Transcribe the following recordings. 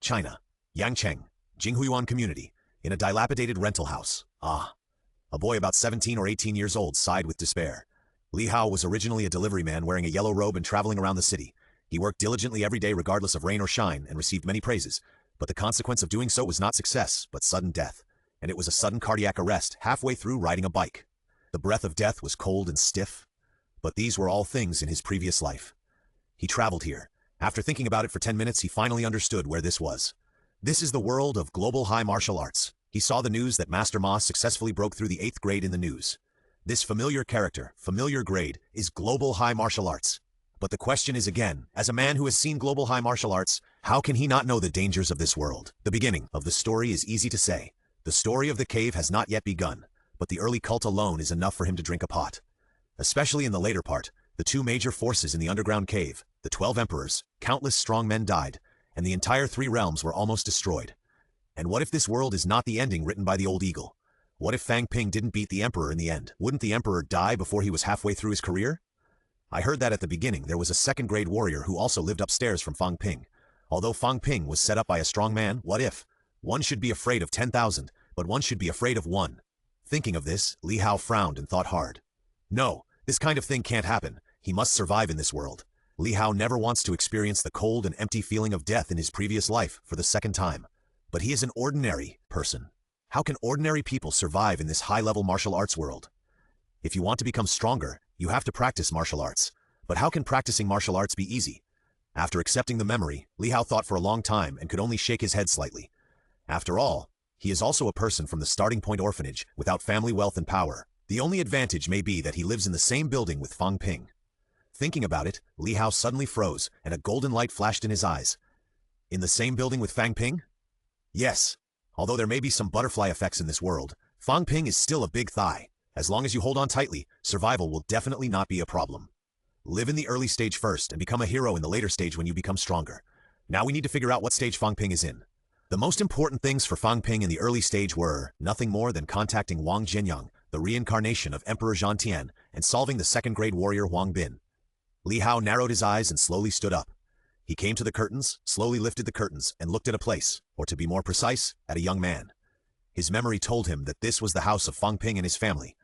China, Yangcheng, Jinghuiyuan community, in a dilapidated rental house. A boy about 17 or 18 years old sighed with despair. Li Hao was originally a delivery man wearing a yellow robe and traveling around the city. He worked diligently every day regardless of rain or shine and received many praises, but the consequence of doing so was not success, but sudden death. And it was a sudden cardiac arrest halfway through riding a bike. The breath of death was cold and stiff, but these were all things in his previous life. He traveled here. After thinking about it for 10 minutes, he finally understood where this was. This is the world of global high martial arts. He saw the news that Master Ma successfully broke through the 8th grade in the news. This familiar character, familiar grade, is global high martial arts. But the question is again, as a man who has seen global high martial arts, how can he not know the dangers of this world? The beginning of the story is easy to say. The story of the cave has not yet begun, but the early cult alone is enough for him to drink a pot. Especially in the later part, the two major forces in the underground cave, the 12 emperors, countless strong men died, and the entire 3 realms were almost destroyed. And what if this world is not the ending written by the old eagle? What if Fang Ping didn't beat the emperor in the end? Wouldn't the emperor die before he was halfway through his career? I heard that at the beginning there was a 2nd-grade warrior who also lived upstairs from Fang Ping. Although Fang Ping was set up by a strong man, what if? One should be afraid of 10,000, but one should be afraid of one. Thinking of this, Li Hao frowned and thought hard. No, this kind of thing can't happen. He must survive in this world. Li Hao never wants to experience the cold and empty feeling of death in his previous life for the 2nd time. But he is an ordinary person. How can ordinary people survive in this high-level martial arts world? If you want to become stronger, you have to practice martial arts. But how can practicing martial arts be easy? After accepting the memory, Li Hao thought for a long time and could only shake his head slightly. After all, he is also a person from the starting point orphanage, without family wealth and power. The only advantage may be that he lives in the same building with Fang Ping. Thinking about it, Li Hao suddenly froze, and a golden light flashed in his eyes. In the same building with Fang Ping? Yes. Although there may be some butterfly effects in this world, Fang Ping is still a big thigh. As long as you hold on tightly, survival will definitely not be a problem. Live in the early stage first and become a hero in the later stage when you become stronger. Now we need to figure out what stage Fang Ping is in. The most important things for Fang Ping in the early stage were nothing more than contacting Wang Jianyang, the reincarnation of Emperor Zhan Tian, and solving the 2nd-grade warrior Wang Bin. Li Hao narrowed his eyes and slowly stood up. He came to the curtains, slowly lifted the curtains, and looked at a place, or to be more precise, at a young man. His memory told him that this was the house of Fang Ping and his family.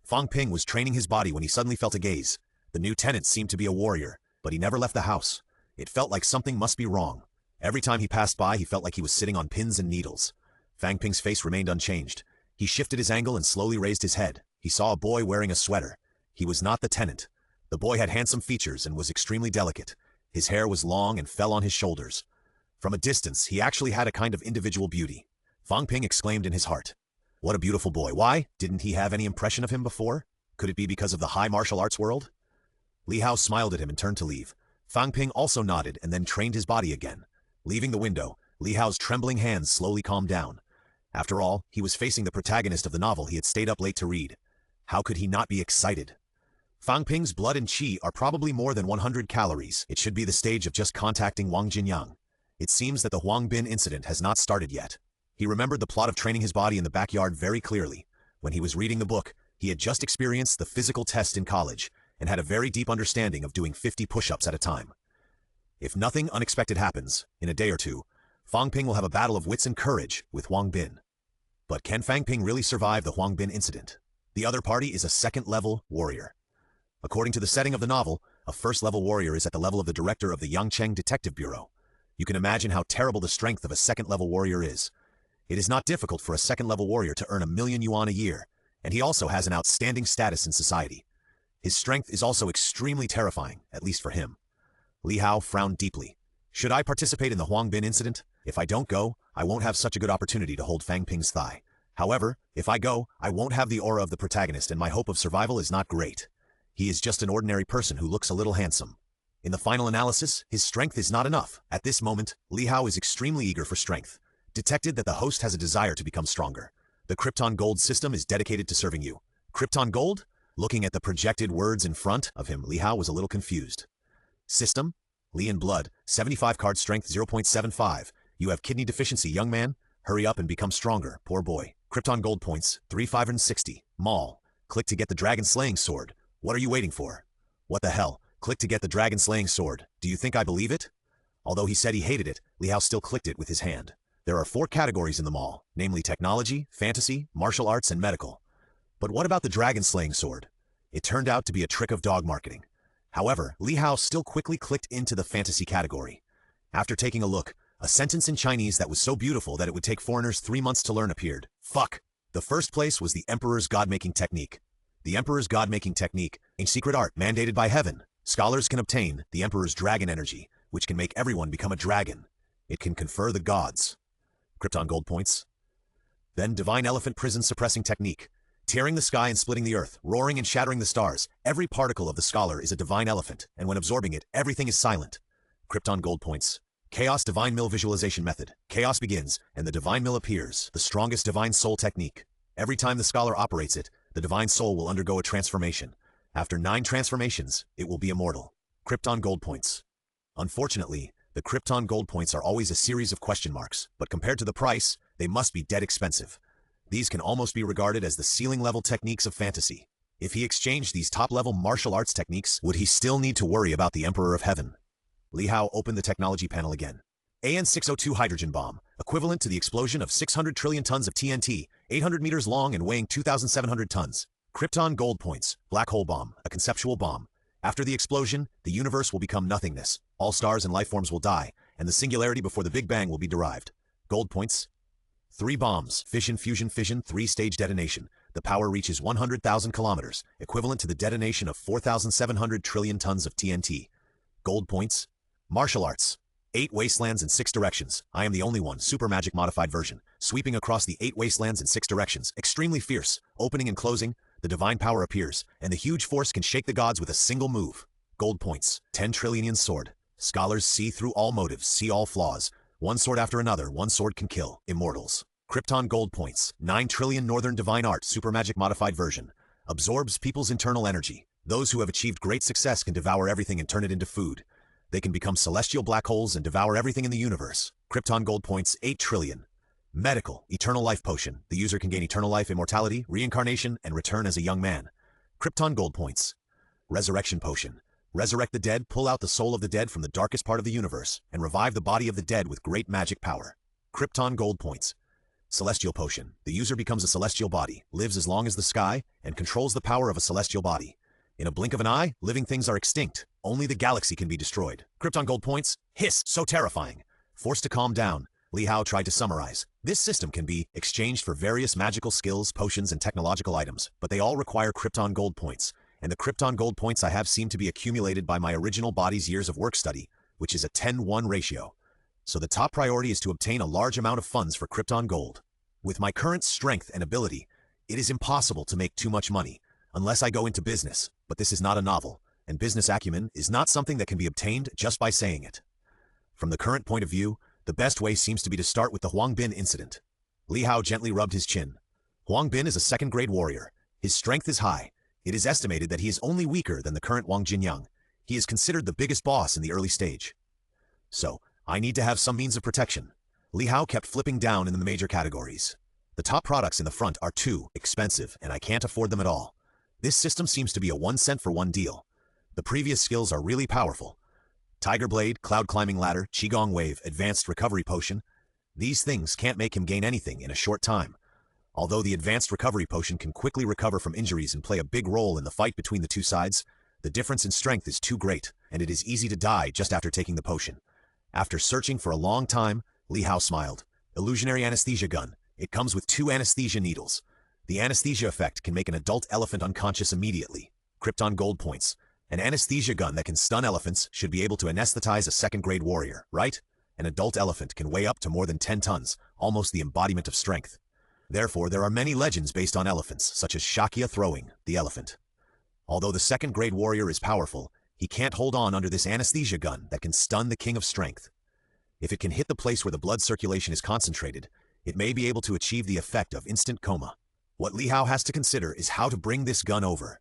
Fang Ping was training his body when he suddenly felt a gaze. The new tenant seemed to be a warrior, but he never left the house. It felt like something must be wrong. Every time he passed by, he felt like he was sitting on pins and needles. Fang Ping's face remained unchanged. He shifted his angle and slowly raised his head. He saw a boy wearing a sweater. He was not the tenant. The boy had handsome features and was extremely delicate. His hair was long and fell on his shoulders. From a distance, he actually had a kind of individual beauty. Fang Ping exclaimed in his heart. What a beautiful boy. Why? Didn't he have any impression of him before? Could it be because of the high martial arts world? Li Hao smiled at him and turned to leave. Fang Ping also nodded and then trained his body again. Leaving the window, Li Hao's trembling hands slowly calmed down. After all, he was facing the protagonist of the novel he had stayed up late to read. How could he not be excited? Fang Ping's blood and qi are probably more than 100 calories. It should be the stage of just contacting Wang Jianyang. It seems that the Huang Bin incident has not started yet. He remembered the plot of training his body in the backyard very clearly. When he was reading the book, he had just experienced the physical test in college and had a very deep understanding of doing 50 push-ups at a time. If nothing unexpected happens, in a day or two, Fang Ping will have a battle of wits and courage with Huang Bin. But can Fang Ping really survive the Huang Bin incident? The other party is a 2nd-level warrior. According to the setting of the novel, a 1st-level warrior is at the level of the director of the Yangcheng Detective Bureau. You can imagine how terrible the strength of a 2nd-level warrior is. It is not difficult for a 2nd-level warrior to earn 1,000,000 yuan a year, and he also has an outstanding status in society. His strength is also extremely terrifying, at least for him. Li Hao frowned deeply. Should I participate in the Huang Bin incident? If I don't go, I won't have such a good opportunity to hold Fang Ping's thigh. However, if I go, I won't have the aura of the protagonist and my hope of survival is not great. He is just an ordinary person who looks a little handsome. In the final analysis, his strength is not enough. At this moment, Li Hao is extremely eager for strength. Detected that the host has a desire to become stronger. The Krypton Gold System is dedicated to serving you. Krypton Gold? Looking at the projected words in front of him, Li Hao was a little confused. System? Li in blood, 75 card strength 0.75. You have kidney deficiency, young man. Hurry up and become stronger, poor boy. Krypton Gold points, 3,560. Mall. Click to get the dragon slaying sword. What are you waiting for? What the hell? Click to get the dragon slaying sword. Do you think I believe it? Although he said he hated it, Li Hao still clicked it with his hand. There are 4 categories in the mall, namely technology, fantasy, martial arts, and medical. But what about the dragon-slaying sword? It turned out to be a trick of dog marketing. However, Li Hao still quickly clicked into the fantasy category. After taking a look, a sentence in Chinese that was so beautiful that it would take foreigners 3 months to learn appeared. Fuck! The first place was the Emperor's God-making technique. The Emperor's God-making technique, a secret art mandated by heaven. Scholars can obtain the Emperor's dragon energy, which can make everyone become a dragon. It can confer the gods. Krypton Gold points. Then Divine Elephant Prison Suppressing Technique. Tearing the sky and splitting the earth, roaring and shattering the stars. Every particle of the scholar is a divine elephant, and when absorbing it, everything is silent. Krypton Gold points. Chaos Divine Mill Visualization Method. Chaos begins, and the Divine Mill appears, the strongest Divine Soul technique. Every time the scholar operates it, the Divine Soul will undergo a transformation. After 9 transformations, it will be immortal. Krypton Gold points. Unfortunately, the Krypton Gold points are always a series of question marks, but compared to the price, they must be dead expensive. These can almost be regarded as the ceiling-level techniques of fantasy. If he exchanged these top-level martial arts techniques, would he still need to worry about the Emperor of Heaven? Li Hao opened the technology panel again. AN-602 hydrogen bomb, equivalent to the explosion of 600 trillion tons of TNT, 800 meters long and weighing 2,700 tons. Krypton Gold points, black hole bomb, a conceptual bomb. After the explosion, the universe will become nothingness. All stars and life forms will die, and the singularity before the Big Bang will be derived. Gold points. 3 bombs, fission, fusion, fission, 3-stage detonation. The power reaches 100,000 kilometers, equivalent to the detonation of 4,700 trillion tons of TNT. Gold points. Martial arts. 8 wastelands in 6 directions. I am the only one, super magic modified version. Sweeping across the 8 wastelands in 6 directions, extremely fierce. Opening and closing, the divine power appears, and the huge force can shake the gods with a single move. Gold points. 10 trillion sword. Scholars see through all motives, see all flaws. One sword after another, one sword can kill. Immortals. Krypton Gold points. 9 trillion Northern Divine Art, super magic modified version. Absorbs people's internal energy. Those who have achieved great success can devour everything and turn it into food. They can become celestial black holes and devour everything in the universe. Krypton Gold points. 8 trillion. Medical. Eternal life potion. The user can gain eternal life, immortality, reincarnation, and return as a young man. Krypton Gold points. Resurrection potion. Resurrect the dead, pull out the soul of the dead from the darkest part of the universe, and revive the body of the dead with great magic power. Krypton Gold points. Celestial potion. The user becomes a celestial body, lives as long as the sky, and controls the power of a celestial body. In a blink of an eye, living things are extinct. Only the galaxy can be destroyed. Krypton Gold points. Hiss, so terrifying. Forced to calm down, Li Hao tried to summarize. This system can be exchanged for various magical skills, potions, and technological items, but they all require Krypton Gold points. And the Krypton Gold points I have seem to be accumulated by my original body's years of work study, which is a 10-1 ratio. So the top priority is to obtain a large amount of funds for Krypton Gold. With my current strength and ability, it is impossible to make too much money, unless I go into business, but this is not a novel, and business acumen is not something that can be obtained just by saying it. From the current point of view, the best way seems to be to start with the Huang Bin incident. Li Hao gently rubbed his chin. Huang Bin is a second-grade warrior. His strength is high. It is estimated that he is only weaker than the current Wang Jinyang. He is considered the biggest boss in the early stage. So, I need to have some means of protection. Li Hao kept flipping down in the major categories. The top products in the front are too expensive, and I can't afford them at all. This system seems to be a 1 cent for 1 deal. The previous skills are really powerful. Tiger Blade, Cloud Climbing Ladder, Qigong Wave, Advanced Recovery Potion. These things can't make him gain anything in a short time. Although the Advanced Recovery Potion can quickly recover from injuries and play a big role in the fight between the two sides, the difference in strength is too great, and it is easy to die just after taking the potion. After searching for a long time, Li Hao smiled. Illusionary Anesthesia Gun. It comes with 2 anesthesia needles. The anesthesia effect can make an adult elephant unconscious immediately. Krypton Gold points. An anesthesia gun that can stun elephants should be able to anesthetize a second-grade warrior, right? An adult elephant can weigh up to more than 10 tons, almost the embodiment of strength. Therefore, there are many legends based on elephants, such as Shakya throwing, the elephant. Although the second-grade warrior is powerful, he can't hold on under this anesthesia gun that can stun the king of strength. If it can hit the place where the blood circulation is concentrated, it may be able to achieve the effect of instant coma. What Li Hao has to consider is how to bring this gun over.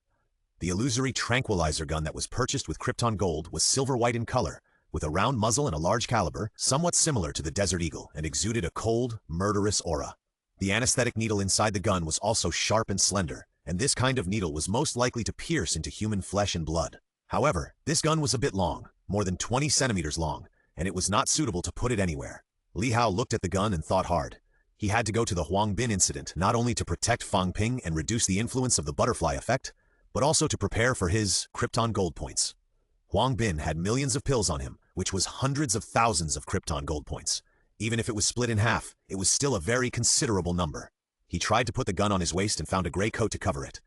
The illusory tranquilizer gun that was purchased with Krypton Gold was silver-white in color, with a round muzzle and a large caliber, somewhat similar to the Desert Eagle, and exuded a cold, murderous aura. The anesthetic needle inside the gun was also sharp and slender, and this kind of needle was most likely to pierce into human flesh and blood. However, this gun was a bit long, more than 20 centimeters long, and it was not suitable to put it anywhere. Li Hao looked at the gun and thought hard. He had to go to the Huang Bin incident not only to protect Fang Ping and reduce the influence of the butterfly effect, but also to prepare for his Krypton Gold points. Huang Bin had millions of pills on him, which was hundreds of thousands of Krypton Gold points. Even if it was split in half, it was still a very considerable number. He tried to put the gun on his waist and found a gray coat to cover it.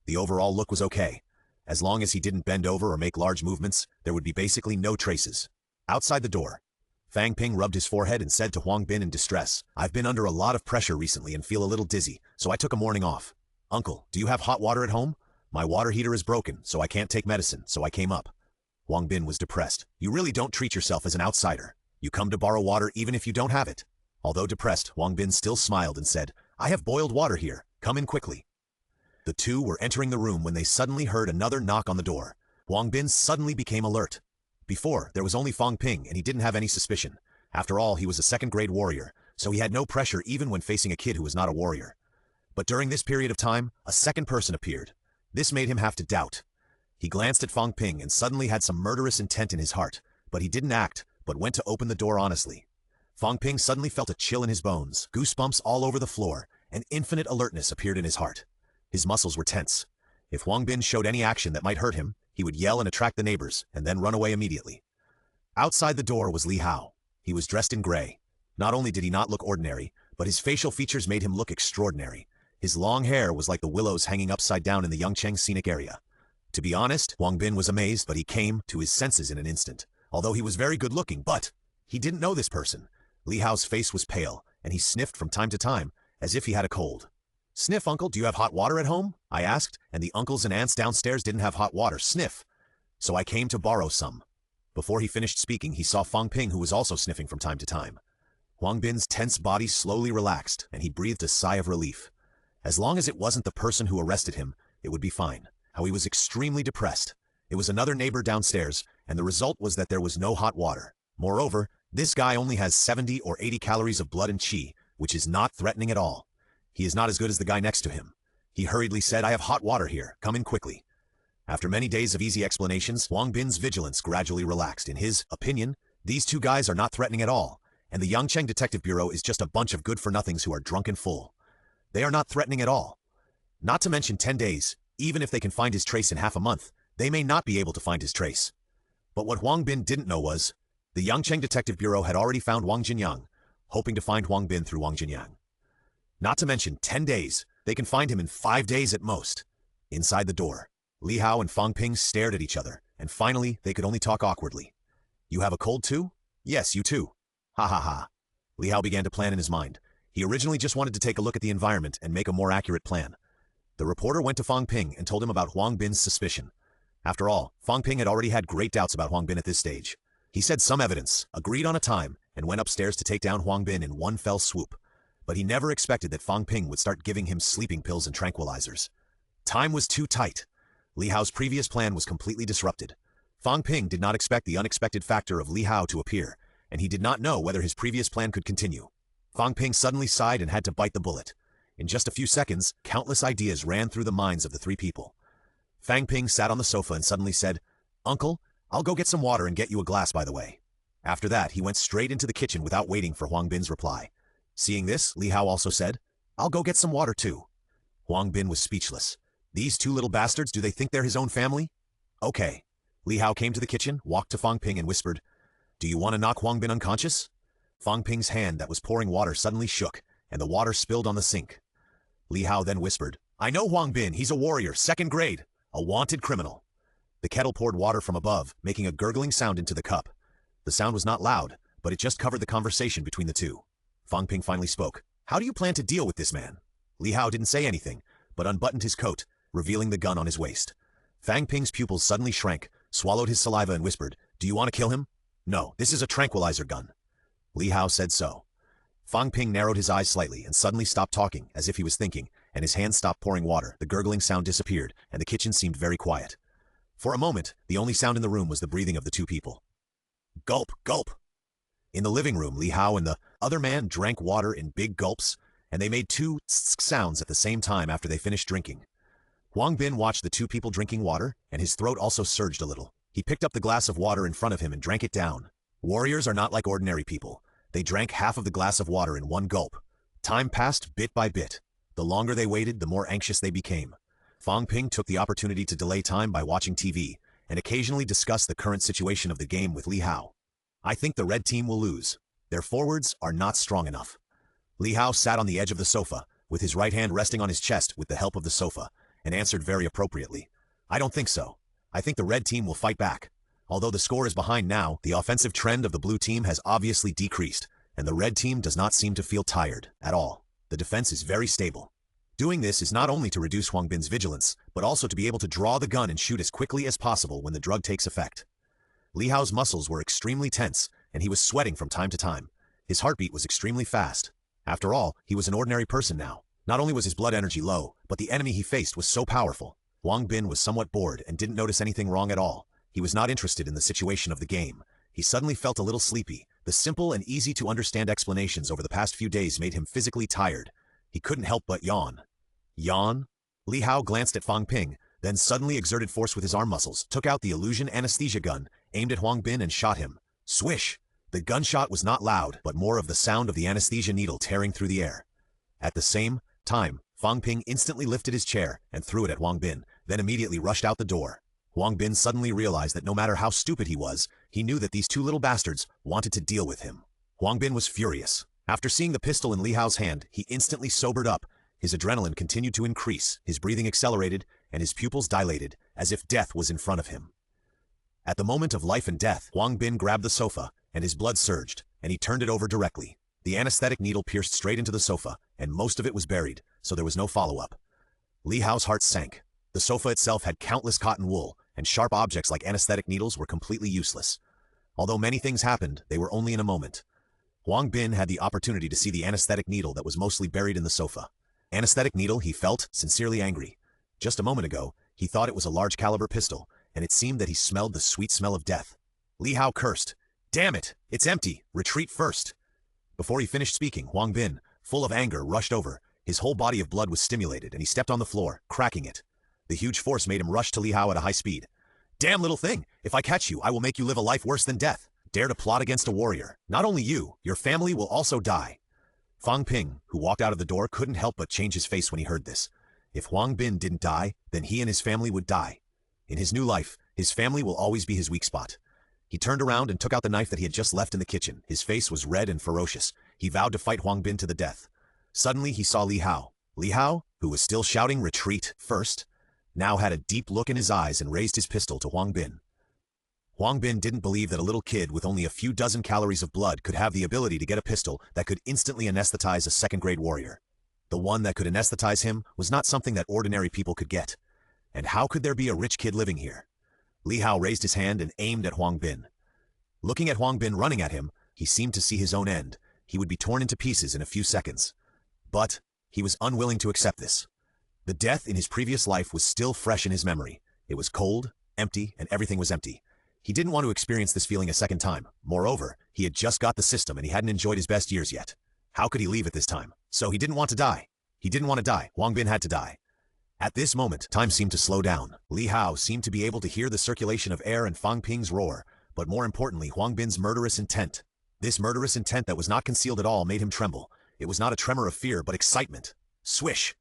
The overall look was okay. As long as he didn't bend over or make large movements, there would be basically no traces. Outside the door, Fang Ping rubbed his forehead and said to Huang Bin in distress, "I've been under a lot of pressure recently and feel a little dizzy, so I took a morning off. Uncle, do you have hot water at home? My water heater is broken, so I can't take medicine, so I came up." Huang Bin was depressed. "You really don't treat yourself as an outsider. You come to borrow water even if you don't have it." Although depressed, Huang Bin still smiled and said, "I have boiled water here. Come in quickly." The two were entering the room when they suddenly heard another knock on the door. Huang Bin suddenly became alert. Before, there was only Fang Ping and he didn't have any suspicion. After all, he was a second-grade warrior, so he had no pressure even when facing a kid who was not a warrior. But during this period of time, a second person appeared. This made him have to doubt. He glanced at Fang Ping and suddenly had some murderous intent in his heart, but he didn't act, but went to open the door honestly. Fang Ping suddenly felt a chill in his bones, goosebumps all over the floor, and infinite alertness appeared in his heart. His muscles were tense. If Huang Bin showed any action that might hurt him, he would yell and attract the neighbors, and then run away immediately. Outside the door was Li Hao. He was dressed in gray. Not only did he not look ordinary, but his facial features made him look extraordinary. His long hair was like the willows hanging upside down in the Yangcheng scenic area. To be honest, Huang Bin was amazed, but he came to his senses in an instant. Although he was very good-looking, but he didn't know this person. Li Hao's face was pale, and he sniffed from time to time, as if he had a cold. "Sniff, uncle, do you have hot water at home?" I asked, and the uncles and aunts downstairs didn't have hot water. Sniff. So I came to borrow some. Before he finished speaking, he saw Fang Ping, who was also sniffing from time to time. Huang Bin's tense body slowly relaxed, and he breathed a sigh of relief. As long as it wasn't the person who arrested him, it would be fine. How he was extremely depressed. It was another neighbor downstairs, and the result was that there was no hot water. Moreover, this guy only has 70 or 80 calories of blood and qi, which is not threatening at all. He is not as good as the guy next to him. He hurriedly said, "I have hot water here. Come in quickly." After many days of easy explanations, Huang Bin's vigilance gradually relaxed. In his opinion, these two guys are not threatening at all, and the Yangcheng Detective Bureau is just a bunch of good-for-nothings who are drunk and full. They are not threatening at all. Not to mention 10 days, even if they can find his trace in half a month, they may not be able to find his trace. But what Huang Bin didn't know was, the Yangcheng Detective Bureau had already found Wang Jinyang, hoping to find Huang Bin through Wang Jinyang. Not to mention 10 days, they can find him in 5 days at most. Inside the door, Li Hao and Fang Ping stared at each other, and finally they could only talk awkwardly. "You have a cold too?" "Yes, you too." "Ha ha ha." Li Hao began to plan in his mind. He originally just wanted to take a look at the environment and make a more accurate plan. The reporter went to Fang Ping and told him about Huang Bin's suspicion. After all, Fang Ping had already had great doubts about Huang Bin at this stage. He said some evidence, agreed on a time, and went upstairs to take down Huang Bin in one fell swoop. But he never expected that Fang Ping would start giving him sleeping pills and tranquilizers. Time was too tight. Li Hao's previous plan was completely disrupted. Fang Ping did not expect the unexpected factor of Li Hao to appear, and he did not know whether his previous plan could continue. Fang Ping suddenly sighed and had to bite the bullet. In just a few seconds, countless ideas ran through the minds of the three people. Fang Ping sat on the sofa and suddenly said, "Uncle, I'll go get some water and get you a glass, by the way." After that, he went straight into the kitchen without waiting for Huang Bin's reply. Seeing this, Li Hao also said, "I'll go get some water too." Huang Bin was speechless. These two little bastards, do they think they're his own family? Okay. Li Hao came to the kitchen, walked to Fang Ping and whispered, "Do you want to knock Huang Bin unconscious?" Fang Ping's hand that was pouring water suddenly shook, and the water spilled on the sink. Li Hao then whispered, "I know Huang Bin, he's a warrior, 2nd grade, a wanted criminal." The kettle poured water from above, making a gurgling sound into the cup. The sound was not loud, but it just covered the conversation between the two. Fang Ping finally spoke. "How do you plan to deal with this man?" Li Hao didn't say anything, but unbuttoned his coat, revealing the gun on his waist. Fang Ping's pupils suddenly shrank, swallowed his saliva and whispered, "Do you want to kill him?" "No, this is a tranquilizer gun." Li Hao said so. Fang Ping narrowed his eyes slightly and suddenly stopped talking, as if he was thinking, and his hand stopped pouring water, the gurgling sound disappeared, and the kitchen seemed very quiet. For a moment, the only sound in the room was the breathing of the two people. Gulp, gulp. In the living room, Li Hao and the other man drank water in big gulps, and they made two tsk sounds at the same time after they finished drinking. Huang Bin watched the two people drinking water, and his throat also surged a little. He picked up the glass of water in front of him and drank it down. Warriors are not like ordinary people. They drank half of the glass of water in one gulp. Time passed bit by bit. The longer they waited, the more anxious they became. Fang Ping took the opportunity to delay time by watching TV, and occasionally discussed the current situation of the game with Li Hao. I think the red team will lose. Their forwards are not strong enough. Li Hao sat on the edge of the sofa, with his right hand resting on his chest with the help of the sofa, and answered very appropriately. I don't think so. I think the red team will fight back. Although the score is behind now, the offensive trend of the blue team has obviously decreased, and the red team does not seem to feel tired at all. The defense is very stable. Doing this is not only to reduce Huang Bin's vigilance, but also to be able to draw the gun and shoot as quickly as possible when the drug takes effect. Li Hao's muscles were extremely tense, and he was sweating from time to time. His heartbeat was extremely fast. After all, he was an ordinary person now. Not only was his blood energy low, but the enemy he faced was so powerful. Huang Bin was somewhat bored and didn't notice anything wrong at all. He was not interested in the situation of the game. He suddenly felt a little sleepy. The simple and easy-to-understand explanations over the past few days made him physically tired. He couldn't help but yawn. Yawn? Li Hao glanced at Fang Ping, then suddenly exerted force with his arm muscles, took out the illusion anesthesia gun, aimed at Huang Bin and shot him. Swish! The gunshot was not loud, but more of the sound of the anesthesia needle tearing through the air. At the same time, Fang Ping instantly lifted his chair and threw it at Huang Bin, then immediately rushed out the door. Huang Bin suddenly realized that no matter how stupid he was, he knew that these two little bastards wanted to deal with him. Huang Bin was furious. After seeing the pistol in Li Hao's hand, he instantly sobered up. His adrenaline continued to increase, his breathing accelerated, and his pupils dilated, as if death was in front of him. At the moment of life and death, Huang Bin grabbed the sofa, and his blood surged, and he turned it over directly. The anesthetic needle pierced straight into the sofa, and most of it was buried, so there was no follow-up. Li Hao's heart sank. The sofa itself had countless cotton wool, and sharp objects like anesthetic needles were completely useless. Although many things happened, they were only in a moment. Huang Bin had the opportunity to see the anesthetic needle that was mostly buried in the sofa. Anesthetic needle, he felt, sincerely angry. Just a moment ago, he thought it was a large-caliber pistol, and it seemed that he smelled the sweet smell of death. Li Hao cursed. Damn it! It's empty! Retreat first! Before he finished speaking, Huang Bin, full of anger, rushed over. His whole body of blood was stimulated, and he stepped on the floor, cracking it. The huge force made him rush to Li Hao at a high speed. Damn little thing! If I catch you, I will make you live a life worse than death. Dare to plot against a warrior. Not only you, your family will also die. Fang Ping, who walked out of the door, couldn't help but change his face when he heard this. If Huang Bin didn't die, then he and his family would die. In his new life, his family will always be his weak spot. He turned around and took out the knife that he had just left in the kitchen. His face was red and ferocious. He vowed to fight Huang Bin to the death. Suddenly, he saw Li Hao. Li Hao, who was still shouting retreat first, now had a deep look in his eyes and raised his pistol to Huang Bin. Huang Bin didn't believe that a little kid with only a few dozen calories of blood could have the ability to get a pistol that could instantly anesthetize a second-grade warrior. The one that could anesthetize him was not something that ordinary people could get. And how could there be a rich kid living here? Li Hao raised his hand and aimed at Huang Bin. Looking at Huang Bin running at him, he seemed to see his own end. He would be torn into pieces in a few seconds. But he was unwilling to accept this. The death in his previous life was still fresh in his memory. It was cold, empty, and everything was empty. He didn't want to experience this feeling a second time. Moreover, he had just got the system and he hadn't enjoyed his best years yet. How could he leave at this time? So he didn't want to die. He didn't want to die. Huang Bin had to die. At this moment, time seemed to slow down. Li Hao seemed to be able to hear the circulation of air and Fang Ping's roar, but more importantly, Huang Bin's murderous intent. This murderous intent that was not concealed at all made him tremble. It was not a tremor of fear, but excitement. Swish!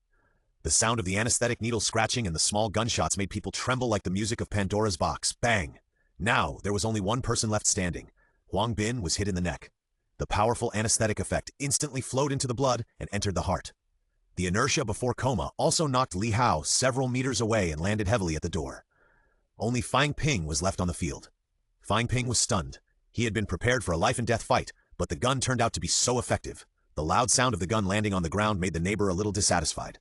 The sound of the anesthetic needle scratching and the small gunshots made people tremble like the music of Pandora's box. Bang! Now, there was only one person left standing. Huang Bin was hit in the neck. The powerful anesthetic effect instantly flowed into the blood and entered the heart. The inertia before coma also knocked Li Hao several meters away and landed heavily at the door. Only Fang Ping was left on the field. Fang Ping was stunned. He had been prepared for a life-and-death fight, but the gun turned out to be so effective. The loud sound of the gun landing on the ground made the neighbor a little dissatisfied.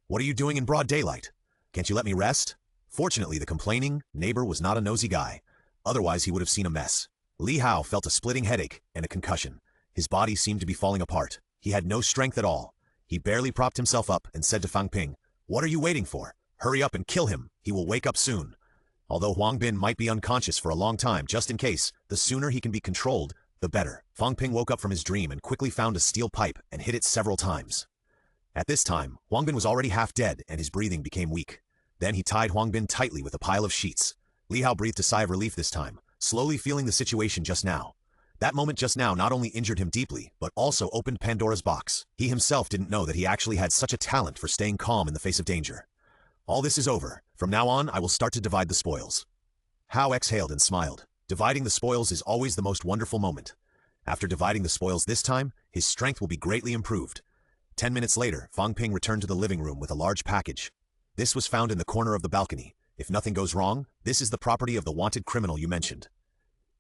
"What are you doing in broad daylight? Can't you let me rest?" Fortunately, the complaining neighbor was not a nosy guy. Otherwise, he would have seen a mess. Li Hao felt a splitting headache and a concussion. His body seemed to be falling apart. He had no strength at all. He barely propped himself up and said to Fang Ping, "What are you waiting for? Hurry up and kill him. He will wake up soon." Although Huang Bin might be unconscious for a long time, just in case, the sooner he can be controlled, the better. Fang Ping woke up from his dream and quickly found a steel pipe and hit it several times. At this time, Huang Bin was already half dead and his breathing became weak. Then he tied Huang Bin tightly with a pile of sheets. Li Hao breathed a sigh of relief this time, slowly feeling the situation just now. That moment just now not only injured him deeply, but also opened Pandora's box. He himself didn't know that he actually had such a talent for staying calm in the face of danger. All this is over. From now on, I will start to divide the spoils. Hao exhaled and smiled. Dividing the spoils is always the most wonderful moment. After dividing the spoils this time, his strength will be greatly improved. 10 minutes later, Fang Ping returned to the living room with a large package. This was found in the corner of the balcony. If nothing goes wrong, this is the property of the wanted criminal you mentioned.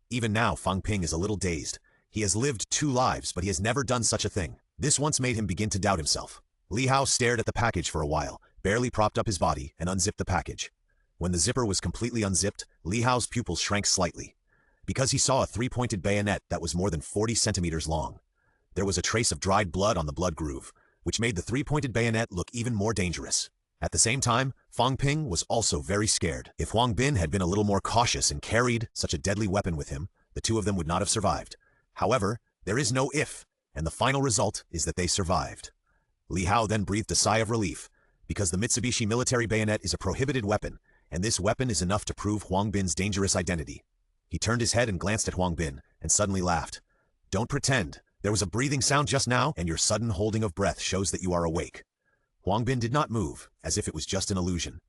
Even now, Fang Ping is a little dazed. He has lived 2 lives, but he has never done such a thing. This once made him begin to doubt himself. Li Hao stared at the package for a while, barely propped up his body, and unzipped the package. When the zipper was completely unzipped, Li Hao's pupils shrank slightly, because he saw a 3-pointed bayonet that was more than 40 centimeters long. There was a trace of dried blood on the blood groove, which made the 3-pointed bayonet look even more dangerous. At the same time, Fang Ping was also very scared. If Huang Bin had been a little more cautious and carried such a deadly weapon with him, the 2 of them would not have survived. However, there is no if, and the final result is that they survived. Li Hao then breathed a sigh of relief, because the Mitsubishi military bayonet is a prohibited weapon, and this weapon is enough to prove Huang Bin's dangerous identity. He turned his head and glanced at Huang Bin, and suddenly laughed. Don't pretend. There was a breathing sound just now, and your sudden holding of breath shows that you are awake. Huang Bin did not move, as if it was just an illusion.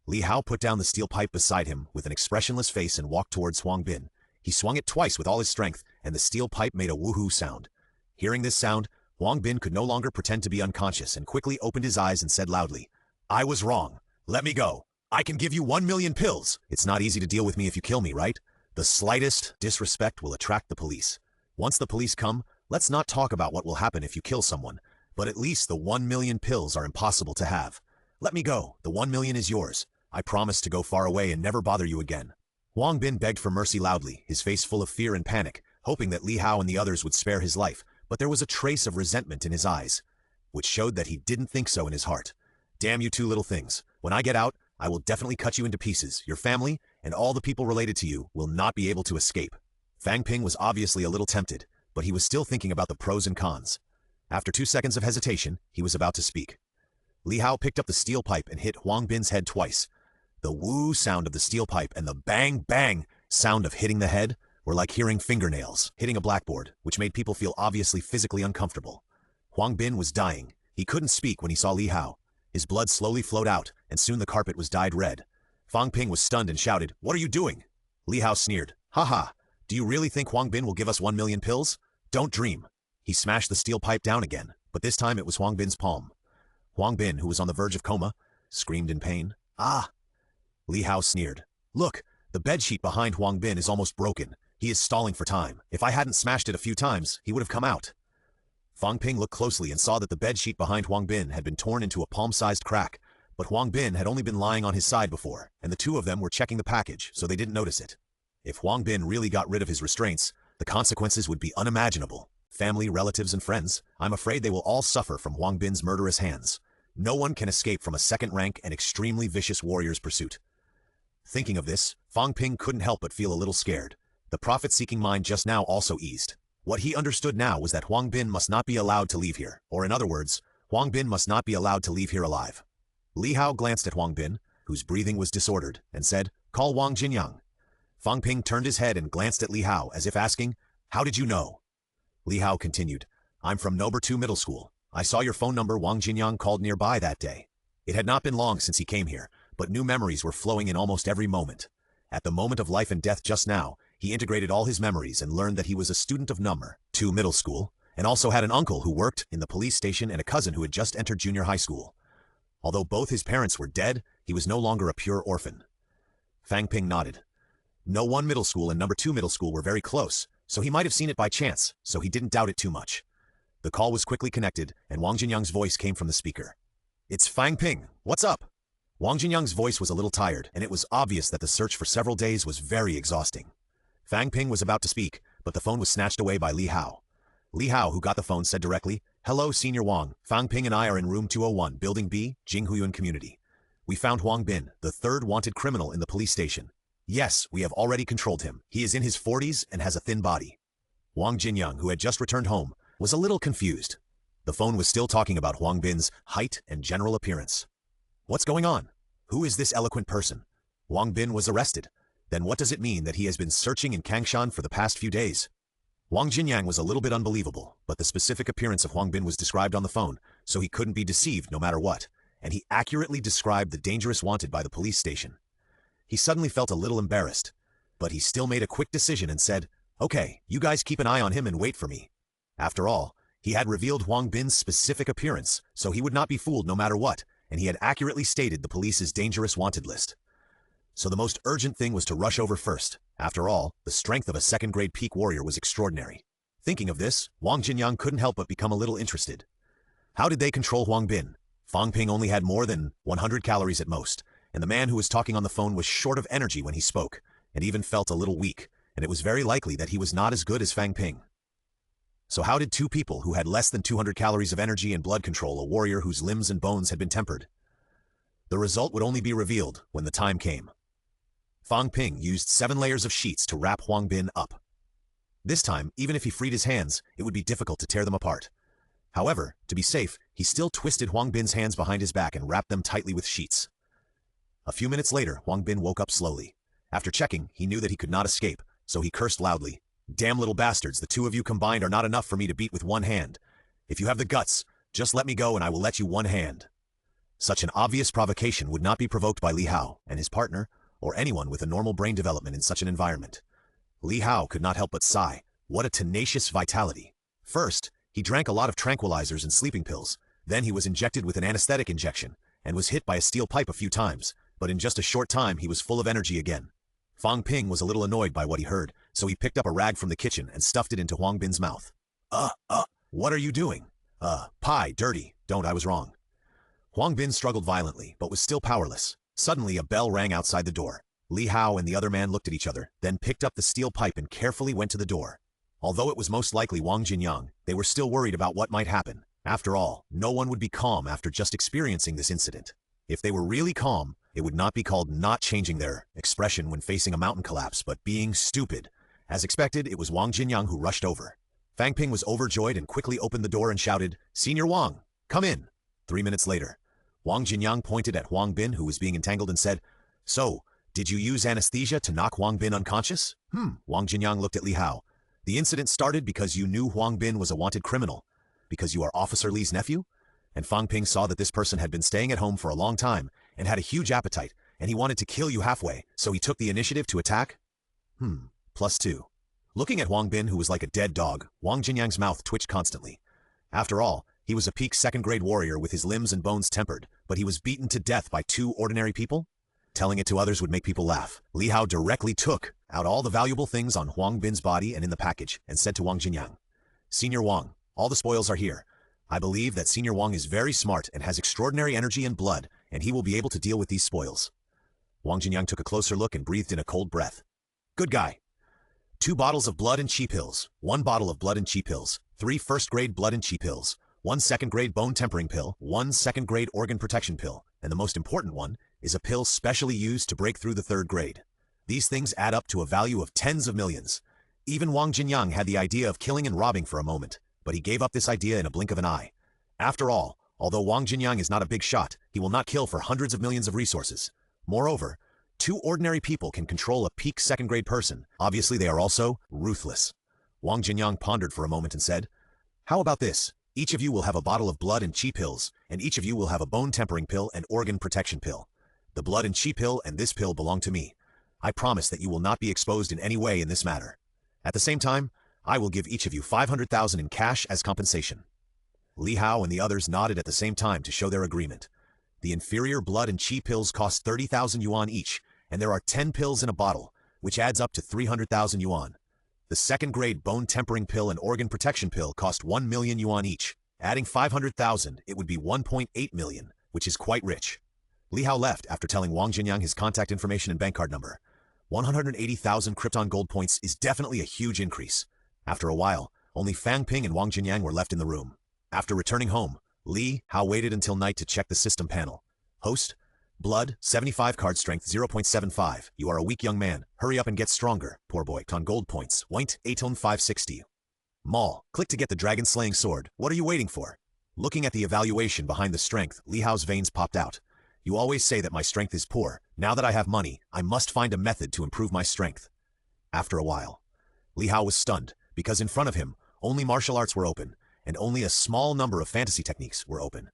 Li Hao put down the steel pipe beside him with an expressionless face and walked towards Huang Bin. He swung it twice with all his strength, and the steel pipe made a woohoo sound. Hearing this sound, Huang Bin could no longer pretend to be unconscious and quickly opened his eyes and said loudly, I was wrong. Let me go. I can give you 1 million pills. It's not easy to deal with me if you kill me, right? The slightest disrespect will attract the police. Once the police come, let's not talk about what will happen if you kill someone. But at least the 1 million pills are impossible to have. Let me go. The 1 million is yours. I promise to go far away and never bother you again. Huang Bin begged for mercy loudly, his face full of fear and panic, hoping that Li Hao and the others would spare his life, but there was a trace of resentment in his eyes, which showed that he didn't think so in his heart. Damn you 2 little things. When I get out, I will definitely cut you into pieces. Your family, and all the people related to you, will not be able to escape. Fang Ping was obviously a little tempted, but he was still thinking about the pros and cons. After 2 seconds of hesitation, he was about to speak. Li Hao picked up the steel pipe and hit Huang Bin's head twice. The woo sound of the steel pipe and the bang bang sound of hitting the head were like hearing fingernails hitting a blackboard, which made people feel obviously physically uncomfortable. Huang Bin was dying. He couldn't speak when he saw Li Hao. His blood slowly flowed out, and soon the carpet was dyed red. Fang Ping was stunned and shouted, What are you doing? Li Hao sneered, Ha! Do you really think Huang Bin will give us 1 million pills? Don't dream. He smashed the steel pipe down again, but this time it was Huang Bin's palm. Huang Bin, who was on the verge of coma, screamed in pain. Ah! Li Hao sneered. Look, the bedsheet behind Huang Bin is almost broken. He is stalling for time. If I hadn't smashed it a few times, he would have come out. Fang Ping looked closely and saw that the bedsheet behind Huang Bin had been torn into a palm-sized crack, but Huang Bin had only been lying on his side before, and the 2 of them were checking the package, so they didn't notice it. If Huang Bin really got rid of his restraints, the consequences would be unimaginable. Family, relatives, and friends, I'm afraid they will all suffer from Huang Bin's murderous hands. No one can escape from a second-rank and extremely vicious warrior's pursuit. Thinking of this, Fang Ping couldn't help but feel a little scared. The profit-seeking mind just now also eased. What he understood now was that Huang Bin must not be allowed to leave here, or in other words, Huang Bin must not be allowed to leave here alive. Li Hao glanced at Huang Bin, whose breathing was disordered, and said, Call Wang Jinyang. Fang Ping turned his head and glanced at Li Hao as if asking, How did you know? Li Hao continued, I'm from No. 2 Middle School. I saw your phone number. Wang Jinyang called nearby that day. It had not been long since he came here, but new memories were flowing in almost every moment. At the moment of life and death just now, he integrated all his memories and learned that he was a student of No. 2 Middle School, and also had an uncle who worked in the police station and a cousin who had just entered junior high school. Although both his parents were dead, he was no longer a pure orphan. Fang Ping nodded. No. 1 Middle School and No. 2 Middle School were very close, so he might have seen it by chance, so he didn't doubt it too much. The call was quickly connected, and Wang Jinyang's voice came from the speaker. It's Fang Ping. What's up? Wang Jinyang's voice was a little tired, and it was obvious that the search for several days was very exhausting. Fang Ping was about to speak, but the phone was snatched away by Li Hao. Li Hao, who got the phone, said directly, Hello, Senior Wang. Fang Ping and I are in room 201, Building B, Jinghuyuan Community. We found Huang Bin, the 3rd wanted criminal in the police station. Yes, we have already controlled him. He is in his 40s and has a thin body. Wang Jinyang, who had just returned home, was a little confused. The phone was still talking about Huang Bin's height and general appearance. What's going on? Who is this eloquent person? Huang Bin was arrested. Then what does it mean that he has been searching in Kangshan for the past few days? Wang Jinyang was a little bit unbelievable, but the specific appearance of Huang Bin was described on the phone, so he couldn't be deceived no matter what, and he accurately described the dangerous wanted by the police station. He suddenly felt a little embarrassed, but he still made a quick decision and said, "Okay, you guys keep an eye on him and wait for me." After all, he had revealed Huang Bin's specific appearance, so he would not be fooled no matter what, and he had accurately stated the police's dangerous wanted list. So the most urgent thing was to rush over first. After all, the strength of a second-grade peak warrior was extraordinary. Thinking of this, Wang Jinyang couldn't help but become a little interested. How did they control Huang Bin? Fang Ping only had more than 100 calories at most, and the man who was talking on the phone was short of energy when he spoke, and even felt a little weak, and it was very likely that he was not as good as Fang Ping. So how did two people who had less than 200 calories of energy and blood control a warrior whose limbs and bones had been tempered? The result would only be revealed when the time came. Fang Ping used 7 layers of sheets to wrap Huang Bin up. This time, even if he freed his hands, it would be difficult to tear them apart. However, to be safe, he still twisted Huang Bin's hands behind his back and wrapped them tightly with sheets. A few minutes later, Huang Bin woke up slowly. After checking, he knew that he could not escape, so he cursed loudly. "Damn little bastards, the two of you combined are not enough for me to beat with one hand. If you have the guts, just let me go and I will let you one hand." Such an obvious provocation would not be provoked by Li Hao and his partner, or anyone with a normal brain development in such an environment. Li Hao could not help but sigh. What a tenacious vitality. First, he drank a lot of tranquilizers and sleeping pills. Then he was injected with an anesthetic injection, and was hit by a steel pipe a few times, but in just a short time he was full of energy again. Fang Ping was a little annoyed by what he heard, so he picked up a rag from the kitchen and stuffed it into Huang Bin's mouth. What are you doing? Pie, dirty, don't, I was wrong." Huang Bin struggled violently, but was still powerless. Suddenly, a bell rang outside the door. Li Hao and the other man looked at each other, then picked up the steel pipe and carefully went to the door. Although it was most likely Wang Jinyang, they were still worried about what might happen. After all, no one would be calm after just experiencing this incident. If they were really calm, it would not be called not changing their expression when facing a mountain collapse, but being stupid. As expected, it was Wang Jinyang who rushed over. Fang Ping was overjoyed and quickly opened the door and shouted, "Senior Wang, come in." 3 minutes later, Wang Jinyang pointed at Huang Bin, who was being entangled, and said, "So, did you use anesthesia to knock Huang Bin unconscious?" Wang Jinyang looked at Li Hao. "The incident started because you knew Huang Bin was a wanted criminal, because you are Officer Li's nephew?" And Fang Ping saw that this person had been staying at home for a long time and had a huge appetite, and he wanted to kill you halfway, so he took the initiative to attack? +2. Looking at Huang Bin, who was like a dead dog, Wang Jinyang's mouth twitched constantly. After all, he was a peak second-grade warrior with his limbs and bones tempered, but he was beaten to death by 2 ordinary people? Telling it to others would make people laugh. Li Hao directly took out all the valuable things on Huang Bin's body and in the package, and said to Wang Jinyang, "Senior Wang, all the spoils are here. I believe that Senior Wang is very smart and has extraordinary energy and blood, and he will be able to deal with these spoils." Wang Jinyang took a closer look and breathed in a cold breath. "Good guy. 2 bottles of blood and chi pills, 1 bottle of blood and chi pills, 3 first-grade blood and chi pills, 1 second-grade bone tempering pill, 1 second-grade organ protection pill, and the most important one is a pill specially used to break through the 3rd grade. These things add up to a value of tens of millions. Even Wang Jinyang had the idea of killing and robbing for a moment, but he gave up this idea in a blink of an eye. After all, although Wang Jinyang is not a big shot, he will not kill for hundreds of millions of resources. Moreover, 2 ordinary people can control a peak second-grade person. Obviously, they are also ruthless. Wang Jinyang pondered for a moment and said, "How about this? Each of you will have a bottle of blood and chi pills, and each of you will have a bone tempering pill and organ protection pill. The blood and chi pill and this pill belong to me. I promise that you will not be exposed in any way in this matter. At the same time, I will give each of you 500,000 in cash as compensation." Li Hao and the others nodded at the same time to show their agreement. The inferior blood and chi pills cost 30,000 yuan each, and there are 10 pills in a bottle, which adds up to 300,000 yuan. The second-grade bone tempering pill and organ protection pill cost 1 million yuan each. Adding 500,000, it would be 1.8 million, which is quite rich. Li Hao left after telling Wang Jinyang his contact information and bank card number. 180,000 Krypton Gold points is definitely a huge increase. After a while, only Fang Ping and Wang Jinyang were left in the room. After returning home, Li Hao waited until night to check the system panel. Host: blood, 75 card strength 0.75. You are a weak young man. Hurry up and get stronger. Poor boy. Ton gold points. White, 8/560. Maul. Click to get the dragon slaying sword. What are you waiting for? Looking at the evaluation behind the strength, Li Hao's veins popped out. You always say that my strength is poor. Now that I have money, I must find a method to improve my strength. After a while, Li Hao was stunned. because in front of him, only martial arts were open, and only a small number of fantasy techniques were open.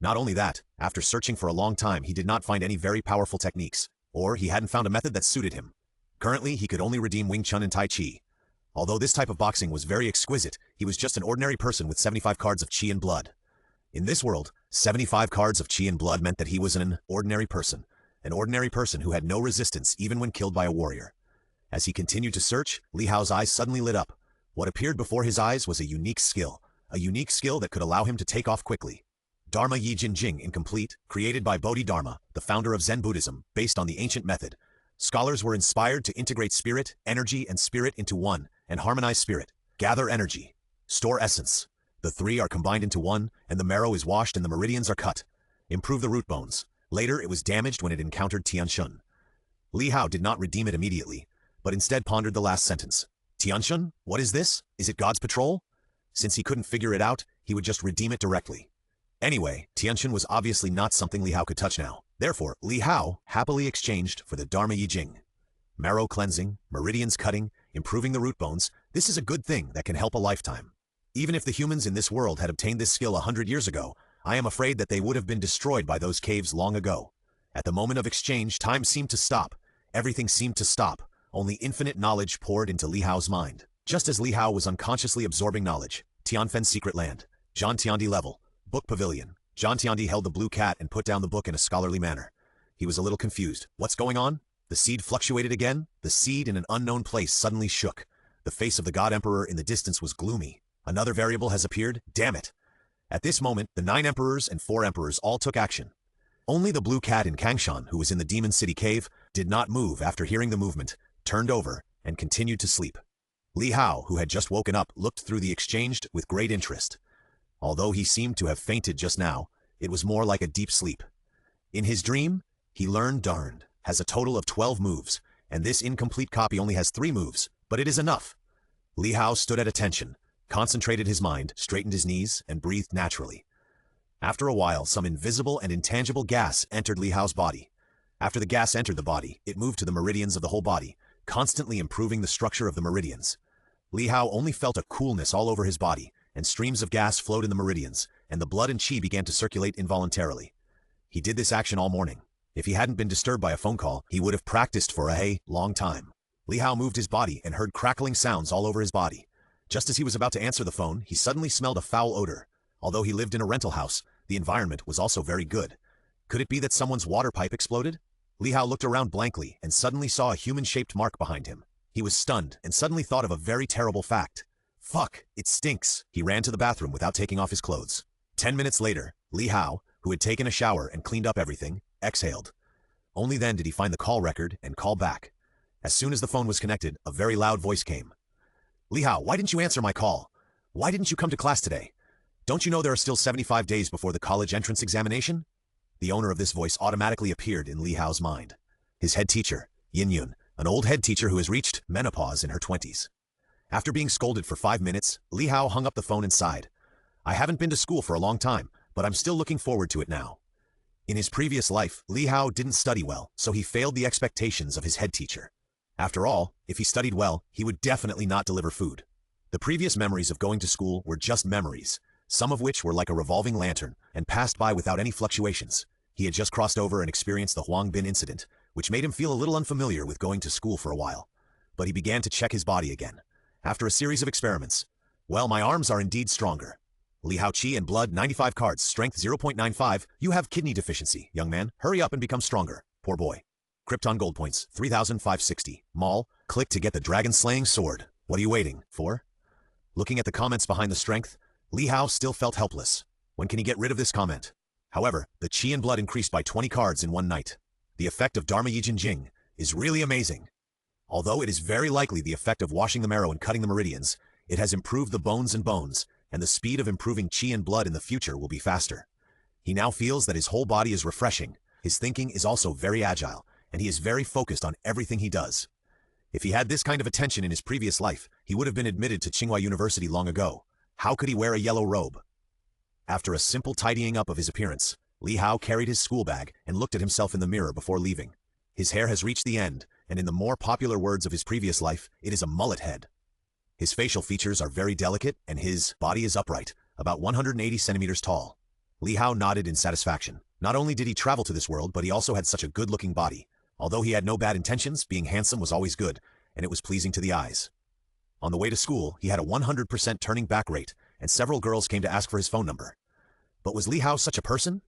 Not only that, after searching for a long time he did not find any very powerful techniques, or he hadn't found a method that suited him. Currently, he could only redeem Wing Chun and Tai Chi. Although this type of boxing was very exquisite, he was just an ordinary person with 75 cards of Chi and blood. In this world, 75 cards of Chi and blood meant that he was an ordinary person who had no resistance even when killed by a warrior. As he continued to search, Li Hao's eyes suddenly lit up. What appeared before his eyes was a unique skill that could allow him to take off quickly. Dharma Yi Jin Jing Incomplete, created by Bodhidharma, the founder of Zen Buddhism, based on the ancient method. Scholars were inspired to integrate spirit, energy, and spirit into one, and harmonize spirit. Gather energy. Store essence. The three are combined into one, and the marrow is washed and the meridians are cut. Improve the root bones. Later, it was damaged when it encountered Tianshun. Li Hao did not redeem it immediately, but instead pondered the last sentence. Tianshun? What is this? Is it God's patrol? Since he couldn't figure it out, he would just redeem it directly. Anyway, Tianshun was obviously not something Li Hao could touch now. Therefore, Li Hao happily exchanged for the Dharma Yi Jing. Marrow cleansing, meridians cutting, improving the root bones, this is a good thing that can help a lifetime. Even if the humans in this world had obtained this skill 100 years ago, I am afraid that they would have been destroyed by those caves long ago. At the moment of exchange, time seemed to stop. Everything seemed to stop. Only infinite knowledge poured into Li Hao's mind. Just as Li Hao was unconsciously absorbing knowledge. Tianfen's secret land. Zhan Tiandi level. Book pavilion. Zhan Tiandi held the blue cat and put down the book in a scholarly manner. He was a little confused. What's going on? The seed fluctuated again. The seed in an unknown place suddenly shook. The face of the God Emperor in the distance was gloomy. Another variable has appeared? Damn it! At this moment, the 9 emperors and 4 emperors all took action. Only the blue cat in Kangshan, who was in the Demon City cave, did not move after hearing the movement, turned over, and continued to sleep. Li Hao, who had just woken up, looked through the exchange with great interest. Although he seemed to have fainted just now, it was more like a deep sleep. In his dream, he learned Darned has a total of 12 moves, and this incomplete copy only has 3 moves, but it is enough. Li Hao stood at attention, concentrated his mind, straightened his knees, and breathed naturally. After a while, some invisible and intangible gas entered Li Hao's body. After the gas entered the body, it moved to the meridians of the whole body, constantly improving the structure of the meridians. Li Hao only felt a coolness all over his body, and streams of gas flowed in the meridians, and the blood and chi began to circulate involuntarily. He did this action all morning. If he hadn't been disturbed by a phone call, he would have practiced for a long time. Li Hao moved his body and heard crackling sounds all over his body. Just as he was about to answer the phone, he suddenly smelled a foul odor. Although he lived in a rental house, the environment was also very good. Could it be that someone's water pipe exploded? Li Hao looked around blankly and suddenly saw a human-shaped mark behind him. He was stunned and suddenly thought of a very terrible fact. Fuck, it stinks. He ran to the bathroom without taking off his clothes. 10 minutes later, Li Hao, who had taken a shower and cleaned up everything, exhaled. Only then did he find the call record and call back. As soon as the phone was connected, a very loud voice came. Li Hao, why didn't you answer my call? Why didn't you come to class today? Don't you know there are still 75 days before the college entrance examination? The owner of this voice automatically appeared in Li Hao's mind. His head teacher, Yin Yun, an old head teacher who has reached menopause in her 20s. After being scolded for 5 minutes, Li Hao hung up the phone and sighed. I haven't been to school for a long time, but I'm still looking forward to it now. In his previous life, Li Hao didn't study well, so he failed the expectations of his head teacher. After all, if he studied well, he would definitely not deliver food. The previous memories of going to school were just memories, some of which were like a revolving lantern and passed by without any fluctuations. He had just crossed over and experienced the Huang Bin incident, which made him feel a little unfamiliar with going to school for a while. But he began to check his body again. After a series of experiments, well, my arms are indeed stronger. Li Hao Qi and blood, 95 cards, strength 0.95. You have kidney deficiency, young man. Hurry up and become stronger. Poor boy. Krypton Gold points, 3,560. Maul, click to get the dragon-slaying sword. What are you waiting for? Looking at the comments behind the strength, Li Hao still felt helpless. When can he get rid of this comment? However, the Qi and blood increased by 20 cards in one night. The effect of Dharma Yi Jin Jing is really amazing. Although it is very likely the effect of washing the marrow and cutting the meridians, it has improved the bones, and the speed of improving Qi and blood in the future will be faster. He now feels that his whole body is refreshing, his thinking is also very agile, and he is very focused on everything he does. If he had this kind of attention in his previous life, he would have been admitted to Tsinghua University long ago. How could he wear a yellow robe? After a simple tidying up of his appearance, Li Hao carried his school bag and looked at himself in the mirror before leaving. His hair has reached the end, and in the more popular words of his previous life, it is a mullet head. His facial features are very delicate and his body is upright, about 180 centimeters tall. Li Hao nodded in satisfaction. Not only did he travel to this world, but he also had such a good-looking body. Although he had no bad intentions, being handsome was always good, and it was pleasing to the eyes. On the way to school, he had a 100% turning back rate, and several girls came to ask for his phone number. But was Li Hao such a person?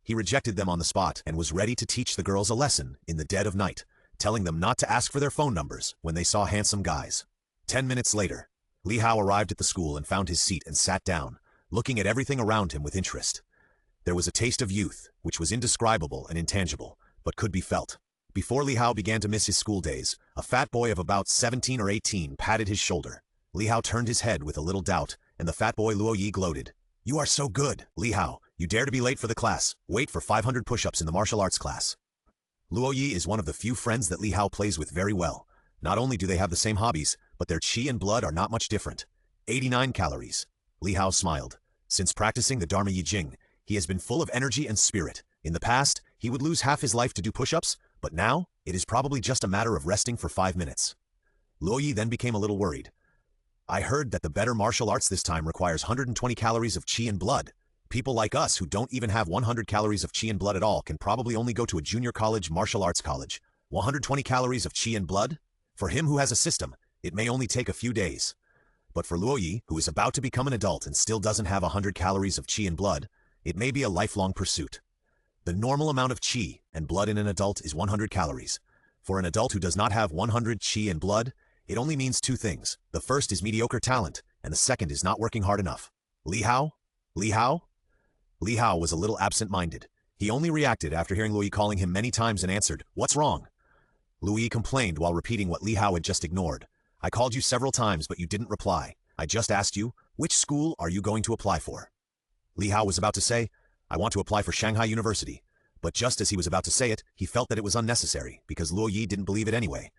He rejected them on the spot and was ready to teach the girls a lesson in the dead of night, telling them not to ask for their phone numbers when they saw handsome guys. 10 minutes later, Li Hao arrived at the school and found his seat and sat down, looking at everything around him with interest. There was a taste of youth, which was indescribable and intangible, but could be felt. Before Li Hao began to miss his school days, a fat boy of about 17 or 18 patted his shoulder. Li Hao turned his head with a little doubt, and the fat boy Luo Yi gloated. "You are so good, Li Hao. You dare to be late for the class. Wait for 500 push-ups in the martial arts class." Luo Yi is one of the few friends that Li Hao plays with very well. Not only do they have the same hobbies, but their chi and blood are not much different. 89 calories. Li Hao smiled. Since practicing the Dharma Yi Jing, he has been full of energy and spirit. In the past, he would lose half his life to do push-ups, but now, it is probably just a matter of resting for 5 minutes. Luo Yi then became a little worried. "I heard that the better martial arts this time requires 120 calories of chi and blood. People like us who don't even have 100 calories of chi and blood at all can probably only go to a junior college martial arts college. 120 calories of chi and blood? For him who has a system, it may only take a few days. But for Luo Yi, who is about to become an adult and still doesn't have 100 calories of chi and blood, it may be a lifelong pursuit. The normal amount of chi and blood in an adult is 100 calories. For an adult who does not have 100 chi and blood, it only means two things. The first is mediocre talent, and the second is not working hard enough. Li Hao? Li Hao? Li Hao was a little absent-minded. He only reacted after hearing Luo Yi calling him many times and answered, "What's wrong?" Luo Yi complained while repeating what Li Hao had just ignored. "I called you several times, but you didn't reply. I just asked you, which school are you going to apply for?" Li Hao was about to say, "I want to apply for Shanghai University." But just as he was about to say it, he felt that it was unnecessary, because Luo Yi didn't believe it anyway.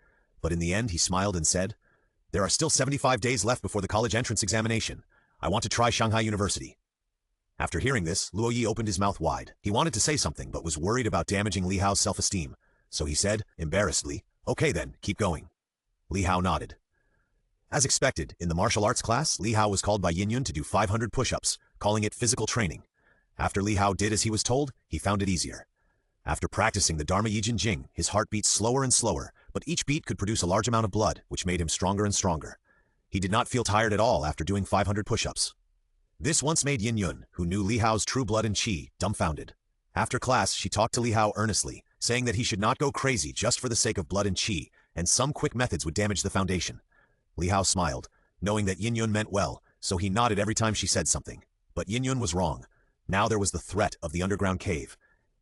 But in the end, he smiled and said, "There are still 75 days left before the college entrance examination. I want to try Shanghai University." After hearing this, Luo Yi opened his mouth wide. He wanted to say something, but was worried about damaging Li Hao's self-esteem. So he said, embarrassedly, "Okay then, keep going." Li Hao nodded. As expected, in the martial arts class, Li Hao was called by Yin Yun to do 500 push-ups, calling it physical training. After Li Hao did as he was told, he found it easier. After practicing the Dharma Yi Jing, his heart beat slower and slower, but each beat could produce a large amount of blood, which made him stronger and stronger. He did not feel tired at all after doing 500 push-ups. This once made Yin Yun, who knew Li Hao's true blood and chi, dumbfounded. After class, she talked to Li Hao earnestly, saying that he should not go crazy just for the sake of blood and chi, and some quick methods would damage the foundation. Li Hao smiled, knowing that Yin Yun meant well, so he nodded every time she said something. But Yin Yun was wrong. Now there was the threat of the underground cave.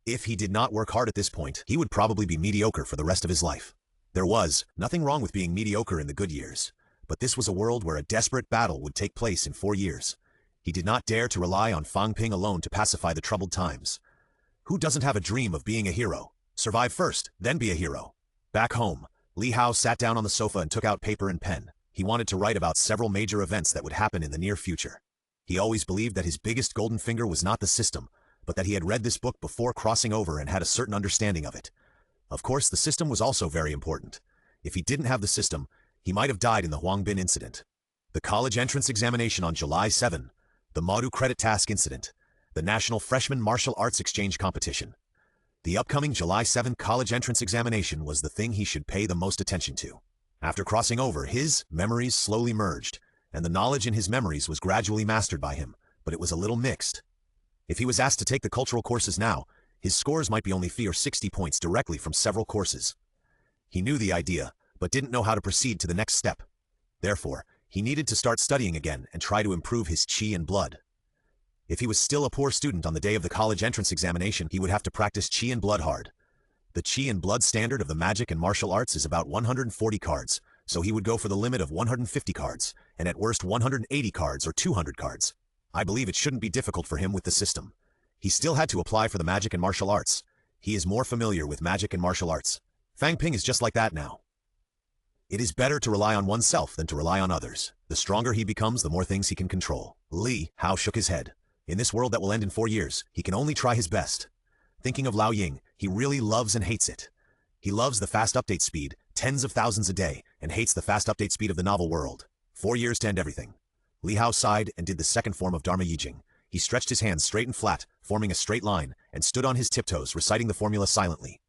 If he did not work hard at this point, he would probably be mediocre for the rest of his life. There was nothing wrong with being mediocre in the good years, but this was a world where a desperate battle would take place in 4 years. He did not dare to rely on Fang Ping alone to pacify the troubled times. Who doesn't have a dream of being a hero? Survive first, then be a hero. Back home, Li Hao sat down on the sofa and took out paper and pen. He wanted to write about several major events that would happen in the near future. He always believed that his biggest golden finger was not the system, but that he had read this book before crossing over and had a certain understanding of it. Of course, the system was also very important. If he didn't have the system, he might have died in the Huangbin incident. The college entrance examination on July 7, the Madu credit task incident, the National Freshman Martial Arts Exchange competition. The upcoming July 7 college entrance examination was the thing he should pay the most attention to. After crossing over, his memories slowly merged, and the knowledge in his memories was gradually mastered by him, but it was a little mixed. If he was asked to take the cultural courses now, his scores might be only 50 or 60 points directly from several courses. He knew the idea, but didn't know how to proceed to the next step. Therefore, he needed to start studying again and try to improve his chi and blood. If he was still a poor student on the day of the college entrance examination, he would have to practice chi and blood hard. The chi and blood standard of the magic and martial arts is about 140 cards, so he would go for the limit of 150 cards, and at worst 180 cards or 200 cards. I believe it shouldn't be difficult for him with the system. He still had to apply for the magic and martial arts. He is more familiar with magic and martial arts. Fang Ping is just like that now. It is better to rely on oneself than to rely on others. The stronger he becomes, the more things he can control. Li Hao shook his head. In this world that will end in 4 years, he can only try his best. Thinking of Lao Ying, he really loves and hates it. He loves the fast update speed, tens of thousands a day, and hates the fast update speed of the novel world. 4 years to end everything. Li Hao sighed and did the second form of Dharma Yijing. He stretched his hands straight and flat, forming a straight line, and stood on his tiptoes, reciting the formula silently.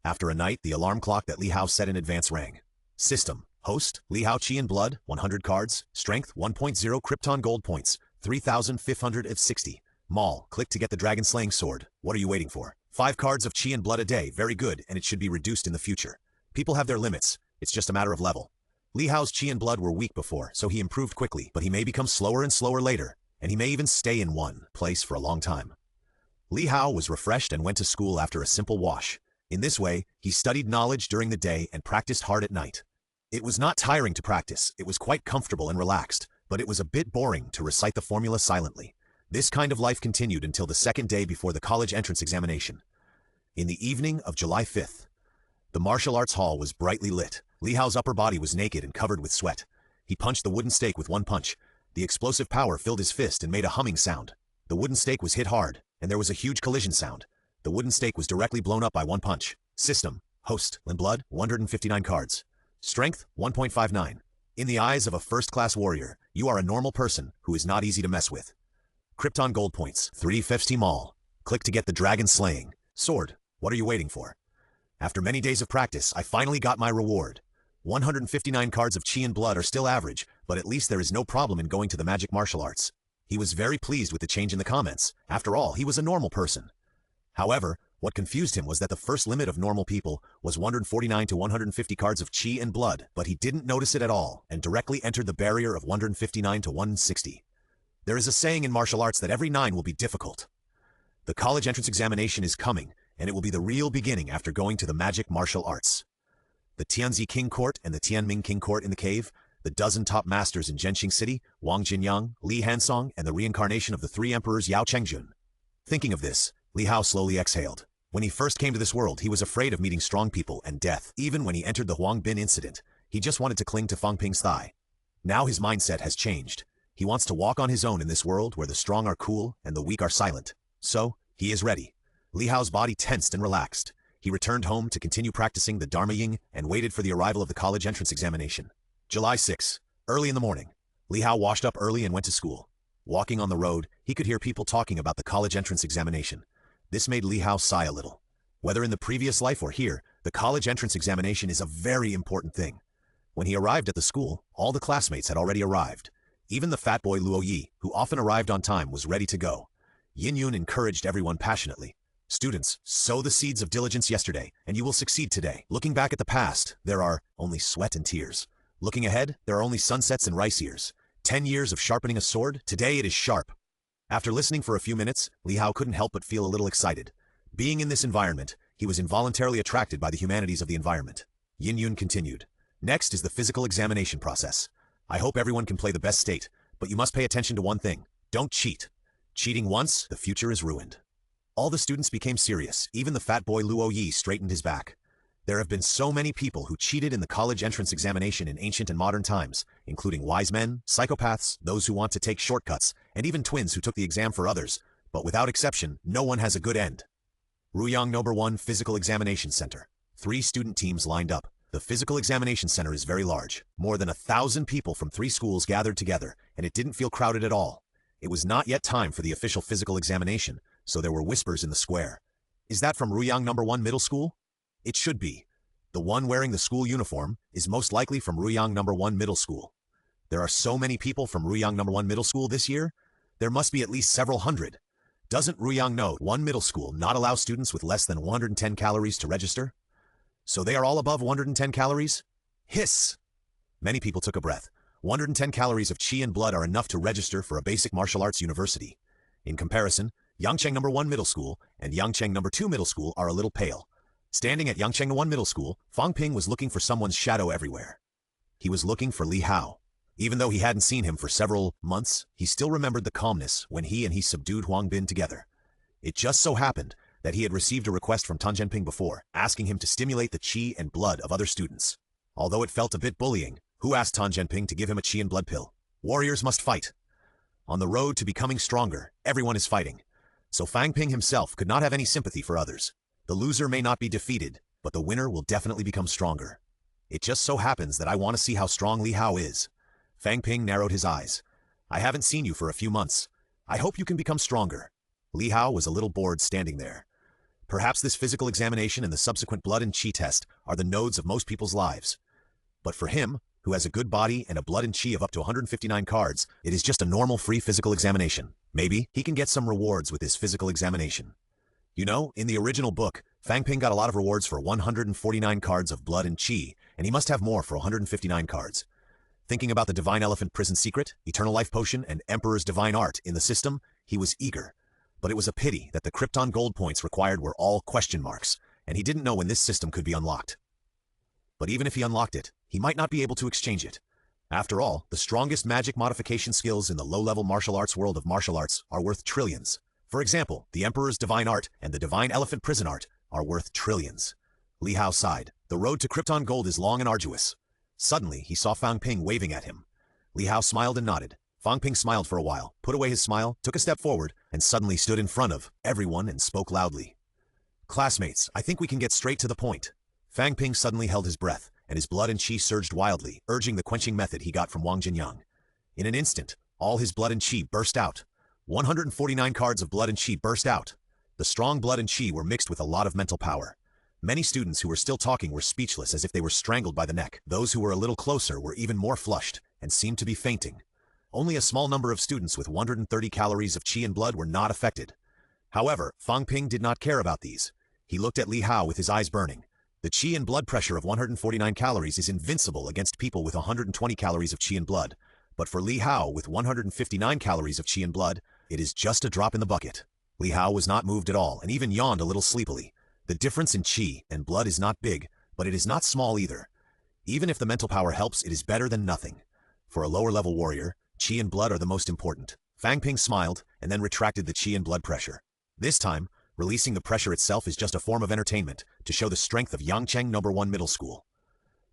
After a night, the alarm clock that Li Hao set in advance rang. System. Host, Li Hao Qi and Blood, 100 cards. Strength, 1.0 Krypton Gold points, 3,560. Maul, click to get the Dragon Slaying Sword. What are you waiting for? 5 cards of Qi and Blood a day, very good, and it should be reduced in the future. People have their limits, it's just a matter of level. Li Hao's Qi and Blood were weak before, so he improved quickly, but he may become slower and slower later, and he may even stay in one place for a long time. Li Hao was refreshed and went to school after a simple wash. In this way, he studied knowledge during the day and practiced hard at night. It was not tiring to practice, it was quite comfortable and relaxed, but it was a bit boring to recite the formula silently. This kind of life continued until the second day before the college entrance examination. In the evening of July 5th, the martial arts hall was brightly lit. Li Hao's upper body was naked and covered with sweat. He punched the wooden stake with one punch. The explosive power filled his fist and made a humming sound. The wooden stake was hit hard, and there was a huge collision sound. The wooden stake was directly blown up by one punch. System. Host, Lin Blood, 159 cards. Strength, 1.59. In the eyes of a first-class warrior, you are a normal person who is not easy to mess with. Krypton Gold points, 350 Maul. Click to get the Dragon Slaying Sword. What are you waiting for? After many days of practice, I finally got my reward. 159 cards of Qi and Blood are still average, but at least there is no problem in going to the magic martial arts. He was very pleased with the change in the comments. After all, he was a normal person. However, what confused him was that the first limit of normal people was 149 to 150 cards of Qi and Blood, but he didn't notice it at all and directly entered the barrier of 159 to 160. There is a saying in martial arts that every 9 will be difficult. The college entrance examination is coming, and it will be the real beginning after going to the magic martial arts. The Tianzi King Court and the Tianming King Court in the cave, the dozen top masters in Zhenxing City, Wang Jinyang, Li Hansong, and the reincarnation of the 3 emperors Yao Chengjun. Thinking of this, Li Hao slowly exhaled. When he first came to this world, he was afraid of meeting strong people and death. Even when he entered the Huang Bin incident, he just wanted to cling to Fang Ping's thigh. Now his mindset has changed. He wants to walk on his own in this world where the strong are cool and the weak are silent. So, he is ready. Li Hao's body tensed and relaxed. He returned home to continue practicing the Dharma Ying and waited for the arrival of the college entrance examination. July 6. Early in the morning, Li Hao washed up early and went to school. Walking on the road, he could hear people talking about the college entrance examination. This made Li Hao sigh a little. Whether in the previous life or here, the college entrance examination is a very important thing. When he arrived at the school, all the classmates had already arrived. Even the fat boy Luo Yi, who often arrived on time, was ready to go. Yin Yun encouraged everyone passionately. Students, sow the seeds of diligence yesterday, and you will succeed today. Looking back at the past, there are only sweat and tears. Looking ahead, there are only sunsets and rice ears. 10 years of sharpening a sword, today it is sharp. After listening for a few minutes, Li Hao couldn't help but feel a little excited. Being in this environment, he was involuntarily attracted by the humanities of the environment. Yin Yun continued. Next is the physical examination process. I hope everyone can play the best state, but you must pay attention to one thing. Don't cheat. Cheating once, the future is ruined. All the students became serious. Even the fat boy Luo Yi straightened his back. There have been so many people who cheated in the college entrance examination in ancient and modern times, including wise men, psychopaths, those who want to take shortcuts, and even twins who took the exam for others. But without exception, no one has a good end. Ruyang No. 1 Physical Examination Center. 3 student teams lined up. The Physical Examination Center is very large. More than 1,000 people from 3 schools gathered together, and it didn't feel crowded at all. It was not yet time for the official physical examination, so there were whispers in the square. Is that from Ruyang No. 1 Middle School? It should be. The one wearing the school uniform is most likely from Ruyang No. 1 Middle School. There are so many people from Ruyang No. 1 Middle School this year? There must be at least several hundred. Doesn't Ruyang No. 1 Middle School not allow students with less than 110 calories to register? So they are all above 110 calories? Hiss! Many people took a breath. 110 calories of Qi and Blood are enough to register for a basic martial arts university. In comparison, Yangcheng No. 1 Middle School and Yangcheng No. 2 Middle School are a little pale. Standing at Yangcheng No. 1 Middle School, Fang Ping was looking for someone's shadow everywhere. He was looking for Li Hao. Even though he hadn't seen him for several months, he still remembered the calmness when he subdued Huang Bin together. It just so happened that he had received a request from Tan Zhenping before, asking him to stimulate the Qi and Blood of other students. Although it felt a bit bullying, who asked Tan Zhenping to give him a Qi and Blood pill? Warriors must fight. On the road to becoming stronger, everyone is fighting. So Fang Ping himself could not have any sympathy for others. The loser may not be defeated, but the winner will definitely become stronger. It just so happens that I want to see how strong Li Hao is. Fang Ping narrowed his eyes. I haven't seen you for a few months. I hope you can become stronger. Li Hao was a little bored standing there. Perhaps this physical examination and the subsequent blood and qi test are the nodes of most people's lives. But for him, who has a good body and a blood and qi of up to 159 cards, it is just a normal free physical examination. Maybe he can get some rewards with his physical examination. You know, in the original book, Fang Ping got a lot of rewards for 149 cards of blood and qi, and he must have more for 159 cards. Thinking about the Divine Elephant Prison Secret, Eternal Life Potion, and Emperor's Divine Art in the system, he was eager. But it was a pity that the Krypton Gold points required were all question marks, and he didn't know when this system could be unlocked. But even if he unlocked it, he might not be able to exchange it. After all, the strongest magic modification skills in the low-level martial arts world of martial arts are worth trillions. For example, the Emperor's Divine Art and the Divine Elephant Prison Art are worth trillions. Li Hao sighed. The road to Krypton Gold is long and arduous. Suddenly, he saw Fang Ping waving at him. Li Hao smiled and nodded. Fang Ping smiled for a while, put away his smile, took a step forward, and suddenly stood in front of everyone and spoke loudly. Classmates, I think we can get straight to the point. Fang Ping suddenly held his breath, and his blood and qi surged wildly, urging the quenching method he got from Wang Jinyang. In an instant, all his blood and qi burst out. 149 cards of blood and qi burst out. The strong blood and qi were mixed with a lot of mental power. Many students who were still talking were speechless as if they were strangled by the neck. Those who were a little closer were even more flushed and seemed to be fainting. Only a small number of students with 130 calories of qi and blood were not affected. However, Fang Ping did not care about these. He looked at Li Hao with his eyes burning. The qi and blood pressure of 149 calories is invincible against people with 120 calories of qi and blood. But for Li Hao with 159 calories of qi and blood, it is just a drop in the bucket. Li Hao was not moved at all and even yawned a little sleepily. The difference in qi and blood is not big, but it is not small either. Even if the mental power helps, it is better than nothing. For a lower-level warrior, qi and blood are the most important. Fang Ping smiled and then retracted the qi and blood pressure. This time, releasing the pressure itself is just a form of entertainment to show the strength of Yangcheng No. 1 Middle School.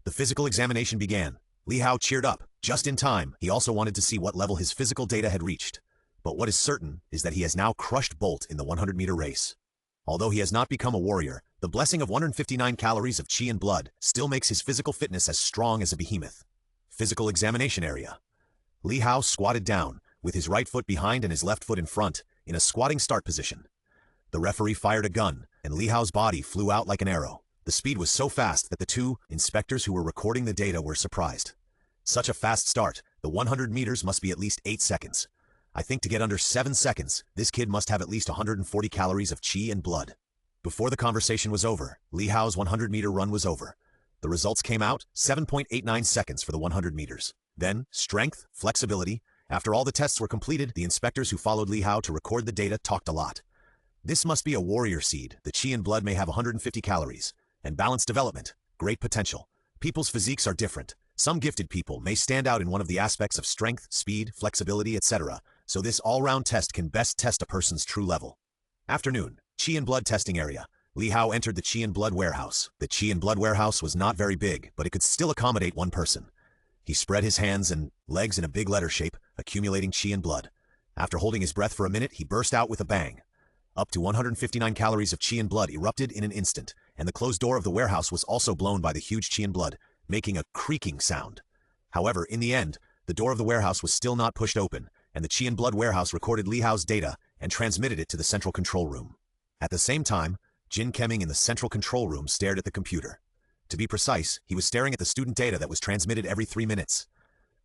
The physical examination began. Li Hao cheered up, just in time. He also wanted to see what level his physical data had reached. But what is certain is that he has now crushed Bolt in the 100-meter race. Although he has not become a warrior, the blessing of 159 calories of qi and blood still makes his physical fitness as strong as a behemoth. Physical examination area. Li Hao squatted down, with his right foot behind and his left foot in front, in a squatting start position. The referee fired a gun, and Li Hao's body flew out like an arrow. The speed was so fast that the two inspectors who were recording the data were surprised. Such a fast start, the 100 meters must be at least 8 seconds. I think to get under 7 seconds, this kid must have at least 140 calories of qi and blood. Before the conversation was over, Li Hao's 100-meter run was over. The results came out, 7.89 seconds for the 100 meters. Then, strength, flexibility. After all the tests were completed, the inspectors who followed Li Hao to record the data talked a lot. This must be a warrior seed. The qi and blood may have 150 calories. And balanced development, great potential. People's physiques are different. Some gifted people may stand out in one of the aspects of strength, speed, flexibility, etc., so this all-round test can best test a person's true level. Afternoon, qi and blood testing area. Li Hao entered the qi and blood warehouse. The qi and blood warehouse was not very big, but it could still accommodate one person. He spread his hands and legs in a big letter shape, accumulating qi and blood. After holding his breath for a minute, he burst out with a bang. Up to 159 calories of qi and blood erupted in an instant, and the closed door of the warehouse was also blown by the huge qi and blood, making a creaking sound. However, in the end, the door of the warehouse was still not pushed open, and the qi and blood warehouse recorded Li Hao's data and transmitted it to the central control room. At the same time, Jin Kemming in the central control room stared at the computer. To be precise, he was staring at the student data that was transmitted every 3 minutes.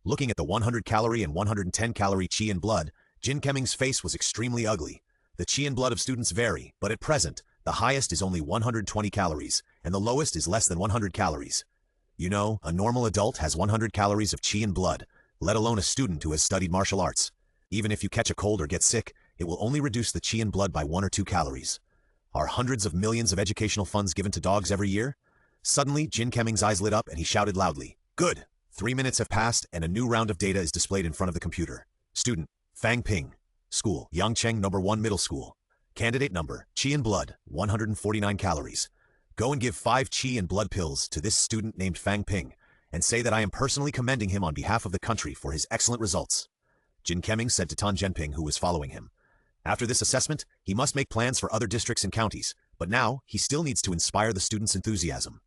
Looking at the 100-calorie and 110-calorie qi and blood, Jin Kemming's face was extremely ugly. The qi and blood of students vary, but at present, the highest is only 120 calories, and the lowest is less than 100 calories. You know, a normal adult has 100 calories of qi and blood, let alone a student who has studied martial arts. Even if you catch a cold or get sick, it will only reduce the qi and blood by 1 or 2 calories. Are hundreds of millions of educational funds given to dogs every year? Suddenly, Jin Kemming's eyes lit up and he shouted loudly, "Good!" 3 minutes have passed and a new round of data is displayed in front of the computer. Student, Fang Ping. School, Yangcheng No. 1 Middle School. Candidate number, qi and blood, 149 calories. Go and give 5 qi and blood pills to this student named Fang Ping, and say that I am personally commending him on behalf of the country for his excellent results. Jin Kemming said to Tan Zhenping, who was following him. After this assessment, he must make plans for other districts and counties, but now he still needs to inspire the students' enthusiasm.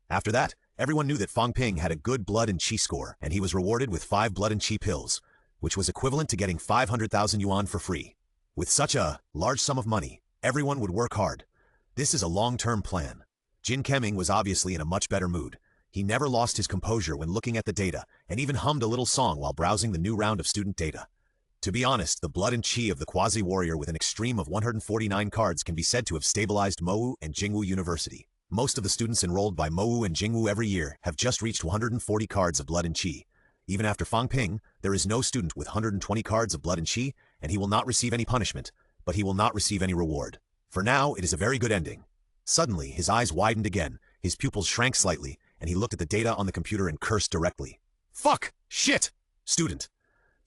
After that, Everyone knew that Fang Ping had a good blood and qi score, and he was rewarded with 5 blood and qi pills, which was equivalent to getting 500,000 yuan for free. With such a large sum of money, everyone would work hard. This is a long-term plan. Jin Kemming was obviously in a much better mood. He never lost his composure when looking at the data, and even hummed a little song while browsing the new round of student data. To be honest, the blood and qi of the quasi-warrior with an extreme of 149 cards can be said to have stabilized Mowu and Jingwu University. Most of the students enrolled by Mowu and Jingwu every year have just reached 140 cards of blood and qi. Even after Fang Ping, there is no student with 120 cards of blood and qi, and he will not receive any punishment, but he will not receive any reward. For now, it is a very good ending. Suddenly, his eyes widened again, his pupils shrank slightly, and he looked at the data on the computer and cursed directly. Fuck! Shit! Student.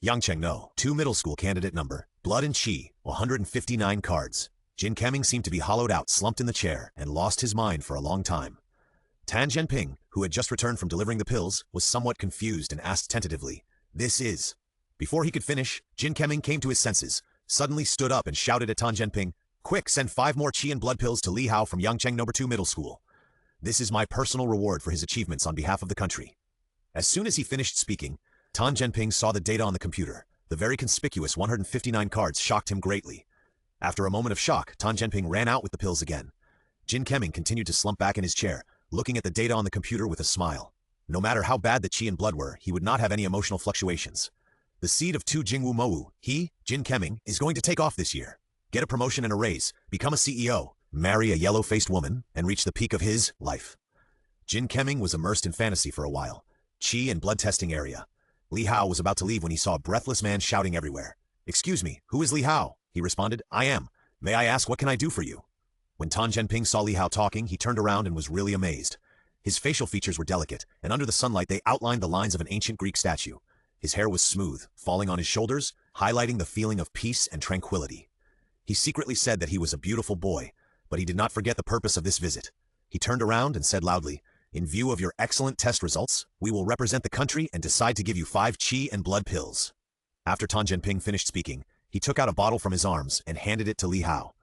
Yangcheng No, 2 middle school candidate number, blood and qi, 159 cards. Jin Kemming seemed to be hollowed out, slumped in the chair, and lost his mind for a long time. Tan Zhenping, who had just returned from delivering the pills, was somewhat confused and asked tentatively, "This is?" Before he could finish, Jin Kemming came to his senses, suddenly stood up and shouted at Tan Zhenping, "Quick, send 5 more qi and blood pills to Li Hao from Yangcheng No. 2 middle school. This is my personal reward for his achievements on behalf of the country." As soon as he finished speaking, Tan Zhenping saw the data on the computer. The very conspicuous 159 cards shocked him greatly. After a moment of shock, Tan Zhenping ran out with the pills again. Jin Kemming continued to slump back in his chair, looking at the data on the computer with a smile. No matter how bad the qi and blood were, he would not have any emotional fluctuations. The seed of 2 Jingwu Mowu, he, Jin Kemming, is going to take off this year. Get a promotion and a raise, become a CEO, marry a yellow-faced woman, and reach the peak of his life. Jin Kemming was immersed in fantasy for a while. Qi and blood testing area. Li Hao was about to leave when he saw a breathless man shouting everywhere. "Excuse me, who is Li Hao?" He responded, "I am. May I ask, what can I do for you?" When Tan Zhenping saw Li Hao talking, he turned around and was really amazed. His facial features were delicate, and under the sunlight they outlined the lines of an ancient Greek statue. His hair was smooth, falling on his shoulders, highlighting the feeling of peace and tranquility. He secretly said that he was a beautiful boy, but he did not forget the purpose of this visit. He turned around and said loudly, "In view of your excellent test results, we will represent the country and decide to give you 5 qi and blood pills." After Tan Zhenping finished speaking, he took out a bottle from his arms and handed it to Li Hao.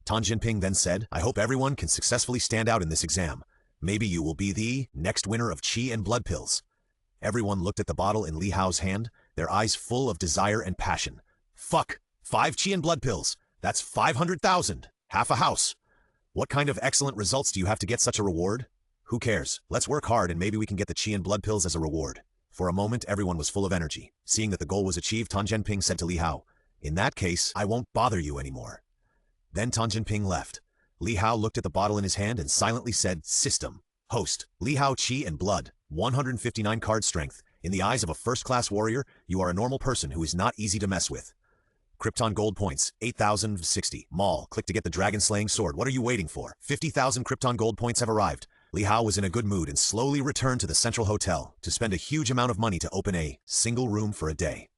Tan Zhenping then said, "I hope everyone can successfully stand out in this exam. Maybe you will be the next winner of qi and blood pills." Everyone looked at the bottle in Li Hao's hand, their eyes full of desire and passion. Fuck! 5 qi and blood pills! That's 500,000! Half a house! What kind of excellent results do you have to get such a reward? Who cares? Let's work hard and maybe we can get the qi and blood pills as a reward. For a moment, everyone was full of energy. Seeing that the goal was achieved, Tan Zhenping said to Li Hao, "In that case, I won't bother you anymore." Then Tan Zhenping left. Li Hao looked at the bottle in his hand and silently said, "System. Host. Li Hao qi and blood. 159 card strength. In the eyes of a first-class warrior, you are a normal person who is not easy to mess with. Krypton Gold points, 8,060. Maul, click to get the dragon-slaying sword. What are you waiting for? 50,000 Krypton Gold points have arrived." Li Hao was in a good mood and slowly returned to the central hotel to spend a huge amount of money to open a single room for a day.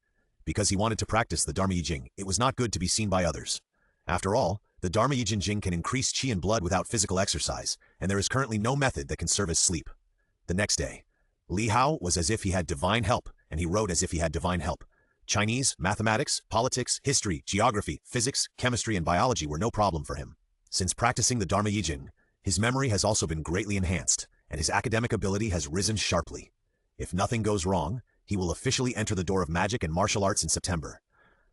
Because he wanted to practice the Dharma Yijing, it was not good to be seen by others. After all, the Dharma Yijing can increase qi and blood without physical exercise, and there is currently no method that can serve as sleep. The next day, Li Hao was as if he had divine help, and he wrote as if he had divine help. Chinese, mathematics, politics, history, geography, physics, chemistry, and biology were no problem for him. Since practicing the Dharma Yijing, his memory has also been greatly enhanced, and his academic ability has risen sharply. If nothing goes wrong, he will officially enter the door of magic and martial arts in September.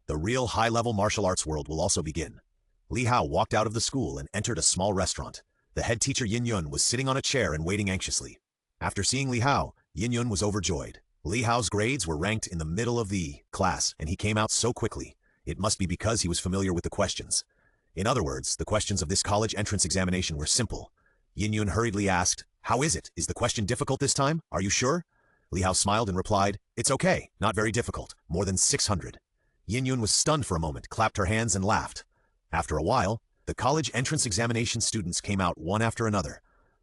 The real high-level martial arts world will also begin. Li Hao walked out of the school and entered a small restaurant. The head teacher Yin Yun was sitting on a chair and waiting anxiously. After seeing Li Hao, Yin Yun was overjoyed. Li Hao's grades were ranked in the middle of the class, and he came out so quickly. It must be because he was familiar with the questions. In other words, the questions of this college entrance examination were simple. Yin Yun hurriedly asked, "How is it? Is the question difficult this time? Are you sure?" Li Hao smiled and replied, "It's okay, not very difficult, more than 600. Yin Yun was stunned for a moment, clapped her hands and laughed. After a while, the college entrance examination students came out one after another.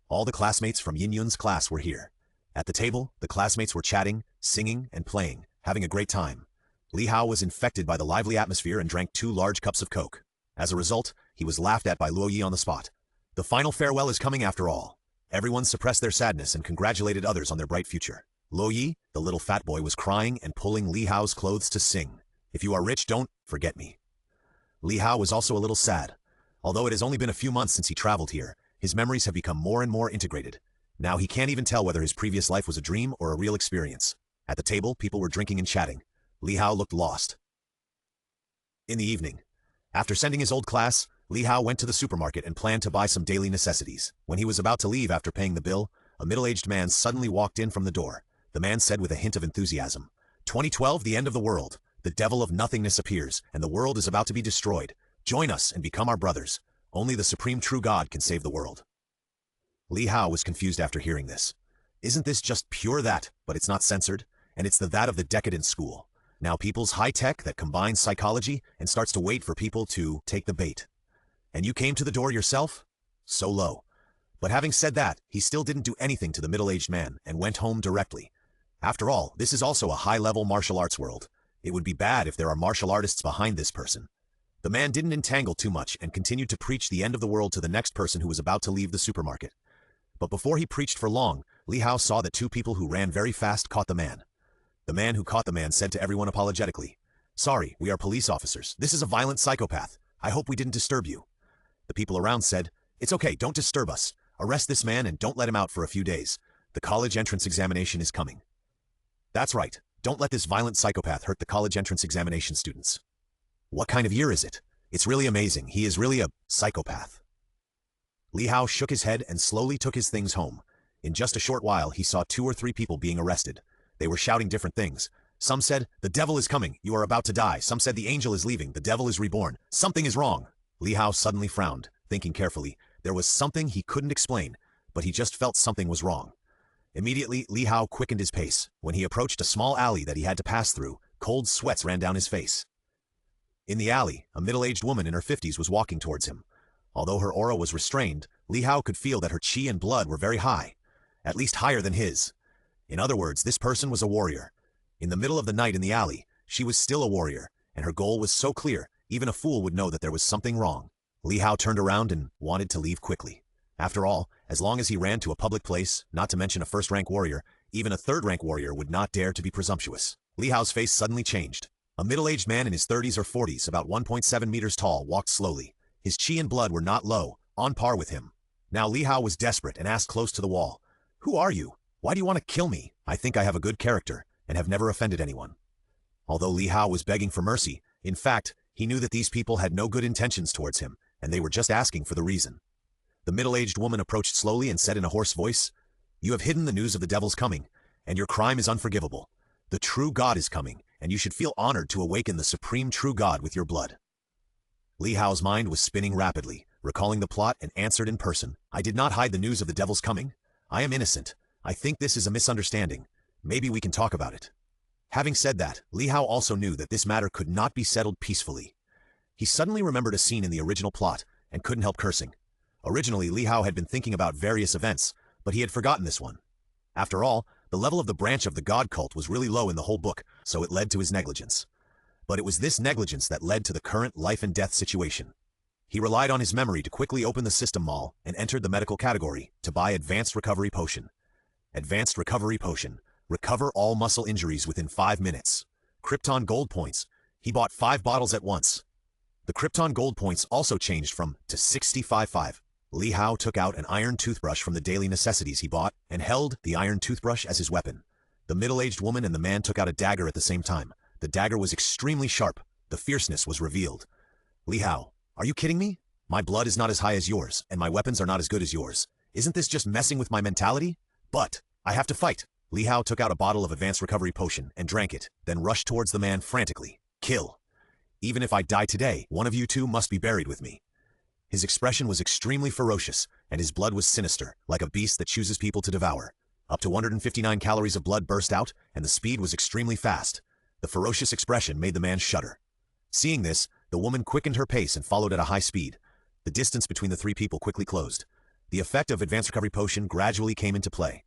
All the classmates from Yin Yun's class were here. At the table, the classmates were chatting, singing, and playing, having a great time. Li Hao was infected by the lively atmosphere and drank 2 large cups of Coke. As a result, he was laughed at by Luo Yi on the spot. The final farewell is coming after all. Everyone suppressed their sadness and congratulated others on their bright future. Luo Yi, the little fat boy, was crying and pulling Li Hao's clothes to sing, "If you are rich, don't forget me." Li Hao was also a little sad. Although it has only been a few months since he traveled here, his memories have become more and more integrated. Now he can't even tell whether his previous life was a dream or a real experience. At the table, people were drinking and chatting. Li Hao looked lost. In the evening, after sending his old class, Li Hao went to the supermarket and planned to buy some daily necessities. When he was about to leave after paying the bill, a middle-aged man suddenly walked in from the door. The man said with a hint of enthusiasm, "2012, the end of the world. The devil of nothingness appears, and the world is about to be destroyed. Join us and become our brothers. Only the supreme true God can save the world." Li Hao was confused after hearing this. Isn't this just pure that, but it's not censored? And it's the that of the decadent school. Now people's high-tech that combines psychology and starts to wait for people to take the bait. And you came to the door yourself? So low. But having said that, he still didn't do anything to the middle-aged man and went home directly. After all, this is also a high-level martial arts world. It would be bad if there are martial artists behind this person. The man didn't entangle too much and continued to preach the end of the world to the next person who was about to leave the supermarket. But before he preached for long, Li Hao saw that two people who ran very fast caught the man. The man who caught the man said to everyone apologetically, "Sorry, we are police officers. This is a violent psychopath. I hope we didn't disturb you." The people around said, "It's okay, don't disturb us. Arrest this man and don't let him out for a few days. The college entrance examination is coming." That's right, don't let this violent psychopath hurt the college entrance examination students. What kind of year is it? It's really amazing. He is really a psychopath. Li Hao shook his head and slowly took his things home. In just a short while, he saw 2 or 3 people being arrested. They were shouting different things. Some said, "The devil is coming, you are about to die." Some said, "The angel is leaving, the devil is reborn. Something is wrong." Li Hao suddenly frowned, thinking carefully. There was something he couldn't explain, but he just felt something was wrong. Immediately, Li Hao quickened his pace. When he approached a small alley that he had to pass through, cold sweats ran down his face. In the alley, a middle-aged woman in her 50s was walking towards him. Although her aura was restrained, Li Hao could feel that her chi and blood were very high, at least higher than his. In other words, this person was a warrior. In the middle of the night in the alley, she was still a warrior, and her goal was so clear, even a fool would know that there was something wrong. Li Hao turned around and wanted to leave quickly. After all, as long as he ran to a public place, not to mention a first-rank warrior, even a third-rank warrior would not dare to be presumptuous. Li Hao's face suddenly changed. A middle-aged man in his 30s or 40s, about 1.7 meters tall, walked slowly. His chi and blood were not low, on par with him. Now Li Hao was desperate and asked close to the wall, "Who are you? Why do you want to kill me? I think I have a good character, and have never offended anyone." Although Li Hao was begging for mercy, in fact, he knew that these people had no good intentions towards him, and they were just asking for the reason. The middle-aged woman approached slowly and said in a hoarse voice, "You have hidden the news of the devil's coming, and your crime is unforgivable. The true God is coming, and you should feel honored to awaken the supreme true God with your blood." Li Hao's mind was spinning rapidly, recalling the plot, and answered in person, "I did not hide the news of the devil's coming. I am innocent. I think this is a misunderstanding. Maybe we can talk about it." Having said that, Li Hao also knew that this matter could not be settled peacefully. He suddenly remembered a scene in the original plot, and couldn't help cursing. Originally, Li Hao had been thinking about various events, but he had forgotten this one. After all, the level of the branch of the God cult was really low in the whole book, so it led to his negligence. But it was this negligence that led to the current life-and-death situation. He relied on his memory to quickly open the system mall and entered the medical category to buy Advanced Recovery Potion. Advanced Recovery Potion. Recover all muscle injuries within 5 minutes. Krypton Gold Points. He bought 5 bottles at once. The Krypton Gold Points also changed from to 65.5. Li Hao took out an iron toothbrush from the daily necessities he bought and held the iron toothbrush as his weapon. The middle-aged woman and the man took out a dagger at the same time. The dagger was extremely sharp. The fierceness was revealed. "Li Hao, are you kidding me? My blood is not as high as yours, and my weapons are not as good as yours. Isn't this just messing with my mentality? But I have to fight." Li Hao took out a bottle of Advanced Recovery Potion and drank it, then rushed towards the man frantically. "Kill. Even if I die today, one of you two must be buried with me." His expression was extremely ferocious, and his blood was sinister, like a beast that chooses people to devour. Up to 159 calories of blood burst out, and the speed was extremely fast. The ferocious expression made the man shudder. Seeing this, the woman quickened her pace and followed at a high speed. The distance between the 3 people quickly closed. The effect of Advanced Recovery Potion gradually came into play.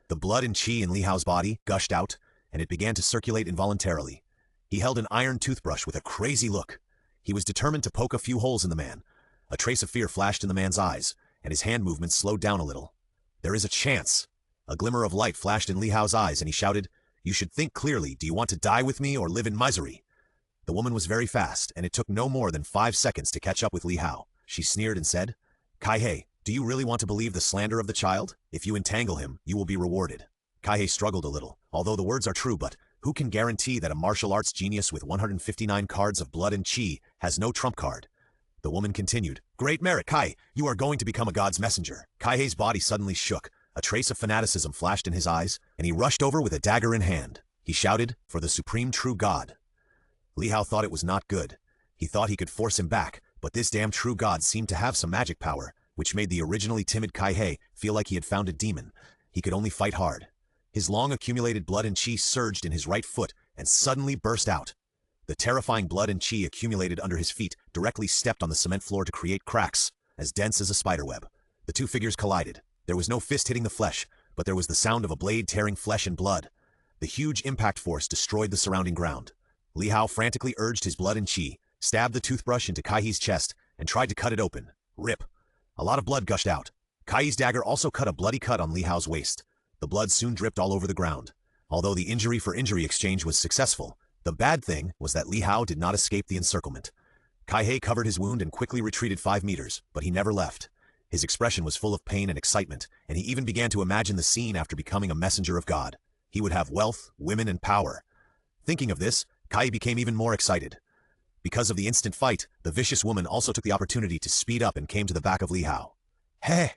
The blood and chi in Li Hao's body gushed out, and it began to circulate involuntarily. He held an iron toothbrush with a crazy look. He was determined to poke a few holes in the man. A trace of fear flashed in the man's eyes, and his hand movements slowed down a little. "There is a chance." A glimmer of light flashed in Li Hao's eyes, and he shouted, "You should think clearly. Do you want to die with me or live in misery?" The woman was very fast, and it took no more than 5 seconds to catch up with Li Hao. She sneered and said, "Kai He, Do you really want to believe the slander of the child? If you entangle him, you will be rewarded. Kaihei struggled a little, although the words are true, but who can guarantee that a martial arts genius with 159 cards of blood and chi has no trump card? The woman continued, Great merit, Kai, you are going to become a god's messenger. Kaihei's body suddenly shook. A trace of fanaticism flashed in his eyes, and he rushed over with a dagger in hand. He shouted, For the supreme true god. Li Hao thought it was not good. He thought he could force him back, but this damn true god seemed to have some magic power, which made the originally timid Kaihei feel like he had found a demon. He could only fight hard. His long accumulated blood and chi surged in his right foot and suddenly burst out. The terrifying blood and chi accumulated under his feet directly stepped on the cement floor to create cracks, as dense as a spiderweb. The two figures collided. There was no fist hitting the flesh, but there was the sound of a blade tearing flesh and blood. The huge impact force destroyed the surrounding ground. Li Hao frantically urged his blood and chi, stabbed the toothbrush into Kaihei's chest, and tried to cut it open. Rip! A lot of blood gushed out. Kaihei's dagger also cut a bloody cut on Li Hao's waist. The blood soon dripped all over the ground. Although the injury for injury exchange was successful, the bad thing was that Li Hao did not escape the encirclement. Kaihei covered his wound and quickly retreated 5 meters, but he never left. His expression was full of pain and excitement, and he even began to imagine the scene after becoming a messenger of God. He would have wealth, women, and power. Thinking of this, Kai became even more excited. Because of the instant fight, the vicious woman also took the opportunity to speed up and came to the back of Li Hao. Hey!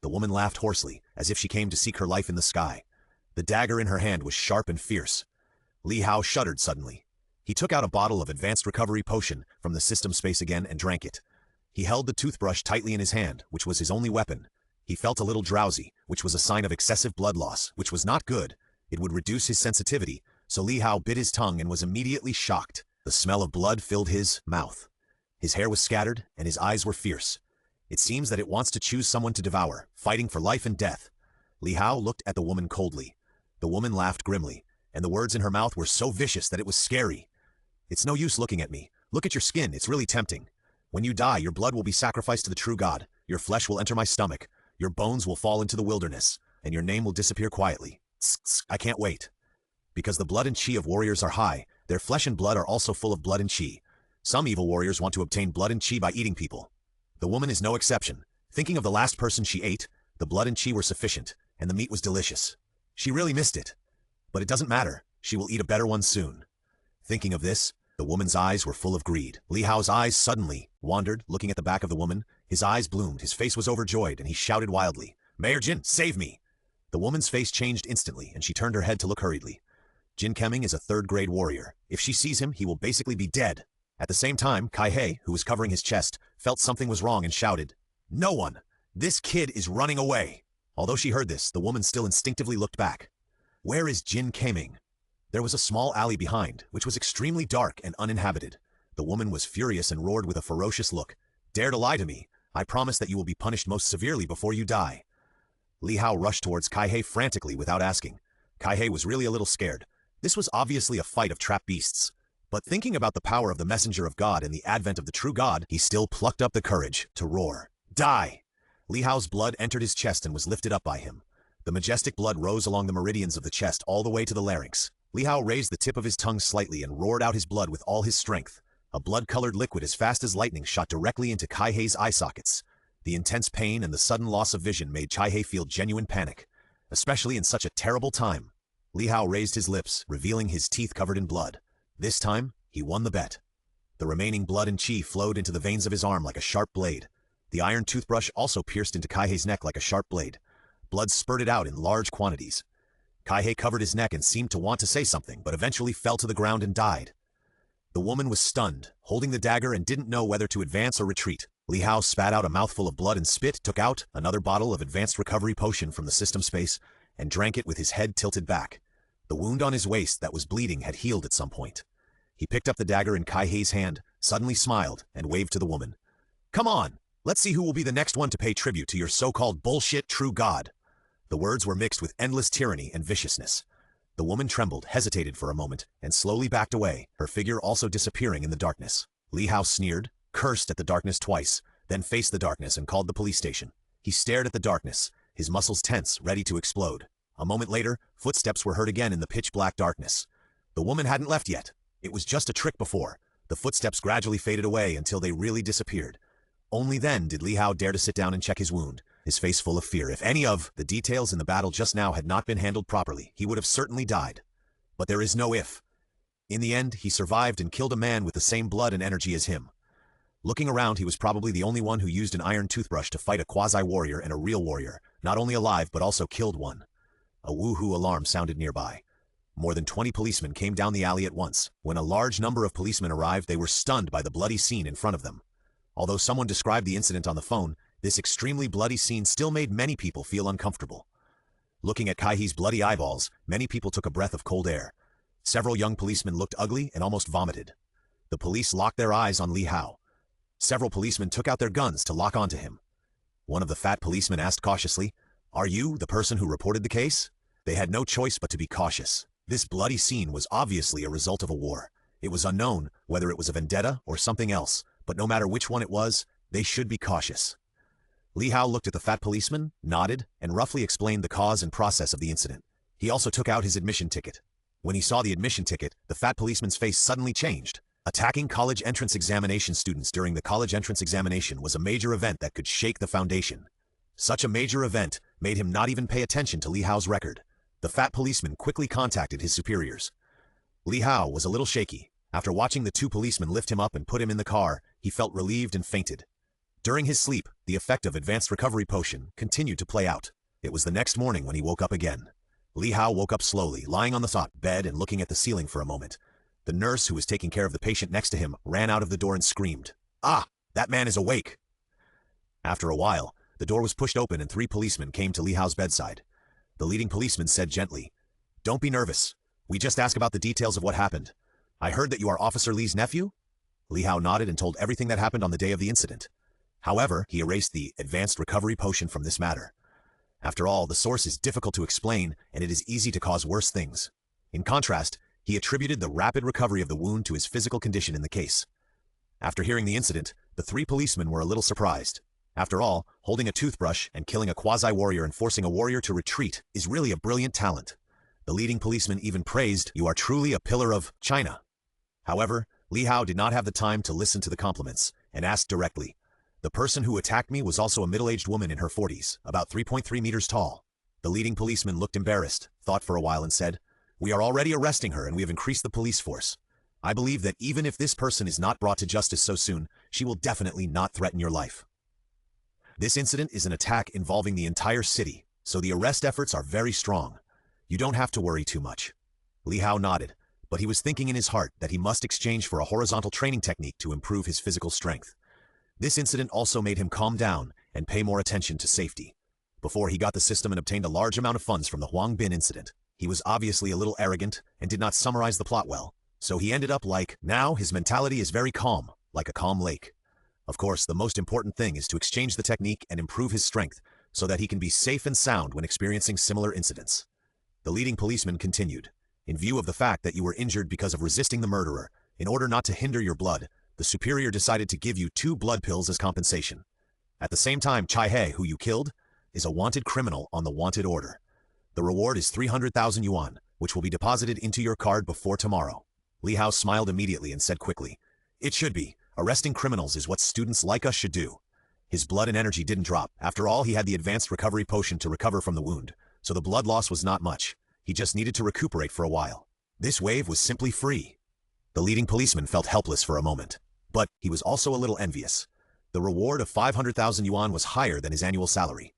The woman laughed hoarsely, as if she came to seek her life in the sky. The dagger in her hand was sharp and fierce. Li Hao shuddered suddenly. He took out a bottle of advanced recovery potion from the system space again and drank it. He held the toothbrush tightly in his hand, which was his only weapon. He felt a little drowsy, which was a sign of excessive blood loss, which was not good. It would reduce his sensitivity, so Li Hao bit his tongue and was immediately shocked. The smell of blood filled his mouth. His hair was scattered, and his eyes were fierce. It seems that it wants to choose someone to devour, fighting for life and death. Li Hao looked at the woman coldly. The woman laughed grimly, and the words in her mouth were so vicious that it was scary. It's no use looking at me. Look at your skin, it's really tempting. When you die, your blood will be sacrificed to the true God. Your flesh will enter my stomach. Your bones will fall into the wilderness, and your name will disappear quietly. I can't wait. Because the blood and chi of warriors are high, their flesh and blood are also full of blood and chi. Some evil warriors want to obtain blood and chi by eating people. The woman is no exception. Thinking of the last person she ate, the blood and chi were sufficient, and the meat was delicious. She really missed it. But it doesn't matter. She will eat a better one soon. Thinking of this, the woman's eyes were full of greed. Li Hao's eyes suddenly wandered, looking at the back of the woman. His eyes bloomed, his face was overjoyed, and he shouted wildly, Mayor Jin, save me! The woman's face changed instantly, and she turned her head to look hurriedly. Jin Kemming is a third-grade warrior. If she sees him, he will basically be dead. At the same time, Kaihei, who was covering his chest, felt something was wrong and shouted, No one! This kid is running away! Although she heard this, the woman still instinctively looked back. Where is Jin Kemming? There was a small alley behind, which was extremely dark and uninhabited. The woman was furious and roared with a ferocious look. Dare to lie to me? I promise that you will be punished most severely before you die. Li Hao rushed towards Kaihei frantically without asking. Kaihei was really a little scared. This was obviously a fight of trap beasts. But thinking about the power of the messenger of God and the advent of the true God, he still plucked up the courage to roar. Die! Li Hao's blood entered his chest and was lifted up by him. The majestic blood rose along the meridians of the chest all the way to the larynx. Li Hao raised the tip of his tongue slightly and roared out his blood with all his strength. A blood-colored liquid as fast as lightning shot directly into Kaihei's eye sockets. The intense pain and the sudden loss of vision made Kaihei feel genuine panic, especially in such a terrible time. Li Hao raised his lips, revealing his teeth covered in blood. This time, he won the bet. The remaining blood and chi flowed into the veins of his arm like a sharp blade. The iron toothbrush also pierced into Kaihei's neck like a sharp blade. Blood spurted out in large quantities. Kaihei covered his neck and seemed to want to say something, but eventually fell to the ground and died. The woman was stunned, holding the dagger and didn't know whether to advance or retreat. Li Hao spat out a mouthful of blood and spit, took out another bottle of advanced recovery potion from the system space, and drank it with his head tilted back. The wound on his waist that was bleeding had healed at some point. He picked up the dagger in Kaihei's hand, suddenly smiled, and waved to the woman. Come on, let's see who will be the next one to pay tribute to your so-called bullshit true god. The words were mixed with endless tyranny and viciousness. The woman trembled, hesitated for a moment, and slowly backed away, her figure also disappearing in the darkness. Li Hao sneered, cursed at the darkness twice, then faced the darkness and called the police station. He stared at the darkness, his muscles tense, ready to explode. A moment later, footsteps were heard again in the pitch-black darkness. The woman hadn't left yet. It was just a trick before. The footsteps gradually faded away until they really disappeared. Only then did Li Hao dare to sit down and check his wound, his face full of fear. If any of the details in the battle just now had not been handled properly, he would have certainly died. But there is no if. In the end, he survived and killed a man with the same blood and energy as him. Looking around, he was probably the only one who used an iron toothbrush to fight a quasi-warrior and a real warrior, not only alive but also killed one. A woohoo alarm sounded nearby. More than 20 policemen came down the alley at once. When a large number of policemen arrived, they were stunned by the bloody scene in front of them. Although someone described the incident on the phone, this extremely bloody scene still made many people feel uncomfortable. Looking at Kaihe's bloody eyeballs, many people took a breath of cold air. Several young policemen looked ugly and almost vomited. The police locked their eyes on Li Hao. Several policemen took out their guns to lock onto him. One of the fat policemen asked cautiously, "Are you the person who reported the case?" They had no choice but to be cautious. This bloody scene was obviously a result of a war. It was unknown whether it was a vendetta or something else, but no matter which one it was, they should be cautious. Li Hao looked at the fat policeman, nodded, and roughly explained the cause and process of the incident. He also took out his admission ticket. When he saw the admission ticket, the fat policeman's face suddenly changed. Attacking college entrance examination students during the college entrance examination was a major event that could shake the foundation. Such a major event made him not even pay attention to Li Hao's record. The fat policeman quickly contacted his superiors. Li Hao was a little shaky. After watching the two policemen lift him up and put him in the car, he felt relieved and fainted. During his sleep, the effect of advanced recovery potion continued to play out. It was the next morning when he woke up again. Li Hao woke up slowly, lying on the bed and looking at the ceiling for a moment. The nurse who was taking care of the patient next to him ran out of the door and screamed, "Ah, that man is awake!" After a while, the door was pushed open and 3 policemen came to Li Hao's bedside. The leading policeman said gently, "Don't be nervous. We just ask about the details of what happened. I heard that you are Officer Li's nephew?" Li Hao nodded and told everything that happened on the day of the incident. However, he erased the advanced recovery potion from this matter. After all, the source is difficult to explain and it is easy to cause worse things. In contrast, he attributed the rapid recovery of the wound to his physical condition in the case. After hearing the incident, the 3 policemen were a little surprised. After all, holding a toothbrush and killing a quasi-warrior and forcing a warrior to retreat is really a brilliant talent. The leading policeman even praised, "You are truly a pillar of China." However, Li Hao did not have the time to listen to the compliments and asked directly, "The person who attacked me was also a middle-aged woman in her 40s, about 3.3 meters tall." The leading policeman looked embarrassed, thought for a while and said, "We are already arresting her and we have increased the police force. I believe that even if this person is not brought to justice so soon, she will definitely not threaten your life." This incident is an attack involving the entire city, so the arrest efforts are very strong. You don't have to worry too much. Li Hao nodded, but he was thinking in his heart that he must exchange for a horizontal training technique to improve his physical strength. This incident also made him calm down and pay more attention to safety. Before he got the system and obtained a large amount of funds from the Huang Bin incident, he was obviously a little arrogant and did not summarize the plot well, so he ended up like, now his mentality is very calm, like a calm lake. Of course, the most important thing is to exchange the technique and improve his strength so that he can be safe and sound when experiencing similar incidents. The leading policeman continued, "In view of the fact that you were injured because of resisting the murderer, in order not to hinder your blood, the superior decided to give you 2 blood pills as compensation. At the same time, Chai He, who you killed, is a wanted criminal on the wanted order. The reward is 300,000 yuan, which will be deposited into your card before tomorrow." Li Hao smiled immediately and said quickly, "It should be. Arresting criminals is what students like us should do." His blood and energy didn't drop. After all, he had the advanced recovery potion to recover from the wound, so the blood loss was not much. He just needed to recuperate for a while. This wave was simply free. The leading policeman felt helpless for a moment, but he was also a little envious. The reward of 500,000 yuan was higher than his annual salary.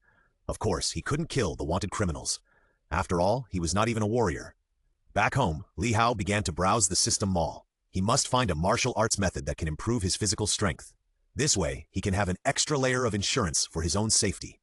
Of course, he couldn't kill the wanted criminals. After all, he was not even a warrior. Back home, Li Hao began to browse the system mall. He must find a martial arts method that can improve his physical strength. This way, he can have an extra layer of insurance for his own safety.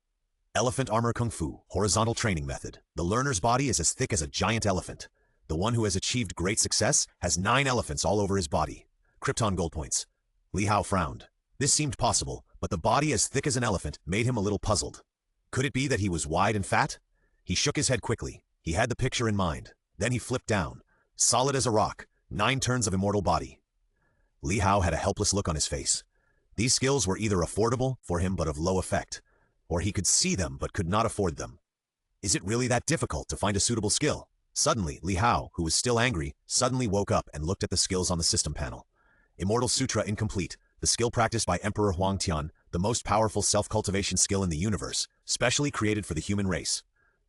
Elephant Armor Kung Fu, Horizontal Training Method. The learner's body is as thick as a giant elephant. The one who has achieved great success has 9 elephants all over his body. Krypton Gold Points. Li Hao frowned. This seemed possible, but the body as thick as an elephant made him a little puzzled. Could it be that he was wide and fat? He shook his head quickly. He had the picture in mind. Then he flipped down. Solid as a rock. 9 turns of immortal body. Li Hao had a helpless look on his face. These skills were either affordable for him but of low effect, or he could see them but could not afford them. Is it really that difficult to find a suitable skill? Suddenly, Li Hao, who was still angry, suddenly woke up and looked at the skills on the system panel. Immortal Sutra incomplete, the skill practiced by Emperor Huang Tian, the most powerful self-cultivation skill in the universe, specially created for the human race.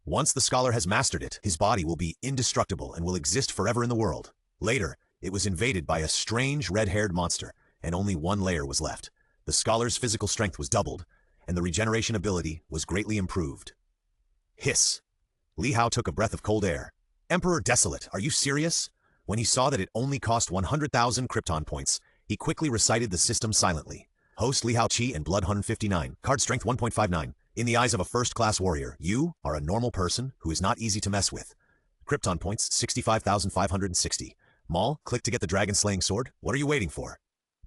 Once the scholar has mastered it, his body will be indestructible and will exist forever in the world. Later, it was invaded by a strange red-haired monster, and only one layer was left. The scholar's physical strength was doubled, and the regeneration ability was greatly improved. Hiss! Li Hao took a breath of cold air. Emperor Desolate, are you serious? When he saw that it only cost 100,000 Krypton points, he quickly recited the system silently. Host Li Hao Qi and Blood 159, card strength 1.59. In the eyes of a first-class warrior, you are a normal person who is not easy to mess with. Krypton points 65,560. Maul, click to get the dragon-slaying sword. What are you waiting for?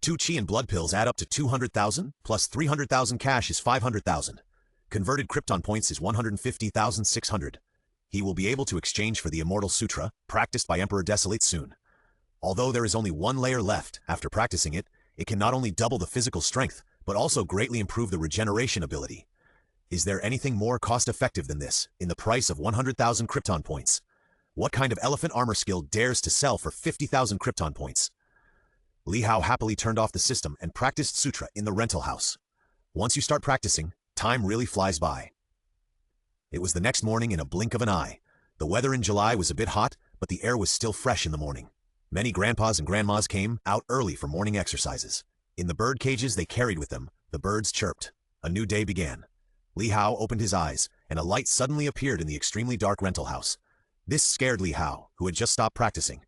2 Qi and blood pills add up to 200,000, plus 300,000 cash is 500,000. Converted Krypton points is 150,600. He will be able to exchange for the Immortal Sutra, practiced by Emperor Desolate soon. Although there is only one layer left, after practicing it, it can not only double the physical strength, but also greatly improve the regeneration ability. Is there anything more cost-effective than this, in the price of 100,000 Krypton points? What kind of elephant armor skill dares to sell for 50,000 Krypton points? Li Hao happily turned off the system and practiced Sutra in the rental house. Once you start practicing, time really flies by. It was the next morning in a blink of an eye. The weather in July was a bit hot, but the air was still fresh in the morning. Many grandpas and grandmas came out early for morning exercises. In the bird cages they carried with them, the birds chirped. A new day began. Li Hao opened his eyes, and a light suddenly appeared in the extremely dark rental house. This scared Li Hao, who had just stopped practicing.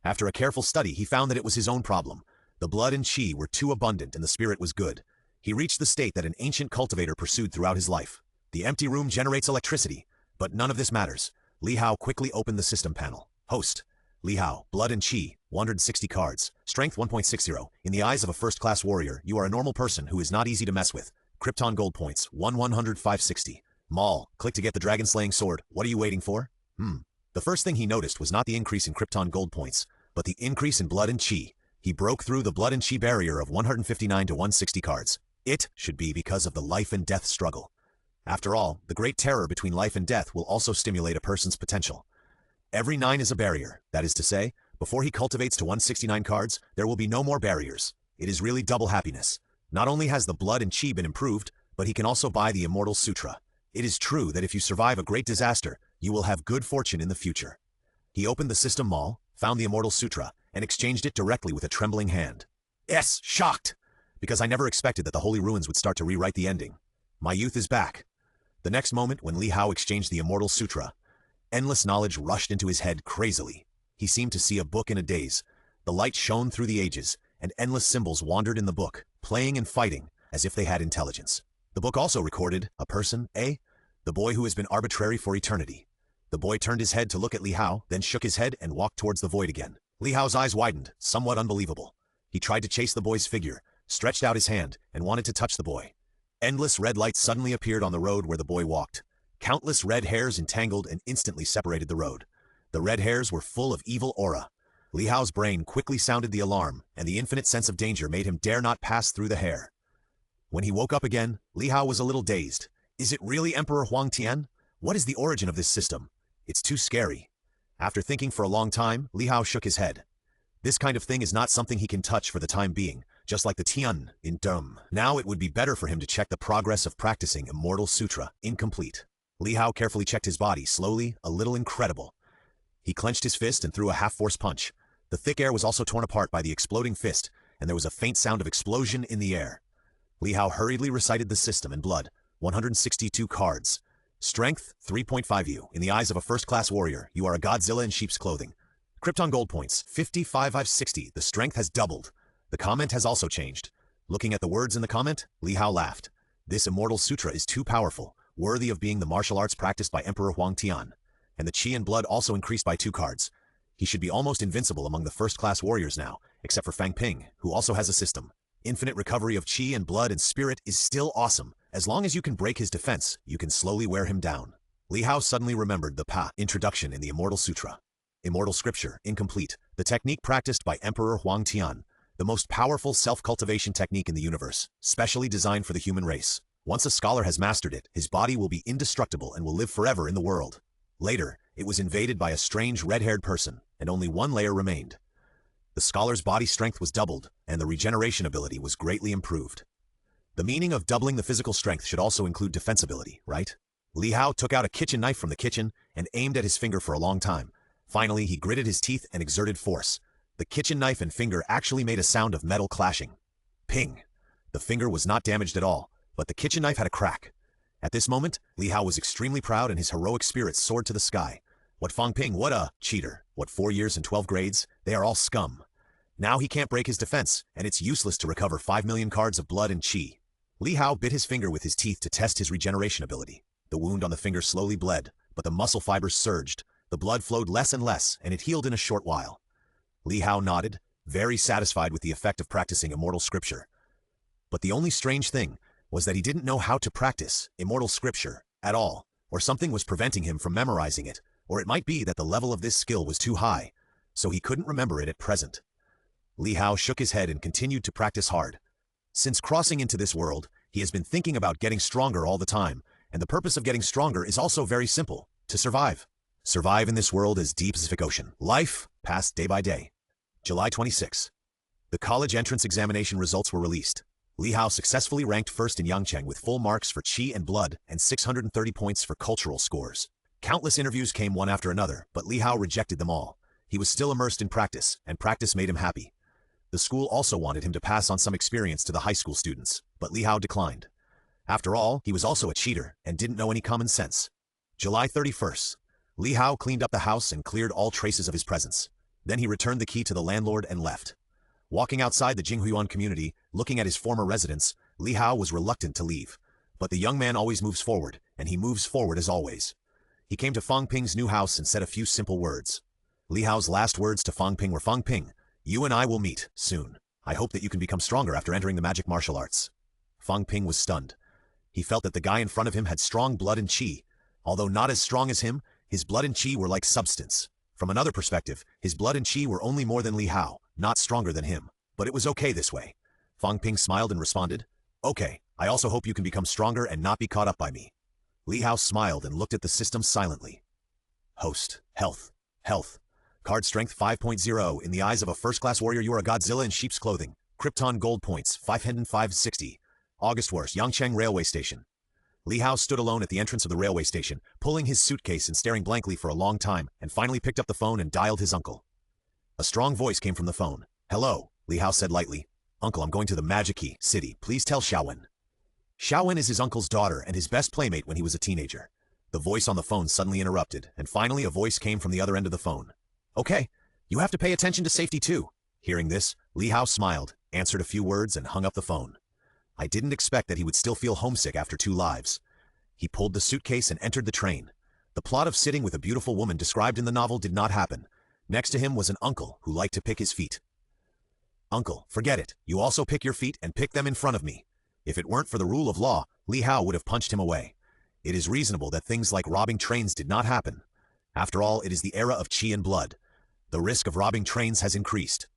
After a careful study, he found that it was his own problem. The blood and qi were too abundant and the spirit was good. He reached the state that an ancient cultivator pursued throughout his life. The empty room generates electricity, but none of this matters. Li Hao quickly opened the system panel. Host. Li Hao, blood and qi, 160 cards, strength 1.60. In the eyes of a first-class warrior, you are a normal person who is not easy to mess with. Krypton Gold points, 100,560. Maul, click to get the dragon-slaying sword. What are you waiting for? The first thing he noticed was not the increase in Krypton Gold points, but the increase in blood and qi. He broke through the blood and qi barrier of 159 to 160 cards. It should be because of the life and death struggle. After all, the great terror between life and death will also stimulate a person's potential. Every 9 is a barrier, that is to say, before he cultivates to 169 cards, there will be no more barriers. It is really double happiness. Not only has the blood and qi been improved, but he can also buy the Immortal Sutra. It is true that if you survive a great disaster, you will have good fortune in the future. He opened the system Maul, found the Immortal Sutra, and exchanged it directly with a trembling hand. Yes, shocked! Because I never expected that the Holy Ruins would start to rewrite the ending. My youth is back. The next moment, when Li Hao exchanged the Immortal Sutra, endless knowledge rushed into his head crazily. He seemed to see a book in a daze. The light shone through the ages, and endless symbols wandered in the book, playing and fighting, as if they had intelligence. The book also recorded a person, the boy who has been arbitrary for eternity. The boy turned his head to look at Li Hao, then shook his head and walked towards the void again. Li Hao's eyes widened, somewhat unbelievable. He tried to chase the boy's figure, stretched out his hand, and wanted to touch the boy. Endless red lights suddenly appeared on the road where the boy walked. Countless red hairs entangled and instantly separated the road. The red hairs were full of evil aura. Li Hao's brain quickly sounded the alarm, and the infinite sense of danger made him dare not pass through the hair. When he woke up again, Li Hao was a little dazed. Is it really Emperor Huang Tian? What is the origin of this system? It's too scary. After thinking for a long time, Li Hao shook his head. This kind of thing is not something he can touch for the time being, just like the Tian in Dum. Now it would be better for him to check the progress of practicing Immortal Sutra, incomplete. Li Hao carefully checked his body, slowly, a little incredible. He clenched his fist and threw a half-force punch. The thick air was also torn apart by the exploding fist, and there was a faint sound of explosion in the air. Li Hao hurriedly recited the system in blood, 162 cards. Strength, 3.5U. In the eyes of a first-class warrior, you are a Godzilla in sheep's clothing. Krypton Gold points, 55,560. The strength has doubled. The comment has also changed. Looking at the words in the comment, Li Hao laughed. This Immortal Sutra is too powerful, worthy of being the martial arts practiced by Emperor Huang Tian. And the qi and blood also increased by 2 cards. He should be almost invincible among the first-class warriors now, except for Fang Ping, who also has a system. Infinite recovery of qi and blood and spirit is still awesome. As long as you can break his defense, you can slowly wear him down. Li Hao suddenly remembered the introduction in the Immortal Sutra. Immortal Scripture, incomplete. The technique practiced by Emperor Huang Tian. The most powerful self-cultivation technique in the universe, specially designed for the human race. Once a scholar has mastered it, his body will be indestructible and will live forever in the world. Later, it was invaded by a strange red-haired person, and only one layer remained. The scholar's body strength was doubled, and the regeneration ability was greatly improved. The meaning of doubling the physical strength should also include defensibility, right? Li Hao took out a kitchen knife from the kitchen and aimed at his finger for a long time. Finally, he gritted his teeth and exerted force. The kitchen knife and finger actually made a sound of metal clashing. Ping! The finger was not damaged at all, but the kitchen knife had a crack. At this moment, Li Hao was extremely proud and his heroic spirit soared to the sky. What Fang Ping, what a cheater. What 4 years and 12 grades? They are all scum. Now he can't break his defense, and it's useless to recover 5 million cards of blood and chi. Li Hao bit his finger with his teeth to test his regeneration ability. The wound on the finger slowly bled, but the muscle fibers surged. The blood flowed less and less, and it healed in a short while. Li Hao nodded, very satisfied with the effect of practicing immortal scripture. But the only strange thing was that he didn't know how to practice immortal scripture at all, or something was preventing him from memorizing it, or it might be that the level of this skill was too high, so he couldn't remember it at present. Li Hao shook his head and continued to practice hard. Since crossing into this world, he has been thinking about getting stronger all the time, and the purpose of getting stronger is also very simple, to survive. Survive in this world is deep Pacific Ocean. Life passed day by day. July 26. The college entrance examination results were released. Li Hao successfully ranked first in Yangcheng with full marks for Qi and Blood and 630 points for cultural scores. Countless interviews came one after another, but Li Hao rejected them all. He was still immersed in practice, and practice made him happy. The school also wanted him to pass on some experience to the high school students, but Li Hao declined. After all, he was also a cheater and didn't know any common sense. July 31st. Li Hao cleaned up the house and cleared all traces of his presence. Then he returned the key to the landlord and left. Walking outside the Jinghuan community, looking at his former residence, Li Hao was reluctant to leave. But the young man always moves forward, and he moves forward as always. He came to Fang Ping's new house and said a few simple words. Li Hao's last words to Fang Ping were, "Fang Ping, you and I will meet soon. I hope that you can become stronger after entering the magic martial arts." Fang Ping was stunned. He felt that the guy in front of him had strong blood and chi. Although not as strong as him, his blood and chi were like substance. From another perspective, his blood and chi were only more than Li Hao, not stronger than him. But it was okay this way. Fang Ping smiled and responded, "Okay, I also hope you can become stronger and not be caught up by me." Li Hao smiled and looked at the system silently. Host, health, health. Card strength 5.0. In the eyes of a first-class warrior, you are a Godzilla in sheep's clothing. Krypton Gold points, 560. August 1st, Yangcheng Railway Station. Li Hao stood alone at the entrance of the railway station, pulling his suitcase and staring blankly for a long time, and finally picked up the phone and dialed his uncle. A strong voice came from the phone. "Hello," Li Hao said lightly. "Uncle, I'm going to the Magic Key City. Please tell Xiaowen." Xiaowen is his uncle's daughter and his best playmate when he was a teenager. The voice on the phone suddenly interrupted, and finally a voice came from the other end of the phone. "Okay, you have to pay attention to safety too." Hearing this, Li Hao smiled, answered a few words, and hung up the phone. I didn't expect that he would still feel homesick after 2 lives. He pulled the suitcase and entered the train. The plot of sitting with a beautiful woman described in the novel did not happen. Next to him was an uncle who liked to pick his feet. "Uncle, forget it. You also pick your feet and pick them in front of me." If it weren't for the rule of law, Li Hao would have punched him away. It is reasonable that things like robbing trains did not happen. After all, it is the era of Qi and Blood. The risk of robbing trains has increased.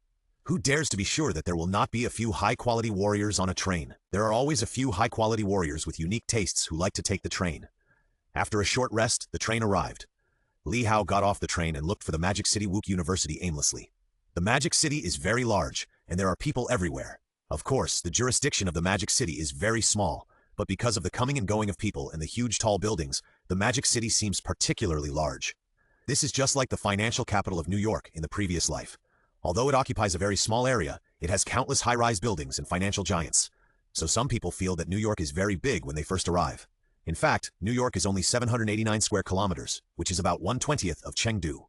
Who dares to be sure that there will not be a few high-quality warriors on a train? There are always a few high-quality warriors with unique tastes who like to take the train. After a short rest, the train arrived. Li Hao got off the train and looked for the Magic City Wook University aimlessly. The Magic City is very large, and there are people everywhere. Of course, the jurisdiction of the Magic City is very small, but because of the coming and going of people and the huge tall buildings, the Magic City seems particularly large. This is just like the financial capital of New York in the previous life. Although it occupies a very small area, it has countless high-rise buildings and financial giants. So some people feel that New York is very big when they first arrive. In fact, New York is only 789 square kilometers, which is about 1/20th of Chengdu.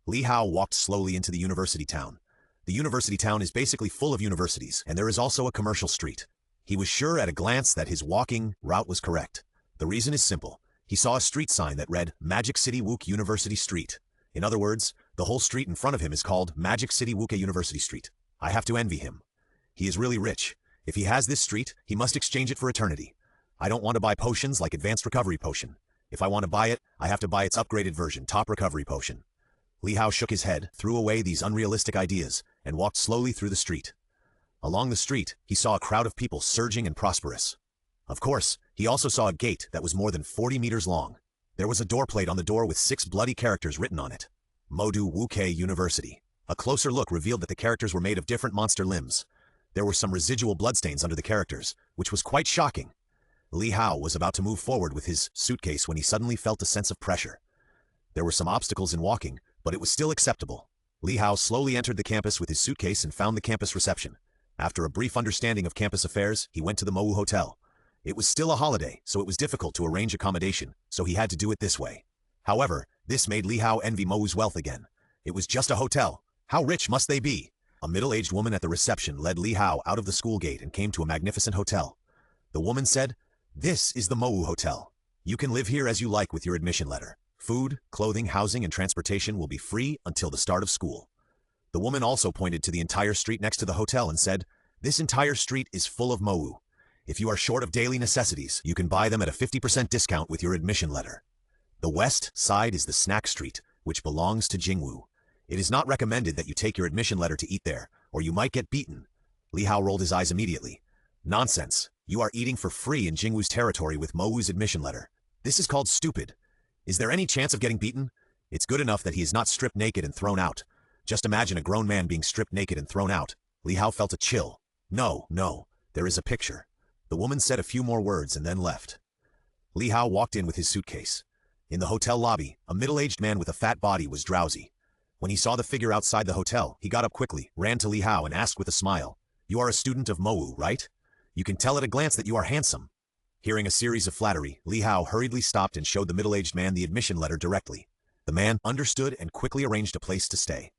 Li Hao walked slowly into the university town. The university town is basically full of universities, and there is also a commercial street. He was sure at a glance that his walking route was correct. The reason is simple. He saw a street sign that read Magic City Wook University Street. In other words, the whole street in front of him is called Magic City Wook University Street. I have to envy him. He is really rich. If he has this street, he must exchange it for eternity. I don't want to buy potions like Advanced Recovery Potion. If I want to buy it, I have to buy its upgraded version, Top Recovery Potion. Li Hao shook his head, threw away these unrealistic ideas, and walked slowly through the street. Along the street, he saw a crowd of people surging and prosperous. Of course, he also saw a gate that was more than 40 meters long. There was a door plate on the door with 6 bloody characters written on it. Modu Wuke University. A closer look revealed that the characters were made of different monster limbs. There were some residual bloodstains under the characters, which was quite shocking. Li Hao was about to move forward with his suitcase when he suddenly felt a sense of pressure. There were some obstacles in walking, but it was still acceptable. Li Hao slowly entered the campus with his suitcase and found the campus reception. After a brief understanding of campus affairs, he went to the Mowu Hotel. It was still a holiday, so it was difficult to arrange accommodation, so he had to do it this way. However, this made Li Hao envy Mowu's wealth again. It was just a hotel. How rich must they be? A middle-aged woman at the reception led Li Hao out of the school gate and came to a magnificent hotel. The woman said, "This is the Mowu Hotel. You can live here as you like with your admission letter. Food, clothing, housing, and transportation will be free until the start of school." The woman also pointed to the entire street next to the hotel and said, "This entire street is full of Mowu. If you are short of daily necessities, you can buy them at a 50% discount with your admission letter." The west side is the snack street, which belongs to Jingwu. It is not recommended that you take your admission letter to eat there, or you might get beaten. Li Hao rolled his eyes immediately. Nonsense. You are eating for free in Jingwu's territory with Mowu's admission letter. This is called stupid. Is there any chance of getting beaten? It's good enough that he is not stripped naked and thrown out. Just imagine a grown man being stripped naked and thrown out. Li Hao felt a chill. No, there is a picture. The woman said a few more words and then left. Li Hao walked in with his suitcase. In the hotel lobby, a middle-aged man with a fat body was drowsy. When he saw the figure outside the hotel, he got up quickly, ran to Li Hao and asked with a smile, "You are a student of Mowu, right? You can tell at a glance that you are handsome." Hearing a series of flattery, Li Hao hurriedly stopped and showed the middle-aged man the admission letter directly. The man understood and quickly arranged a place to stay.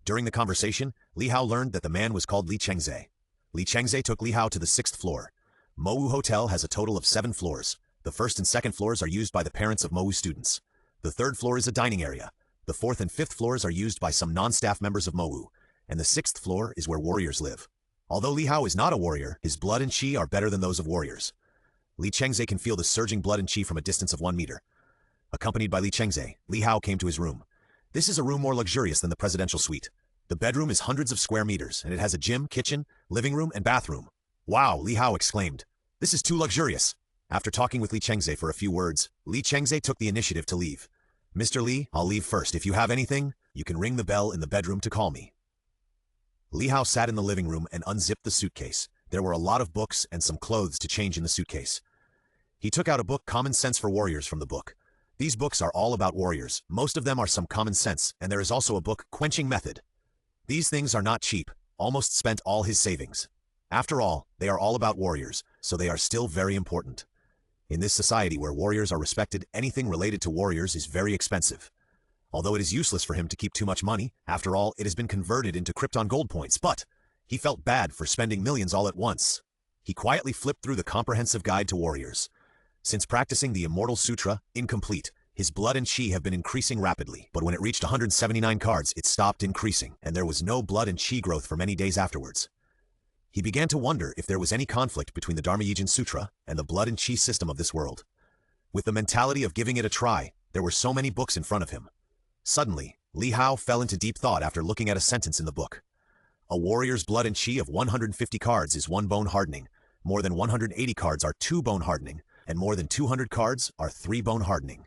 During the conversation, Li Hao learned that the man was called Li Chengze. Li Chengze took Li Hao to the 6th floor. Mowu Hotel has a total of 7 floors. The 1st and 2nd floors are used by the parents of Mowu students. The 3rd floor is a dining area. The 4th and 5th floors are used by some non-staff members of Mowu, and the 6th floor is where warriors live. Although Li Hao is not a warrior, his blood and chi are better than those of warriors. Li Chengze can feel the surging blood and chi from a distance of 1 meter. Accompanied by Li Chengze, Li Hao came to his room. This is a room more luxurious than the presidential suite. The bedroom is hundreds of square meters, and it has a gym, kitchen, living room, and bathroom. "Wow," Li Hao exclaimed. "This is too luxurious." After talking with Li Chengze for a few words, Li Chengze took the initiative to leave. "Mr. Li, I'll leave first. If you have anything, you can ring the bell in the bedroom to call me." Li Hao sat in the living room and unzipped the suitcase. There were a lot of books and some clothes to change in the suitcase. He took out a book, Common Sense for Warriors, from the book. These books are all about warriors. Most of them are some common sense, and there is also a book, Quenching Method. These things are not cheap. Almost spent all his savings. After all, they are all about warriors, so they are still very important. In this society where warriors are respected, anything related to warriors is very expensive. Although it is useless for him to keep too much money, after all, it has been converted into Krypton Gold points, but he felt bad for spending millions all at once. He quietly flipped through the comprehensive guide to warriors. Since practicing the Immortal Sutra, incomplete, his blood and chi have been increasing rapidly, but when it reached 179 cards, it stopped increasing, and there was no blood and chi growth for many days afterwards. He began to wonder if there was any conflict between the Dharma Yijin Sutra and the blood and chi system of this world. With the mentality of giving it a try, there were so many books in front of him. Suddenly, Li Hao fell into deep thought after looking at a sentence in the book. A warrior's blood and chi of 150 cards is 1 bone hardening, more than 180 cards are 2 bone hardening, and more than 200 cards are 3 bone hardening.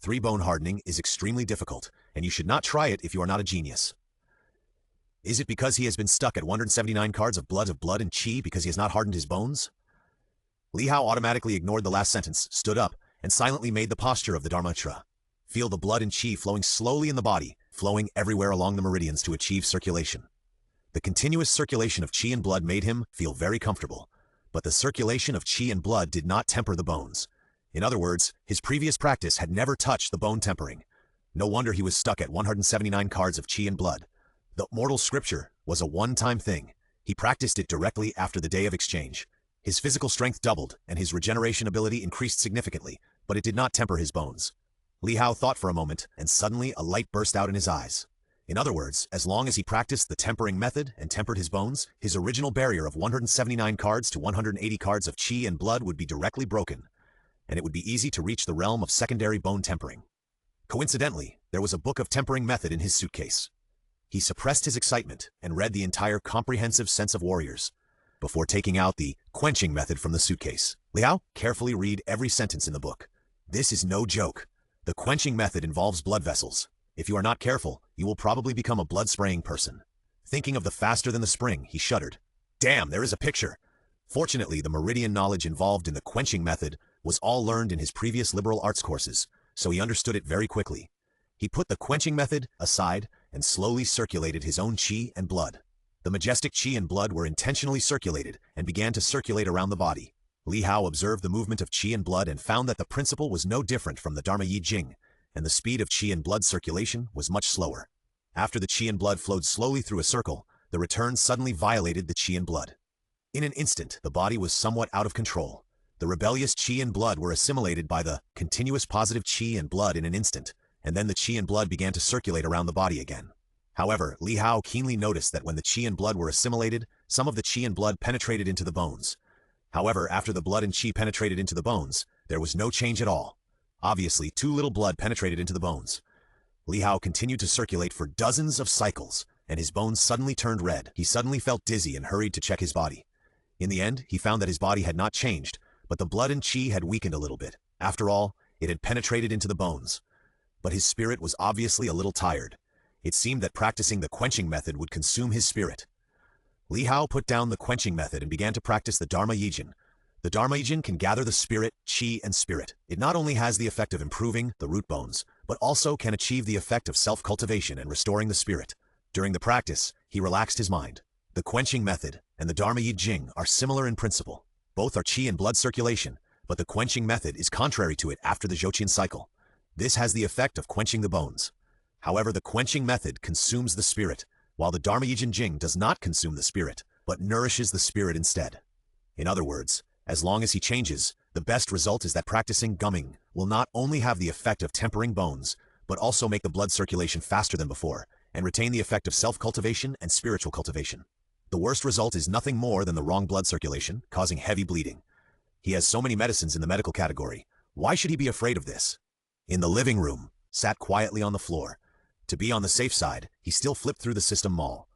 3 bone hardening is extremely difficult, and you should not try it if you are not a genius. Is it because he has been stuck at 179 cards of blood and chi because he has not hardened his bones? Li Hao automatically ignored the last sentence, stood up, and silently made the posture of the Dharmatra. Feel the blood and chi flowing slowly in the body, flowing everywhere along the meridians to achieve circulation. The continuous circulation of chi and blood made him feel very comfortable, but the circulation of chi and blood did not temper the bones. In other words, his previous practice had never touched the bone tempering. No wonder he was stuck at 179 cards of chi and blood. The mortal scripture was a one-time thing. He practiced it directly after the day of exchange. His physical strength doubled, and his regeneration ability increased significantly, but it did not temper his bones. Li Hao thought for a moment, and suddenly a light burst out in his eyes. In other words, as long as he practiced the tempering method and tempered his bones, his original barrier of 179 cards to 180 cards of chi and blood would be directly broken, and it would be easy to reach the realm of secondary bone tempering. Coincidentally, there was a book of tempering method in his suitcase. He suppressed his excitement and read the entire comprehensive sense of warriors before taking out the quenching method from the suitcase. Li Hao, carefully read every sentence in the book. This is no joke. The quenching method involves blood vessels. If you are not careful, you will probably become a blood-spraying person. Thinking of the faster than the spring, he shuddered. Damn, there is a picture. Fortunately, the meridian knowledge involved in the quenching method was all learned in his previous liberal arts courses, so he understood it very quickly. He put the quenching method aside and slowly circulated his own chi and blood. The majestic chi and blood were intentionally circulated and began to circulate around the body. Li Hao observed the movement of chi and blood and found that the principle was no different from the Dharma Yi Jing, and the speed of chi and blood circulation was much slower. After the chi and blood flowed slowly through a circle, the return suddenly violated the chi and blood. In an instant, the body was somewhat out of control. The rebellious chi and blood were assimilated by the continuous positive chi and blood in an instant, and then the chi and blood began to circulate around the body again. However, Li Hao keenly noticed that when the chi and blood were assimilated, some of the chi and blood penetrated into the bones. However, after the blood and chi penetrated into the bones, there was no change at all. Obviously, too little blood penetrated into the bones. Li Hao continued to circulate for dozens of cycles, and his bones suddenly turned red. He suddenly felt dizzy and hurried to check his body. In the end, he found that his body had not changed, but the blood and chi had weakened a little bit. After all, it had penetrated into the bones. But his spirit was obviously a little tired. It seemed that practicing the quenching method would consume his spirit. Li Hao put down the quenching method and began to practice the Dharma Yijin. The Dharma Yijin can gather the spirit, chi, and spirit. It not only has the effect of improving the root bones, but also can achieve the effect of self-cultivation and restoring the spirit. During the practice, he relaxed his mind. The quenching method and the Dharma Yijing are similar in principle. Both are chi and blood circulation, but the quenching method is contrary to it after the Zhouqian cycle. This has the effect of quenching the bones. However, the quenching method consumes the spirit, while the Dharma Yijin Jing does not consume the spirit, but nourishes the spirit instead. In other words, as long as he changes, the best result is that practicing gumming will not only have the effect of tempering bones, but also make the blood circulation faster than before, and retain the effect of self-cultivation and spiritual cultivation. The worst result is nothing more than the wrong blood circulation, causing heavy bleeding. He has so many medicines in the medical category. Why should he be afraid of this? In the living room, sat quietly on the floor. To be on the safe side, he still flipped through the system mall.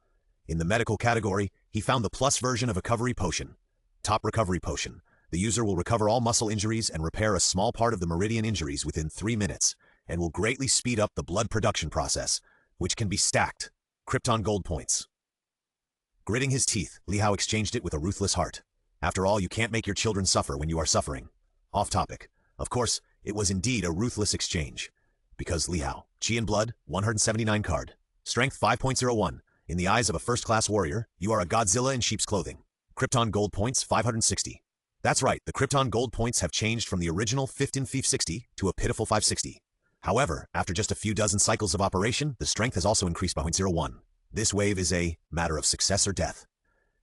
In the medical category, he found the plus version of a recovery potion. Top recovery potion. The user will recover all muscle injuries and repair a small part of the meridian injuries within 3 minutes, and will greatly speed up the blood production process, which can be stacked. Krypton Gold points. Gritting his teeth, Li Hao exchanged it with a ruthless heart. After all, you can't make your children suffer when you are suffering. Off topic. Of course, it was indeed a ruthless exchange. Because Li Hao, Chi and Blood, 179 card. Strength 5.01. In the eyes of a first-class warrior, you are a Godzilla in sheep's clothing. Krypton Gold points 560. That's right, the Krypton Gold points have changed from the original 560 to a pitiful 560. However, after just a few dozen cycles of operation, the strength has also increased by 0.01. This wave is a matter of success or death.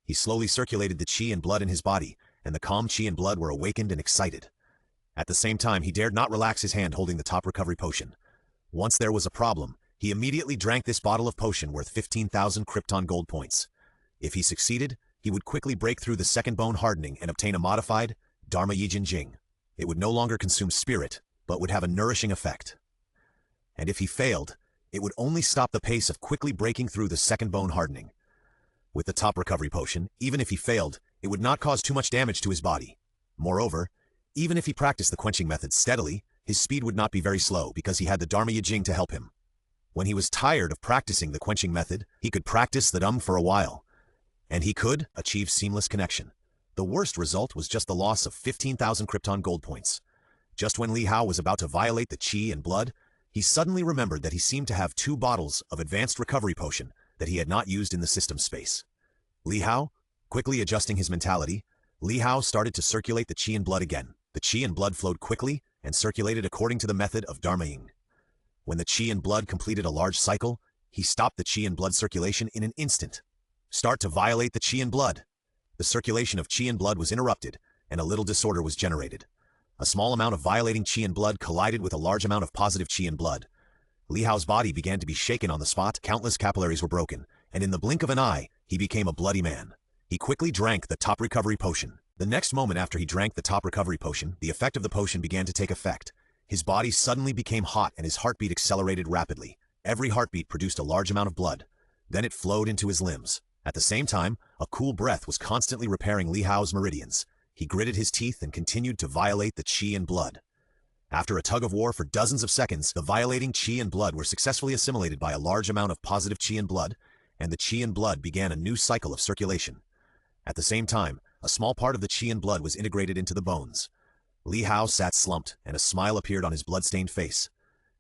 He slowly circulated the chi and blood in his body, and the calm chi and blood were awakened and excited. At the same time, he dared not relax his hand holding the top recovery potion. Once there was a problem, he immediately drank this bottle of potion worth 15,000 Krypton Gold points. If he succeeded, he would quickly break through the second bone hardening and obtain a modified Dharma Yijin Jing. It would no longer consume spirit, but would have a nourishing effect. And if he failed, it would only stop the pace of quickly breaking through the second bone hardening. With the top recovery potion, even if he failed, it would not cause too much damage to his body. Moreover, even if he practiced the quenching method steadily, his speed would not be very slow because he had the Dharma Yijing to help him. When he was tired of practicing the quenching method, he could practice the for a while, and he could achieve seamless connection. The worst result was just the loss of 15,000 Krypton Gold points. Just when Li Hao was about to violate the chi and blood, he suddenly remembered that he seemed to have 2 bottles of advanced recovery potion that he had not used in the system space. Li Hao, quickly adjusting his mentality, Li Hao started to circulate the chi and blood again. The chi and blood flowed quickly and circulated according to the method of Dharma Ying. When the chi and blood completed a large cycle, he stopped the chi and blood circulation in an instant. Start to violate the chi and blood. The circulation of chi and blood was interrupted, and a little disorder was generated. A small amount of violating chi and blood collided with a large amount of positive chi and blood. Li Hao's body began to be shaken on the spot, countless capillaries were broken, and in the blink of an eye, he became a bloody man. He quickly drank the top recovery potion. The next moment after he drank the top recovery potion, the effect of the potion began to take effect. His body suddenly became hot and his heartbeat accelerated rapidly. Every heartbeat produced a large amount of blood. Then it flowed into his limbs. At the same time, a cool breath was constantly repairing Li Hao's meridians. He gritted his teeth and continued to violate the chi and blood. After a tug of war for dozens of seconds, the violating chi and blood were successfully assimilated by a large amount of positive chi and blood, and the chi and blood began a new cycle of circulation. At the same time, a small part of the qi and blood was integrated into the bones. Li Hao sat slumped, and a smile appeared on his blood-stained face.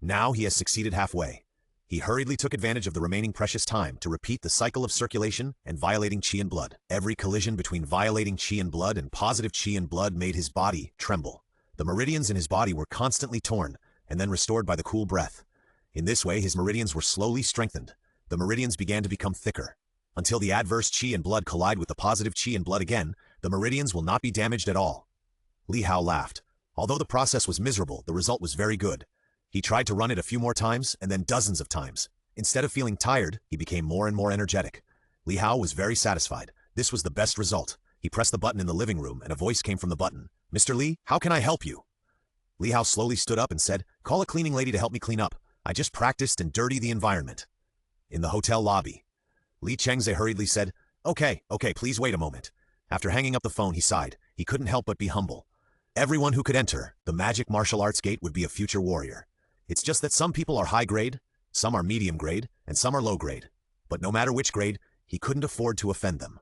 Now he has succeeded halfway. He hurriedly took advantage of the remaining precious time to repeat the cycle of circulation and violating qi and blood. Every collision between violating qi and blood and positive qi and blood made his body tremble. The meridians in his body were constantly torn, and then restored by the cool breath. In this way, his meridians were slowly strengthened. The meridians began to become thicker. Until the adverse qi and blood collide with the positive qi and blood again, the meridians will not be damaged at all. Li Hao laughed. Although the process was miserable, the result was very good. He tried to run it a few more times, and then dozens of times. Instead of feeling tired, he became more and more energetic. Li Hao was very satisfied. This was the best result. He pressed the button in the living room, and a voice came from the button. "Mr. Li, how can I help you?" Li Hao slowly stood up and said, "Call a cleaning lady to help me clean up. I just practiced and dirty the environment." In the hotel lobby, Li Chengze hurriedly said, Okay, please wait a moment." After hanging up the phone, he sighed. He couldn't help but be humble. Everyone who could enter the magic martial arts gate would be a future warrior. It's just that some people are high grade, some are medium grade, and some are low grade. But no matter which grade, he couldn't afford to offend them.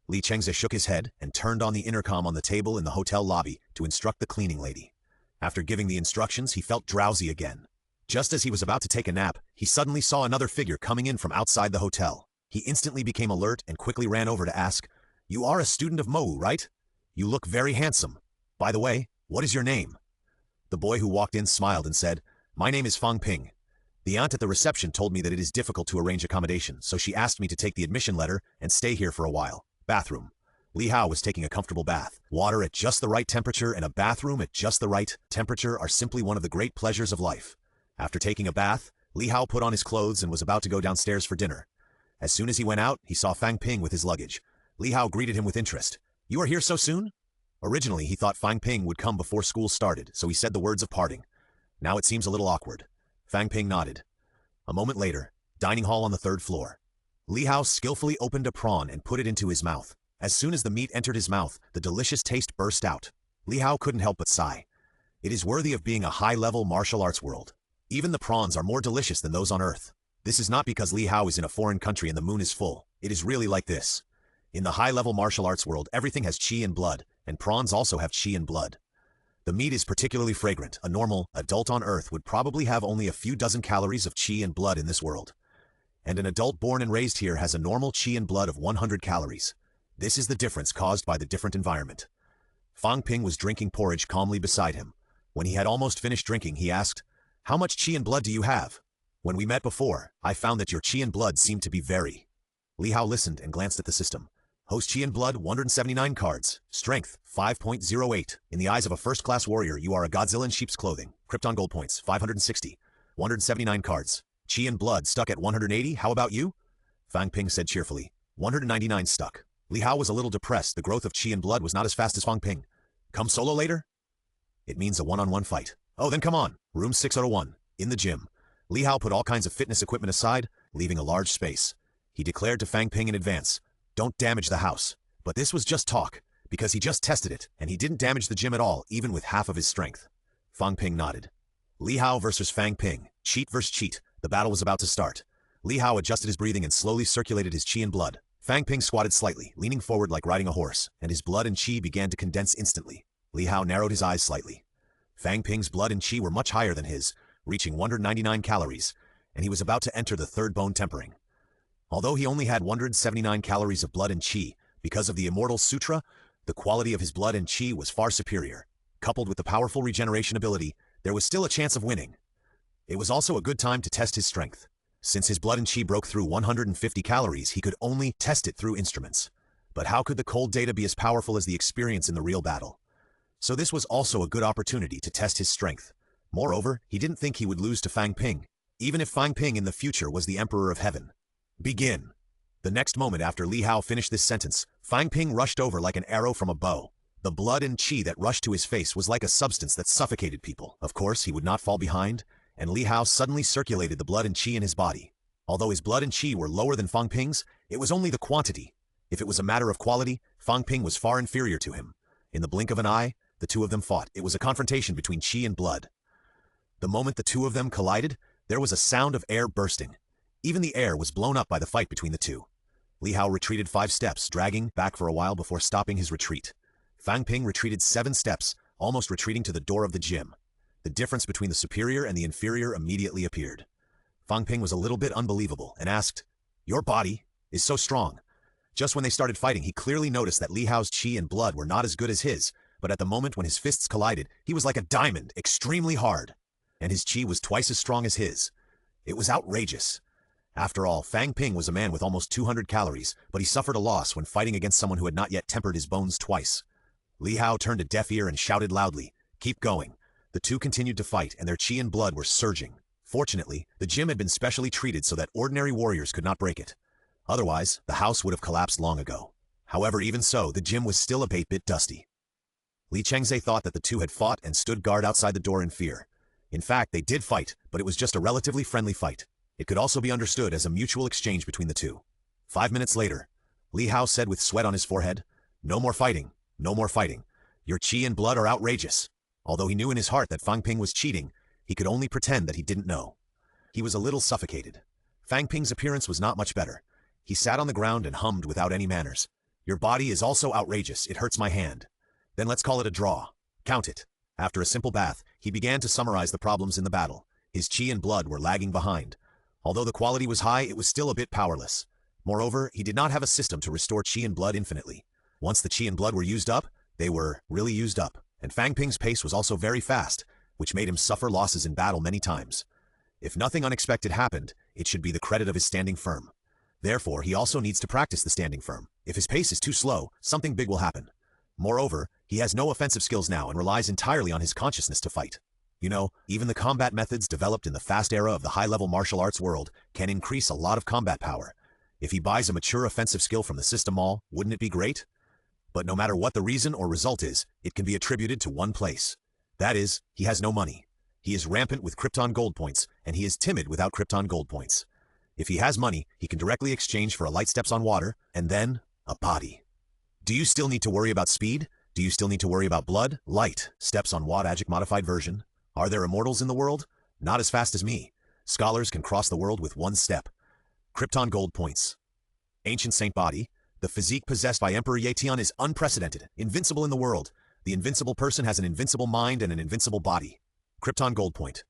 Li Chengze shook his head and turned on the intercom on the table in the hotel lobby to instruct the cleaning lady. After giving the instructions, he felt drowsy again. Just as he was about to take a nap, he suddenly saw another figure coming in from outside the hotel. He instantly became alert and quickly ran over to ask, "You are a student of Mou, right? You look very handsome. By the way, what is your name?" The boy who walked in smiled and said, "My name is Fang Ping. The aunt at the reception told me that it is difficult to arrange accommodation, so she asked me to take the admission letter and stay here for a while." Bathroom. Li Hao was taking a comfortable bath. Water at just the right temperature and a bathroom at just the right temperature are simply one of the great pleasures of life. After taking a bath, Li Hao put on his clothes and was about to go downstairs for dinner. As soon as he went out, he saw Fang Ping with his luggage. Li Hao greeted him with interest. "You are here so soon?" Originally, he thought Fang Ping would come before school started, so he said the words of parting. Now it seems a little awkward. Fang Ping nodded. A moment later, dining hall on the 3rd floor. Li Hao skillfully opened a prawn and put it into his mouth. As soon as the meat entered his mouth, the delicious taste burst out. Li Hao couldn't help but sigh. It is worthy of being a high-level martial arts world. Even the prawns are more delicious than those on Earth. This is not because Li Hao is in a foreign country and the moon is full. It is really like this. In the high-level martial arts world, everything has qi and blood, and prawns also have qi and blood. The meat is particularly fragrant. A normal adult on Earth would probably have only a few dozen calories of qi and blood in this world. And an adult born and raised here has a normal qi and blood of 100 calories. This is the difference caused by the different environment. Fang Ping was drinking porridge calmly beside him. When he had almost finished drinking, he asked, "How much qi and blood do you have? When we met before, I found that your qi and blood seemed to be very..." Li Hao listened and glanced at the system. Host qi and blood, 179 cards. Strength, 5.08. In the eyes of a first-class warrior, you are a Godzilla in sheep's clothing. Krypton Gold points, 560. 179 cards. Qi and blood stuck at 180. How about you? Fang Ping said cheerfully. 199 stuck. Li Hao was a little depressed. The growth of qi and blood was not as fast as Fang Ping. Come solo later? It means a one-on-one fight. Oh, then come on. Room 601. In the gym. Li Hao put all kinds of fitness equipment aside, leaving a large space. He declared to Fang Ping in advance, "Don't damage the house." But this was just talk, because he just tested it, and he didn't damage the gym at all, even with half of his strength. Fang Ping nodded. Li Hao versus Fang Ping. Cheat versus cheat. The battle was about to start. Li Hao adjusted his breathing and slowly circulated his qi and blood. Fang Ping squatted slightly, leaning forward like riding a horse, and his blood and qi began to condense instantly. Li Hao narrowed his eyes slightly. Fang Ping's blood and qi were much higher than his, reaching 199 calories, and he was about to enter the 3rd bone tempering. Although he only had 179 calories of blood and qi, because of the Immortal Sutra, the quality of his blood and qi was far superior. Coupled with the powerful regeneration ability, there was still a chance of winning. It was also a good time to test his strength. Since his blood and qi broke through 150 calories, he could only test it through instruments. But how could the cold data be as powerful as the experience in the real battle? So this was also a good opportunity to test his strength. Moreover, he didn't think he would lose to Fang Ping, even if Fang Ping in the future was the Emperor of Heaven. Begin. The next moment after Li Hao finished this sentence, Fang Ping rushed over like an arrow from a bow. The blood and qi that rushed to his face was like a substance that suffocated people. Of course, he would not fall behind, and Li Hao suddenly circulated the blood and qi in his body. Although his blood and qi were lower than Fang Ping's, it was only the quantity. If it was a matter of quality, Fang Ping was far inferior to him. In the blink of an eye, the two of them fought. It was a confrontation between qi and blood. The moment the two of them collided, there was a sound of air bursting. Even the air was blown up by the fight between the two. Li Hao retreated 5 steps, dragging back for a while before stopping his retreat. Fang Ping retreated 7 steps, almost retreating to the door of the gym. The difference between the superior and the inferior immediately appeared. Fang Ping was a little bit unbelievable and asked, "Your body is so strong." Just when they started fighting, he clearly noticed that Li Hao's chi and blood were not as good as his, but at the moment when his fists collided, he was like a diamond, extremely hard. And his chi was twice as strong as his. It was outrageous. After all, Fang Ping was a man with almost 200 calories, but he suffered a loss when fighting against someone who had not yet tempered his bones twice. Li Hao turned a deaf ear and shouted loudly, "Keep going." The two continued to fight, and their chi and blood were surging. Fortunately, the gym had been specially treated so that ordinary warriors could not break it. Otherwise, the house would have collapsed long ago. However, even so, the gym was still a bit dusty. Li Chengze thought that the two had fought and stood guard outside the door in fear. In fact, they did fight, but it was just a relatively friendly fight. It could also be understood as a mutual exchange between the two. 5 minutes later, Li Hao said with sweat on his forehead, "No more fighting, no more fighting. Your chi and blood are outrageous." Although he knew in his heart that Fang Ping was cheating, he could only pretend that he didn't know. He was a little suffocated. Fang Ping's appearance was not much better. He sat on the ground and hummed without any manners. "Your body is also outrageous, it hurts my hand." "Then let's call it a draw. Count it." After a simple bath, he began to summarize the problems in the battle. His chi and blood were lagging behind. Although the quality was high, it was still a bit powerless. Moreover, he did not have a system to restore chi and blood infinitely. Once the chi and blood were used up, they were really used up, and Fang Ping's pace was also very fast, which made him suffer losses in battle many times. If nothing unexpected happened, it should be the credit of his standing firm. Therefore, he also needs to practice the standing firm. If his pace is too slow, something big will happen. Moreover, he has no offensive skills now and relies entirely on his consciousness to fight. You know, even the combat methods developed in the fast era of the high-level martial arts world can increase a lot of combat power. If he buys a mature offensive skill from the system mall, wouldn't it be great? But no matter what the reason or result is, it can be attributed to one place. That is, he has no money. He is rampant with Krypton Gold points, and he is timid without Krypton Gold points. If he has money, he can directly exchange for a light steps on water, and then a body. Do you still need to worry about speed? Do you still need to worry about blood? Light steps on Watt Agic modified version. Are there immortals in the world? Not as fast as me. Scholars can cross the world with one step. Krypton Gold points. Ancient Saint Body. The physique possessed by Emperor Yetian is unprecedented, invincible in the world. The invincible person has an invincible mind and an invincible body. Krypton Gold point.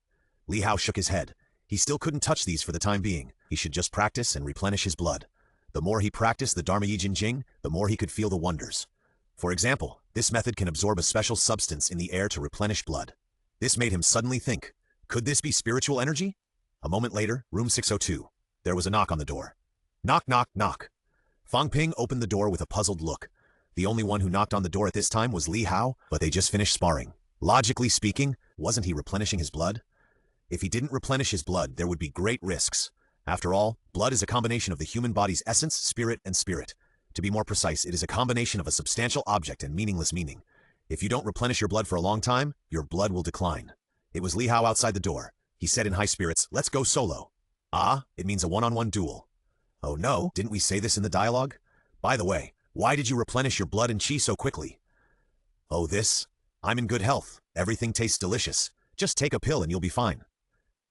Li Hao shook his head. He still couldn't touch these for the time being. He should just practice and replenish his blood. The more he practiced the Dharma Yi Jin Jing, the more he could feel the wonders. For example, this method can absorb a special substance in the air to replenish blood. This made him suddenly think, could this be spiritual energy? A moment later, room 602. There was a knock on the door. Knock, knock, knock. Fang Ping opened the door with a puzzled look. The only one who knocked on the door at this time was Li Hao, but they just finished sparring. Logically speaking, wasn't he replenishing his blood? If he didn't replenish his blood, there would be great risks. After all, blood is a combination of the human body's essence, spirit, and spirit. To be more precise, it is a combination of a substantial object and meaningless meaning. If you don't replenish your blood for a long time, your blood will decline. It was Li Hao outside the door. He said in high spirits, "Let's go solo." Ah, it means a one-on-one duel. Oh no, didn't we say this in the dialogue? By the way, why did you replenish your blood and chi so quickly? Oh this? I'm in good health. Everything tastes delicious. Just take a pill and you'll be fine.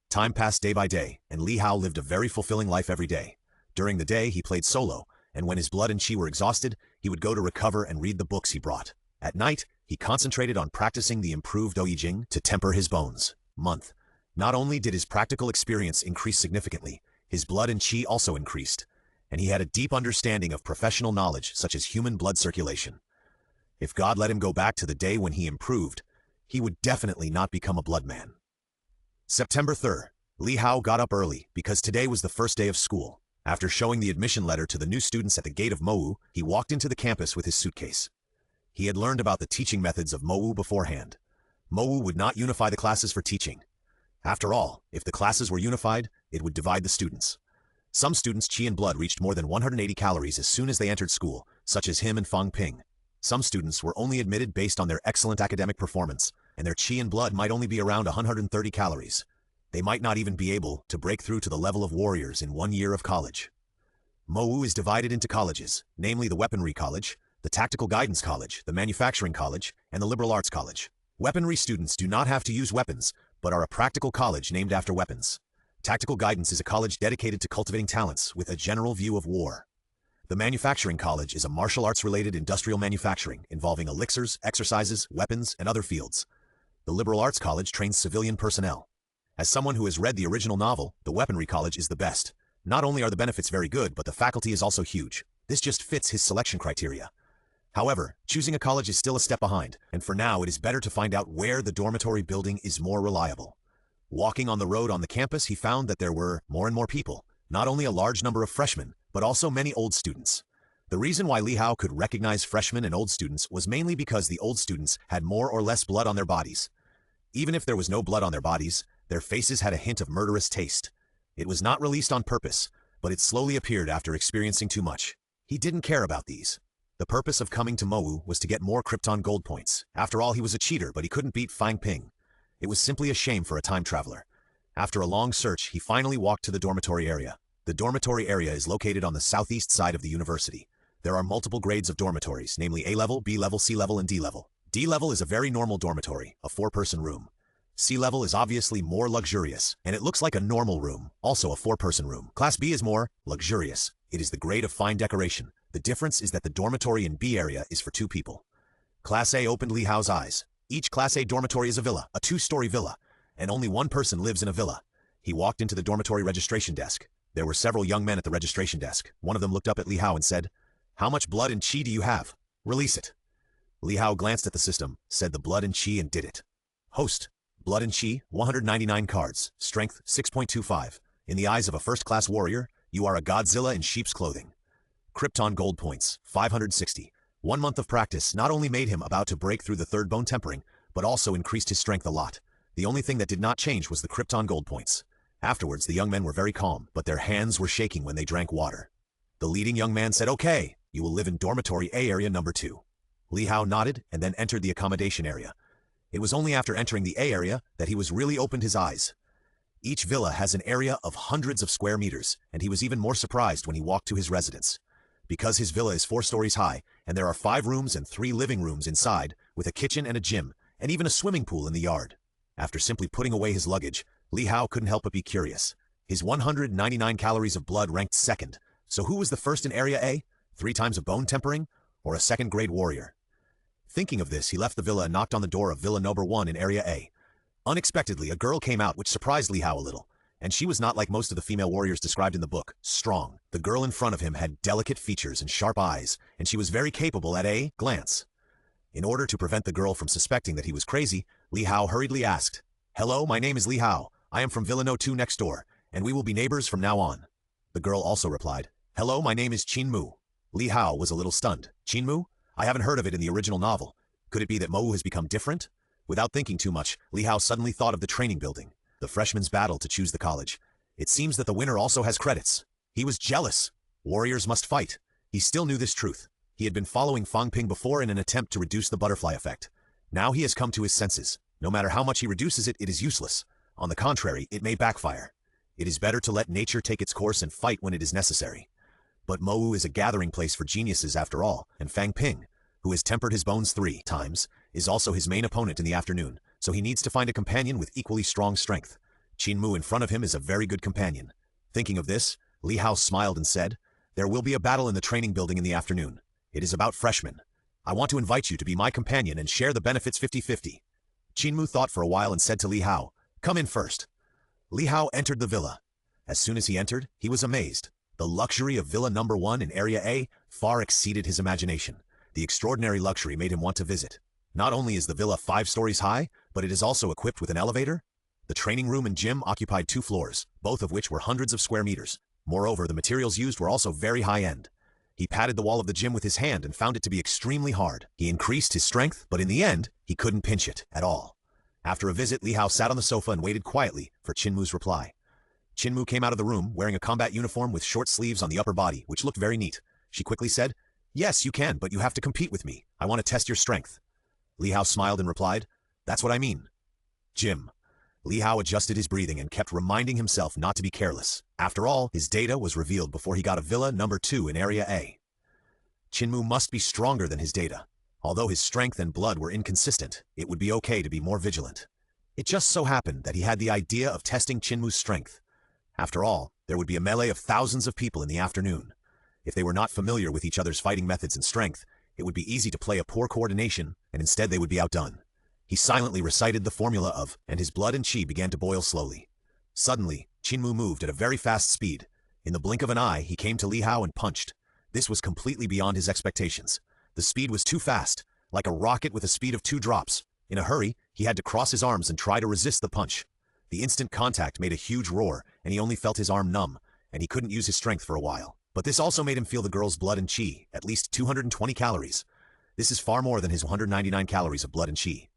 Time passed day by day, and Li Hao lived a very fulfilling life every day. During the day, he played solo, and when his blood and chi were exhausted, he would go to recover and read the books he brought. At night, he concentrated on practicing the improved Dou Yi Jing to temper his bones. Not only did his practical experience increase significantly, his blood and chi also increased, and he had a deep understanding of professional knowledge such as human blood circulation. If God let him go back to the day when he improved, he would definitely not become a blood man. September 3rd. Li Hao got up early because today was the first day of school. After showing the admission letter to the new students at the gate of Mowu, he walked into the campus with his suitcase. He had learned about the teaching methods of Mowu beforehand. Mowu would not unify the classes for teaching. After all, if the classes were unified, it would divide the students. Some students' chi and blood reached more than 180 calories as soon as they entered school, such as him and Fang Ping. Some students were only admitted based on their excellent academic performance, and their chi and blood might only be around 130 calories. They might not even be able to break through to the level of warriors in 1 year of college. Mowu is divided into colleges, namely the Weaponry College, the Tactical Guidance College, the Manufacturing College, and the Liberal Arts College. Weaponry students do not have to use weapons, but are a practical college named after weapons. Tactical Guidance is a college dedicated to cultivating talents with a general view of war. The Manufacturing College is a martial arts-related industrial manufacturing involving elixirs, exercises, weapons, and other fields. The Liberal Arts College trains civilian personnel. As someone who has read the original novel, the Weaponry College is the best. Not only are the benefits very good, but the faculty is also huge. This just fits his selection criteria. However, choosing a college is still a step behind, and for now it is better to find out where the dormitory building is more reliable. Walking on the road on the campus, he found that there were more and more people, not only a large number of freshmen, but also many old students. The reason why Li Hao could recognize freshmen and old students was mainly because the old students had more or less blood on their bodies. Even if there was no blood on their bodies, their faces had a hint of murderous taste. It was not released on purpose, but it slowly appeared after experiencing too much. He didn't care about these. The purpose of coming to Mowu was to get more Krypton Gold points. After all, he was a cheater, but he couldn't beat Fang Ping. It was simply a shame for a time traveler. After a long search, he finally walked to the dormitory area. The dormitory area is located on the southeast side of the university. There are multiple grades of dormitories, namely A-level, B-level, C-level, and D-level. D-level is a very normal dormitory, a 4-person room. C-level is obviously more luxurious, and it looks like a normal room, also a 4-person room. Class B is more luxurious. It is the grade of fine decoration. The difference is that the dormitory in B area is for 2 people. Class A opened Li Hao's eyes. Each Class A dormitory is a villa, a 2-story villa, and only one person lives in a villa. He walked into the dormitory registration desk. There were several young men at the registration desk. One of them looked up at Li Hao and said, "How much blood and chi do you have? Release it." Li Hao glanced at the system, said the blood and chi, and did it. Host. Blood and chi, 199 cards. Strength, 6.25. In the eyes of a first-class warrior, you are a Godzilla in sheep's clothing. Krypton Gold points, 560. 1 month of practice not only made him about to break through the 3rd bone tempering, but also increased his strength a lot. The only thing that did not change was the Krypton Gold points. Afterwards, the young men were very calm, but their hands were shaking when they drank water. The leading young man said, "Okay, you will live in dormitory A area number 2. Li Hao nodded and then entered the accommodation area. It was only after entering the A area that he was really opened his eyes. Each villa has an area of hundreds of square meters, and he was even more surprised when he walked to his residence. Because his villa is 4 stories high, and there are 5 rooms and 3 living rooms inside, with a kitchen and a gym, and even a swimming pool in the yard. After simply putting away his luggage, Li Hao couldn't help but be curious. His 199 calories of blood ranked 2nd, so who was the first in Area A? 3 times a bone tempering? Or a 2nd-grade warrior? Thinking of this, he left the villa and knocked on the door of Villa number 1 in Area A. Unexpectedly, a girl came out which surprised Li Hao a little, and she was not like most of the female warriors described in the book, strong. The girl in front of him had delicate features and sharp eyes, and she was very capable at a glance. In order to prevent the girl from suspecting that he was crazy, Li Hao hurriedly asked, "Hello, my name is Li Hao. I am from Villa No. 2 next door, and we will be neighbors from now on." The girl also replied, "Hello, my name is Qin Mu." Li Hao was a little stunned. Qin Mu? I haven't heard of it in the original novel. Could it be that Mowu has become different? Without thinking too much, Li Hao suddenly thought of the training building, the freshmen's battle to choose the college. It seems that the winner also has credits. He was jealous. Warriors must fight. He still knew this truth. He had been following Fang Ping before in an attempt to reduce the butterfly effect. Now he has come to his senses. No matter how much he reduces it, it is useless. On the contrary, it may backfire. It is better to let nature take its course and fight when it is necessary. But Mowu is a gathering place for geniuses after all, and Fang Ping, who has tempered his bones 3 times, is also his main opponent in the afternoon, so he needs to find a companion with equally strong strength. Qin Mu in front of him is a very good companion. Thinking of this, Li Hao smiled and said, "There will be a battle in the training building in the afternoon. It is about freshmen. I want to invite you to be my companion and share the benefits 50-50. Qin Mu thought for a while and said to Li Hao, "Come in first." Li Hao entered the villa. As soon as he entered, he was amazed. The luxury of Villa number 1 in Area A far exceeded his imagination. The extraordinary luxury made him want to visit. Not only is the villa 5 stories high, but it is also equipped with an elevator. The training room and gym occupied 2 floors, both of which were hundreds of square meters. Moreover, the materials used were also very high-end. He patted the wall of the gym with his hand and found it to be extremely hard. He increased his strength, but in the end, he couldn't pinch it at all. After a visit, Li Hao sat on the sofa and waited quietly for Qin Mu's reply. Qin Mu came out of the room wearing a combat uniform with short sleeves on the upper body, which looked very neat. She quickly said, "Yes, you can, but you have to compete with me. I want to test your strength." Li Hao smiled and replied, "That's what I mean. Gym." Li Hao adjusted his breathing and kept reminding himself not to be careless. After all, his data was revealed before he got a Villa number 2 in Area A. Qin Mu must be stronger than his data. Although his strength and blood were inconsistent, it would be okay to be more vigilant. It just so happened that he had the idea of testing Qin Mu's strength. After all, there would be a melee of thousands of people in the afternoon. If they were not familiar with each other's fighting methods and strength, it would be easy to play a poor coordination, and instead they would be outdone. He silently recited the formula of, and his blood and chi began to boil slowly. Suddenly, Qinmu moved at a very fast speed. In the blink of an eye, he came to Li Hao and punched. This was completely beyond his expectations. The speed was too fast, like a rocket with a speed of 2 drops. In a hurry, he had to cross his arms and try to resist the punch. The instant contact made a huge roar, and he only felt his arm numb, and he couldn't use his strength for a while. But this also made him feel the girl's blood and chi, at least 220 calories. This is far more than his 199 calories of blood and chi.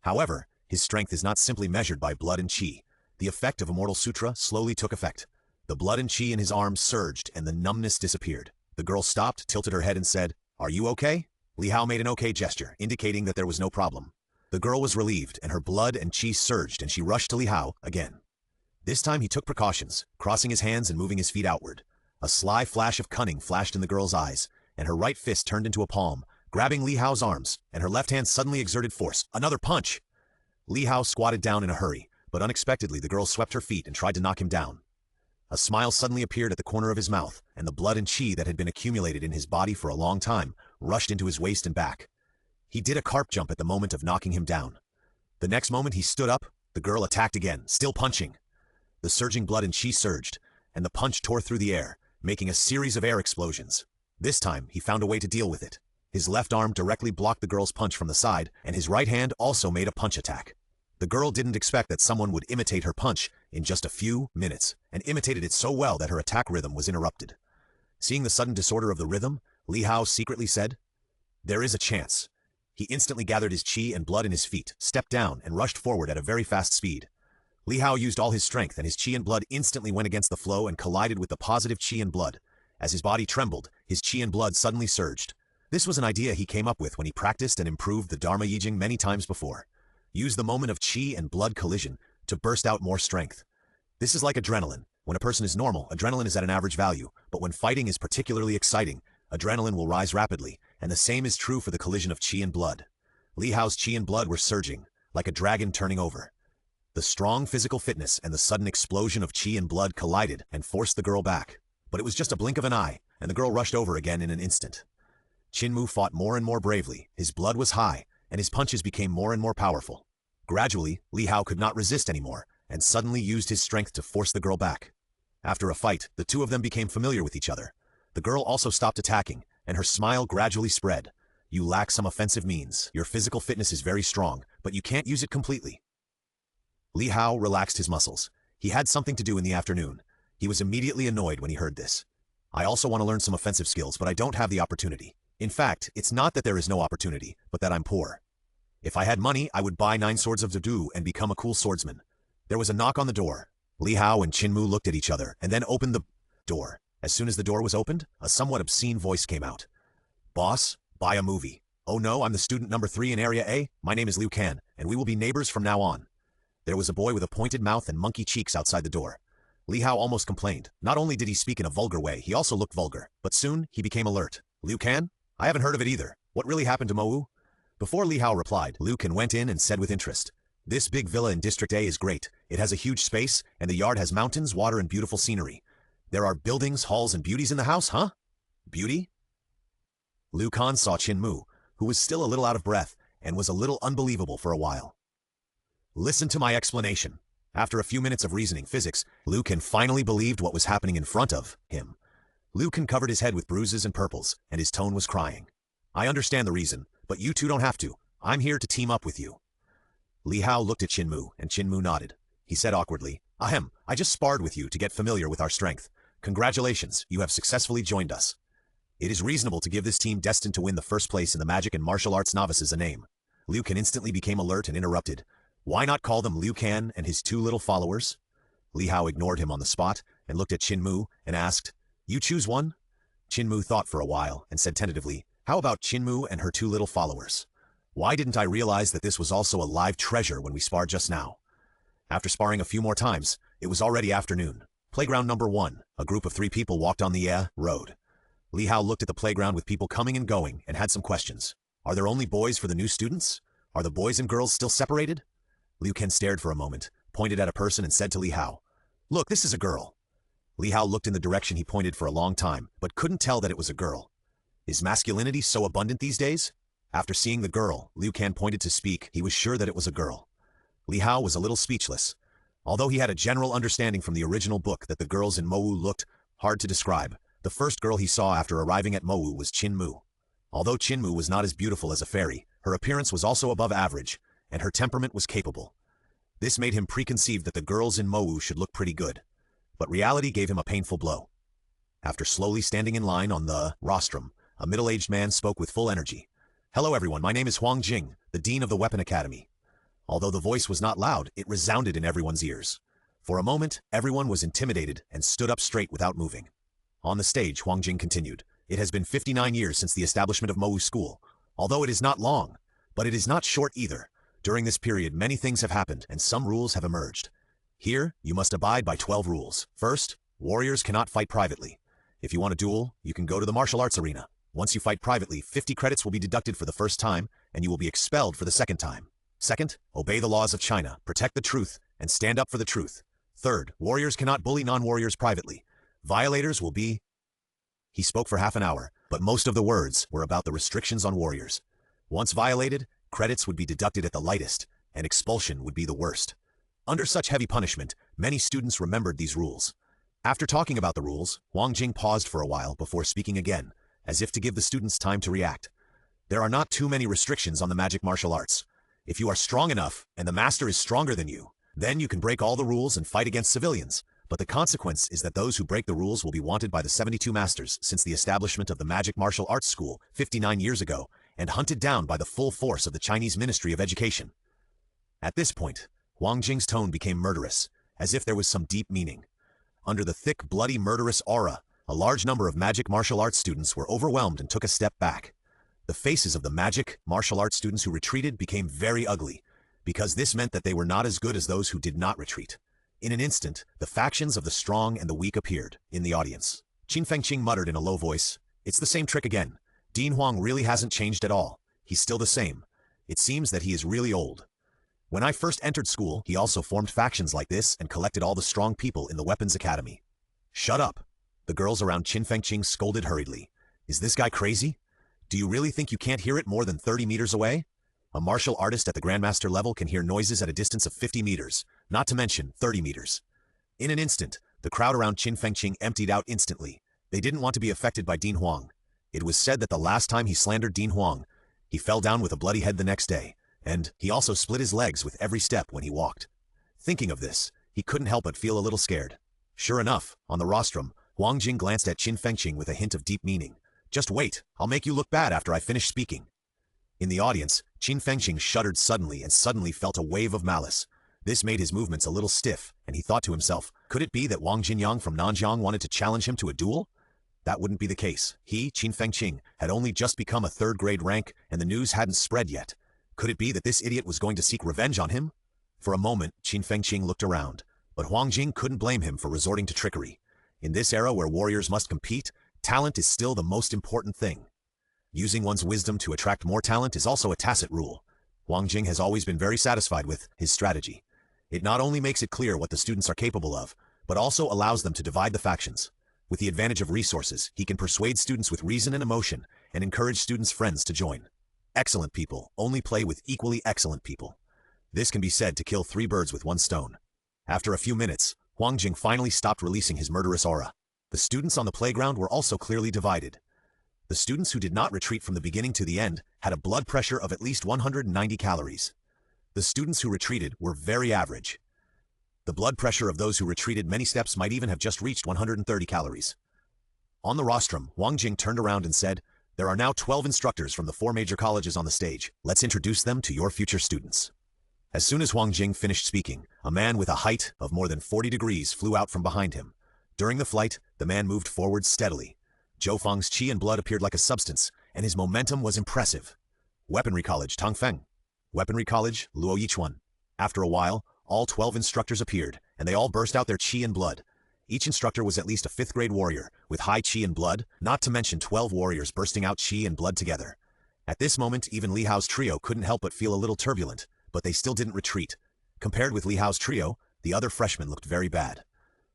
However, his strength is not simply measured by blood and chi. The effect of Immortal Sutra slowly took effect. The blood and chi in his arms surged, and the numbness disappeared. The girl stopped, tilted her head and said, "Are you okay?" Li Hao made an okay gesture, indicating that there was no problem. The girl was relieved, and her blood and chi surged, and she rushed to Li Hao again. This time he took precautions, crossing his hands and moving his feet outward. A sly flash of cunning flashed in the girl's eyes, and her right fist turned into a palm, grabbing Li Hao's arms, and her left hand suddenly exerted force. Another punch! Li Hao squatted down in a hurry, but unexpectedly the girl swept her feet and tried to knock him down. A smile suddenly appeared at the corner of his mouth, and the blood and chi that had been accumulated in his body for a long time rushed into his waist and back. He did a carp jump at the moment of knocking him down. The next moment he stood up, the girl attacked again, still punching. The surging blood and chi surged, and the punch tore through the air, making a series of air explosions. This time, he found a way to deal with it. His left arm directly blocked the girl's punch from the side, and his right hand also made a punch attack. The girl didn't expect that someone would imitate her punch in just a few minutes, and imitated it so well that her attack rhythm was interrupted. Seeing the sudden disorder of the rhythm, Li Hao secretly said, "There is a chance." He instantly gathered his chi and blood in his feet, stepped down, and rushed forward at a very fast speed. Li Hao used all his strength, and his chi and blood instantly went against the flow and collided with the positive chi and blood. As his body trembled, his chi and blood suddenly surged. This was an idea he came up with when he practiced and improved the Dharma Yijing many times before. Use the moment of chi and blood collision to burst out more strength. This is like adrenaline. When a person is normal, adrenaline is at an average value, but when fighting is particularly exciting, adrenaline will rise rapidly, and the same is true for the collision of chi and blood. Li Hao's chi and blood were surging, like a dragon turning over. The strong physical fitness and the sudden explosion of chi and blood collided and forced the girl back. But it was just a blink of an eye, and the girl rushed over again in an instant. Qinmu fought more and more bravely. His blood was high, and his punches became more and more powerful. Gradually, Li Hao could not resist anymore, and suddenly used his strength to force the girl back. After a fight, the two of them became familiar with each other. The girl also stopped attacking, and her smile gradually spread. "You lack some offensive means. Your physical fitness is very strong, but you can't use it completely." Li Hao relaxed his muscles. He had something to do in the afternoon. He was immediately annoyed when he heard this. "I also want to learn some offensive skills, but I don't have the opportunity. In fact, it's not that there is no opportunity, but that I'm poor. If I had money, I would buy 9 swords of Zudu and become a cool swordsman." There was a knock on the door. Li Hao and Qinmu looked at each other, and then opened the door. As soon as the door was opened, a somewhat obscene voice came out. "Boss, buy a movie." "Oh no, I'm the student number 3 in Area A. My name is Liu Kan, and we will be neighbors from now on." There was a boy with a pointed mouth and monkey cheeks outside the door. Li Hao almost complained. Not only did he speak in a vulgar way, he also looked vulgar. But soon, he became alert. "Liu Kan? I haven't heard of it either. What really happened to Mou?" Before Li Hao replied, Liu Kan went in and said with interest, "This big villa in District A is great. It has a huge space, and the yard has mountains, water, and beautiful scenery. There are buildings, halls, and beauties in the house, huh?" "Beauty?" Liu Kan saw Qinmu, who was still a little out of breath, and was a little unbelievable for a while. "Listen to my explanation." After a few minutes of reasoning physics, Liu Kan finally believed what was happening in front of him. Liu Kan covered his head with bruises and purples, and his tone was crying. "I understand the reason, but you two don't have to. I'm here to team up with you." Li Hao looked at Qinmu, and Qinmu nodded. He said awkwardly, "Ahem, I just sparred with you to get familiar with our strength. Congratulations, you have successfully joined us. It is reasonable to give this team destined to win the first place in the magic and martial arts novices a name." Liu Kan instantly became alert and interrupted. "Why not call them Liu Kan and his 2 little followers?" Li Hao ignored him on the spot and looked at Qinmu and asked, "You choose one?" Qinmu thought for a while and said tentatively, "How about Qinmu and her 2 little followers? Why didn't I realize that this was also a live treasure when we sparred just now?" After sparring a few more times, it was already afternoon. Playground number 1, a group of 3 people walked on the road. Li Hao looked at the playground with people coming and going and had some questions. "Are there only boys for the new students? Are the boys and girls still separated?" Liu Kan stared for a moment, pointed at a person and said to Li Hao, "Look, this is a girl." Li Hao looked in the direction he pointed for a long time, but couldn't tell that it was a girl. Is masculinity so abundant these days? After seeing the girl, Liu Kan pointed to speak, he was sure that it was a girl. Li Hao was a little speechless. Although he had a general understanding from the original book that the girls in Mowu looked hard to describe, the first girl he saw after arriving at Mowu was Qin Mu. Although Qin Mu was not as beautiful as a fairy, her appearance was also above average, and her temperament was capable. This made him preconceive that the girls in Mowu should look pretty good. But reality gave him a painful blow. After slowly standing in line on the rostrum, a middle-aged man spoke with full energy. "Hello everyone, my name is Huang Jing, the Dean of the Weapon Academy." Although the voice was not loud, it resounded in everyone's ears. For a moment, everyone was intimidated and stood up straight without moving. On the stage, Huang Jing continued, "It has been 59 years since the establishment of Mowu School. Although it is not long, but it is not short either. During this period, many things have happened and some rules have emerged. Here, you must abide by 12 rules. First, warriors cannot fight privately. If you want a duel, you can go to the martial arts arena. Once you fight privately, 50 credits will be deducted for the first time, and you will be expelled for the second time. Second, obey the laws of China, protect the truth, and stand up for the truth. Third, warriors cannot bully non-warriors privately. Violators will be..." He spoke for half an hour, but most of the words were about the restrictions on warriors. Once violated, credits would be deducted at the lightest, and expulsion would be the worst. Under such heavy punishment, many students remembered these rules. After talking about the rules, Huang Jing paused for a while before speaking again, as if to give the students time to react. "There are not too many restrictions on the magic martial arts. If you are strong enough, and the master is stronger than you, then you can break all the rules and fight against civilians. But the consequence is that those who break the rules will be wanted by the 72 masters since the establishment of the Magic Martial Arts School 59 years ago, and hunted down by the full force of the Chinese Ministry of Education." At this point, Huang Jing's tone became murderous, as if there was some deep meaning. Under the thick, bloody, murderous aura, a large number of magic martial arts students were overwhelmed and took a step back. The faces of the magic martial arts students who retreated became very ugly, because this meant that they were not as good as those who did not retreat. In an instant, the factions of the strong and the weak appeared in the audience. Qin Fengqing muttered in a low voice, "It's the same trick again. Dean Huang really hasn't changed at all. He's still the same. It seems that he is really old. When I first entered school, he also formed factions like this and collected all the strong people in the Weapons Academy." "Shut up!" The girls around Qin Fengqing scolded hurriedly. "Is this guy crazy? Do you really think you can't hear it more than 30 meters away? A martial artist at the Grandmaster level can hear noises at a distance of 50 meters, not to mention 30 meters. In an instant, the crowd around Qin Fengqing emptied out instantly. They didn't want to be affected by Dean Huang. It was said that the last time he slandered Dean Huang, he fell down with a bloody head the next day, and he also split his legs with every step when he walked. Thinking of this, he couldn't help but feel a little scared. Sure enough, on the rostrum, Huang Jing glanced at Qin Fengqing with a hint of deep meaning. "Just wait, I'll make you look bad after I finish speaking." In the audience, Qin Fengqing shuddered suddenly and suddenly felt a wave of malice. This made his movements a little stiff, and he thought to himself, could it be that Wang Jinyang from Nanjiang wanted to challenge him to a duel? That wouldn't be the case. He, Qin Fengqing, had only just become a third-grade rank, and the news hadn't spread yet. Could it be that this idiot was going to seek revenge on him? For a moment, Qin Fengqing looked around, but Huang Jing couldn't blame him for resorting to trickery. In this era where warriors must compete, talent is still the most important thing. Using one's wisdom to attract more talent is also a tacit rule. Huang Jing has always been very satisfied with his strategy. It not only makes it clear what the students are capable of, but also allows them to divide the factions. With the advantage of resources, he can persuade students with reason and emotion, and encourage students' friends to join. Excellent people only play with equally excellent people. This can be said to kill 3 birds with 1 stone. After a few minutes, Huang Jing finally stopped releasing his murderous aura. The students on the playground were also clearly divided. The students who did not retreat from the beginning to the end had a blood pressure of at least 190 calories. The students who retreated were very average. The blood pressure of those who retreated many steps might even have just reached 130 calories. On the rostrum, Huang Jing turned around and said, "There are now 12 instructors from the 4 major colleges on the stage. Let's introduce them to your future students." As soon as Huang Jing finished speaking, a man with a height of more than 40 degrees flew out from behind him. During the flight, the man moved forward steadily. Zhou Feng's qi and blood appeared like a substance, and his momentum was impressive. Weaponry College, Tongfeng. Weaponry College, Luo Yichuan. After a while, all 12 instructors appeared, and they all burst out their qi and blood. Each instructor was at least a 5th-grade warrior, with high qi and blood, not to mention 12 warriors bursting out qi and blood together. At this moment, even Li Hao's trio couldn't help but feel a little turbulent, but they still didn't retreat. Compared with Li Hao's trio, the other freshmen looked very bad.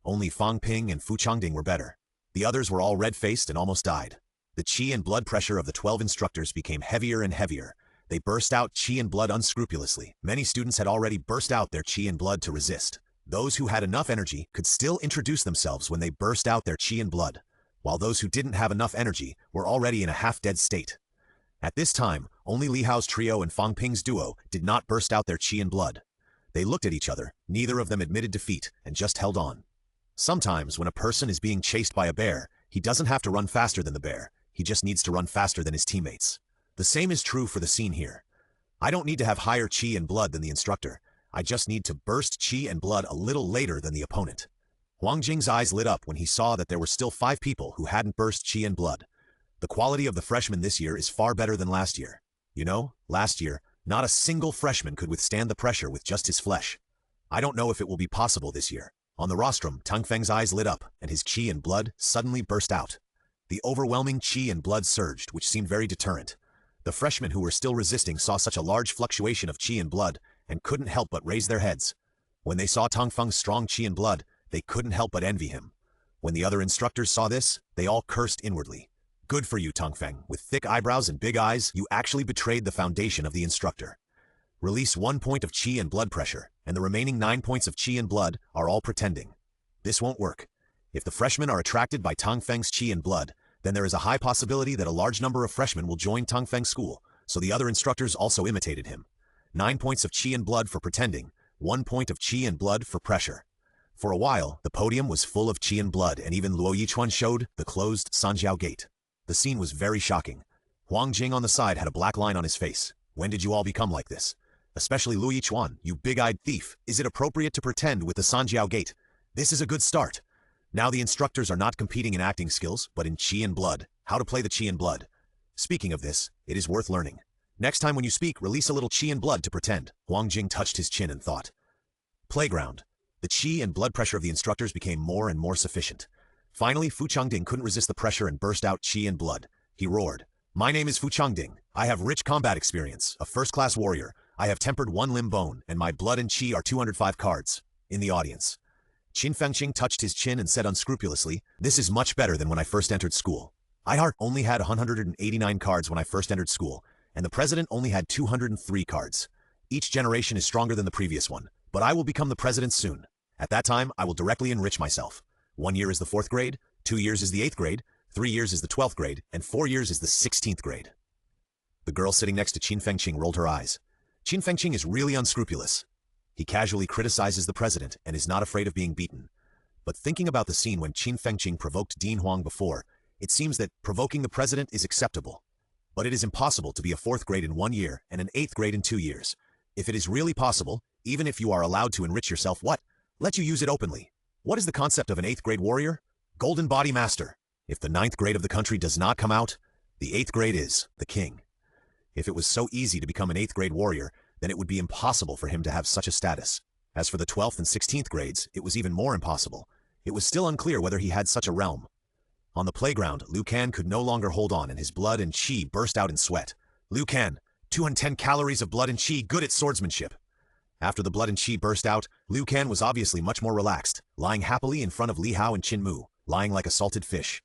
Only Fang Ping and Fu Changding were better. The others were all red-faced and almost died. The qi and blood pressure of the 12 instructors became heavier and heavier. They burst out qi and blood unscrupulously. Many students had already burst out their qi and blood to resist. Those who had enough energy could still introduce themselves when they burst out their qi and blood, while those who didn't have enough energy were already in a half-dead state. At this time, only Li Hao's trio and Fang Ping's duo did not burst out their qi and blood. They looked at each other, neither of them admitted defeat, and just held on. Sometimes when a person is being chased by a bear, he doesn't have to run faster than the bear. He just needs to run faster than his teammates. The same is true for the scene here. I don't need to have higher qi and blood than the instructor. I just need to burst qi and blood a little later than the opponent. Huang Jing's eyes lit up when he saw that there were still 5 people who hadn't burst qi and blood. The quality of the freshmen this year is far better than last year. You know, last year, not a single freshman could withstand the pressure with just his flesh. I don't know if it will be possible this year. On the rostrum, Tang Feng's eyes lit up, and his qi and blood suddenly burst out. The overwhelming qi and blood surged, which seemed very deterrent. The freshmen who were still resisting saw such a large fluctuation of qi and blood, and couldn't help but raise their heads. When they saw Tang Feng's strong qi and blood, they couldn't help but envy him. When the other instructors saw this, they all cursed inwardly. Good for you, Tang Feng. With thick eyebrows and big eyes, you actually betrayed the foundation of the instructor. Release 1 point of qi and blood pressure, and the remaining 9 points of qi and blood are all pretending. This won't work. If the freshmen are attracted by Tang Feng's qi and blood, then there is a high possibility that a large number of freshmen will join Tang Feng's school, so the other instructors also imitated him. 9 points of qi and blood for pretending, 1 point of qi and blood for pressure. For a while, the podium was full of qi and blood, and even Luo Yichuan showed the closed Sanjiao gate. The scene was very shocking. Huang Jing on the side had a black line on his face. When did you all become like this? Especially Luo Yichuan, you big-eyed thief. Is it appropriate to pretend with the Sanjiao gate? This is a good start. Now the instructors are not competing in acting skills, but in qi and blood. How to play the qi and blood. Speaking of this, it is worth learning. Next time when you speak, release a little qi and blood to pretend. Huang Jing touched his chin and thought. Playground. The qi and blood pressure of the instructors became more and more sufficient. Finally, Fu Changding couldn't resist the pressure and burst out qi and blood. He roared. My name is Fu Changding. I have rich combat experience, a first-class warrior. I have tempered 1 limb bone, and my blood and qi are 205 cards. In the audience. Qin Fengqing touched his chin and said unscrupulously, this is much better than when I first entered school. I only had 189 cards when I first entered school, and the president only had 203 cards. Each generation is stronger than the previous one, but I will become the president soon. At that time, I will directly enrich myself. 1 year is the 4th grade, 2 years is the 8th grade, 3 years is the 12th grade, and 4 years is the 16th grade. The girl sitting next to Qin Fengqing rolled her eyes. Qin Fengqing is really unscrupulous. He casually criticizes the president and is not afraid of being beaten. But thinking about the scene when Qin Fengqing provoked Dean Huang before, it seems that provoking the president is acceptable. But it is impossible to be a 4th grade in 1 year and an 8th grade in 2 years. If it is really possible, even if you are allowed to enrich yourself, what? Let you use it openly. What is the concept of an 8th grade warrior? Golden Body Master. If the 9th grade of the country does not come out, the 8th grade is the king. If it was so easy to become an 8th grade warrior, then it would be impossible for him to have such a status. As for the 12th and 16th grades, it was even more impossible. It was still unclear whether he had such a realm. On the playground, Liu Kan could no longer hold on and his blood and qi burst out in sweat. Liu Kan, 210 calories of blood and qi, good at swordsmanship. After the blood and qi burst out, Liu Kan was obviously much more relaxed, lying happily in front of Li Hao and Qin Mu, lying like a salted fish.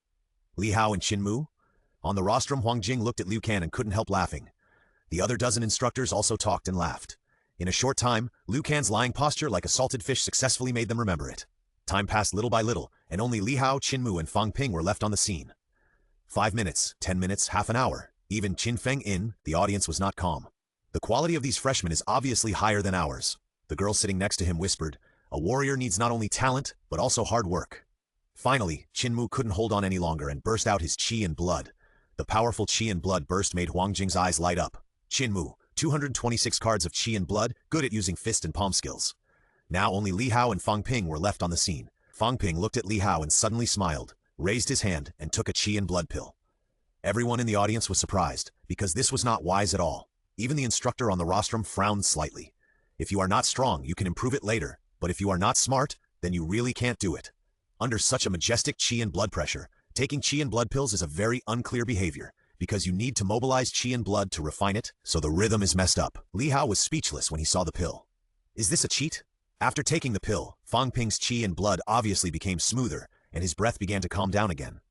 Li Hao and Qin Mu? On the rostrum, Huang Jing looked at Liu Kan and couldn't help laughing. The other dozen instructors also talked and laughed. In a short time, Liu Kan's lying posture like a salted fish successfully made them remember it. Time passed little by little, and only Li Hao, Qin Mu, and Fang Ping were left on the scene. 5 minutes, 10 minutes, half an hour. Even Qin Feng in, the audience was not calm. The quality of these freshmen is obviously higher than ours. The girl sitting next to him whispered, a warrior needs not only talent, but also hard work. Finally, Qin Mu couldn't hold on any longer and burst out his qi and blood. The powerful qi and blood burst made Huang Jing's eyes light up. Qin Mu, 226 cards of qi and blood, good at using fist and palm skills. Now only Li Hao and Fang Ping were left on the scene. Fang Ping looked at Li Hao and suddenly smiled, raised his hand, and took a qi and blood pill. Everyone in the audience was surprised, because this was not wise at all. Even the instructor on the rostrum frowned slightly. If you are not strong, you can improve it later, but if you are not smart, then you really can't do it. Under such a majestic qi and blood pressure, taking qi and blood pills is a very unclear behavior, because you need to mobilize qi and blood to refine it, so the rhythm is messed up. Li Hao was speechless when he saw the pill. Is this a cheat? After taking the pill, Fang Ping's qi and blood obviously became smoother, and his breath began to calm down again.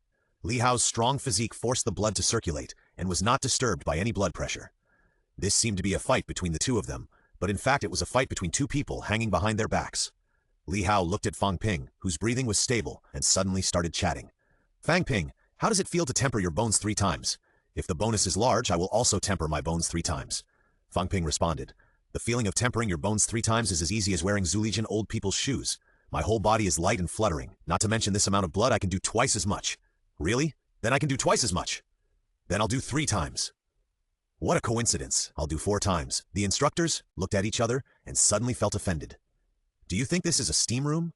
Li Hao's strong physique forced the blood to circulate, and was not disturbed by any blood pressure. This seemed to be a fight between the two of them, but in fact it was a fight between two people hanging behind their backs. Li Hao looked at Fang Ping, whose breathing was stable, and suddenly started chatting. Fang Ping, how does it feel to temper your bones 3 times? If the bonus is large, I will also temper my bones 3 times. Fang Ping responded. The feeling of tempering your bones 3 times is as easy as wearing Zulijian old people's shoes. My whole body is light and fluttering, not to mention this amount of blood I can do twice as much. Really? Then I can do twice as much. Then I'll do 3 times. What a coincidence. I'll do 4 times. The instructors looked at each other and suddenly felt offended. Do you think this is a steam room?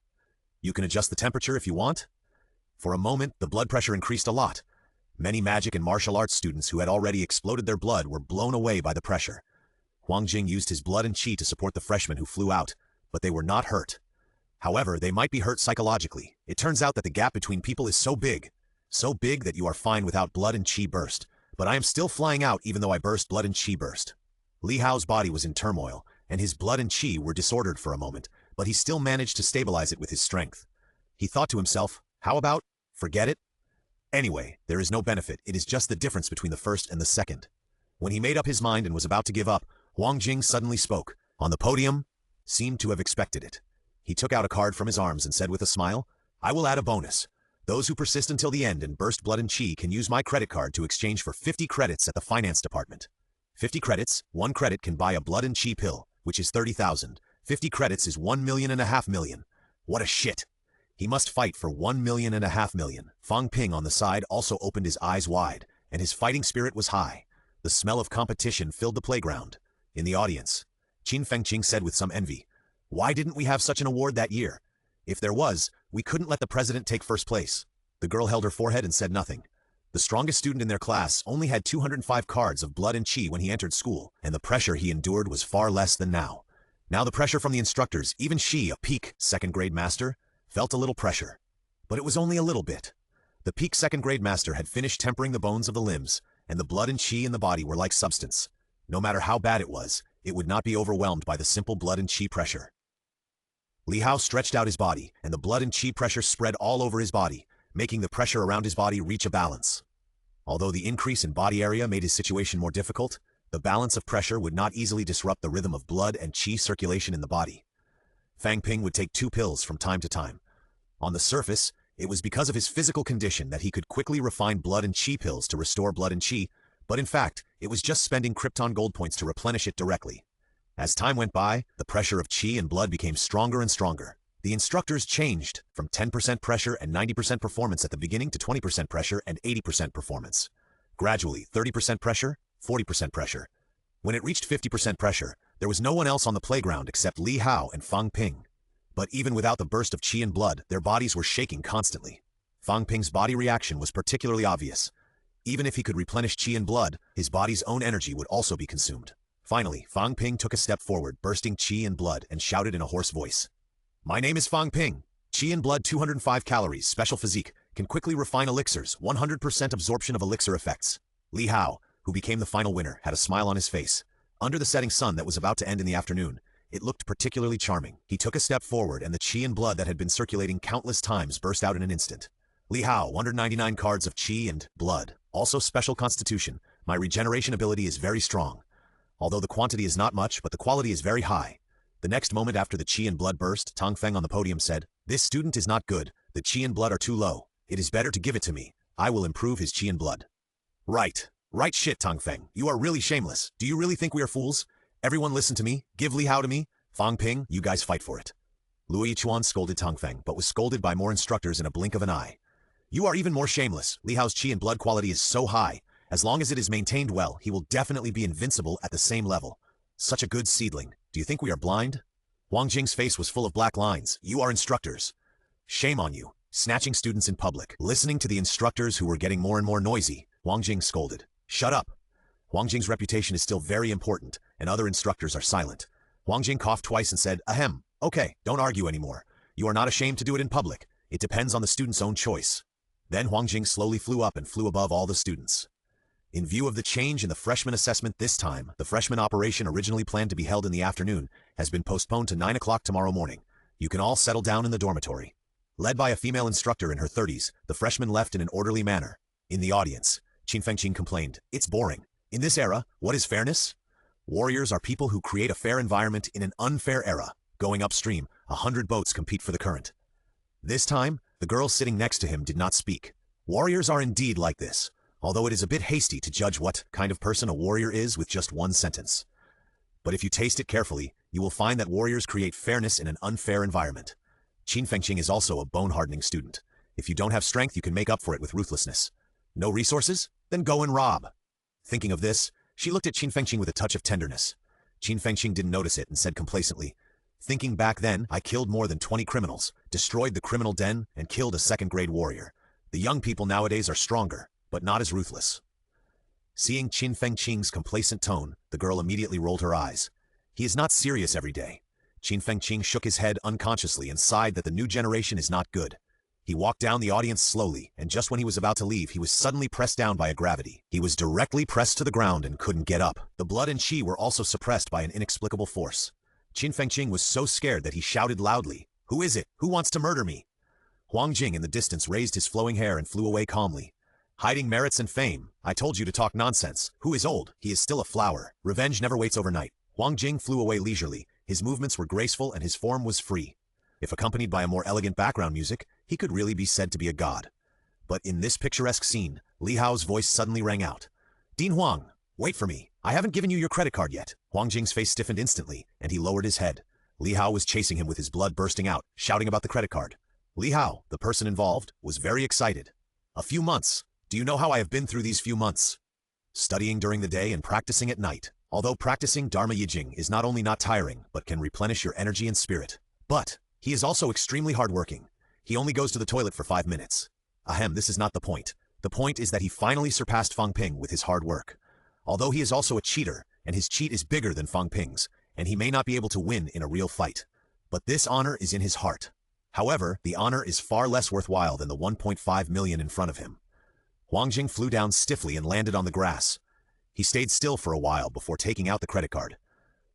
You can adjust the temperature if you want? For a moment, the blood pressure increased a lot. Many magic and martial arts students who had already exploded their blood were blown away by the pressure. Huang Jing used his blood and qi to support the freshmen who flew out, but they were not hurt. However, they might be hurt psychologically. It turns out that the gap between people is so big that you are fine without blood and qi burst. But I am still flying out even though I burst blood and qi burst. Li Hao's body was in turmoil, and his blood and qi were disordered for a moment, but he still managed to stabilize it with his strength. He thought to himself, how about, forget it? Anyway, there is no benefit, it is just the difference between the first and the second. When he made up his mind and was about to give up, Huang Jing suddenly spoke. On the podium, seemed to have expected it. He took out a card from his arms and said with a smile, I will add a bonus. Those who persist until the end and burst blood and qi can use my credit card to exchange for 50 credits at the finance department. 50 credits, 1 credit can buy a blood and qi pill, which is 30,000. 50 credits is 1.5 million. What a shit. He must fight for 1.5 million. Fang Ping on the side also opened his eyes wide, and his fighting spirit was high. The smell of competition filled the playground. In the audience, Qin Fengqing said with some envy, why didn't we have such an award that year? If there was, we couldn't let the president take first place. The girl held her forehead and said nothing. The strongest student in their class only had 205 cards of blood and qi when he entered school, and the pressure he endured was far less than now. Now the pressure from the instructors, even she, a peak second-grade master, felt a little pressure. But it was only a little bit. The peak second-grade master had finished tempering the bones of the limbs, and the blood and qi in the body were like substance. No matter how bad it was, it would not be overwhelmed by the simple blood and qi pressure. Li Hao stretched out his body, and the blood and qi pressure spread all over his body, making the pressure around his body reach a balance. Although the increase in body area made his situation more difficult, the balance of pressure would not easily disrupt the rhythm of blood and qi circulation in the body. Fang Ping would take 2 pills from time to time. On the surface, it was because of his physical condition that he could quickly refine blood and qi pills to restore blood and qi, but in fact, it was just spending Krypton Gold points to replenish it directly. As time went by, the pressure of qi and blood became stronger and stronger. The instructors changed from 10% pressure and 90% performance at the beginning to 20% pressure and 80% performance. Gradually, 30% pressure, 40% pressure. When it reached 50% pressure, there was no one else on the playground except Li Hao and Fang Ping. But even without the burst of qi and blood, their bodies were shaking constantly. Fang Ping's body reaction was particularly obvious. Even if he could replenish qi and blood, his body's own energy would also be consumed. Finally, Fang Ping took a step forward, bursting qi and blood, and shouted in a hoarse voice. My name is Fang Ping. Qi and blood 205 calories, special physique, can quickly refine elixirs, 100% absorption of elixir effects. Li Hao, who became the final winner, had a smile on his face. Under the setting sun that was about to end in the afternoon, it looked particularly charming. He took a step forward and the qi and blood that had been circulating countless times burst out in an instant. Li Hao, 199 cards of qi and blood. Also special constitution. My regeneration ability is very strong. Although the quantity is not much, but the quality is very high. The next moment after the qi and blood burst, Tang Feng on the podium said, This student is not good. The qi and blood are too low. It is better to give it to me. I will improve his qi and blood. Right. Right shit, Tang Feng. You are really shameless. Do you really think we are fools? Everyone listen to me. Give Li Hao to me. Fang Ping, you guys fight for it. Lu Yichuan scolded Tang Feng, but was scolded by more instructors in a blink of an eye. You are even more shameless. Li Hao's qi and blood quality is so high. As long as it is maintained well, he will definitely be invincible at the same level. Such a good seedling. Do you think we are blind? Huang Jing's face was full of black lines. You are instructors. Shame on you. Snatching students in public. Listening to the instructors who were getting more and more noisy, Huang Jing scolded. Shut up. Huang Jing's reputation is still very important, and other instructors are silent. Huang Jing coughed twice and said, Ahem. Okay, don't argue anymore. You are not ashamed to do it in public. It depends on the student's own choice. Then Huang Jing slowly flew up and flew above all the students. In view of the change in the freshman assessment this time, the freshman operation originally planned to be held in the afternoon has been postponed to 9 o'clock tomorrow morning. You can all settle down in the dormitory. Led by a female instructor in her 30s, the freshmen left in an orderly manner. In the audience, Qin Fengqing complained, "It's boring. In this era, what is fairness? Warriors are people who create a fair environment in an unfair era. Going upstream, 100 boats compete for the current." This time, the girl sitting next to him did not speak. Warriors are indeed like this, although it is a bit hasty to judge what kind of person a warrior is with just one sentence. But if you taste it carefully, you will find that warriors create fairness in an unfair environment. Qin Fengqing is also a bone-hardening student. If you don't have strength, you can make up for it with ruthlessness. No resources? Then go and rob. Thinking of this, she looked at Qin Fengqing with a touch of tenderness. Qin Fengqing didn't notice it and said complacently, "Thinking back then, I killed more than 20 criminals, destroyed the criminal den, and killed a second-grade warrior. The young people nowadays are stronger, but not as ruthless." Seeing Qin Fengqing's complacent tone, the girl immediately rolled her eyes. He is not serious every day. Qin Fengqing shook his head unconsciously and sighed that the new generation is not good. He walked down the audience slowly, and just when he was about to leave, he was suddenly pressed down by a gravity. He was directly pressed to the ground and couldn't get up. The blood and qi were also suppressed by an inexplicable force. Qin Fengqing was so scared that he shouted loudly, "Who is it? Who wants to murder me?" Huang Jing in the distance raised his flowing hair and flew away calmly. "Hiding merits and fame. I told you to talk nonsense. Who is old? He is still a flower. Revenge never waits overnight." Huang Jing flew away leisurely. His movements were graceful and his form was free. If accompanied by a more elegant background music, he could really be said to be a god. But in this picturesque scene, Li Hao's voice suddenly rang out. "Dean Huang, wait for me. I haven't given you your credit card yet." Huang Jing's face stiffened instantly, and he lowered his head. Li Hao was chasing him with his blood bursting out, shouting about the credit card. Li Hao, the person involved, was very excited. "A few months. Do you know how I have been through these few months? Studying during the day and practicing at night. Although practicing Dharma Yijing is not only not tiring, but can replenish your energy and spirit. But he is also extremely hardworking. He only goes to the toilet for 5 minutes. Ahem, this is not the point. The point is that he finally surpassed Fang Ping with his hard work. Although he is also a cheater, and his cheat is bigger than Fang Ping's, and he may not be able to win in a real fight. But this honor is in his heart. However, the honor is far less worthwhile than the 1.5 million in front of him." Huang Jing flew down stiffly and landed on the grass. He stayed still for a while before taking out the credit card.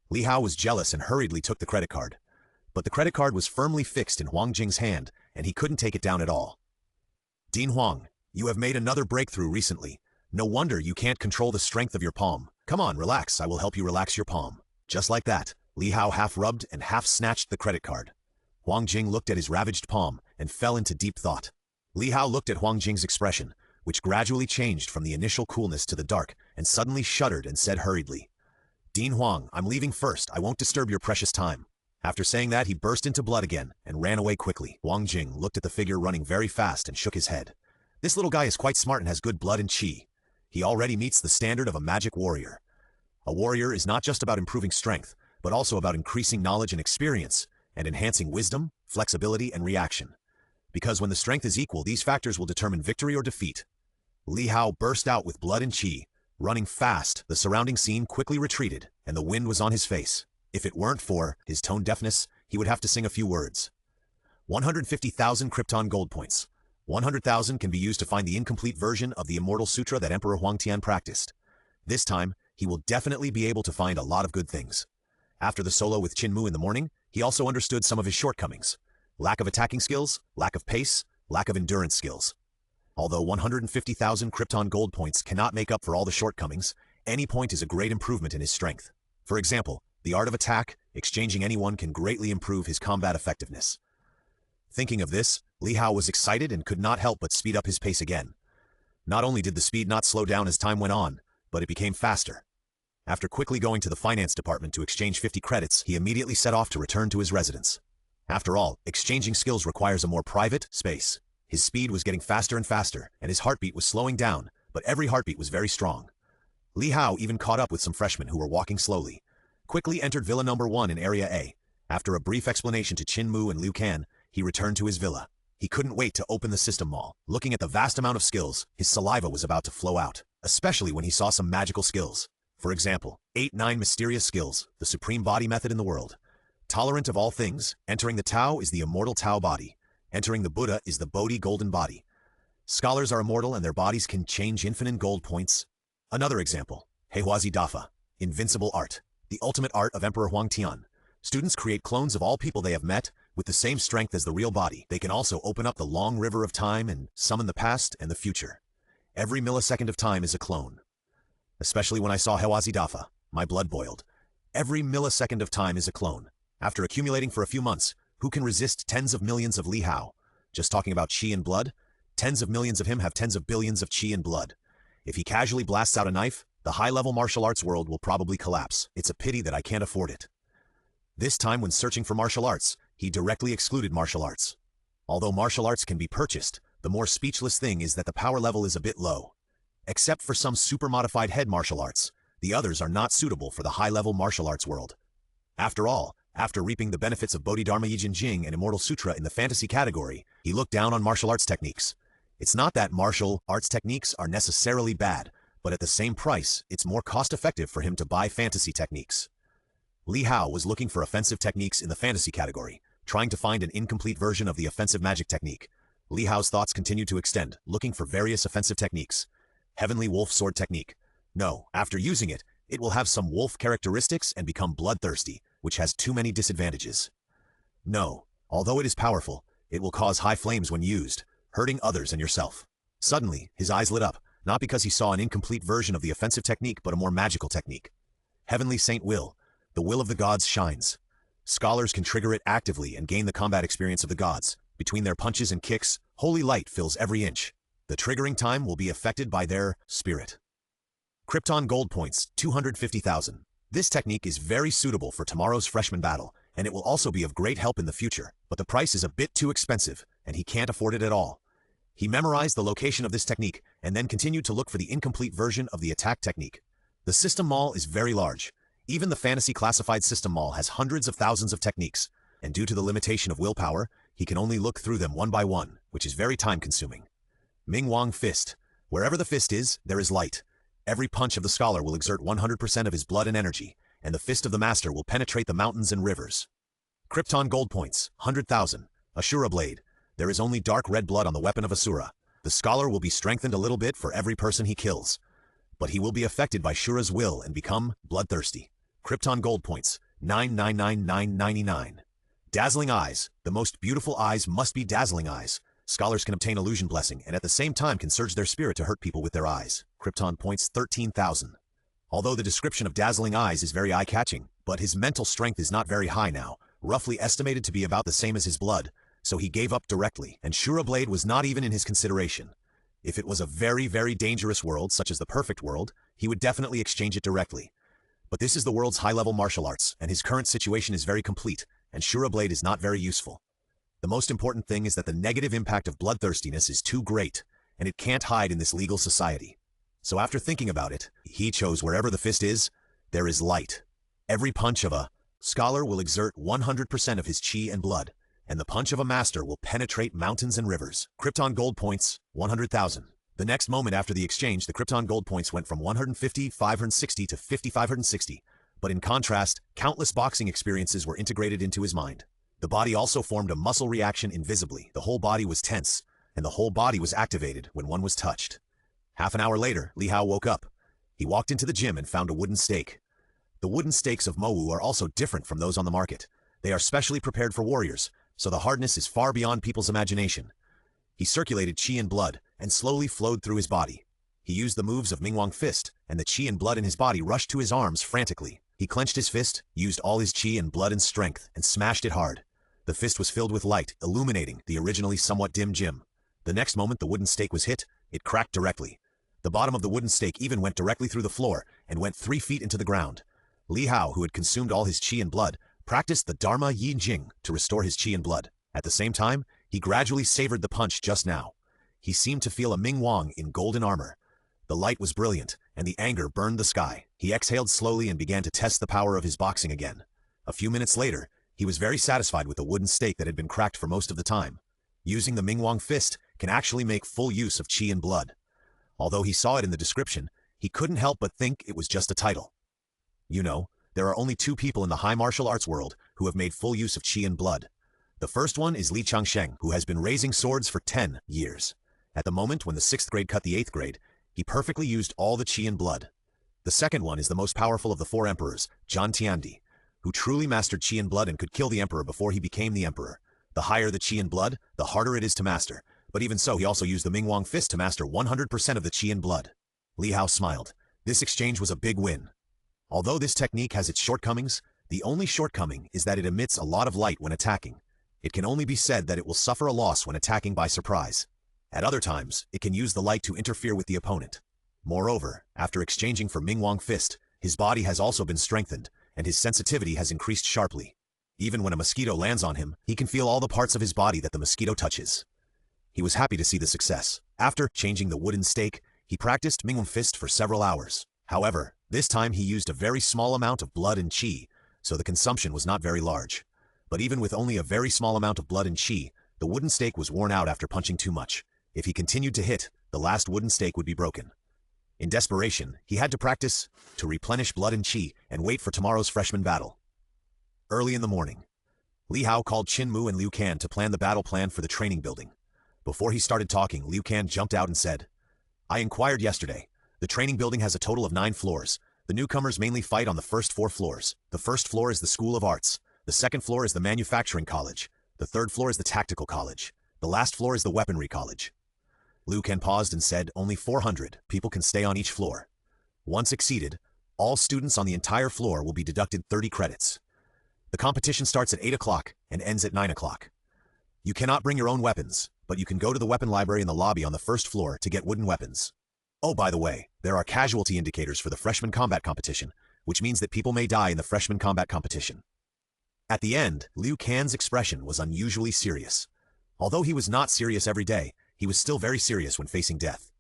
Li Hao was jealous and hurriedly took the credit card. But the credit card was firmly fixed in Huang Jing's hand, and he couldn't take it down at all. "Dean Huang, you have made another breakthrough recently. No wonder you can't control the strength of your palm. Come on, relax, I will help you relax your palm." Just like that, Li Hao half rubbed and half snatched the credit card. Huang Jing looked at his ravaged palm and fell into deep thought. Li Hao looked at Huang Jing's expression, which gradually changed from the initial coolness to the dark, and suddenly shuddered and said hurriedly, "Dean Huang, I'm leaving first. I won't disturb your precious time." After saying that, he burst into blood again and ran away quickly. Huang Jing looked at the figure running very fast and shook his head. This little guy is quite smart and has good blood and qi. He already meets the standard of a magic warrior. A warrior is not just about improving strength, but also about increasing knowledge and experience, and enhancing wisdom, flexibility, and reaction. Because when the strength is equal, these factors will determine victory or defeat. Li Hao burst out with blood and qi. Running fast, the surrounding scene quickly retreated, and the wind was on his face. If it weren't for his tone deafness, he would have to sing a few words. 150,000 Krypton Gold points. 100,000 can be used to find the incomplete version of the Immortal Sutra that Emperor Huangtian practiced. This time, he will definitely be able to find a lot of good things. After the solo with Qin Mu in the morning, he also understood some of his shortcomings. Lack of attacking skills, lack of pace, lack of endurance skills. Although 150,000 Krypton Gold points cannot make up for all the shortcomings, any point is a great improvement in his strength. For example, the art of attack, exchanging anyone can greatly improve his combat effectiveness. Thinking of this, Li Hao was excited and could not help but speed up his pace again. Not only did the speed not slow down as time went on, but it became faster. After quickly going to the finance department to exchange 50 credits, he immediately set off to return to his residence. After all, exchanging skills requires a more private space. His speed was getting faster and faster, and his heartbeat was slowing down, but every heartbeat was very strong. Li Hao even caught up with some freshmen who were walking slowly. Quickly entered Villa Number 1 in Area A. After a brief explanation to Qin Mu and Liu Can, he returned to his villa. He couldn't wait to open the system mall. Looking at the vast amount of skills, his saliva was about to flow out, especially when he saw some magical skills. For example, 8-9 mysterious skills, the supreme body method in the world. Tolerant of all things, entering the Tao is the immortal Tao body. Entering the Buddha is the Bodhi golden body. Scholars are immortal and their bodies can change infinite gold points. Another example, Heihuazi Dafa, invincible art, the ultimate art of Emperor Huangtian. Students create clones of all people they have met, With the same strength as the real body, they can also open up the long river of time and summon the past and the future. Every millisecond of time is a clone. Especially when I saw Hawazi Dafa, my blood boiled. Every millisecond of time is a clone. After accumulating for a few months, who can resist tens of millions of Li Hao? Just talking about chi and blood? Tens of millions of him have tens of billions of chi and blood. If he casually blasts out a knife, the high-level martial arts world will probably collapse. It's a pity that I can't afford it. This time when searching for martial arts, he directly excluded martial arts. Although martial arts can be purchased, the more speechless thing is that the power level is a bit low. Except for some super-modified head martial arts, the others are not suitable for the high-level martial arts world. After all, after reaping the benefits of Bodhidharma Yijin Jing and Immortal Sutra in the fantasy category, he looked down on martial arts techniques. It's not that martial arts techniques are necessarily bad, but at the same price, it's more cost-effective for him to buy fantasy techniques. Li Hao was looking for offensive techniques in the fantasy category, trying to find an incomplete version of the offensive magic technique. Li Hao's thoughts continued to extend, looking for various offensive techniques. Heavenly Wolf Sword Technique. No, after using it, it will have some wolf characteristics and become bloodthirsty, which has too many disadvantages. No, although it is powerful, it will cause high flames when used, hurting others and yourself. Suddenly, his eyes lit up, not because he saw an incomplete version of the offensive technique but a more magical technique. Heavenly Saint Will. The will of the gods shines. Scholars can trigger it actively and gain the combat experience of the gods. Between their punches and kicks, holy light fills every inch. The triggering time will be affected by their spirit. Krypton Gold Points, 250,000. This technique is very suitable for tomorrow's freshman battle, and it will also be of great help in the future, but the price is a bit too expensive, and he can't afford it at all. He memorized the location of this technique, and then continued to look for the incomplete version of the attack technique. The system mall is very large. Even the fantasy classified system mall has hundreds of thousands of techniques, and due to the limitation of willpower, he can only look through them one by one, which is very time-consuming. Ming Wang Fist. Wherever the fist is, there is light. Every punch of the scholar will exert 100% of his blood and energy, and the fist of the master will penetrate the mountains and rivers. Krypton Gold Points, 100,000. Asura Blade. There is only dark red blood on the weapon of Asura. The scholar will be strengthened a little bit for every person he kills, but he will be affected by Shura's will and become bloodthirsty. Krypton Gold Points, 99999. Dazzling Eyes. The most beautiful eyes must be dazzling eyes. Scholars can obtain illusion blessing and at the same time can surge their spirit to hurt people with their eyes. Krypton Points, 13,000. Although the description of dazzling eyes is very eye-catching, but his mental strength is not very high now, roughly estimated to be about the same as his blood, so he gave up directly, and Shura Blade was not even in his consideration. If it was a very, very dangerous world, such as the perfect world, he would definitely exchange it directly. But this is the world's high-level martial arts, and his current situation is very complete, and Shura Blade is not very useful. The most important thing is that the negative impact of bloodthirstiness is too great, and it can't hide in this legal society. So after thinking about it, he chose wherever the fist is, there is light. Every punch of a scholar will exert 100% of his chi and blood, and the punch of a master will penetrate mountains and rivers. Krypton Gold Points, 100,000. The next moment after the exchange, the Krypton Gold Points went from 150, 560 to 5,560, but in contrast, countless boxing experiences were integrated into his mind. The body also formed a muscle reaction invisibly. The whole body was tense, and the whole body was activated when one was touched. Half an hour later, Li Hao woke up. He walked into the gym and found a wooden stake. The wooden stakes of Mowu are also different from those on the market. They are specially prepared for warriors, so the hardness is far beyond people's imagination. He circulated chi and blood, and slowly flowed through his body. He used the moves of Mingwang Fist, and the chi and blood in his body rushed to his arms frantically. He clenched his fist, used all his chi and blood and strength, and smashed it hard. The fist was filled with light, illuminating the originally somewhat dim gym. The next moment the wooden stake was hit, it cracked directly. The bottom of the wooden stake even went directly through the floor, and went 3 feet into the ground. Li Hao, who had consumed all his chi and blood, practiced the Dharma Yin Jing to restore his chi and blood. At the same time, he gradually savored the punch just now. He seemed to feel a Ming Wang in golden armor. The light was brilliant, and the anger burned the sky. He exhaled slowly and began to test the power of his boxing again. A few minutes later, he was very satisfied with the wooden stake that had been cracked for most of the time. Using the Mingwang Fist can actually make full use of chi and blood. Although he saw it in the description, he couldn't help but think it was just a title. You know, there are only 2 people in the high martial arts world who have made full use of chi and blood. The first one is Li Changsheng, who has been raising swords for 10 years. At the moment when the 6th grade cut the 8th grade, he perfectly used all the chi and blood. The second one is the most powerful of the 4 emperors, Zhan Tiandi, who truly mastered qi and blood and could kill the emperor before he became the emperor. The higher the qi and blood, the harder it is to master. But even so, he also used the Mingwang fist to master 100% of the qi and blood. Li Hao smiled. This exchange was a big win. Although this technique has its shortcomings, the only shortcoming is that it emits a lot of light when attacking. It can only be said that it will suffer a loss when attacking by surprise. At other times, it can use the light to interfere with the opponent. Moreover, after exchanging for Mingwang fist, his body has also been strengthened, and his sensitivity has increased sharply. Even when a mosquito lands on him, he can feel all the parts of his body that the mosquito touches. He was happy to see the success. After changing the wooden stake, he practiced Mingwang fist for several hours. However, this time he used a very small amount of blood and qi, so the consumption was not very large. But even with only a very small amount of blood and qi, the wooden stake was worn out after punching too much. If he continued to hit, the last wooden stake would be broken. In desperation, he had to practice to replenish blood and qi and wait for tomorrow's freshman battle. Early in the morning, Li Hao called Qin Mu and Liu Kan to plan the battle plan for the training building. Before he started talking, Liu Kan jumped out and said, "I inquired yesterday. The training building has a total of 9 floors. The newcomers mainly fight on the first 4 floors. The first floor is the School of Arts. The second floor is the Manufacturing College. The third floor is the Tactical College. The last floor is the Weaponry College." Liu Kan paused and said, "Only 400 people can stay on each floor. Once exceeded, all students on the entire floor will be deducted 30 credits. The competition starts at 8 o'clock and ends at 9 o'clock. You cannot bring your own weapons, but you can go to the weapon library in the lobby on the first floor to get wooden weapons. Oh, by the way, there are casualty indicators for the freshman combat competition, which means that people may die in the freshman combat competition." At the end, Liu Kan's expression was unusually serious. Although he was not serious every day, he was still very serious when facing death.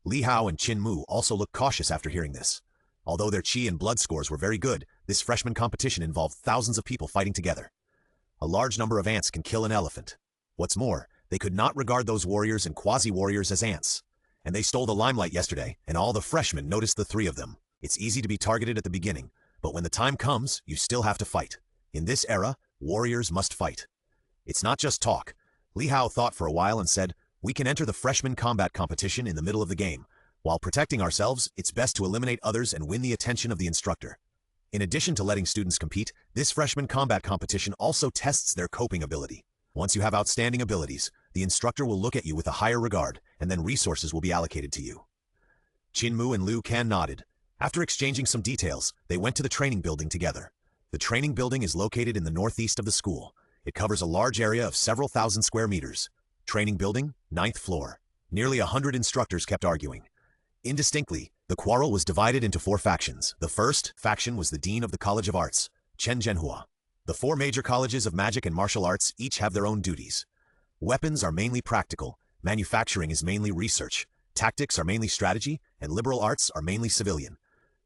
Li Hao and Qin Mu also looked cautious after hearing this. Although their qi and blood scores were very good, this freshman competition involved thousands of people fighting together. A large number of ants can kill an elephant. What's more, they could not regard those warriors and quasi-warriors as ants. And they stole the limelight yesterday, and all the freshmen noticed the 3 of them. It's easy to be targeted at the beginning, but when the time comes, you still have to fight. In this era, warriors must fight. It's not just talk. Li Hao thought for a while and said, "We can enter the freshman combat competition in the middle of the game. While protecting ourselves, it's best to eliminate others and win the attention of the instructor." In addition to letting students compete, this freshman combat competition also tests their coping ability. Once you have outstanding abilities, the instructor will look at you with a higher regard, and then resources will be allocated to you. Qin Mu and Liu Kan nodded. After exchanging some details, they went to the training building together. The training building is located in the northeast of the school. It covers a large area of several thousand square meters. Training building, 9th floor. Nearly 100 instructors kept arguing. Indistinctly, the quarrel was divided into 4 factions. The first faction was the Dean of the College of Arts, Chen Zhenhua. The 4 major colleges of magic and martial arts each have their own duties. Weapons are mainly practical, manufacturing is mainly research, tactics are mainly strategy, and liberal arts are mainly civilian.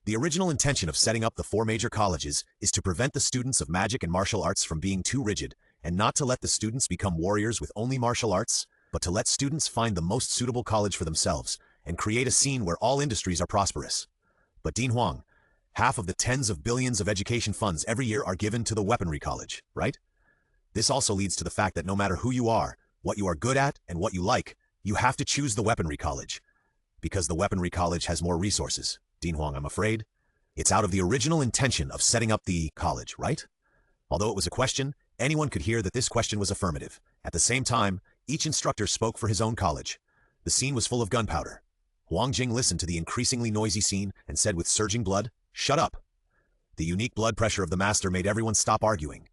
The original intention of setting up the 4 major colleges is to prevent the students of magic and martial arts from being too rigid, and not to let the students become warriors with only martial arts, but to let students find the most suitable college for themselves, and create a scene where all industries are prosperous. But Dean Huang, half of the tens of billions of education funds every year are given to the Weaponry College, right? This also leads to the fact that no matter who you are, what you are good at, and what you like, you have to choose the Weaponry College. Because the Weaponry College has more resources. Dean Huang, I'm afraid. It's out of the original intention of setting up the college, right? Although it was a question, anyone could hear that this question was affirmative. At the same time, each instructor spoke for his own college. The scene was full of gunpowder. Huang Jing listened to the increasingly noisy scene and said with surging blood, "Shut up." The unique blood pressure of the master made everyone stop arguing.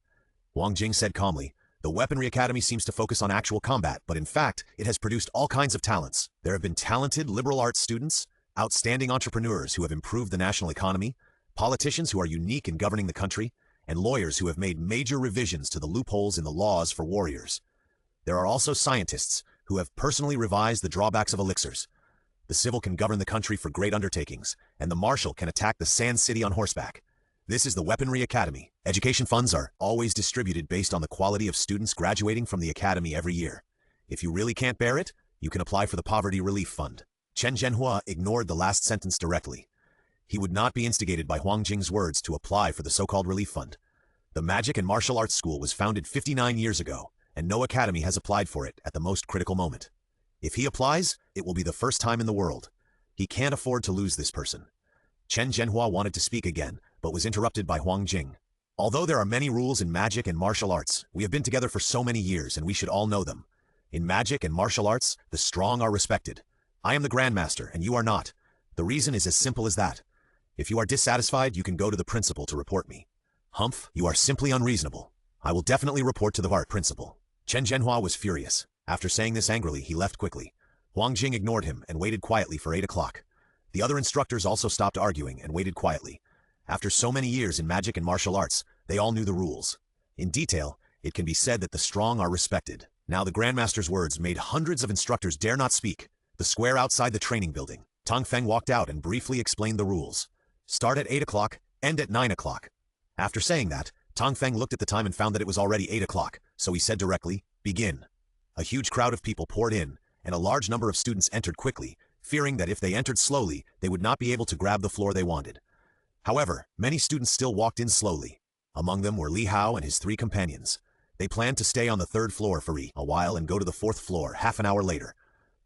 Huang Jing said calmly, "The Weaponry Academy seems to focus on actual combat, but in fact, it has produced all kinds of talents. There have been talented liberal arts students, outstanding entrepreneurs who have improved the national economy, politicians who are unique in governing the country, and lawyers who have made major revisions to the loopholes in the laws for warriors. There are also scientists who have personally revised the drawbacks of elixirs. The civil can govern the country for great undertakings, and the marshal can attack the Sand City on horseback. This is the Weaponry Academy. Education funds are always distributed based on the quality of students graduating from the academy every year. If you really can't bear it, you can apply for the Poverty Relief Fund." Chen Zhenhua ignored the last sentence directly. He would not be instigated by Huang Jing's words to apply for the so-called relief fund. The Magic and Martial Arts School was founded 59 years ago, and no academy has applied for it at the most critical moment. If he applies, it will be the first time in the world. He can't afford to lose this person. Chen Zhenhua wanted to speak again, but was interrupted by Huang Jing. Although there are many rules in magic and martial arts, we have been together for so many years and we should all know them. In magic and martial arts, the strong are respected. I am the Grandmaster and you are not. The reason is as simple as that. If you are dissatisfied, you can go to the principal to report me. Humph, you are simply unreasonable. I will definitely report to the Art principal. Chen Zhenhua was furious. After saying this angrily, he left quickly. Huang Jing ignored him and waited quietly for 8 o'clock. The other instructors also stopped arguing and waited quietly. After so many years in magic and martial arts, they all knew the rules. In detail, it can be said that the strong are respected. Now the Grandmaster's words made hundreds of instructors dare not speak. The square outside the training building. Tang Feng walked out and briefly explained the rules. Start at 8 o'clock, end at 9 o'clock. After saying that, Tang Feng looked at the time and found that it was already 8 o'clock, so he said directly, begin. A huge crowd of people poured in, and a large number of students entered quickly, fearing that if they entered slowly, they would not be able to grab the floor they wanted. However, many students still walked in slowly. Among them were Li Hao and his 3 companions. They planned to stay on the 3rd floor for a while and go to the 4th floor half an hour later.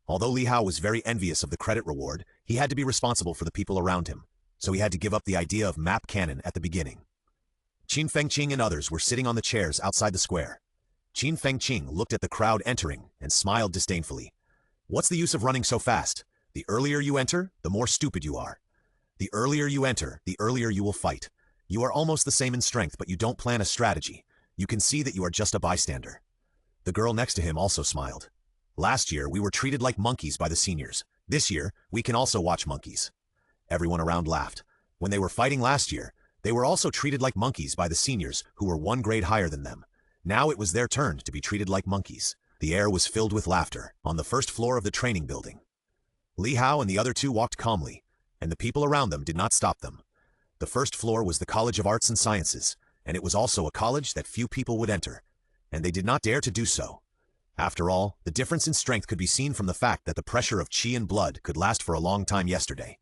Although Li Hao was very envious of the credit reward, he had to be responsible for the people around him, so he had to give up the idea of map cannon at the beginning. Qin Fengqing and others were sitting on the chairs outside the square. Qin Fengqing looked at the crowd entering and smiled disdainfully. What's the use of running so fast? The earlier you enter, the more stupid you are. The earlier you enter, the earlier you will fight. You are almost the same in strength, but you don't plan a strategy. You can see that you are just a bystander. The girl next to him also smiled. Last year, we were treated like monkeys by the seniors. This year, we can also watch monkeys. Everyone around laughed. When they were fighting last year, they were also treated like monkeys by the seniors who were 1 grade higher than them. Now it was their turn to be treated like monkeys. The air was filled with laughter on the 1st floor of the training building. Li Hao and the other 2 walked calmly, and the people around them did not stop them. The 1st floor was the College of Arts and Sciences, and it was also a college that few people would enter, and they did not dare to do so. After all, the difference in strength could be seen from the fact that the pressure of qi and blood could last for a long time yesterday.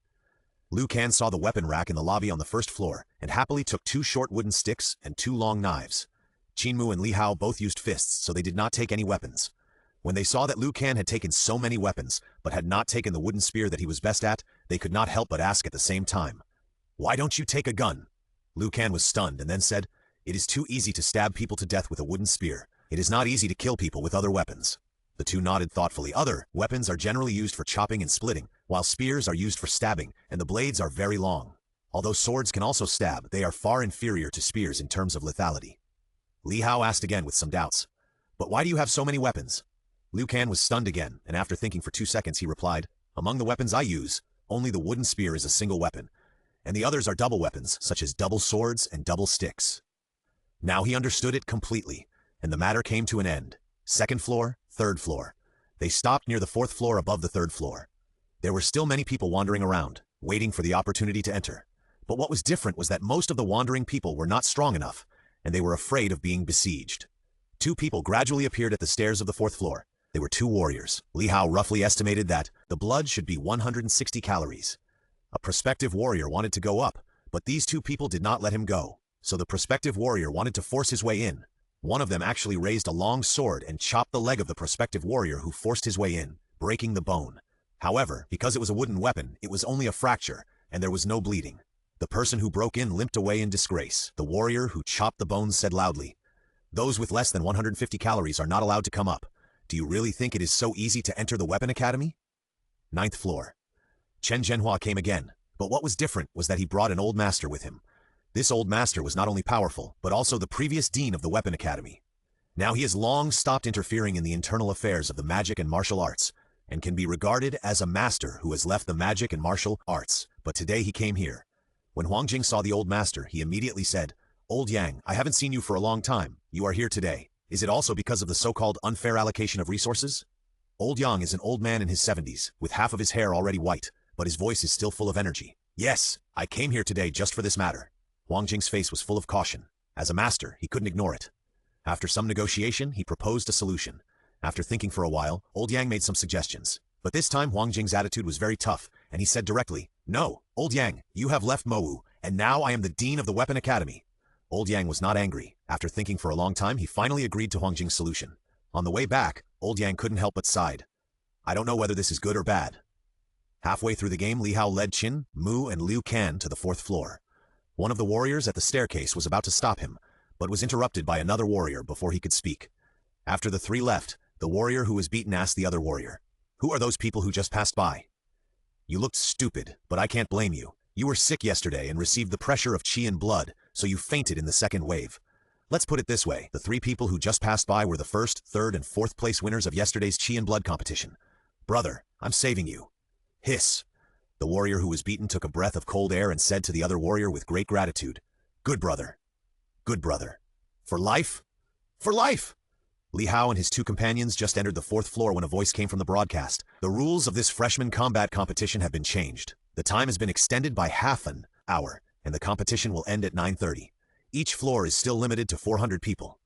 Liu Kan saw the weapon rack in the lobby on the 1st floor, and happily took 2 short wooden sticks and 2 long knives. Qinmu and Li Hao both used fists, so they did not take any weapons. When they saw that Liu Kan had taken so many weapons, but had not taken the wooden spear that he was best at, they could not help but ask at the same time. Why don't you take a gun? Liu Kan was stunned and then said, It is too easy to stab people to death with a wooden spear. It is not easy to kill people with other weapons. The 2 nodded thoughtfully. Other weapons are generally used for chopping and splitting, while spears are used for stabbing, and the blades are very long. Although swords can also stab, they are far inferior to spears in terms of lethality. Li Hao asked again with some doubts. But why do you have so many weapons? Liu Kan was stunned again, and after thinking for 2 seconds he replied, Among the weapons I use, only the wooden spear is a single weapon, and the others are double weapons, such as double swords and double sticks. Now he understood it completely, and the matter came to an end. 2nd floor, 3rd floor. They stopped near the 4th floor above the 3rd floor. There were still many people wandering around, waiting for the opportunity to enter. But what was different was that most of the wandering people were not strong enough, and they were afraid of being besieged. 2 people gradually appeared at the stairs of the 4th floor. They were 2 warriors. Li Hao roughly estimated that the blood should be 160 calories. A prospective warrior wanted to go up, but these 2 people did not let him go. So the prospective warrior wanted to force his way in. One of them actually raised a long sword and chopped the leg of the prospective warrior who forced his way in, breaking the bone. However, because it was a wooden weapon, it was only a fracture, and there was no bleeding. The person who broke in limped away in disgrace. The warrior who chopped the bones said loudly, Those with less than 150 calories are not allowed to come up. Do you really think it is so easy to enter the Weapon Academy? 9th floor. Chen Zhenhua came again, but what was different was that he brought an old master with him. This old master was not only powerful, but also the previous dean of the Weapon Academy. Now he has long stopped interfering in the internal affairs of the magic and martial arts, and can be regarded as a master who has left the magic and martial arts, but today he came here. When Huang Jing saw the old master, he immediately said, Old Yang, I haven't seen you for a long time. You are here today. Is it also because of the so-called unfair allocation of resources? Old Yang is an old man in his 70s, with half of his hair already white, but his voice is still full of energy. Yes, I came here today just for this matter. Huang Jing's face was full of caution. As a master, he couldn't ignore it. After some negotiation, he proposed a solution. After thinking for a while, Old Yang made some suggestions. But this time Huang Jing's attitude was very tough, and he said directly, No, Old Yang, you have left Mowu, and now I am the dean of the Weapon Academy. Old Yang was not angry. After thinking for a long time, he finally agreed to Huang Jing's solution. On the way back, Old Yang couldn't help but sighed. I don't know whether this is good or bad. Halfway through the game, Li Hao led Qin, Mu, and Liu Kan to the 4th floor. One of the warriors at the staircase was about to stop him, but was interrupted by another warrior before he could speak. After the three left, the warrior who was beaten asked the other warrior, "Who are those people who just passed by?" "You looked stupid, but I can't blame you. You were sick yesterday and received the pressure of chi and blood, so you fainted in the second wave. Let's put it this way, the three people who just passed by were the first, third, and fourth place winners of yesterday's chi and blood competition. Brother, I'm saving you." Hiss. The warrior who was beaten took a breath of cold air and said to the other warrior with great gratitude, "Good brother. Good brother. For life? For life!" Li Hao and his two companions just entered the fourth floor when a voice came from the broadcast. "The rules of this freshman combat competition have been changed. The time has been extended by half an hour, and the competition will end at 9:30. Each floor is still limited to 400 people.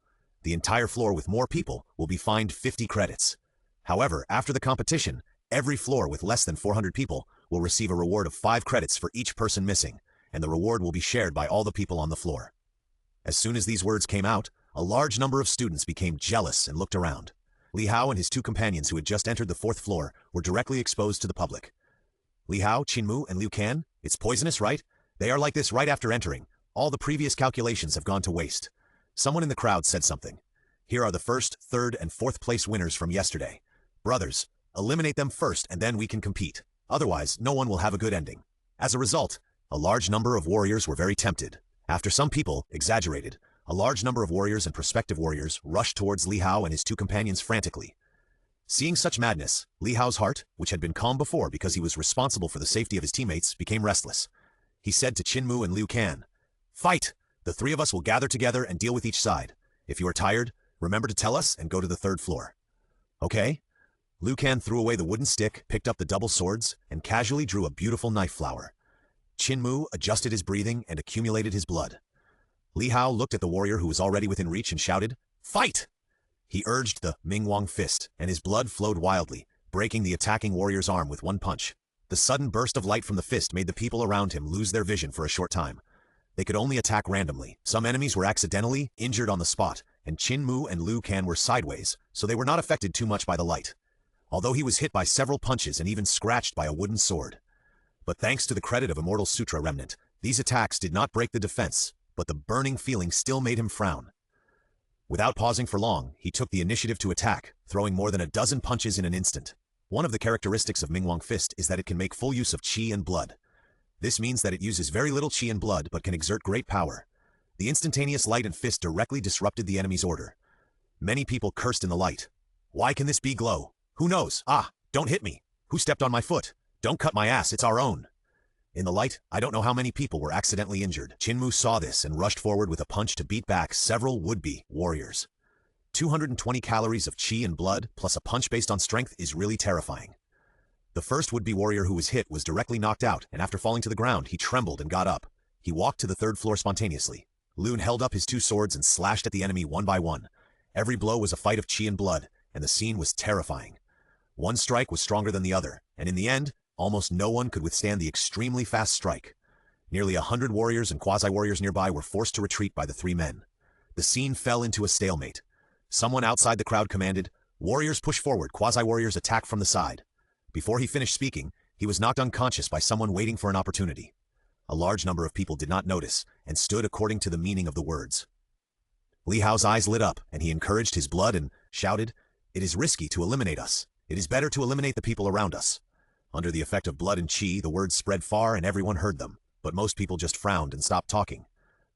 The entire floor with more people will be fined 50 credits. However, after the competition, every floor with less than 400 people will receive a reward of 5 credits for each person missing, and the reward will be shared by all the people on the floor." As soon as these words came out, a large number of students became jealous and looked around. Li Hao and his two companions who had just entered the fourth floor were directly exposed to the public. "Li Hao, Qinmu, and Liu Kan, it's poisonous, right? They are like this right after entering. All the previous calculations have gone to waste." Someone in the crowd said something. "Here are the first, third, and fourth place winners from yesterday. Brothers, eliminate them first and then we can compete. Otherwise, no one will have a good ending." As a result, a large number of warriors were very tempted. After some people exaggerated, a large number of warriors and prospective warriors rushed towards Li Hao and his two companions frantically. Seeing such madness, Li Hao's heart, which had been calm before because he was responsible for the safety of his teammates, became restless. He said to Qinmu and Liu Kan, "Fight! The three of us will gather together and deal with each side. If you are tired, remember to tell us and go to the third floor." "Okay?" Liu Kan threw away the wooden stick, picked up the double swords, and casually drew a beautiful knife flower. Qinmu adjusted his breathing and accumulated his blood. Li Hao looked at the warrior who was already within reach and shouted, "Fight!" He urged the Mingwang fist, and his blood flowed wildly, breaking the attacking warrior's arm with one punch. The sudden burst of light from the fist made the people around him lose their vision for a short time. They could only attack randomly. Some enemies were accidentally injured on the spot, and Qinmu and Liu Kan were sideways, so they were not affected too much by the light. Although he was hit by several punches and even scratched by a wooden sword. But thanks to the credit of Immortal Sutra remnant, these attacks did not break the defense, but the burning feeling still made him frown. Without pausing for long, he took the initiative to attack, throwing more than a dozen punches in an instant. One of the characteristics of Mingwang Fist is that it can make full use of chi and blood. This means that it uses very little chi and blood but can exert great power. The instantaneous light and fist directly disrupted the enemy's order. Many people cursed in the light. "Why can this be glow? Who knows? Ah, don't hit me. Who stepped on my foot? Don't cut my ass, it's our own." In the light, I don't know how many people were accidentally injured. Qinmu saw this and rushed forward with a punch to beat back several would-be warriors. 220 calories of chi and blood plus a punch based on strength is really terrifying. The first would-be warrior who was hit was directly knocked out, and after falling to the ground, he trembled and got up. He walked to the third floor spontaneously. Lun held up his two swords and slashed at the enemy one by one. Every blow was a fight of chi and blood, and the scene was terrifying. One strike was stronger than the other, and in the end, almost no one could withstand the extremely fast strike. Nearly 100 warriors and quasi-warriors nearby were forced to retreat by the three men. The scene fell into a stalemate. Someone outside the crowd commanded, "Warriors push forward, quasi-warriors attack from the side." Before he finished speaking, he was knocked unconscious by someone waiting for an opportunity. A large number of people did not notice, and stood according to the meaning of the words. Li Hao's eyes lit up, and he encouraged his blood and shouted, "It is risky to eliminate us. It is better to eliminate the people around us." Under the effect of blood and chi, the words spread far and everyone heard them, but most people just frowned and stopped talking.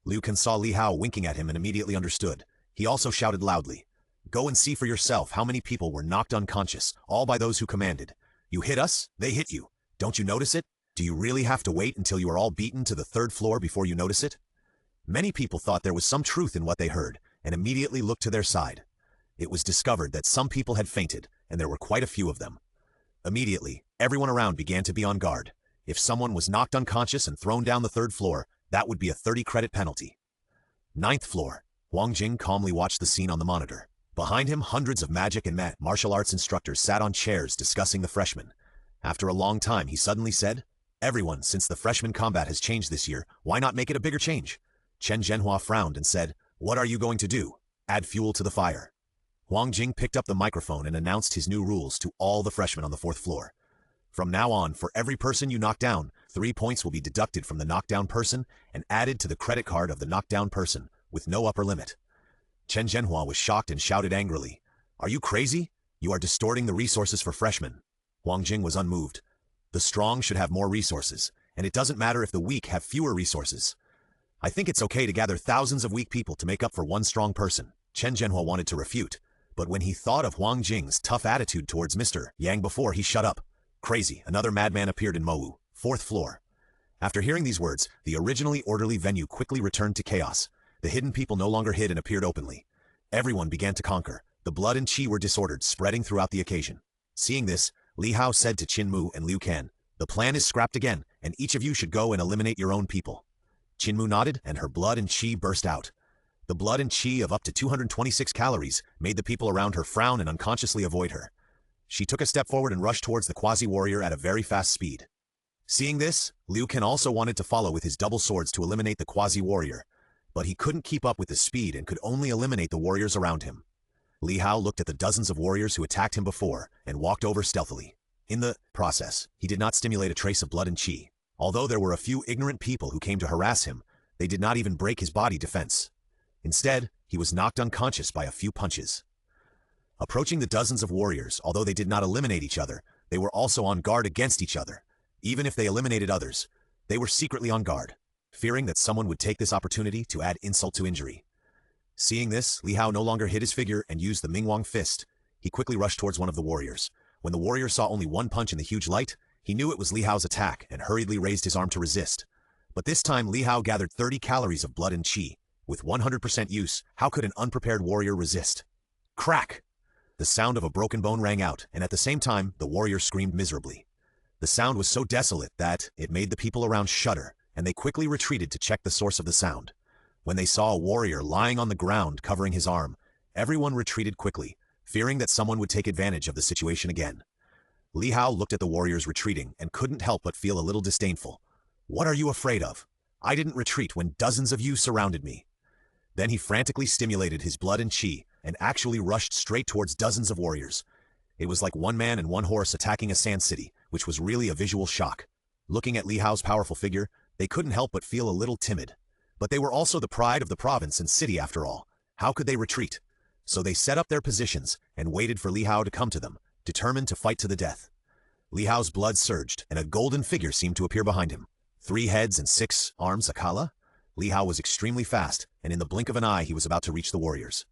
Liu Kan saw Li Hao winking at him and immediately understood. He also shouted loudly, "Go and see for yourself how many people were knocked unconscious, all by those who commanded. You hit us, they hit you. Don't you notice it? Do you really have to wait until you are all beaten to the third floor before you notice it?" Many people thought there was some truth in what they heard, and immediately looked to their side. It was discovered that some people had fainted, and there were quite a few of them. Immediately, everyone around began to be on guard. If someone was knocked unconscious and thrown down the third floor, that would be a 30-credit penalty. Ninth floor. Huang Jing calmly watched the scene on the monitor. Behind him, hundreds of magic and martial arts instructors sat on chairs discussing the freshmen. After a long time, he suddenly said, "Everyone, since the freshman combat has changed this year, why not make it a bigger change?" Chen Zhenhua frowned and said, "What are you going to do? Add fuel to the fire." Huang Jing picked up the microphone and announced his new rules to all the freshmen on the fourth floor. "From now on, for every person you knock down, 3 points will be deducted from the knockdown person and added to the credit card of the knockdown person, with no upper limit. Chen Zhenhua was shocked and shouted angrily, "Are you crazy? You are distorting the resources for freshmen." Huang Jing was unmoved. The strong should have more resources, and it doesn't matter if the weak have fewer resources. I think it's okay to gather thousands of weak people to make up for one strong person. Chen Zhenhua wanted to refute, but when he thought of Huang Jing's tough attitude towards Mr. Yang before, he shut up. Crazy, another madman appeared in Mowu, 4th floor. After hearing these words, the originally orderly venue quickly returned to chaos. The hidden people no longer hid and appeared openly. Everyone began to conquer. The blood and qi were disordered, spreading throughout the occasion. Seeing this, Li Hao said to Qin Mu and Liu Kan, "The plan is scrapped again, and each of you should go and eliminate your own people." Qin Mu nodded, and her blood and qi burst out. The blood and qi of up to 226 calories made the people around her frown and unconsciously avoid her. She took a step forward and rushed towards the quasi-warrior at a very fast speed. Seeing this, Liu Kan also wanted to follow with his double swords to eliminate the quasi-warrior, but he couldn't keep up with the speed and could only eliminate the warriors around him. Li Hao looked at the dozens of warriors who attacked him before and walked over stealthily. In the process, he did not stimulate a trace of blood and qi. Although there were a few ignorant people who came to harass him, they did not even break his body defense. Instead, he was knocked unconscious by a few punches. Approaching the dozens of warriors, although they did not eliminate each other, they were also on guard against each other. Even if they eliminated others, they were secretly on guard, fearing that someone would take this opportunity to add insult to injury. Seeing this, Li Hao no longer hid his figure and used the Mingwang fist. He quickly rushed towards one of the warriors. When the warrior saw only one punch in the huge light, he knew it was Li Hao's attack and hurriedly raised his arm to resist. But this time Li Hao gathered 30 calories of blood and qi. With 100% use, how could an unprepared warrior resist? Crack! The sound of a broken bone rang out, and at the same time, the warrior screamed miserably. The sound was so desolate that it made the people around shudder, and they quickly retreated to check the source of the sound. When they saw a warrior lying on the ground covering his arm, everyone retreated quickly, fearing that someone would take advantage of the situation again. Li Hao looked at the warriors retreating and couldn't help but feel a little disdainful. "What are you afraid of? I didn't retreat when dozens of you surrounded me." Then he frantically stimulated his blood and qi and actually rushed straight towards dozens of warriors. It was like one man and one horse attacking a sand city, which was really a visual shock. Looking at Li Hao's powerful figure, they couldn't help but feel a little timid. But they were also the pride of the province and city after all. How could they retreat? So they set up their positions and waited for Li Hao to come to them, determined to fight to the death. Li Hao's blood surged, and a golden figure seemed to appear behind him. 3 heads and 6 arms, Akala? Li Hao was extremely fast, and in the blink of an eye he was about to reach the warriors.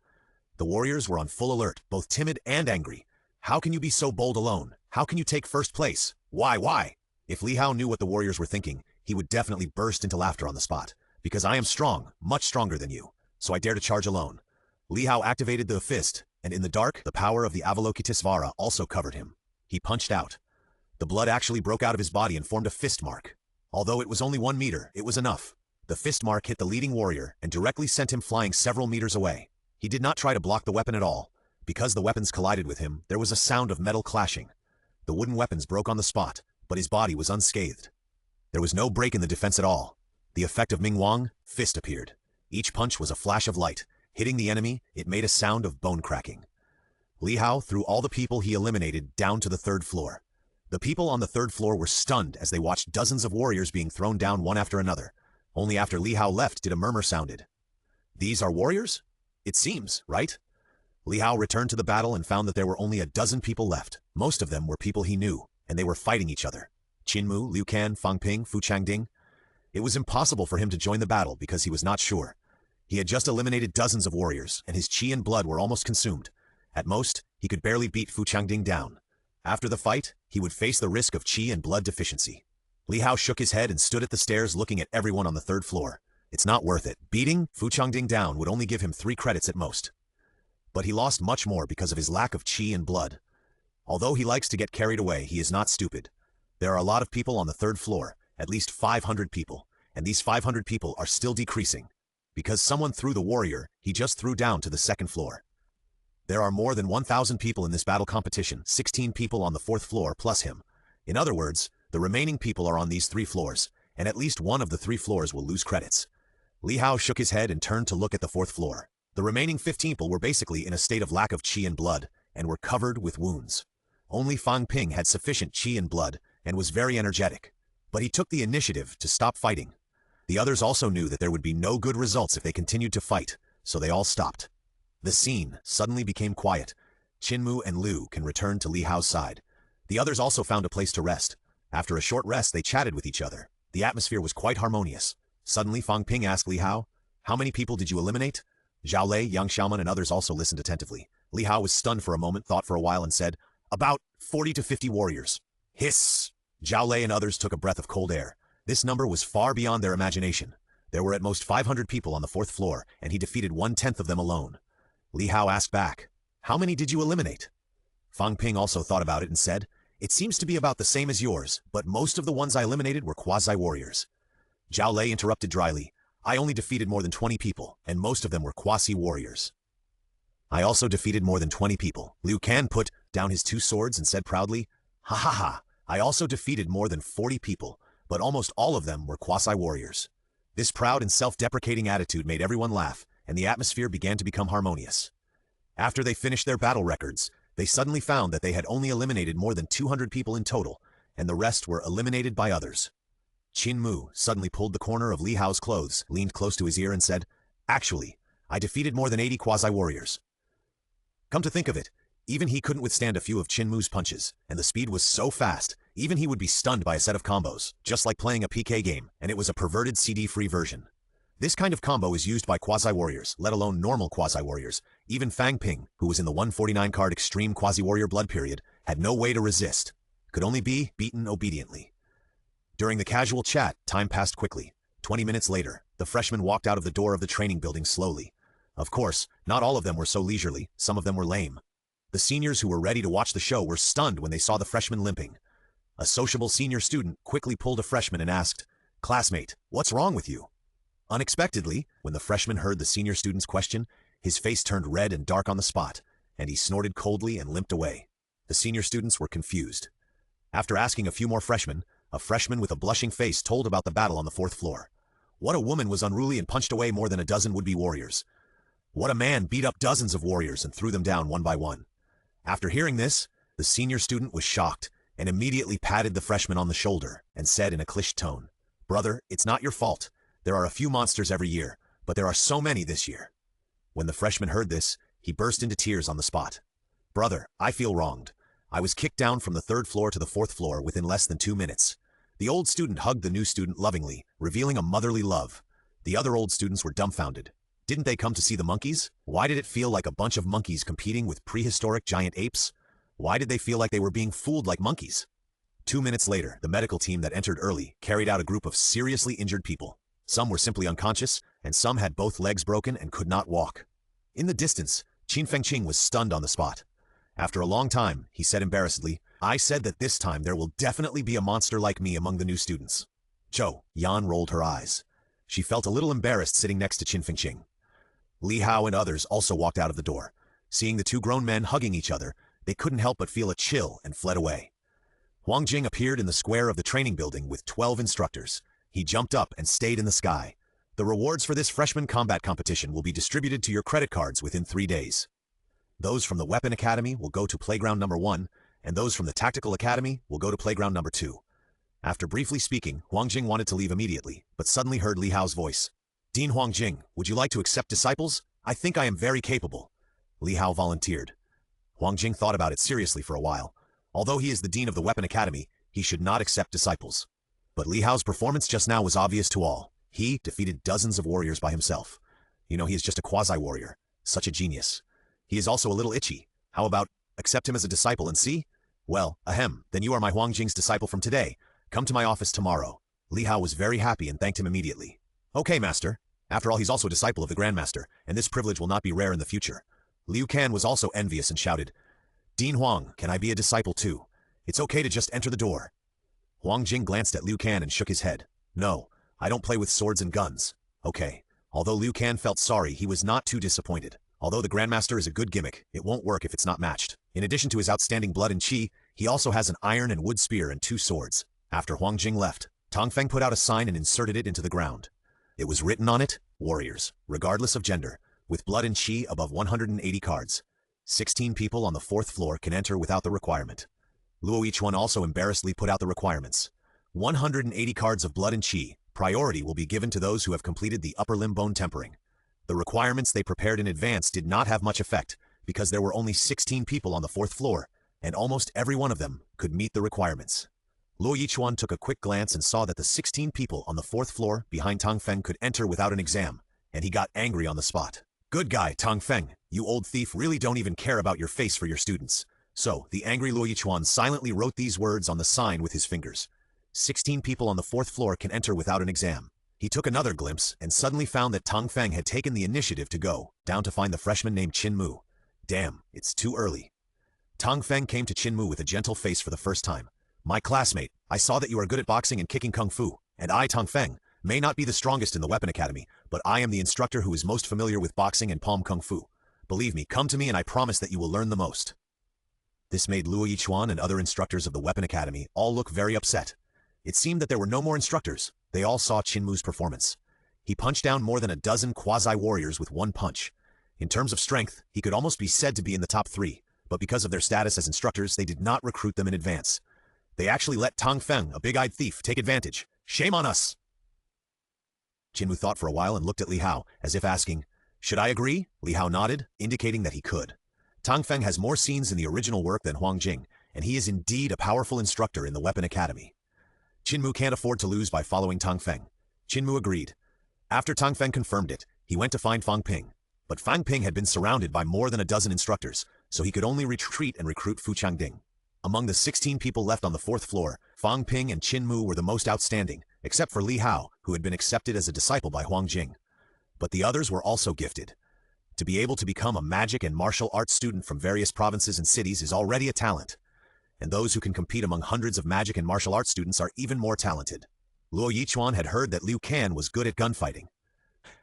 The warriors were on full alert, both timid and angry. How can you be so bold alone? How can you take first place? Why? If Li Hao knew what the warriors were thinking, he would definitely burst into laughter on the spot. Because I am strong, much stronger than you, so I dare to charge alone. Li Hao activated the fist, and in the dark, the power of the Avalokitesvara also covered him. He punched out. The blood actually broke out of his body and formed a fist mark. Although it was only 1 meter, it was enough. The fist mark hit the leading warrior and directly sent him flying several meters away. He did not try to block the weapon at all. Because the weapons collided with him, there was a sound of metal clashing. The wooden weapons broke on the spot, but his body was unscathed. There was no break in the defense at all. The effect of Mingwang, fist appeared. Each punch was a flash of light. Hitting the enemy, it made a sound of bone cracking. Li Hao threw all the people he eliminated down to the 3rd floor. The people on the 3rd floor were stunned as they watched dozens of warriors being thrown down one after another. Only after Li Hao left did a murmur sounded. "These are warriors? It seems, right?" Li Hao returned to the battle and found that there were only a dozen people left. Most of them were people he knew, and they were fighting each other. Qin Mu, Liu Kan, Fang Ping, Fu Changding. It was impossible for him to join the battle because he was not sure. He had just eliminated dozens of warriors, and his qi and blood were almost consumed. At most, he could barely beat Fu Changding down. After the fight, he would face the risk of qi and blood deficiency. Li Hao shook his head and stood at the stairs looking at everyone on the 3rd floor. It's not worth it. Beating Fu Changding down would only give him 3 credits at most. But he lost much more because of his lack of qi and blood. Although he likes to get carried away, he is not stupid. There are a lot of people on the 3rd floor, at least 500 people, and these 500 people are still decreasing. Because someone threw the warrior, he just threw down to the 2nd floor. There are more than 1,000 people in this battle competition, 16 people on the 4th floor plus him. In other words, the remaining people are on these 3 floors, and at least one of the 3 floors will lose credits. Li Hao shook his head and turned to look at the 4th floor. The remaining 15 people were basically in a state of lack of qi and blood, and were covered with wounds. Only Fang Ping had sufficient qi and blood, and was very energetic. but he took the initiative to stop fighting. The others also knew that there would be no good results if they continued to fight, so they all stopped. The scene suddenly became quiet. Qinmu and Liu can return to Li Hao's side. The others also found a place to rest. After a short rest, they chatted with each other. The atmosphere was quite harmonious. Suddenly, Fang Ping asked Li Hao, "How many people did you eliminate?" Zhao Lei, Yang Xiaoman, and others also listened attentively. Li Hao was stunned for a moment, thought for a while, and said, "About 40 to 50 warriors." Hiss! Zhao Lei and others took a breath of cold air. This number was far beyond their imagination. There were at most 500 people on the 4th floor, and he defeated 1/10 of them alone. Li Hao asked back, "How many did you eliminate?" Fang Ping also thought about it and said, "It seems to be about the same as yours, but most of the ones I eliminated were quasi-warriors." Zhao Lei interrupted dryly, "I only defeated more than 20 people, and most of them were quasi-warriors." "I also defeated more than 20 people." Liu Can put down his 2 swords and said proudly, "Ha ha ha, I also defeated more than 40 people, but almost all of them were quasi-warriors." This proud and self-deprecating attitude made everyone laugh, and the atmosphere began to become harmonious. After they finished their battle records, they suddenly found that they had only eliminated more than 200 people in total, and the rest were eliminated by others. Qin Mu suddenly pulled the corner of Li Hao's clothes, leaned close to his ear and said, "Actually, I defeated more than 80 quasi-warriors." Come to think of it, even he couldn't withstand a few of Qin Mu's punches, and the speed was so fast, even he would be stunned by a set of combos, just like playing a PK game, and it was a perverted CD-free version. This kind of combo is used by quasi-warriors, let alone normal quasi-warriors. Even Fang Ping, who was in the 149-card Extreme Quasi-Warrior Blood period, had no way to resist, could only be beaten obediently. During the casual chat, time passed quickly. 20 minutes later, the freshmen walked out of the door of the training building slowly. Of course, not all of them were so leisurely, some of them were lame. The seniors who were ready to watch the show were stunned when they saw the freshmen limping. A sociable senior student quickly pulled a freshman and asked, "Classmate, what's wrong with you?" Unexpectedly, when the freshman heard the senior student's question, his face turned red and dark on the spot, and he snorted coldly and limped away. The senior students were confused. After asking a few more freshmen, a freshman with a blushing face told about the battle on the 4th floor. What a woman was unruly and punched away more than a dozen would-be warriors. What a man beat up dozens of warriors and threw them down one by one. After hearing this, the senior student was shocked and immediately patted the freshman on the shoulder and said in a cliched tone, "Brother, it's not your fault. There are a few monsters every year, but there are so many this year." When the freshman heard this, he burst into tears on the spot. "Brother, I feel wronged. I was kicked down from the 3rd floor to the 4th floor within less than 2 minutes. The old student hugged the new student lovingly, revealing a motherly love. The other old students were dumbfounded. Didn't they come to see the monkeys? Why did it feel like a bunch of monkeys competing with prehistoric giant apes? Why did they feel like they were being fooled like monkeys? 2 minutes later, the medical team that entered early carried out a group of seriously injured people. Some were simply unconscious, and some had both legs broken and could not walk. In the distance, Qin Fengqing was stunned on the spot. After a long time, he said embarrassedly, "I said that this time there will definitely be a monster like me among the new students." Zhou Yan rolled her eyes. She felt a little embarrassed sitting next to Qin Fengqing. Li Hao and others also walked out of the door. Seeing the 2 grown men hugging each other, they couldn't help but feel a chill and fled away. Huang Jing appeared in the square of the training building with 12 instructors. He jumped up and stayed in the sky. The rewards for this freshman combat competition will be distributed to your credit cards within 3 days. Those from the Weapon Academy will go to Playground number 1, and those from the Tactical Academy will go to Playground number 2. After briefly speaking, Huang Jing wanted to leave immediately, but suddenly heard Li Hao's voice. "Dean Huang Jing, would you like to accept disciples? I think I am very capable." Li Hao volunteered. Huang Jing thought about it seriously for a while. Although he is the dean of the Weapon Academy, he should not accept disciples. But Li Hao's performance just now was obvious to all. He defeated dozens of warriors by himself. He is just a quasi-warrior. Such a genius. He is also a little itchy. How about accept him as a disciple and see? Well, then you are my Huang Jing's disciple from today. Come to my office tomorrow. Li Hao was very happy and thanked him immediately. "Okay, master." After all, he's also a disciple of the Grandmaster, and this privilege will not be rare in the future. Liu Can was also envious and shouted, "Dean Huang, can I be a disciple too? It's okay to just enter the door." Huang Jing glanced at Liu Can and shook his head. "No, I don't play with swords and guns." "Okay." Although Liu Can felt sorry, he was not too disappointed. Although the Grandmaster is a good gimmick, it won't work if it's not matched. In addition to his outstanding blood and chi, he also has an iron and wood spear and 2 swords. After Huang Jing left, Tongfeng put out a sign and inserted it into the ground. It was written on it, "Warriors, regardless of gender, with blood and chi above 180 cards. 16 people on the 4th floor can enter without the requirement." Luo Yichuan also embarrassedly put out the requirements. 180 cards of blood and chi. Priority will be given to those who have completed the upper limb bone tempering. The requirements they prepared in advance did not have much effect, because there were only 16 people on the 4th floor, and almost every one of them could meet the requirements. Luo Yichuan took a quick glance and saw that the 16 people on the 4th floor behind Tang Feng could enter without an exam, and he got angry on the spot. Good guy, Tang Feng, you old thief really don't even care about your face for your students. So, the angry Luo Yichuan silently wrote these words on the sign with his fingers. 16 people on the 4th floor can enter without an exam. He took another glimpse and suddenly found that Tang Feng had taken the initiative to go down to find the freshman named Qin Mu. Damn, it's too early. Tang Feng came to Qin Mu with a gentle face for the first time. My classmate, I saw that you are good at boxing and kicking kung fu, and I, Tang Feng, may not be the strongest in the weapon academy, but I am the instructor who is most familiar with boxing and palm kung fu. Believe me, come to me and I promise that you will learn the most. This made Luo Yichuan and other instructors of the weapon academy all look very upset. It seemed that there were no more instructors. They all saw Qin Mu's performance. He punched down more than a dozen quasi-warriors with one punch. In terms of strength, he could almost be said to be in the top 3, but because of their status as instructors, they did not recruit them in advance. They actually let Tang Feng, a big-eyed thief, take advantage. Shame on us! Qin Mu thought for a while and looked at Li Hao, as if asking, should I agree? Li Hao nodded, indicating that he could. Tang Feng has more scenes in the original work than Huang Jing, and he is indeed a powerful instructor in the weapon academy. Qin Mu can't afford to lose by following Tang Feng. Qin Mu agreed. After Tang Feng confirmed it, he went to find Fang Ping. But Fang Ping had been surrounded by more than a dozen instructors, so he could only retreat and recruit Fu Changding. Among the 16 people left on the 4th floor, Fang Ping and Qin Mu were the most outstanding, except for Li Hao, who had been accepted as a disciple by Huang Jing. But the others were also gifted. To be able to become a magic and martial arts student from various provinces and cities is already a talent. And those who can compete among hundreds of magic and martial arts students are even more talented. Luo Yichuan had heard that Liu Kan was good at gunfighting.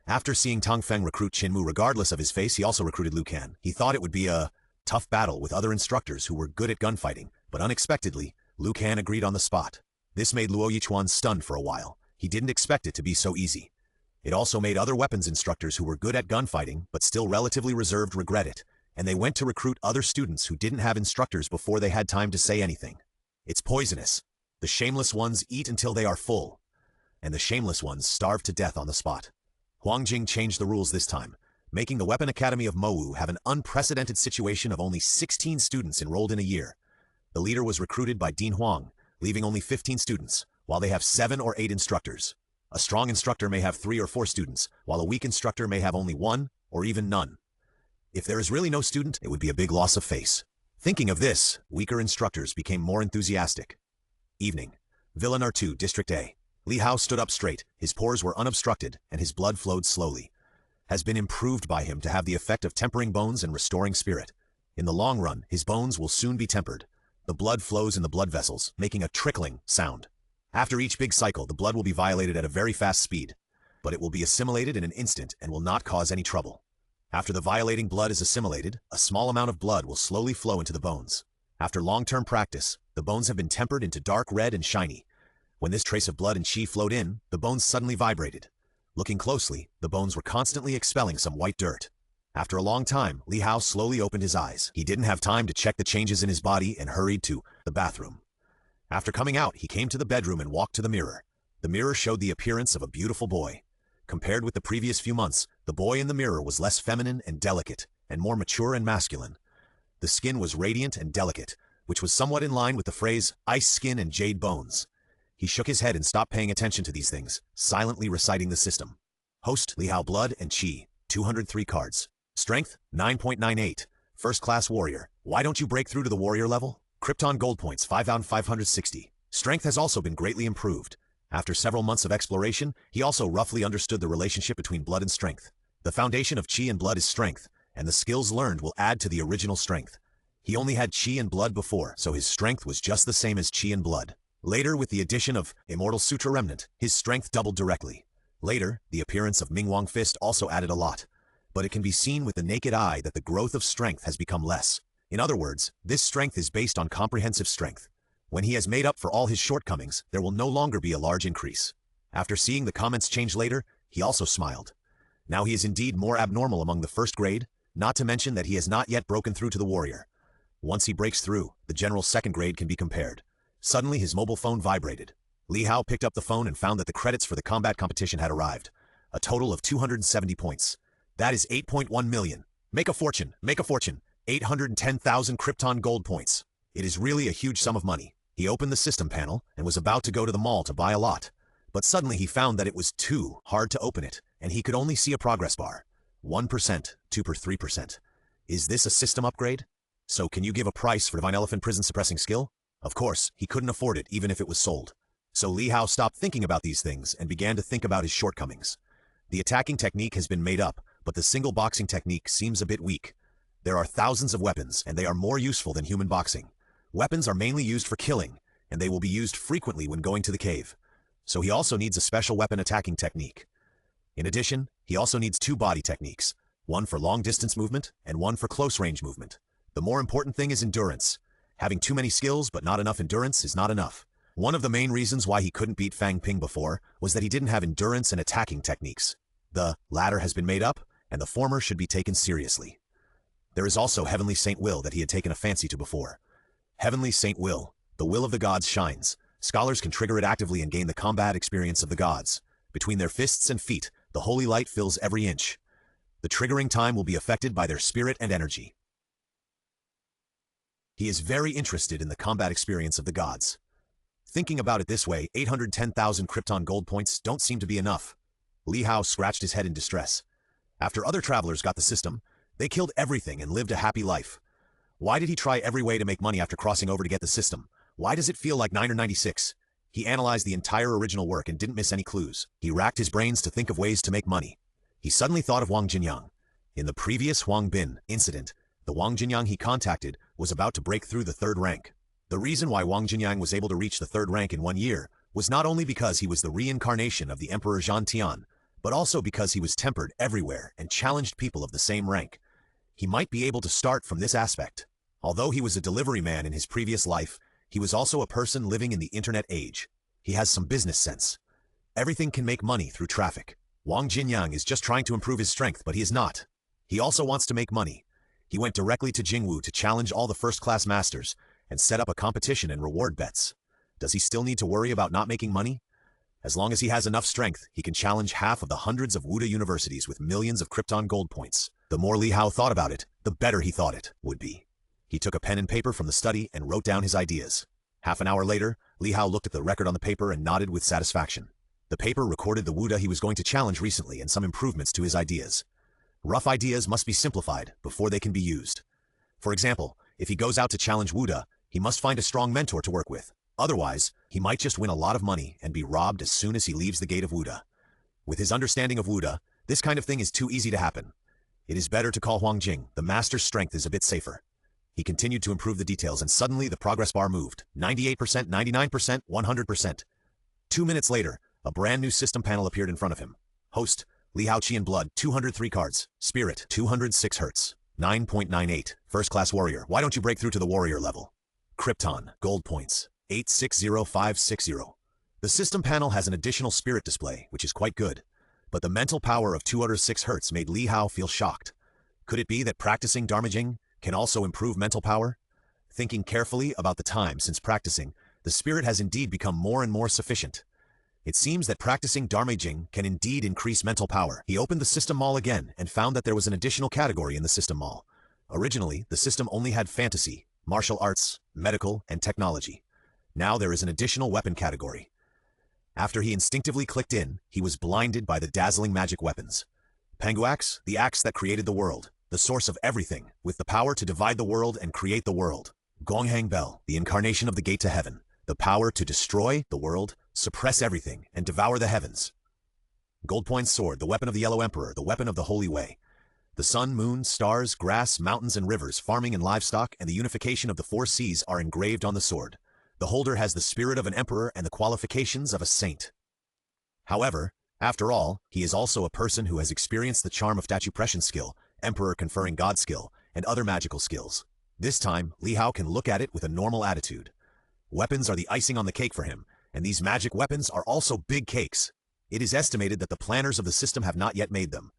After seeing Tang Feng recruit Qin Mu regardless of his face, he also recruited Liu Kan. He thought it would be a tough battle with other instructors who were good at gunfighting, but unexpectedly, Liu Kan agreed on the spot. This made Luo Yichuan stunned for a while. He didn't expect it to be so easy. It also made other weapons instructors who were good at gunfighting, but still relatively reserved, regret it, and they went to recruit other students who didn't have instructors before they had time to say anything. It's poisonous. The shameless ones eat until they are full, and the shameless ones starve to death on the spot. Huang Jing changed the rules this time, making the Weapon Academy of Mowu have an unprecedented situation of only 16 students enrolled in a year. The leader was recruited by Dean Huang, leaving only 15 students, while they have 7 or 8 instructors. A strong instructor may have 3 or 4 students, while a weak instructor may have only 1, or even none. If there is really no student, it would be a big loss of face. Thinking of this, weaker instructors became more enthusiastic. Evening. Villa No. 2, District A. Li Hao stood up straight, his pores were unobstructed, and his blood flowed slowly. Has been improved by him to have the effect of tempering bones and restoring spirit. In the long run, his bones will soon be tempered. The blood flows in the blood vessels, making a trickling sound. After each big cycle, the blood will be violated at a very fast speed, but it will be assimilated in an instant and will not cause any trouble. After the violating blood is assimilated, a small amount of blood will slowly flow into the bones. After long-term practice, the bones have been tempered into dark red and shiny. When this trace of blood and chi flowed in, the bones suddenly vibrated. Looking closely, the bones were constantly expelling some white dirt. After a long time, Li Hao slowly opened his eyes. He didn't have time to check the changes in his body and hurried to the bathroom. After coming out, he came to the bedroom and walked to the mirror. The mirror showed the appearance of a beautiful boy. Compared with the previous few months, the boy in the mirror was less feminine and delicate, and more mature and masculine. The skin was radiant and delicate, which was somewhat in line with the phrase, ice skin and jade bones. He shook his head and stopped paying attention to these things, silently reciting the system. Host, Li Hao blood and chi, 203 cards. Strength, 9.98. First class warrior. Why don't you break through to the warrior level? Krypton Gold points, 5,560. Strength has also been greatly improved. After several months of exploration, he also roughly understood the relationship between blood and strength. The foundation of chi and blood is strength, and the skills learned will add to the original strength. He only had chi and blood before, so his strength was just the same as chi and blood. Later, with the addition of Immortal Sutra Remnant, his strength doubled directly. Later, the appearance of Mingwang Fist also added a lot. But it can be seen with the naked eye that the growth of strength has become less. In other words, this strength is based on comprehensive strength. When he has made up for all his shortcomings, there will no longer be a large increase. After seeing the comments change later, he also smiled. Now he is indeed more abnormal among the first grade, not to mention that he has not yet broken through to the warrior. Once he breaks through, the general second grade can be compared. Suddenly his mobile phone vibrated. Li Hao picked up the phone and found that the credits for the combat competition had arrived. A total of 270 points. That is 8.1 million. Make a fortune, make a fortune. 810,000 Krypton Gold points. It is really a huge sum of money. He opened the system panel and was about to go to the mall to buy a lot. But suddenly he found that it was too hard to open it, and he could only see a progress bar. 1%, 2%, 3%. Is this a system upgrade? So can you give a price for Divine Elephant Prison Suppressing Skill? Of course, he couldn't afford it even if it was sold. So Li Hao stopped thinking about these things and began to think about his shortcomings. The attacking technique has been made up, but the single boxing technique seems a bit weak. There are thousands of weapons, and they are more useful than human boxing. Weapons are mainly used for killing, and they will be used frequently when going to the cave. So he also needs a special weapon attacking technique. In addition, he also needs two body techniques, one for long-distance movement and one for close-range movement. The more important thing is endurance. Having too many skills but not enough endurance is not enough. One of the main reasons why he couldn't beat Fang Ping before was that he didn't have endurance and attacking techniques. The latter has been made up, and the former should be taken seriously. There is also Heavenly Saint Will that he had taken a fancy to before. Heavenly Saint Will, the will of the gods shines. Scholars can trigger it actively and gain the combat experience of the gods. Between their fists and feet, the holy light fills every inch. The triggering time will be affected by their spirit and energy. He is very interested in the combat experience of the gods. Thinking about it this way, 810,000 Krypton Gold points don't seem to be enough. Li Hao scratched his head in distress. After other travelers got the system, they killed everything and lived a happy life. Why did he try every way to make money after crossing over to get the system? Why does it feel like 9 or 96? He analyzed the entire original work and didn't miss any clues. He racked his brains to think of ways to make money. He suddenly thought of Wang Jinyang. In the previous Huang Bin incident, the Wang Jinyang he contacted was about to break through the 3rd rank. The reason why Wang Jinyang was able to reach the 3rd rank in 1 year was not only because he was the reincarnation of the Emperor Zhan Tian, but also because he was tempered everywhere and challenged people of the same rank. He might be able to start from this aspect. Although he was a delivery man in his previous life, he was also a person living in the internet age. He has some business sense. Everything can make money through traffic. Wang Jinyang is just trying to improve his strength, but he is not. He also wants to make money. He went directly to Jingwu to challenge all the first-class masters and set up a competition and reward bets. Does he still need to worry about not making money? As long as he has enough strength, he can challenge half of the hundreds of Wuda universities with millions of Krypton Gold points. The more Li Hao thought about it, the better he thought it would be. He took a pen and paper from the study and wrote down his ideas. Half an hour later, Li Hao looked at the record on the paper and nodded with satisfaction. The paper recorded the Wuda he was going to challenge recently and some improvements to his ideas. Rough ideas must be simplified before they can be used. For example, if he goes out to challenge Wuda, he must find a strong mentor to work with. Otherwise, he might just win a lot of money and be robbed as soon as he leaves the gate of Wuda. With his understanding of Wuda, this kind of thing is too easy to happen. It is better to call Huang Jing. The master's strength is a bit safer. He continued to improve the details and suddenly the progress bar moved. 98%, 99%, 100%. 2 minutes later, a brand new system panel appeared in front of him. Host, Li Hao Qian Blood, 203 cards. Spirit, 206 Hz. 9.98. First class warrior. Why don't you break through to the warrior level? Krypton Gold points. 860560. The system panel has an additional spirit display, which is quite good. But the mental power of 206 Hz made Li Hao feel shocked. Could it be that practicing Dharma Jing can also improve mental power? Thinking carefully about the time since practicing, the spirit has indeed become more and more sufficient. It seems that practicing Dharma Jing can indeed increase mental power. He opened the system mall again and found that there was an additional category in the system mall. Originally, the system only had fantasy, martial arts, medical, and technology. Now there is an additional weapon category. After he instinctively clicked in, he was blinded by the dazzling magic weapons. Penguax, the axe that created the world, the source of everything, with the power to divide the world and create the world. Gonghang Bell, the incarnation of the gate to heaven, the power to destroy the world, suppress everything, and devour the heavens. Goldpoint's sword, the weapon of the Yellow Emperor, the weapon of the Holy Way. The sun, moon, stars, grass, mountains, and rivers, farming and livestock, and the unification of the 4 seas are engraved on the sword. The holder has the spirit of an emperor and the qualifications of a saint. However, after all, he is also a person who has experienced the charm of statupression skill, emperor conferring god skill, and other magical skills. This time, Li Hao can look at it with a normal attitude. Weapons are the icing on the cake for him, and these magic weapons are also big cakes. It is estimated that the planners of the system have not yet made them.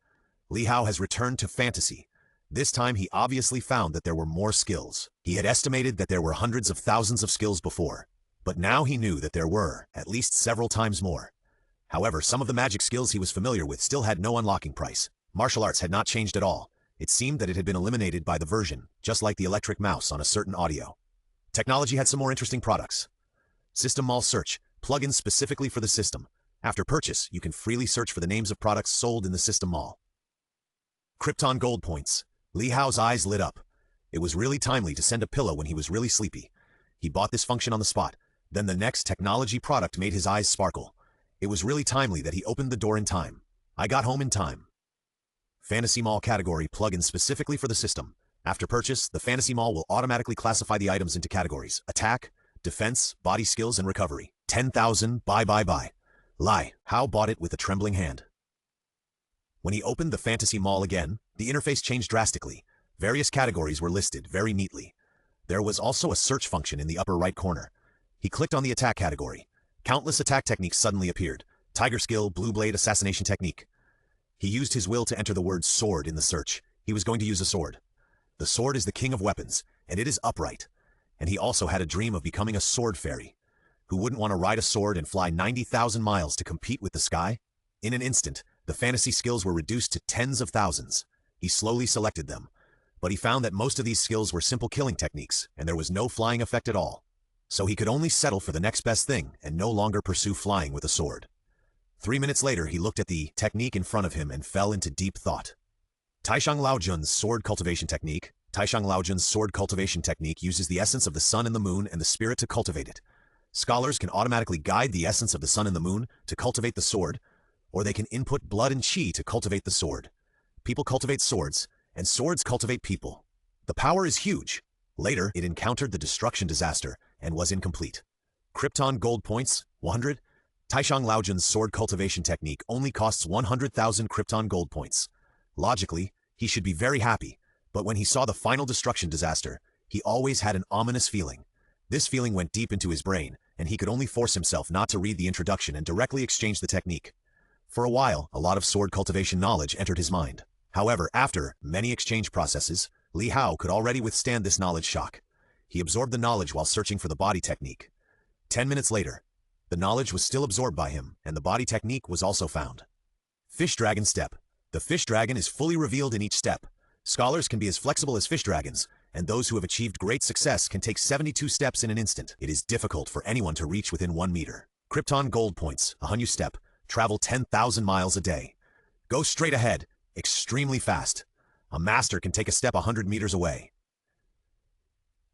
Li Hao has returned to fantasy. This time he obviously found that there were more skills. He had estimated that there were hundreds of thousands of skills before. But now he knew that there were, at least several times more. However, some of the magic skills he was familiar with still had no unlocking price. Martial arts had not changed at all. It seemed that it had been eliminated by the version, just like the electric mouse on a certain audio. Technology had some more interesting products. System Mall Search, plugins specifically for the system. After purchase, you can freely search for the names of products sold in the System Mall. Krypton Gold Points. Li Hao's eyes lit up. It was really timely to send a pillow when he was really sleepy. He bought this function on the spot. Then the next technology product made his eyes sparkle. It was really timely that he opened the door in time. I got home in time. Fantasy Mall category plugin specifically for the system. After purchase, the Fantasy Mall will automatically classify the items into categories: attack, defense, body skills, and recovery. 10,000, buy. Li Hao bought it with a trembling hand. When he opened the Fantasy Mall again, the interface changed drastically. Various categories were listed very neatly. There was also a search function in the upper right corner. He clicked on the attack category. Countless attack techniques suddenly appeared. Tiger Skill, Blue Blade Assassination Technique. He used his will to enter the word sword in the search. He was going to use a sword. The sword is the king of weapons, and it is upright. And he also had a dream of becoming a sword fairy. Who wouldn't want to ride a sword and fly 90,000 miles to compete with the sky? In an instant, the fantasy skills were reduced to tens of thousands. He slowly selected them. But he found that most of these skills were simple killing techniques, and there was no flying effect at all. So he could only settle for the next best thing and no longer pursue flying with a sword. 3 minutes later, he looked at the technique in front of him and fell into deep thought. Taishang Laojun's sword cultivation technique. Taishang Laojun's sword cultivation technique uses the essence of the sun and the moon and the spirit to cultivate it. Scholars can automatically guide the essence of the sun and the moon to cultivate the sword, or they can input blood and qi to cultivate the sword. People cultivate swords, and swords cultivate people. The power is huge. Later, it encountered the destruction disaster and was incomplete. Krypton Gold Points, 100. Taishang Laojun's sword cultivation technique only costs 100,000 Krypton Gold Points. Logically, he should be very happy, but when he saw the final destruction disaster, he always had an ominous feeling. This feeling went deep into his brain, and he could only force himself not to read the introduction and directly exchange the technique. For a while, a lot of sword cultivation knowledge entered his mind. However, after many exchange processes, Li Hao could already withstand this knowledge shock. He absorbed the knowledge while searching for the body technique. 10 minutes later, the knowledge was still absorbed by him, and the body technique was also found. Fish Dragon Step. The Fish Dragon is fully revealed in each step. Scholars can be as flexible as fish dragons, and those who have achieved great success can take 72 steps in an instant. It is difficult for anyone to reach within 1 meter. Krypton Gold Points, a Hanyu Step. Travel 10,000 miles a day. Go straight ahead, extremely fast. A master can take a step 100 meters away.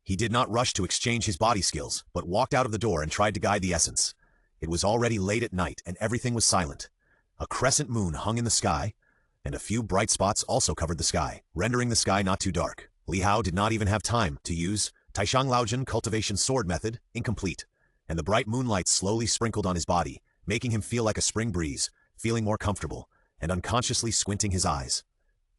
He did not rush to exchange his body skills, but walked out of the door and tried to guide the essence. It was already late at night, and everything was silent. A crescent moon hung in the sky, and a few bright spots also covered the sky, rendering the sky not too dark. Li Hao did not even have time to use Taishang Laojun Cultivation Sword Method, incomplete, and the bright moonlight slowly sprinkled on his body, making him feel like a spring breeze, feeling more comfortable, and unconsciously squinting his eyes.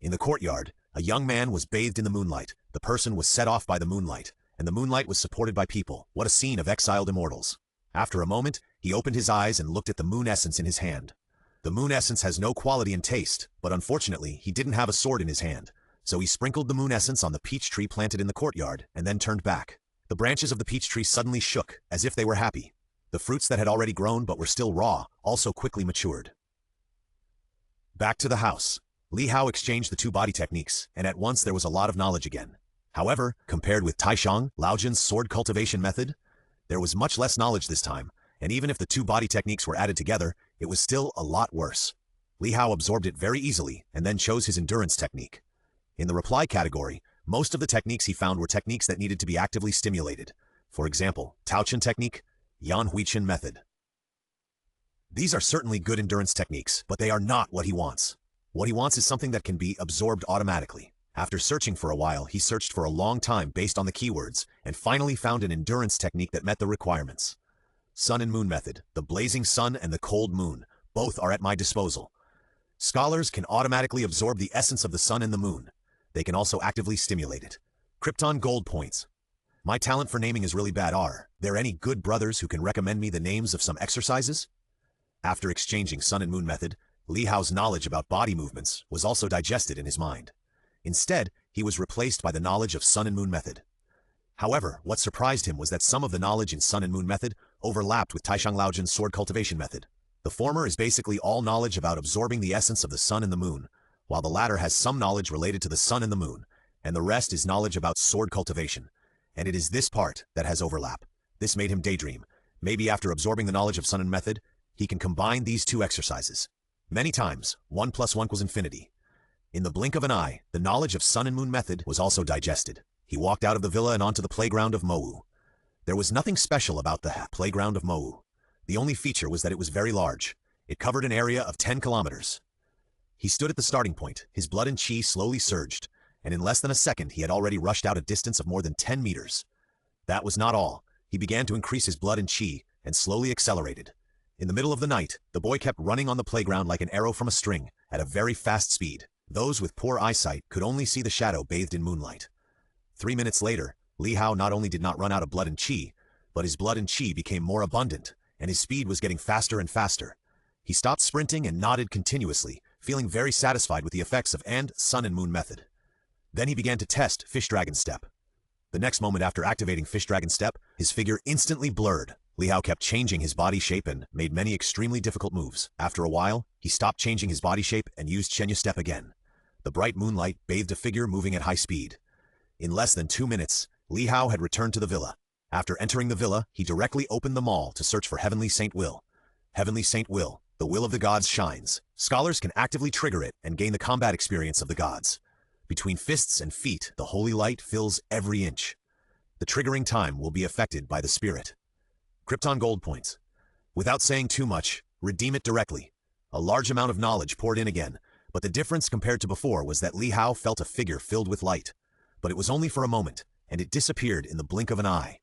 In the courtyard, a young man was bathed in the moonlight. The person was set off by the moonlight, and the moonlight was supported by people. What a scene of exiled immortals. After a moment, he opened his eyes and looked at the moon essence in his hand. The moon essence has no quality and taste, but unfortunately, he didn't have a sword in his hand. So he sprinkled the moon essence on the peach tree planted in the courtyard, and then turned back. The branches of the peach tree suddenly shook, as if they were happy. The fruits that had already grown but were still raw also quickly matured. Back to the house. Li Hao exchanged the two body techniques, and at once there was a lot of knowledge again. However, compared with Taishang Laojun's sword cultivation method, there was much less knowledge this time, and even if the two body techniques were added together, it was still a lot worse. Li Hao absorbed it very easily, and then chose his endurance technique. In the reply category, most of the techniques he found were techniques that needed to be actively stimulated. For example, Taochen technique, Yan Huichen method. These are certainly good endurance techniques, but they are not what he wants. What he wants is something that can be absorbed automatically. After searching for a while, he searched for a long time based on the keywords, and finally found an endurance technique that met the requirements. Sun and Moon method, the blazing sun and the cold moon, both are at my disposal. Scholars can automatically absorb the essence of the sun and the moon. They can also actively stimulate it. Krypton Gold Points. My talent for naming is really bad. Are there any good brothers who can recommend me the names of some exercises? After exchanging Sun and Moon method, Li Hao's knowledge about body movements was also digested in his mind. Instead, he was replaced by the knowledge of Sun and Moon method. However, what surprised him was that some of the knowledge in Sun and Moon method overlapped with Taishang Laojin's sword cultivation method. The former is basically all knowledge about absorbing the essence of the sun and the moon, while the latter has some knowledge related to the sun and the moon, and the rest is knowledge about sword cultivation. And it is this part that has overlap. This made him daydream. Maybe after absorbing the knowledge of Sun and method, he can combine these two exercises. Many times, 1 + 1 = infinity. In the blink of an eye, the knowledge of Sun and Moon method was also digested. He walked out of the villa and onto the playground of Mowu. There was nothing special about the playground of Mowu. The only feature was that it was very large. It covered an area of 10 kilometers. He stood at the starting point. His blood and chi slowly surged, and in less than a second he had already rushed out a distance of more than 10 meters. That was not all. He began to increase his blood and chi, and slowly accelerated. In the middle of the night, the boy kept running on the playground like an arrow from a string, at a very fast speed. Those with poor eyesight could only see the shadow bathed in moonlight. 3 minutes later, Li Hao not only did not run out of blood and chi, but his blood and chi became more abundant, and his speed was getting faster and faster. He stopped sprinting and nodded continuously, feeling very satisfied with the effects of Sun and Moon method. Then he began to test Fish Dragon Step. The next moment after activating Fish Dragon Step, his figure instantly blurred. Li Hao kept changing his body shape and made many extremely difficult moves. After a while, he stopped changing his body shape and used Shenya Step again. The bright moonlight bathed a figure moving at high speed. In less than 2 minutes, Li Hao had returned to the villa. After entering the villa, he directly opened the mall to search for Heavenly Saint Will. Heavenly Saint Will, the will of the gods shines. Scholars can actively trigger it and gain the combat experience of the gods. Between fists and feet, the holy light fills every inch. The triggering time will be affected by the spirit. Krypton Gold Points. Without saying too much, redeem it directly. A large amount of knowledge poured in again, but the difference compared to before was that Li Hao felt a figure filled with light. But it was only for a moment, and it disappeared in the blink of an eye.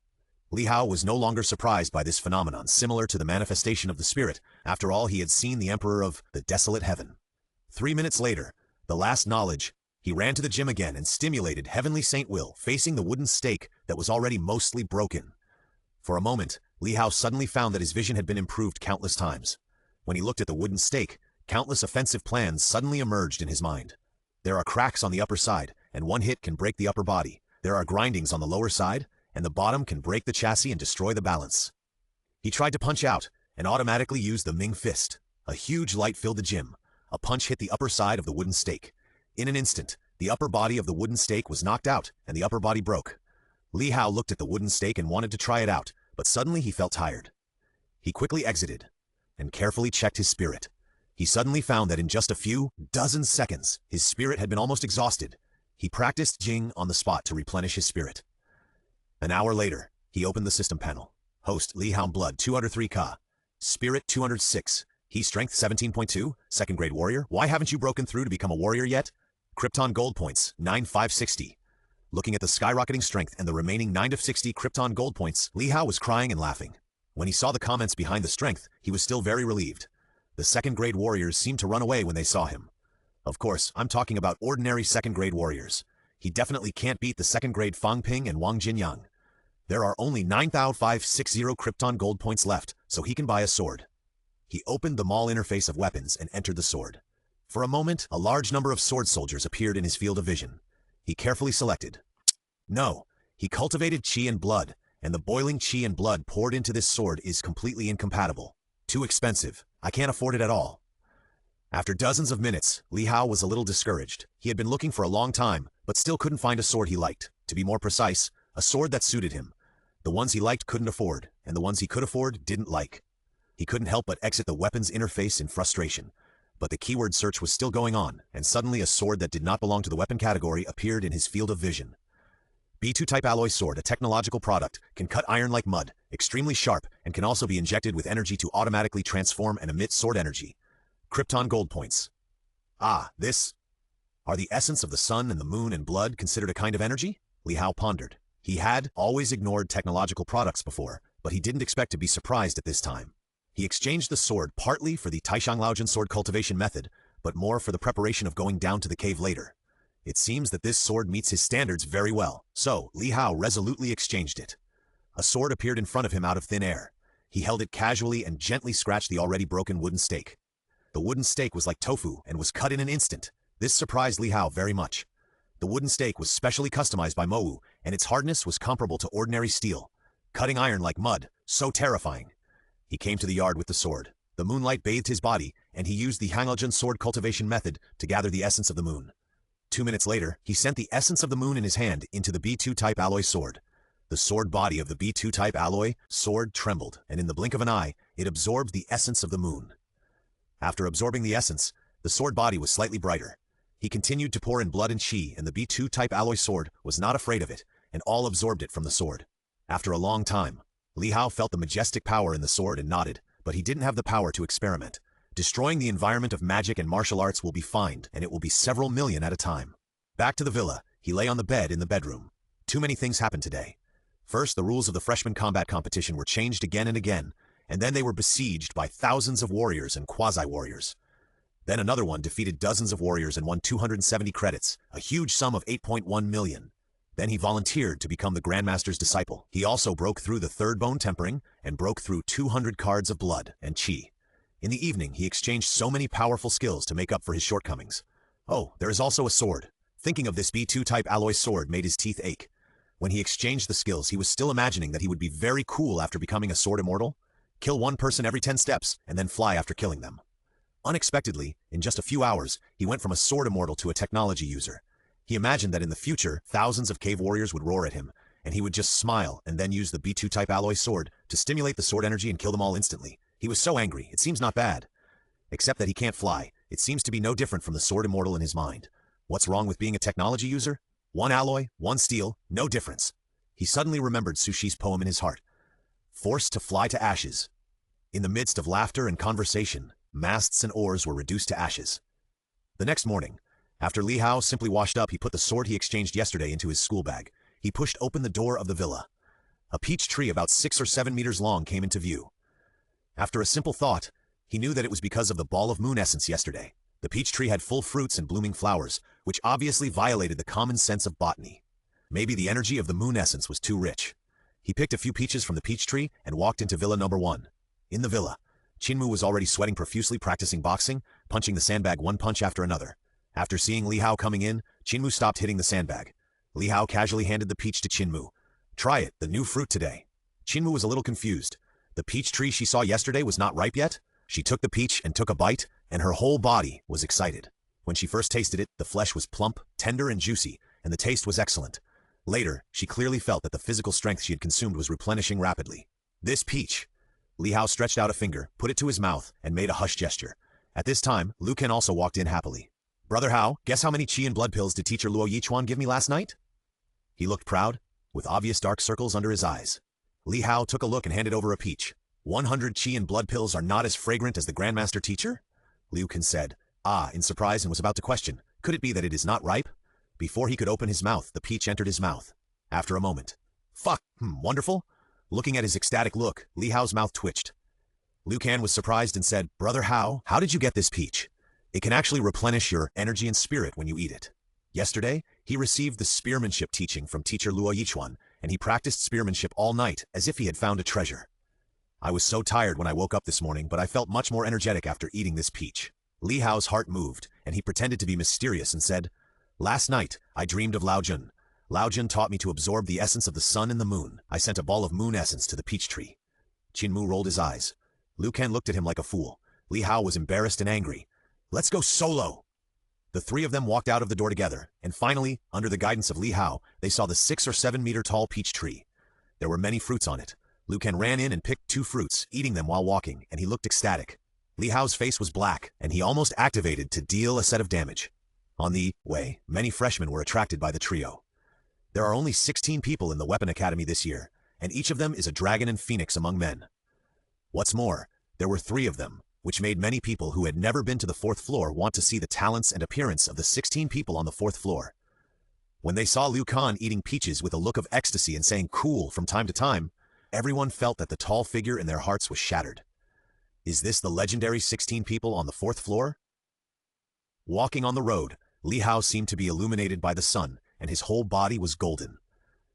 Li Hao was no longer surprised by this phenomenon, similar to the manifestation of the spirit. After all, he had seen the Emperor of the Desolate Heaven. 3 minutes later, the last knowledge, he ran to the gym again and stimulated Heavenly Saint Will, facing the wooden stake that was already mostly broken. For a moment, Li Hao suddenly found that his vision had been improved countless times. When he looked at the wooden stake, countless offensive plans suddenly emerged in his mind. There are cracks on the upper side, and one hit can break the upper body. There are grindings on the lower side, and the bottom can break the chassis and destroy the balance. He tried to punch out, and automatically used the Ming Fist. A huge light filled the gym. A punch hit the upper side of the wooden stake. In an instant, the upper body of the wooden stake was knocked out, and the upper body broke. Li Hao looked at the wooden stake and wanted to try it out, but suddenly he felt tired. He quickly exited, and carefully checked his spirit. He suddenly found that in just a few dozen seconds, his spirit had been almost exhausted. He practiced Jing on the spot to replenish his spirit. An hour later, he opened the system panel. Host Li Hao Blood 203K. Spirit 206. He Strength 17.2. Second grade warrior. Why haven't you broken through to become a warrior yet? Krypton Gold Points 9560. Looking at the skyrocketing strength and the remaining 9 of 60 Krypton Gold Points, Li Hao was crying and laughing. When he saw the comments behind the strength, he was still very relieved. The second grade warriors seemed to run away when they saw him. Of course, I'm talking about ordinary second grade warriors. He definitely can't beat the second grade Fang Ping and Wang Jinyang. There are only 9,560 Krypton Gold Points left, so he can buy a sword. He opened the mall interface of weapons and entered the sword. For a moment, a large number of sword soldiers appeared in his field of vision. He carefully selected. No, he cultivated chi and blood, and the boiling chi and blood poured into this sword is completely incompatible. Too expensive. I can't afford it at all. After dozens of minutes, Li Hao was a little discouraged. He had been looking for a long time, but still couldn't find a sword he liked. To be more precise, a sword that suited him. The ones he liked couldn't afford, and the ones he could afford didn't like. He couldn't help but exit the weapons interface in frustration. But the keyword search was still going on, and suddenly a sword that did not belong to the weapon category appeared in his field of vision. B2 Type Alloy Sword, a technological product, can cut iron like mud, extremely sharp, and can also be injected with energy to automatically transform and emit sword energy. Krypton Gold Points. Ah, this? Are the essence of the sun and the moon and blood considered a kind of energy? Li Hao pondered. He had always ignored technological products before, but he didn't expect to be surprised at this time. He exchanged the sword partly for the Taishang Laojin sword cultivation method, but more for the preparation of going down to the cave later. It seems that this sword meets his standards very well, so Li Hao resolutely exchanged it. A sword appeared in front of him out of thin air. He held it casually and gently scratched the already broken wooden stake. The wooden stake was like tofu and was cut in an instant. This surprised Li Hao very much. The wooden stake was specially customized by Mowu, and its hardness was comparable to ordinary steel, cutting iron like mud, so terrifying. He came to the yard with the sword. The moonlight bathed his body, and he used the Hangajun sword cultivation method to gather the essence of the moon. 2 minutes later, he sent the essence of the moon in his hand into the B2 type alloy sword. The sword body of the B2 type alloy sword trembled, and in the blink of an eye, it absorbed the essence of the moon. After absorbing the essence, the sword body was slightly brighter. He continued to pour in blood and chi, and the B2 type alloy sword was not afraid of it, and all absorbed it from the sword. After a long time, Li Hao felt the majestic power in the sword and nodded, but he didn't have the power to experiment. Destroying the environment of magic and martial arts will be fined, and it will be several million at a time. Back to the villa, he lay on the bed in the bedroom. Too many things happened today. First, the rules of the freshman combat competition were changed again and again, and then they were besieged by thousands of warriors and quasi-warriors. Then another one defeated dozens of warriors and won 270 credits, a huge sum of 8.1 million. Then he volunteered to become the Grandmaster's disciple. He also broke through the third bone tempering and broke through 200 cards of blood and chi. In the evening, he exchanged so many powerful skills to make up for his shortcomings. Oh, there is also a sword. Thinking of this B2 type alloy sword made his teeth ache. When he exchanged the skills, he was still imagining that he would be very cool after becoming a sword immortal. Kill one person every 10 steps, and then fly after killing them. Unexpectedly, in just a few hours, he went from a sword immortal to a technology user. He imagined that in the future, thousands of cave warriors would roar at him, and he would just smile and then use the B2 type alloy sword to stimulate the sword energy and kill them all instantly. He was so angry, it seems not bad. Except that he can't fly, it seems to be no different from the sword immortal in his mind. What's wrong with being a technology user? One alloy, one steel, no difference. He suddenly remembered Sushi's poem in his heart. Forced to fly to ashes. In the midst of laughter and conversation, masts and oars were reduced to ashes. The next morning, after Li Hao simply washed up, he put the sword he exchanged yesterday into his school bag. He pushed open the door of the villa. A peach tree about 6 or 7 meters long came into view. After a simple thought, he knew that it was because of the ball of moon essence yesterday. The peach tree had full fruits and blooming flowers, which obviously violated the common sense of botany. Maybe the energy of the moon essence was too rich. He picked a few peaches from the peach tree and walked into villa number 1. In the villa, Chinmu was already sweating profusely, practicing boxing, punching the sandbag one punch after another. After seeing Li Hao coming in, Chinmu stopped hitting the sandbag. Li Hao casually handed the peach to Chinmu. Try it, the new fruit today. Chinmu was a little confused. The peach tree she saw yesterday was not ripe yet? She took the peach and took a bite, and her whole body was excited. When she first tasted it, the flesh was plump, tender, and juicy, and the taste was excellent. Later, she clearly felt that the physical strength she had consumed was replenishing rapidly. This peach. Li Hao stretched out a finger, put it to his mouth, and made a hush gesture. At this time, Liu Ken also walked in happily. Brother Hao, guess how many chi and blood pills did teacher Luo Yichuan give me last night? He looked proud, with obvious dark circles under his eyes. Li Hao took a look and handed over a peach. 100 chi and blood pills are not as fragrant as the Grandmaster teacher? Liu Ken said, in surprise, and was about to question, could it be that it is not ripe? Before he could open his mouth, the peach entered his mouth. After a moment. Fuck, wonderful? Looking at his ecstatic look, Li Hao's mouth twitched. Liu Ken was surprised and said, Brother Hao, how did you get this peach? It can actually replenish your energy and spirit when you eat it. Yesterday, he received the spearmanship teaching from teacher Luo Yichuan, and he practiced spearmanship all night as if he had found a treasure. I was so tired when I woke up this morning, but I felt much more energetic after eating this peach. Li Hao's heart moved, and he pretended to be mysterious and said, Last night, I dreamed of Lao Jun. Lao Jun taught me to absorb the essence of the sun and the moon. I sent a ball of moon essence to the peach tree. Chinmu rolled his eyes. Liu Ken looked at him like a fool. Li Hao was embarrassed and angry. Let's go solo! The three of them walked out of the door together, and finally, under the guidance of Li Hao, they saw the 6 or 7 meter tall peach tree. There were many fruits on it. Liu Ken ran in and picked 2 fruits, eating them while walking, and he looked ecstatic. Li Hao's face was black, and he almost activated to deal a set of damage. On the way, many freshmen were attracted by the trio. There are only 16 people in the Weapon Academy this year, and each of them is a dragon and phoenix among men. What's more, there were 3 of them, which made many people who had never been to the 4th floor want to see the talents and appearance of the 16 people on the 4th floor. When they saw Liu Ken eating peaches with a look of ecstasy and saying cool from time to time, everyone felt that the tall figure in their hearts was shattered. Is this the legendary 16 people on the 4th floor? Walking on the road, Li Hao seemed to be illuminated by the sun, and his whole body was golden.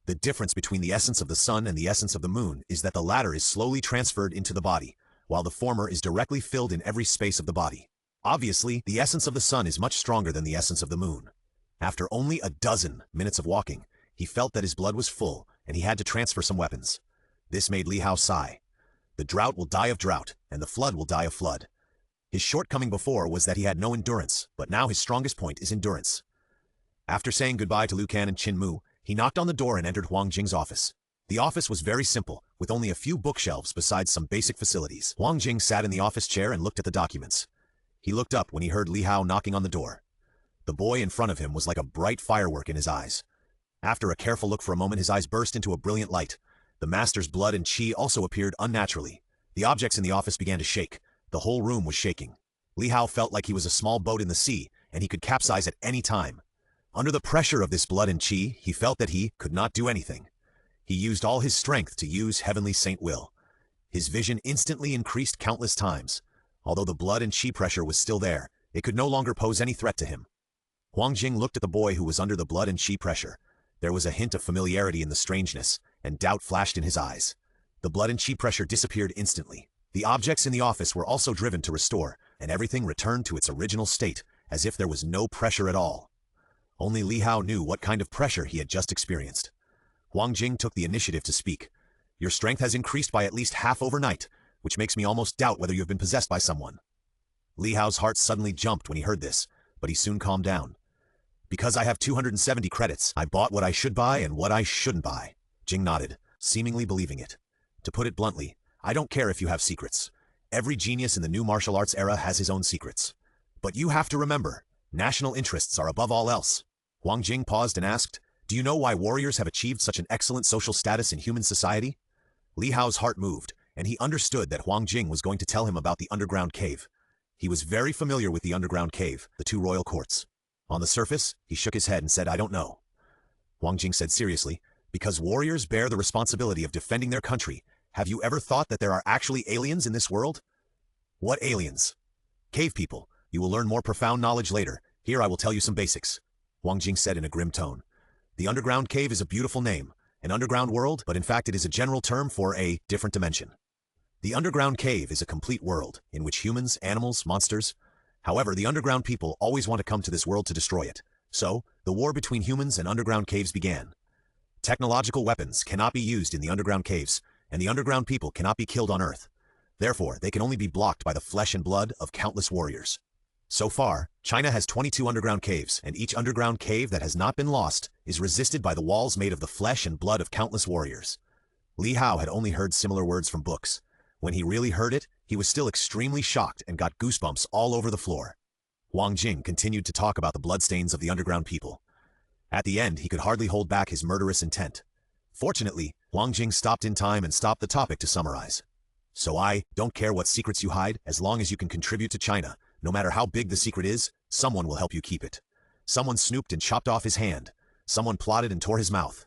The difference between the essence of the sun and the essence of the moon is that the latter is slowly transferred into the body, while the former is directly filled in every space of the body. Obviously, the essence of the sun is much stronger than the essence of the moon. After only a dozen minutes of walking, He felt that his blood was full, and he had to transfer some weapons. This made Li Hao sigh. The drought will die of drought, and the flood will die of flood. His shortcoming before was that he had no endurance, but now his strongest point is endurance. After saying goodbye to Liu Kan and Qin Mu, he knocked on the door and entered Huang Jing's office. The office was very simple, with only a few bookshelves besides some basic facilities. Huang Jing sat in the office chair and looked at the documents. He looked up when he heard Li Hao knocking on the door. The boy in front of him was like a bright firework in his eyes. After a careful look for a moment, his eyes burst into a brilliant light. The master's blood and qi also appeared unnaturally. The objects in the office began to shake. The whole room was shaking. Li Hao felt like he was a small boat in the sea, and he could capsize at any time. Under the pressure of this blood and qi, he felt that he could not do anything. He used all his strength to use Heavenly Saint Will. His vision instantly increased countless times. Although the blood and qi pressure was still there, it could no longer pose any threat to him. Huang Jing looked at the boy who was under the blood and qi pressure. There was a hint of familiarity in the strangeness, and doubt flashed in his eyes. The blood and qi pressure disappeared instantly. The objects in the office were also driven to restore, and everything returned to its original state, as if there was no pressure at all. Only Li Hao knew what kind of pressure he had just experienced. Huang Jing took the initiative to speak. Your strength has increased by at least half overnight, which makes me almost doubt whether you have been possessed by someone. Li Hao's heart suddenly jumped when he heard this, but he soon calmed down. Because I have 270 credits, I bought what I should buy and what I shouldn't buy. Jing nodded, seemingly believing it. To put it bluntly, I don't care if you have secrets. Every genius in the new martial arts era has his own secrets. But you have to remember, national interests are above all else. Huang Jing paused and asked, do you know why warriors have achieved such an excellent social status in human society? Li Hao's heart moved, and he understood that Huang Jing was going to tell him about the underground cave. He was very familiar with the underground cave, the two royal courts. On the surface, he shook his head and said, I don't know. Huang Jing said seriously, because warriors bear the responsibility of defending their country, have you ever thought that there are actually aliens in this world? What aliens? Cave people. You will learn more profound knowledge later. Here I will tell you some basics. Huang Jing said in a grim tone. The underground cave is a beautiful name, an underground world, but in fact it is a general term for a different dimension. The underground cave is a complete world, in which humans, animals, monsters. However, the underground people always want to come to this world to destroy it. So, the war between humans and underground caves began. Technological weapons cannot be used in the underground caves, and the underground people cannot be killed on Earth. Therefore, they can only be blocked by the flesh and blood of countless warriors. So far, China has 22 underground caves, and each underground cave that has not been lost is resisted by the walls made of the flesh and blood of countless warriors. Li Hao had only heard similar words from books. When he really heard it, he was still extremely shocked and got goosebumps all over the floor. Huang Jing continued to talk about the bloodstains of the underground people. At the end, he could hardly hold back his murderous intent. Fortunately, Huang Jing stopped in time and stopped the topic to summarize. So I don't care what secrets you hide, as long as you can contribute to China. No matter how big the secret is, someone will help you keep it. Someone snooped and chopped off his hand. Someone plotted and tore his mouth.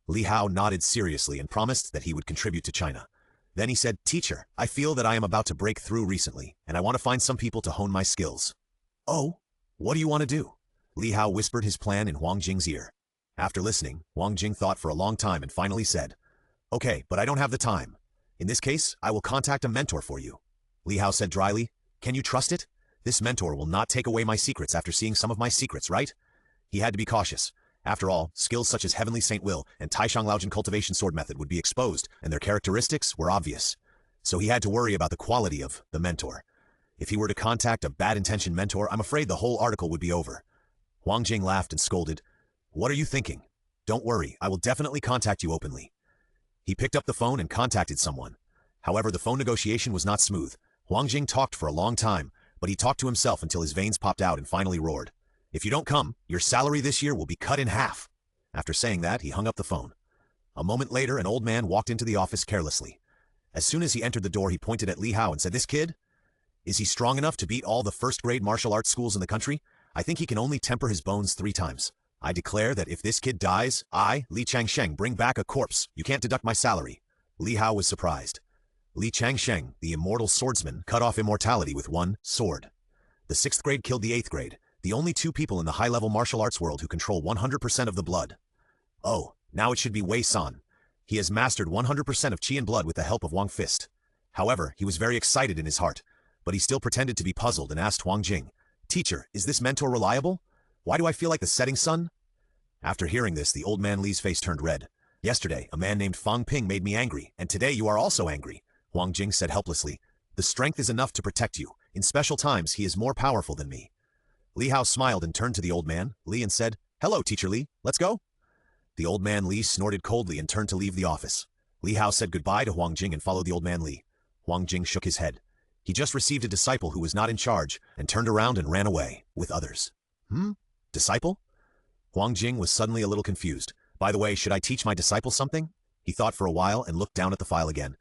Li Hao nodded seriously and promised that he would contribute to China. Then he said, Teacher, I feel that I am about to break through recently, and I want to find some people to hone my skills. Oh, what do you want to do? Li Hao whispered his plan in Huang Jing's ear. After listening, Huang Jing thought for a long time and finally said, Okay, but I don't have the time. In this case, I will contact a mentor for you. Li Hao said dryly, Can you trust it? This mentor will not take away my secrets after seeing some of my secrets, right? He had to be cautious. After all, skills such as Heavenly Saint Will and Taishang Laojin cultivation sword method would be exposed, and their characteristics were obvious. So he had to worry about the quality of the mentor. If he were to contact a bad-intentioned mentor, I'm afraid the whole article would be over. Huang Jing laughed and scolded, What are you thinking? Don't worry, I will definitely contact you openly. He picked up the phone and contacted someone. However, the phone negotiation was not smooth. Huang Jing talked for a long time, but he talked to himself until his veins popped out and finally roared. If you don't come, your salary this year will be cut in half. After saying that, he hung up the phone. A moment later, an old man walked into the office carelessly. As soon as he entered the door, he pointed at Li Hao and said, This kid? Is he strong enough to beat all the first-grade martial arts schools in the country? I think he can only temper his bones 3 times. I declare that if this kid dies, I, Li Changsheng, bring back a corpse. You can't deduct my salary. Li Hao was surprised. Li Changsheng, the immortal swordsman, cut off immortality with one sword. The 6th grade killed the 8th grade, the only 2 people in the high-level martial arts world who control 100% of the blood. Oh, now it should be Wei San. He has mastered 100% of Qi and blood with the help of Wang Fist. However, he was very excited in his heart, but he still pretended to be puzzled and asked Huang Jing, Teacher, is this mentor reliable? Why do I feel like the setting sun? After hearing this, the old man Li's face turned red. Yesterday, a man named Fang Ping made me angry, and today you are also angry, Huang Jing said helplessly. The strength is enough to protect you. In special times, he is more powerful than me. Li Hao smiled and turned to the old man, Li, and said, Hello, Teacher Li, let's go. The old man Li snorted coldly and turned to leave the office. Li Hao said goodbye to Huang Jing and followed the old man Li. Huang Jing shook his head. He just received a disciple who was not in charge and turned around and ran away, with others. Disciple? Huang Jing was suddenly a little confused. By the way, should I teach my disciple something? He thought for a while and looked down at the file again.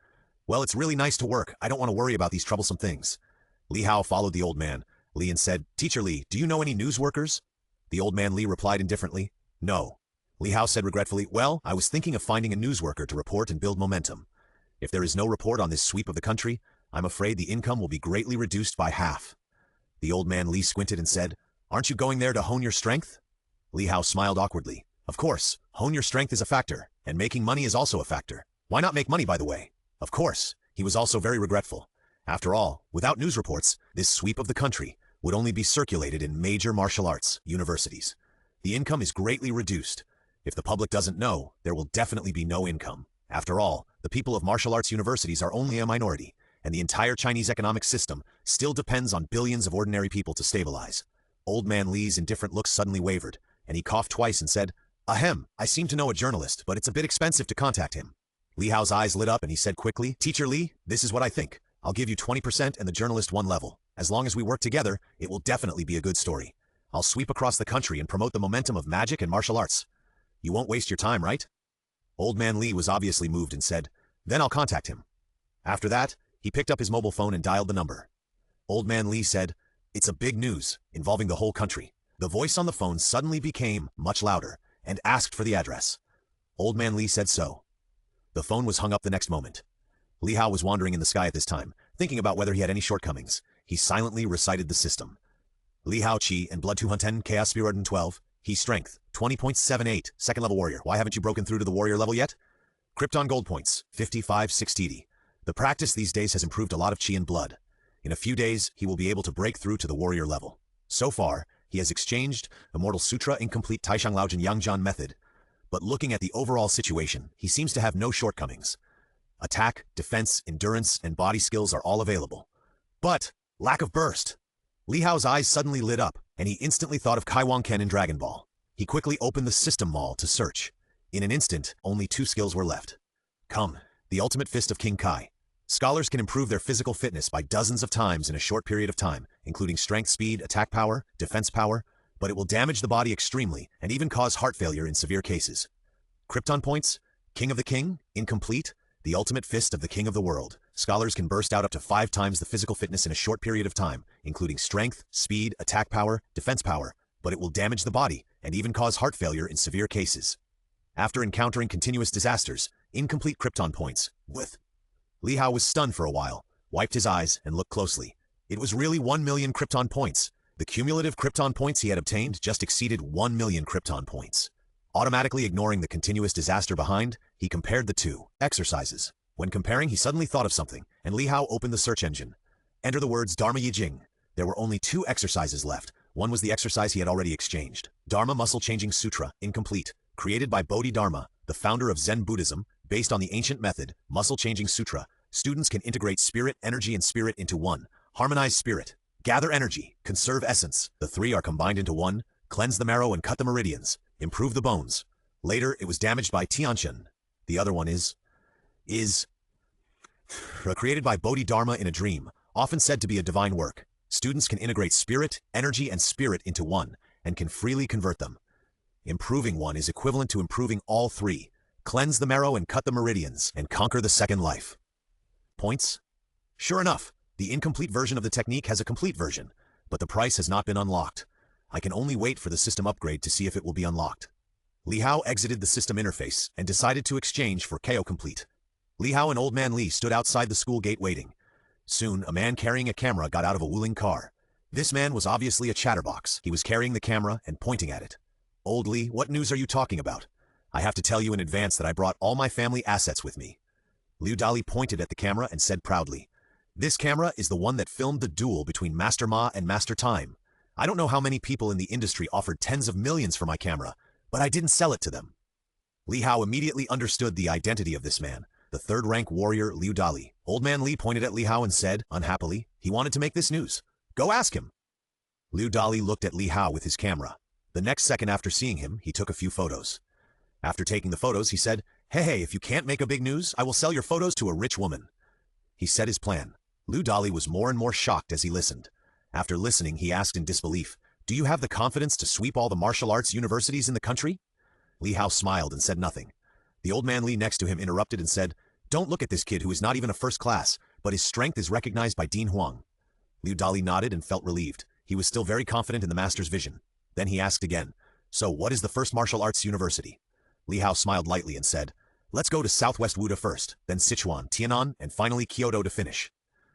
Well, it's really nice to work. I don't want to worry about these troublesome things. Li Hao followed the old man, Li, and said, Teacher Li, do you know any news workers? The old man Li replied indifferently, No. Li Hao said regretfully, Well, I was thinking of finding a news worker to report and build momentum. If there is no report on this sweep of the country, I'm afraid the income will be greatly reduced by half. The old man Li squinted and said, Aren't you going there to hone your strength? Li Hao smiled awkwardly. Of course, hone your strength is a factor, and making money is also a factor. Why not make money, by the way? Of course, he was also very regretful. After all, without news reports, this sweep of the country would only be circulated in major martial arts universities. The income is greatly reduced. If the public doesn't know, there will definitely be no income. After all, the people of martial arts universities are only a minority, and the entire Chinese economic system still depends on billions of ordinary people to stabilize. Old man Li's indifferent look suddenly wavered, and he coughed twice and said, Ahem, I seem to know a journalist, but it's a bit expensive to contact him. Li Hao's eyes lit up and he said quickly, Teacher Li, this is what I think. I'll give you 20% and the journalist 1 level. As long as we work together, it will definitely be a good story. I'll sweep across the country and promote the momentum of magic and martial arts. You won't waste your time, right? Old man Li was obviously moved and said, Then I'll contact him. After that, he picked up his mobile phone and dialed the number. Old man Li said, It's a big news, involving the whole country. The voice on the phone suddenly became much louder and asked for the address. Old man Li said so. The phone was hung up the next moment. Li Hao was wandering in the sky at this time, thinking about whether he had any shortcomings. He silently recited the system. Li Hao Qi and Blood 210 Chaos Spirit 12, He Strength 20.78, second level warrior. Why haven't you broken through to the warrior level yet? Krypton Gold points 5560. The practice these days has improved a lot of Qi and blood. In a few days, he will be able to break through to the warrior level. So far, he has exchanged Immortal Sutra Incomplete Taishang Laojin Yangjian method. But looking at the overall situation, he seems to have no shortcomings. Attack, defense, endurance, and body skills are all available. But lack of burst. Li Hao's eyes suddenly lit up, and he instantly thought of Kai Wang Ken in Dragon Ball. He quickly opened the system mall to search. In an instant, only 2 skills were left. Come, the ultimate fist of King Kai. Scholars can improve their physical fitness by dozens of times in a short period of time, including strength, speed, attack power, defense power, but it will damage the body extremely and even cause heart failure in severe cases. Krypton points, King of the King, incomplete, the ultimate fist of the King of the World. Scholars can burst out up to 5 times the physical fitness in a short period of time, including strength, speed, attack power, defense power, but it will damage the body and even cause heart failure in severe cases. After encountering continuous disasters, incomplete Krypton points, with. Li Hao was stunned for a while, wiped his eyes, and looked closely. It was really 1 million Krypton points. The cumulative Krypton points he had obtained just exceeded 1 million Krypton points. Automatically ignoring the continuous disaster behind, he compared the 2 exercises. When comparing, he suddenly thought of something, and Li Hao opened the search engine. Enter the words Dharma Yijing. There were only 2 exercises left. One was the exercise he had already exchanged. Dharma Muscle Changing Sutra, incomplete. Created by Bodhidharma, the founder of Zen Buddhism, based on the ancient method, Muscle Changing Sutra, students can integrate spirit, energy, and spirit into one. Harmonize spirit. Gather energy. Conserve essence. The 3 are combined into one. Cleanse the marrow and cut the meridians. Improve the bones. Later, it was damaged by Tianchen. The other one is created by Bodhidharma in a dream, often said to be a divine work. Students can integrate spirit, energy, and spirit into one, and can freely convert them. Improving one is equivalent to improving all 3. Cleanse the marrow and cut the meridians, and conquer the second life. Points? Sure enough, the incomplete version of the technique has a complete version, but the price has not been unlocked. I can only wait for the system upgrade to see if it will be unlocked. Li Hao exited the system interface and decided to exchange for KO Complete. Li Hao and Old Man Li stood outside the school gate waiting. Soon, a man carrying a camera got out of a Wuling car. This man was obviously a chatterbox. He was carrying the camera and pointing at it. Old Li, what news are you talking about? I have to tell you in advance that I brought all my family assets with me. Liu Dali pointed at the camera and said proudly, This camera is the one that filmed the duel between Master Ma and Master Time. I don't know how many people in the industry offered tens of millions for my camera, but I didn't sell it to them. Li Hao immediately understood the identity of this man, the third-rank warrior Liu Dali. Old man Li pointed at Li Hao and said, unhappily, he wanted to make this news. Go ask him. Liu Dali looked at Li Hao with his camera. The next second after seeing him, he took a few photos. After taking the photos, he said, hey, if you can't make a big news, I will sell your photos to a rich woman. He said his plan. Liu Dali was more and more shocked as he listened. After listening, he asked in disbelief, do you have the confidence to sweep all the martial arts universities in the country? Li Hao smiled and said nothing. The old man Li next to him interrupted and said, don't look at this kid who is not even a first class, but his strength is recognized by Dean Huang. Liu Dali nodded and felt relieved. He was still very confident in the master's vision. Then he asked again, so what is the first martial arts university? Li Hao smiled lightly and said, let's go to Southwest Wuda first, then Sichuan, Tianan, and finally Kyoto to finish.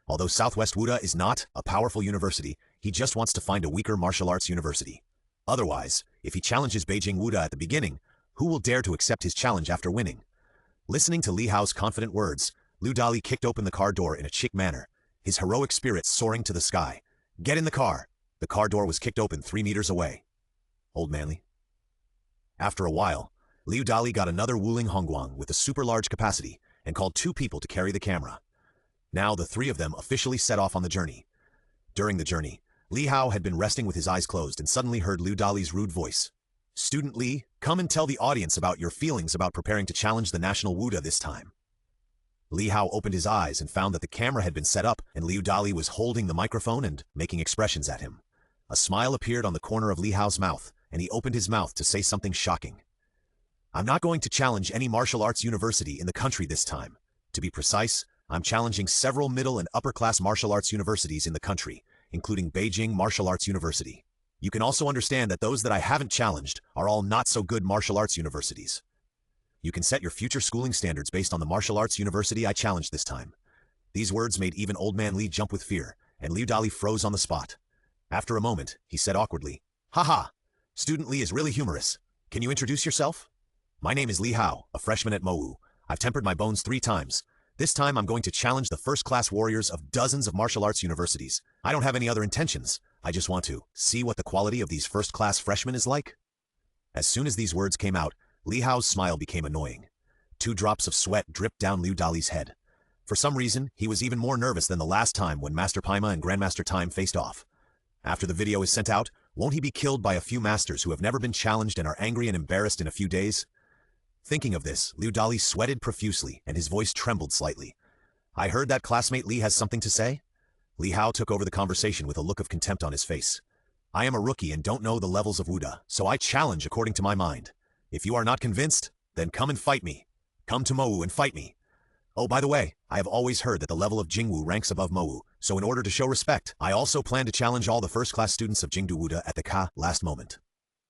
Although Southwest Wuda is not a powerful university, he just wants to find a weaker martial arts university. Otherwise, if he challenges Beijing Wuda at the beginning, who will dare to accept his challenge after winning? Listening to Li Hao's confident words, Liu Dali kicked open the car door in a chic manner, his heroic spirit soaring to the sky. Get in the car! The car door was kicked open 3 meters away. Old man Li. After a while, Liu Dali got another Wuling Hongguang with a super large capacity and called 2 people to carry the camera. Now the 3 of them officially set off on the journey. During the journey, Li Hao had been resting with his eyes closed and suddenly heard Liu Dali's rude voice. Student Li, come and tell the audience about your feelings about preparing to challenge the National Wuda this time. Li Hao opened his eyes and found that the camera had been set up and Liu Dali was holding the microphone and making expressions at him. A smile appeared on the corner of Li Hao's mouth, and he opened his mouth to say something shocking. I'm not going to challenge any martial arts university in the country this time. To be precise, I'm challenging several middle and upper-class martial arts universities in the country, including Beijing Martial Arts University. You can also understand that those that I haven't challenged are all not-so-good martial arts universities. You can set your future schooling standards based on the martial arts university I challenged this time. These words made even Old Man Li jump with fear, and Liu Dali froze on the spot. After a moment, he said awkwardly, haha, Student Li is really humorous. Can you introduce yourself? My name is Li Hao, a freshman at Mowu. I've tempered my bones 3 times. This time I'm going to challenge the first-class warriors of dozens of martial arts universities. I don't have any other intentions. I just want to see what the quality of these first-class freshmen is like. As soon as these words came out, Li Hao's smile became annoying. 2 drops of sweat dripped down Liu Dali's head. For some reason, he was even more nervous than the last time when Master Paima and Grandmaster Time faced off. After the video is sent out, won't he be killed by a few masters who have never been challenged and are angry and embarrassed in a few days? Thinking of this, Liu Dali sweated profusely and his voice trembled slightly. I heard that classmate Li has something to say? Li Hao took over the conversation with a look of contempt on his face. I am a rookie and don't know the levels of Wuda, so I challenge according to my mind. If you are not convinced, then come and fight me. Come to Mowu and fight me. Oh, by the way, I have always heard that the level of Jingwu ranks above Mowu, so in order to show respect, I also plan to challenge all the first-class students of Jingdu Wuda at the last moment.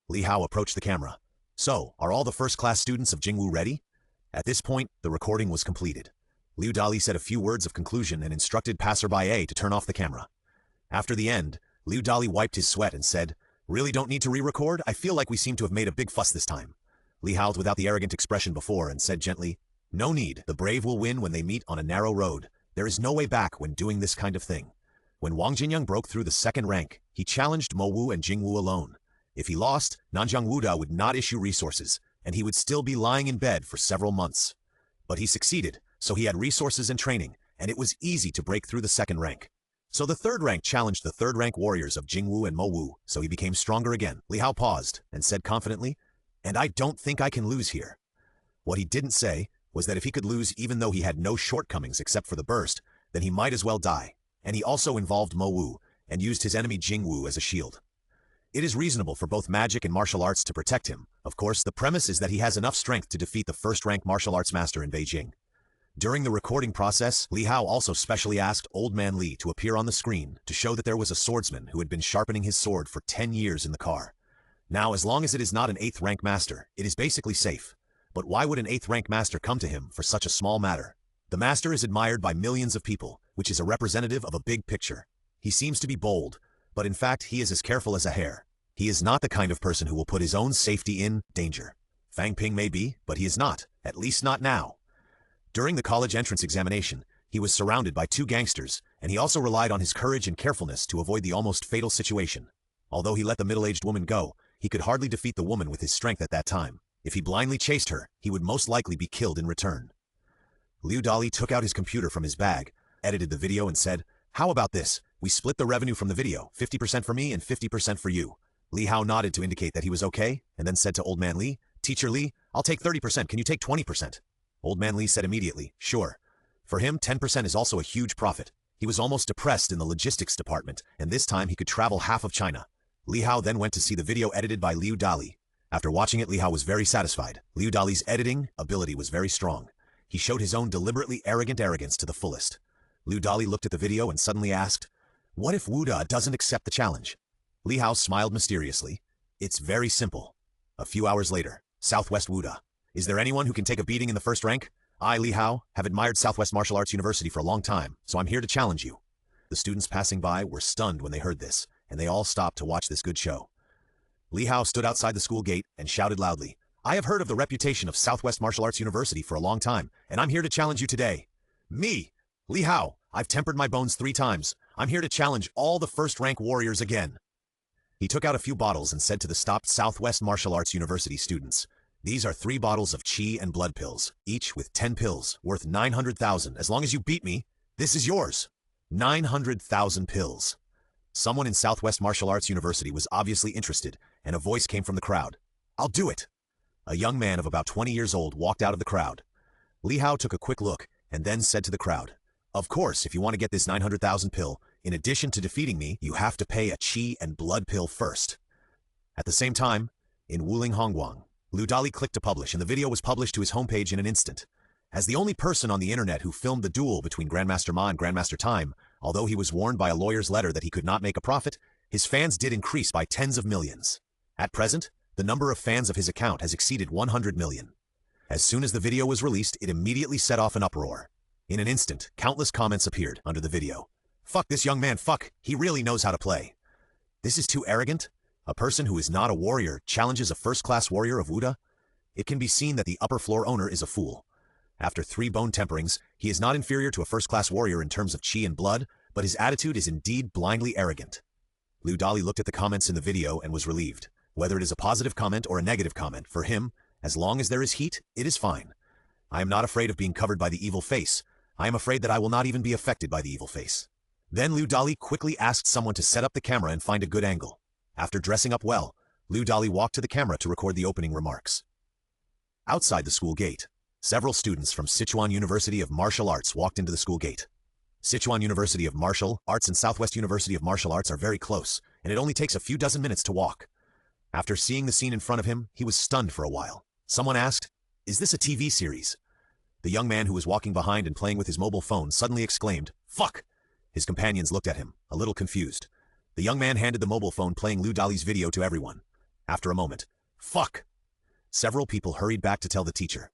Li Hao approached the camera. So, are all the first-class students of Jingwu ready? At this point, the recording was completed. Liu Dali said a few words of conclusion and instructed passerby A to turn off the camera. After the end, Liu Dali wiped his sweat and said, really don't need to re-record? I feel like we seem to have made a big fuss this time. Li Hao without the arrogant expression before and said gently, no need, the brave will win when they meet on a narrow road. There is no way back when doing this kind of thing. When Wang Jinyang broke through the 2nd rank, he challenged Mowu and Jingwu alone. If he lost, Nanjiang Wuda would not issue resources, and he would still be lying in bed for several months. But he succeeded, so he had resources and training, and it was easy to break through the 2nd rank. So the 3rd rank challenged the 3rd rank warriors of Jingwu and Mowu, so he became stronger again. Li Hao paused and said confidently, and I don't think I can lose here. What he didn't say was that if he could lose even though he had no shortcomings except for the burst, then he might as well die, and he also involved Mowu and used his enemy Jingwu as a shield. It is reasonable for both magic and martial arts to protect him. Of course, the premise is that he has enough strength to defeat the 1st-rank martial arts master in Beijing. During the recording process, Li Hao also specially asked Old Man Li to appear on the screen to show that there was a swordsman who had been sharpening his sword for 10 years in the car. Now, as long as it is not an 8th-rank master, it is basically safe. But why would an 8th-rank master come to him for such a small matter? The master is admired by millions of people, which is a representative of a big picture. He seems to be bold, but in fact he is as careful as a hare. He is not the kind of person who will put his own safety in danger. Fang Ping may be, but he is not, at least not now. During the college entrance examination, he was surrounded by 2 gangsters, and he also relied on his courage and carefulness to avoid the almost fatal situation. Although he let the middle-aged woman go, he could hardly defeat the woman with his strength at that time. If he blindly chased her, he would most likely be killed in return. Liu Dali took out his computer from his bag, edited the video and said, "How about this? We split the revenue from the video, 50% for me and 50% for you." Li Hao nodded to indicate that he was okay, and then said to Old Man Li, "Teacher Li, I'll take 30%, can you take 20%? Old Man Li said immediately, "Sure." For him, 10% is also a huge profit. He was almost depressed in the logistics department, and this time he could travel half of China. Li Hao then went to see the video edited by Liu Dali. After watching it, Li Hao was very satisfied. Liu Dali's editing ability was very strong. He showed his own deliberately arrogant arrogance to the fullest. Liu Dali looked at the video and suddenly asked, "What if Wuda doesn't accept the challenge?" Li Hao smiled mysteriously. "It's very simple." A few hours later, Southwest Wuda. "Is there anyone who can take a beating in the first rank? I, Li Hao, have admired Southwest Martial Arts University for a long time, so I'm here to challenge you." The students passing by were stunned when they heard this, and they all stopped to watch this good show. Li Hao stood outside the school gate and shouted loudly, "I have heard of the reputation of Southwest Martial Arts University for a long time, and I'm here to challenge you today. Me, Li Hao, I've tempered my bones 3 times. I'm here to challenge all the first-rank warriors again." He took out a few bottles and said to the stopped Southwest Martial Arts University students, "These are 3 bottles of qi and blood pills, each with 10 pills, worth 900,000. As long as you beat me, this is yours. 900,000 pills." Someone in Southwest Martial Arts University was obviously interested, and a voice came from the crowd. "I'll do it." A young man of about 20 years old walked out of the crowd. Li Hao took a quick look and then said to the crowd, "Of course, if you want to get this 900,000 pill, in addition to defeating me, you have to pay a qi and blood pill first." At the same time, in Wuling Hongguang, Liu Dali clicked to publish, and the video was published to his homepage in an instant. As the only person on the internet who filmed the duel between Grandmaster Ma and Grandmaster Time, although he was warned by a lawyer's letter that he could not make a profit, his fans did increase by tens of millions. At present, the number of fans of his account has exceeded 100 million. As soon as the video was released, it immediately set off an uproar. In an instant, countless comments appeared under the video. "Fuck this young man, fuck, he really knows how to play. This is too arrogant. A person who is not a warrior challenges a first-class warrior of Wuda. It can be seen that the upper floor owner is a fool. After 3 bone temperings, he is not inferior to a first-class warrior in terms of qi and blood, but his attitude is indeed blindly arrogant." Liu Dali looked at the comments in the video and was relieved. Whether it is a positive comment or a negative comment, for him, as long as there is heat, it is fine. "I am not afraid of being covered by the evil face. I am afraid that I will not even be affected by the evil face." Then Liu Dali quickly asked someone to set up the camera and find a good angle. After dressing up well, Liu Dali walked to the camera to record the opening remarks. Outside the school gate, several students from Sichuan University of Martial Arts walked into the school gate. Sichuan University of Martial Arts and Southwest University of Martial Arts are very close, and it only takes a few dozen minutes to walk. After seeing the scene in front of him, he was stunned for a while. Someone asked, "Is this a TV series?" The young man who was walking behind and playing with his mobile phone suddenly exclaimed, "Fuck!" His companions looked at him, a little confused. The young man handed the mobile phone playing Liu Dali's video to everyone. After a moment, "Fuck!" Several people hurried back to tell the teacher.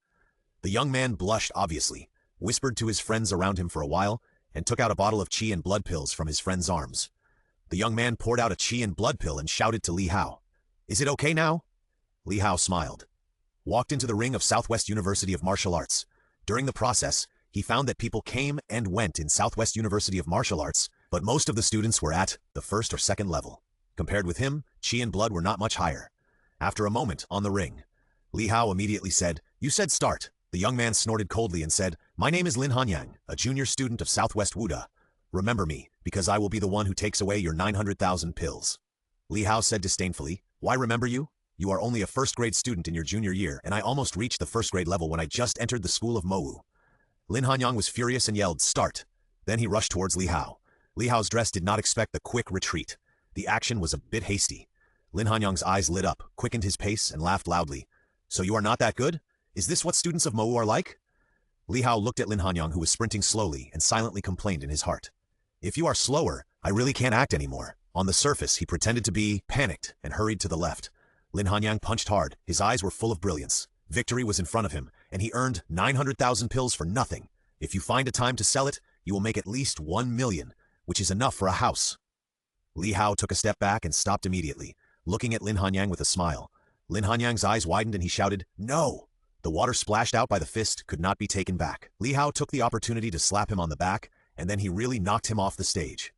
The young man blushed obviously, whispered to his friends around him for a while, and took out a bottle of qi and blood pills from his friend's arms. The young man poured out a qi and blood pill and shouted to Li Hao, "Is it okay now?" Li Hao smiled. Walked into the ring of Southwest University of Martial Arts. During the process, he found that people came and went in Southwest University of Martial Arts, but most of the students were at the 1st or 2nd level. Compared with him, qi and blood were not much higher. After a moment on the ring, Li Hao immediately said, "You said start." The young man snorted coldly and said, "My name is Lin Hanyang, a junior student of Southwest Wuda. Remember me, because I will be the one who takes away your 900,000 pills." Li Hao said disdainfully, "Why remember you? You are only a first-grade student in your junior year, and I almost reached the first-grade level when I just entered the school of Mowu." Lin Hanyang was furious and yelled, "Start!" Then he rushed towards Li Hao. Li Hao's dress did not expect the quick retreat. The action was a bit hasty. Lin Hanyang's eyes lit up, quickened his pace, and laughed loudly. "So you are not that good? Is this what students of Mowu are like?" Li Hao looked at Lin Hanyang, who was sprinting slowly, and silently complained in his heart, "If you are slower, I really can't act anymore." On the surface, he pretended to be panicked and hurried to the left. Lin Hanyang punched hard. His eyes were full of brilliance. Victory was in front of him, and he earned 900,000 pills for nothing. If you find a time to sell it, you will make at least 1 million, which is enough for a house. Li Hao took a step back and stopped immediately, looking at Lin Hanyang with a smile. Lin Hanyang's eyes widened and he shouted, "No!" The water splashed out by the fist could not be taken back. Li Hao took the opportunity to slap him on the back, and then he really knocked him off the stage.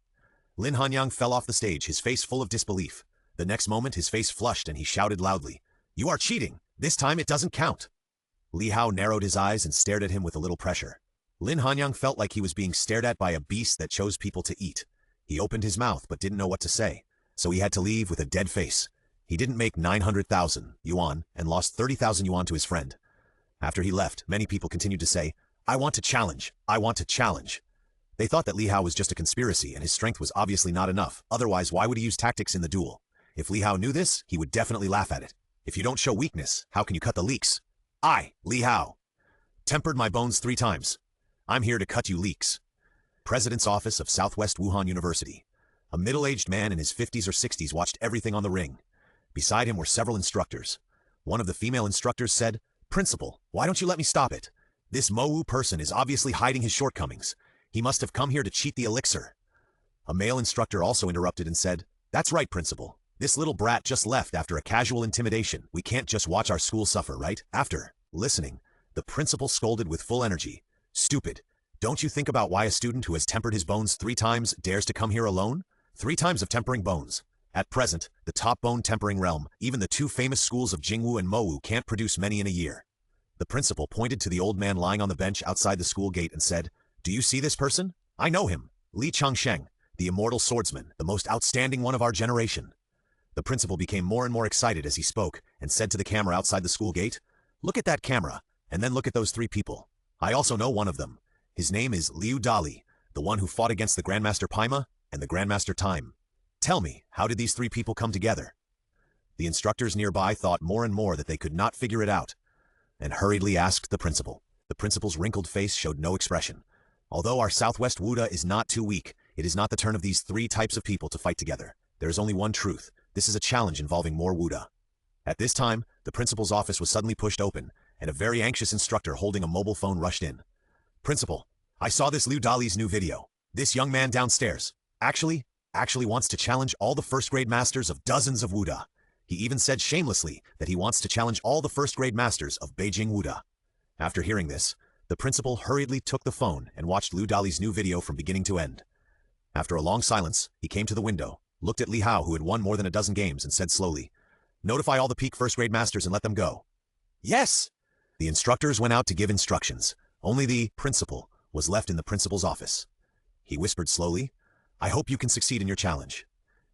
Lin Hanyang fell off the stage, his face full of disbelief. The next moment his face flushed and he shouted loudly, "You are cheating! This time it doesn't count!" Li Hao narrowed his eyes and stared at him with a little pressure. Lin Hanyang felt like he was being stared at by a beast that chose people to eat. He opened his mouth but didn't know what to say, so he had to leave with a dead face. He didn't make 900,000 yuan and lost 30,000 yuan to his friend. After he left, many people continued to say, "I want to challenge! I want to challenge!" They thought that Li Hao was just a conspiracy and his strength was obviously not enough, otherwise why would he use tactics in the duel? If Li Hao knew this, he would definitely laugh at it. If you don't show weakness, how can you cut the leaks? I, Li Hao, tempered my bones 3 times. I'm here to cut you leaks. President's Office of Southwest Wuhan University. A middle-aged man in his 50s or 60s watched everything on the ring. Beside him were several instructors. One of the female instructors said, "Principal, why don't you let me stop it? This Mo person is obviously hiding his shortcomings. He must have come here to cheat the elixir." A male instructor also interrupted and said, "That's right, Principal. This little brat just left after a casual intimidation. We can't just watch our school suffer, right?" After listening, the principal scolded with full energy, "Stupid. Don't you think about why a student who has tempered his bones 3 times dares to come here alone? 3 times of tempering bones. At present, the top bone tempering realm, even the 2 famous schools of Jingwu and Mowu can't produce many in a year." The principal pointed to the old man lying on the bench outside the school gate and said, "Do you see this person? I know him. Li Changsheng, the immortal swordsman, the most outstanding one of our generation." The principal became more and more excited as he spoke and said to the camera outside the school gate, "Look at that camera, and then look at those 3 people. I also know one of them. His name is Liu Dali, the one who fought against the Grandmaster Paima and the Grandmaster Time. Tell me, how did these 3 people come together?" The instructors nearby thought more and more that they could not figure it out, and hurriedly asked the principal. The principal's wrinkled face showed no expression. Although our Southwest Wuda is not too weak, it is not the turn of these 3 types of people to fight together. There is only one truth. This is a challenge involving more Wuda. At this time, the principal's office was suddenly pushed open, and a very anxious instructor holding a mobile phone rushed in. "Principal, I saw this Liu Dali's new video. This young man downstairs actually wants to challenge all the first-grade masters of dozens of Wuda. He even said shamelessly that he wants to challenge all the first-grade masters of Beijing Wuda." After hearing this, the principal hurriedly took the phone and watched Liu Dali's new video from beginning to end. After a long silence, he came to the window, looked at Li Hao, who had won more than a dozen games, and said slowly, "Notify all the peak first-grade masters and let them go." "Yes!" The instructors went out to give instructions. Only the principal was left in the principal's office. He whispered slowly, "I hope you can succeed in your challenge."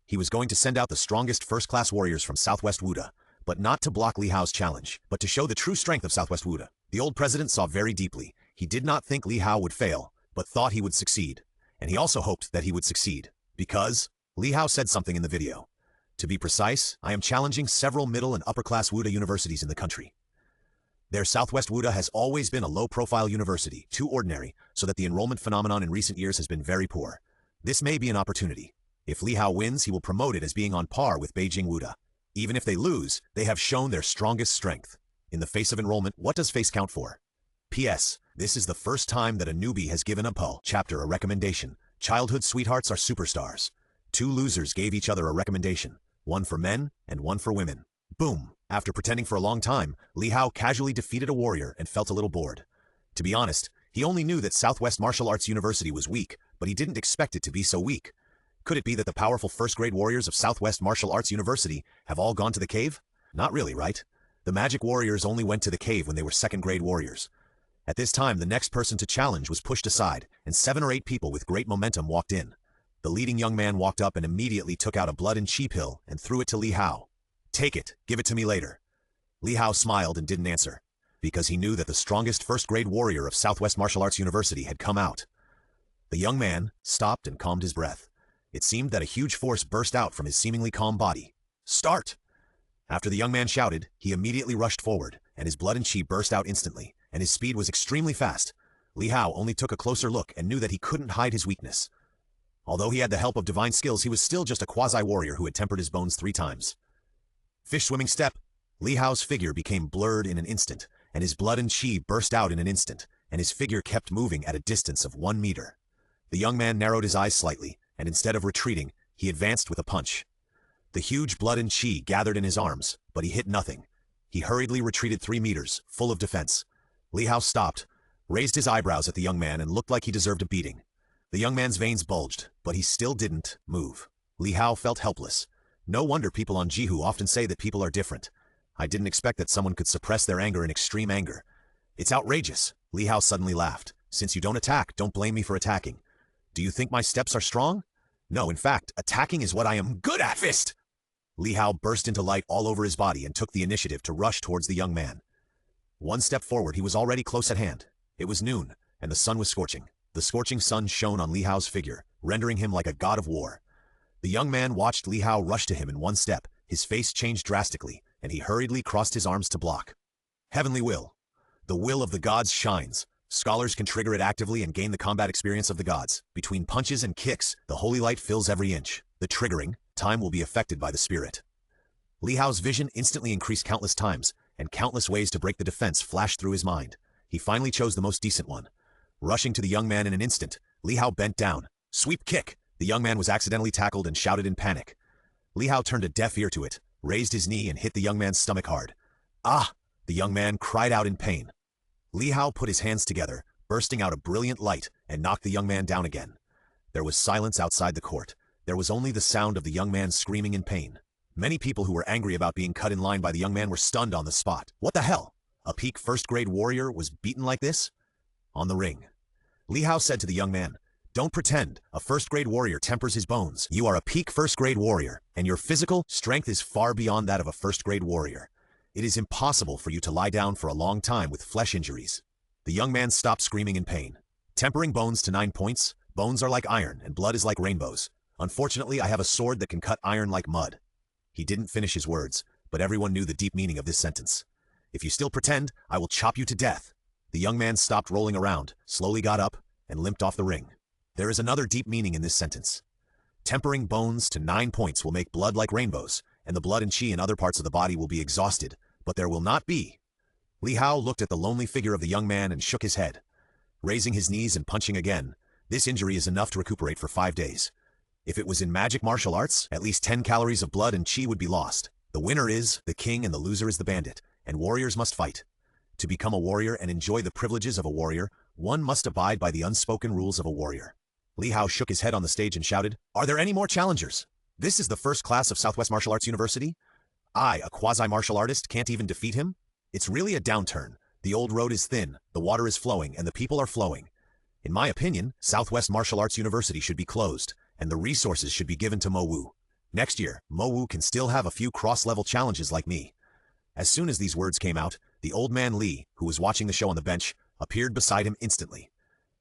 He was going to send out the strongest first-class warriors from Southwest Wuda, but not to block Li Hao's challenge, but to show the true strength of Southwest Wuda. The old president saw very deeply. He did not think Li Hao would fail, but thought he would succeed. And he also hoped that he would succeed, because Li Hao said something in the video. "To be precise, I am challenging several middle and upper-class Wuda universities in the country. Their Southwest Wuda has always been a low-profile university, too ordinary, so that the enrollment phenomenon in recent years has been very poor. This may be an opportunity. If Li Hao wins, he will promote it as being on par with Beijing Wuda. Even if they lose, they have shown their strongest strength. In the face of enrollment, what does face count for? P.S. This is the first time that a newbie has given a PO chapter a recommendation. Childhood sweethearts are superstars. 2 losers gave each other a recommendation, one for men and one for women. Boom! After pretending for a long time, Li Hao casually defeated a warrior and felt a little bored. To be honest, he only knew that Southwest Martial Arts University was weak, but he didn't expect it to be so weak. Could it be that the powerful first-grade warriors of Southwest Martial Arts University have all gone to the cave? Not really, right? The magic warriors only went to the cave when they were second-grade warriors. At this time, the next person to challenge was pushed aside, and 7 or 8 people with great momentum walked in. The leading young man walked up and immediately took out a blood and chi pill and threw it to Li Hao. "Take it, give it to me later." Li Hao smiled and didn't answer, because he knew that the strongest first-grade warrior of Southwest Martial Arts University had come out. The young man stopped and calmed his breath. It seemed that a huge force burst out from his seemingly calm body. "Start!" After the young man shouted, he immediately rushed forward, and his blood and chi burst out instantly, and his speed was extremely fast. Li Hao only took a closer look and knew that he couldn't hide his weakness. Although he had the help of divine skills, he was still just a quasi-warrior who had tempered his bones 3 times. Fish swimming step. Li Hao's figure became blurred in an instant, and his blood and chi burst out in an instant, and his figure kept moving at a distance of 1 meter. The young man narrowed his eyes slightly, and instead of retreating, he advanced with a punch. The huge blood and chi gathered in his arms, but he hit nothing. He hurriedly retreated 3 meters, full of defense. Li Hao stopped, raised his eyebrows at the young man, and looked like he deserved a beating. The young man's veins bulged, but he still didn't move. Li Hao felt helpless. No wonder people on Jihu often say that people are different. I didn't expect that someone could suppress their anger in extreme anger. It's outrageous. Li Hao suddenly laughed. Since you don't attack, don't blame me for attacking. Do you think my steps are strong? No, in fact, attacking is what I am good at. Fist! Li Hao burst into light all over his body and took the initiative to rush towards the young man. One step forward, he was already close at hand. It was noon, and the sun was scorching. The scorching sun shone on Li Hao's figure, rendering him like a god of war. The young man watched Li Hao rush to him in one step. His face changed drastically, and he hurriedly crossed his arms to block. Heavenly will. The will of the gods shines. Scholars can trigger it actively and gain the combat experience of the gods. Between punches and kicks, the holy light fills every inch. The triggering time will be affected by the spirit. Li Hao's vision instantly increased countless times, and countless ways to break the defense flashed through his mind. He finally chose the most decent one. Rushing to the young man in an instant, Li Hao bent down. Sweep kick! The young man was accidentally tackled and shouted in panic. Li Hao turned a deaf ear to it, raised his knee and hit the young man's stomach hard. Ah! The young man cried out in pain. Li Hao put his hands together, bursting out a brilliant light, and knocked the young man down again. There was silence outside the court. There was only the sound of the young man screaming in pain. Many people who were angry about being cut in line by the young man were stunned on the spot. What the hell? A peak first-grade warrior was beaten like this? On the ring. Li Hao said to the young man, "Don't pretend. A first-grade warrior tempers his bones. You are a peak first-grade warrior, and your physical strength is far beyond that of a first-grade warrior. It is impossible for you to lie down for a long time with flesh injuries." The young man stopped screaming in pain. Tempering bones to 9 points. Bones are like iron, and blood is like rainbows. Unfortunately, I have a sword that can cut iron like mud. He didn't finish his words, but everyone knew the deep meaning of this sentence. If you still pretend, I will chop you to death. The young man stopped rolling around, slowly got up, and limped off the ring. There is another deep meaning in this sentence. Tempering bones to 9 points will make blood like rainbows, and the blood and chi in other parts of the body will be exhausted, but there will not be. Li Hao looked at the lonely figure of the young man and shook his head. Raising his knees and punching again, this injury is enough to recuperate for 5 days. If it was in magic martial arts, at least 10 calories of blood and chi would be lost. The winner is the king and the loser is the bandit, and warriors must fight. To become a warrior and enjoy the privileges of a warrior, one must abide by the unspoken rules of a warrior. Li Hao shook his head on the stage and shouted, "Are there any more challengers? This is the first class of Southwest Martial Arts University? I, a quasi-martial artist, can't even defeat him? It's really a downturn. The old road is thin, the water is flowing, and the people are flowing. In my opinion, Southwest Martial Arts University should be closed, and the resources should be given to Mowu. Next year, Mowu can still have a few cross-level challenges like me." As soon as these words came out, the old man Li, who was watching the show on the bench, appeared beside him instantly.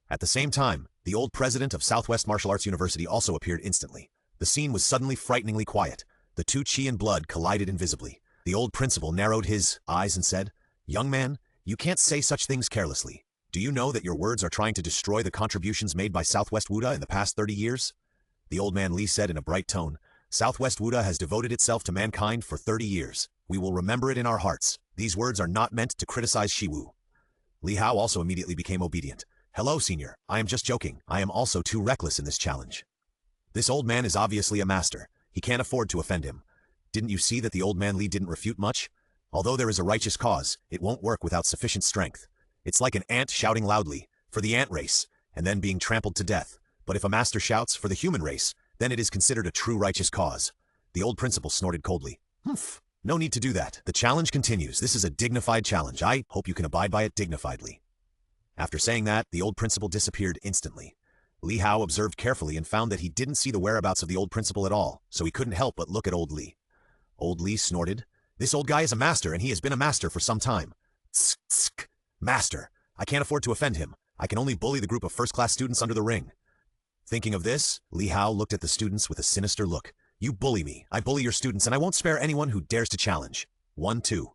At the same time, the old president of Southwest Martial Arts University also appeared instantly. The scene was suddenly frighteningly quiet. The two chi and blood collided invisibly. The old principal narrowed his eyes and said, "Young man, you can't say such things carelessly. Do you know that your words are trying to destroy the contributions made by Southwest Wuda in the past 30 years? The old man Li said in a bright tone, "Southwest Wuda has devoted itself to mankind for 30 years. We will remember it in our hearts. These words are not meant to criticize Shiwu." Li Hao also immediately became obedient. "Hello, senior. I am just joking. I am also too reckless in this challenge." This old man is obviously a master. He can't afford to offend him. Didn't you see that the old man Li didn't refute much? Although there is a righteous cause, it won't work without sufficient strength. It's like an ant shouting loudly, "For the ant race," and then being trampled to death. But if a master shouts, "For the human race," then it is considered a true righteous cause. The old principal snorted coldly. "Humph. No need to do that. The challenge continues. This is a dignified challenge. I hope you can abide by it dignifiedly." After saying that, the old principal disappeared instantly. Li Hao observed carefully and found that he didn't see the whereabouts of the old principal at all, so he couldn't help but look at old Li. Old Li snorted. "This old guy is a master, and he has been a master for some time." "Tsk, tsk. Master. I can't afford to offend him. I can only bully the group of first-class students under the ring." Thinking of this, Li Hao looked at the students with a sinister look. "You bully me, I bully your students, and I won't spare anyone who dares to challenge. 1-2.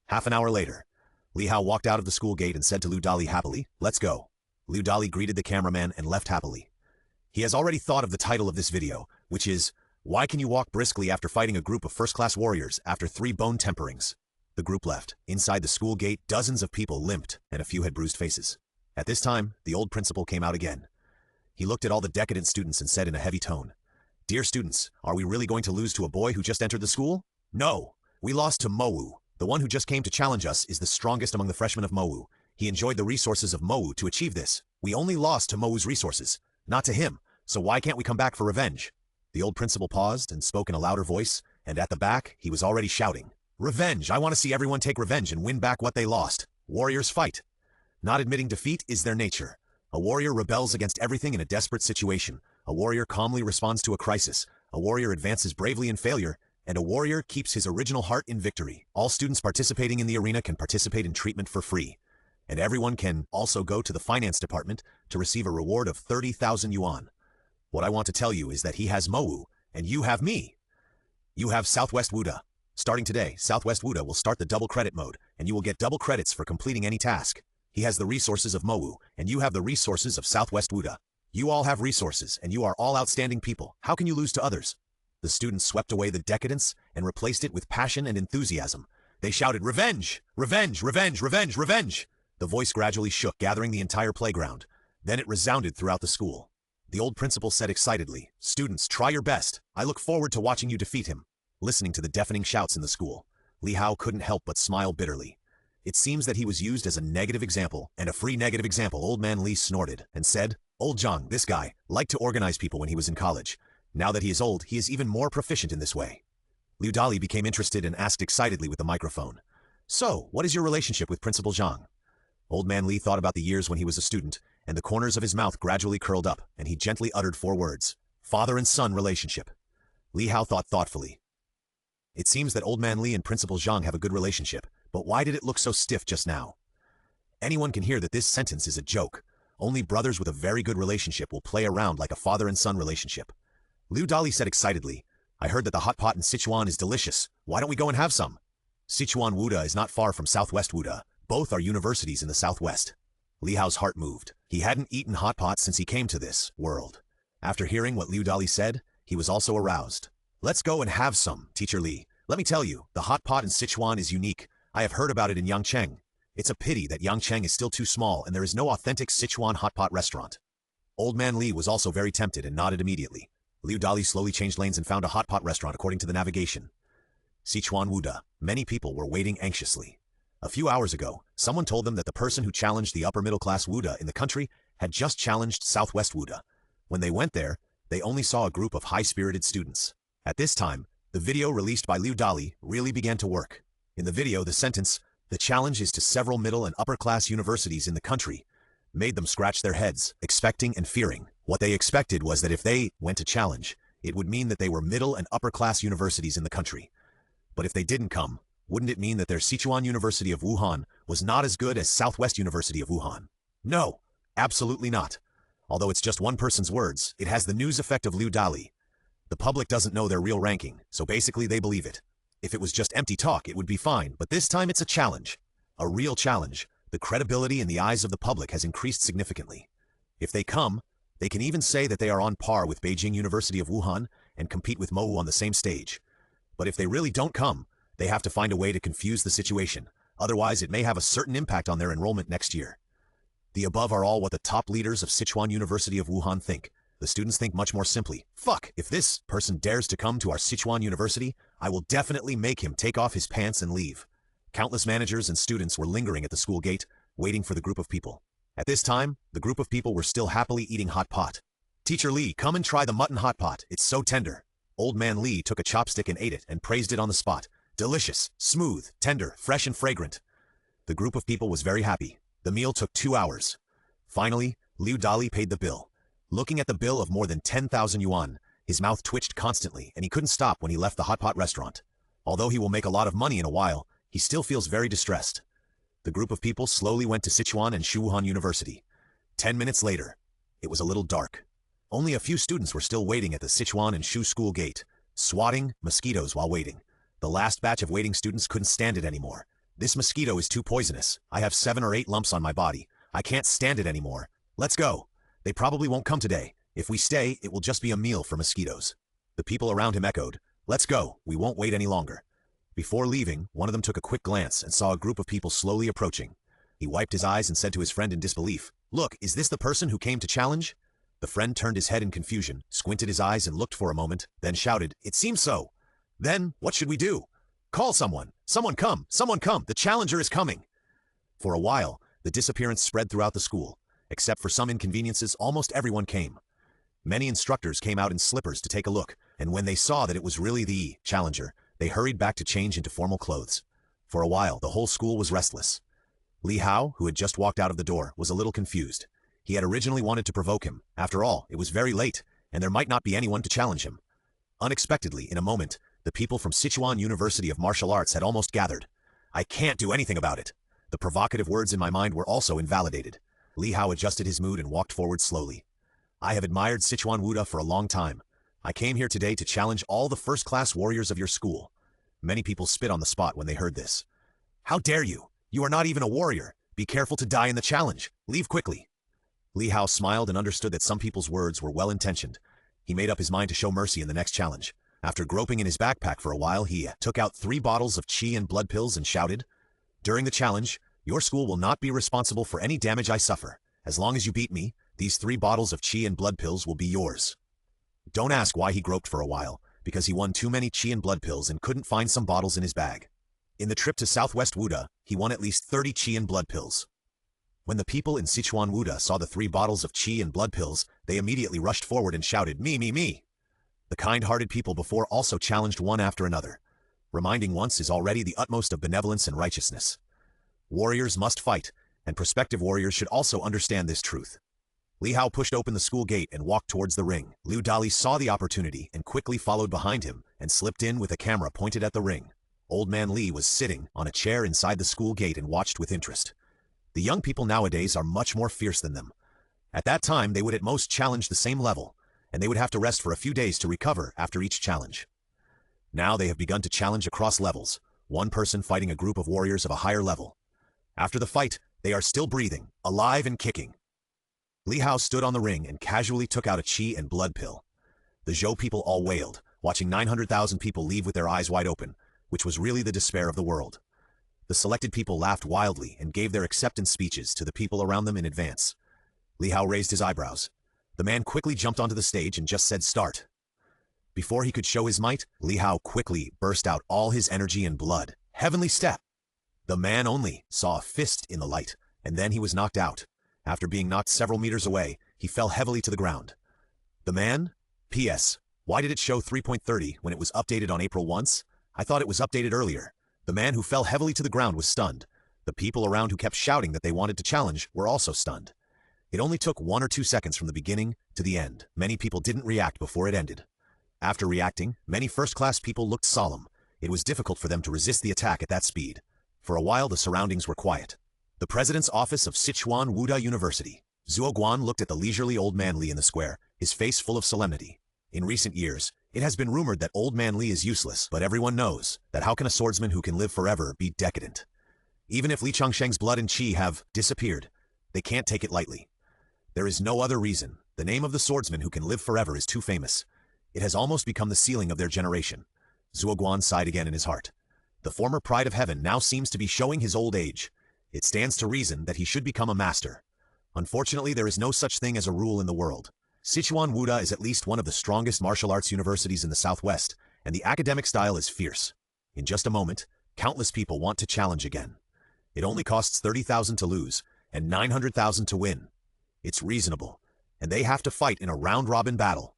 Half an hour later, Li Hao walked out of the school gate and said to Liu Dali happily, "Let's go." Liu Dali greeted the cameraman and left happily. He has already thought of the title of this video, which is, "Why can you walk briskly after fighting a group of first-class warriors after 3 bone temperings?" The group left. Inside the school gate, dozens of people limped, and a few had bruised faces. At this time, the old principal came out again. He looked at all the decadent students and said in a heavy tone, "Dear students, are we really going to lose to a boy who just entered the school? No, we lost to Mowu. The one who just came to challenge us is the strongest among the freshmen of Mowu. He enjoyed the resources of Mowu to achieve this. We only lost to Mowu's resources, not to him, so why can't we come back for revenge?" The old principal paused and spoke in a louder voice, and at the back, he was already shouting, "Revenge! I want to see everyone take revenge and win back what they lost. Warriors fight." Not admitting defeat is their nature. A warrior rebels against everything in a desperate situation. A warrior calmly responds to a crisis. A warrior advances bravely in failure. And a warrior keeps his original heart in victory. All students participating in the arena can participate in treatment for free. And everyone can also go to the finance department to receive a reward of 30,000 yuan. What I want to tell you is that he has Mowu, and you have me. You have Southwest Wuda. Starting today, Southwest Wuda will start the double credit mode, and you will get double credits for completing any task. He has the resources of Mowu, and you have the resources of Southwest Wuda. You all have resources, and you are all outstanding people. How can you lose to others? The students swept away the decadence and replaced it with passion and enthusiasm. They shouted, "Revenge! Revenge! Revenge! Revenge! Revenge!" The voice gradually shook, gathering the entire playground. Then it resounded throughout the school. The old principal said excitedly, "Students, try your best. I look forward to watching you defeat him." Listening to the deafening shouts in the school, Li Hao couldn't help but smile bitterly. It seems that he was used as a negative example, and a free negative example. Old man Li snorted and said, "Old Zhang, this guy, liked to organize people when he was in college. Now that he is old, he is even more proficient in this way." Liu Dali became interested and asked excitedly with the microphone, "So, what is your relationship with Principal Zhang?" Old man Li thought about the years when he was a student, and the corners of his mouth gradually curled up, and he gently uttered 4 words, "Father and son relationship." Li Hao thought thoughtfully. It seems that Old man Li and Principal Zhang have a good relationship, but why did it look so stiff just now? Anyone can hear that this sentence is a joke. Only brothers with a very good relationship will play around like a father and son relationship. Liu Dali said excitedly, "I heard that the hot pot in Sichuan is delicious. Why don't we go and have some?" Sichuan Wuda is not far from Southwest Wuda. Both are universities in the southwest. Li Hao's heart moved. He hadn't eaten hot pot since he came to this world. After hearing what Liu Dali said, he was also aroused. "Let's go and have some, Teacher Li. Let me tell you, the hot pot in Sichuan is unique. I have heard about it in Yangcheng. It's a pity that Yangcheng is still too small and there is no authentic Sichuan hot pot restaurant." Old man Li was also very tempted and nodded immediately. Liu Dali slowly changed lanes and found a hot pot restaurant according to the navigation. Sichuan Wuda. Many people were waiting anxiously. A few hours ago, someone told them that the person who challenged the upper middle class Wuda in the country had just challenged Southwest Wuda. When they went there, they only saw a group of high-spirited students. At this time, the video released by Liu Dali really began to work. In the video, the sentence, "The challenge is to several middle and upper class universities in the country," made them scratch their heads, expecting and fearing. What they expected was that if they went to challenge, it would mean that they were middle and upper class universities in the country. But if they didn't come, wouldn't it mean that their Sichuan University of Wuhan was not as good as Southwest University of Wuhan? No, absolutely not. Although it's just one person's words, it has the news effect of Liu Dali. The public doesn't know their real ranking, so basically they believe it. If it was just empty talk, it would be fine, but this time it's a challenge. A real challenge. The credibility in the eyes of the public has increased significantly. If they come, they can even say that they are on par with Beijing University of Wuhan and compete with Mowu on the same stage. But if they really don't come, they have to find a way to confuse the situation. Otherwise, it may have a certain impact on their enrollment next year. The above are all what the top leaders of Sichuan University of Wuhan think. The students think much more simply, "Fuck, if this person dares to come to our Sichuan University, I will definitely make him take off his pants and leave." Countless managers and students were lingering at the school gate, waiting for the group of people. At this time, the group of people were still happily eating hot pot. "Teacher Li, come and try the mutton hot pot. It's so tender." Old man Li took a chopstick and ate it and praised it on the spot. "Delicious, smooth, tender, fresh and fragrant." The group of people was very happy. The meal took 2 hours. Finally, Liu Dali paid the bill. Looking at the bill of more than 10,000 yuan, his mouth twitched constantly and he couldn't stop when he left the hot pot restaurant. Although he will make a lot of money in a while, he still feels very distressed. The group of people slowly went to Sichuan and Shuhan University. 10 minutes later, it was a little dark. Only a few students were still waiting at the Sichuan and Shu school gate, swatting mosquitoes while waiting. The last batch of waiting students couldn't stand it anymore. "This mosquito is too poisonous. I have 7 or 8 lumps on my body. I can't stand it anymore. Let's go. They probably won't come today. If we stay, it will just be a meal for mosquitoes." The people around him echoed, "Let's go. We won't wait any longer." Before leaving, one of them took a quick glance and saw a group of people slowly approaching. He wiped his eyes and said to his friend in disbelief, "Look, is this the person who came to challenge?" The friend turned his head in confusion, squinted his eyes and looked for a moment, then shouted, "It seems so." "Then, what should we do?" "Call someone! Someone come! Someone come! The challenger is coming!" For a while, the disappearance spread throughout the school. Except for some inconveniences, almost everyone came. Many instructors came out in slippers to take a look, and when they saw that it was really the challenger, they hurried back to change into formal clothes. For a while, the whole school was restless. Li Hao, who had just walked out of the door, was a little confused. He had originally wanted to provoke him. After all, it was very late, and there might not be anyone to challenge him. Unexpectedly, in a moment, the people from Sichuan University of Martial Arts had almost gathered. I can't do anything about it. The provocative words in my mind were also invalidated. Li Hao adjusted his mood and walked forward slowly. I have admired Sichuan Wuda for a long time. I came here today to challenge all the first-class warriors of your school. Many people spit on the spot when they heard this. How dare you? You are not even a warrior. Be careful to die in the challenge. Leave quickly. Li Hao smiled and understood that some people's words were well-intentioned. He made up his mind to show mercy in the next challenge. After groping in his backpack for a while, he took out 3 bottles of qi and blood pills and shouted, "During the challenge, your school will not be responsible for any damage I suffer. As long as you beat me, these 3 bottles of qi and blood pills will be yours." Don't ask why he groped for a while, because he won too many qi and blood pills and couldn't find some bottles in his bag. In the trip to Southwest Wuda, he won at least 30 qi and blood pills. When the people in Sichuan Wuda saw the 3 bottles of qi and blood pills, they immediately rushed forward and shouted, "Me, me, me!" The kind-hearted people before also challenged one after another. Reminding once is already the utmost of benevolence and righteousness. Warriors must fight, and prospective warriors should also understand this truth. Li Hao pushed open the school gate and walked towards the ring. Liu Dali saw the opportunity and quickly followed behind him and slipped in with a camera pointed at the ring. Old man Li was sitting on a chair inside the school gate and watched with interest. The young people nowadays are much more fierce than them. At that time, they would at most challenge the same level, and they would have to rest for a few days to recover after each challenge. Now they have begun to challenge across levels, one person fighting a group of warriors of a higher level. After the fight, they are still breathing, alive and kicking. Li Hao stood on the ring and casually took out a qi and blood pill. The Zhou people all wailed, watching 900,000 people leave with their eyes wide open, which was really the despair of the world. The selected people laughed wildly and gave their acceptance speeches to the people around them in advance. Li Hao raised his eyebrows. The man quickly jumped onto the stage and just said, "Start." Before he could show his might, Li Hao quickly burst out all his energy and blood. Heavenly step! The man only saw a fist in the light, and then he was knocked out. After being knocked several meters away, he fell heavily to the ground. The man? P.S. Why did it show 3.30 when it was updated on April 1? I thought it was updated earlier. The man who fell heavily to the ground was stunned. The people around who kept shouting that they wanted to challenge were also stunned. It only took 1 or 2 seconds from the beginning to the end. Many people didn't react before it ended. After reacting, many first-class people looked solemn. It was difficult for them to resist the attack at that speed. For a while, the surroundings were quiet. The president's office of Sichuan Wuda University. Zhuo Guan looked at the leisurely old man Li in the square, his face full of solemnity. In recent years, it has been rumored that old man Li is useless, but everyone knows that how can a swordsman who can live forever be decadent? Even if Li Changsheng's blood and qi have disappeared, they can't take it lightly. There is no other reason. The name of the swordsman who can live forever is too famous. It has almost become the ceiling of their generation. Zhuo Guan sighed again in his heart. The former pride of heaven now seems to be showing his old age. It stands to reason that he should become a master. Unfortunately, there is no such thing as a rule in the world. Sichuan Wuda is at least one of the strongest martial arts universities in the Southwest, and the academic style is fierce. In just a moment, countless people want to challenge again. It only costs 30,000 to lose, and 900,000 to win. It's reasonable, and they have to fight in a round-robin battle.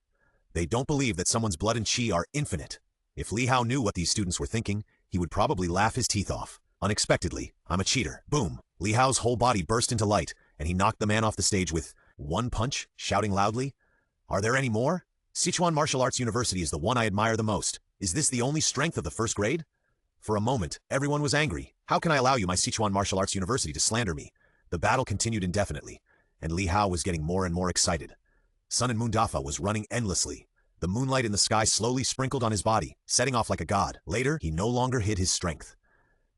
They don't believe that someone's blood and qi are infinite. If Li Hao knew what these students were thinking, he would probably laugh his teeth off. Unexpectedly, "I'm a cheater." Boom! Li Hao's whole body burst into light, and he knocked the man off the stage with one punch, shouting loudly, "Are there any more? Sichuan Martial Arts University is the one I admire the most. Is this the only strength of the first grade?" For a moment, everyone was angry. "How can I allow you, my Sichuan Martial Arts University, to slander me?" The battle continued indefinitely, and Li Hao was getting more and more excited. Sun and Moon Dafa was running endlessly. The moonlight in the sky slowly sprinkled on his body, setting off like a god. Later, he no longer hid his strength.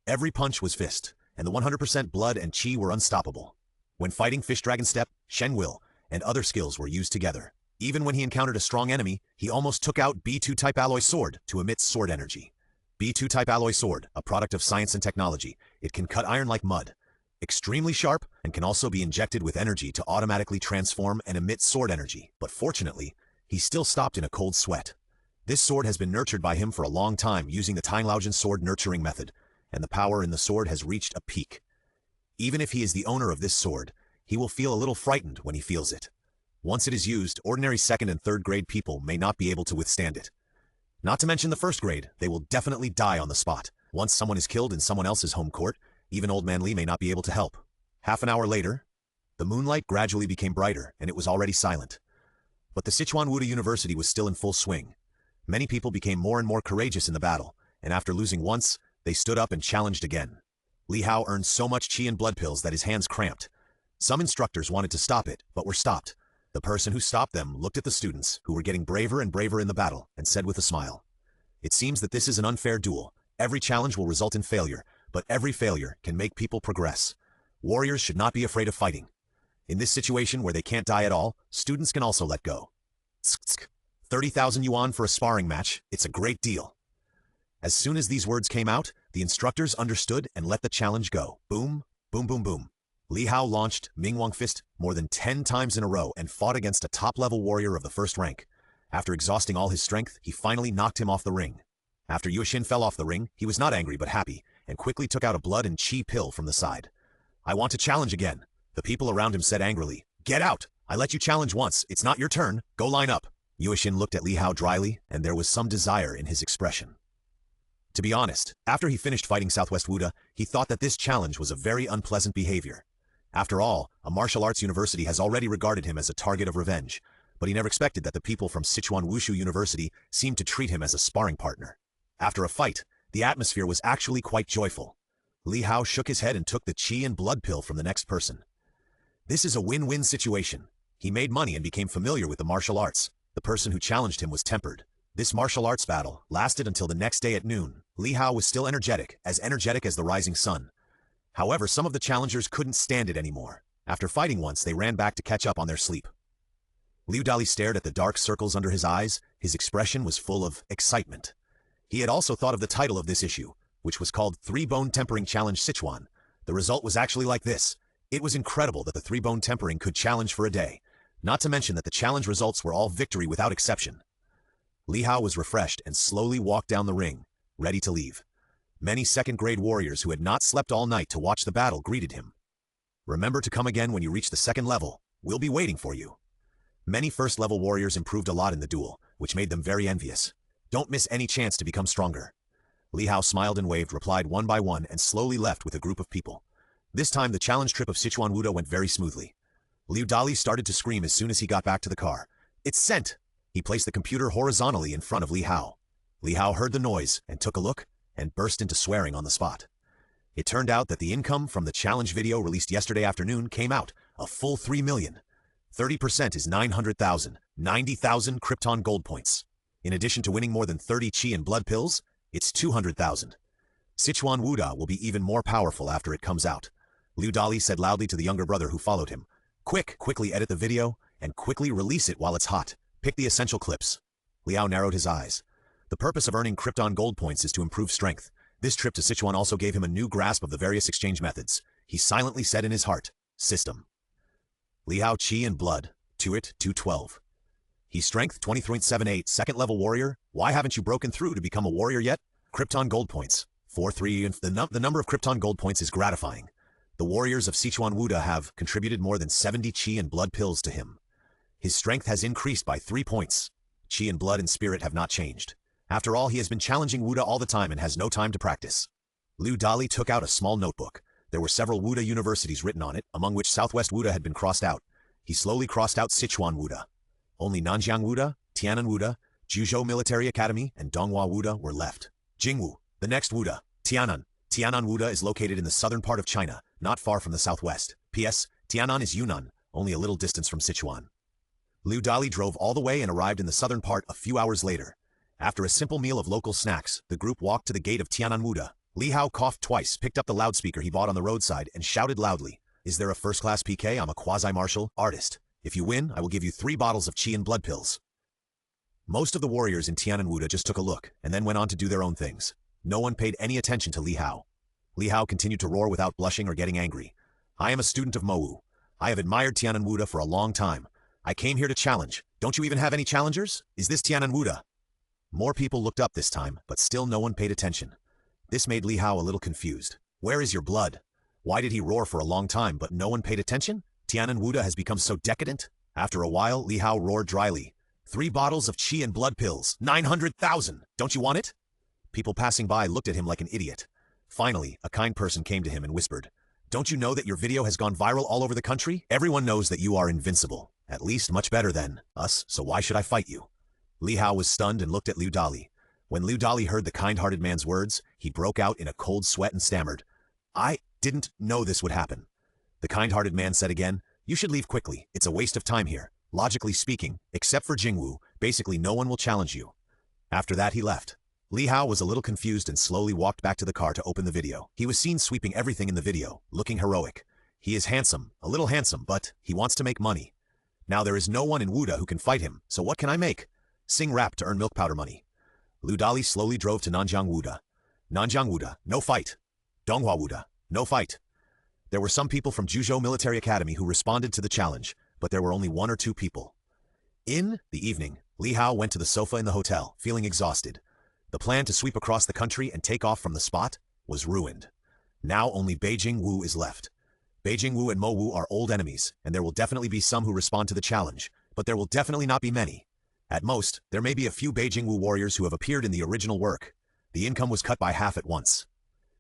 Every punch was fist, and the 100% blood and qi were unstoppable. When fighting Fish Dragon Step, Shen Will, and other skills were used together. Even when he encountered a strong enemy, he almost took out B2 Type Alloy Sword to emit sword energy. B2 Type Alloy Sword, a product of science and technology. It can cut iron like mud. Extremely sharp, and can also be injected with energy to automatically transform and emit sword energy. But fortunately, he still stopped in a cold sweat. This sword has been nurtured by him for a long time using the Tainglaujian sword nurturing method, and the power in the sword has reached a peak. Even if he is the owner of this sword, he will feel a little frightened when he feels it. Once it is used, ordinary second and third grade people may not be able to withstand it. Not to mention the first grade, they will definitely die on the spot. Once someone is killed in someone else's home court, even Old Man Li may not be able to help. Half an hour later, the moonlight gradually became brighter, and it was already silent. But the Sichuan Wuda University was still in full swing. Many people became more and more courageous in the battle, and after losing once, they stood up and challenged again. Li Hao earned so much qi and blood pills that his hands cramped. Some instructors wanted to stop it, but were stopped. The person who stopped them looked at the students, who were getting braver and braver in the battle, and said with a smile, "It seems that this is an unfair duel. Every challenge will result in failure, but every failure can make people progress. Warriors should not be afraid of fighting. In this situation where they can't die at all, students can also let go. 30,000 yuan for a sparring match, it's a great deal." As soon as these words came out, the instructors understood and let the challenge go. Boom, boom, boom, boom. Li Hao launched Mingwang Fist more than 10 times in a row and fought against a top-level warrior of the first rank. After exhausting all his strength, he finally knocked him off the ring. After Yuexin fell off the ring, he was not angry but happy, and quickly took out a blood and qi pill from the side. "I want to challenge again." The people around him said angrily, "Get out! I let you challenge once, it's not your turn, go line up." Yuexin looked at Li Hao dryly, and there was some desire in his expression. To be honest, after he finished fighting Southwest Wuda, he thought that this challenge was a very unpleasant behavior. After all, a martial arts university has already regarded him as a target of revenge, but he never expected that the people from Sichuan Wushu University seemed to treat him as a sparring partner. After a fight, the atmosphere was actually quite joyful. Li Hao shook his head and took the qi and blood pill from the next person. This is a win-win situation. He made money and became familiar with the martial arts. The person who challenged him was tempered. This martial arts battle lasted until the next day at noon. Li Hao was still energetic as the rising sun. However, some of the challengers couldn't stand it anymore. After fighting once, they ran back to catch up on their sleep. Liu Dali stared at the dark circles under his eyes. His expression was full of excitement. He had also thought of the title of this issue, which was called Three-Bone Tempering Challenge Sichuan. The result was actually like this. It was incredible that the three-bone tempering could challenge for a day, not to mention that the challenge results were all victory without exception. Li Hao was refreshed and slowly walked down the ring, ready to leave. Many second-grade warriors who had not slept all night to watch the battle greeted him. "Remember to come again when you reach the second level. We'll be waiting for you." Many first-level warriors improved a lot in the duel, which made them very envious. "Don't miss any chance to become stronger." Li Hao smiled and waved, replied one by one, and slowly left with a group of people. This time the challenge trip of Sichuan Wuda went very smoothly. Liu Dali started to scream as soon as he got back to the car. "It's sent!" He placed the computer horizontally in front of Li Hao. Li Hao heard the noise and took a look and burst into swearing on the spot. It turned out that the income from the challenge video released yesterday afternoon came out, a full 3 million. 30% is 900,000, 90,000 Krypton Gold points. In addition to winning more than 30 qi and blood pills, it's 200,000. Sichuan Wuda will be even more powerful after it comes out. Liu Dali said loudly to the younger brother who followed him. Quickly edit the video, and quickly release it while it's hot. Pick the essential clips." Li Hao narrowed his eyes. The purpose of earning Krypton Gold points is to improve strength. This trip to Sichuan also gave him a new grasp of the various exchange methods. He silently said in his heart, "System." Li Hao qi and blood, Tuit 212. He's strength 20.78, second-level warrior. Why haven't you broken through to become a warrior yet? Krypton Gold points, 4-3, and the number of Krypton Gold points is gratifying. The warriors of Sichuan Wuda have contributed more than 70 qi and blood pills to him. His strength has increased by 3 points. Qi and blood and spirit have not changed. After all, he has been challenging Wuda all the time and has no time to practice. Liu Dali took out a small notebook. There were several Wuda universities written on it, among which Southwest Wuda had been crossed out. He slowly crossed out Sichuan Wuda. Only Nanjiang Wuda, Tianan Wuda, Juzhou Military Academy, and Donghua Wuda were left. Jingwu, the next Wuda, Tianan. Tianan Wuda is located in the southern part of China, not far from the southwest. P.S. Tianan is Yunnan, only a little distance from Sichuan. Liu Dali drove all the way and arrived in the southern part a few hours later. After a simple meal of local snacks, the group walked to the gate of Tianan Wuda. Li Hao coughed twice, picked up the loudspeaker he bought on the roadside, and shouted loudly, "Is there a first-class PK? I'm a quasi-martial artist. If you win, I will give you 3 bottles of qi and blood pills." Most of the warriors in Tianan Wuda just took a look, and then went on to do their own things. No one paid any attention to Li Hao. Li Hao continued to roar without blushing or getting angry. "I am a student of Mowu. I have admired Tianan Wuda for a long time. I came here to challenge. Don't you even have any challengers? Is this Tianan Wuda?" More people looked up this time, but still no one paid attention. This made Li Hao a little confused. Where is your blood? Why did he roar for a long time, but no one paid attention? Tianan Wuda has become so decadent? After a while, Li Hao roared dryly. 3 bottles of qi and blood pills. 900,000! Don't you want it? People passing by looked at him like an idiot. Finally, a kind person came to him and whispered, "Don't you know that your video has gone viral all over the country? Everyone knows that you are invincible. At least much better than us, so why should I fight you?" Li Hao was stunned and looked at Liu Dali. When Liu Dali heard the kind-hearted man's words, he broke out in a cold sweat and stammered, "I didn't know this would happen." The kind-hearted man said again, "You should leave quickly. It's a waste of time here. Logically speaking, except for Jingwu, basically no one will challenge you." After that, he left. Li Hao was a little confused and slowly walked back to the car to open the video. He was seen sweeping everything in the video, looking heroic. He is handsome, a little handsome, but he wants to make money. Now there is no one in Wuda who can fight him, so what can I make? Sing rap to earn milk powder money. Liu Dali slowly drove to Nanjiang Wuda. Nanjiang Wuda, no fight. Donghua Wuda, no fight. There were some people from Juzhou Military Academy who responded to the challenge, but there were only 1 or 2 people. In the evening, Li Hao went to the sofa in the hotel, feeling exhausted. The plan to sweep across the country and take off from the spot was ruined. Now only Beijing Wu is left. Beijing Wu and Mo Wu are old enemies, and there will definitely be some who respond to the challenge, but there will definitely not be many. At most, there may be a few Beijing Wu warriors who have appeared in the original work. The income was cut by half at once.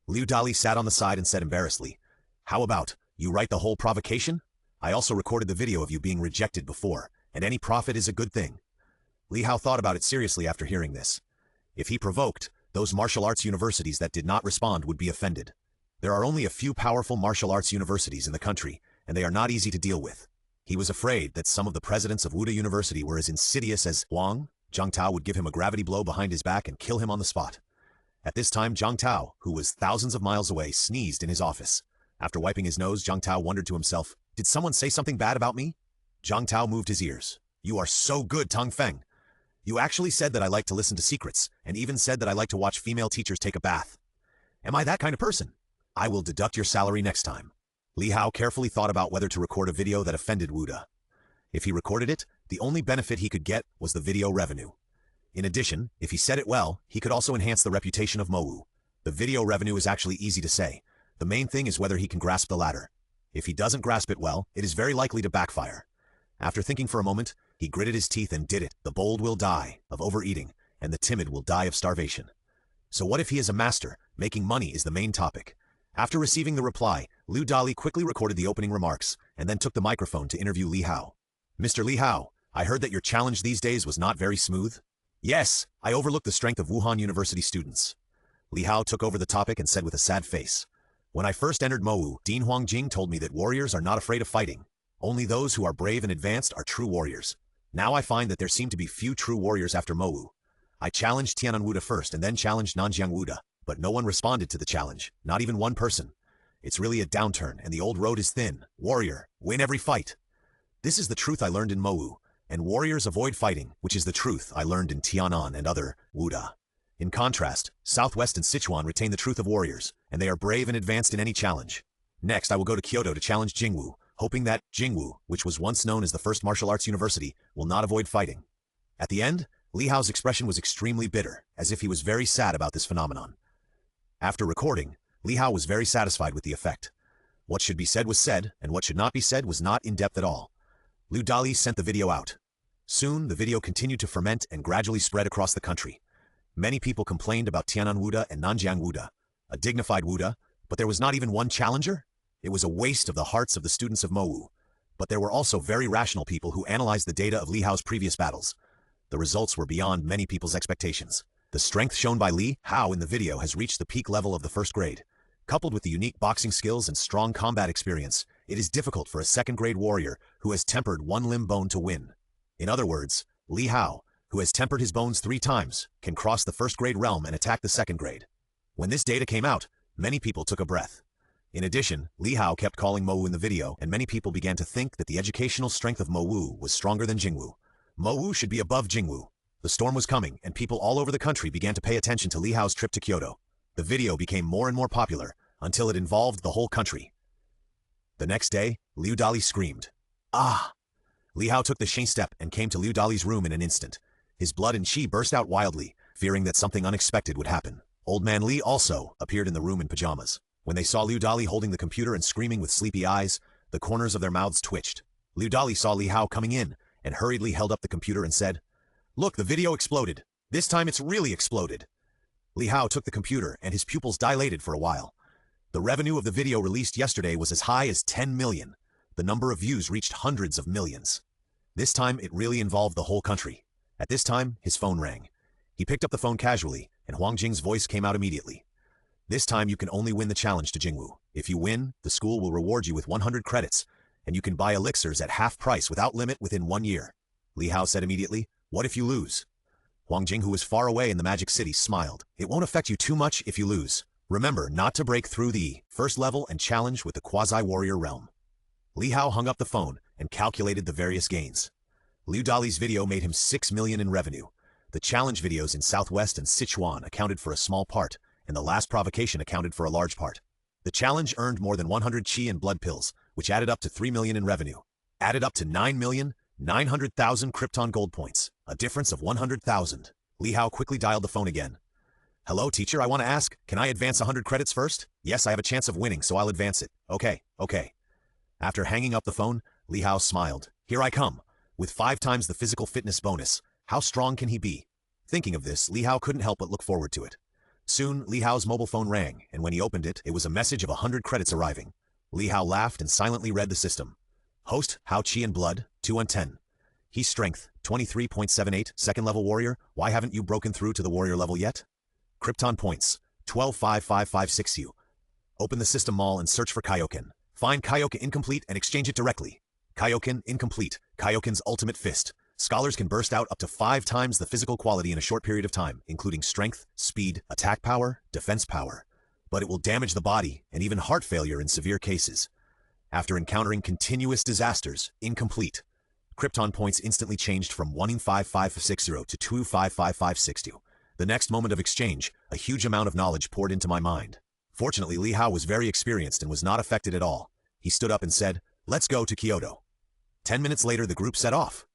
Liu Dali sat on the side and said embarrassedly, "How about, you write the whole provocation? I also recorded the video of you being rejected before, and any profit is a good thing." Li Hao thought about it seriously after hearing this. If he provoked, those martial arts universities that did not respond would be offended. There are only a few powerful martial arts universities in the country, and they are not easy to deal with. He was afraid that some of the presidents of Wuda University were as insidious as Wang. Zhang Tao would give him a gravity blow behind his back and kill him on the spot. At this time, Zhang Tao, who was thousands of miles away, sneezed in his office. After wiping his nose, Zhang Tao wondered to himself, "Did someone say something bad about me?" Zhang Tao moved his ears. "You are so good, Tang Feng. You actually said that I like to listen to secrets, and even said that I like to watch female teachers take a bath. Am I that kind of person? I will deduct your salary next time." Li Hao carefully thought about whether to record a video that offended Wuda. If he recorded it, the only benefit he could get was the video revenue. In addition, if he said it well, he could also enhance the reputation of Mo Wu. The video revenue is actually easy to say. The main thing is whether he can grasp the latter. If he doesn't grasp it well, it is very likely to backfire. After thinking for a moment, he gritted his teeth and did it. The bold will die of overeating, and the timid will die of starvation. So what if he is a master? Making money is the main topic. After receiving the reply, Liu Dali quickly recorded the opening remarks, and then took the microphone to interview Li Hao. "Mr. Li Hao, I heard that your challenge these days was not very smooth." "Yes, I overlooked the strength of Wuhan University students." Li Hao took over the topic and said with a sad face, "When I first entered Mo Wu, Dean Huangjing told me that warriors are not afraid of fighting. Only those who are brave and advanced are true warriors. Now I find that there seem to be few true warriors after Mo Wu. I challenged Tianan Wuda first and then challenged Nanjiang Wuda, but no one responded to the challenge, not even one person. It's really a downturn, and the old road is thin. Warrior, win every fight. This is the truth I learned in Mo Wu, and warriors avoid fighting, which is the truth I learned in Tianan and other Wuda. In contrast, Southwest and Sichuan retain the truth of warriors, and they are brave and advanced in any challenge. Next, I will go to Kyoto to challenge Jingwu, hoping that Jingwu, which was once known as the first martial arts university, will not avoid fighting." At the end, Li Hao's expression was extremely bitter, as if he was very sad about this phenomenon. After recording, Li Hao was very satisfied with the effect. What should be said was said, and what should not be said was not in depth at all. Liu Dali sent the video out. Soon, the video continued to ferment and gradually spread across the country. Many people complained about Tianan Wuda and Nanjiang Wuda, a dignified Wuda, but there was not even one challenger? It was a waste of the hearts of the students of Mo Wu. But there were also very rational people who analyzed the data of Li Hao's previous battles. The results were beyond many people's expectations. The strength shown by Li Hao in the video has reached the peak level of the first grade. Coupled with the unique boxing skills and strong combat experience, it is difficult for a second-grade warrior who has tempered one limb bone to win. In other words, Li Hao, who has tempered his bones 3 times, can cross the first-grade realm and attack the second grade. When this data came out, many people took a breath. In addition, Li Hao kept calling Mo Wu in the video, and many people began to think that the educational strength of Mo Wu was stronger than Jingwu. Mo Wu should be above Jingwu. The storm was coming, and people all over the country began to pay attention to Li Hao's trip to Kyoto. The video became more and more popular, until it involved the whole country. The next day, Liu Dali screamed, "Ah!" Li Hao took the same step and came to Liu Dali's room in an instant. His blood and qi burst out wildly, fearing that something unexpected would happen. Old man Li also appeared in the room in pajamas. When they saw Liu Dali holding the computer and screaming with sleepy eyes, the corners of their mouths twitched. Liu Dali saw Li Hao coming in and hurriedly held up the computer and said, "Look, the video exploded. This time it's really exploded." Li Hao took the computer and his pupils dilated for a while. The revenue of the video released yesterday was as high as 10 million. The number of views reached hundreds of millions. This time it really involved the whole country. At this time, his phone rang. He picked up the phone casually, and Huang Jing's voice came out immediately. "This time you can only win the challenge to Jingwu. If you win, the school will reward you with 100 credits, and you can buy elixirs at half price without limit within 1 year." Li Hao said immediately, "What if you lose?" Huang Jing, who was far away in the Magic City, smiled. "It won't affect you too much if you lose. Remember not to break through the first level and challenge with the quasi-warrior realm." Li Hao hung up the phone and calculated the various gains. Liu Dali's video made him 6 million in revenue. The challenge videos in Southwest and Sichuan accounted for a small part, and the last provocation accounted for a large part. The challenge earned more than 100 chi and blood pills, which added up to 3 million in revenue. Added up to 9,900,000 Krypton Gold points, a difference of 100,000. Li Hao quickly dialed the phone again. "Hello, teacher, I want to ask, can I advance 100 credits first? Yes, I have a chance of winning, so I'll advance it. Okay. After hanging up the phone, Li Hao smiled. "Here I come. With 5 times the physical fitness bonus. How strong can he be?" Thinking of this, Li Hao couldn't help but look forward to it. Soon, Li Hao's mobile phone rang, and when he opened it, it was a message of 100 credits arriving. Li Hao laughed and silently read the system. Host, Hao Chi and Blood, 2 on 10. He's Strength, 23.78, second level warrior. Why haven't you broken through to the warrior level yet? Krypton points, 12,55560. Open the system mall and search for Kaioken. Find Kaioken incomplete and exchange it directly. Kaioken incomplete, Kaioken's ultimate fist. Scholars can burst out up to 5 times the physical quality in a short period of time, including strength, speed, attack power, defense power. But it will damage the body and even heart failure in severe cases. After encountering continuous disasters, incomplete. Krypton points instantly changed from 1.5560 to 2.55560. The next moment of exchange, a huge amount of knowledge poured into my mind. Fortunately, Li Hao was very experienced and was not affected at all. He stood up and said, "Let's go to Kyoto." 10 minutes later, the group set off.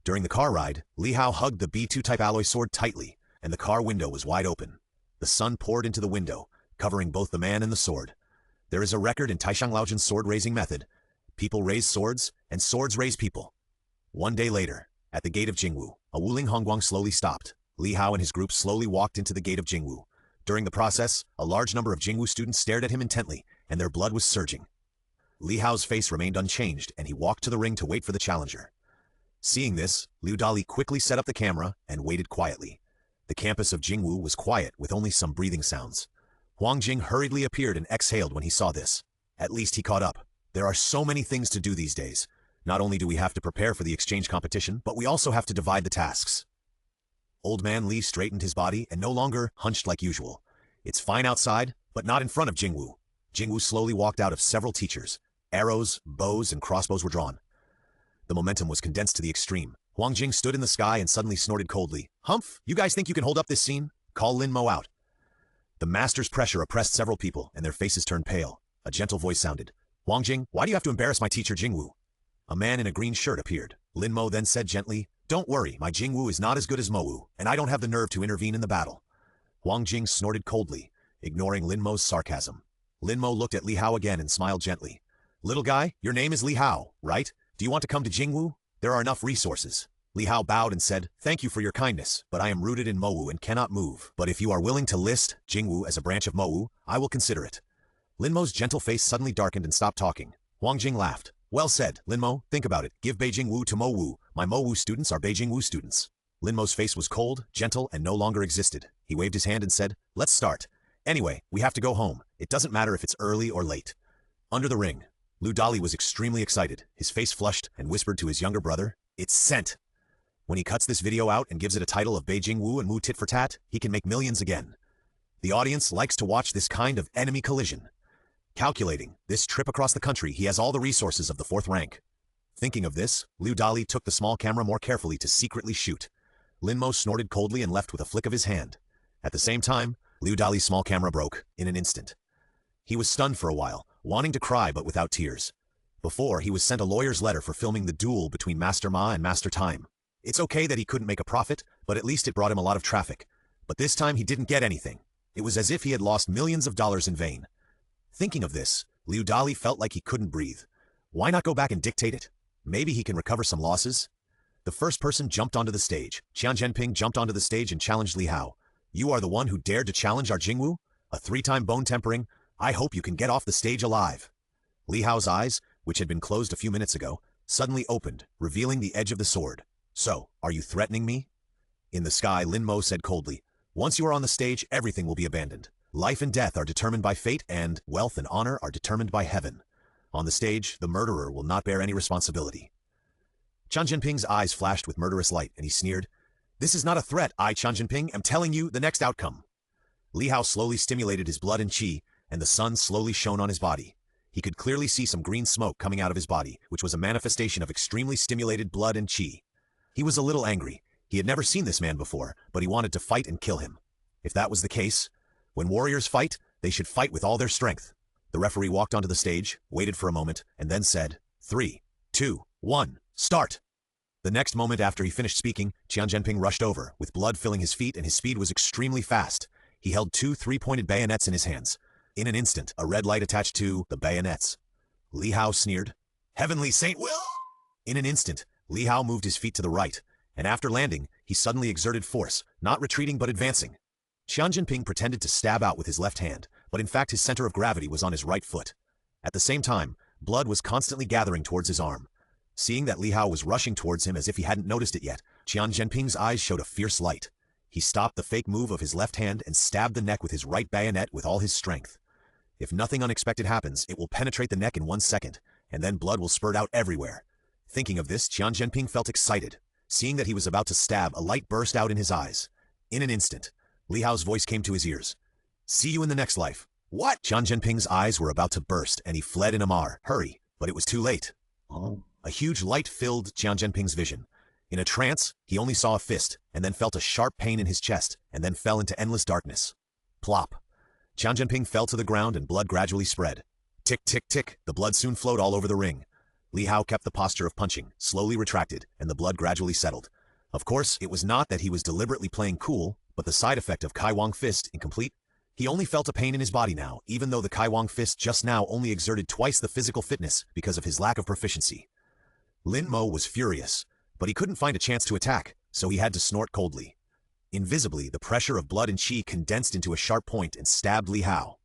During the car ride, Li Hao hugged the B2-type alloy sword tightly, and the car window was wide open. The sun poured into the window, covering both the man and the sword. There is a record in Taishang Laojian's sword-raising method. People raise swords, and swords raise people. 1 day later, at the gate of Jingwu, a Wuling Hongguang slowly stopped. Li Hao and his group slowly walked into the gate of Jingwu. During the process, a large number of Jingwu students stared at him intently, and their blood was surging. Li Hao's face remained unchanged, and he walked to the ring to wait for the challenger. Seeing this, Liu Dali quickly set up the camera and waited quietly. The campus of Jingwu was quiet, with only some breathing sounds. Huang Jing hurriedly appeared and exhaled when he saw this. At least he caught up. There are so many things to do these days. Not only do we have to prepare for the exchange competition, but we also have to divide the tasks. Old man Li straightened his body and no longer hunched like usual. It's fine outside, but not in front of Jingwu. Jingwu slowly walked out of several teachers. Arrows, bows, and crossbows were drawn. The momentum was condensed to the extreme. Huang Jing stood in the sky and suddenly snorted coldly. "Humph, you guys think you can hold up this scene? Call Lin Mo out." The master's pressure oppressed several people, and their faces turned pale. A gentle voice sounded. "Huang Jing, why do you have to embarrass my teacher Jingwu?" A man in a green shirt appeared. Lin Mo then said gently, "Don't worry, my Jingwu is not as good as Mowu, and I don't have the nerve to intervene in the battle." Huang Jing snorted coldly, ignoring Lin Mo's sarcasm. Lin Mo looked at Li Hao again and smiled gently. "Little guy, your name is Li Hao, right? Do you want to come to Jingwu? There are enough resources." Li Hao bowed and said, "Thank you for your kindness, but I am rooted in Mowu and cannot move. But if you are willing to list Jingwu as a branch of Mowu, I will consider it." Lin Mo's gentle face suddenly darkened and stopped talking. Huang Jing laughed. "Well said, Lin Mo, think about it. Give Beijing Wu to Mowu. My Mowu students are Beijing Wu students." Lin Mo's face was cold, gentle, and no longer existed. He waved his hand and said, "Let's start. Anyway, we have to go home. It doesn't matter if it's early or late." Under the ring, Liu Dali was extremely excited. His face flushed and whispered to his younger brother, "It's sent." When he cuts this video out and gives it a title of Beijing Wu and Mu Tit for Tat, he can make millions again. The audience likes to watch this kind of enemy collision. Calculating this trip across the country, he has all the resources of the 4th rank. Thinking of this, Liu Dali took the small camera more carefully to secretly shoot. Lin Mo snorted coldly and left with a flick of his hand. At the same time, Liu Dali's small camera broke in an instant. He was stunned for a while, wanting to cry but without tears. Before, he was sent a lawyer's letter for filming the duel between Master Ma and Master Time. It's okay that he couldn't make a profit, but at least it brought him a lot of traffic. But this time he didn't get anything. It was as if he had lost millions of dollars in vain. Thinking of this, Liu Dali felt like he couldn't breathe. Why not go back and dictate it? Maybe he can recover some losses? The first person jumped onto the stage. Qian Zhenping jumped onto the stage and challenged Li Hao. You are the one who dared to challenge our Jingwu? A 3-time bone tempering? I hope you can get off the stage alive. Li Hao's eyes, which had been closed a few minutes ago, suddenly opened, revealing the edge of the sword. So, are you threatening me? In the sky, Lin Mo said coldly, once you are on the stage, everything will be abandoned. Life and death are determined by fate, and wealth and honor are determined by heaven. On the stage, the murderer will not bear any responsibility. Qian Zhenping's eyes flashed with murderous light, and he sneered, This is not a threat, I, Qian Zhenping, am telling you the next outcome. Li Hao slowly stimulated his blood and qi, and the sun slowly shone on his body. He could clearly see some green smoke coming out of his body, which was a manifestation of extremely stimulated blood and qi. He was a little angry. He had never seen this man before, but he wanted to fight and kill him. If that was the case, when warriors fight, they should fight with all their strength. The referee walked onto the stage, waited for a moment, and then said, 3, 2, 1, start! The next moment after he finished speaking, Qian Zhenping rushed over, with blood filling his feet and his speed was extremely fast. He held 2 3-pointed bayonets in his hands. In an instant, a red light attached to the bayonets. Li Hao sneered, Heavenly Saint Will! In an instant, Li Hao moved his feet to the right, and after landing, he suddenly exerted force, not retreating but advancing. Qian Zhenping pretended to stab out with his left hand, but in fact his center of gravity was on his right foot. At the same time, blood was constantly gathering towards his arm. Seeing that Li Hao was rushing towards him as if he hadn't noticed it yet, Qian Zhenping's eyes showed a fierce light. He stopped the fake move of his left hand and stabbed the neck with his right bayonet with all his strength. If nothing unexpected happens, it will penetrate the neck in 1 second, and then blood will spurt out everywhere. Thinking of this, Qian Zhenping felt excited. Seeing that he was about to stab, a light burst out in his eyes. In an instant, Li Hao's voice came to his ears. See you in the next life. What? Qian Zhenping's eyes were about to burst, and he fled in a hurry, but it was too late. A huge light filled Qian Zhenping's vision. In a trance, he only saw a fist, and then felt a sharp pain in his chest, and then fell into endless darkness. Plop. Qian Zhenping fell to the ground and blood gradually spread. Tick, tick, tick, the blood soon flowed all over the ring. Li Hao kept the posture of punching, slowly retracted, and the blood gradually settled. Of course, it was not that he was deliberately playing cool, but the side effect of Kai Wang Fist incomplete. He only felt a pain in his body now, even though the Kai Wang Fist just now only exerted twice the physical fitness because of his lack of proficiency. Lin Mo was furious, but he couldn't find a chance to attack, so he had to snort coldly. Invisibly, the pressure of blood and qi condensed into a sharp point and stabbed Li Hao.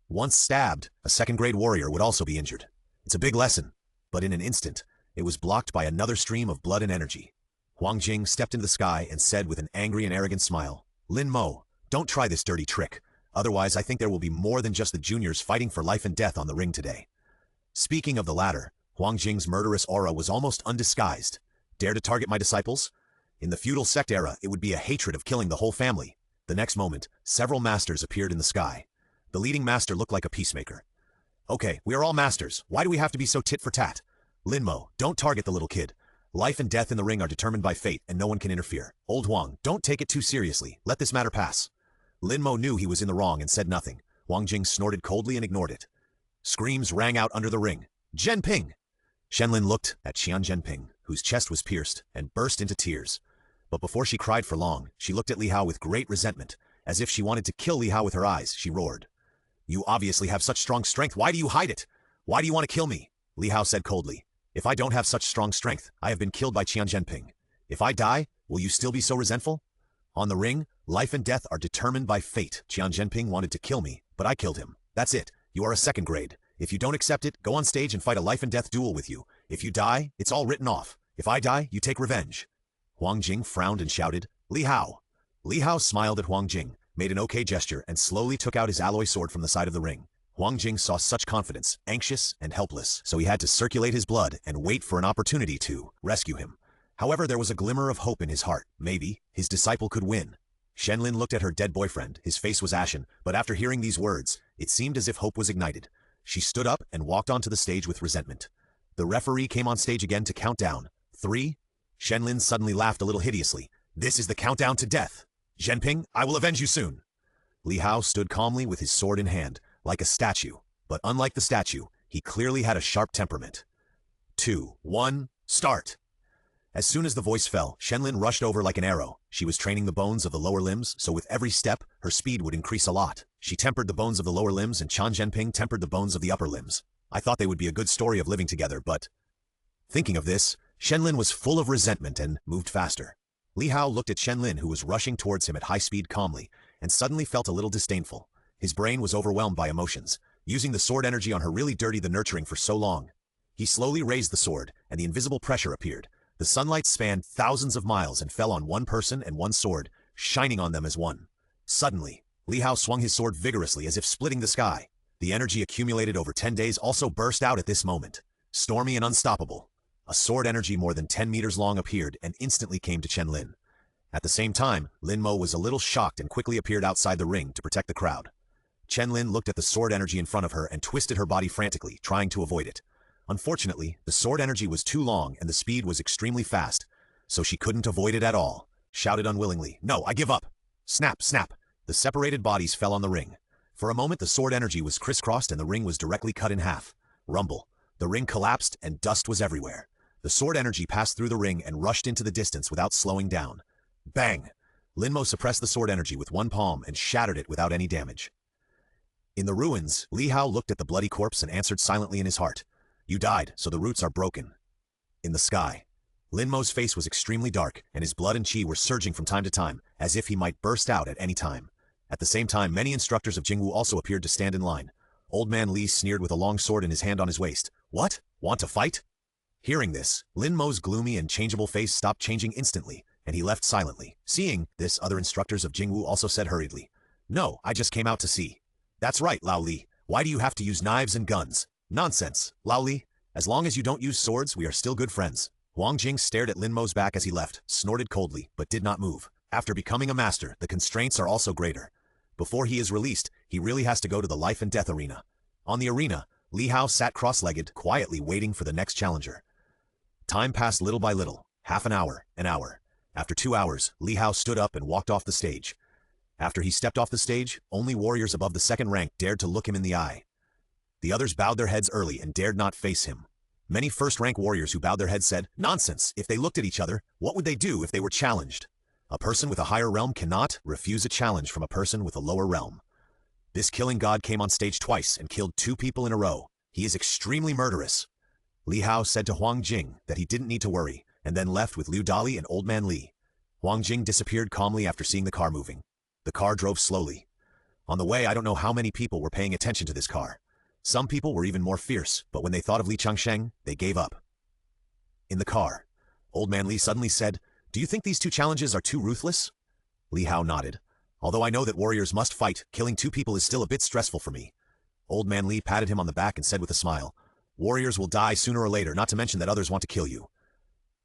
Once stabbed, a second-grade warrior would also be injured. It's a big lesson, but in an instant, it was blocked by another stream of blood and energy. Huang Jing stepped into the sky and said with an angry and arrogant smile, Lin Mo, don't try this dirty trick. Otherwise, I think there will be more than just the juniors fighting for life and death on the ring today. Speaking of the latter, Huang Jing's murderous aura was almost undisguised. Dare to target my disciples? In the feudal sect era, it would be a hatred of killing the whole family. The next moment, several masters appeared in the sky. The leading master looked like a peacemaker. Okay, we are all masters. Why do we have to be so tit for tat? Lin Mo, don't target the little kid. Life and death in the ring are determined by fate, and no one can interfere. Old Huang, don't take it too seriously. Let this matter pass. Lin Mo knew he was in the wrong and said nothing. Huang Jing snorted coldly and ignored it. Screams rang out under the ring. Zhenping! Shenlin looked at Qian Zhenping, whose chest was pierced, and burst into tears. But before she cried for long, she looked at Li Hao with great resentment. As if she wanted to kill Li Hao with her eyes, she roared. You obviously have such strong strength. Why do you hide it? Why do you want to kill me? Li Hao said coldly. If I don't have such strong strength, I have been killed by Qian Zhenping. If I die, will you still be so resentful? On the ring, life and death are determined by fate. Qian Zhenping wanted to kill me, but I killed him. That's it. You are a second grade. If you don't accept it, go on stage and fight a life and death duel with you. If you die, it's all written off. If I die, you take revenge. Huang Jing frowned and shouted, Li Hao. Li Hao smiled at Huang Jing, made an okay gesture, and slowly took out his alloy sword from the side of the ring. Huang Jing saw such confidence, anxious and helpless, so he had to circulate his blood and wait for an opportunity to rescue him. However, there was a glimmer of hope in his heart. Maybe his disciple could win. Shenlin looked at her dead boyfriend. His face was ashen, but after hearing these words, it seemed as if hope was ignited. She stood up and walked onto the stage with resentment. The referee came on stage again to count down. 3. Shenlin suddenly laughed a little hideously. This is the countdown to death. Zhenping, I will avenge you soon. Li Hao stood calmly with his sword in hand, like a statue. But unlike the statue, he clearly had a sharp temperament. 2, 1, start. As soon as the voice fell, Shenlin rushed over like an arrow. She was training the bones of the lower limbs, so with every step, her speed would increase a lot. She tempered the bones of the lower limbs, and Qian Zhenping tempered the bones of the upper limbs. I thought they would be a good story of living together, but... Thinking of this, Shenlin was full of resentment and moved faster. Li Hao looked at Shenlin, who was rushing towards him at high speed calmly, and suddenly felt a little disdainful. His brain was overwhelmed by emotions, using the sword energy on her really dirty the nurturing for so long. He slowly raised the sword, and the invisible pressure appeared. The sunlight spanned thousands of miles and fell on one person and one sword, shining on them as one. Suddenly, Li Hao swung his sword vigorously as if splitting the sky. The energy accumulated over 10 days also burst out at this moment, stormy and unstoppable. A sword energy more than 10 meters long appeared and instantly came to Shenlin. At the same time, Lin Mo was a little shocked and quickly appeared outside the ring to protect the crowd. Shenlin looked at the sword energy in front of her and twisted her body frantically, trying to avoid it. Unfortunately, the sword energy was too long and the speed was extremely fast, so she couldn't avoid it at all. Shouted unwillingly, "No, I give up!" Snap, snap! The separated bodies fell on the ring. For a moment the sword energy was crisscrossed and the ring was directly cut in half. Rumble. The ring collapsed and dust was everywhere. The sword energy passed through the ring and rushed into the distance without slowing down. Bang! Lin Mo suppressed the sword energy with one palm and shattered it without any damage. In the ruins, Li Hao looked at the bloody corpse and answered silently in his heart, "You died, so the roots are broken." In the sky, Lin Mo's face was extremely dark, and his blood and qi were surging from time to time, as if he might burst out at any time. At the same time, many instructors of Jingwu also appeared to stand in line. Old man Li sneered with a long sword in his hand on his waist. "What? Want to fight?" Hearing this, Lin Mo's gloomy and changeable face stopped changing instantly, and he left silently. Seeing this, other instructors of Jingwu also said hurriedly, "No, I just came out to see." "That's right, Lao Li. Why do you have to use knives and guns?" "Nonsense, Lao Li. As long as you don't use swords, we are still good friends." Huang Jing stared at Lin Mo's back as he left, snorted coldly, but did not move. After becoming a master, the constraints are also greater. Before he is released, he really has to go to the life and death arena. On the arena, Li Hao sat cross-legged, quietly waiting for the next challenger. Time passed little by little, half an hour, an hour. After 2 hours, Li Hao stood up and walked off the stage. After he stepped off the stage, only warriors above the second rank dared to look him in the eye. The others bowed their heads early and dared not face him. Many first-rank warriors who bowed their heads said, "Nonsense, if they looked at each other, what would they do if they were challenged?" A person with a higher realm cannot refuse a challenge from a person with a lower realm. This killing god came on stage twice and killed 2 people in a row. He is extremely murderous. Li Hao said to Huang Jing that he didn't need to worry, and then left with Liu Dali and Old Man Li. Huang Jing disappeared calmly after seeing the car moving. The car drove slowly. On the way, I don't know how many people were paying attention to this car. Some people were even more fierce, but when they thought of Li Changsheng, they gave up. In the car, Old Man Li suddenly said, "Do you think these 2 challenges are too ruthless?" Li Hao nodded. "Although I know that warriors must fight, killing 2 people is still a bit stressful for me." Old Man Li patted him on the back and said with a smile, "Warriors will die sooner or later, not to mention that others want to kill you."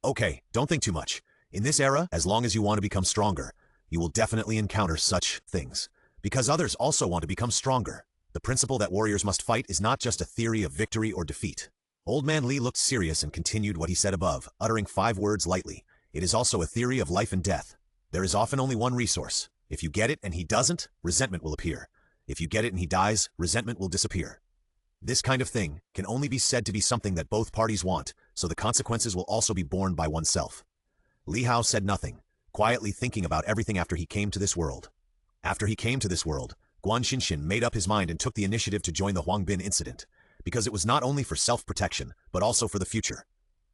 "Okay, don't think too much. In this era, as long as you want to become stronger, you will definitely encounter such things. Because others also want to become stronger. The principle that warriors must fight is not just a theory of victory or defeat." Old Man Li looked serious and continued what he said above, uttering 5 words lightly. "It is also a theory of life and death. There is often only one resource. If you get it and he doesn't, resentment will appear. If you get it and he dies, resentment will disappear. This kind of thing can only be said to be something that both parties want, so the consequences will also be borne by oneself." Li Hao said nothing, quietly thinking about everything after he came to this world. After he came to this world, Guan Xinshin made up his mind and took the initiative to join the Huangbin incident, because it was not only for self-protection, but also for the future.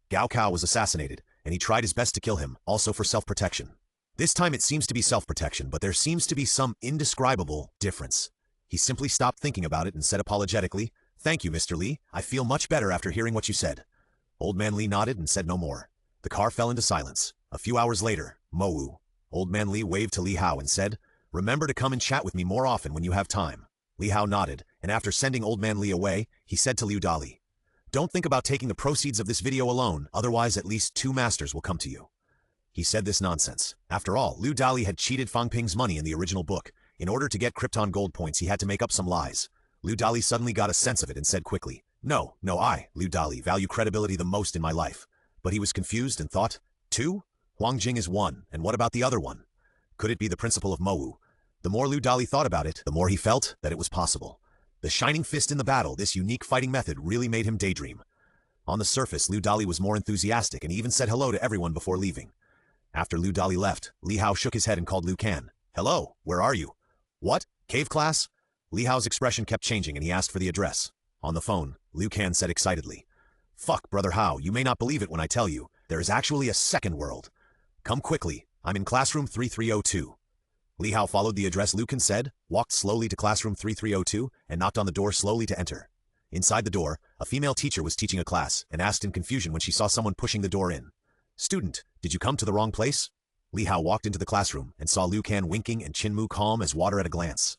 Gao Kao was assassinated, and he tried his best to kill him, also for self-protection. This time it seems to be self-protection, but there seems to be some indescribable difference. He simply stopped thinking about it and said apologetically, "Thank you, Mr. Li. I feel much better after hearing what you said." Old Man Li nodded and said no more. The car fell into silence. A few hours later, Mowu. Old Man Li waved to Li Hao and said, "Remember to come and chat with me more often when you have time." Li Hao nodded, and after sending Old Man Li away, he said to Liu Dali, "Don't think about taking the proceeds of this video alone, otherwise at least 2 masters will come to you." He said this nonsense. After all, Liu Dali had cheated Fang Ping's money in the original book. In order to get Krypton Gold points, he had to make up some lies. Liu Dali suddenly got a sense of it and said quickly, No, I, Liu Dali, value credibility the most in my life." But he was confused and thought, 2? Huang Jing is 1, and what about the other one? Could it be the principle of Mowu? The more Liu Dali thought about it, the more he felt that it was possible. The shining fist in the battle, this unique fighting method, really made him daydream. On the surface, Liu Dali was more enthusiastic and even said hello to everyone before leaving. After Liu Dali left, Li Hao shook his head and called Liu Kan. "Hello, where are you?" "What? Cave class?" Li Hao's expression kept changing and he asked for the address. On the phone, Liu Kan said excitedly, Fuck, Brother Hao, you may not believe it when I tell you, there is actually a second world. Come quickly, I'm in classroom 3302. Li Hao followed the address Lucan said, walked slowly to classroom 3302, and knocked on the door slowly to enter. Inside the door, a female teacher was teaching a class, and asked in confusion when she saw someone pushing the door in. "Student, did you come to the wrong place?" Li Hao walked into the classroom and saw Liu Can winking and Qinmu calm as water at a glance.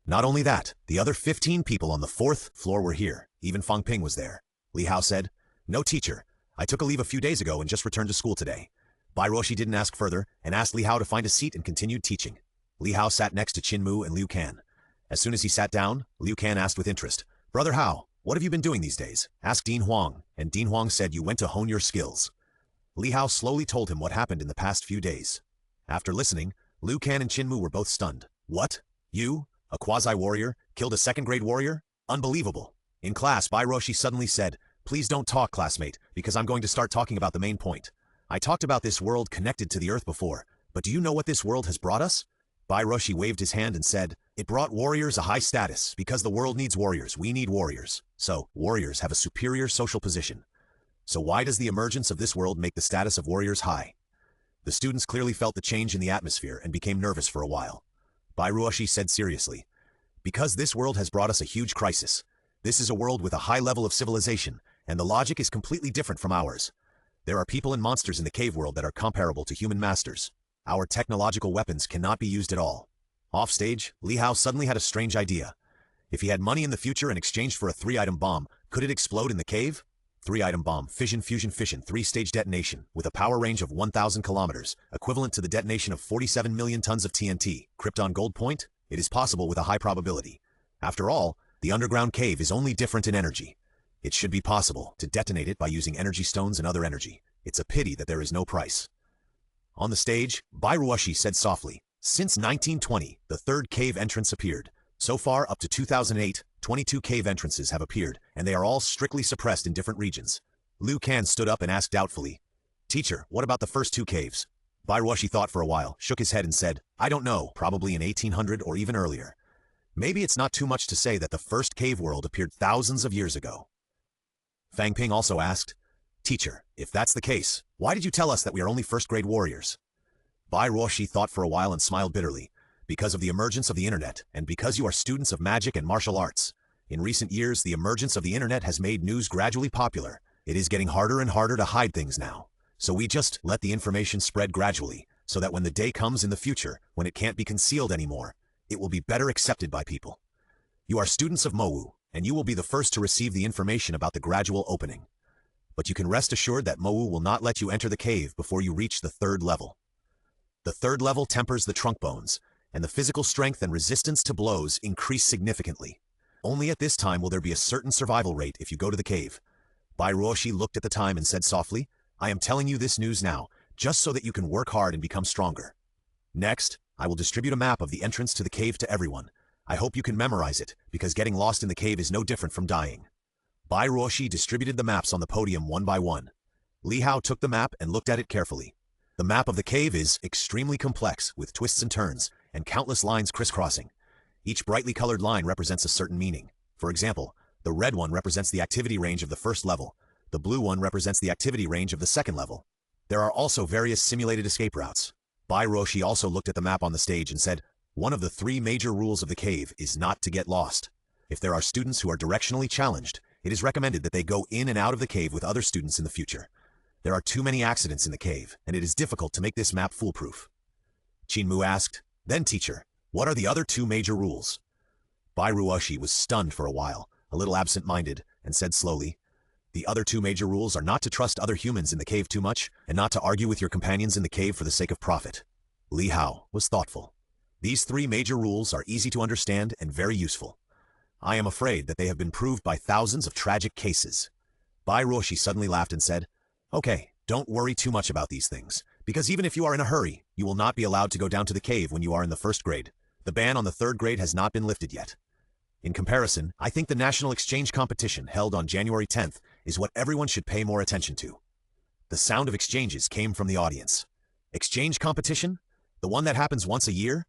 Not only that, the other 15 people on the 4th floor were here. Even Fang Ping was there. Li Hao said, "No teacher. I took a leave a few days ago and just returned to school today." Bai Ruoshi didn't ask further and asked Li Hao to find a seat and continued teaching. Li Hao sat next to Qinmu and Liu Can. As soon as he sat down, Liu Can asked with interest, "Brother Hao, what have you been doing these days?" Asked Dean Huang, and Dean Huang said, "You went to hone your skills." Li Hao slowly told him what happened in the past few days. After listening, Liu Can and Qinmu were both stunned. "What? You, a quasi-warrior, killed a second-grade warrior? Unbelievable." In class, Bai Ruoshi suddenly said, "Please don't talk, classmate, because I'm going to start talking about the main point. I talked about this world connected to the Earth before, but do you know what this world has brought us?" Bai Ruoshi waved his hand and said, "It brought warriors a high status. Because the world needs warriors, we need warriors. So, warriors have a superior social position. So why does the emergence of this world make the status of warriors high?" The students clearly felt the change in the atmosphere and became nervous for a while. Bai Ruoshi said seriously, "Because this world has brought us a huge crisis. This is a world with a high level of civilization, and the logic is completely different from ours. There are people and monsters in the cave world that are comparable to human masters. Our technological weapons cannot be used at all." Offstage, Li Hao suddenly had a strange idea. If he had money in the future and exchanged for a 3-item bomb, could it explode in the cave? 3-item bomb, fission, fusion, fission, 3-stage detonation, with a power range of 1,000 kilometers, equivalent to the detonation of 47 million tons of TNT. Krypton Gold Point? It is possible with a high probability. After all, the underground cave is only different in energy. It should be possible to detonate it by using energy stones and other energy. It's a pity that there is no price. On the stage, Bai Ruoshi said softly, "Since 1920, the third cave entrance appeared. So far, up to 2008, 22 cave entrances have appeared, and they are all strictly suppressed in different regions." Liu Can stood up and asked doubtfully, "Teacher, what about the first 2 caves?" Bai Ruoshi thought for a while, shook his head and said, "I don't know, probably in 1800 or even earlier. Maybe it's not too much to say that the first cave world appeared thousands of years ago." Fang Ping also asked, "Teacher, if that's the case, why did you tell us that we are only first-grade warriors?" Bai Ruoshi thought for a while and smiled bitterly. "Because of the emergence of the internet, and because you are students of magic and martial arts. In recent years, the emergence of the internet has made news gradually popular. It is getting harder and harder to hide things now. So we just let the information spread gradually, so that when the day comes in the future, when it can't be concealed anymore, it will be better accepted by people. You are students of Mowu, and you will be the first to receive the information about the gradual opening. But you can rest assured that Mowu will not let you enter the cave before you reach the 3rd level. The 3rd level tempers the trunk bones, and the physical strength and resistance to blows increase significantly. Only at this time will there be a certain survival rate if you go to the cave." Bai Ruoshi looked at the time and said softly, "I am telling you this news now, just so that you can work hard and become stronger. Next, I will distribute a map of the entrance to the cave to everyone. I hope you can memorize it, because getting lost in the cave is no different from dying." Bai Ruoshi distributed the maps on the podium one by one. Li Hao took the map and looked at it carefully. The map of the cave is extremely complex, with twists and turns, and countless lines crisscrossing. Each brightly colored line represents a certain meaning. For example, the red one represents the activity range of the 1st level. The blue one represents the activity range of the 2nd level. There are also various simulated escape routes. Bai Ruoshi also looked at the map on the stage and said, "One of the 3 major rules of the cave is not to get lost. If there are students who are directionally challenged, it is recommended that they go in and out of the cave with other students in the future. There are too many accidents in the cave, and it is difficult to make this map foolproof." Qinmu asked, "Then teacher, what are the other 2 major rules?" Bai Ruoshi was stunned for a while, a little absent-minded, and said slowly, "The other 2 major rules are not to trust other humans in the cave too much, and not to argue with your companions in the cave for the sake of profit." Li Hao was thoughtful. "These 3 major rules are easy to understand and very useful. I am afraid that they have been proved by thousands of tragic cases." Bai Ruoshi suddenly laughed and said, "Okay, don't worry too much about these things, because even if you are in a hurry, you will not be allowed to go down to the cave when you are in the 1st grade. The ban on the 3rd grade has not been lifted yet. In comparison, I think the national exchange competition held on January 10th is what everyone should pay more attention to." The sound of exchanges came from the audience. "Exchange competition? The one that happens once a year?"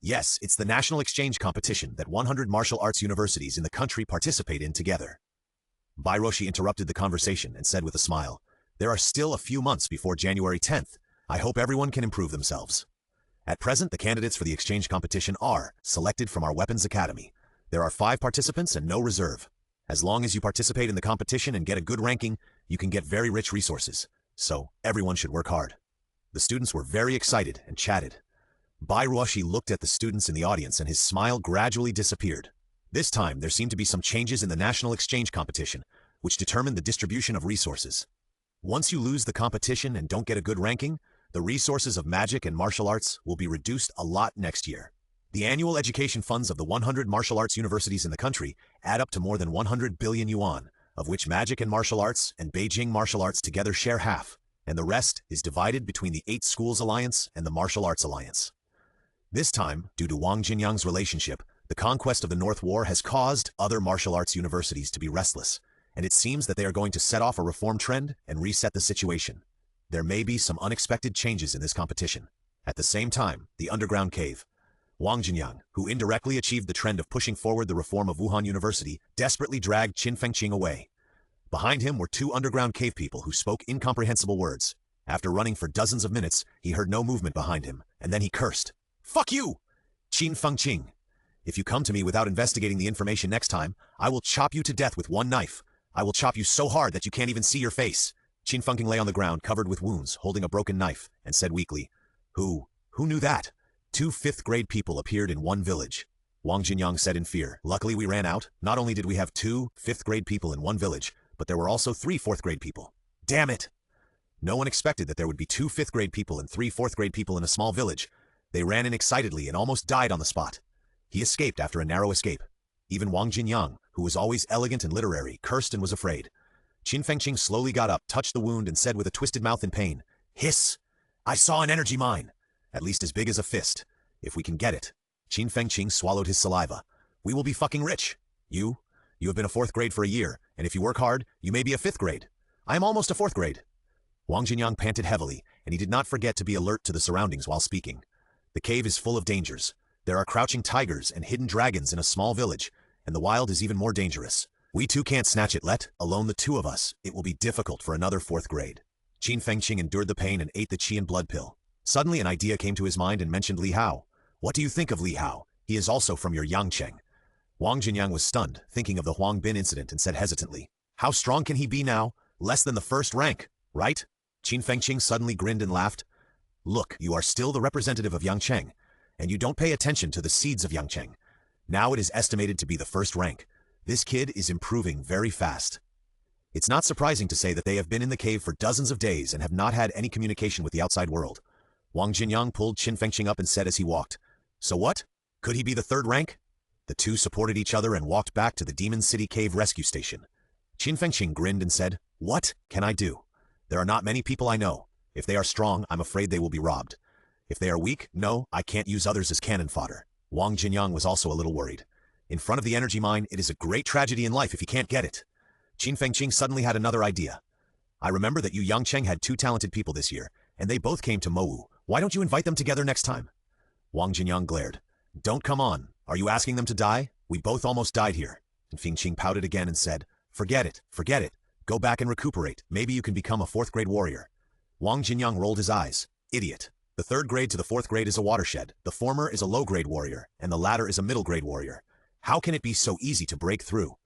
"Yes, it's the national exchange competition that 100 martial arts universities in the country participate in together." Bairoshi interrupted the conversation and said with a smile, "There are still a few months before January 10th. I hope everyone can improve themselves. At present, the candidates for the exchange competition are selected from our Weapons Academy. There are 5 participants and no reserve. As long as you participate in the competition and get a good ranking, you can get very rich resources. So, everyone should work hard." The students were very excited and chatted. Bairoshi looked at the students in the audience and his smile gradually disappeared. This time, there seemed to be some changes in the national exchange competition, which determined the distribution of resources. Once you lose the competition and don't get a good ranking, the resources of magic and martial arts will be reduced a lot next year. The annual education funds of the 100 martial arts universities in the country add up to more than 100 billion yuan, of which magic and martial arts and Beijing martial arts together share half, and the rest is divided between the 8 Schools Alliance and the Martial Arts Alliance. This time, due to Wang Jinyang's relationship, the conquest of the North War has caused other martial arts universities to be restless, and it seems that they are going to set off a reform trend and reset the situation. There may be some unexpected changes in this competition. At the same time, the underground cave. Wang Jinyang, who indirectly achieved the trend of pushing forward the reform of Wuhan University, desperately dragged Qin Fengqing away. Behind him were 2 underground cave people who spoke incomprehensible words. After running for dozens of minutes, he heard no movement behind him, and then he cursed. "Fuck you! Qin Fengqing! If you come to me without investigating the information next time, I will chop you to death with one knife. I will chop you so hard that you can't even see your face." Qin Fengqing lay on the ground covered with wounds, holding a broken knife, and said weakly, Who knew that? 2 5th-grade people appeared in one village. Wang Jinyang said in fear, "Luckily we ran out. Not only did we have 2 5th-grade people in one village, but there were also 3 4th-grade people. Damn it!" No one expected that there would be 2 5th-grade people and 3 4th-grade people in a small village. They ran in excitedly and almost died on the spot. He escaped after a narrow escape. Even Wang Jinyang, who was always elegant and literary, cursed and was afraid. Qin Fengqing slowly got up, touched the wound, and said with a twisted mouth in pain, "Hiss! I saw an energy mine. At least as big as a fist. If we can get it." Qin Fengqing swallowed his saliva. "We will be fucking rich. You have been a 4th grade for a year, and if you work hard, you may be a 5th grade. I am almost a 4th grade." Wang Jinyang panted heavily, and he did not forget to be alert to the surroundings while speaking. The cave is full of dangers. There are crouching tigers and hidden dragons in a small village, and the wild is even more dangerous. We 2 can't snatch it, let alone the 2 of us. It will be difficult for another 4th grade. Qin Fengqing endured the pain and ate the qi and blood pill. Suddenly an idea came to his mind and mentioned Li Hao. "What do you think of Li Hao? He is also from your Yangcheng." Wang Jinyang was stunned, thinking of the Huang Bin incident, and said hesitantly, "How strong can he be now? Less than the 1st rank, right?" Qin Fengqing suddenly grinned and laughed. "Look, you are still the representative of Yangcheng, and you don't pay attention to the seeds of Yangcheng. Now it is estimated to be the 1st rank. This kid is improving very fast." It's not surprising to say that they have been in the cave for dozens of days and have not had any communication with the outside world. Wang Jinyang pulled Qin Fengqing up and said as he walked, "So what? Could he be the 3rd rank?" The 2 supported each other and walked back to the Demon City Cave rescue station. Qin Fengqing grinned and said, "What can I do? There are not many people I know. If they are strong, I'm afraid they will be robbed. If they are weak, no, I can't use others as cannon fodder." Wang Jinyang was also a little worried. In front of the energy mine, it is a great tragedy in life if you can't get it. Qin Fengqing suddenly had another idea. "I remember that you Yangcheng had 2 talented people this year, and they both came to Mowu. Why don't you invite them together next time?" Wang Jinyang glared. "Don't come on. Are you asking them to die? We both almost died here." And Fengqing pouted again and said, Forget it. Go back and recuperate. Maybe you can become a 4th grade warrior." Wang Jinyang rolled his eyes. "Idiot. The 3rd grade to the 4th grade is a watershed. The former is a low-grade warrior, and the latter is a middle-grade warrior. How can it be so easy to break through?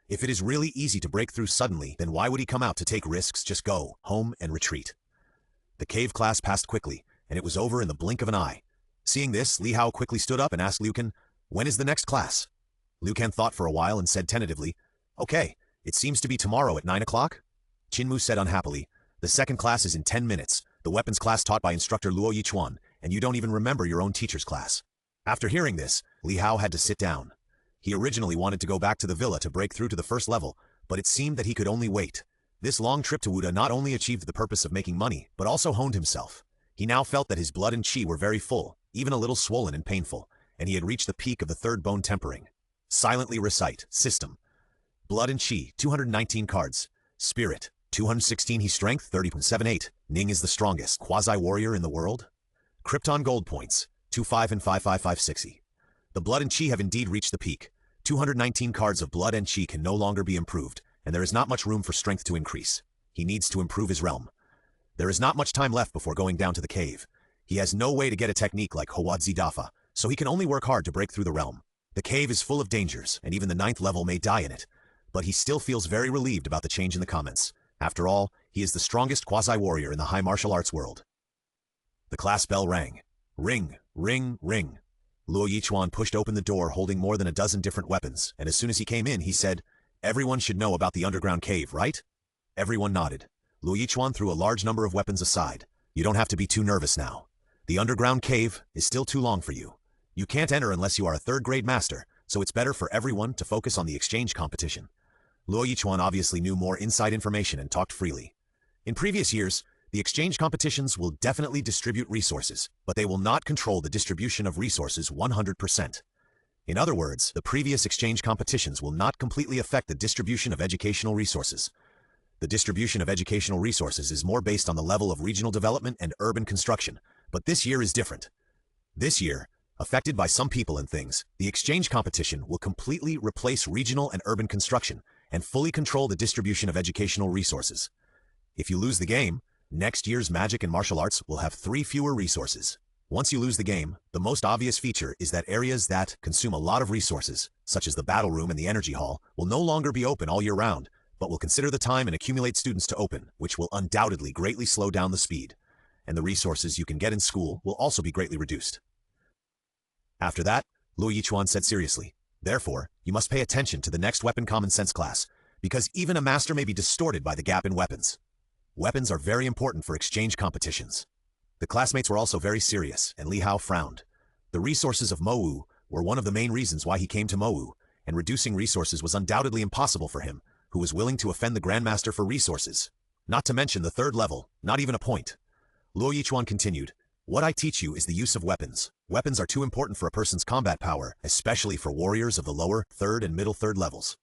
If it is really easy to break through suddenly, then why would he come out to take risks? Just go home and retreat." The cave class passed quickly, and it was over in the blink of an eye. Seeing this, Li Hao quickly stood up and asked Liu Kan, "When is the next class?" Liu Kan thought for a while and said tentatively, "Okay, it seems to be tomorrow at 9 o'clock?" Qinmu said unhappily, "The 2nd class is in 10 minutes, the weapons class taught by instructor Luo Yichuan, and you don't even remember your own teacher's class." After hearing this, Li Hao had to sit down. He originally wanted to go back to the villa to break through to the 1st level, but it seemed that he could only wait. This long trip to Wuda not only achieved the purpose of making money, but also honed himself. He now felt that his blood and qi were very full, even a little swollen and painful, and he had reached the peak of the 3rd bone tempering. Silently recite. System. Blood and qi, 219 cards. Spirit, 216. He strength, 30.78. Ning is the strongest quasi-warrior in the world. Krypton Gold points, 25 and 5556. The blood and qi have indeed reached the peak. 219 cards of blood and qi can no longer be improved, and there is not much room for strength to increase. He needs to improve his realm. There is not much time left before going down to the cave. He has no way to get a technique like Hawadzi Dafa, so he can only work hard to break through the realm. The cave is full of dangers, and even the 9th level may die in it. But he still feels very relieved about the change in the comments. After all, he is the strongest quasi-warrior in the high martial arts world. The class bell rang. Ring, ring, ring. Luo Yichuan pushed open the door holding more than a dozen different weapons, and as soon as he came in, he said, "Everyone should know about the underground cave, right?" Everyone nodded. Luo Yichuan threw a large number of weapons aside. "You don't have to be too nervous now. The underground cave is still too long for you. You can't enter unless you are a 3rd-grade master, so it's better for everyone to focus on the exchange competition." Luo Yichuan obviously knew more inside information and talked freely. In previous years, the exchange competitions will definitely distribute resources, but they will not control the distribution of resources 100%. In other words, the previous exchange competitions will not completely affect the distribution of educational resources. The distribution of educational resources is more based on the level of regional development and urban construction, but this year is different. This year, affected by some people and things, the exchange competition will completely replace regional and urban construction and fully control the distribution of educational resources. If you lose the game, next year's magic and martial arts will have 3 fewer resources. Once you lose the game, the most obvious feature is that areas that consume a lot of resources, such as the battle room and the energy hall, will no longer be open all year round, but will consider the time and accumulate students to open, which will undoubtedly greatly slow down the speed. And the resources you can get in school will also be greatly reduced. After that, Luo Yichuan said seriously, "Therefore, you must pay attention to the next weapon common sense class, because even a master may be distorted by the gap in weapons. Weapons are very important for exchange competitions." The classmates were also very serious, and Li Hao frowned. The resources of Mowu were one of the main reasons why he came to Mowu, and reducing resources was undoubtedly impossible for him, who was willing to offend the Grandmaster for resources. Not to mention the 3rd level, not even a point. Luo Yichuan continued, "What I teach you is the use of weapons. Weapons are too important for a person's combat power, especially for warriors of the lower, 3rd and middle 3rd levels."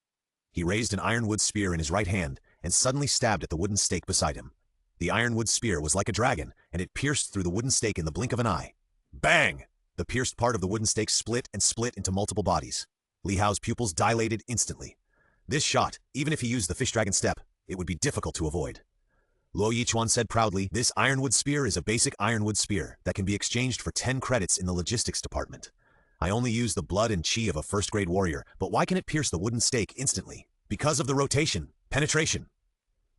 He raised an ironwood spear in his right hand and suddenly stabbed at the wooden stake beside him. The ironwood spear was like a dragon, and it pierced through the wooden stake in the blink of an eye. Bang! The pierced part of the wooden stake split into multiple bodies. Li Hao's pupils dilated instantly. This shot, even if he used the fish dragon step, it would be difficult to avoid. Luo Yichuan said proudly, "This ironwood spear is a basic ironwood spear that can be exchanged for 10 credits in the logistics department. I only use the blood and chi of a 1st-grade warrior, but why can it pierce the wooden stake instantly? Because of the rotation, penetration.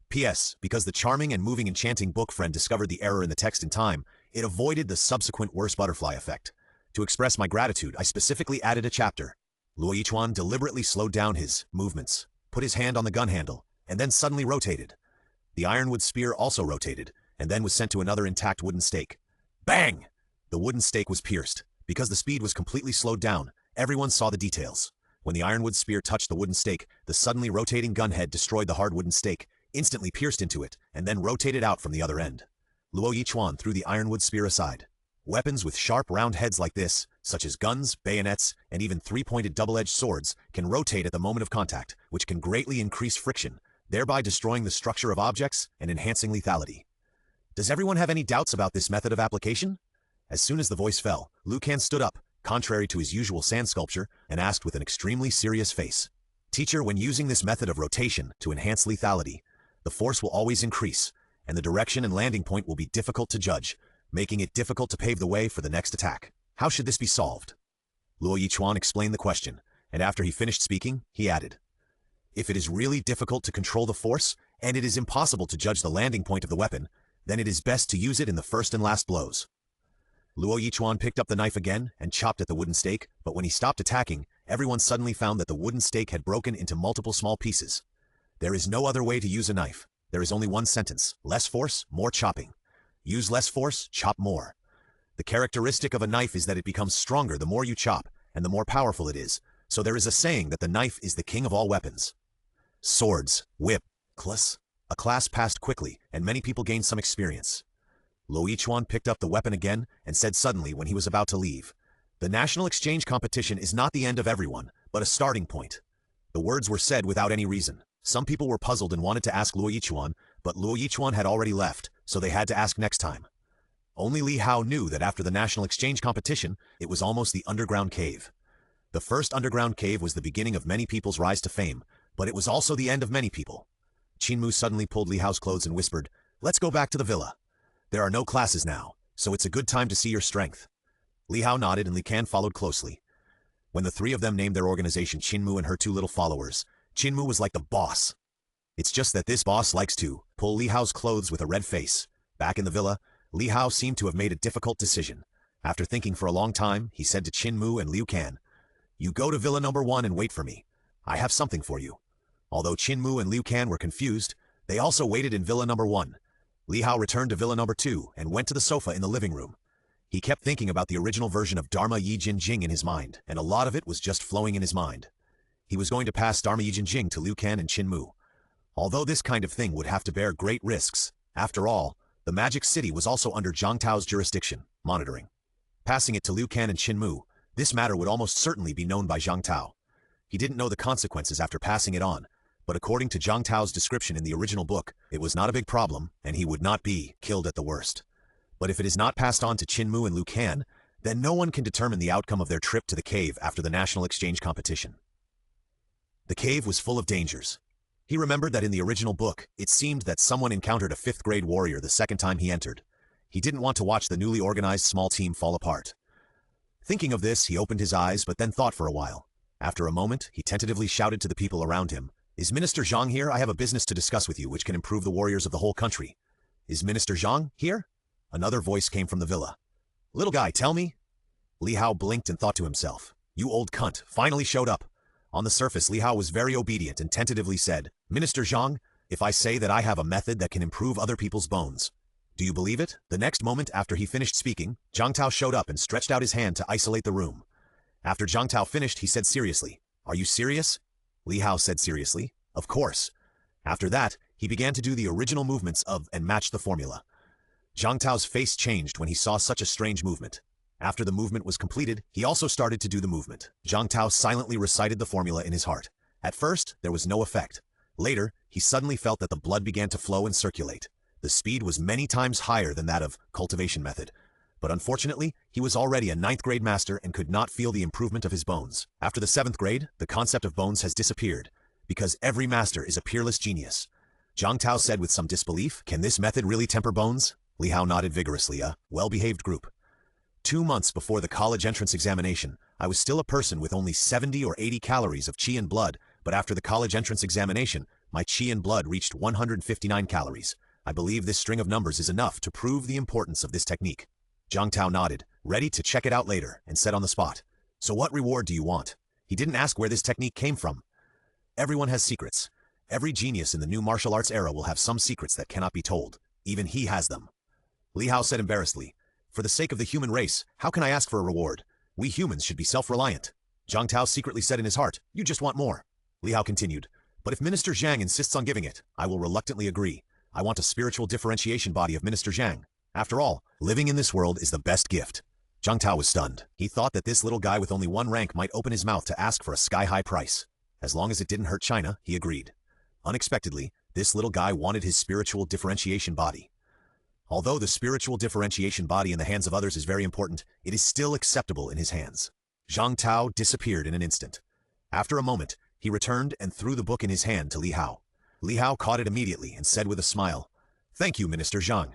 P.S. Because the charming and moving enchanting book friend discovered the error in the text in time, it avoided the subsequent worse butterfly effect. To express my gratitude, I specifically added a chapter." Luo Yichuan deliberately slowed down his movements, put his hand on the gun handle, and then suddenly rotated. The ironwood spear also rotated, and then was sent to another intact wooden stake. Bang! The wooden stake was pierced. Because the speed was completely slowed down, everyone saw the details. When the ironwood spear touched the wooden stake, the suddenly rotating gunhead destroyed the hard wooden stake, instantly pierced into it, and then rotated out from the other end. Luo Yichuan threw the ironwood spear aside. Weapons with sharp round heads like this, such as guns, bayonets, and even 3-pointed double-edged swords, can rotate at the moment of contact, which can greatly increase friction, thereby destroying the structure of objects and enhancing lethality. Does everyone have any doubts about this method of application? As soon as the voice fell, Liu Kan stood up, contrary to his usual sand sculpture, and asked with an extremely serious face, "Teacher, when using this method of rotation to enhance lethality, the force will always increase, and the direction and landing point will be difficult to judge, making it difficult to pave the way for the next attack. How should this be solved?" Luo Yichuan explained the question, and after he finished speaking, he added, "If it is really difficult to control the force, and it is impossible to judge the landing point of the weapon, then it is best to use it in the first and last blows." Luo Yichuan picked up the knife again and chopped at the wooden stake, but when he stopped attacking, everyone suddenly found that the wooden stake had broken into multiple small pieces. There is no other way to use a knife. There is only one sentence: less force, more chopping. Use less force, chop more. The characteristic of a knife is that it becomes stronger the more you chop, and the more powerful it is, so there is a saying that the knife is the king of all weapons. Swords, whip, class. A class passed quickly, and many people gained some experience. Luo Yichuan picked up the weapon again and said suddenly when he was about to leave, "The national exchange competition is not the end of everyone, but a starting point." The words were said without any reason. Some people were puzzled and wanted to ask Luo Yichuan, but Luo Yichuan had already left, so they had to ask next time. Only Li Hao knew that after the national exchange competition, it was almost the underground cave. The first underground cave was the beginning of many people's rise to fame, but it was also the end of many people. Qinmu suddenly pulled Li Hao's clothes and whispered, "Let's go back to the villa. There are no classes now, so it's a good time to see your strength." Li Hao nodded and Li Kan followed closely. When the three of them named their organization Qinmu and her two little followers, Qinmu was like the boss. It's just that this boss likes to pull Li Hao's clothes with a red face. Back in the villa, Li Hao seemed to have made a difficult decision. After thinking for a long time, he said to Qinmu and Liu Kan, "You go to Villa number 1 and wait for me. I have something for you." Although Qinmu and Liu Kan were confused, they also waited in Villa number 1. Li Hao returned to Villa number 2 and went to the sofa in the living room. He kept thinking about the original version of Dharma Yi Jin Jing in his mind, and a lot of it was just flowing in his mind. He was going to pass Dharma Yi Jin Jing to Liu Kan and Qinmu. Although this kind of thing would have to bear great risks, after all, the Magic City was also under Zhang Tao's jurisdiction, monitoring. Passing it to Liu Kan and Qinmu, this matter would almost certainly be known by Zhang Tao. He didn't know the consequences after passing it on, but according to Zhang Tao's description in the original book, it was not a big problem, and he would not be killed at the worst. But if it is not passed on to Qinmu and Liu Kan, then no one can determine the outcome of their trip to the cave after the national exchange competition. The cave was full of dangers. He remembered that in the original book, it seemed that someone encountered a 5th-grade warrior the second time he entered. He didn't want to watch the newly organized small team fall apart. Thinking of this, he opened his eyes but then thought for a while. After a moment, he tentatively shouted to the people around him, "Is Minister Zhang here? I have a business to discuss with you which can improve the warriors of the whole country." "Is Minister Zhang here?" Another voice came from the villa. "Little guy, tell me." Li Hao blinked and thought to himself, "You old cunt, finally showed up." On the surface, Li Hao was very obedient and tentatively said, "Minister Zhang, if I say that I have a method that can improve other people's bones, do you believe it?" The next moment after he finished speaking, Zhang Tao showed up and stretched out his hand to isolate the room. After Zhang Tao finished, he said seriously, "Are you serious?" Li Hao said seriously, "Of course." After that, he began to do the original movements of and match the formula. Zhang Tao's face changed when he saw such a strange movement. After the movement was completed, he also started to do the movement. Zhang Tao silently recited the formula in his heart. At first, there was no effect. Later, he suddenly felt that the blood began to flow and circulate. The speed was many times higher than that of cultivation method. But unfortunately, he was already a 9th-grade master and could not feel the improvement of his bones. After the 7th grade, the concept of bones has disappeared, because every master is a peerless genius. Zhang Tao said with some disbelief, "Can this method really temper bones?" Li Hao nodded vigorously, a well-behaved group. 2 months before the college entrance examination, I was still a person with only 70 or 80 calories of qi and blood, but after the college entrance examination, my qi and blood reached 159 calories. I believe this string of numbers is enough to prove the importance of this technique. Zhang Tao nodded, ready to check it out later, and said on the spot, "So what reward do you want?" He didn't ask where this technique came from. Everyone has secrets. Every genius in the new martial arts era will have some secrets that cannot be told. Even he has them. Li Hao said embarrassedly, "For the sake of the human race, how can I ask for a reward? We humans should be self-reliant." Zhang Tao secretly said in his heart, "You just want more." Li Hao continued, "But if Minister Zhang insists on giving it, I will reluctantly agree. I want a spiritual differentiation body of Minister Zhang. After all, living in this world is the best gift." Zhang Tao was stunned. He thought that this little guy with only 1 rank might open his mouth to ask for a sky-high price. As long as it didn't hurt China, he agreed. Unexpectedly, this little guy wanted his spiritual differentiation body. Although the spiritual differentiation body in the hands of others is very important, it is still acceptable in his hands. Zhang Tao disappeared in an instant. After a moment, he returned and threw the book in his hand to Li Hao. Li Hao caught it immediately and said with a smile, "Thank you, Minister Zhang."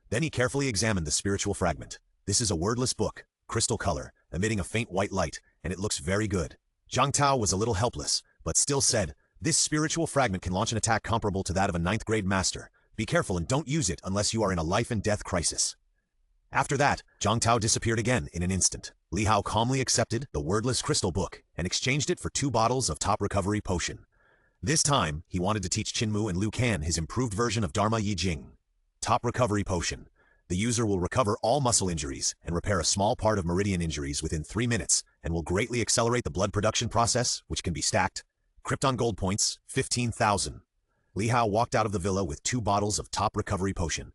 Then he carefully examined the spiritual fragment. This is a wordless book, crystal color, emitting a faint white light, and it looks very good. Zhang Tao was a little helpless, but still said, "This spiritual fragment can launch an attack comparable to that of a 9th-grade master. Be careful and don't use it unless you are in a life-and-death crisis." After that, Zhang Tao disappeared again in an instant. Li Hao calmly accepted the wordless crystal book and exchanged it for 2 bottles of top recovery potion. This time, he wanted to teach Qinmu and Liu Kan his improved version of Dharma Yi Jing. Top recovery potion. The user will recover all muscle injuries and repair a small part of meridian injuries within 3 minutes and will greatly accelerate the blood production process, which can be stacked. Krypton Gold points, 15,000. Li Hao walked out of the villa with 2 bottles of top recovery potion.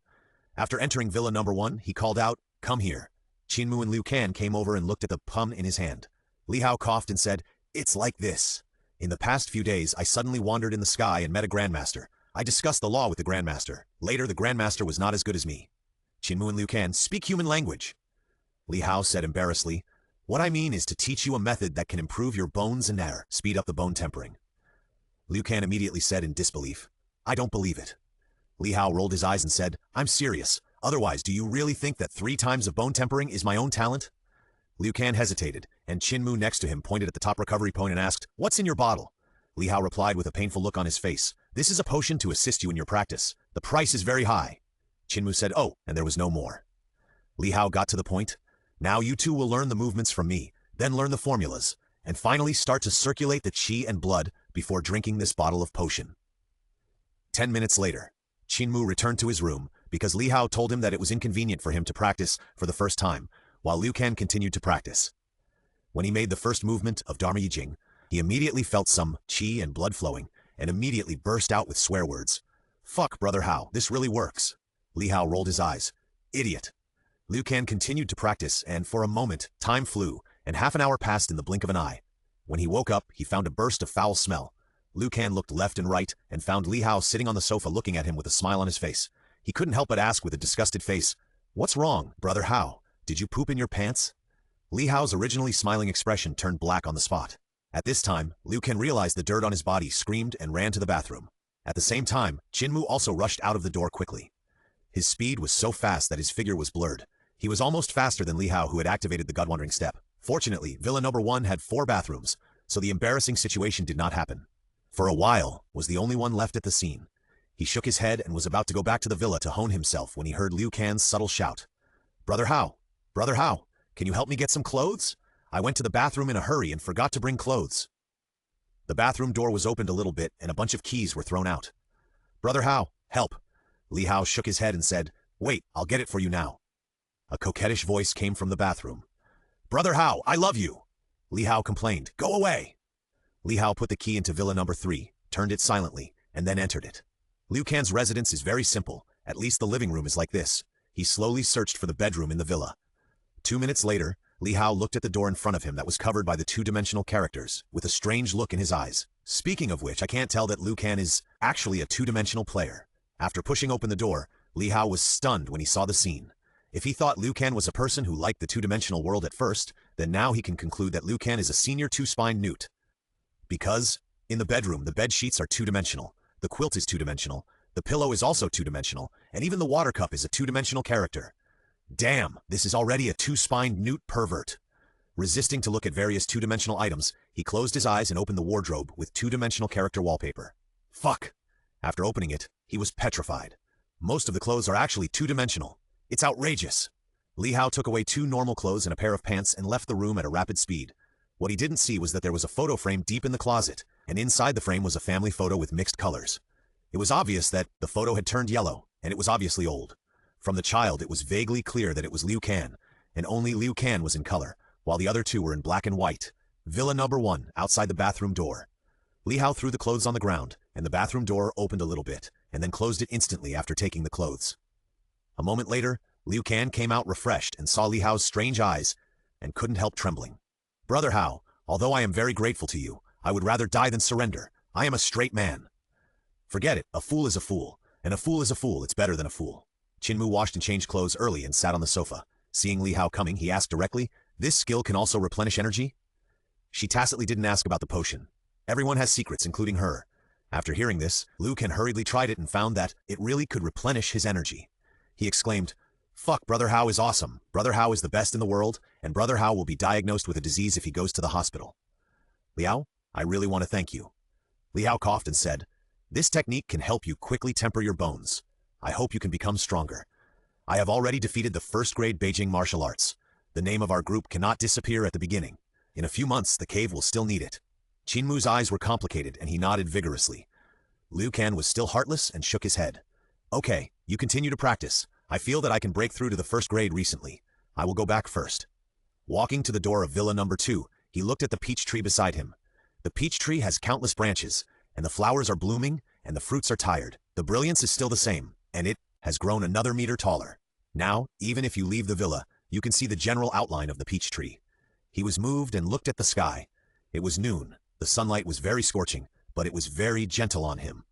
After entering villa number 1, he called out, "Come here." Qinmu and Liu Kan came over and looked at the pum in his hand. Li Hao coughed and said, "It's like this. In the past few days, I suddenly wandered in the sky and met a grandmaster. I discussed the law with the grandmaster. Later, the grandmaster was not as good as me." Qinmu and Liu Kan, "Speak human language." Li Hao said embarrassedly, "What I mean is to teach you a method that can improve your bones and speed up the bone tempering." Liu Kang immediately said in disbelief, "I don't believe it." Li Hao rolled his eyes and said, "I'm serious. Otherwise, do you really think that 3 times of bone tempering is my own talent?" Liu Kang hesitated, and Qin Mu next to him pointed at the top recovery point and asked, "What's in your bottle?" Li Hao replied with a painful look on his face, "This is a potion to assist you in your practice. The price is very high." Qin Mu said, "Oh," and there was no more. Li Hao got to the point. "Now you two will learn the movements from me, then learn the formulas, and finally start to circulate the qi and blood before drinking this bottle of potion." 10 minutes later, Qin Mu returned to his room because Li Hao told him that it was inconvenient for him to practice for the first time, while Liu Kang continued to practice. When he made the first movement of Dharma Yijing, he immediately felt some qi and blood flowing, and immediately burst out with swear words. "Fuck, Brother Hao, this really works." Li Hao rolled his eyes. "Idiot." Liu Kang continued to practice, and for a moment, time flew, and half an hour passed in the blink of an eye. When he woke up, he found a burst of foul smell. Liu Kang looked left and right, and found Li Hao sitting on the sofa looking at him with a smile on his face. He couldn't help but ask with a disgusted face, "What's wrong, Brother Hao? Did you poop in your pants?" Li Hao's originally smiling expression turned black on the spot. At this time, Liu Kang realized the dirt on his body, screamed, and ran to the bathroom. At the same time, Qin Mu also rushed out of the door quickly. His speed was so fast that his figure was blurred. He was almost faster than Li Hao, who had activated the God-wandering step. Fortunately, Villa number 1 had 4 bathrooms, so the embarrassing situation did not happen. For a while, was the only one left at the scene. He shook his head and was about to go back to the villa to hone himself when he heard Liu Kang's subtle shout. "Brother Hao! Brother Hao! Can you help me get some clothes? I went to the bathroom in a hurry and forgot to bring clothes." The bathroom door was opened a little bit and a bunch of keys were thrown out. "Brother Hao, help!" Li Hao shook his head and said, "Wait, I'll get it for you now." A coquettish voice came from the bathroom. "Brother Hao, I love you!" Li Hao complained, "Go away!" Li Hao put the key into villa number 3, turned it silently, and then entered it. Liu Kang's residence is very simple, at least the living room is like this. He slowly searched for the bedroom in the villa. 2 minutes later, Li Hao looked at the door in front of him that was covered by the 2-dimensional characters, with a strange look in his eyes. Speaking of which, I can't tell that Liu Kang is actually a 2-dimensional player. After pushing open the door, Li Hao was stunned when he saw the scene. If he thought Liu Kang was a person who liked the 2-dimensional world at first, then now he can conclude that Liu Kang is a senior 2-spine newt. Because, in the bedroom, the bed sheets are 2-dimensional, the quilt is 2-dimensional, the pillow is also 2-dimensional, and even the water cup is a 2-dimensional character. Damn, this is already a 2-spined newt pervert. Resisting to look at various 2-dimensional items, he closed his eyes and opened the wardrobe with 2-dimensional character wallpaper. Fuck! After opening it, he was petrified. Most of the clothes are actually 2-dimensional. It's outrageous. Li Hao took away 2 normal clothes and a pair of pants and left the room at a rapid speed. What he didn't see was that there was a photo frame deep in the closet, and inside the frame was a family photo with mixed colors. It was obvious that the photo had turned yellow, and it was obviously old. From the child, it was vaguely clear that it was Liu Kang, and only Liu Kang was in color, while the other 2 were in black and white. Villa number 1, outside the bathroom door. Li Hao threw the clothes on the ground, and the bathroom door opened a little bit, and then closed it instantly after taking the clothes. A moment later, Liu Kang came out refreshed and saw Li Hao's strange eyes, and couldn't help trembling. "Brother Hao, although I am very grateful to you, I would rather die than surrender. I am a straight man." "Forget it, a fool is a fool, and a fool is a fool, it's better than a fool." Qin Mu washed and changed clothes early and sat on the sofa. Seeing Li Hao coming, he asked directly, "This skill can also replenish energy?" She tacitly didn't ask about the potion. Everyone has secrets, including her. After hearing this, Liu Kang hurriedly tried it and found that it really could replenish his energy. He exclaimed, "Fuck, Brother Hao is awesome. Brother Hao is the best in the world, and Brother Hao will be diagnosed with a disease if he goes to the hospital." "Li Hao, I really want to thank you." Li Hao coughed and said, "This technique can help you quickly temper your bones. I hope you can become stronger. I have already defeated the first-grade Beijing martial arts. The name of our group cannot disappear at the beginning. In a few months, the cave will still need it." Qin Mu's eyes were complicated, and he nodded vigorously. Liu Kang was still heartless and shook his head. "Okay, you continue to practice. I feel that I can break through to the first grade recently. I will go back first." Walking to the door of Villa number 2, he looked at the peach tree beside him. The peach tree has countless branches, and the flowers are blooming, and the fruits are tired. The brilliance is still the same, and it has grown another meter taller. Now, even if you leave the villa, you can see the general outline of the peach tree. He was moved and looked at the sky. It was noon. The sunlight was very scorching, but it was very gentle on him.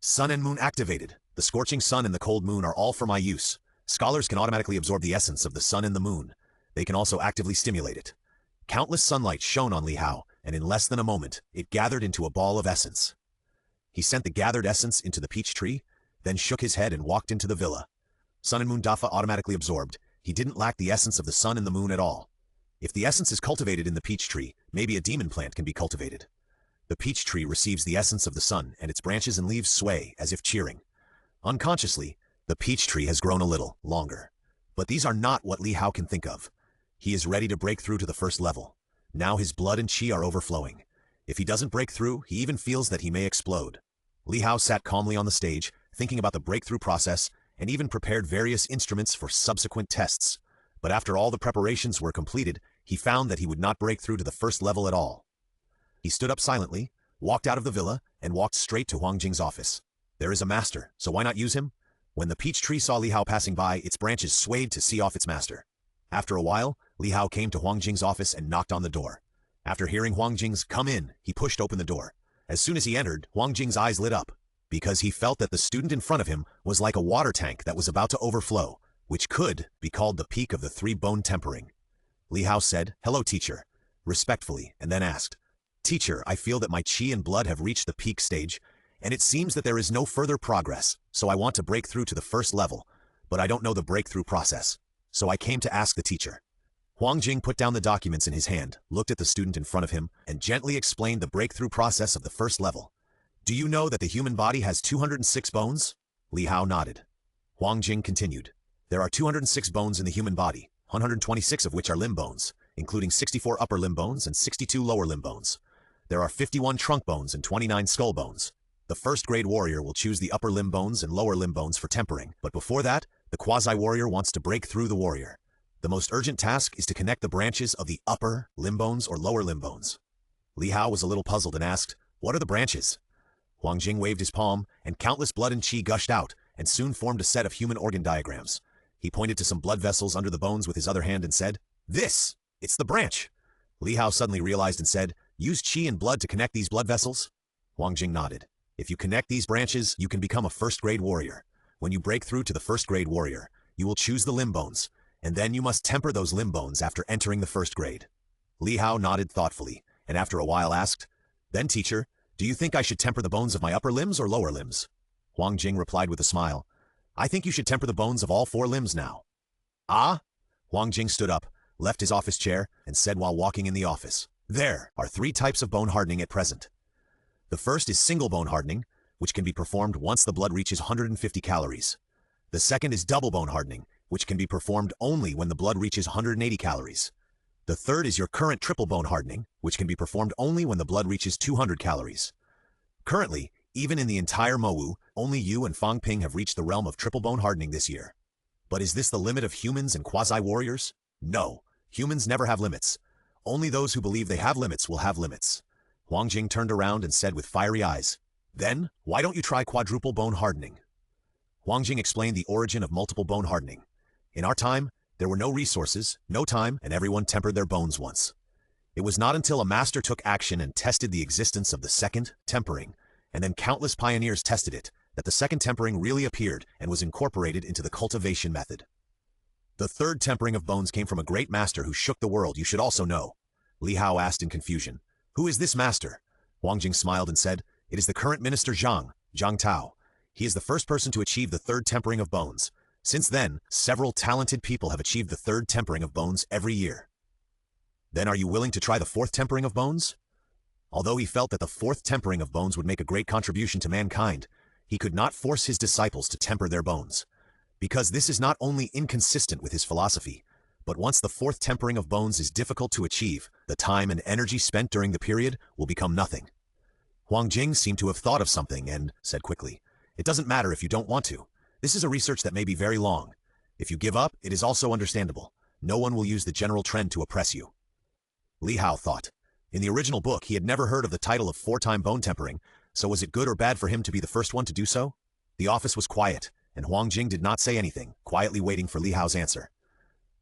Sun and moon activated. The scorching sun and the cold moon are all for my use. Scholars can automatically absorb the essence of the sun and the moon. They can also actively stimulate it. Countless sunlight shone on Li Hao, and in less than a moment, it gathered into a ball of essence. He sent the gathered essence into the peach tree, then shook his head and walked into the villa. Sun and moon dafa automatically absorbed. He didn't lack the essence of the sun and the moon at all. If the essence is cultivated in the peach tree, maybe a demon plant can be cultivated. The peach tree receives the essence of the sun, and its branches and leaves sway, as if cheering. Unconsciously, the peach tree has grown a little longer. But these are not what Li Hao can think of. He is ready to break through to the first level. Now his blood and chi are overflowing. If he doesn't break through, he even feels that he may explode. Li Hao sat calmly on the stage, thinking about the breakthrough process, and even prepared various instruments for subsequent tests. But after all the preparations were completed, he found that he would not break through to the first level at all. He stood up silently, walked out of the villa, and walked straight to Huang Jing's office. There is a master, so why not use him? When the peach tree saw Li Hao passing by, its branches swayed to see off its master. After a while, Li Hao came to Huang Jing's office and knocked on the door. After hearing Huang Jing's "come in," he pushed open the door. As soon as he entered, Huang Jing's eyes lit up, because he felt that the student in front of him was like a water tank that was about to overflow, which could be called the peak of the 3-bone tempering. Li Hao said, "Hello, teacher," respectfully, and then asked, "Teacher, I feel that my chi and blood have reached the peak stage, and it seems that there is no further progress, so I want to break through to the first level, but I don't know the breakthrough process, so I came to ask the teacher." Huang Jing put down the documents in his hand, looked at the student in front of him, and gently explained the breakthrough process of the first level. "Do you know that the human body has 206 bones? Li Hao nodded. Huang Jing continued, "There are 206 bones in the human body, 126 of which are limb bones, including 64 upper limb bones and 62 lower limb bones. There are 51 trunk bones and 29 skull bones. The first-grade warrior will choose the upper limb bones and lower limb bones for tempering, but before that, the quasi-warrior wants to break through the warrior. The most urgent task is to connect the branches of the upper limb bones or lower limb bones." Li Hao was a little puzzled and asked, "What are the branches?" Huang Jing waved his palm, and countless blood and chi gushed out, and soon formed a set of human organ diagrams. He pointed to some blood vessels under the bones with his other hand and said, "It's the branch." Li Hao suddenly realized and said, "Use chi and blood to connect these blood vessels?" Huang Jing nodded. "If you connect these branches, you can become a first-grade warrior. When you break through to the first-grade warrior, you will choose the limb bones, and then you must temper those limb bones after entering the first grade." Li Hao nodded thoughtfully, and after a while asked, "Then, teacher, do you think I should temper the bones of my upper limbs or lower limbs?" Huang Jing replied with a smile, "I think you should temper the bones of all 4 limbs now." "Ah?" Huang Jing stood up, left his office chair, and said while walking in the office, "There are 3 types of bone hardening at present. The first is single bone hardening, which can be performed once the blood reaches 150 calories. The second is double bone hardening, which can be performed only when the blood reaches 180 calories. The third is your current triple bone hardening, which can be performed only when the blood reaches 200 calories. Currently, even in the entire Mowu, only you and Fang Ping have reached the realm of triple bone hardening this year. But is this the limit of humans and quasi-warriors? No, humans never have limits. Only those who believe they have limits will have limits." Huang Jing turned around and said with fiery eyes, "Then, why don't you try quadruple bone hardening?" Huang Jing explained the origin of multiple bone hardening. In our time, there were no resources, no time, and everyone tempered their bones once. It was not until a master took action and tested the existence of the second tempering, and then countless pioneers tested it, that the second tempering really appeared and was incorporated into the cultivation method. The third tempering of bones came from a great master who shook the world, you should also know. Li Hao asked in confusion, "Who is this master?" Huang Jing smiled and said, "It is the current minister Zhang Tao. He is the first person to achieve the third tempering of bones. Since then, several talented people have achieved the third tempering of bones every year." "Then are you willing to try the fourth tempering of bones?" Although he felt that the fourth tempering of bones would make a great contribution to mankind, he could not force his disciples to temper their bones, because this is not only inconsistent with his philosophy, but once the fourth tempering of bones is difficult to achieve, the time and energy spent during the period will become nothing. Huang Jing seemed to have thought of something and said quickly, "It doesn't matter if you don't want to. This is a research that may be very long. If you give up, it is also understandable. No one will use the general trend to oppress you." Li Hao thought. In the original book, he had never heard of the title of 4-time bone tempering, so was it good or bad for him to be the first one to do so? The office was quiet, and Huang Jing did not say anything, quietly waiting for Li Hao's answer.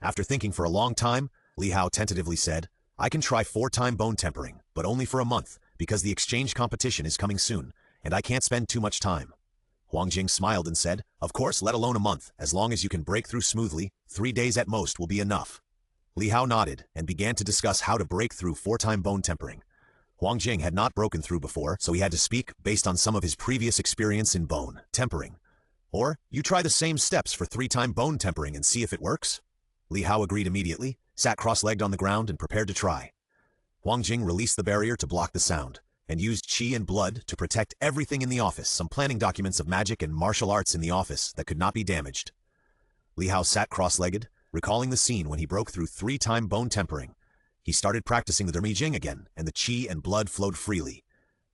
After thinking for a long time, Li Hao tentatively said, "I can try 4-time bone tempering, but only for a month, because the exchange competition is coming soon, and I can't spend too much time." Huang Jing smiled and said, "Of course, let alone a month, as long as you can break through smoothly, 3 days at most will be enough." Li Hao nodded and began to discuss how to break through 4-time bone tempering. Wang Jing had not broken through before, so he had to speak based on some of his previous experience in bone tempering. Or, you try the same steps for 3-time bone tempering and see if it works? Li Hao agreed immediately, sat cross-legged on the ground and prepared to try. Wang Jing released the barrier to block the sound, and used qi and blood to protect everything in the office, some planning documents of magic and martial arts in the office that could not be damaged. Li Hao sat cross-legged, recalling the scene when he broke through 3-time bone tempering. He started practicing the Dermi Jing again, and the qi and blood flowed freely.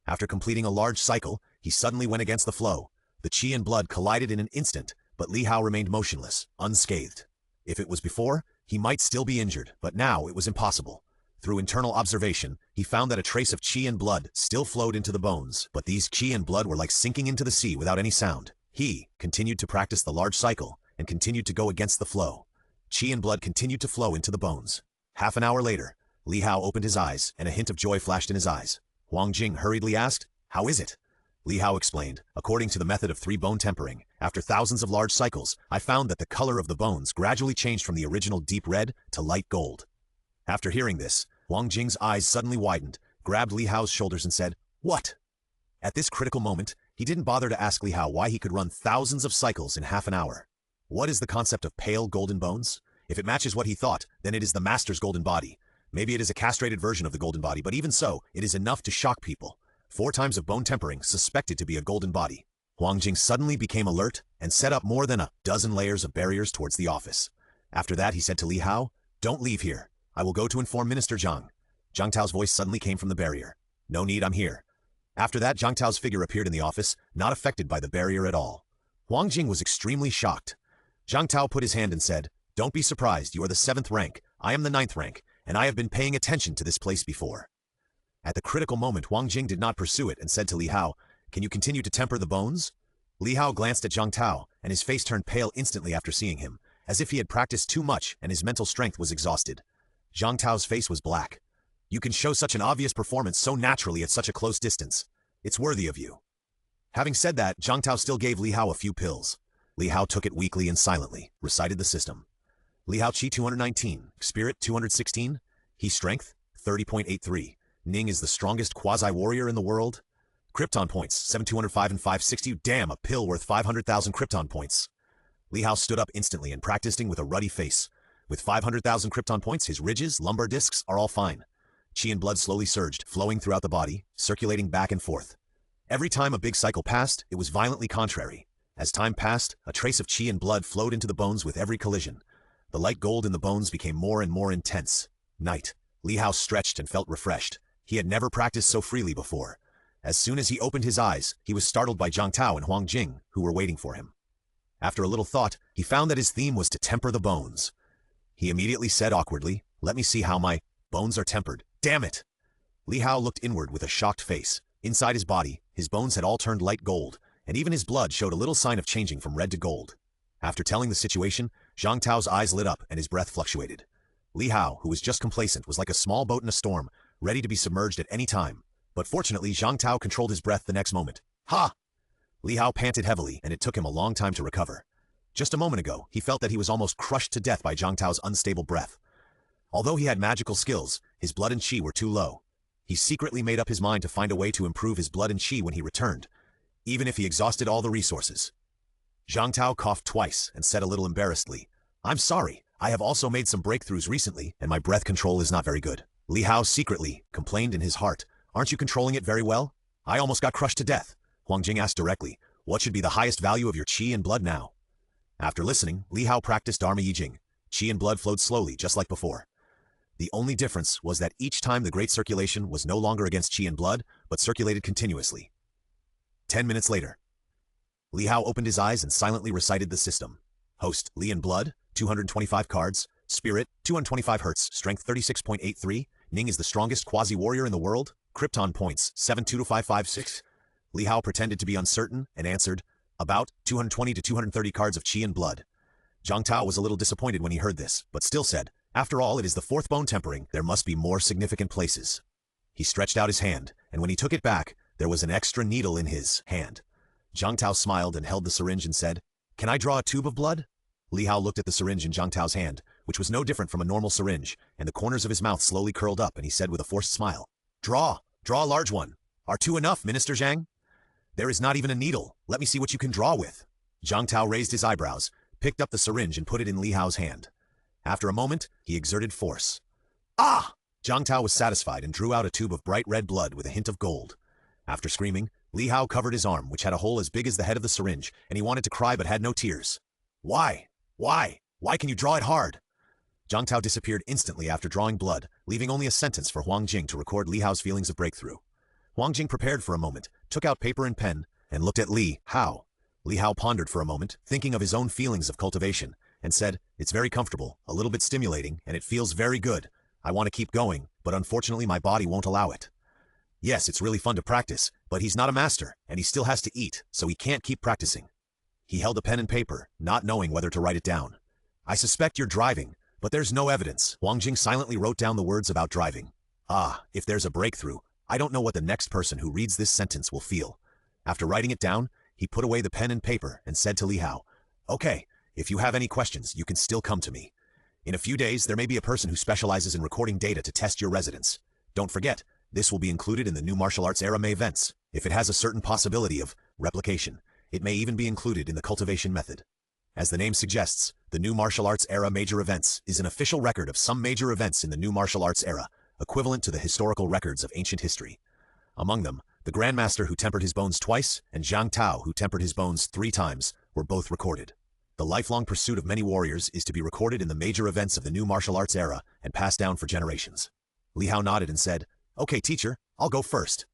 After completing a large cycle, he suddenly went against the flow. The qi and blood collided in an instant, but Li Hao remained motionless, unscathed. If it was before, he might still be injured, but now it was impossible. Through internal observation, he found that a trace of qi and blood still flowed into the bones, but these qi and blood were like sinking into the sea without any sound. He continued to practice the large cycle, and continued to go against the flow. Qi and blood continued to flow into the bones. Half an hour later, Li Hao opened his eyes, and a hint of joy flashed in his eyes. Wang Jing hurriedly asked, "How is it?" Li Hao explained, "According to the method of 3-bone tempering, after thousands of large cycles, I found that the color of the bones gradually changed from the original deep red to light gold." After hearing this, Wang Jing's eyes suddenly widened, grabbed Li Hao's shoulders and said, "What?" At this critical moment, he didn't bother to ask Li Hao why he could run thousands of cycles in half an hour. What is the concept of pale golden bones? If it matches what he thought, then it is the master's golden body. Maybe it is a castrated version of the golden body, but even so, it is enough to shock people. 4 times of bone tempering suspected to be a golden body. Wang Jing suddenly became alert and set up more than a dozen layers of barriers towards the office. After that, he said to Li Hao, "Don't leave here. I will go to inform Minister Zhang." Zhang Tao's voice suddenly came from the barrier. "No need, I'm here." After that, Zhang Tao's figure appeared in the office, not affected by the barrier at all. Wang Jing was extremely shocked. Zhang Tao put his hand and said, "Don't be surprised, you are the 7th rank, I am the 9th rank, and I have been paying attention to this place before." At the critical moment, Wang Jing did not pursue it and said to Li Hao, "Can you continue to temper the bones?" Li Hao glanced at Zhang Tao, and his face turned pale instantly after seeing him, as if he had practiced too much and his mental strength was exhausted. Zhang Tao's face was black. "You can show such an obvious performance so naturally at such a close distance. It's worthy of you." Having said that, Zhang Tao still gave Li Hao a few pills. Li Hao took it weakly and silently, recited the system. Li Hao Qi 219, Spirit 216, He Strength 30.83. Ning is the strongest quasi-warrior in the world. Krypton points 7205 and 560. Damn, a pill worth 500,000 Krypton points. Li Hao stood up instantly and practicing with a ruddy face. With 500,000 Krypton points, his ridges, lumbar discs are all fine. Qi and blood slowly surged, flowing throughout the body, circulating back and forth. Every time a big cycle passed, it was violently contrary. As time passed, a trace of qi and blood flowed into the bones with every collision. The light gold in the bones became more and more intense. Night. Li Hao stretched and felt refreshed. He had never practiced so freely before. As soon as he opened his eyes, he was startled by Zhang Tao and Wang Jing, who were waiting for him. After a little thought, he found that his theme was to temper the bones. He immediately said awkwardly, "Let me see how my bones are tempered. Damn it!" Li Hao looked inward with a shocked face. Inside his body, his bones had all turned light gold, and even his blood showed a little sign of changing from red to gold. After telling the situation, Zhang Tao's eyes lit up and his breath fluctuated. Li Hao, who was just complacent, was like a small boat in a storm, ready to be submerged at any time. But fortunately, Zhang Tao controlled his breath the next moment. "Ha!" Li Hao panted heavily, and it took him a long time to recover. Just a moment ago, he felt that he was almost crushed to death by Zhang Tao's unstable breath. Although he had magical skills, his blood and qi were too low. He secretly made up his mind to find a way to improve his blood and qi when he returned, even if he exhausted all the resources. Zhang Tao coughed twice and said a little embarrassedly, "I'm sorry, I have also made some breakthroughs recently, and my breath control is not very good." Li Hao secretly complained in his heart, "Aren't you controlling it very well? I almost got crushed to death." Wang Jing asked directly, "What should be the highest value of your qi and blood now?" After listening, Li Hao practiced Dharma Yijing. Qi and blood flowed slowly, just like before. The only difference was that each time the great circulation was no longer against qi and blood, but circulated continuously. 10 minutes later, Li Hao opened his eyes and silently recited the system. Host, Li and blood, 225 cards. Spirit, 225 Hz, strength 36.83. Ning is the strongest quasi-warrior in the world. Krypton points, 72556. Li Hao pretended to be uncertain and answered, "About 220 to 230 cards of qi and blood." Zhang Tao was a little disappointed when he heard this, but still said, "After all, it is the 4th bone tempering. There must be more significant places." He stretched out his hand, and when he took it back, there was an extra needle in his hand. Zhang Tao smiled and held the syringe and said, "Can I draw a tube of blood?" Li Hao looked at the syringe in Zhang Tao's hand, which was no different from a normal syringe, and the corners of his mouth slowly curled up, and he said with a forced smile, "Draw!" Draw a large one. Are two enough, Minister Zhang? There is not even a needle. Let me see what you can draw with. Zhang Tao raised his eyebrows, picked up the syringe and put it in Li Hao's hand. After a moment, he exerted force. Ah! Zhang Tao was satisfied and drew out a tube of bright red blood with a hint of gold. After screaming, Li Hao covered his arm, which had a hole as big as the head of the syringe, and he wanted to cry but had no tears. Why? Why? Why can you draw it hard? Zhang Tao disappeared instantly after drawing blood, leaving only a sentence for Huang Jing to record Li Hao's feelings of breakthrough. Huang Jing prepared for a moment, took out paper and pen, and looked at Li Hao. Li Hao pondered for a moment, thinking of his own feelings of cultivation, and said, "It's very comfortable, a little bit stimulating, and it feels very good. I want to keep going, but unfortunately my body won't allow it. Yes, it's really fun to practice, but he's not a master, and he still has to eat, so he can't keep practicing." He held a pen and paper, not knowing whether to write it down. "I suspect you're driving, but there's no evidence." Huang Jing silently wrote down the words about driving. Ah, if there's a breakthrough, I don't know what the next person who reads this sentence will feel. After writing it down, he put away the pen and paper and said to Li Hao, "Okay, if you have any questions, you can still come to me. In a few days, there may be a person who specializes in recording data to test your residence. Don't forget, this will be included in the new martial arts era May events. If it has a certain possibility of replication, it may even be included in the cultivation method." As the name suggests, the new martial arts era major events is an official record of some major events in the new martial arts era, equivalent to the historical records of ancient history. Among them, the Grandmaster who tempered his bones twice and Zhang Tao who tempered his bones 3 times were both recorded. The lifelong pursuit of many warriors is to be recorded in the major events of the new martial arts era and passed down for generations. Li Hao nodded and said, "Okay, teacher, I'll go first."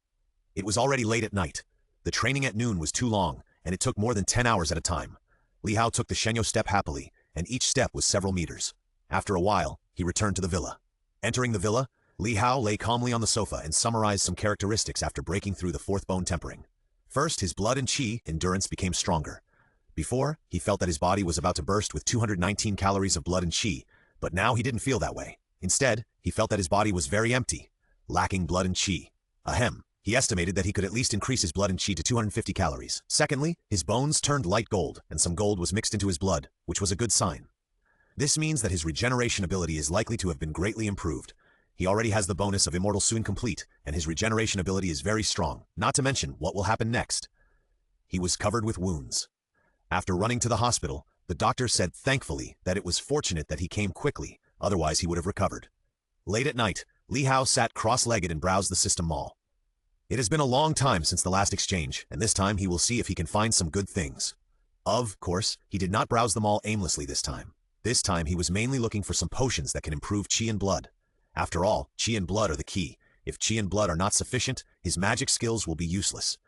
It was already late at night. The training at noon was too long, and it took more than 10 hours at a time. Li Hao took the Shenyo step happily, and each step was several meters. After a while, he returned to the villa. Entering the villa, Li Hao lay calmly on the sofa and summarized some characteristics after breaking through the 4th bone tempering. First, his blood and qi endurance became stronger. Before, he felt that his body was about to burst with 219 calories of blood and qi, but now he didn't feel that way. Instead, he felt that his body was very empty, lacking blood and qi. Ahem. He estimated that he could at least increase his blood and qi to 250 calories. Secondly, his bones turned light gold, and some gold was mixed into his blood, which was a good sign. This means that his regeneration ability is likely to have been greatly improved. He already has the bonus of Immortal soon complete, and his regeneration ability is very strong, not to mention what will happen next. He was covered with wounds. After running to the hospital, the doctor said thankfully that it was fortunate that he came quickly, otherwise he would have recovered. Late at night, Li Hao sat cross-legged and browsed the system mall. It has been a long time since the last exchange, and this time he will see if he can find some good things. Of course, he did not browse the mall aimlessly this time. This time he was mainly looking for some potions that can improve qi and blood. After all, qi and blood are the key. If qi and blood are not sufficient, his magic skills will be useless.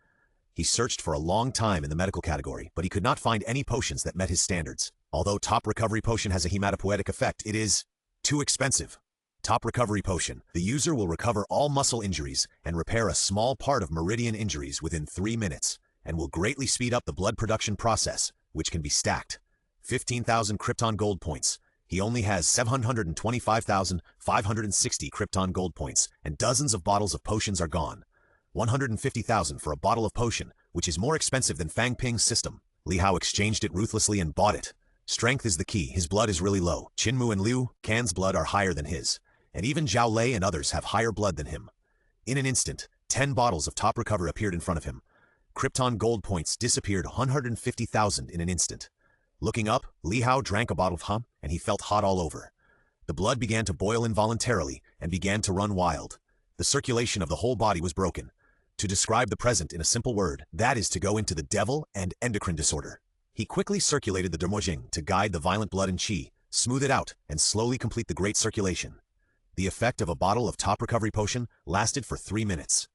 He searched for a long time in the medical category, but he could not find any potions that met his standards. Although Top Recovery Potion has a hematopoietic effect, it is too expensive. Top Recovery Potion. The user will recover all muscle injuries and repair a small part of meridian injuries within 3 minutes, and will greatly speed up the blood production process, which can be stacked. 15,000 Krypton Gold points. He only has 725,560 Krypton Gold points, and dozens of bottles of potions are gone. 150,000 for a bottle of potion, which is more expensive than Fang Ping's system. Li Hao exchanged it ruthlessly and bought it. Strength is the key. His blood is really low. Qinmu and Liu Can's blood are higher than his, and even Zhao Lei and others have higher blood than him. In an instant, 10 bottles of Top Recover appeared in front of him. Krypton Gold points disappeared 150,000 in an instant. Looking up, Li Hao drank a bottle of hum, and he felt hot all over. The blood began to boil involuntarily and began to run wild. The circulation of the whole body was broken. To describe the present in a simple word, that is to go into the devil and endocrine disorder. He quickly circulated the dermojing to guide the violent blood and qi, smooth it out, and slowly complete the great circulation. The effect of a bottle of Top Recovery Potion lasted for 3 minutes.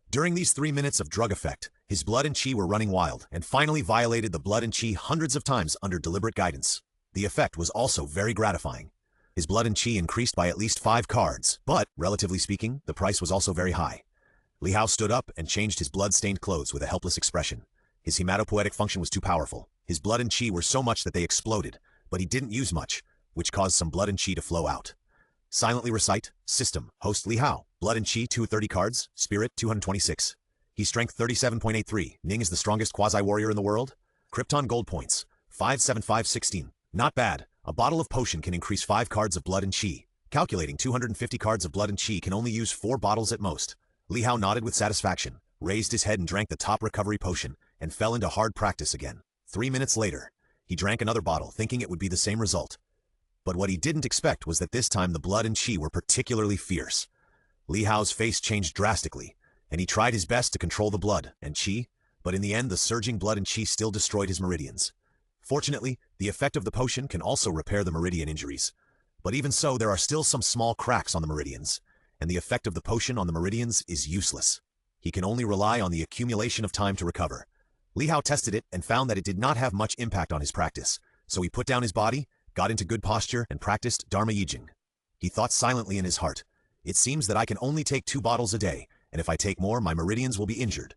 During these 3 minutes of drug effect, his blood and qi were running wild, and finally violated the blood and qi hundreds of times under deliberate guidance. The effect was also very gratifying. His blood and qi increased by at least 5 cards, but, relatively speaking, the price was also very high. Li Hao stood up and changed his blood-stained clothes with a helpless expression. His hematopoietic function was too powerful. His blood and qi were so much that they exploded, but he didn't use much, which caused some blood and qi to flow out. Silently recite, System, Host Li Hao, blood and qi 230 cards, spirit 226. He strength 37.83, Ning is the strongest quasi-warrior in the world. Krypton Gold points, 57516. Not bad, a bottle of potion can increase 5 cards of blood and qi. Calculating 250 cards of blood and qi can only use 4 bottles at most. Li Hao nodded with satisfaction, raised his head and drank the top recovery potion, and fell into hard practice again. 3 minutes later, he drank another bottle, thinking it would be the same result. But what he didn't expect was that this time the blood and qi were particularly fierce. Li Hao's face changed drastically, and he tried his best to control the blood and qi, but in the end the surging blood and qi still destroyed his meridians. Fortunately, the effect of the potion can also repair the meridian injuries. But even so, there are still some small cracks on the meridians, and the effect of the potion on the meridians is useless. He can only rely on the accumulation of time to recover. Li Hao tested it and found that it did not have much impact on his practice, so he put down his body, got into good posture, and practiced Dharma Yijing. He thought silently in his heart, "It seems that I can only take 2 bottles a day, and if I take more, my meridians will be injured."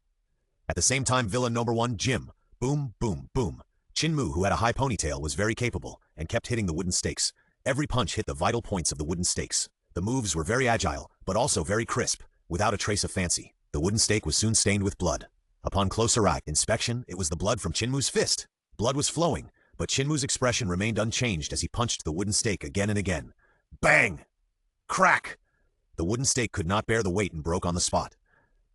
At the same time, villain number 1, Jim. Boom, boom, boom. Chinmu, who had a high ponytail, was very capable and kept hitting the wooden stakes. Every punch hit the vital points of the wooden stakes. The moves were very agile, but also very crisp, without a trace of fancy. The wooden stake was soon stained with blood. Upon closer eye inspection, it was the blood from Chinmu's fist. Blood was flowing, but Chinmu's expression remained unchanged as he punched the wooden stake again and again. Bang! Crack! The wooden stake could not bear the weight and broke on the spot.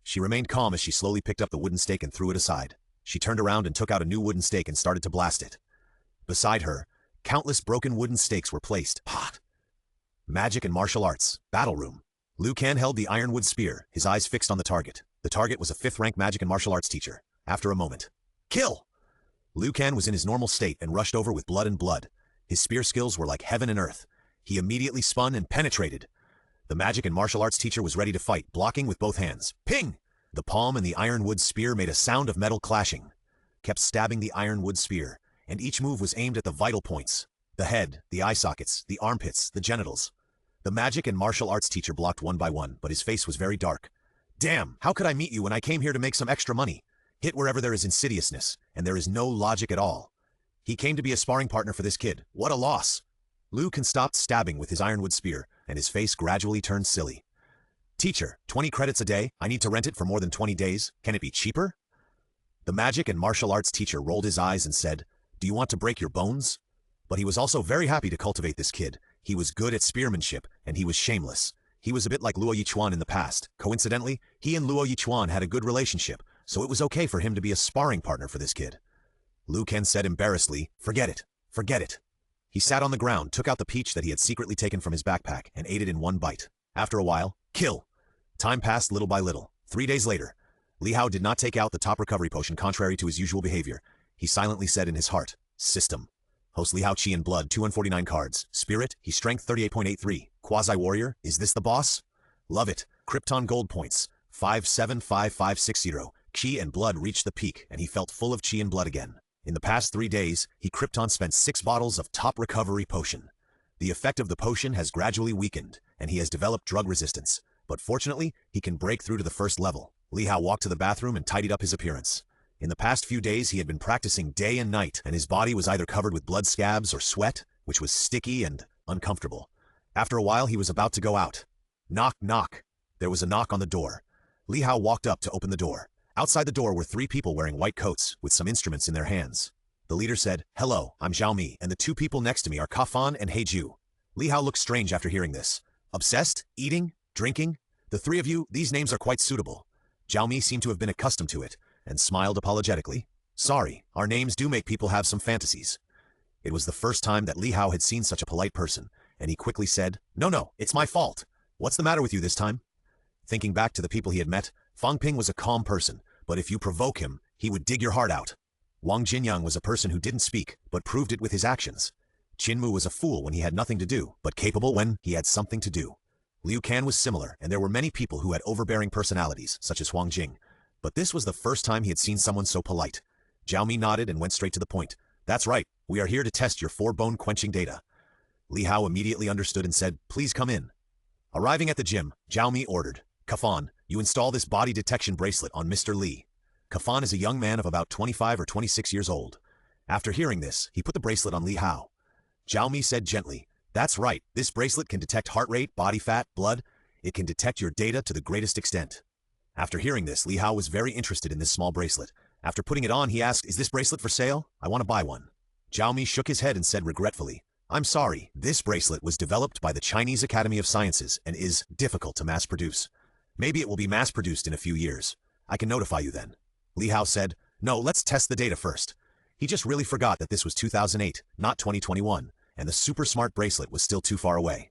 She remained calm as she slowly picked up the wooden stake and threw it aside. She turned around and took out a new wooden stake and started to blast it. Beside her, countless broken wooden stakes were placed. Hot! Magic and martial arts. Battle room. Liu Kang held the ironwood spear, his eyes fixed on the target. The target was a 5th-rank magic and martial arts teacher. After a moment, kill! Liu Kang was in his normal state and rushed over with blood and blood. His spear skills were like heaven and earth. He immediately spun and penetrated. The magic and martial arts teacher was ready to fight, blocking with both hands. Ping! The palm and the ironwood spear made a sound of metal clashing. Kept stabbing the ironwood spear, and each move was aimed at the vital points. The head, the eye sockets, the armpits, the genitals. The magic and martial arts teacher blocked one by one, but his face was very dark. Damn, how could I meet you when I came here to make some extra money? Hit wherever there is insidiousness, and there is no logic at all. He came to be a sparring partner for this kid. What a loss! Liu Kang stopped stabbing with his ironwood spear, and his face gradually turned silly. Teacher, 20 credits a day. I need to rent it for more than 20 days. Can it be cheaper? The magic and martial arts teacher rolled his eyes and said, "Do you want to break your bones?" But he was also very happy to cultivate this kid. He was good at spearmanship, and he was shameless. He was a bit like Luo Yichuan in the past. Coincidentally, he and Luo Yichuan had a good relationship, so it was okay for him to be a sparring partner for this kid. Liu Kang said embarrassedly, "Forget it. Forget it." He sat on the ground, took out the peach that he had secretly taken from his backpack, and ate it in one bite. After a while, kill! Time passed little by little. 3 days later, Li Hao did not take out the top recovery potion contrary to his usual behavior. He silently said in his heart, "System. Host Li Hao Qi and Blood, 249 cards. Spirit, he strength 38.83. Quasi-warrior, is this the boss? Love it. Krypton Gold points, 575560. Qi and Blood reached the peak, and he felt full of Qi and Blood again. In the past 3 days, he Krypton spent 6 bottles of top recovery potion. The effect of the potion has gradually weakened, and he has developed drug resistance. But fortunately, he can break through to the first level. Li Hao walked to the bathroom and tidied up his appearance. In the past few days, he had been practicing day and night, and his body was either covered with blood scabs or sweat, which was sticky and uncomfortable. After a while, he was about to go out. Knock, knock. There was a knock on the door. Li Hao walked up to open the door. Outside the door were 3 people wearing white coats, with some instruments in their hands. The leader said, "Hello, I'm Zhao Mi, and the 2 people next to me are Kafan and Heiju." Li Hao looked strange after hearing this. Obsessed? Eating? Drinking? The 3 of you, these names are quite suitable. Zhao Mi seemed to have been accustomed to it, and smiled apologetically. "Sorry, our names do make people have some fantasies." It was the first time that Li Hao had seen such a polite person, and he quickly said, No, it's my fault. What's the matter with you this time?" Thinking back to the people he had met, Fang Ping was a calm person, but if you provoke him, he would dig your heart out. Wang Jinyang was a person who didn't speak, but proved it with his actions. Qinmu was a fool when he had nothing to do, but capable when he had something to do. Liu Kang was similar, and there were many people who had overbearing personalities, such as Huang Jing. But this was the first time he had seen someone so polite. Zhao Mi nodded and went straight to the point. "That's right, we are here to test your 4 bone-quenching data." Li Hao immediately understood and said, "Please come in." Arriving at the gym, Zhao Mi ordered, "Kafan, you install this body detection bracelet on Mr. Li." Kafan is a young man of about 25 or 26 years old. After hearing this, he put the bracelet on Li Hao. Zhao Mi said gently, "That's right, this bracelet can detect heart rate, body fat, blood. It can detect your data to the greatest extent." After hearing this, Li Hao was very interested in this small bracelet. After putting it on, he asked, "Is this bracelet for sale? I want to buy one." Zhao Mi shook his head and said regretfully, "I'm sorry, this bracelet was developed by the Chinese Academy of Sciences and is difficult to mass produce. Maybe it will be mass-produced in a few years. I can notify you then. Li Hao said, no, let's test the data first. He just really forgot that this was 2008, not 2021, and the super smart bracelet was still too far away.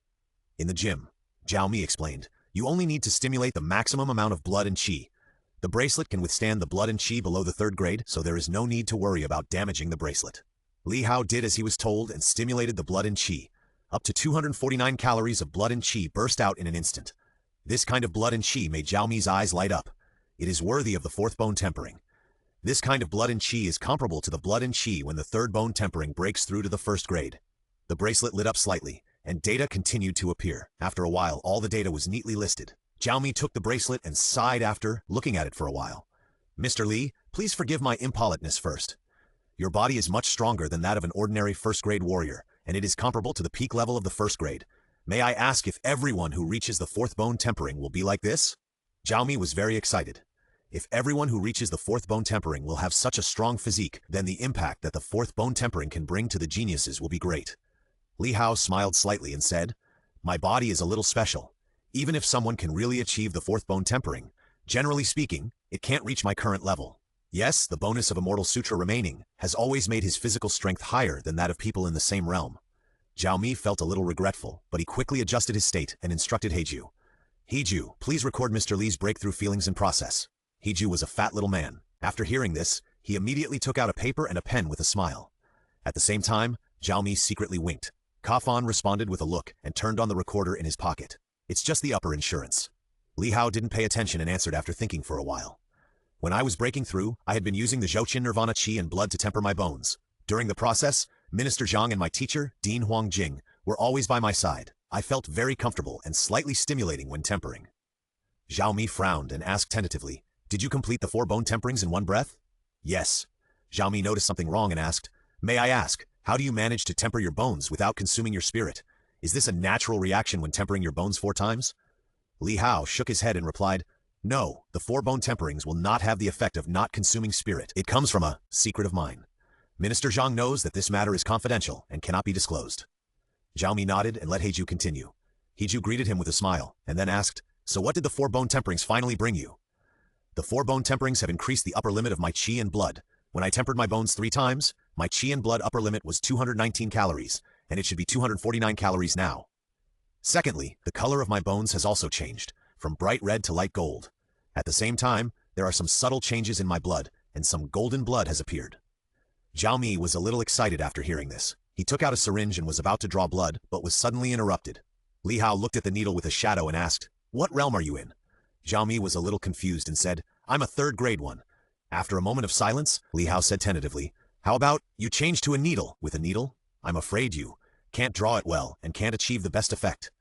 In the gym, Zhao Mi explained, you only need to stimulate the maximum amount of blood and qi. The bracelet can withstand the blood and qi below the 3rd grade, so there is no need to worry about damaging the bracelet. Li Hao did as he was told and stimulated the blood and qi. Up to 249 calories of blood and qi burst out in an instant. This kind of blood and qi made Zhao Mi's eyes light up. It is worthy of the 4th bone tempering. This kind of blood and qi is comparable to the blood and qi when the 3rd bone tempering breaks through to the 1st grade. The bracelet lit up slightly, and data continued to appear. After a while, all the data was neatly listed. Zhao Mi took the bracelet and sighed after looking at it for a while. Mr. Li, please forgive my impoliteness first. Your body is much stronger than that of an ordinary 1st grade warrior, and it is comparable to the peak level of the 1st grade. May I ask if everyone who reaches the 4th bone tempering will be like this? Zhao Mi was very excited. If everyone who reaches the 4th bone tempering will have such a strong physique, then the impact that the 4th bone tempering can bring to the geniuses will be great. Li Hao smiled slightly and said, my body is a little special. Even if someone can really achieve the 4th bone tempering, generally speaking, it can't reach my current level. Yes, the bonus of Immortal Sutra remaining has always made his physical strength higher than that of people in the same realm. Zhao Mi felt a little regretful, but he quickly adjusted his state and instructed Heiju. Heiju, please record Mr. Li's breakthrough feelings and process. Heiju was a fat little man. After hearing this, he immediately took out a paper and a pen with a smile. At the same time, Zhao Mi secretly winked. Kafan responded with a look and turned on the recorder in his pocket. It's just the upper insurance. Li Hao didn't pay attention and answered after thinking for a while. When I was breaking through, I had been using the Zhouqin Nirvana Qi and blood to temper my bones. During the process, Minister Zhang and my teacher, Dean Huangjing, were always by my side. I felt very comfortable and slightly stimulating when tempering. Zhao Mi frowned and asked tentatively, did you complete the 4 bone temperings in one breath? Yes. Zhao Mi noticed something wrong and asked, may I ask, how do you manage to temper your bones without consuming your spirit? Is this a natural reaction when tempering your bones 4 times? Li Hao shook his head and replied, no, the 4 bone temperings will not have the effect of not consuming spirit. It comes from a secret of mine. Minister Zhang knows that this matter is confidential and cannot be disclosed. Zhao Mi nodded and let Heiju continue. Heiju greeted him with a smile and then asked, so what did the 4 bone temperings finally bring you? The 4 bone temperings have increased the upper limit of my qi and blood. When I tempered my bones 3 times, my qi and blood upper limit was 219 calories, and it should be 249 calories now. Secondly, the color of my bones has also changed, from bright red to light gold. At the same time, there are some subtle changes in my blood, and some golden blood has appeared. Zhao Mi was a little excited after hearing this. He took out a syringe and was about to draw blood, but was suddenly interrupted. Li Hao looked at the needle with a shadow and asked, what realm are you in? Zhao Mi was a little confused and said, I'm a 3rd grade one. After a moment of silence, Li Hao said tentatively, how about you change to a needle? With a needle? I'm afraid you can't draw it well and can't achieve the best effect.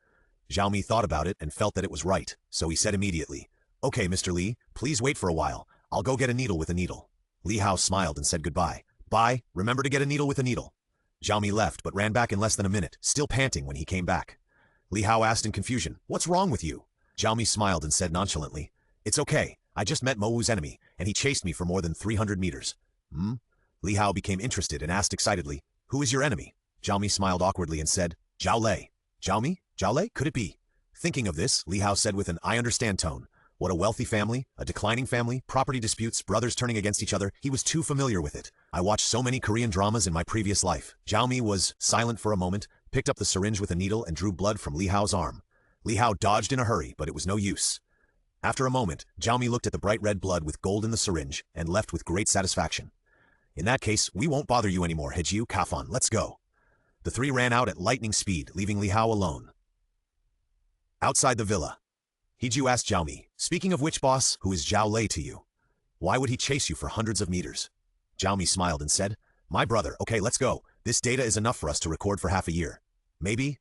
Zhao Mi thought about it and felt that it was right, so he said immediately, okay, Mr. Li, please wait for a while. I'll go get a needle with a needle. Li Hao smiled and said goodbye. Bye, remember to get a needle with a needle. Zhao Mi left but ran back in less than a minute, still panting when he came back. Li Hao asked in confusion, what's wrong with you? Zhao Mi smiled and said nonchalantly, it's okay, I just met Mo Wu's enemy, and he chased me for more than 300 meters. Li Hao became interested and asked excitedly, who is your enemy? Zhao Mi smiled awkwardly and said, Zhao Lei. Zhao Mi? Zhao Lei? Could it be? Thinking of this, Li Hao said with an I understand tone. What a wealthy family, a declining family, property disputes, brothers turning against each other. He was too familiar with it. I watched so many Korean dramas in my previous life. Zhao Mi was silent for a moment, picked up the syringe with a needle and drew blood from Li Hao's arm. Li Hao dodged in a hurry, but it was no use. After a moment, Zhao Mi looked at the bright red blood with gold in the syringe and left with great satisfaction. In that case, we won't bother you anymore, Heiju, Kafan, let's go. The 3 ran out at lightning speed, leaving Li Hao alone. Outside the villa, Heiju asked Zhao Mi, speaking of which, boss, who is Zhao Lei to you? Why would he chase you for hundreds of meters? Zhao Mi smiled and said, my brother, okay, let's go. This data is enough for us to record for half a year. Maybe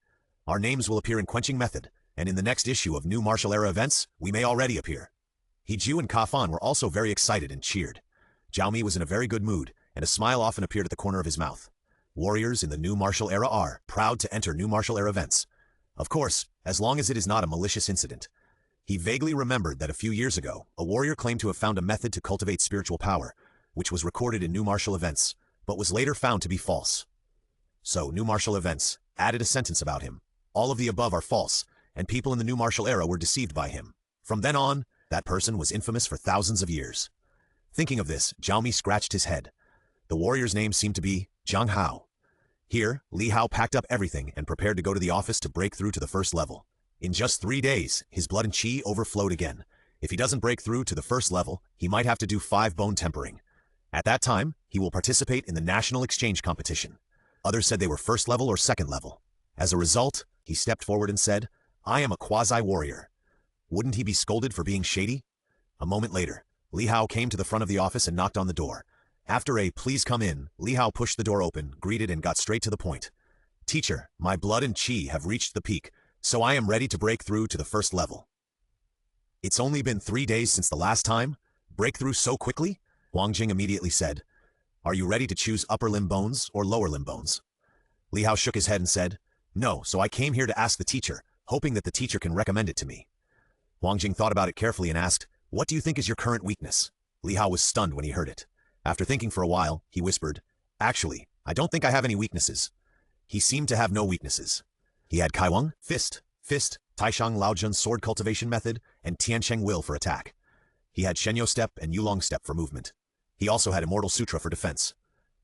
our names will appear in Quenching Method, and in the next issue of New Martial Era Events, we may already appear. Heiju and Kafan were also very excited and cheered. Zhao Mi was in a very good mood, and a smile often appeared at the corner of his mouth. Warriors in the New Martial Era are proud to enter New Martial Era events. Of course, as long as it is not a malicious incident. He vaguely remembered that a few years ago, a warrior claimed to have found a method to cultivate spiritual power, which was recorded in New Martial Events, but was later found to be false. So, New Martial Events added a sentence about him. All of the above are false, and people in the New Martial Era were deceived by him. From then on, that person was infamous for thousands of years. Thinking of this, Zhao Mi scratched his head. The warrior's name seemed to be Li Hao. Here, Li Hao packed up everything and prepared to go to the office to break through to the first level. In just 3 days, his blood and qi overflowed again. If he doesn't break through to the first level, he might have to do 5 bone tempering. At that time, he will participate in the national exchange competition. Others said they were first level or second level. As a result, he stepped forward and said, "I am a quasi-warrior." Wouldn't he be scolded for being shady? A moment later, Li Hao came to the front of the office and knocked on the door. After a "please come in," Li Hao pushed the door open, greeted and got straight to the point. "Teacher, my blood and qi have reached the peak, so I am ready to break through to the first level." "It's only been 3 days since the last time? Break through so quickly?" Huang Jing immediately said. "Are you ready to choose upper limb bones or lower limb bones?" Li Hao shook his head and said, "No, so I came here to ask the teacher, hoping that the teacher can recommend it to me." Huang Jing thought about it carefully and asked, "What do you think is your current weakness?" Li Hao was stunned when he heard it. After thinking for a while, he whispered, "Actually, I don't think I have any weaknesses." He seemed to have no weaknesses. He had Kaiwang, fist, Taishang Laojun sword cultivation method, and Tiancheng will for attack. He had Shenyo step and Yulong step for movement. He also had Immortal Sutra for defense.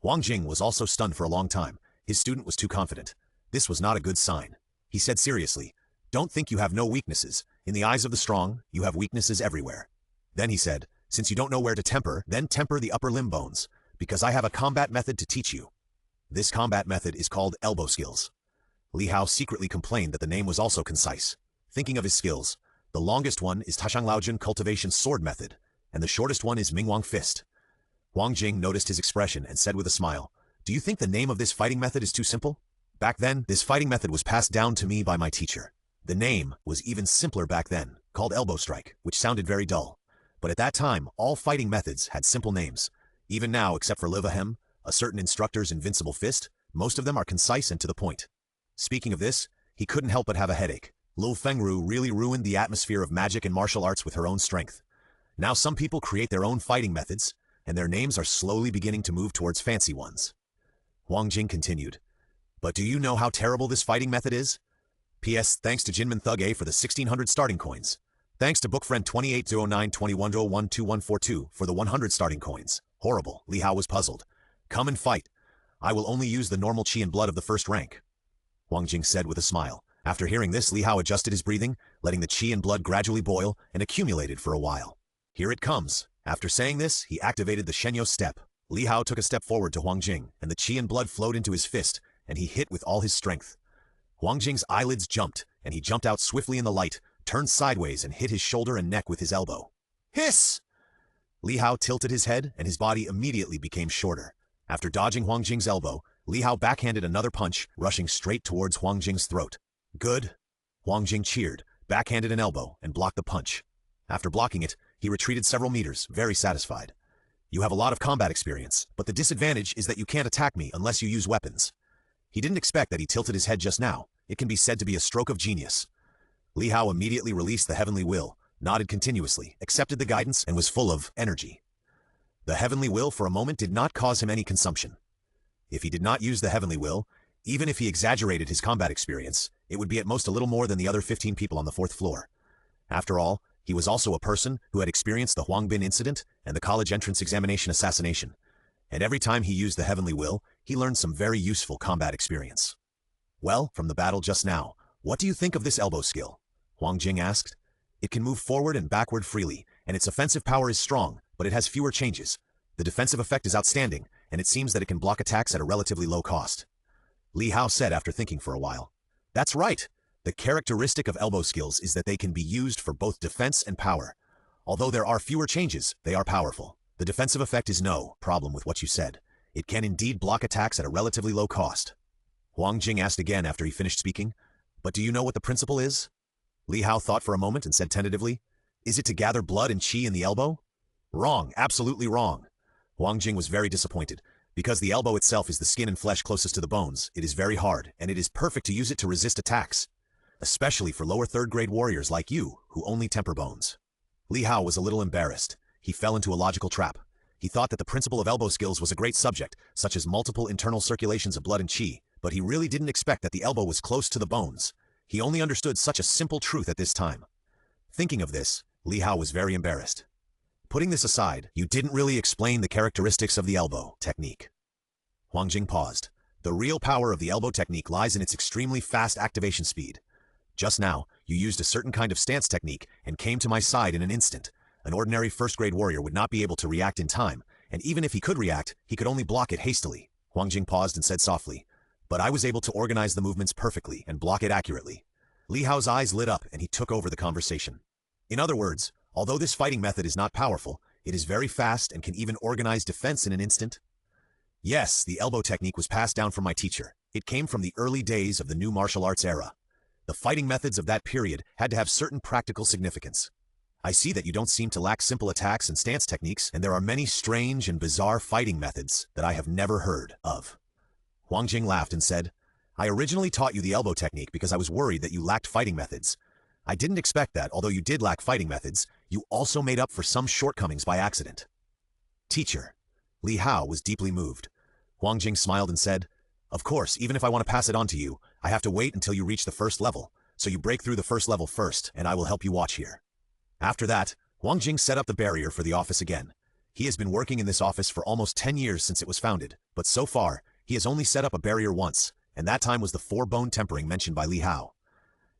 Huang Jing was also stunned for a long time. His student was too confident. This was not a good sign. He said seriously, "Don't think you have no weaknesses. In the eyes of the strong, you have weaknesses everywhere." Then he said, "Since you don't know where to temper, then temper the upper limb bones, because I have a combat method to teach you." This combat method is called elbow skills. Li Hao secretly complained that the name was also concise. Thinking of his skills, the longest one is Taishang Laojun cultivation sword method, and the shortest one is Mingwang fist. Huang Jing noticed his expression and said with a smile, "Do you think the name of this fighting method is too simple? Back then, this fighting method was passed down to me by my teacher. The name was even simpler back then, called elbow strike, which sounded very dull. But at that time, all fighting methods had simple names. Even now, except for Li Hao, a certain instructor's invincible fist, most of them are concise and to the point." Speaking of this, he couldn't help but have a headache. Lu Fengru really ruined the atmosphere of magic and martial arts with her own strength. Now some people create their own fighting methods, and their names are slowly beginning to move towards fancy ones. Huang Jing continued, "But do you know how terrible this fighting method is? P.S. Thanks to Jinman Thug A for the 1600 starting coins. Thanks to Bookfriend 280921012142 for the 100 starting coins. Horrible." Li Hao was puzzled. "Come and fight. I will only use the normal qi and blood of the first rank," Huang Jing said with a smile. After hearing this, Li Hao adjusted his breathing, letting the qi and blood gradually boil and accumulated for a while. "Here it comes." After saying this, he activated the Shenyo step. Li Hao took a step forward to Huang Jing, and the qi and blood flowed into his fist, and he hit with all his strength. Huang Jing's eyelids jumped, and he jumped out swiftly in the light, turned sideways and hit his shoulder and neck with his elbow. Hiss! Li Hao tilted his head, and his body immediately became shorter. After dodging Huang Jing's elbow, Li Hao backhanded another punch, rushing straight towards Huang Jing's throat. "Good!" Huang Jing cheered, backhanded an elbow, and blocked the punch. After blocking it, he retreated several meters, very satisfied. "You have a lot of combat experience, but the disadvantage is that you can't attack me unless you use weapons." He didn't expect that he tilted his head just now. It can be said to be a stroke of genius. Li Hao immediately released the heavenly will, nodded continuously, accepted the guidance, and was full of energy. The heavenly will for a moment did not cause him any consumption. If he did not use the heavenly will, even if he exaggerated his combat experience, it would be at most a little more than the other 15 people on the 4th floor. After all, he was also a person who had experienced the Huangbin incident and the college entrance examination assassination. And every time he used the heavenly will, he learned some very useful combat experience. "Well, from the battle just now, what do you think of this elbow skill?" Huang Jing asked. "It can move forward and backward freely, and its offensive power is strong, but it has fewer changes. The defensive effect is outstanding, and it seems that it can block attacks at a relatively low cost." Li Hao said after thinking for a while. "That's right. The characteristic of elbow skills is that they can be used for both defense and power. Although there are fewer changes, they are powerful. The defensive effect is no problem with what you said. It can indeed block attacks at a relatively low cost." Huang Jing asked again after he finished speaking, "But do you know what the principle is?" Li Hao thought for a moment and said tentatively, "Is it to gather blood and qi in the elbow?" "Wrong, absolutely wrong." Huang Jing was very disappointed. Because the elbow itself is the skin and flesh closest to the bones, it is very hard, and it is perfect to use it to resist attacks. Especially for lower third-grade warriors like you, who only temper bones. Li Hao was a little embarrassed. He fell into a logical trap. He thought that the principle of elbow skills was a great subject, such as multiple internal circulations of blood and qi, but he really didn't expect that the elbow was close to the bones. He only understood such a simple truth at this time. Thinking of this, Li Hao was very embarrassed. Putting this aside, you didn't really explain the characteristics of the elbow technique. Huang Jing paused. The real power of the elbow technique lies in its extremely fast activation speed. Just now, you used a certain kind of stance technique and came to my side in an instant. An ordinary first-grade warrior would not be able to react in time, and even if he could react, he could only block it hastily. Huang Jing paused and said softly, "But I was able to organize the movements perfectly and block it accurately." Li Hao's eyes lit up and he took over the conversation. In other words, although this fighting method is not powerful, it is very fast and can even organize defense in an instant. Yes, the elbow technique was passed down from my teacher. It came from the early days of the new martial arts era. The fighting methods of that period had to have certain practical significance. I see that you don't seem to lack simple attacks and stance techniques, and there are many strange and bizarre fighting methods that I have never heard of. Huang Jing laughed and said, "I originally taught you the elbow technique because I was worried that you lacked fighting methods. I didn't expect that, although you did lack fighting methods, you also made up for some shortcomings by accident." Teacher. Li Hao was deeply moved. Huang Jing smiled and said, "Of course, even if I want to pass it on to you, I have to wait until you reach the first level, so you break through the first level first, and I will help you watch here." After that, Huang Jing set up the barrier for the office again. He has been working in this office for almost 10 years since it was founded, but so far, he has only set up a barrier once, and that time was the 4-bone tempering mentioned by Li Hao.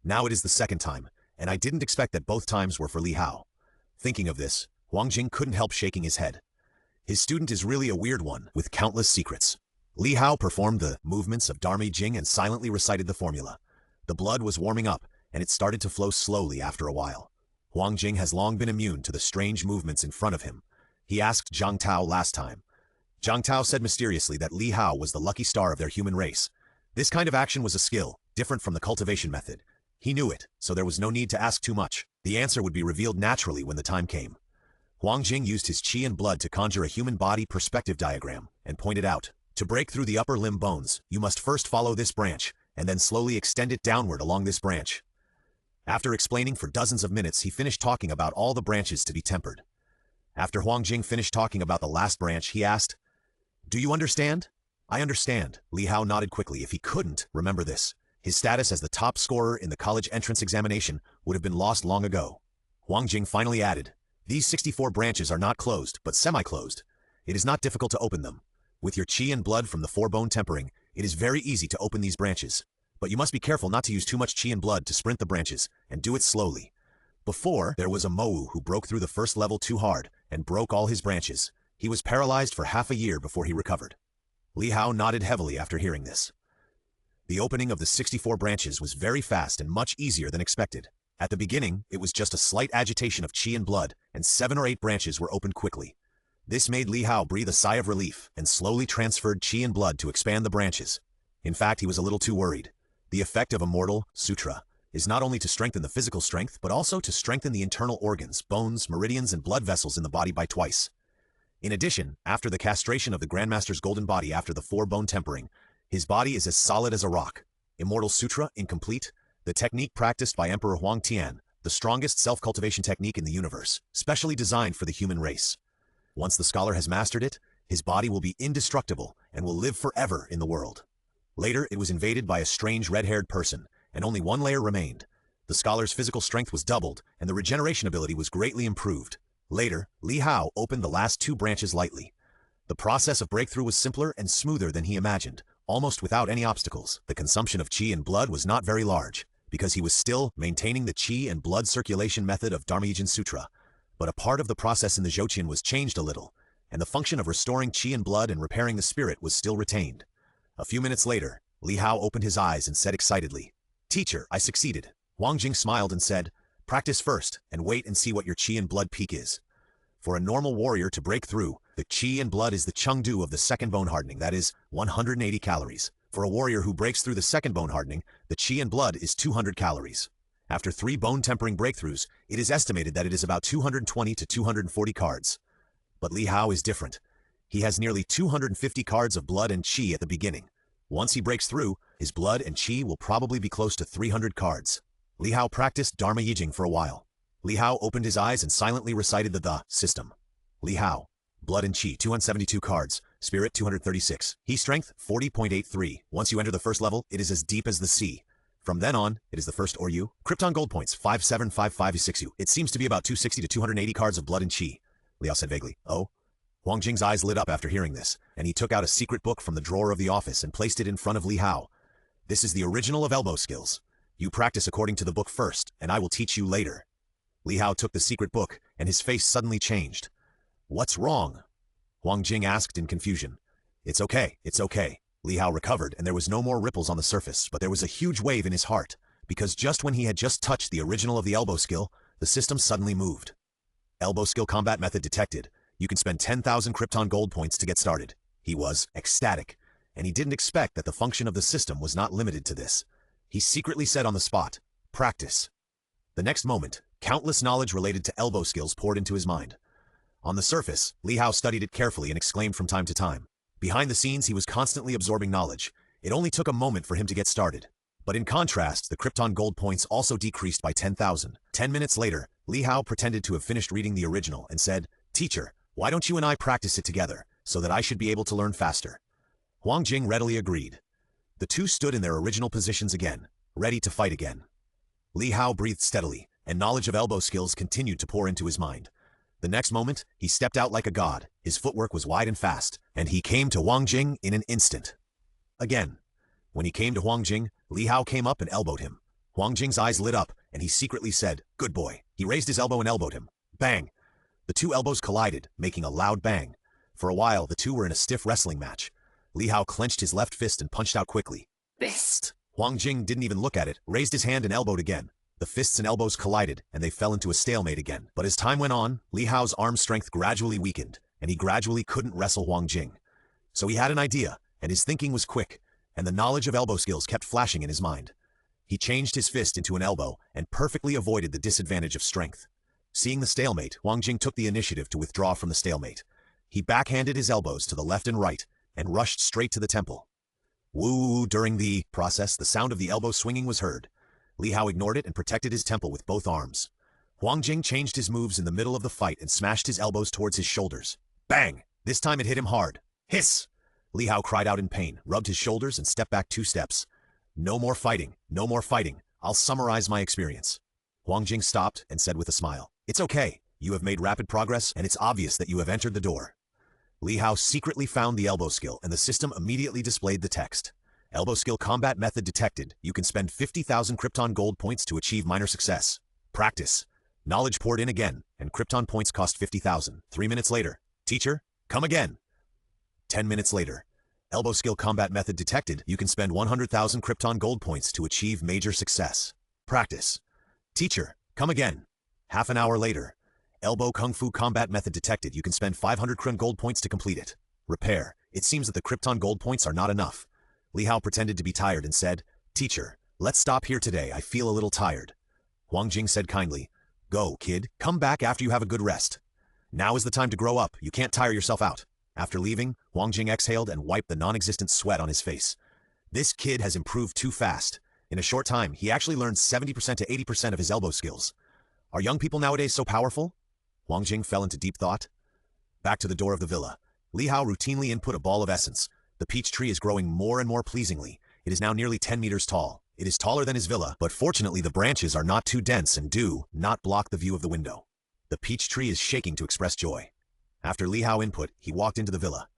Now it is the second time, and I didn't expect that both times were for Li Hao. Thinking of this, Huang Jing couldn't help shaking his head. His student is really a weird one, with countless secrets. Li Hao performed the movements of Dharma Jing and silently recited the formula. The blood was warming up, and it started to flow slowly after a while. Huang Jing has long been immune to the strange movements in front of him. He asked Zhang Tao last time. Zhang Tao said mysteriously that Li Hao was the lucky star of their human race. This kind of action was a skill, different from the cultivation method. He knew it, so there was no need to ask too much. The answer would be revealed naturally when the time came. Huang Jing used his qi and blood to conjure a human body perspective diagram, and pointed out, "To break through the upper limb bones, you must first follow this branch, and then slowly extend it downward along this branch." After explaining for dozens of minutes, he finished talking about all the branches to be tempered. After Huang Jing finished talking about the last branch, he asked, "Do you understand?" "I understand." Li Hao nodded quickly. If he couldn't remember this, his status as the top scorer in the college entrance examination would have been lost long ago. Huang Jing finally added, "These 64 branches are not closed, but semi-closed. It is not difficult to open them. With your qi and blood from the 4-bone tempering, it is very easy to open these branches. But you must be careful not to use too much qi and blood to sprint the branches, and do it slowly. Before, there was a Mowu who broke through the first level too hard, and broke all his branches. He was paralyzed for half a year before he recovered." Li Hao nodded heavily after hearing this. The opening of the 64 branches was very fast and much easier than expected. At the beginning, it was just a slight agitation of qi and blood, and 7 or 8 branches were opened quickly. This made Li Hao breathe a sigh of relief, and slowly transferred qi and blood to expand the branches. In fact, he was a little too worried. The effect of Immortal Sutra is not only to strengthen the physical strength, but also to strengthen the internal organs, bones, meridians, and blood vessels in the body by twice. In addition, after the castration of the Grandmaster's golden body after the 4-bone tempering, his body is as solid as a rock. Immortal Sutra, incomplete, the technique practiced by Emperor Huang Tian, the strongest self-cultivation technique in the universe, specially designed for the human race. Once the scholar has mastered it, his body will be indestructible and will live forever in the world. Later, it was invaded by a strange red-haired person, and only one layer remained. The scholar's physical strength was doubled, and the regeneration ability was greatly improved. Later, Li Hao opened the last 2 branches lightly. The process of breakthrough was simpler and smoother than he imagined, almost without any obstacles. The consumption of qi and blood was not very large, because he was still maintaining the qi and blood circulation method of Dharma Sutra. But a part of the process in the Zhouqian was changed a little, and the function of restoring qi and blood and repairing the spirit was still retained. A few minutes later, Li Hao opened his eyes and said excitedly, "Teacher, I succeeded." Huang Jing smiled and said, "Practice first, and wait and see what your qi and blood peak is." For a normal warrior to break through, the qi and blood is the chengdu of the second bone hardening, that is, 180 calories. For a warrior who breaks through the second bone hardening, the qi and blood is 200 calories. After 3 bone tempering breakthroughs, it is estimated that it is about 220 to 240 cards. But Li Hao is different. He has nearly 250 cards of blood and qi at the beginning. Once he breaks through, his blood and qi will probably be close to 300 cards. Li Hao practiced Dharma Yijing for a while. Li Hao opened his eyes and silently recited the system. Li Hao. Blood and qi, 272 cards. Spirit, 236. He strength, 40.83. Once you enter the first level, it is as deep as the sea. From then on, it is the first or you. Krypton Gold points, 575526U. It seems to be about 260 to 280 cards of blood and chi. Li Hao said vaguely. Oh? Huang Jing's eyes lit up after hearing this, and he took out a secret book from the drawer of the office and placed it in front of Li Hao. This is the original of elbow skills. You practice according to the book first, and I will teach you later. Li Hao took the secret book, and his face suddenly changed. What's wrong? Huang Jing asked in confusion. It's okay, it's okay. Li Hao recovered, and there was no more ripples on the surface, but there was a huge wave in his heart, because just when he had just touched the original of the elbow skill, the system suddenly moved. Elbow skill combat method detected. You can spend 10,000 Krypton Gold points to get started. He was ecstatic, and he didn't expect that the function of the system was not limited to this. He secretly said on the spot, practice. The next moment, countless knowledge related to elbow skills poured into his mind. On the surface, Li Hao studied it carefully and exclaimed from time to time. Behind the scenes, he was constantly absorbing knowledge. It only took a moment for him to get started. But in contrast, the Krypton Gold points also decreased by 10,000. 10 minutes later, Li Hao pretended to have finished reading the original and said, Teacher, why don't you and I practice it together, so that I should be able to learn faster? Huang Jing readily agreed. The two stood in their original positions again, ready to fight again. Li Hao breathed steadily, and knowledge of elbow skills continued to pour into his mind. The next moment, he stepped out like a god. His footwork was wide and fast, and he came to Huang Jing in an instant. Again. When he came to Huang Jing, Li Hao came up and elbowed him. Huang Jing's eyes lit up, and he secretly said, Good boy. He raised his elbow and elbowed him. Bang! The two elbows collided, making a loud bang. For a while, the two were in a stiff wrestling match. Li Hao clenched his left fist and punched out quickly. Fist! Huang Jing didn't even look at it, raised his hand and elbowed again. The fists and elbows collided, and they fell into a stalemate again. But as time went on, Li Hao's arm strength gradually weakened, and he gradually couldn't wrestle Huang Jing. So he had an idea, and his thinking was quick, and the knowledge of elbow skills kept flashing in his mind. He changed his fist into an elbow, and perfectly avoided the disadvantage of strength. Seeing the stalemate, Huang Jing took the initiative to withdraw from the stalemate. He backhanded his elbows to the left and right, and rushed straight to the temple. Woo! During the process, the sound of the elbow swinging was heard. Li Hao ignored it and protected his temple with both arms. Huang Jing changed his moves in the middle of the fight and smashed his elbows towards his shoulders. Bang! This time it hit him hard. Hiss! Li Hao cried out in pain, rubbed his shoulders, and stepped back 2 steps. No more fighting, no more fighting. I'll summarize my experience. Huang Jing stopped and said with a smile, It's okay. You have made rapid progress, and it's obvious that you have entered the door. Li Hao secretly found the elbow skill, and the system immediately displayed the text. Elbow skill combat method detected. You can spend 50,000 Krypton Gold points to achieve minor success. Practice. Knowledge poured in again, and Krypton points cost 50,000. 3 minutes later. Teacher, come again. 10 minutes later. Elbow skill combat method detected. You can spend 100,000 Krypton Gold points to achieve major success. Practice. Teacher, come again. Half an hour later. Elbow Kung Fu combat method detected. You can spend 500 Krypton Gold points to complete it. Repair. It seems that the Krypton Gold points are not enough. Li Hao pretended to be tired and said, Teacher, let's stop here today. I feel a little tired. Huang Jing said kindly, Go, kid. Come back after you have a good rest. Now is the time to grow up. You can't tire yourself out. After leaving, Huang Jing exhaled and wiped the non-existent sweat on his face. This kid has improved too fast. In a short time, he actually learned 70% to 80% of his elbow skills. Are young people nowadays so powerful? Huang Jing fell into deep thought. Back to the door of the villa. Li Hao routinely input a ball of essence. The peach tree is growing more and more pleasingly. It is now nearly 10 meters tall. It is taller than his villa, but fortunately the branches are not too dense and do not block the view of the window. The peach tree is shaking to express joy. After Li Hao input, he walked into the villa.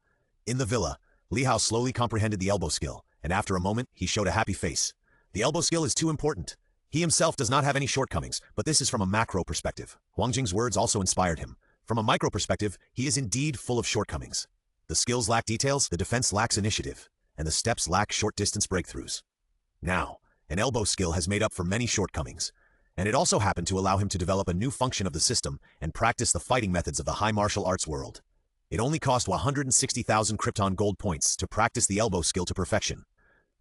In the villa, Li Hao slowly comprehended the elbow skill, and after a moment, he showed a happy face. The elbow skill is too important. He himself does not have any shortcomings, but this is from a macro perspective. Huang Jing's words also inspired him. From a micro perspective, he is indeed full of shortcomings. The skills lack details, the defense lacks initiative, and the steps lack short-distance breakthroughs. Now, an elbow skill has made up for many shortcomings, and it also happened to allow him to develop a new function of the system and practice the fighting methods of the high martial arts world. It only cost 160,000 Krypton Gold points to practice the elbow skill to perfection.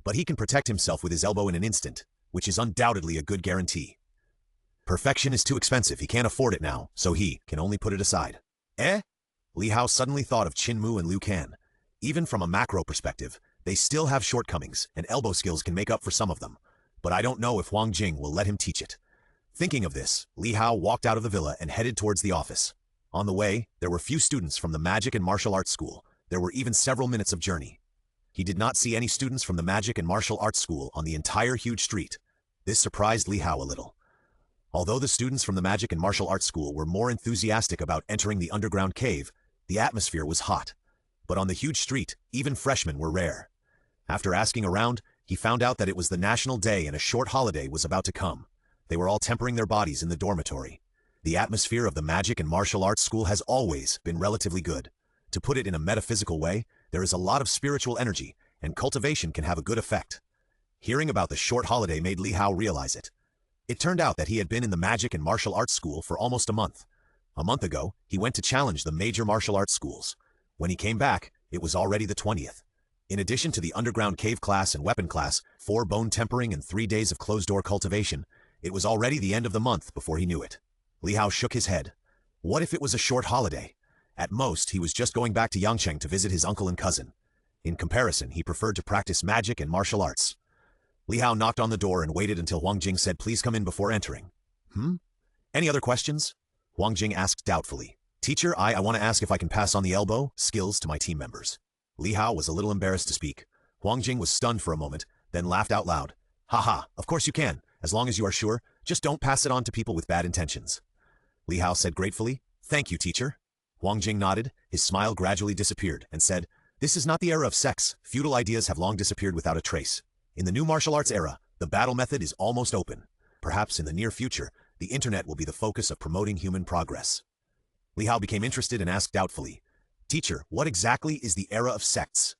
But he can protect himself with his elbow in an instant, which is undoubtedly a good guarantee. Perfection is too expensive, he can't afford it now, so he can only put it aside. Li Hao suddenly thought of Qin Mu and Liu Can. Even from a macro perspective, they still have shortcomings, and elbow skills can make up for some of them. But I don't know if Huang Jing will let him teach it. Thinking of this, Li Hao walked out of the villa and headed towards the office. On the way, there were few students from the Magic and Martial Arts School. There were even several minutes of journey. He did not see any students from the Magic and Martial Arts School on the entire huge street. This surprised Li Hao a little. Although the students from the magic and martial arts school were more enthusiastic about entering the underground cave, the atmosphere was hot. But on the huge street, even freshmen were rare. After asking around, he found out that it was the national day and a short holiday was about to come. They were all tempering their bodies in the dormitory. The atmosphere of the magic and martial arts school has always been relatively good. To put it in a metaphysical way, there is a lot of spiritual energy, and cultivation can have a good effect. Hearing about the short holiday made Li Hao realize it. It turned out that he had been in the magic and martial arts school for almost a month. A month ago, he went to challenge the major martial arts schools. When he came back, it was already the 20th. In addition to the underground cave class and weapon class, 4 bone tempering and 3 days of closed-door cultivation, it was already the end of the month before he knew it. Li Hao shook his head. What if it was a short holiday? At most, he was just going back to Yangcheng to visit his uncle and cousin. In comparison, he preferred to practice magic and martial arts. Li Hao knocked on the door and waited until Huang Jing said please come in before entering. Any other questions? Huang Jing asked doubtfully. Teacher, I want to ask if I can pass on the elbow skills to my team members. Li Hao was a little embarrassed to speak. Huang Jing was stunned for a moment, then laughed out loud. Haha, of course you can, as long as you are sure, just don't pass it on to people with bad intentions. Li Hao said gratefully, Thank you, teacher. Huang Jing nodded, his smile gradually disappeared, and said, This is not the era of sex, feudal ideas have long disappeared without a trace. In the new martial arts era, the battle method is almost open. Perhaps in the near future, the internet will be the focus of promoting human progress. Li Hao became interested and asked doubtfully, Teacher, what exactly is the era of sects?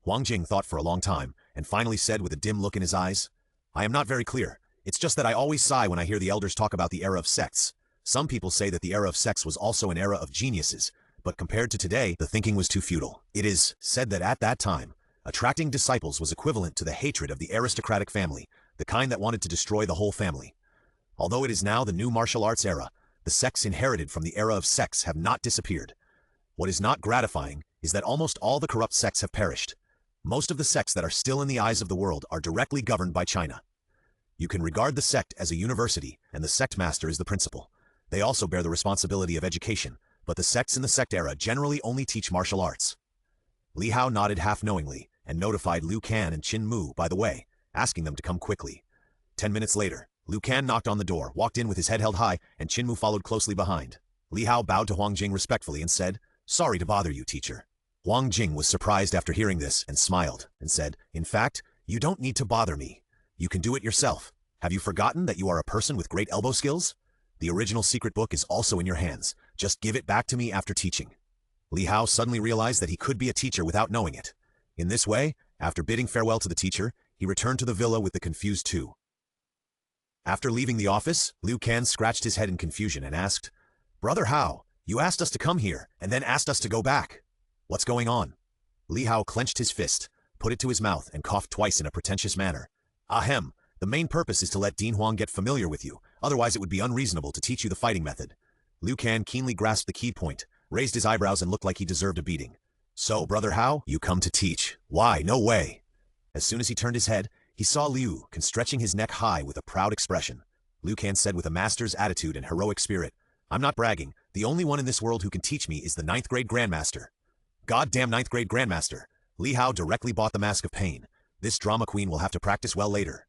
Huang Jing thought for a long time, and finally said with a dim look in his eyes, I am not very clear. It's just that I always sigh when I hear the elders talk about the era of sects. Some people say that the era of sects was also an era of geniuses, but compared to today, the thinking was too futile. It is said that at that time, attracting disciples was equivalent to the hatred of the aristocratic family, the kind that wanted to destroy the whole family. Although it is now the new martial arts era, the sects inherited from the era of sects have not disappeared. What is not gratifying is that almost all the corrupt sects have perished. Most of the sects that are still in the eyes of the world are directly governed by China. You can regard the sect as a university, and the sect master is the principal. They also bear the responsibility of education, but the sects in the sect era generally only teach martial arts. Li Hao nodded half-knowingly, and notified Liu Kan and Qin Mu by the way, asking them to come quickly. 10 minutes later, Liu Kan knocked on the door, walked in with his head held high, and Qin Mu followed closely behind. Li Hao bowed to Huang Jing respectfully and said, Sorry to bother you, teacher. Huang Jing was surprised after hearing this and smiled and said, In fact, you don't need to bother me. You can do it yourself. Have you forgotten that you are a person with great elbow skills? The original secret book is also in your hands. Just give it back to me after teaching. Li Hao suddenly realized that he could be a teacher without knowing it. In this way, after bidding farewell to the teacher, he returned to the villa with the confused two. After leaving the office, Liu Kan scratched his head in confusion and asked, Brother Hao, you asked us to come here, and then asked us to go back. What's going on? Li Hao clenched his fist, put it to his mouth, and coughed twice in a pretentious manner. Ahem, the main purpose is to let Dean Huang get familiar with you, otherwise it would be unreasonable to teach you the fighting method. Liu Kan keenly grasped the key point, raised his eyebrows and looked like he deserved a beating. So, Brother Hao, you come to teach. Why, no way. As soon as he turned his head, he saw Liu Kan stretching his neck high with a proud expression. Liu Kan said with a master's attitude and heroic spirit, I'm not bragging, the only one in this world who can teach me is the 9th grade Grandmaster. Goddamn 9th grade Grandmaster. Li Hao directly bought the Mask of Pain. This drama queen will have to practice well later.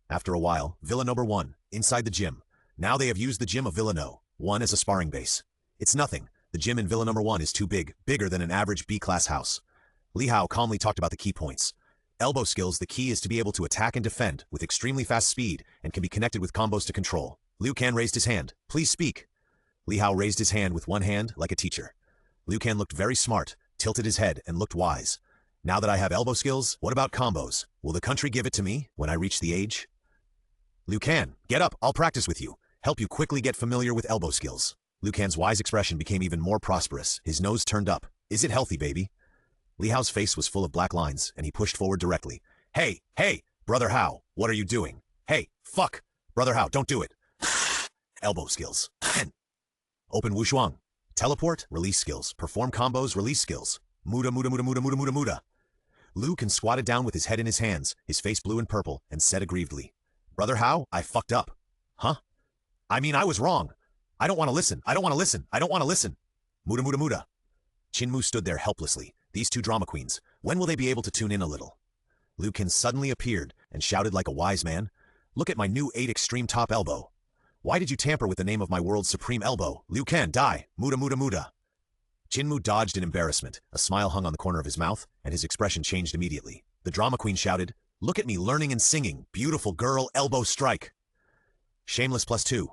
After a while, Villa No. 1, inside the gym. Now they have used the gym of Villa No. 1 as a sparring base. It's nothing. The gym in Villa No. 1 is too big, bigger than an average B-class house. Li Hao calmly talked about the key points. Elbow skills, the key is to be able to attack and defend with extremely fast speed and can be connected with combos to control. Liu Kan raised his hand. Please speak. Li Hao raised his hand with one hand like a teacher. Liu Kan looked very smart, tilted his head, and looked wise. Now that I have elbow skills, what about combos? Will the country give it to me when I reach the age? Liu Kan, get up, I'll practice with you. Help you quickly get familiar with elbow skills. Liu Kan's wise expression became even more prosperous. His nose turned up. Is it healthy, baby? Li Hao's face was full of black lines, and he pushed forward directly. Hey, Brother Hao, what are you doing? Hey, fuck! Brother Hao, don't do it. Elbow skills. Open Wushuang. Teleport, release skills. Perform combos, release skills. Muda. Liu Kan squatted down with his head in his hands, his face blue and purple, and said aggrievedly, Brother Hao, I fucked up. Huh? I mean, I was wrong. I don't want to listen. Muda. Qin Mu stood there helplessly. These two drama queens, when will they be able to tune in a little? Liu Kan suddenly appeared and shouted like a wise man, Look at my new 8 extreme top elbow. Why did you tamper with the name of my world's supreme elbow? Liu Kang, die! Muda muda muda! Jinmu dodged in embarrassment. A smile hung on the corner of his mouth, and his expression changed immediately. The drama queen shouted, "Look at me learning and singing! Beautiful girl, elbow strike!" Shameless +2.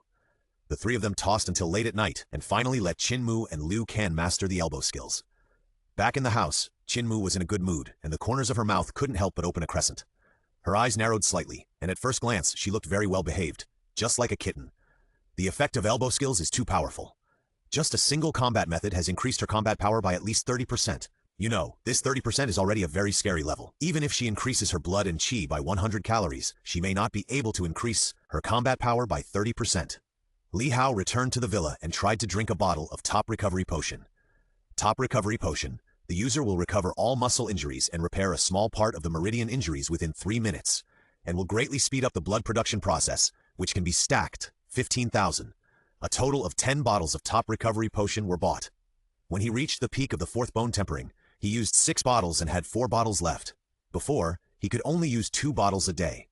The three of them tossed until late at night, and finally let Jinmu and Liu Kang master the elbow skills. Back in the house, Jinmu was in a good mood, and the corners of her mouth couldn't help but open a crescent. Her eyes narrowed slightly, and at first glance she looked very well behaved, just like a kitten. The effect of elbow skills is too powerful. Just a single combat method has increased her combat power by at least 30%. You know, this 30% is already a very scary level. Even if she increases her blood and chi by 100 calories, she may not be able to increase her combat power by 30%. Li Hao returned to the villa and tried to drink a bottle of Top Recovery Potion. Top Recovery Potion. The user will recover all muscle injuries and repair a small part of the meridian injuries within 3 minutes, and will greatly speed up the blood production process, which can be stacked. 15,000. A total of 10 bottles of Top Recovery Potion were bought. When he reached the peak of the 4th bone tempering, he used 6 bottles and had 4 bottles left. Before, he could only use 2 bottles a day.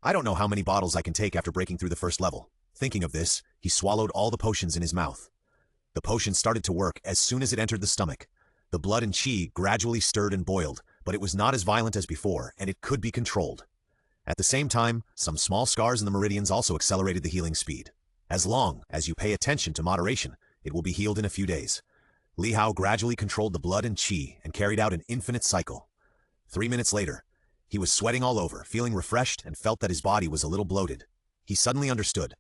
I don't know how many bottles I can take after breaking through the first level. Thinking of this, he swallowed all the potions in his mouth. The potion started to work as soon as it entered the stomach. The blood and chi gradually stirred and boiled, but it was not as violent as before, and it could be controlled. At the same time, some small scars in the meridians also accelerated the healing speed. As long as you pay attention to moderation, it will be healed in a few days. Li Hao gradually controlled the blood and chi and carried out an infinite cycle. 3 minutes later, he was sweating all over, feeling refreshed, and felt that his body was a little bloated. He suddenly understood.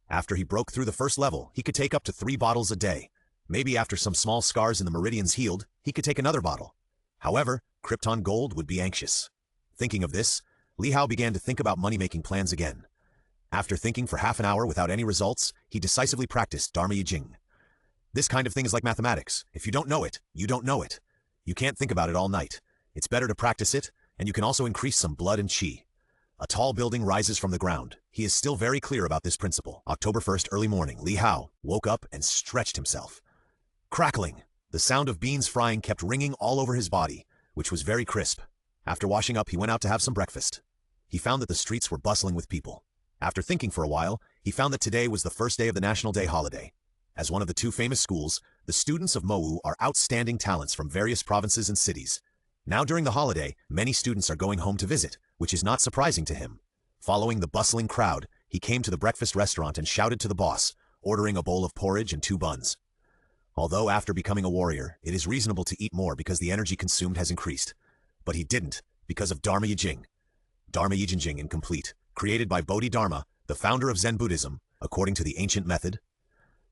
After he broke through the first level, he could take up to 3 bottles a day. Maybe after some small scars in the meridians healed, he could take another bottle. However, Krypton Gold would be anxious. Thinking of this, Li Hao began to think about money-making plans again. After thinking for half an hour without any results, he decisively practiced Dharma Yijing. This kind of thing is like mathematics. If you don't know it, you don't know it. You can't think about it all night. It's better to practice it, and you can also increase some blood and chi. A tall building rises from the ground. He is still very clear about this principle. October 1st, early morning, Li Hao woke up and stretched himself. Crackling! The sound of beans frying kept ringing all over his body, which was very crisp. After washing up, he went out to have some breakfast. He found that the streets were bustling with people. After thinking for a while, he found that today was the first day of the National Day holiday. As one of the 2 famous schools, the students of Mowu are outstanding talents from various provinces and cities. Now during the holiday, many students are going home to visit, which is not surprising to him. Following the bustling crowd, he came to the breakfast restaurant and shouted to the boss, ordering a bowl of porridge and 2 buns. Although after becoming a warrior, it is reasonable to eat more because the energy consumed has increased. But he didn't, because of Dharma Yijing. Dharma Yijing incomplete, created by Bodhidharma, the founder of Zen Buddhism, according to the ancient method.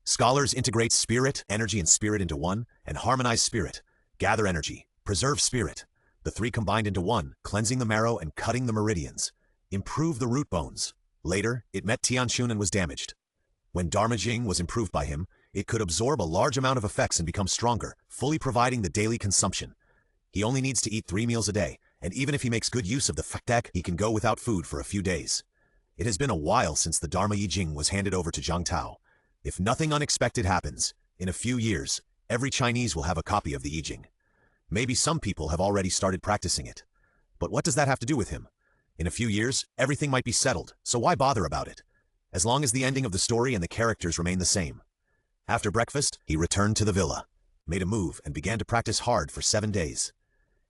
Scholars integrate spirit, energy and spirit into one, and harmonize spirit, gather energy, preserve spirit. The 3 combined into one, cleansing the marrow and cutting the meridians. Improve the root bones. Later, it met Tianshun and was damaged. When Dharma Jing was improved by him, it could absorb a large amount of effects and become stronger, fully providing the daily consumption. He only needs to eat 3 meals a day, and even if he makes good use of the faktak, he can go without food for a few days. It has been a while since the Dharma Yijing was handed over to Zhang Tao. If nothing unexpected happens, in a few years, every Chinese will have a copy of the Yijing. Maybe some people have already started practicing it. But what does that have to do with him? In a few years, everything might be settled, so why bother about it? As long as the ending of the story and the characters remain the same. After breakfast, he returned to the villa, made a move, and began to practice hard for 7 days.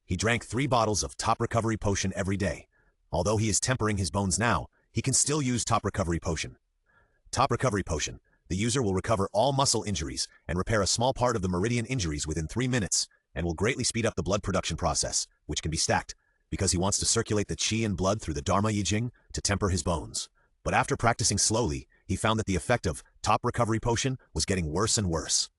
He drank 3 bottles of Top Recovery Potion every day. Although he is tempering his bones now, he can still use Top Recovery Potion. Top Recovery Potion. The user will recover all muscle injuries and repair a small part of the meridian injuries within 3 minutes, and will greatly speed up the blood production process, which can be stacked, because he wants to circulate the chi and blood through the Dharma Yijing to temper his bones. But after practicing slowly, he found that the effect of Top Recovery Potion was getting worse and worse.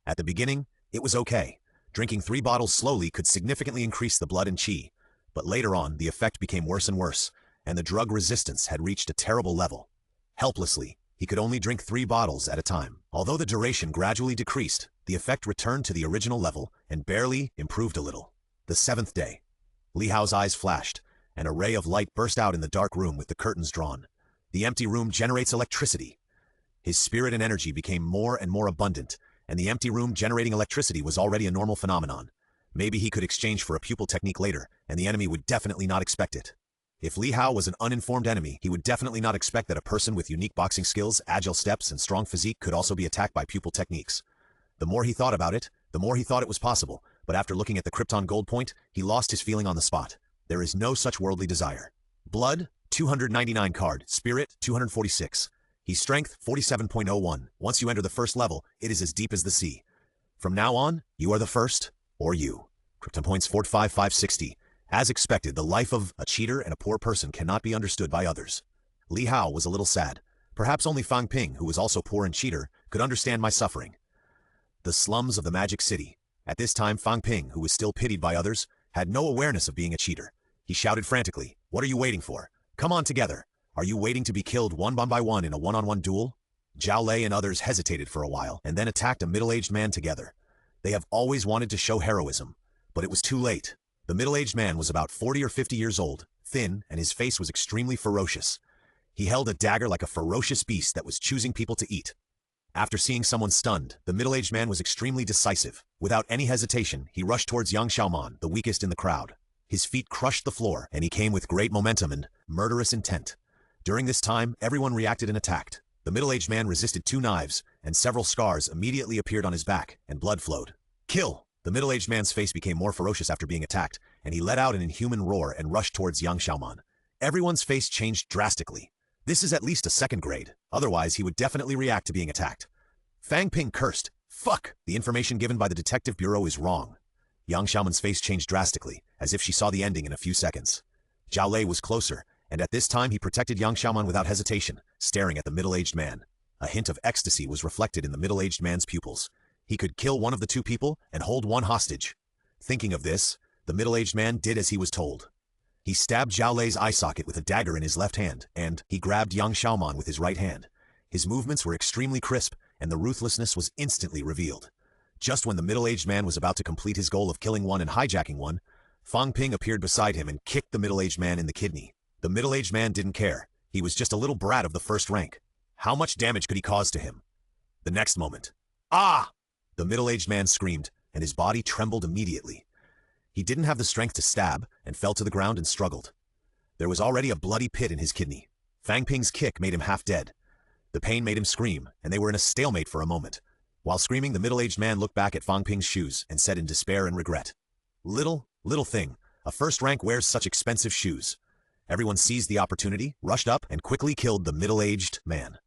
At the beginning, it was okay. Drinking 3 bottles slowly could significantly increase the blood and chi, but later on, the effect became worse and worse, and the drug resistance had reached a terrible level. Helplessly, he could only drink 3 bottles at a time. Although the duration gradually decreased, the effect returned to the original level and barely improved a little. The 7th day. Li Hao's eyes flashed, and a ray of light burst out in the dark room with the curtains drawn. The empty room generates electricity. His spirit and energy became more and more abundant, and the empty room generating electricity was already a normal phenomenon. Maybe he could exchange for a pupil technique later, and the enemy would definitely not expect it. If Li Hao was an uninformed enemy, he would definitely not expect that a person with unique boxing skills, agile steps, and strong physique could also be attacked by pupil techniques. The more he thought about it, the more he thought it was possible, but after looking at the Krypton Gold point, he lost his feeling on the spot. There is no such worldly desire. Blood, 299 card. Spirit, 246. He's strength, 47.01. Once you enter the first level, it is as deep as the sea. From now on, you are the first, or you. Krypton points 45560. As expected, the life of a cheater and a poor person cannot be understood by others. Li Hao was a little sad. Perhaps only Fang Ping, who was also poor and cheater, could understand my suffering. The slums of the Magic City. At this time, Fang Ping, who was still pitied by others, had no awareness of being a cheater. He shouted frantically, "What are you waiting for? Come on together. Are you waiting to be killed one by one in a one-on-one duel?" Zhao Lei and others hesitated for a while, and then attacked a middle-aged man together. They have always wanted to show heroism, but it was too late. The middle-aged man was about 40 or 50 years old, thin, and his face was extremely ferocious. He held a dagger like a ferocious beast that was choosing people to eat. After seeing someone stunned, the middle-aged man was extremely decisive. Without any hesitation, he rushed towards Yang Xiaoman, the weakest in the crowd. His feet crushed the floor, and he came with great momentum and murderous intent. During this time, everyone reacted and attacked. The middle-aged man resisted 2 knives, and several scars immediately appeared on his back, and blood flowed. "Kill!" The middle-aged man's face became more ferocious after being attacked, and he let out an inhuman roar and rushed towards Yang Xiaoman. Everyone's face changed drastically. This is at least a second grade, otherwise he would definitely react to being attacked. Fang Ping cursed. "Fuck! The information given by the detective bureau is wrong." Yang Xiaoman's face changed drastically, as if she saw the ending in a few seconds. Zhao Lei was closer, and at this time he protected Yang Xiaoman without hesitation, staring at the middle-aged man. A hint of ecstasy was reflected in the middle-aged man's pupils. He could kill one of the 2 people and hold one hostage. Thinking of this, the middle-aged man did as he was told. He stabbed Zhao Lei's eye socket with a dagger in his left hand, and he grabbed Yang Xiaoman with his right hand. His movements were extremely crisp, and the ruthlessness was instantly revealed. Just when the middle-aged man was about to complete his goal of killing one and hijacking one, Fang Ping appeared beside him and kicked the middle-aged man in the kidney. The middle-aged man didn't care. He was just a little brat of the first rank. How much damage could he cause to him? The next moment. "Ah!" The middle-aged man screamed, and his body trembled immediately. He didn't have the strength to stab, and fell to the ground and struggled. There was already a bloody pit in his kidney. Fang Ping's kick made him half dead. The pain made him scream, and they were in a stalemate for a moment. While screaming, the middle-aged man looked back at Fang Ping's shoes and said in despair and regret, Little thing, a first rank wears such expensive shoes." Everyone seized the opportunity, rushed up, and quickly killed the middle-aged man.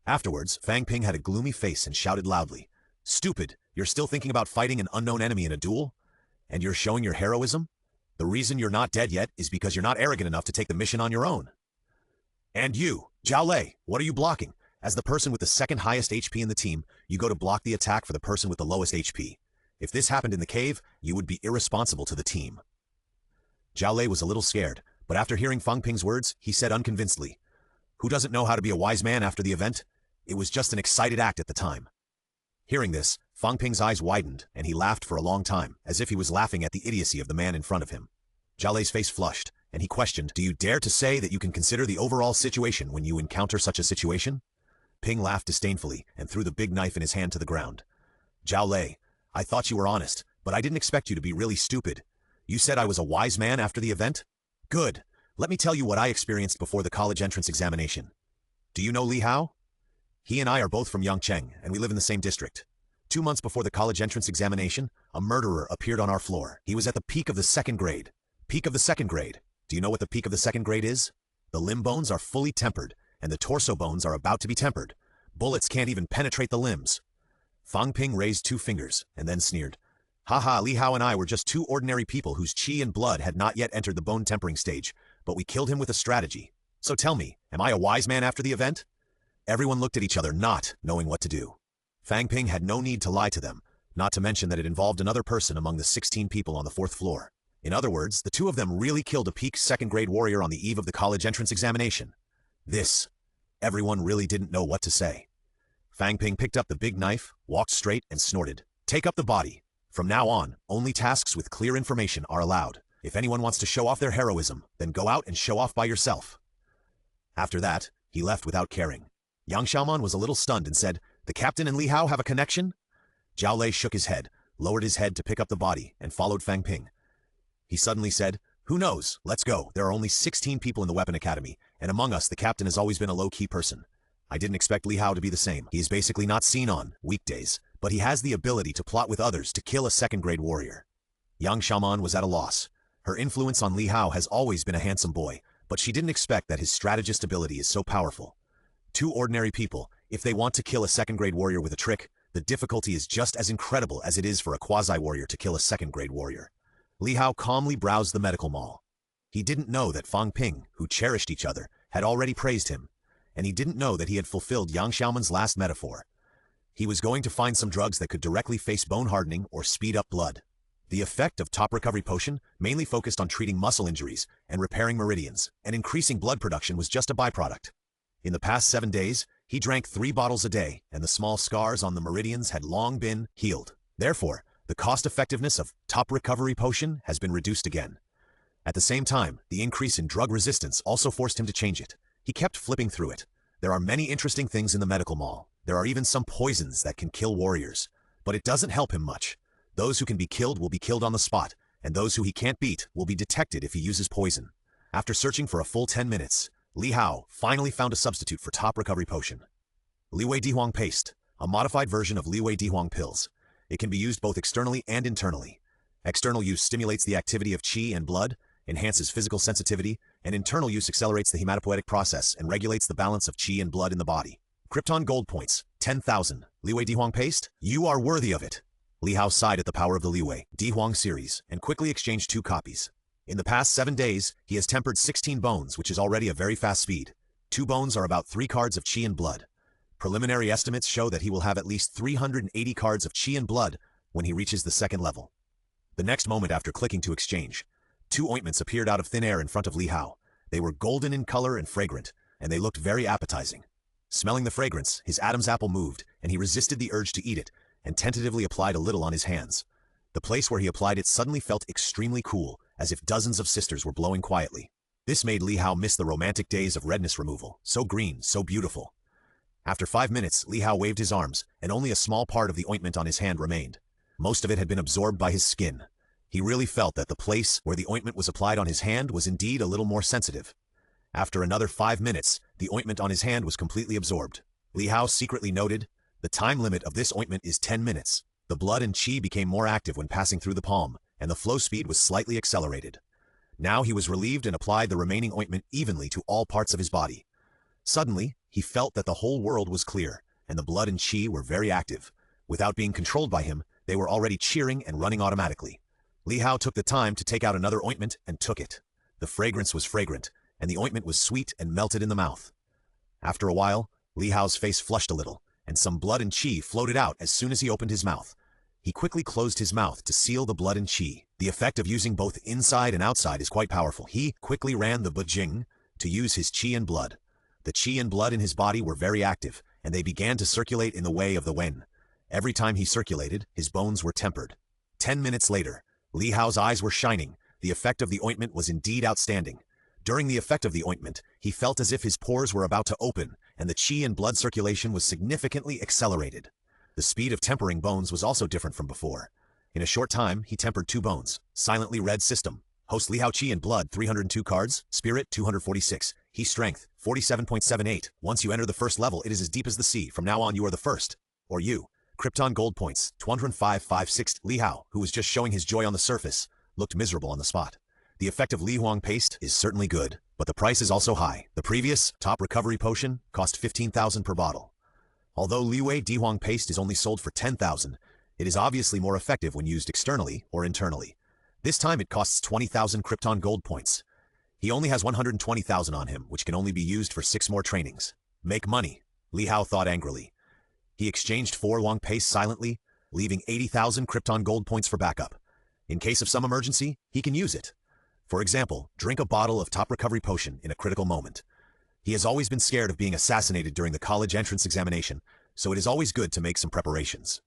Afterwards, Fang Ping had a gloomy face and shouted loudly, "Stupid, you're still thinking about fighting an unknown enemy in a duel? And you're showing your heroism? The reason you're not dead yet is because you're not arrogant enough to take the mission on your own. And you, Zhao Lei, what are you blocking? As the person with the second highest HP in the team, you go to block the attack for the person with the lowest HP. If this happened in the cave, you would be irresponsible to the team." Zhao Lei was a little scared, but after hearing Fang Ping's words, he said unconvincedly, "Who doesn't know how to be a wise man after the event? It was just an excited act at the time." Hearing this, Fang Ping's eyes widened, and he laughed for a long time, as if he was laughing at the idiocy of the man in front of him. Zhao Lei's face flushed, and he questioned, "Do you dare to say that you can consider the overall situation when you encounter such a situation?" Ping laughed disdainfully and threw the big knife in his hand to the ground. "Zhao Lei, I thought you were honest, but I didn't expect you to be really stupid. You said I was a wise man after the event? Good. Let me tell you what I experienced before the college entrance examination. Do you know Li Hao? He and I are both from Yangcheng, and we live in the same district. 2 months before the college entrance examination, a murderer appeared on our floor. He was at the peak of the second grade. Peak of the second grade. Do you know what the peak of the second grade is? The limb bones are fully tempered, and the torso bones are about to be tempered. Bullets can't even penetrate the limbs." Fang Ping raised 2 fingers, and then sneered. "Haha, Li Hao and I were just 2 ordinary people whose chi and blood had not yet entered the bone tempering stage, but we killed him with a strategy. So tell me, am I a wise man after the event?" Everyone looked at each other, not knowing what to do. Fang Ping had no need to lie to them, not to mention that it involved another person among the 16 people on the 4th floor. In other words, the 2 of them really killed a peak second-grade warrior on the eve of the college entrance examination. Everyone really didn't know what to say. Fang Ping picked up the big knife, walked straight, and snorted. "Take up the body. From now on, only tasks with clear information are allowed. If anyone wants to show off their heroism, then go out and show off by yourself." After that, he left without caring. Yang Xiaoman was a little stunned and said, "The captain and Li Hao have a connection?" Zhao Lei shook his head, lowered his head to pick up the body, and followed Fang Ping. He suddenly said, Who knows? Let's go. There are only 16 people in the Weapon Academy, and among us, the captain has always been a low-key person. I didn't expect Li Hao to be the same. He is basically not seen on weekdays, but he has the ability to plot with others to kill a second-grade warrior. Yang Xiaoman was at a loss. Her influence on Li Hao has always been a handsome boy, but she didn't expect that his strategist ability is so powerful. Two ordinary people, if they want to kill a second-grade warrior with a trick, the difficulty is just as incredible as it is for a quasi-warrior to kill a second-grade warrior. Li Hao calmly browsed the medical mall. He didn't know that Fang Ping, who cherished each other, had already praised him, and he didn't know that he had fulfilled Yang Xiaoman's last metaphor. He was going to find some drugs that could directly face bone hardening or speed up blood. The effect of Top Recovery Potion mainly focused on treating muscle injuries and repairing meridians, and increasing blood production was just a byproduct. In the past 7 days, he drank 3 bottles a day, and the small scars on the meridians had long been healed. Therefore, the cost-effectiveness of Top Recovery Potion has been reduced again. At the same time, the increase in drug resistance also forced him to change it. He kept flipping through it. There are many interesting things in the medical mall. There are even some poisons that can kill warriors. But it doesn't help him much. Those who can be killed will be killed on the spot, and those who he can't beat will be detected if he uses poison. After searching for a full 10 minutes, Li Hao finally found a substitute for Top Recovery Potion. Liwei Dihuang Paste, a modified version of Liwei Dihuang pills. It can be used both externally and internally. External use stimulates the activity of qi and blood, enhances physical sensitivity, and internal use accelerates the hematopoietic process and regulates the balance of qi and blood in the body. Krypton Gold Points, 10,000. Liwei Dihuang Paste? You are worthy of it. Li Hao sighed at the power of the Liwei Dihuang series and quickly exchanged 2 copies. In the past 7 days, he has tempered 16 bones, which is already a very fast speed. 2 bones are about 3 cards of qi and blood. Preliminary estimates show that he will have at least 380 cards of qi and blood when he reaches the 2nd level. The next moment after clicking to exchange, 2 ointments appeared out of thin air in front of Li Hao. They were golden in color and fragrant, and they looked very appetizing. Smelling the fragrance, his Adam's apple moved, and he resisted the urge to eat it, and tentatively applied a little on his hands. The place where he applied it suddenly felt extremely cool, as if dozens of sisters were blowing quietly. This made Li Hao miss the romantic days of redness removal, so green, so beautiful. After 5 minutes, Li Hao waved his arms, and only a small part of the ointment on his hand remained. Most of it had been absorbed by his skin. He really felt that the place where the ointment was applied on his hand was indeed a little more sensitive. After another 5 minutes, the ointment on his hand was completely absorbed. Li Hao secretly noted, "The time limit of this ointment is 10 minutes. The blood and qi became more active when passing through the palm, and the flow speed was slightly accelerated. Now he was relieved and applied the remaining ointment evenly to all parts of his body. Suddenly, he felt that the whole world was clear, and the blood and qi were very active. Without being controlled by him, they were already cheering and running automatically. Li Hao took the time to take out another ointment and took it. The fragrance was fragrant, and the ointment was sweet and melted in the mouth. After a while, Li Hao's face flushed a little, and some blood and qi floated out as soon as he opened his mouth. He quickly closed his mouth to seal the blood and qi. The effect of using both inside and outside is quite powerful. He quickly ran the bujing to use his qi and blood. The qi and blood in his body were very active, and they began to circulate in the way of the wen. Every time he circulated, his bones were tempered. 10 minutes later, Li Hao's eyes were shining. The effect of the ointment was indeed outstanding. During the effect of the ointment, he felt as if his pores were about to open, and the qi and blood circulation was significantly accelerated. The speed of tempering bones was also different from before. In a short time, he tempered 2 bones. Silently Red System. Host Li Hao Qi and Blood, 302 cards. Spirit, 246. He Strength, 47.78. Once you enter the 1st level, it is as deep as the sea. From now on, you are the first. Or you. Krypton Gold Points, 205.56. Li Hao, who was just showing his joy on the surface, looked miserable on the spot. The effect of Li Huang Paste is certainly good, but the price is also high. The previous Top Recovery Potion cost 15,000 per bottle. Although Liwei Dihuang Paste is only sold for 10,000, it is obviously more effective when used externally or internally. This time it costs 20,000 Krypton Gold Points. He only has 120,000 on him, which can only be used for 6 more trainings. Make money, Li Hao thought angrily. He exchanged 4 long paste silently, leaving 80,000 Krypton Gold Points for backup. In case of some emergency, he can use it. For example, drink a bottle of Top Recovery Potion in a critical moment. He has always been scared of being assassinated during the college entrance examination, so it is always good to make some preparations.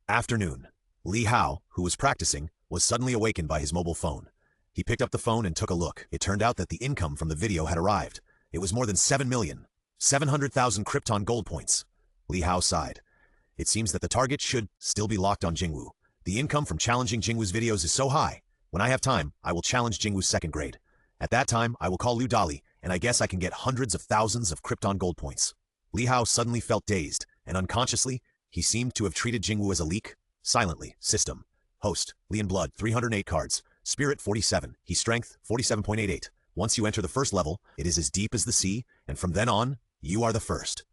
Afternoon. Li Hao, who was practicing, was suddenly awakened by his mobile phone. He picked up the phone and took a look. It turned out that the income from the video had arrived. It was more than 7,700,000 Krypton Gold Points. Li Hao sighed. It seems that the target should still be locked on Jingwu. The income from challenging Jingwu's videos is so high. When I have time, I will challenge Jingwu's second grade. At that time, I will call Liu Dali, and I guess I can get hundreds of thousands of Krypton Gold points. Li Hao suddenly felt dazed, and unconsciously, he seemed to have treated Jingwu as a leak. Silently, system. Host, Li in blood, 308 cards. Spirit, 47. He strength, 47.88. Once you enter the first level, it is as deep as the sea, and from then on, you are the first.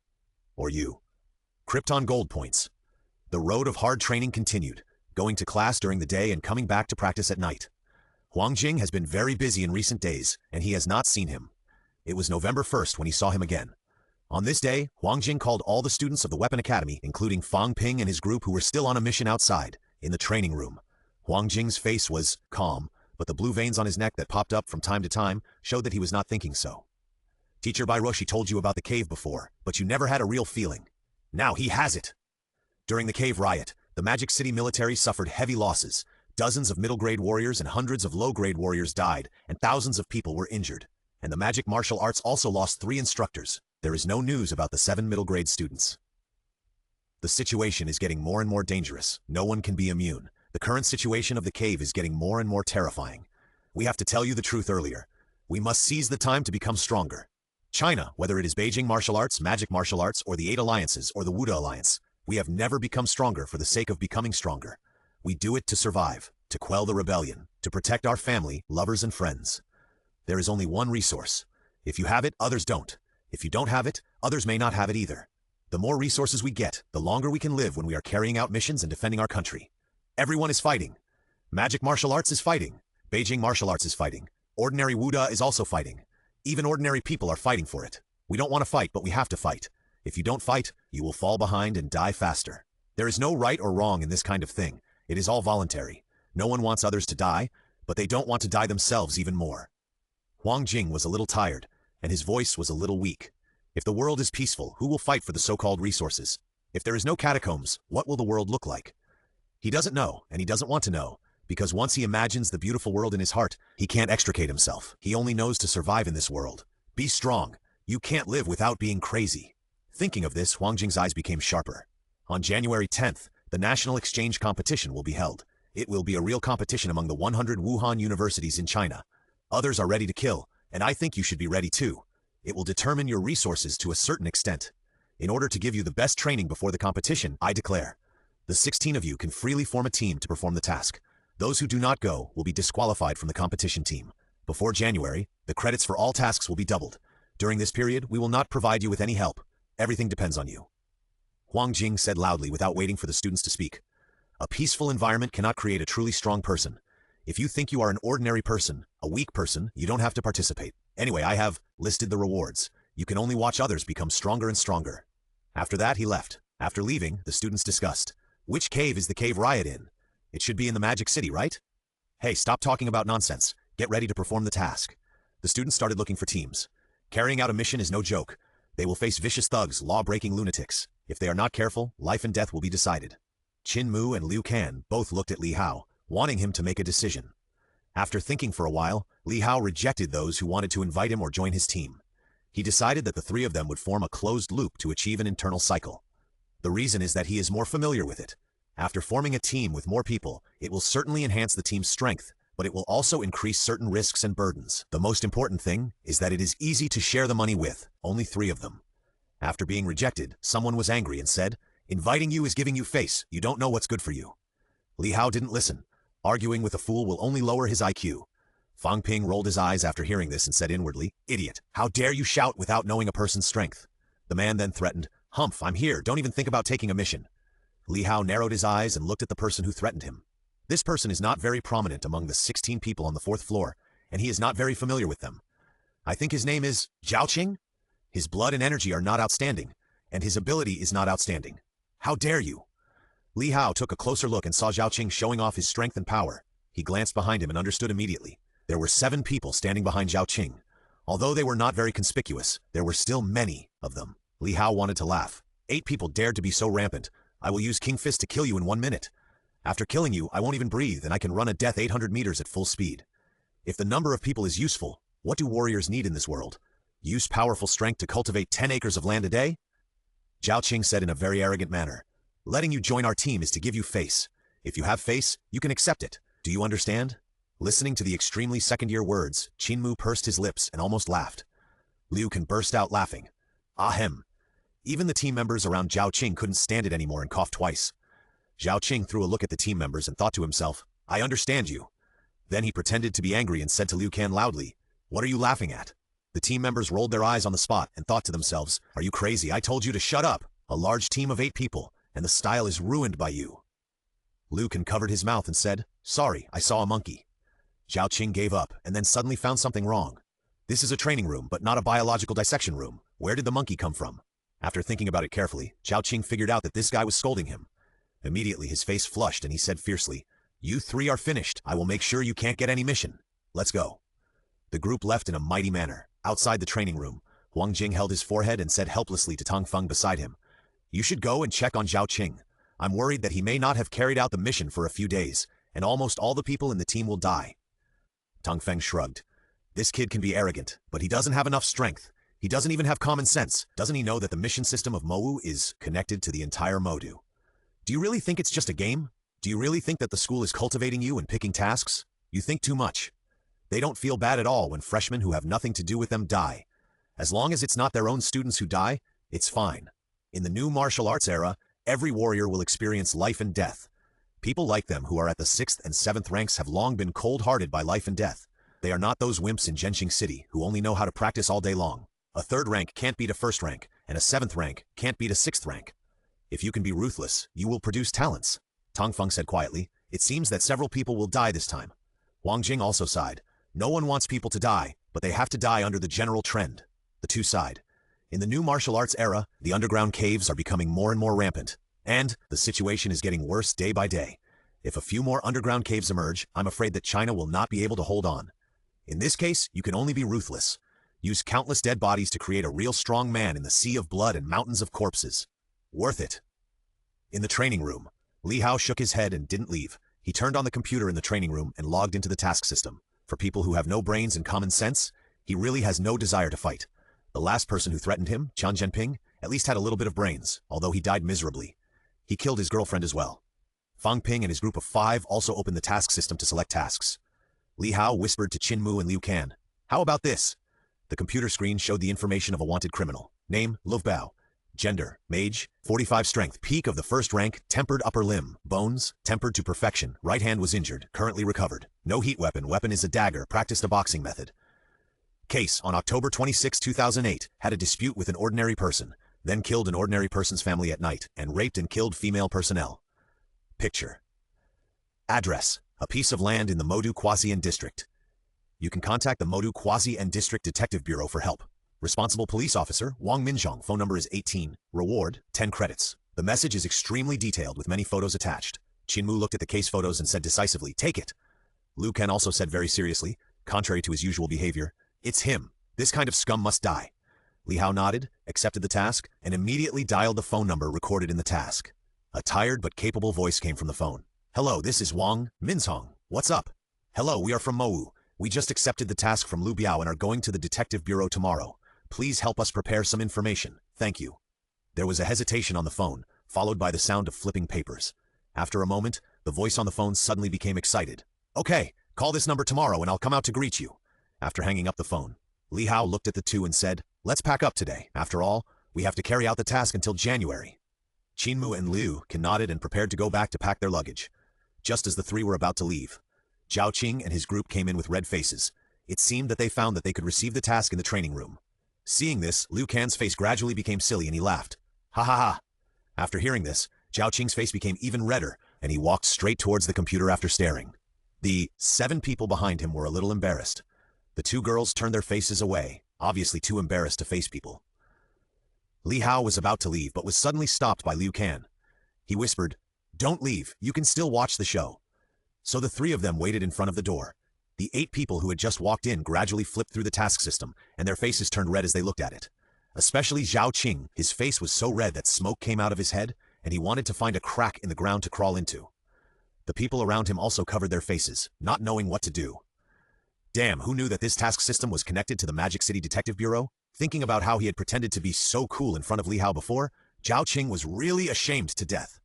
Or you. Krypton Gold points. The road of hard training continued, going to class during the day and coming back to practice at night. Huang Jing has been very busy in recent days, and he has not seen him. It was November 1st when he saw him again. On this day, Huang Jing called all the students of the Weapon Academy, including Fang Ping and his group who were still on a mission outside, in the training room. Huang Jing's face was calm, but the blue veins on his neck that popped up from time to time showed that he was not thinking so. Teacher Bairoshi told you about the cave before, but you never had a real feeling. Now he has it! During the cave riot, the Magic City military suffered heavy losses. Dozens of middle-grade warriors and hundreds of low-grade warriors died, and thousands of people were injured. And the magic martial arts also lost 3 instructors. There is no news about the 7 middle-grade students. The situation is getting more and more dangerous. No one can be immune. The current situation of the cave is getting more and more terrifying. We have to tell you the truth earlier. We must seize the time to become stronger. China, whether it is Beijing martial arts, magic martial arts, or the 8 alliances, or the Wuda alliance, we have never become stronger for the sake of becoming stronger. We do it to survive, to quell the rebellion, to protect our family, lovers, and friends. There is only one resource. If you have it, others don't. If you don't have it, others may not have it either. The more resources we get, the longer we can live when we are carrying out missions and defending our country. Everyone is fighting. Magic martial arts is fighting. Beijing martial arts is fighting. Ordinary Wuda is also fighting. Even ordinary people are fighting for it. We don't want to fight, but we have to fight. If you don't fight, you will fall behind and die faster. There is no right or wrong in this kind of thing. It is all voluntary. No one wants others to die, but they don't want to die themselves even more. Huang Jing was a little tired, and his voice was a little weak. If the world is peaceful, who will fight for the so-called resources? If there is no catacombs, what will the world look like? He doesn't know, and he doesn't want to know, because once he imagines the beautiful world in his heart, he can't extricate himself. He only knows to survive in this world. Be strong. You can't live without being crazy. Thinking of this, Huang Jing's eyes became sharper. On January 10th, the National Exchange Competition will be held. It will be a real competition among the 100 Wuhan universities in China. Others are ready to kill, and I think you should be ready too. It will determine your resources to a certain extent. In order to give you the best training before the competition, I declare, the 16 of you can freely form a team to perform the task. Those who do not go will be disqualified from the competition team. Before January, the credits for all tasks will be doubled. During this period, we will not provide you with any help. Everything depends on you. Huang Jing said loudly without waiting for the students to speak. A peaceful environment cannot create a truly strong person. If you think you are an ordinary person, a weak person, you don't have to participate. Anyway, I have listed the rewards. You can only watch others become stronger and stronger. After that, he left. After leaving, the students discussed. Which cave is the cave riot in? It should be in the Magic City, right? Hey, stop talking about nonsense. Get ready to perform the task. The students started looking for teams. Carrying out a mission is no joke. They will face vicious thugs, law-breaking lunatics. If they are not careful, life and death will be decided. Qin Mu and Liu Kan both looked at Li Hao, wanting him to make a decision. After thinking for a while, Li Hao rejected those who wanted to invite him or join his team. He decided that the 3 of them would form a closed loop to achieve an internal cycle. The reason is that he is more familiar with it. After forming a team with more people, it will certainly enhance the team's strength, but it will also increase certain risks and burdens. The most important thing is that it is easy to share the money with, only 3 of them. After being rejected, someone was angry and said, "Inviting you is giving you face, you don't know what's good for you." Li Hao didn't listen. Arguing with a fool will only lower his IQ. Fang Ping rolled his eyes after hearing this and said inwardly, "Idiot, how dare you shout without knowing a person's strength?" The man then threatened, "Humph, I'm here, don't even think about taking a mission." Li Hao narrowed his eyes and looked at the person who threatened him. This person is not very prominent among the 16 people on the 4th floor, and he is not very familiar with them. I think his name is Zhaoqing? His blood and energy are not outstanding, and his ability is not outstanding. How dare you? Li Hao took a closer look and saw Zhaoqing showing off his strength and power. He glanced behind him and understood immediately. There were 7 people standing behind Zhaoqing. Although they were not very conspicuous, there were still many of them. Li Hao wanted to laugh. 8 people dared to be so rampant. I will use King Fist to kill you in 1 minute. After killing you, I won't even breathe, and I can run a death 800 meters at full speed. If the number of people is useful, what do warriors need in this world? Use powerful strength to cultivate 10 acres of land a day? Zhaoqing said in a very arrogant manner. Letting you join our team is to give you face. If you have face, you can accept it. Do you understand? Listening to the extremely second-year words, Qinmu pursed his lips and almost laughed. Liu Can burst out laughing. Ahem. Even the team members around Zhao Qing couldn't stand it anymore and coughed twice. Zhao Qing threw a look at the team members and thought to himself, I understand you. Then he pretended to be angry and said to Liu Can loudly, What are you laughing at? The team members rolled their eyes on the spot and thought to themselves, Are you crazy? I told you to shut up. A large team of 8 people, and the style is ruined by you. Liu Can covered his mouth and said, Sorry, I saw a monkey. Zhao Qing gave up and then suddenly found something wrong. This is a training room, but not a biological dissection room. Where did the monkey come from? After thinking about it carefully, Zhao Qing figured out that this guy was scolding him. Immediately his face flushed and he said fiercely, You 3 are finished. I will make sure you can't get any mission. Let's go. The group left in a mighty manner. Outside the training room, Huang Jing held his forehead and said helplessly to Tong Feng beside him, You should go and check on Zhao Qing. I'm worried that he may not have carried out the mission for a few days, and almost all the people in the team will die. Tong Feng shrugged. This kid can be arrogant, but he doesn't have enough strength. He doesn't even have common sense. Doesn't he know that the mission system of Mowu is connected to the entire Modu? Do you really think it's just a game? Do you really think that the school is cultivating you and picking tasks? You think too much. They don't feel bad at all when freshmen who have nothing to do with them die. As long as it's not their own students who die, it's fine. In the new martial arts era, every warrior will experience life and death. People like them who are at the 6th and 7th ranks have long been cold-hearted by life and death. They are not those wimps in Genxing City who only know how to practice all day long. A 3rd rank can't beat a 1st rank, and a 7th rank can't beat a 6th rank. If you can be ruthless, you will produce talents. Tong Feng said quietly, It seems that several people will die this time. Huang Jing also sighed. No one wants people to die, but they have to die under the general trend. The two sighed. In the new martial arts era, the underground caves are becoming more and more rampant, and the situation is getting worse day by day. If a few more underground caves emerge, I'm afraid that China will not be able to hold on. In this case, you can only be ruthless. Use countless dead bodies to create a real strong man in the sea of blood and mountains of corpses. Worth it. In the training room, Li Hao shook his head and didn't leave. He turned on the computer in the training room and logged into the task system. For people who have no brains and common sense, he really has no desire to fight. The last person who threatened him, Qian Zhenping, at least had a little bit of brains, although he died miserably. He killed his girlfriend as well. Fang Ping and his group of 5 also opened the task system to select tasks. Li Hao whispered to Qinmu and Liu Can, How about this? The computer screen showed the information of a wanted criminal. Name, Lu Bao. Gender, mage, 45 strength, peak of the 1st rank, tempered upper limb, bones, tempered to perfection, right hand was injured, currently recovered. No heat weapon, weapon is a dagger, practiced a boxing method. Case, on October 26, 2008, had a dispute with an ordinary person, then killed an ordinary person's family at night, and raped and killed female personnel. Picture. Address, a piece of land in the Modu Quasi-En District. You can contact the Modu Quasi-En District Detective Bureau for help. Responsible police officer, Wang Minzhong, phone number is 18. Reward, 10 credits. The message is extremely detailed with many photos attached. Qinmu looked at the case photos and said decisively, Take it. Liu Can also said very seriously, contrary to his usual behavior, It's him. This kind of scum must die. Li Hao nodded, accepted the task, and immediately dialed the phone number recorded in the task. A tired but capable voice came from the phone. Hello, this is Wang Minzhong. What's up? Hello, we are from Mowu. We just accepted the task from Lu Biao and are going to the detective bureau tomorrow. Please help us prepare some information. Thank you. There was a hesitation on the phone, followed by the sound of flipping papers. After a moment, the voice on the phone suddenly became excited. Okay, call this number tomorrow and I'll come out to greet you. After hanging up the phone, Li Hao looked at the two and said, Let's pack up today. After all, we have to carry out the task until January. Qinmu and Liu Can nodded and prepared to go back to pack their luggage. Just as the 3 were about to leave, Zhao Qing and his group came in with red faces. It seemed that they found that they could receive the task in the training room. Seeing this, Liu Can's face gradually became silly and he laughed. Ha ha ha. After hearing this, Zhao Qing's face became even redder and he walked straight towards the computer after staring. The 7 people behind him were a little embarrassed. The 2 girls turned their faces away, obviously too embarrassed to face people. Li Hao was about to leave but was suddenly stopped by Liu Can. He whispered, Don't leave, you can still watch the show. So the 3 of them waited in front of the door. The 8 people who had just walked in gradually flipped through the task system, and their faces turned red as they looked at it. Especially Zhao Qing, his face was so red that smoke came out of his head, and he wanted to find a crack in the ground to crawl into. The people around him also covered their faces, not knowing what to do. Damn, who knew that this task system was connected to the Magic City Detective Bureau? Thinking about how he had pretended to be so cool in front of Li Hao before, Zhao Qing was really ashamed to death.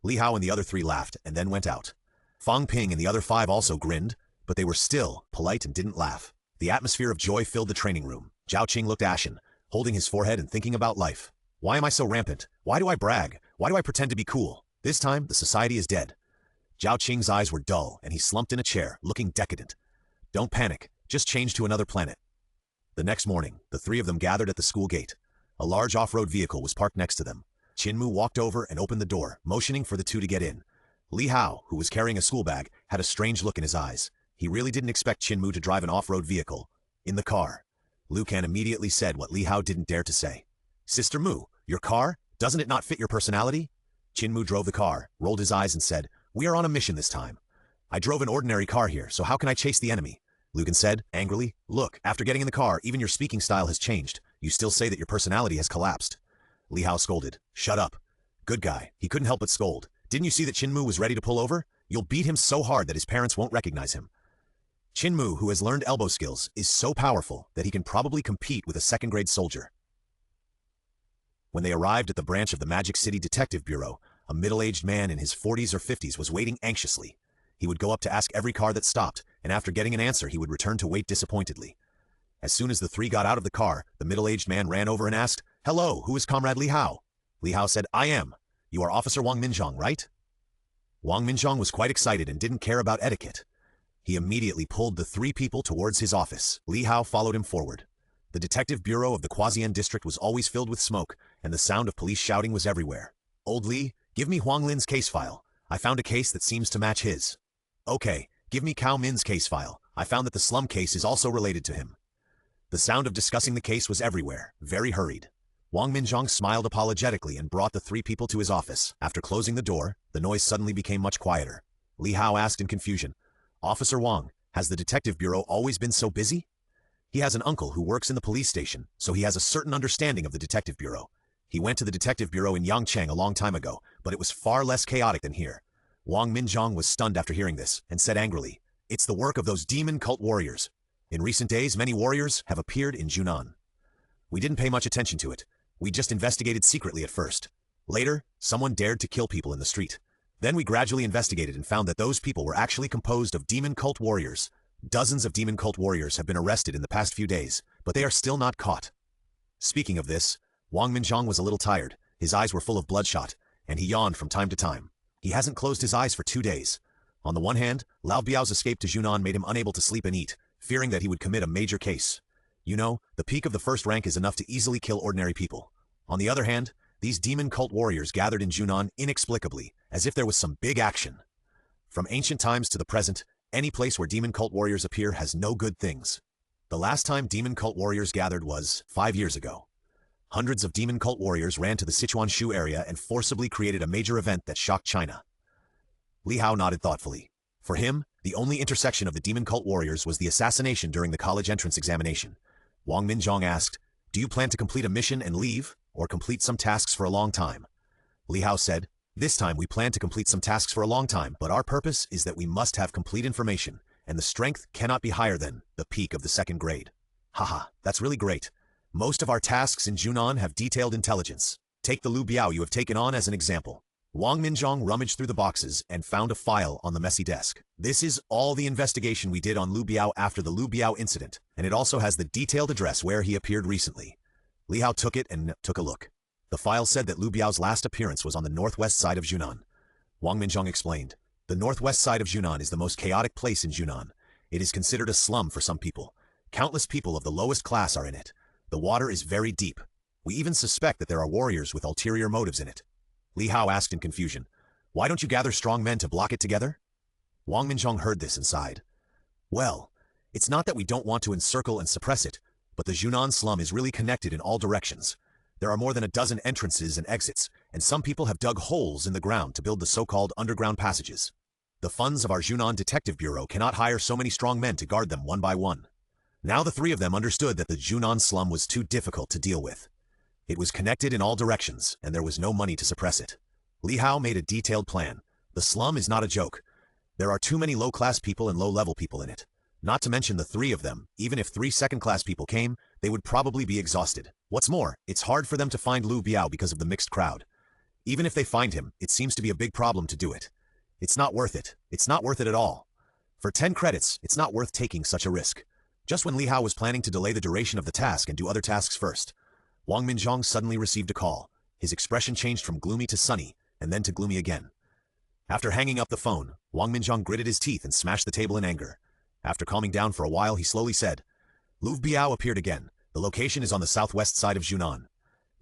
Li Hao and the other 3 laughed, and then went out. Fang Ping and the other 5 also grinned, but they were still polite and didn't laugh. The atmosphere of joy filled the training room. Zhao Qing looked ashen, holding his forehead and thinking about life. Why am I so rampant? Why do I brag? Why do I pretend to be cool? This time, the society is dead. Zhao Qing's eyes were dull, and he slumped in a chair, looking decadent. Don't panic. Just change to another planet. The next morning, the three of them gathered at the school gate. A large off-road vehicle was parked next to them. Qinmu walked over and opened the door, motioning for the two to get in. Li Hao, who was carrying a school bag, had a strange look in his eyes. He really didn't expect Qinmu to drive an off-road vehicle. In the car, Liu Kan immediately said what Li Hao didn't dare to say. Sister Mu, your car? Doesn't it not fit your personality? Qinmu drove the car, rolled his eyes and said, We are on a mission this time. I drove an ordinary car here, so how can I chase the enemy? Liu Kan said, angrily. Look, after getting in the car, even your speaking style has changed. You still say that your personality has collapsed. Li Hao scolded. Shut up. Good guy. He couldn't help but scold. Didn't you see that Qinmu was ready to pull over? You'll beat him so hard that his parents won't recognize him. Qinmu, who has learned elbow skills, is so powerful that he can probably compete with a second-grade soldier. When they arrived at the branch of the Magic City Detective Bureau, a middle-aged man in his 40s or 50s was waiting anxiously. He would go up to ask every car that stopped, and after getting an answer, he would return to wait disappointedly. As soon as the three got out of the car, the middle-aged man ran over and asked, Hello, who is Comrade Li Hao? Li Hao said, I am. You are Officer Wang Minzhong, right? Wang Minzhong was quite excited and didn't care about etiquette. He immediately pulled the three people towards his office. Li Hao followed him forward. The detective bureau of the Quasian district was always filled with smoke, and the sound of police shouting was everywhere. Old Li, give me Huang Lin's case file. I found a case that seems to match his. Okay, give me Cao Min's case file. I found that the slum case is also related to him. The sound of discussing the case was everywhere, very hurried. Wang Minzhong smiled apologetically and brought the three people to his office. After closing the door, the noise suddenly became much quieter. Li Hao asked in confusion, Officer Wang, has the detective bureau always been so busy? He has an uncle who works in the police station, so he has a certain understanding of the detective bureau. He went to the detective bureau in Yangcheng a long time ago, but it was far less chaotic than here. Wang Minzhong was stunned after hearing this, and said angrily, It's the work of those demon cult warriors. In recent days, many warriors have appeared in Junan. We didn't pay much attention to it. We just investigated secretly at first. Later, someone dared to kill people in the street. Then we gradually investigated and found that those people were actually composed of demon cult warriors. Dozens of demon cult warriors have been arrested in the past few days, but they are still not caught. Speaking of this, Wang Minzhong was a little tired. His eyes were full of bloodshot, and he yawned from time to time. He hasn't closed his eyes for 2 days. On the one hand, Lao Biao's escape to Junan made him unable to sleep and eat, fearing that he would commit a major case. You know, the peak of the first rank is enough to easily kill ordinary people. On the other hand, these demon cult warriors gathered in Junan inexplicably, as if there was some big action. From ancient times to the present, any place where demon cult warriors appear has no good things. The last time demon cult warriors gathered was 5 years ago. Hundreds of demon cult warriors ran to the Sichuanshu area and forcibly created a major event that shocked China. Li Hao nodded thoughtfully. For him, the only intersection of the demon cult warriors was the assassination during the college entrance examination. Wang Minzhong asked, Do you plan to complete a mission and leave, or complete some tasks for a long time? Li Hao said, This time we plan to complete some tasks for a long time, but our purpose is that we must have complete information, and the strength cannot be higher than the peak of the second grade. Haha, that's really great. Most of our tasks in Junan have detailed intelligence. Take the Lu Biao you have taken on as an example. Wang Minzhong rummaged through the boxes and found a file on the messy desk. This is all the investigation we did on Lu Biao after the Lu Biao incident, and it also has the detailed address where he appeared recently. Li Hao took it and took a look. The file said that Lu Biao's last appearance was on the northwest side of Junan. Wang Minzhong explained, The northwest side of Junan is the most chaotic place in Junan. It is considered a slum for some people. Countless people of the lowest class are in it. The water is very deep. We even suspect that there are warriors with ulterior motives in it. Li Hao asked in confusion, Why don't you gather strong men to block it together? Wang Minzhong heard this and sighed. Well, it's not that we don't want to encircle and suppress it, but the Junan slum is really connected in all directions. There are more than a dozen entrances and exits, and some people have dug holes in the ground to build the so-called underground passages. The funds of our Junan Detective Bureau cannot hire so many strong men to guard them one by one. Now the three of them understood that the Junan slum was too difficult to deal with. It was connected in all directions, and there was no money to suppress it. Li Hao made a detailed plan. The slum is not a joke. There are too many low-class people and low-level people in it. Not to mention the three of them. Even if 3 second-class people came, they would probably be exhausted. What's more, it's hard for them to find Lu Biao because of the mixed crowd. Even if they find him, it seems to be a big problem to do it. It's not worth it. It's not worth it at all. For 10 credits, it's not worth taking such a risk. Just when Li Hao was planning to delay the duration of the task and do other tasks first, Wang Minzhong suddenly received a call. His expression changed from gloomy to sunny, and then to gloomy again. After hanging up the phone, Wang Minzhong gritted his teeth and smashed the table in anger. After calming down for a while, he slowly said, Liu Biao appeared again. The location is on the southwest side of Yunnan.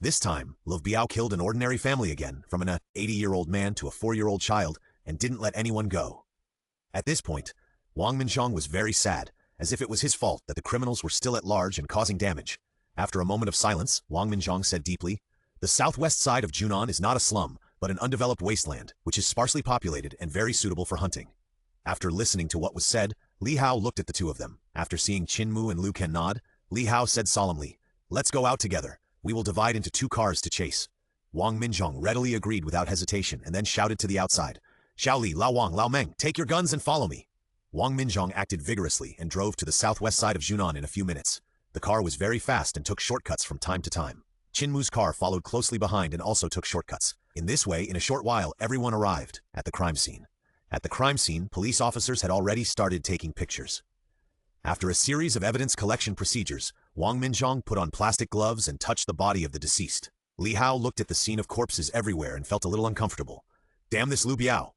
This time, Liu Biao killed an ordinary family again, from an 80-year-old man to a 4-year-old child, and didn't let anyone go. At this point, Wang Minzhong was very sad, as if it was his fault that the criminals were still at large and causing damage. After a moment of silence, Wang Minzhong said deeply, The southwest side of Yunnan is not a slum, but an undeveloped wasteland, which is sparsely populated and very suitable for hunting. After listening to what was said, Li Hao looked at the two of them. After seeing Qin Mu and Liu Ken nod, Li Hao said solemnly, Let's go out together. We will divide into 2 cars to chase. Wang Minzhong readily agreed without hesitation and then shouted to the outside, Xiao Li, Lao Wang, Lao Meng, take your guns and follow me. Wang Minzhong acted vigorously and drove to the southwest side of Yunnan in a few minutes. The car was very fast and took shortcuts from time to time. Qin Mu's car followed closely behind and also took shortcuts. In this way, in a short while, everyone arrived at the crime scene. At the crime scene, police officers had already started taking pictures. After a series of evidence collection procedures, Wang Minzhong put on plastic gloves and touched the body of the deceased. Li Hao looked at the scene of corpses everywhere and felt a little uncomfortable. Damn this Liu Biao!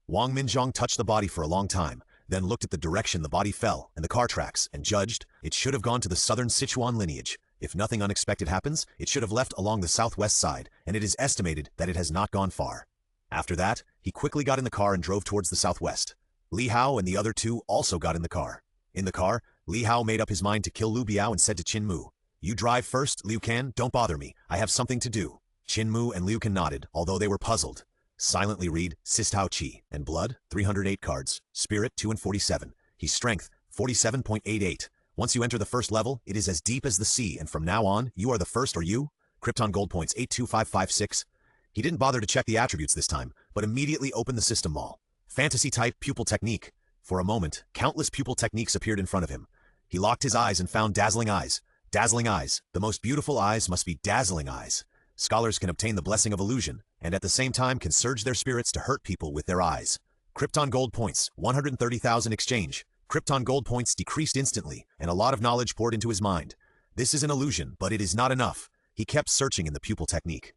Wang Minzhong touched the body for a long time, then looked at the direction the body fell and the car tracks and judged it should have gone to the southern Sichuan lineage. If nothing unexpected happens, it should have left along the southwest side, and it is estimated that it has not gone far. After that, he quickly got in the car and drove towards the southwest. Li Hao and the other 2 also got in the car. In the car, Li Hao made up his mind to kill Liu Biao and said to Qin Mu, You drive first, Liu Ken, don't bother me, I have something to do. Qin Mu and Liu Ken nodded, although they were puzzled. Silently read, Sistao Qi, and Blood, 308 cards, Spirit, 2 and 47, He's Strength, 47.88. Once you enter the first level, it is as deep as the sea, and from now on, you are the first or you? Krypton Gold Points, 82556. He didn't bother to check the attributes this time, but immediately opened the system mall. Fantasy type pupil technique. For a moment, countless pupil techniques appeared in front of him. He locked his eyes and found dazzling eyes. Dazzling eyes. The most beautiful eyes must be dazzling eyes. Scholars can obtain the blessing of illusion, and at the same time can surge their spirits to hurt people with their eyes. Krypton Gold Points, 130,000 exchange. Krypton Gold Points decreased instantly, and a lot of knowledge poured into his mind. This is an illusion, but it is not enough. He kept searching in the pupil technique.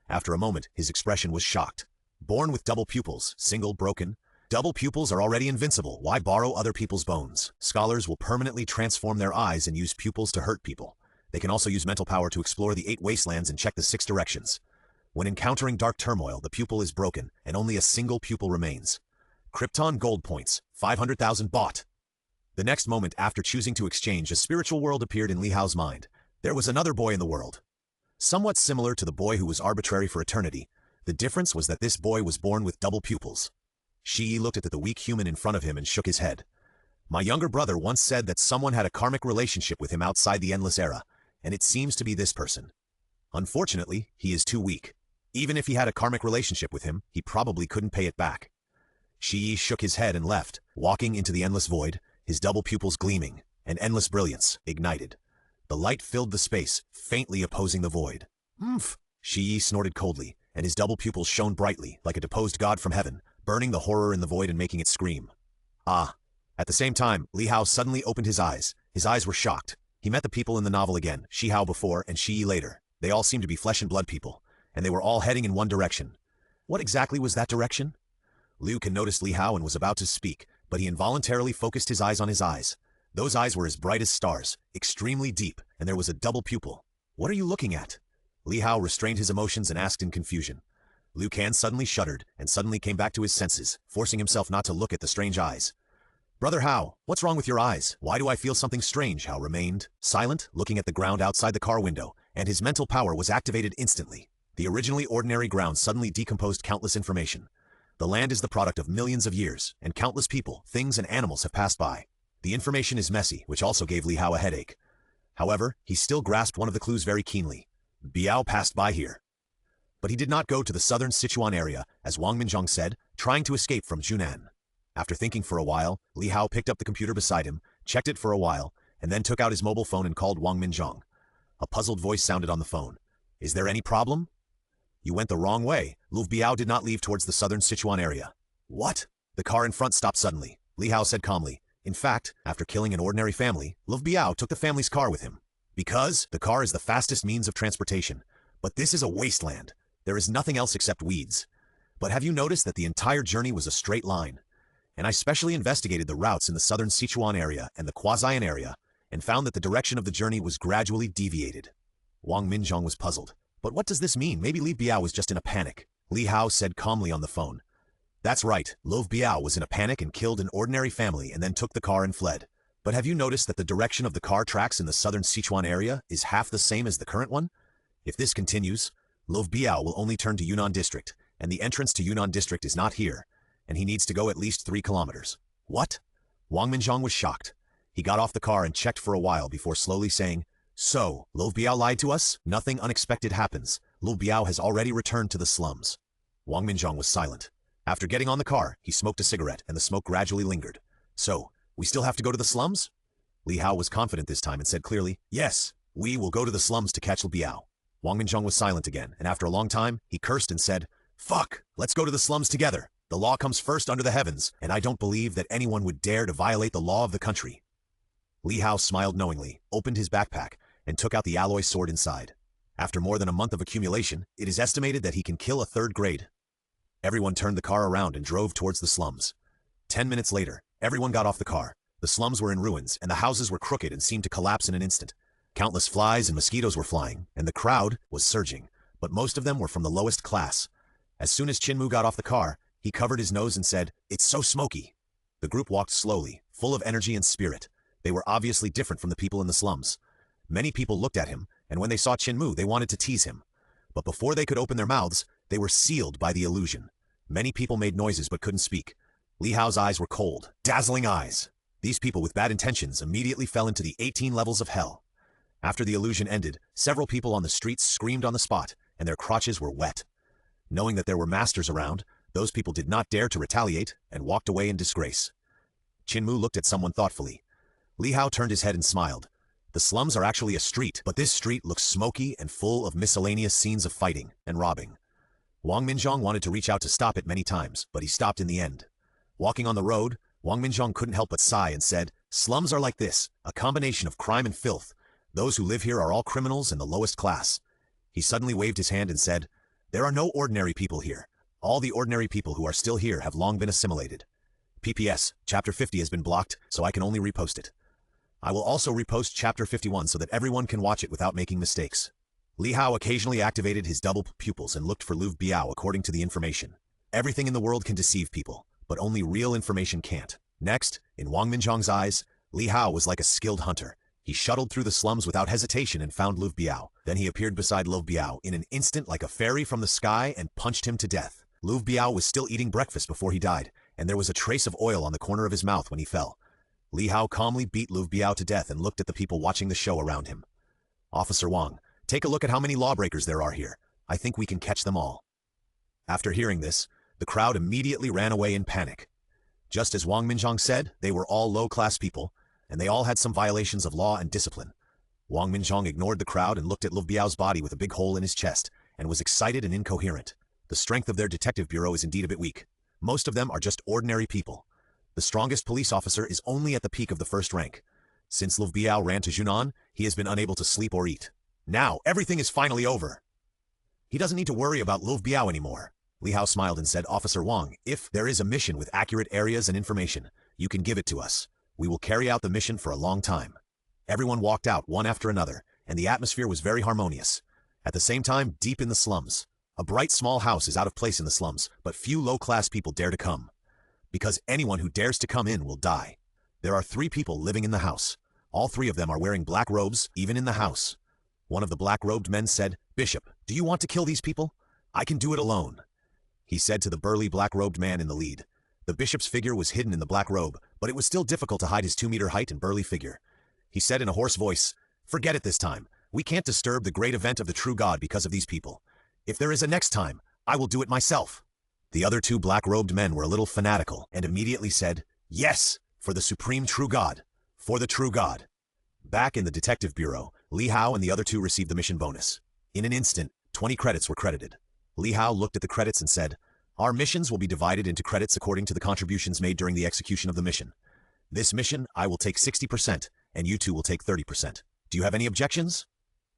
After a moment, his expression was shocked. Born with double pupils, single, broken. Double pupils are already invincible. Why borrow other people's bones? Scholars will permanently transform their eyes and use pupils to hurt people. They can also use mental power to explore the 8 wastelands and check the 6 directions. When encountering dark turmoil, the pupil is broken, and only a single pupil remains. Krypton Gold Points, 500,000 bought. The next moment after choosing to exchange, a spiritual world appeared in Li Hao's mind. There was another boy in the world. Somewhat similar to the boy who was arbitrary for eternity, the difference was that this boy was born with double pupils. Shi looked at the weak human in front of him and shook his head. My younger brother once said that someone had a karmic relationship with him outside the endless era, and it seems to be this person. Unfortunately, he is too weak. Even if he had a karmic relationship with him, he probably couldn't pay it back. Shi shook his head and left, walking into the endless void, his double pupils gleaming, and endless brilliance ignited. The light filled the space, faintly opposing the void. Oomph! Shi snorted coldly, and his double pupils shone brightly, like a deposed god from heaven, burning the horror in the void and making it scream. Ah! At the same time, Li Hao suddenly opened his eyes. His eyes were shocked. He met the people in the novel again, Shi Hao before and Shi later. They all seemed to be flesh and blood people, and they were all heading in one direction. What exactly was that direction? Liu Ken noticed Li Hao and was about to speak, but he involuntarily focused his eyes on his eyes. Those eyes were as bright as stars, extremely deep, and there was a double pupil. What are you looking at? Li Hao restrained his emotions and asked in confusion. Liu Ken suddenly shuddered and suddenly came back to his senses, forcing himself not to look at the strange eyes. Brother Hao, what's wrong with your eyes? Why do I feel something strange? Hao remained silent, looking at the ground outside the car window, and his mental power was activated instantly. The originally ordinary ground suddenly decomposed countless information. The land is the product of millions of years, and countless people, things, and animals have passed by. The information is messy, which also gave Li Hao a headache. However, he still grasped one of the clues very keenly. Biao passed by here. But he did not go to the southern Sichuan area, as Wang Minzhong said, trying to escape from Yunnan. After thinking for a while, Li Hao picked up the computer beside him, checked it for a while, and then took out his mobile phone and called Wang Minzhong. A puzzled voice sounded on the phone. Is there any problem? You went the wrong way. Liu Biao did not leave towards the southern Sichuan area. What? The car in front stopped suddenly. Li Hao said calmly. In fact, after killing an ordinary family, Li Biao took the family's car with him. Because the car is the fastest means of transportation. But this is a wasteland. There is nothing else except weeds. But have you noticed that the entire journey was a straight line? And I specially investigated the routes in the southern Sichuan area and the Quasian area, and found that the direction of the journey was gradually deviated. Wang Minzhong was puzzled. But what does this mean? Maybe Li Biao was just in a panic. Li Hao said calmly on the phone. That's right, Li Biao was in a panic and killed an ordinary family and then took the car and fled. But have you noticed that the direction of the car tracks in the southern Sichuan area is half the same as the current one? If this continues, Li Biao will only turn to Yunnan District, and the entrance to Yunnan District is not here, and he needs to go at least 3 kilometers. What? Wang Minzhong was shocked. He got off the car and checked for a while before slowly saying, So, Li Biao lied to us? Nothing unexpected happens. Li Biao has already returned to the slums. Wang Minzhong was silent. After getting on the car, he smoked a cigarette, and the smoke gradually lingered. So, we still have to go to the slums? Li Hao was confident this time and said clearly, Yes, we will go to the slums to catch Li Biao. Wang Minzhong was silent again, and after a long time, he cursed and said, Fuck, let's go to the slums together. The law comes first under the heavens, and I don't believe that anyone would dare to violate the law of the country. Li Hao smiled knowingly, opened his backpack, and took out the alloy sword inside. After more than a month of accumulation, it is estimated that he can kill a 3rd grade. Everyone turned the car around and drove towards the slums. 10 minutes later, everyone got off the car. The slums were in ruins, and the houses were crooked and seemed to collapse in an instant. Countless flies and mosquitoes were flying, and the crowd was surging, but most of them were from the lowest class. As soon as Qinmu got off the car, he covered his nose and said, It's so smoky. The group walked slowly, full of energy and spirit. They were obviously different from the people in the slums. Many people looked at him, and when they saw Qinmu, they wanted to tease him. But before they could open their mouths, they were sealed by the illusion. Many people made noises but couldn't speak. Li Hao's eyes were cold, dazzling eyes. These people with bad intentions immediately fell into the 18 levels of hell. After the illusion ended, several people on the streets screamed on the spot, and their crotches were wet. Knowing that there were masters around, those people did not dare to retaliate and walked away in disgrace. Qinmu looked at someone thoughtfully. Li Hao turned his head and smiled. The slums are actually a street, but this street looks smoky and full of miscellaneous scenes of fighting and robbing. Wang Minzhong wanted to reach out to stop it many times, but he stopped in the end. Walking on the road, Wang Minzhong couldn't help but sigh and said, Slums are like this, a combination of crime and filth. Those who live here are all criminals in the lowest class. He suddenly waved his hand and said, There are no ordinary people here. All the ordinary people who are still here have long been assimilated. PPS, Chapter 50 has been blocked, so I can only repost it. I will also repost Chapter 51 so that everyone can watch it without making mistakes. Li Hao occasionally activated his double pupils and looked for Li Biao according to the information. Everything in the world can deceive people, but only real information can't. Next, in Wang Minzhong's eyes, Li Hao was like a skilled hunter. He shuttled through the slums without hesitation and found Li Biao. Then he appeared beside Li Biao in an instant like a fairy from the sky and punched him to death. Li Biao was still eating breakfast before he died, and there was a trace of oil on the corner of his mouth when he fell. Li Hao calmly beat Li Biao to death and looked at the people watching the show around him. Officer Wang, take a look at how many lawbreakers there are here. I think we can catch them all. After hearing this, the crowd immediately ran away in panic. Just as Wang Minzhong said, they were all low-class people, and they all had some violations of law and discipline. Wang Minzhong ignored the crowd and looked at Li Biao's body with a big hole in his chest, and was excited and incoherent. The strength of their detective bureau is indeed a bit weak. Most of them are just ordinary people. The strongest police officer is only at the peak of the 1st rank. Since Li Biao ran to Yunnan, he has been unable to sleep or eat. Now, everything is finally over. He doesn't need to worry about Li Biao anymore. Li Hao smiled and said, Officer Wang, if there is a mission with accurate areas and information, you can give it to us. We will carry out the mission for a long time. Everyone walked out one after another, and the atmosphere was very harmonious. At the same time, deep in the slums, a bright small house is out of place in the slums, but few low-class people dare to come. Because anyone who dares to come in will die. There are 3 people living in the house. All 3 of them are wearing black robes, even in the house. One of the black-robed men said, Bishop, do you want to kill these people? I can do it alone. He said to the burly black-robed man in the lead. The bishop's figure was hidden in the black robe, but it was still difficult to hide his 2-meter height and burly figure. He said in a hoarse voice, Forget it this time. We can't disturb the great event of the true God because of these people. If there is a next time, I will do it myself. The other 2 black-robed men were a little fanatical and immediately said, Yes, for the supreme true God. For the true God. Back in the detective bureau, Li Hao and the other 2 received the mission bonus. In an instant, 20 credits were credited. Li Hao looked at the credits and said, Our missions will be divided into credits according to the contributions made during the execution of the mission. This mission, I will take 60%, and you two will take 30%. Do you have any objections?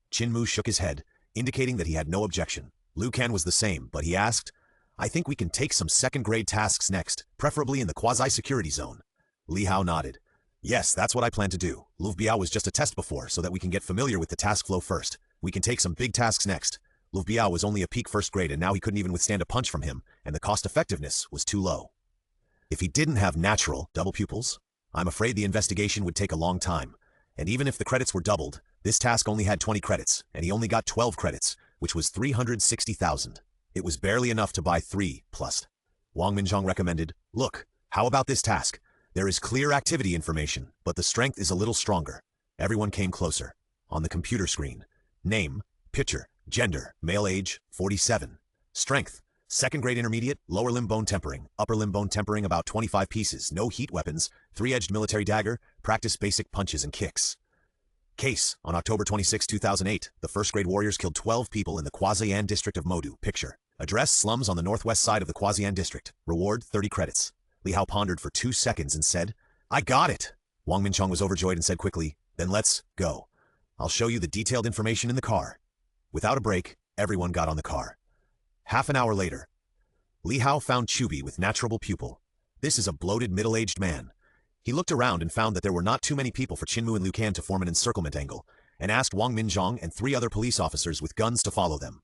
Chin-Mu shook his head, indicating that he had no objection. Liu Kan was the same, but he asked, I think we can take some second-grade tasks next, preferably in the quasi-security zone. Li Hao nodded. Yes, that's what I plan to do. Liu Biao was just a test before, so that we can get familiar with the task flow first. We can take some big tasks next. Liu Biao was only a peak first grade and now he couldn't even withstand a punch from him, and the cost-effectiveness was too low. If he didn't have natural double pupils, I'm afraid the investigation would take a long time. And even if the credits were doubled, this task only had 20 credits, and he only got 12 credits, which was 360,000. It was barely enough to buy 3 plus. Wang Minzhong recommended, look, how about this task? There is clear activity information, but the strength is a little stronger. Everyone came closer. On the computer screen. Name, picture, gender, male age, 47. Strength, second grade intermediate, lower limb bone tempering, upper limb bone tempering about 25 pieces, no heat weapons, 3-edged military dagger, practice basic punches and kicks. Case, on October 26, 2008, the first grade warriors killed 12 people in the Quasian district of Modu. Picture. Address, slums on the northwest side of the Quasian district. Reward, 30 credits. Li Hao pondered for 2 seconds and said, I got it! Wang Minchong was overjoyed and said quickly, then let's go. I'll show you the detailed information in the car. Without a break, everyone got on the car. Half an hour later, Li Hao found Chubi with natural pupil. This is a bloated middle-aged man. He looked around and found that there were not too many people for Chin-Mu and Liu Kan to form an encirclement angle, and asked Wang Minzhong and 3 other police officers with guns to follow them.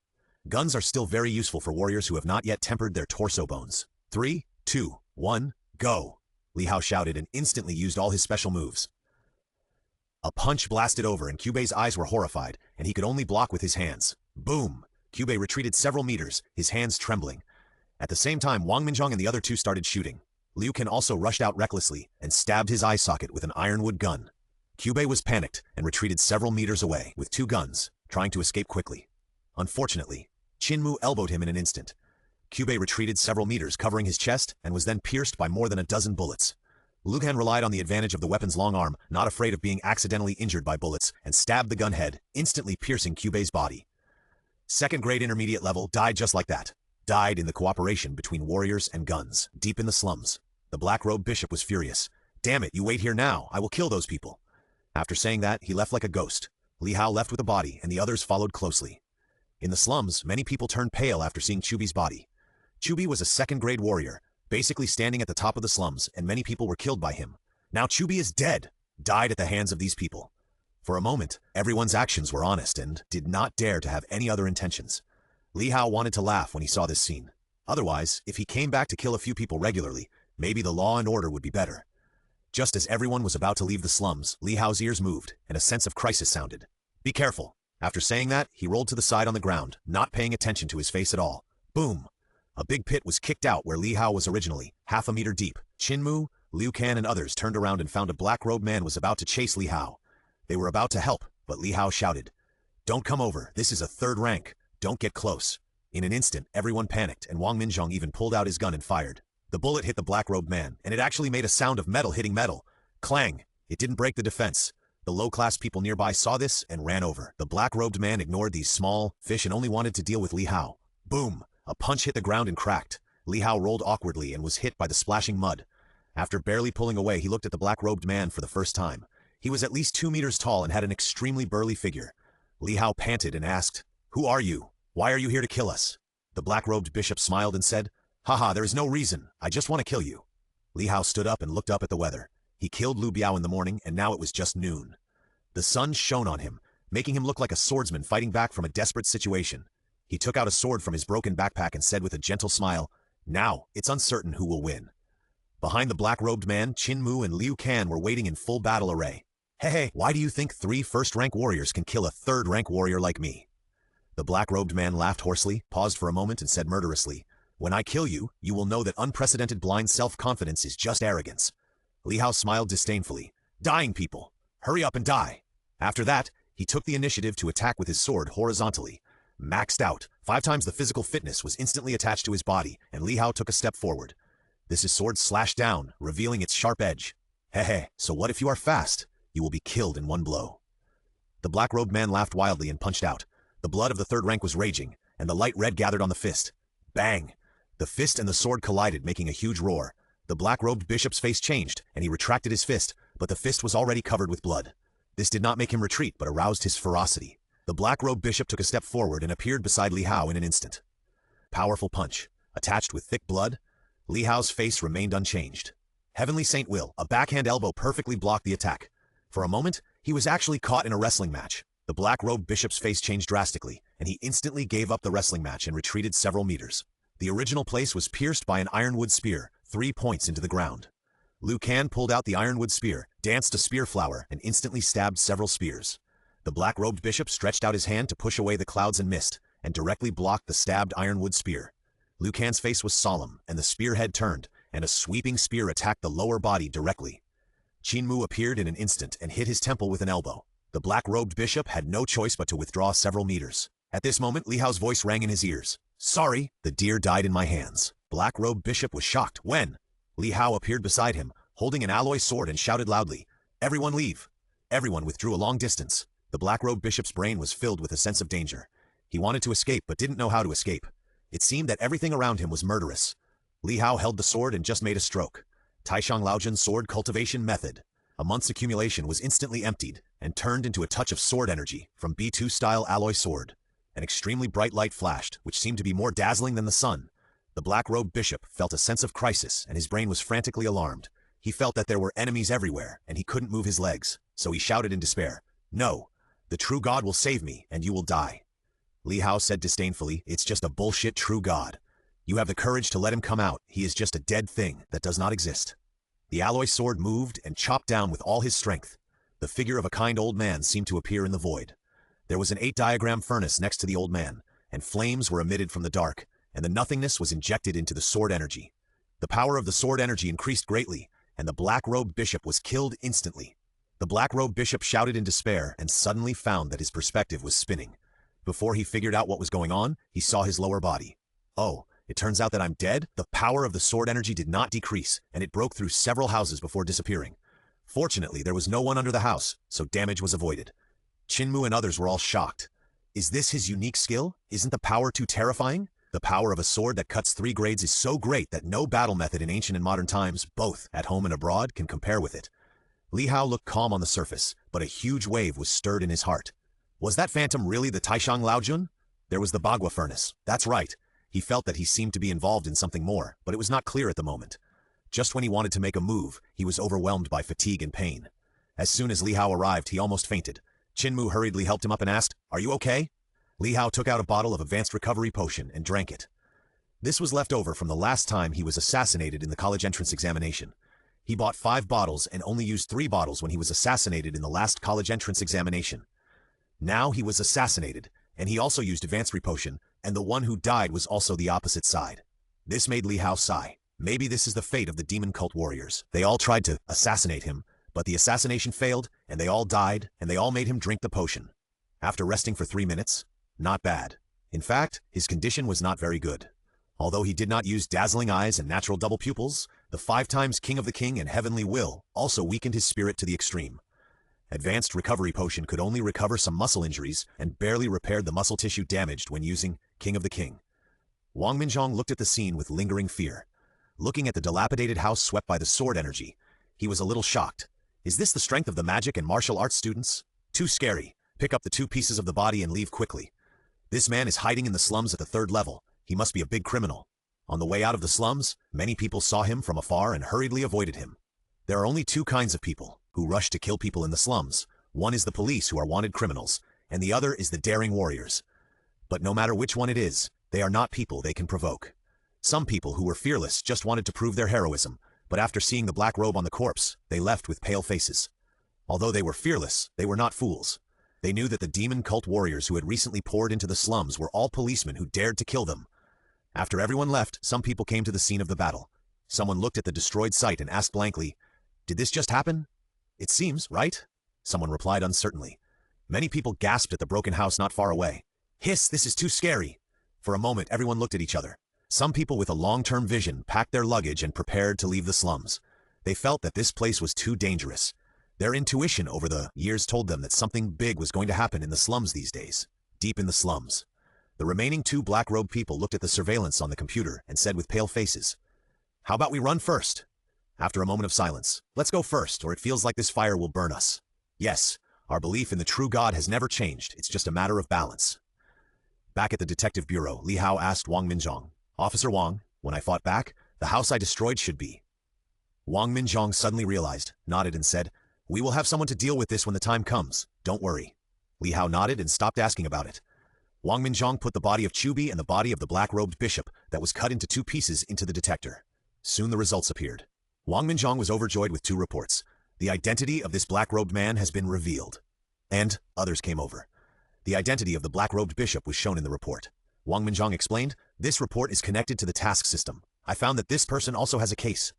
Guns are still very useful for warriors who have not yet tempered their torso bones. 3, 2, 1, go! Li Hao shouted and instantly used all his special moves. A punch blasted over and Kyubei's eyes were horrified, and he could only block with his hands. Boom! Kyubei retreated several meters, his hands trembling. At the same time, Wang Minzhong and the other 2 started shooting. Liu Kan also rushed out recklessly and stabbed his eye socket with an ironwood gun. Kyubei was panicked and retreated several meters away with 2 guns, trying to escape quickly. Unfortunately, Chin-Mu elbowed him in an instant. Kyubei retreated several meters, covering his chest, and was then pierced by more than a dozen bullets. Liu Kan relied on the advantage of the weapon's long arm, not afraid of being accidentally injured by bullets, and stabbed the gun head, instantly piercing Kyubei's body. Second grade intermediate level died just like that. Died in the cooperation between warriors and guns, deep in the slums. The black-robed bishop was furious. Damn it, you wait here now, I will kill those people. After saying that, he left like a ghost. Li Hao left with the body, and the others followed closely. In the slums, many people turned pale after seeing Chubi's body. Chubi was a second-grade warrior, basically standing at the top of the slums, and many people were killed by him. Now Chubi is dead, died at the hands of these people. For a moment, everyone's actions were honest and did not dare to have any other intentions. Li Hao wanted to laugh when he saw this scene. Otherwise, if he came back to kill a few people regularly, maybe the law and order would be better. Just as everyone was about to leave the slums, Li Hao's ears moved, and a sense of crisis sounded. Be careful. After saying that, he rolled to the side on the ground, not paying attention to his face at all. Boom! A big pit was kicked out where Li Hao was originally, half a meter deep. Chin-Mu, Liu Kan and others turned around and found a black-robed man was about to chase Li Hao. They were about to help, but Li Hao shouted, Don't come over, this is a 3rd rank. Don't get close. In an instant, everyone panicked, and Wang Minzhong even pulled out his gun and fired. The bullet hit the black-robed man, and it actually made a sound of metal hitting metal. Clang! It didn't break the defense. The low-class people nearby saw this and ran over. The black-robed man ignored these small fish and only wanted to deal with Li Hao. Boom! A punch hit the ground and cracked. Li Hao rolled awkwardly and was hit by the splashing mud. After barely pulling away, he looked at the black-robed man for the first time. He was at least 2 meters tall and had an extremely burly figure. Li Hao panted and asked, Who are you? Why are you here to kill us? The black-robed bishop smiled and said, Haha, there is no reason. I just want to kill you. Li Hao stood up and looked up at the weather. He killed Liu Biao in the morning, and now it was just noon. The sun shone on him, making him look like a swordsman fighting back from a desperate situation. He took out a sword from his broken backpack and said with a gentle smile, Now, it's uncertain who will win. Behind the black-robed man, Chin-Mu and Liu Kan were waiting in full battle array. Hey, why do you think 3 first-rank warriors can kill a 3rd-rank warrior like me? The black-robed man laughed hoarsely, paused for a moment and said murderously, When I kill you, you will know that unprecedented blind self-confidence is just arrogance. Li Hao smiled disdainfully. Dying people, hurry up and die. After that, he took the initiative to attack with his sword horizontally. Maxed out, 5 times the physical fitness was instantly attached to his body, and Li Hao took a step forward. His sword slashed down, revealing its sharp edge. Hey, so what if you are fast? You will be killed in one blow. The black-robed man laughed wildly and punched out. The blood of the 3rd rank was raging, and the light red gathered on the fist. Bang! The fist and the sword collided, making a huge roar. The black-robed bishop's face changed, and he retracted his fist, but the fist was already covered with blood. This did not make him retreat, but aroused his ferocity. The black-robed bishop took a step forward and appeared beside Li Hao in an instant. Powerful punch. Attached with thick blood, Li Hao's face remained unchanged. Heavenly Saint Will, a backhand elbow perfectly blocked the attack. For a moment, he was actually caught in a wrestling match. The black-robed bishop's face changed drastically, and he instantly gave up the wrestling match and retreated several meters. The original place was pierced by an ironwood spear, 3 points into the ground. Liu Kan pulled out the ironwood spear, danced a spear flower, and instantly stabbed several spears. The black-robed bishop stretched out his hand to push away the clouds and mist, and directly blocked the stabbed ironwood spear. Liu Kan's face was solemn, and the spearhead turned, and a sweeping spear attacked the lower body directly. Qin Mu appeared in an instant and hit his temple with an elbow. The black-robed bishop had no choice but to withdraw several meters. At this moment, Li Hao's voice rang in his ears. "Sorry, the deer died in my hands." Black-robed bishop was shocked when Li Hao appeared beside him, holding an alloy sword, and shouted loudly, "Everyone leave!" Everyone withdrew a long distance. The black-robed bishop's brain was filled with a sense of danger. He wanted to escape but didn't know how to escape. It seemed that everything around him was murderous. Li Hao held the sword and just made a stroke. Taishang Laojun's sword cultivation method. A month's accumulation was instantly emptied and turned into a touch of sword energy from B2-style alloy sword. An extremely bright light flashed, which seemed to be more dazzling than the sun. The black-robed bishop felt a sense of crisis, and his brain was frantically alarmed. He felt that there were enemies everywhere, and he couldn't move his legs, so he shouted in despair, "No! The true God will save me, and you will die." Li Hao said disdainfully, "It's just a bullshit true God. You have the courage to let him come out. He is just a dead thing that does not exist." The alloy sword moved and chopped down with all his strength. The figure of a kind old man seemed to appear in the void. There was an 8-diagram furnace next to the old man, and flames were emitted from the dark, and the nothingness was injected into the sword energy. The power of the sword energy increased greatly, and the black-robed bishop was killed instantly. The black-robed bishop shouted in despair and suddenly found that his perspective was spinning. Before he figured out what was going on, he saw his lower body. "Oh, it turns out that I'm dead?" The power of the sword energy did not decrease, and it broke through several houses before disappearing. Fortunately, there was no one under the house, so damage was avoided. Qin Mu and others were all shocked. Is this his unique skill? Isn't the power too terrifying? The power of a sword that cuts 3 grades is so great that no battle method in ancient and modern times, both at home and abroad, can compare with it. Li Hao looked calm on the surface, but a huge wave was stirred in his heart. Was that phantom really the Taishang Laojun? There was the Bagua furnace. That's right. He felt that he seemed to be involved in something more, but it was not clear at the moment. Just when he wanted to make a move, he was overwhelmed by fatigue and pain. As soon as Li Hao arrived, he almost fainted. Qin Mu hurriedly helped him up and asked, "Are you okay?" Li Hao took out a bottle of advanced recovery potion and drank it. This was left over from the last time he was assassinated in the college entrance examination. He bought 5 bottles and only used 3 bottles when he was assassinated in the last college entrance examination. Now he was assassinated, and he also used advanced potion, and the one who died was also the opposite side. This made Li Hao sigh. Maybe this is the fate of the demon cult warriors. They all tried to assassinate him, but the assassination failed, and they all died, and they all made him drink the potion. After resting for 3 minutes, not bad. In fact, his condition was not very good. Although he did not use dazzling eyes and natural double pupils, the 5 times King of the King and Heavenly Will also weakened his spirit to the extreme. Advanced recovery potion could only recover some muscle injuries and barely repaired the muscle tissue damaged when using King of the King. Wang Minzhong looked at the scene with lingering fear. Looking at the dilapidated house swept by the sword energy, he was a little shocked. Is this the strength of the magic and martial arts students? Too scary. Pick up the 2 pieces of the body and leave quickly. This man is hiding in the slums at the 3rd level. He must be a big criminal. On the way out of the slums, many people saw him from afar and hurriedly avoided him. There are only 2 kinds of people who rush to kill people in the slums. One is the police, who are wanted criminals, and the other is the daring warriors. But no matter which one it is, they are not people they can provoke. Some people who were fearless just wanted to prove their heroism, but after seeing the black robe on the corpse, they left with pale faces. Although they were fearless, they were not fools. They knew that the demon cult warriors who had recently poured into the slums were all policemen who dared to kill them. After everyone left, some people came to the scene of the battle. Someone looked at the destroyed site and asked blankly, "Did this just happen?" "It seems, right?" Someone replied uncertainly. Many people gasped at the broken house not far away. "Hiss, this is too scary." For a moment, everyone looked at each other. Some people with a long-term vision packed their luggage and prepared to leave the slums. They felt that this place was too dangerous. Their intuition over the years told them that something big was going to happen in the slums these days, deep in the slums. The remaining two black-robed people looked at the surveillance on the computer and said with pale faces, "How about we run first?" After a moment of silence, "Let's go first, or it feels like this fire will burn us." Yes, our belief in the true God has never changed. It's just a matter of balance. Back at the detective bureau, Li Hao asked Wang Minzhong, "Officer Wang, when I fought back, the house I destroyed should be." Wang Minzhong suddenly realized, nodded and said, "We will have someone to deal with this when the time comes. Don't worry." Li Hao nodded and stopped asking about it. Wang Minzhong put the body of Chubi and the body of the black-robed bishop that was cut into two pieces into the detector. Soon the results appeared. Wang Minzhong was overjoyed with two reports. The identity of this black-robed man has been revealed. And others came over. The identity of the black-robed bishop was shown in the report. Wang Minzhong explained, "This report is connected to the task system. I found that this person also has a case."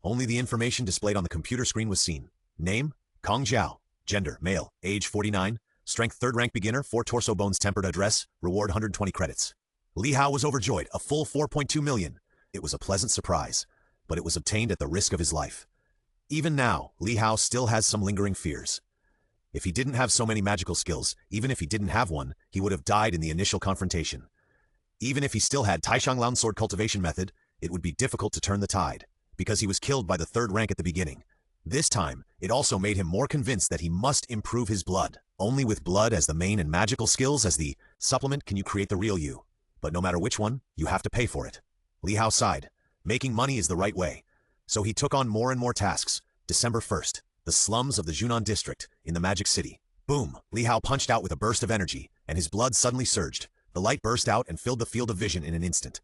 Only the information displayed on the computer screen was seen. Name, Kong Zhao. Gender, male. Age, 49. Strength, 3rd rank beginner, 4 torso bones tempered. Address, reward 120 credits. Li Hao was overjoyed, a full 4.2 million. It was a pleasant surprise, but it was obtained at the risk of his life. Even now, Li Hao still has some lingering fears. If he didn't have so many magical skills, even if he didn't have one, he would have died in the initial confrontation. Even if he still had Taishang Laun sword cultivation method, it would be difficult to turn the tide, because he was killed by the 3rd rank at the beginning. This time, it also made him more convinced that he must improve his blood. Only with blood as the main and magical skills as the supplement can you create the real you. But no matter which one, you have to pay for it. Li Hao sighed. Making money is the right way. So he took on more and more tasks. December 1st, the slums of the Junan district in the Magic City. Boom! Li Hao punched out with a burst of energy, and his blood suddenly surged. The light burst out and filled the field of vision in an instant.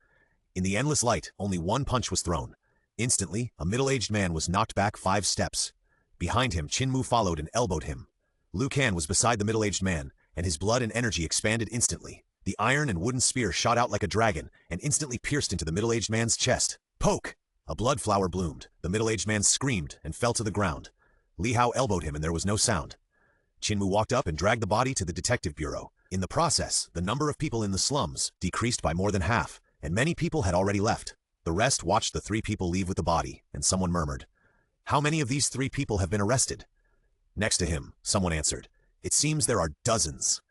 In the endless light, only one punch was thrown. Instantly, a middle-aged man was knocked back 5 steps. Behind him, Qin Mu followed and elbowed him. Liu Kan was beside the middle-aged man, and his blood and energy expanded instantly. The iron and wooden spear shot out like a dragon and instantly pierced into the middle-aged man's chest. Poke! A blood flower bloomed. The middle-aged man screamed and fell to the ground. Li Hao elbowed him and there was no sound. Qin Mu walked up and dragged the body to the detective bureau. In the process, the number of people in the slums decreased by more than half, and many people had already left. The rest watched the 3 people leave with the body, and someone murmured, "How many of these 3 people have been arrested?" Next to him, someone answered, "It seems there are dozens."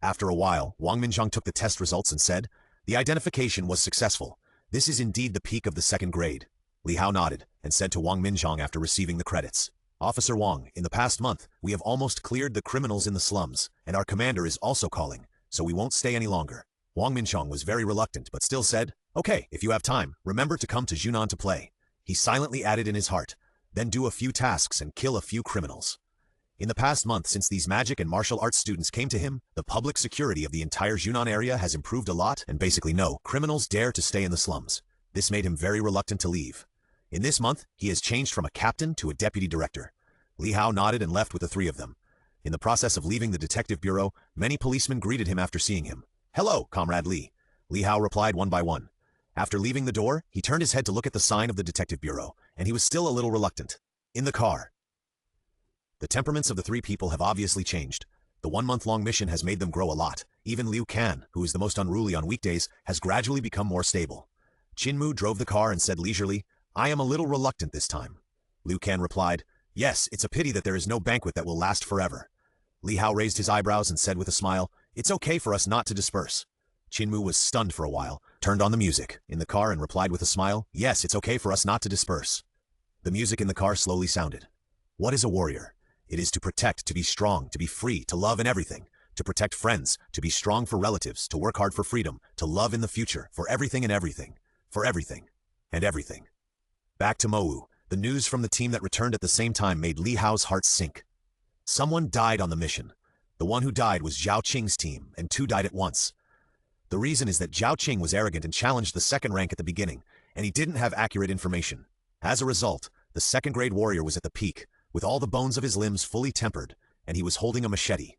After a while, Wang Minzhong took the test results and said, "The identification was successful. This is indeed the peak of the 2nd grade." Li Hao nodded and said to Wang Minzhong after receiving the credits, "Officer Wang, in the past month, we have almost cleared the criminals in the slums, and our commander is also calling, so we won't stay any longer." Wang Minzhong was very reluctant but still said, "Okay, if you have time, remember to come to Junan to play." He silently added in his heart, "Then do a few tasks and kill a few criminals." In the past month since these magic and martial arts students came to him, the public security of the entire Junan area has improved a lot and basically no criminals dare to stay in the slums. This made him very reluctant to leave. In this month, he has changed from a captain to a deputy director. Li Hao nodded and left with the 3 of them. In the process of leaving the detective bureau, many policemen greeted him after seeing him. "Hello, Comrade Li." Li Hao replied one by one. After leaving the door, he turned his head to look at the sign of the detective bureau, and he was still a little reluctant. In the car. The temperaments of the 3 people have obviously changed. The 1-month-long mission has made them grow a lot. Even Liu Kan, who is the most unruly on weekdays, has gradually become more stable. Qin Mu drove the car and said leisurely, "I am a little reluctant this time." Liu Kan replied, "Yes, it's a pity that there is no banquet that will last forever." Li Hao raised his eyebrows and said with a smile, "It's okay for us not to disperse." Qin Mu was stunned for a while, turned on the music in the car and replied with a smile, "Yes, it's okay for us not to disperse." The music in the car slowly sounded. What is a warrior? It is to protect, to be strong, to be free, to love in everything, to protect friends, to be strong for relatives, to work hard for freedom, to love in the future, for everything and everything, for everything and everything. Back to Mowu, the news from the team that returned at the same time made Li Hao's heart sink. Someone died on the mission. The one who died was Zhao Qing's team, and 2 died at once. The reason is that Zhao Qing was arrogant and challenged the 2nd rank at the beginning, and he didn't have accurate information. As a result, the 2nd grade warrior was at the peak, with all the bones of his limbs fully tempered, and he was holding a machete.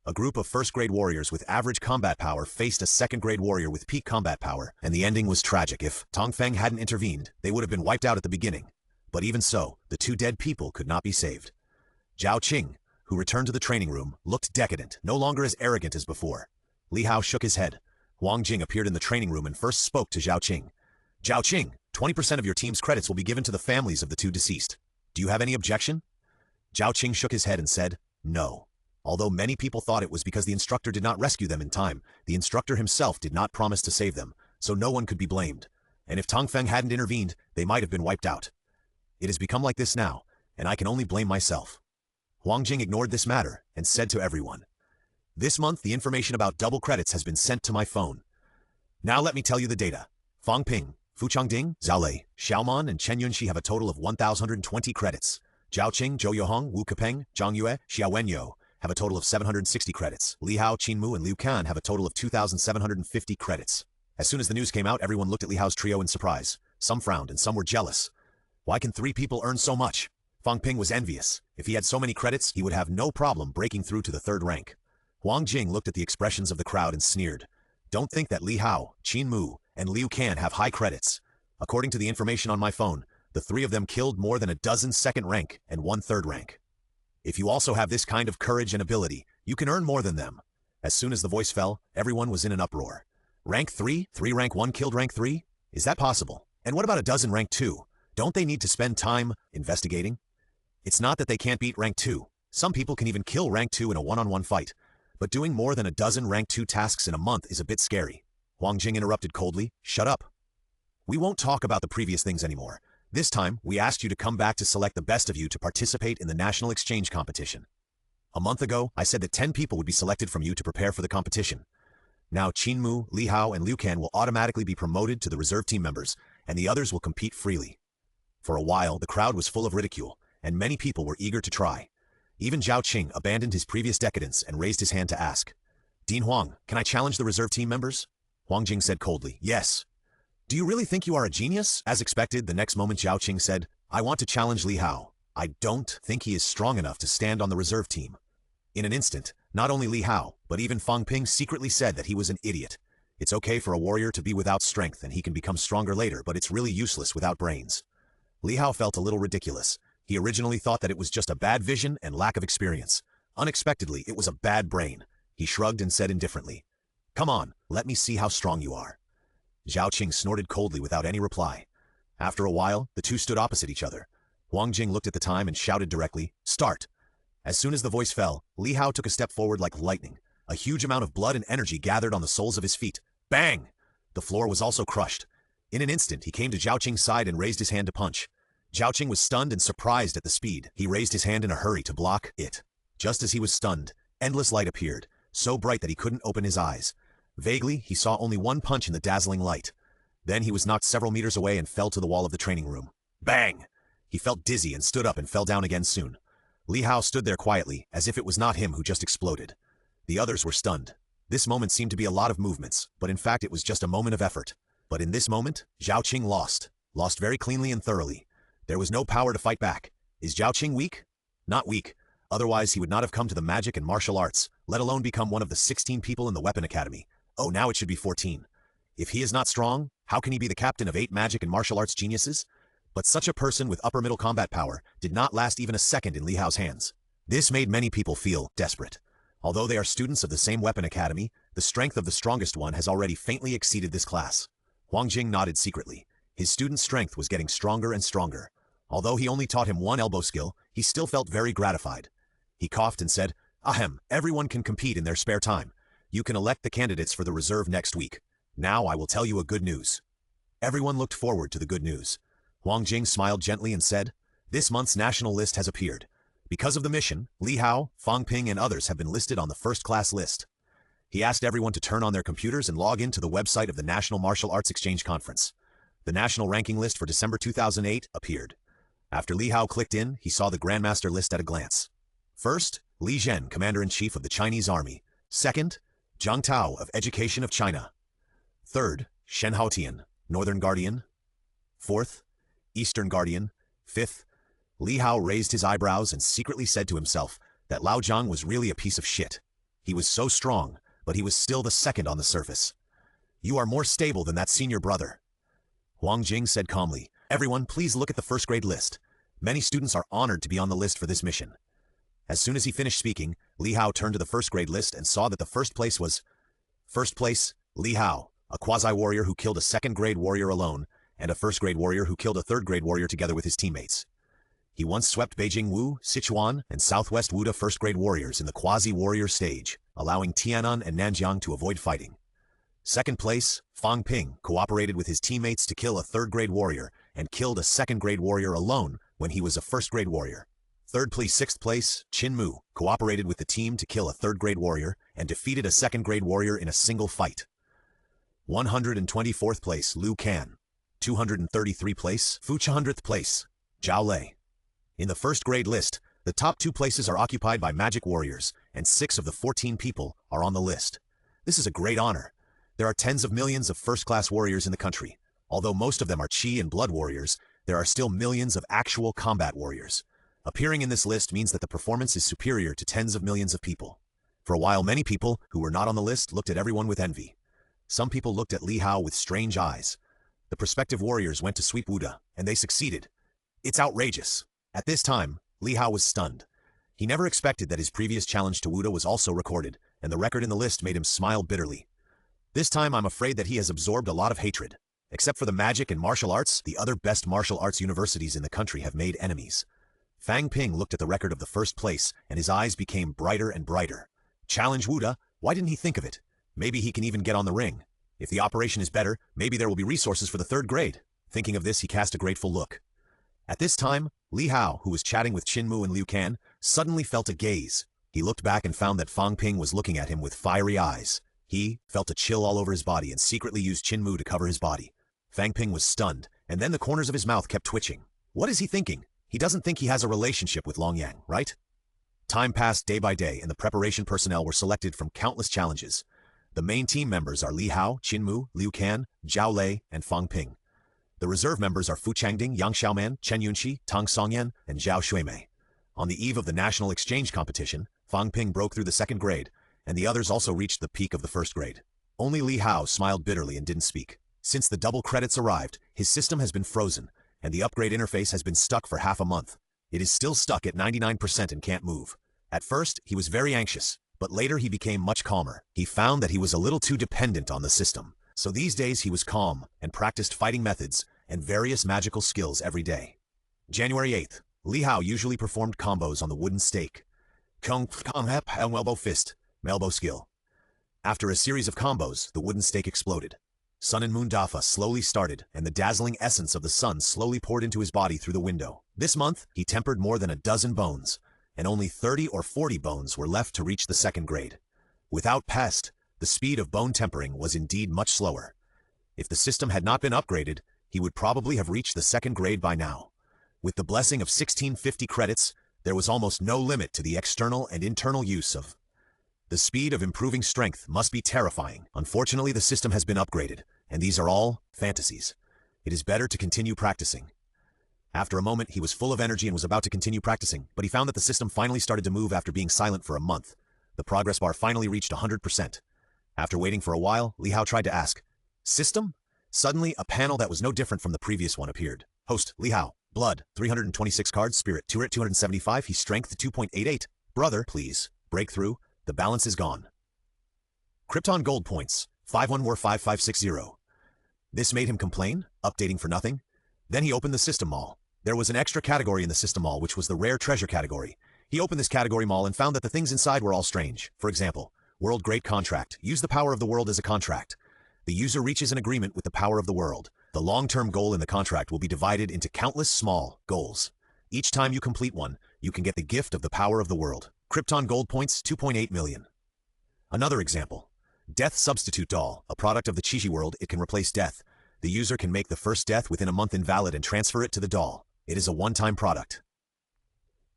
A group of 1st grade warriors with average combat power faced a 2nd grade warrior with peak combat power, and the ending was tragic. If Tongfeng hadn't intervened, they would have been wiped out at the beginning. But even so, the 2 dead people could not be saved. Zhao Qing, who returned to the training room, looked decadent, no longer as arrogant as before. Li Hao shook his head. Wang Jing appeared in the training room and first spoke to Zhao Qing. "Zhao Qing, 20% of your team's credits will be given to the families of the 2 deceased. Do you have any objection?" Zhao Qing shook his head and said, "No." Although many people thought it was because the instructor did not rescue them in time, the instructor himself did not promise to save them, so no one could be blamed. And if Tongfeng hadn't intervened, they might have been wiped out. It has become like this now, and I can only blame myself. Huang Jing ignored this matter and said to everyone, "This month, the information about double credits has been sent to my phone. Now let me tell you the data. Fang Ping, Fu Changding, Zhao Lei, Xiaomon, and Chen Yunxi have a total of 1,120 credits. Zhao Qing, Zhou Yohong, Wu Kepeng, Zhang Yue, Xiao Wenyo have a total of 760 credits. Li Hao, Qin Mu, and Liu Kan have a total of 2,750 credits." As soon as the news came out, everyone looked at Li Hao's trio in surprise. Some frowned and some were jealous. Why can 3 people earn so much? Fang Ping was envious. If he had so many credits, he would have no problem breaking through to the 3rd rank. Huang Jing looked at the expressions of the crowd and sneered. Don't think that Li Hao, Qin Mu, and Liu Kan have high credits. According to the information on my phone, the 3 of them killed more than a dozen 2nd rank and 1 3rd rank. If you also have this kind of courage and ability, you can earn more than them. As soon as the voice fell, everyone was in an uproar. Rank 3? 3 rank 1 killed rank 3? Is that possible? And what about a dozen rank 2? Don't they need to spend time investigating? It's not that they can't beat rank 2. Some people can even kill rank 2 in a one-on-one fight. But doing more than a dozen rank 2 tasks in a month is a bit scary. Huang Jing interrupted coldly. Shut up. We won't talk about the previous things anymore. This time, we asked you to come back to select the best of you to participate in the national exchange competition. A month ago, I said that 10 people would be selected from you to prepare for the competition. Now Qin Mu, Li Hao, and Liu Kan will automatically be promoted to the reserve team members, and the others will compete freely. For a while, the crowd was full of ridicule, and many people were eager to try. Even Zhao Qing abandoned his previous decadence and raised his hand to ask, Dean Huang, can I challenge the reserve team members? Huang Jing said coldly, yes. Do you really think you are a genius? As expected, the next moment Zhao Qing said, I want to challenge Li Hao. I don't think he is strong enough to stand on the reserve team. In an instant, not only Li Hao, but even Fang Ping secretly said that he was an idiot. It's okay for a warrior to be without strength and he can become stronger later, but it's really useless without brains. Li Hao felt a little ridiculous. He originally thought that it was just a bad vision and lack of experience. Unexpectedly, it was a bad brain. He shrugged and said indifferently, Come on, let me see how strong you are. Zhao Qing snorted coldly without any reply. After a while, the two stood opposite each other. Huang Jing looked at the time and shouted directly, Start! As soon as the voice fell, Li Hao took a step forward like lightning. A huge amount of blood and energy gathered on the soles of his feet. Bang! The floor was also crushed. In an instant, he came to Zhao Qing's side and raised his hand to punch. Zhao Qing was stunned and surprised at the speed. He raised his hand in a hurry to block it. Just as he was stunned, endless light appeared, so bright that he couldn't open his eyes. Vaguely, he saw only one punch in the dazzling light. Then he was knocked several meters away and fell to the wall of the training room. Bang! He felt dizzy and stood up and fell down again soon. Li Hao stood there quietly, as if it was not him who just exploded. The others were stunned. This moment seemed to be a lot of movements, but in fact it was just a moment of effort. But in this moment, Zhao Qing lost very cleanly and thoroughly. There was no power to fight back. Is Zhao Qing weak? Not weak. Otherwise he would not have come to the magic and martial arts, let alone become one of the 16 people in the Weapon Academy. Oh, now it should be 14. If he is not strong, how can he be the captain of 8 magic and martial arts geniuses? But such a person with upper middle combat power did not last even a second in Li Hao's hands. This made many people feel desperate. Although they are students of the same Weapon Academy, the strength of the strongest one has already faintly exceeded this class. Huang Jing nodded secretly. His student's strength was getting stronger and stronger. Although he only taught him one elbow skill, he still felt very gratified. He coughed and said, Ahem, everyone can compete in their spare time. You can elect the candidates for the reserve next week. Now I will tell you a good news. Everyone looked forward to the good news. Huang Jing smiled gently and said, This month's national list has appeared. Because of the mission, Li Hao, Fang Ping, and others have been listed on the first-class list. He asked everyone to turn on their computers and log into the website of the National Martial Arts Exchange Conference. The national ranking list for December 2008 appeared. After Li Hao clicked in, he saw the Grandmaster list at a glance. First, Li Zhen, Commander-in-Chief of the Chinese Army. Second, Zhang Tao of Education of China. Third, Shen Haotian, Northern Guardian. Fourth, Eastern Guardian. Fifth, Li Hao raised his eyebrows and secretly said to himself that Lao Zhang was really a piece of shit. He was so strong, but he was still the second on the surface. You are more stable than that senior brother. Huang Jing said calmly, Everyone, please look at the first-grade list. Many students are honored to be on the list for this mission. As soon as he finished speaking, Li Hao turned to the first-grade list and saw that the first place was... First place, Li Hao, a quasi-warrior who killed a second-grade warrior alone, and a first-grade warrior who killed a third-grade warrior together with his teammates. He once swept Beijing Wu, Sichuan, and Southwest Wuda first-grade warriors in the quasi-warrior stage, allowing Tianan and Nanjiang to avoid fighting. Second place, Fang Ping cooperated with his teammates to kill a third-grade warrior and killed a second-grade warrior alone when he was a first-grade warrior. Third place, sixth place, Qin Mu cooperated with the team to kill a third-grade warrior and defeated a second-grade warrior in a single fight. 124th place, Liu Can. 233 place, 200th place, Zhao Lei. In the first-grade list, the top 2 places are occupied by magic warriors, and 6 of the 14 people are on the list. This is a great honor. There are tens of millions of first-class warriors in the country. Although most of them are Qi and blood warriors, there are still millions of actual combat warriors. Appearing in this list means that the performance is superior to tens of millions of people. For a while, many people who were not on the list looked at everyone with envy. Some people looked at Li Hao with strange eyes. The prospective warriors went to sweep Wuda, and they succeeded. It's outrageous. At this time, Li Hao was stunned. He never expected that his previous challenge to Wuda was also recorded, and the record in the list made him smile bitterly. This time I'm afraid that he has absorbed a lot of hatred. Except for the magic and martial arts, the other best martial arts universities in the country have made enemies. Fang Ping looked at the record of the first place, and his eyes became brighter and brighter. Challenge Wuda? Why didn't he think of it? Maybe he can even get on the ring. If the operation is better, maybe there will be resources for the third grade. Thinking of this, he cast a grateful look. At this time, Li Hao, who was chatting with Qin Mu and Liu Can, suddenly felt a gaze. He looked back and found that Fang Ping was looking at him with fiery eyes. He felt a chill all over his body and secretly used Qin Mu to cover his body. Fang Ping was stunned, and then the corners of his mouth kept twitching. What is he thinking? He doesn't think he has a relationship with Longyang, right? Time passed day by day, and the preparation personnel were selected from countless challenges. The main team members are Li Hao, Qin Mu, Liu Can, Zhao Lei, and Fang Ping. The reserve members are Fu Changding, Yang Xiaoman, Chen Yunxi, Tang Songyan, and Zhao Xuemei. On the eve of the national exchange competition, Fang Ping broke through the second grade, and the others also reached the peak of the first grade. Only Li Hao smiled bitterly and didn't speak. Since the double credits arrived, his system has been frozen, and the upgrade interface has been stuck for half a month. It is still stuck at 99% and can't move. At first, he was very anxious, but later he became much calmer. He found that he was a little too dependent on the system. So these days he was calm and practiced fighting methods and various magical skills every day. January 8th, Li Hao usually performed combos on the wooden stake. Kung Hep elbow fist, elbow skill. After a series of combos, the wooden stake exploded. Sun and Moon Dafa slowly started, and the dazzling essence of the sun slowly poured into his body through the window. This month, he tempered more than a dozen bones, and only 30 or 40 bones were left to reach the second grade. Without Pest, the speed of bone tempering was indeed much slower. If the system had not been upgraded, he would probably have reached the second grade by now. With the blessing of 1650 credits, there was almost no limit to the external and internal use of. The speed of improving strength must be terrifying. Unfortunately, the system has been upgraded, and these are all fantasies. It is better to continue practicing. After a moment, he was full of energy and was about to continue practicing, but he found that the system finally started to move after being silent for a month. The progress bar finally reached 100%. After waiting for a while, Li Hao tried to ask, "System?" Suddenly, a panel that was no different from the previous one appeared. Host, Li Hao. Blood, 326 cards. Spirit, 275. He strength, 2.88. Brother, please. Breakthrough. The balance is gone. Krypton Gold points, 51 war 5560. This made him complain, updating for nothing. Then he opened the system mall. There was an extra category in the system mall, which was the rare treasure category. He opened this category mall and found that the things inside were all strange. For example, World Great Contract. Use the power of the world as a contract. The user reaches an agreement with the power of the world. The long-term goal in the contract will be divided into countless small goals. Each time you complete one, you can get the gift of the power of the world. Krypton Gold points, 2.8 million. Another example. Death Substitute Doll, a product of the Qiji world. It can replace death. The user can make the first death within a month invalid and transfer it to the doll. It is a one-time product.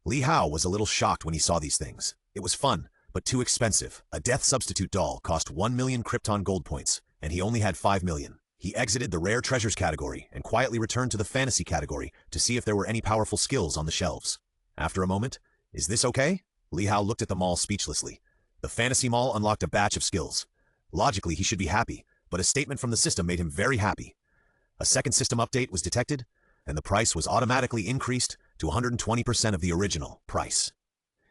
Li Hao was a little shocked when he saw these things. It was fun, but too expensive. A death substitute doll cost 1 million Krypton Gold points, and he only had 5 million. He exited the rare treasures category and quietly returned to the fantasy category to see if there were any powerful skills on the shelves. After a moment, "Is this okay?" Li Hao looked at the mall speechlessly. The fantasy mall unlocked a batch of skills. Logically, he should be happy, but a statement from the system made him very happy. A second system update was detected, and the price was automatically increased to 120% of the original price.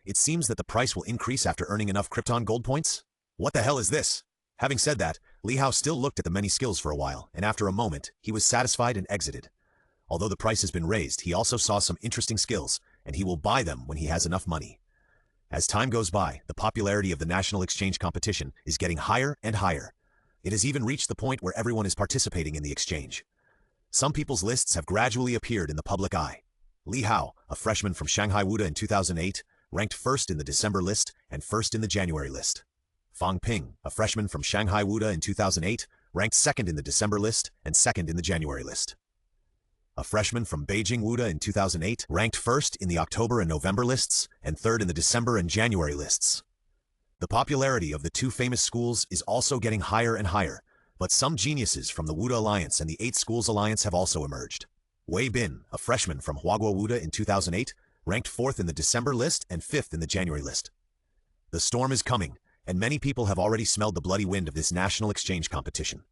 It seems that the price will increase after earning enough Krypton Gold points? What the hell is this? Having said that, Li Hao still looked at the many skills for a while, and after a moment, he was satisfied and exited. Although the price has been raised, he also saw some interesting skills, and he will buy them when he has enough money. As time goes by, the popularity of the national exchange competition is getting higher and higher. It has even reached the point where everyone is participating in the exchange. Some people's lists have gradually appeared in the public eye. Li Hao, a freshman from Shanghai Wuda in 2008, ranked first in the December list and first in the January list. Fang Ping, a freshman from Shanghai Wuda in 2008, ranked second in the December list and second in the January list. A freshman from Beijing Wuda in 2008 ranked first in the October and November lists and third in the December and January lists. The popularity of the two famous schools is also getting higher and higher, but some geniuses from the Wuda Alliance and the 8 Schools Alliance have also emerged. Wei Bin, a freshman from Huaguo Wuda in 2008, ranked 4th in the December list and 5th in the January list. The storm is coming, and many people have already smelled the bloody wind of this national exchange competition.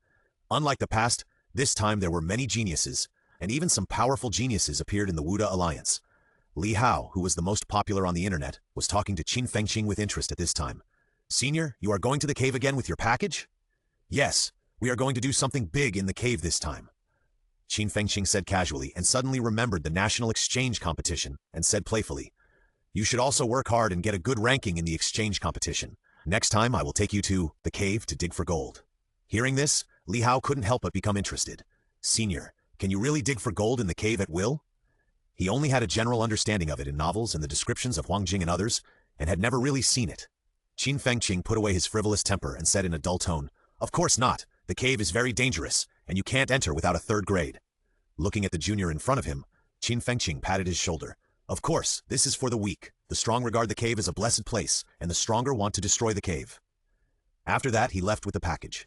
Unlike the past, this time there were many geniuses, and even some powerful geniuses appeared in the Wuda Alliance. Li Hao, who was the most popular on the internet, was talking to Qin Fengqing with interest at this time. "Senior, you are going to the cave again with your package?" "Yes, we are going to do something big in the cave this time," Qin Fengqing said casually, and suddenly remembered the national exchange competition and said playfully, "You should also work hard and get a good ranking in the exchange competition. Next time I will take you to the cave to dig for gold." Hearing this, Li Hao couldn't help but become interested. "Senior, can you really dig for gold in the cave at will?" He only had a general understanding of it in novels and the descriptions of Huang Jing and others, and had never really seen it. Qin Fengqing put away his frivolous temper and said in a dull tone, "Of course not. The cave is very dangerous, and you can't enter without a 3rd grade. Looking at the junior in front of him, Qin Fengqing patted his shoulder. "Of course, this is for the weak. The strong regard the cave as a blessed place, and the stronger want to destroy the cave." After that, he left with the package.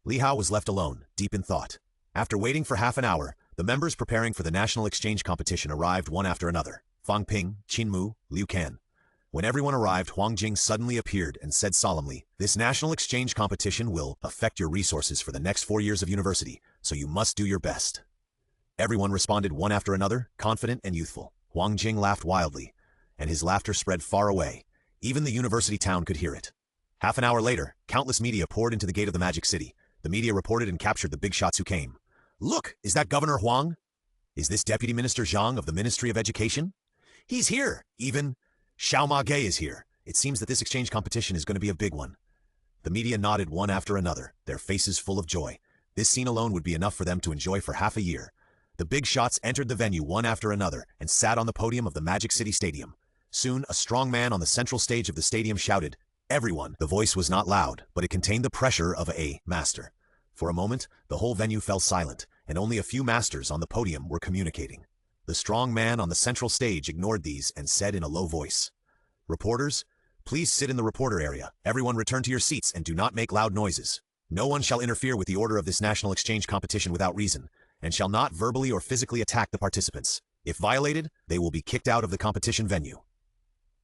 Li Hao was left alone, deep in thought. After waiting for half an hour, the members preparing for the national exchange competition arrived one after another. Fang Ping, Qin Mu, Liu Kan. When everyone arrived, Huang Jing suddenly appeared and said solemnly, "This national exchange competition will affect your resources for the next 4 years of university, so you must do your best." Everyone responded one after another, confident and youthful. Huang Jing laughed wildly, and his laughter spread far away. Even the university town could hear it. Half an hour later, countless media poured into the gate of the Magic City. The media reported and captured the big shots who came. "Look, is that Governor Huang? Is this Deputy Minister Zhang of the Ministry of Education? He's here! Even Xiao Ma Gei is here. It seems that this exchange competition is going to be a big one." The media nodded one after another, their faces full of joy. This scene alone would be enough for them to enjoy for half a year. The big shots entered the venue one after another and sat on the podium of the Magic City Stadium. Soon, a strong man on the central stage of the stadium shouted, "Everyone!" The voice was not loud, but it contained the pressure of a master. For a moment, the whole venue fell silent, and only a few masters on the podium were communicating. The strong man on the central stage ignored these and said in a low voice, "Reporters, please sit in the reporter area. Everyone return to your seats and do not make loud noises. No one shall interfere with the order of this national exchange competition without reason, and shall not verbally or physically attack the participants. If violated, they will be kicked out of the competition venue."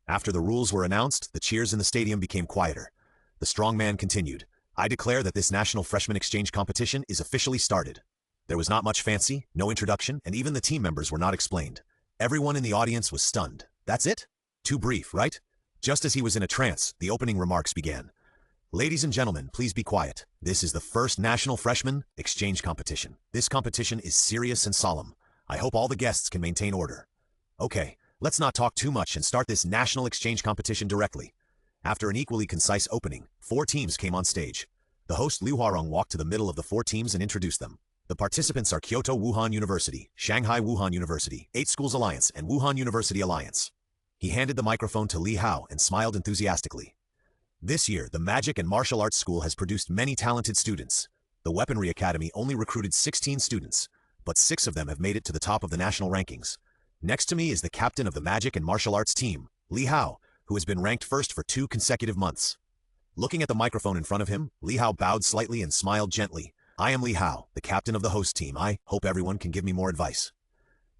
After the rules were announced, the cheers in the stadium became quieter. The strong man continued, "I declare that this national freshman exchange competition is officially started." There was not much fancy, no introduction, and even the team members were not explained. Everyone in the audience was stunned. That's it? Too brief, right? Just as he was in a trance, the opening remarks began. "Ladies and gentlemen, please be quiet. This is the first national freshman exchange competition. This competition is serious and solemn. I hope all the guests can maintain order. Okay, let's not talk too much and start this national exchange competition directly." After an equally concise opening, 4 teams came on stage. The host Liu Hao walked to the middle of the 4 teams and introduced them. The participants are Kyoto Wuhan University, Shanghai Wuhan University, 8 Schools Alliance, and Wuhan University Alliance. He handed the microphone to Li Hao and smiled enthusiastically. This year, the Magic and Martial Arts School has produced many talented students. The Weaponry Academy only recruited 16 students, but 6 of them have made it to the top of the national rankings. Next to me is the captain of the Magic and Martial Arts team, Li Hao, who has been ranked first for 2 consecutive months. Looking at the microphone in front of him, Li Hao bowed slightly and smiled gently. "I am Li Hao, the captain of the host team. I hope everyone can give me more advice."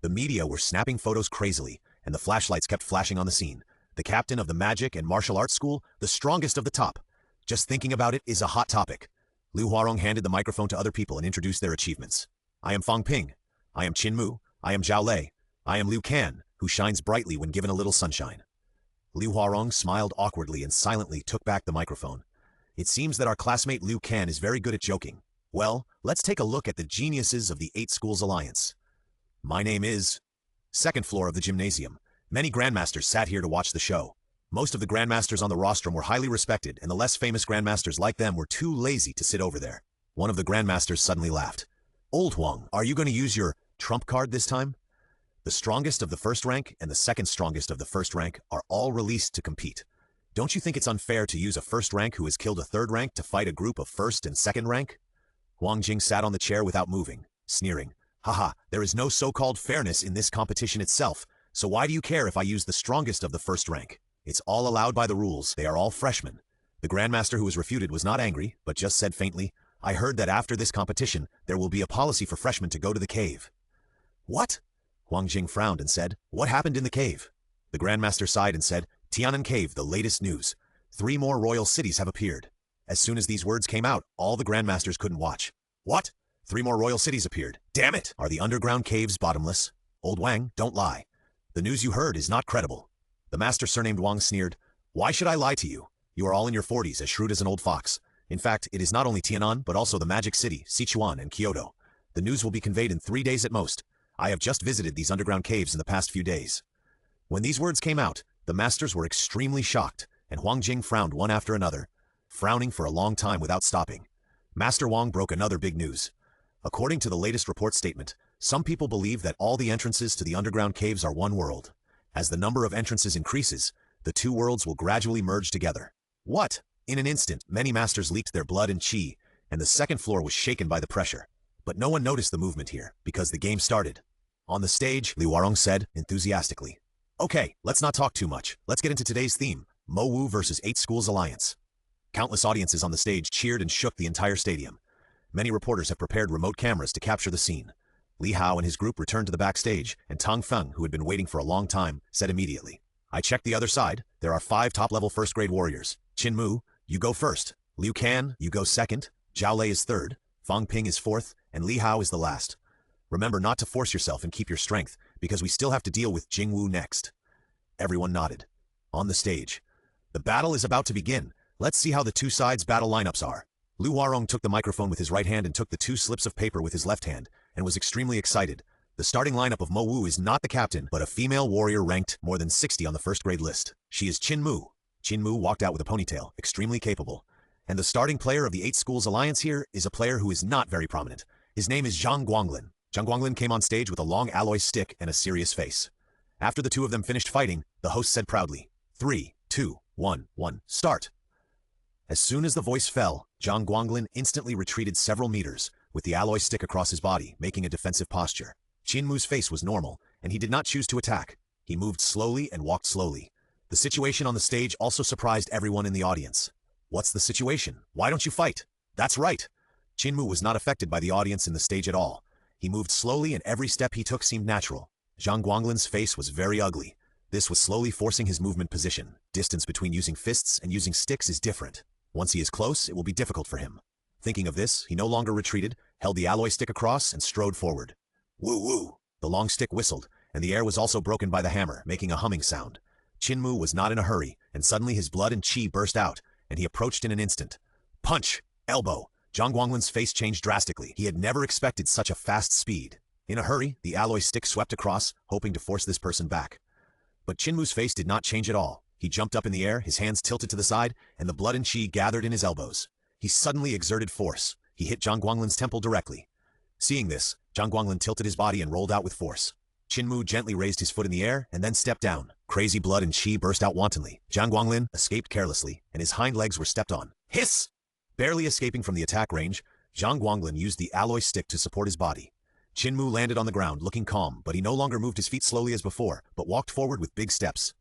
The media were snapping photos crazily, and the flashlights kept flashing on the scene. The captain of the Magic and Martial Arts School, the strongest of the top. Just thinking about it is a hot topic. Liu Huarong handed the microphone to other people and introduced their achievements. "I am Fang Ping. I am Qin Mu. I am Zhao Lei. I am Liu Kan, who shines brightly when given a little sunshine." Liu Huarong smiled awkwardly and silently took back the microphone. "It seems that our classmate Liu Kan is very good at joking. Well, let's take a look at the geniuses of the 8 Schools Alliance." My name is... Second floor of the gymnasium. Many grandmasters sat here to watch the show. Most of the grandmasters on the rostrum were highly respected, and the less famous grandmasters like them were too lazy to sit over there. One of the grandmasters suddenly laughed. Old Huang, are you going to use your trump card this time? The strongest of the first rank and the second strongest of the first rank are all released to compete. Don't you think it's unfair to use a first rank who has killed a third rank to fight a group of first and second rank? Huang Jing sat on the chair without moving, sneering. Haha, there is no so-called fairness in this competition itself, so why do you care if I use the strongest of the first rank? It's all allowed by the rules, they are all freshmen. The grandmaster who was refuted was not angry, but just said faintly, I heard that after this competition, there will be a policy for freshmen to go to the cave. What? Huang Jing frowned and said, what happened in the cave? The grandmaster sighed and said, Tianan Cave, the latest news. 3 more royal cities have appeared. As soon as these words came out, all the grandmasters couldn't watch. What? 3 more royal cities appeared. Damn it! Are the underground caves bottomless? Old Wang, don't lie. The news you heard is not credible. The master surnamed Wang sneered. Why should I lie to you? You are all in your 40s, as shrewd as an old fox. In fact, it is not only Tianan, but also the Magic City, Sichuan, and Kyoto. The news will be conveyed in 3 days at most. I have just visited these underground caves in the past few days. When these words came out, the masters were extremely shocked, and Huang Jing frowned one after another, frowning for a long time without stopping. Master Wang broke another big news. According to the latest report statement, some people believe that all the entrances to the underground caves are one world. As the number of entrances increases, the 2 worlds will gradually merge together. What? In an instant, many masters leaked their blood and qi, and the second floor was shaken by the pressure. But no one noticed the movement here, because the game started. On the stage, Li Hao said, enthusiastically, Okay, let's not talk too much. Let's get into today's theme, Mo Wu versus 8 Schools Alliance. Countless audiences on the stage cheered and shook the entire stadium. Many reporters have prepared remote cameras to capture the scene. Li Hao and his group returned to the backstage, and Tang Feng, who had been waiting for a long time, said immediately, I checked the other side. There are 5 top-level first-grade warriors. Qin Mu, you go first. Liu Kan, you go second. Zhao Lei is third. Fang Ping is fourth. And Li Hao is the last. Remember not to force yourself and keep your strength, because we still have to deal with Jing Wu next. Everyone nodded. On the stage. The battle is about to begin. Let's see how the 2 sides' battle lineups are. Lu Huarong took the microphone with his right hand and took the 2 slips of paper with his left hand, and was extremely excited. The starting lineup of Mo Wu is not the captain, but a female warrior ranked more than 60 on the first-grade list. She is Qin Mu. Qin Mu walked out with a ponytail, extremely capable. And the starting player of the 8 Schools Alliance here is a player who is not very prominent. His name is Zhang Guanglin. Zhang Guanglin came on stage with a long alloy stick and a serious face. After the 2 of them finished fighting, the host said proudly, 3, 2, 1, start. As soon as the voice fell, Zhang Guanglin instantly retreated several meters, with the alloy stick across his body, making a defensive posture. Qin Mu's face was normal, and he did not choose to attack. He moved slowly and walked slowly. The situation on the stage also surprised everyone in the audience. What's the situation? Why don't you fight? That's right. Qin Mu was not affected by the audience in the stage at all. He moved slowly and every step he took seemed natural. Zhang Guanglin's face was very ugly. This was slowly forcing his movement position. Distance between using fists and using sticks is different. Once he is close, it will be difficult for him. Thinking of this, he no longer retreated, held the alloy stick across, and strode forward. Woo woo! The long stick whistled, and the air was also broken by the hammer, making a humming sound. Qin Mu was not in a hurry, and suddenly his blood and qi burst out, and he approached in an instant. Punch! Elbow! Zhang Guanglin's face changed drastically. He had never expected such a fast speed. In a hurry, the alloy stick swept across, hoping to force this person back. But Qin Mu's face did not change at all. He jumped up in the air, his hands tilted to the side, and the blood and qi gathered in his elbows. He suddenly exerted force. He hit Zhang Guanglin's temple directly. Seeing this, Zhang Guanglin tilted his body and rolled out with force. Qin Mu gently raised his foot in the air and then stepped down. Crazy blood and qi burst out wantonly. Zhang Guanglin escaped carelessly, and his hind legs were stepped on. Hiss! Barely escaping from the attack range, Zhang Guanglin used the alloy stick to support his body. Qin Mu landed on the ground, looking calm, but he no longer moved his feet slowly as before, but walked forward with big steps.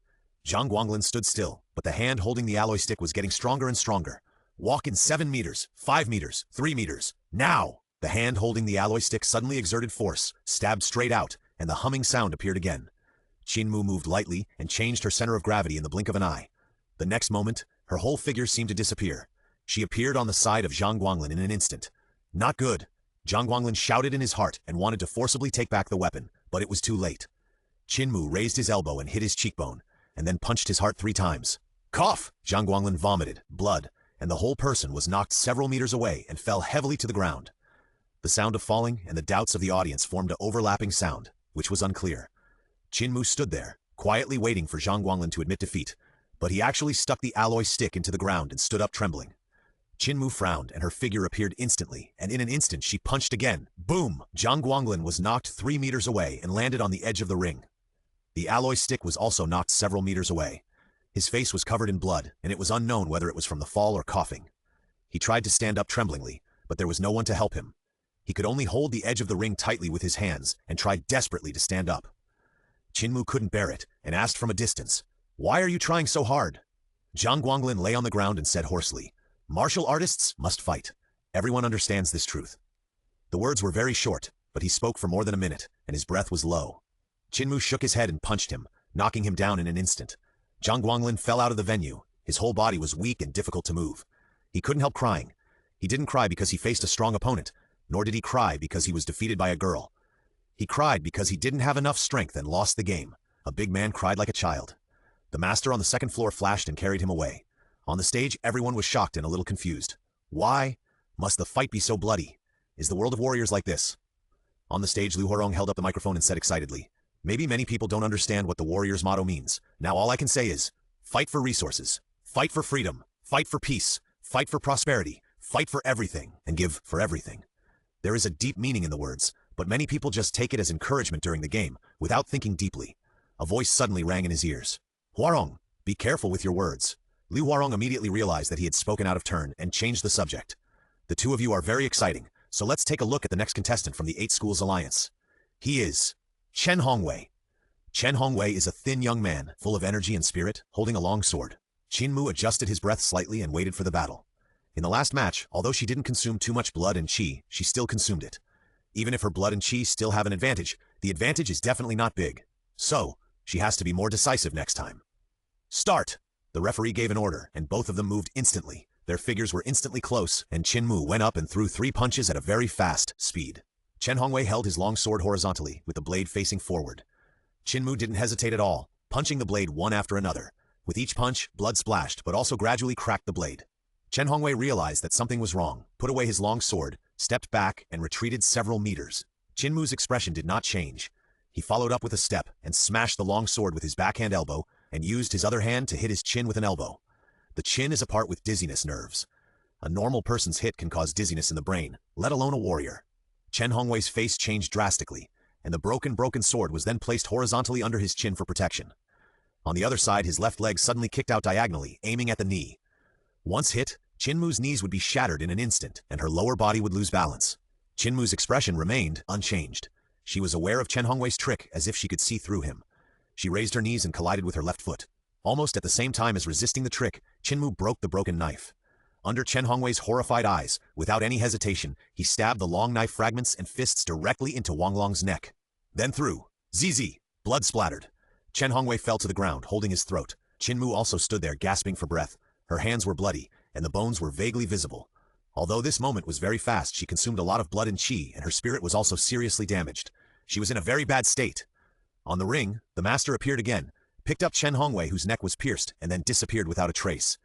Zhang Guanglin stood still, but the hand holding the alloy stick was getting stronger and stronger. Walk in 7 meters, 5 meters, 3 meters. Now! The hand holding the alloy stick suddenly exerted force, stabbed straight out, and the humming sound appeared again. Qin Mu moved lightly and changed her center of gravity in the blink of an eye. The next moment, her whole figure seemed to disappear. She appeared on the side of Zhang Guanglin in an instant. Not good. Zhang Guanglin shouted in his heart and wanted to forcibly take back the weapon, but it was too late. Qin Mu raised his elbow and hit his cheekbone, and then punched his heart 3 times. Cough! Zhang Guanglin vomited, blood, and the whole person was knocked several meters away and fell heavily to the ground. The sound of falling and the doubts of the audience formed an overlapping sound. which was unclear. Qin Mu stood there, quietly waiting for Zhang Guanglin to admit defeat, but he actually stuck the alloy stick into the ground and stood up trembling. Qin Mu frowned, and her figure appeared instantly, and in an instant she punched again. Boom! Zhang Guanglin was knocked 3 meters away and landed on the edge of the ring. The alloy stick was also knocked several meters away. His face was covered in blood, and it was unknown whether it was from the fall or coughing. He tried to stand up tremblingly, but there was no one to help him. He could only hold the edge of the ring tightly with his hands and tried desperately to stand up. Qin Mu couldn't bear it and asked from a distance, "Why are you trying so hard?" Zhang Guanglin lay on the ground and said hoarsely, "Martial artists must fight. Everyone understands this truth." The words were very short, but he spoke for more than a minute, and his breath was low. Qin Mu shook his head and punched him, knocking him down in an instant. Zhang Guanglin fell out of the venue. His whole body was weak and difficult to move. He couldn't help crying. He didn't cry because he faced a strong opponent, nor did he cry because he was defeated by a girl. He cried because he didn't have enough strength and lost the game. A big man cried like a child. The master on the second floor flashed and carried him away. On the stage, everyone was shocked and a little confused. Why must the fight be so bloody? Is the world of warriors like this? On the stage, Lu Huarong held up the microphone and said excitedly, "Maybe many people don't understand what the warrior's motto means. Now all I can say is, fight for resources, fight for freedom, fight for peace, fight for prosperity, fight for everything, and give for everything." There is a deep meaning in the words, but many people just take it as encouragement during the game, without thinking deeply. A voice suddenly rang in his ears. "Huarong, be careful with your words." Lu Huarong immediately realized that he had spoken out of turn and changed the subject. "The two of you are very exciting, so let's take a look at the next contestant from the 8 Schools Alliance. He is Chen Hongwei. Chen Hongwei is a thin young man, full of energy and spirit, holding a long sword. Qin Mu adjusted his breath slightly and waited for the battle. In the last match, although she didn't consume too much blood and qi, she still consumed it. Even if her blood and qi still have an advantage, the advantage is definitely not big. So, she has to be more decisive next time. "Start!" The referee gave an order, and both of them moved instantly. Their figures were instantly close, and Qin Mu went up and threw 3 punches at a very fast speed. Chen Hongwei held his long sword horizontally, with the blade facing forward. Qin Mu didn't hesitate at all, punching the blade one after another. With each punch, blood splashed, but also gradually cracked the blade. Chen Hongwei realized that something was wrong, put away his long sword, stepped back, and retreated several meters. Qin Mu's expression did not change. He followed up with a step and smashed the long sword with his backhand elbow and used his other hand to hit his chin with an elbow. The chin is a part with dizziness nerves. A normal person's hit can cause dizziness in the brain, let alone a warrior. Chen Hongwei's face changed drastically, and the broken sword was then placed horizontally under his chin for protection. On the other side, his left leg suddenly kicked out diagonally, aiming at the knee. Once hit, Qin Mu's knees would be shattered in an instant, and her lower body would lose balance. Qin Mu's expression remained unchanged. She was aware of Chen Hongwei's trick as if she could see through him. She raised her knees and collided with her left foot. Almost at the same time as resisting the trick, Qin Mu broke the broken knife. Under Chen Hongwei's horrified eyes, without any hesitation, he stabbed the long knife fragments and fists directly into Wang Long's neck. Then threw. ZZ! Blood splattered. Chen Hongwei fell to the ground, holding his throat. Qin Mu also stood there, gasping for breath. Her hands were bloody, and the bones were vaguely visible. Although this moment was very fast, she consumed a lot of blood and qi, and her spirit was also seriously damaged. She was in a very bad state. On the ring, the master appeared again, picked up Chen Hongwei, whose neck was pierced, and then disappeared without a trace.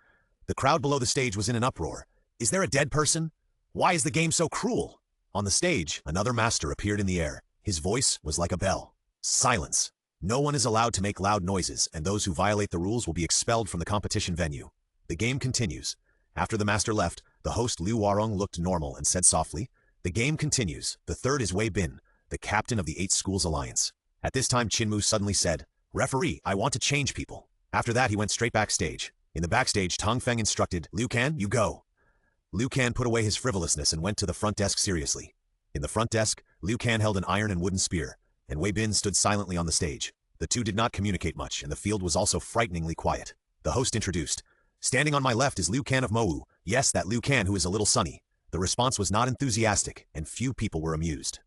The crowd below the stage was in an uproar. Is there a dead person? Why is the game so cruel? On the stage, another master appeared in the air. His voice was like a bell. Silence. No one is allowed to make loud noises, and those who violate the rules will be expelled from the competition venue. The game continues. After the master left, the host Lu Huarong looked normal and said softly, "The game continues. The third is Wei Bin, the captain of the 8 Schools Alliance." At this time, Qin Mu suddenly said, "Referee, I want to change people." After that, he went straight backstage. In the backstage, Tang Feng instructed, "Liu Can, you go." Liu Can put away his frivolousness and went to the front desk seriously. In the front desk, Liu Can held an iron and wooden spear, and Wei Bin stood silently on the stage. The two did not communicate much, and the field was also frighteningly quiet. The host introduced, "Standing on my left is Liu Can of Mowu. Yes, that Liu Can who is a little sunny." The response was not enthusiastic, and few people were amused.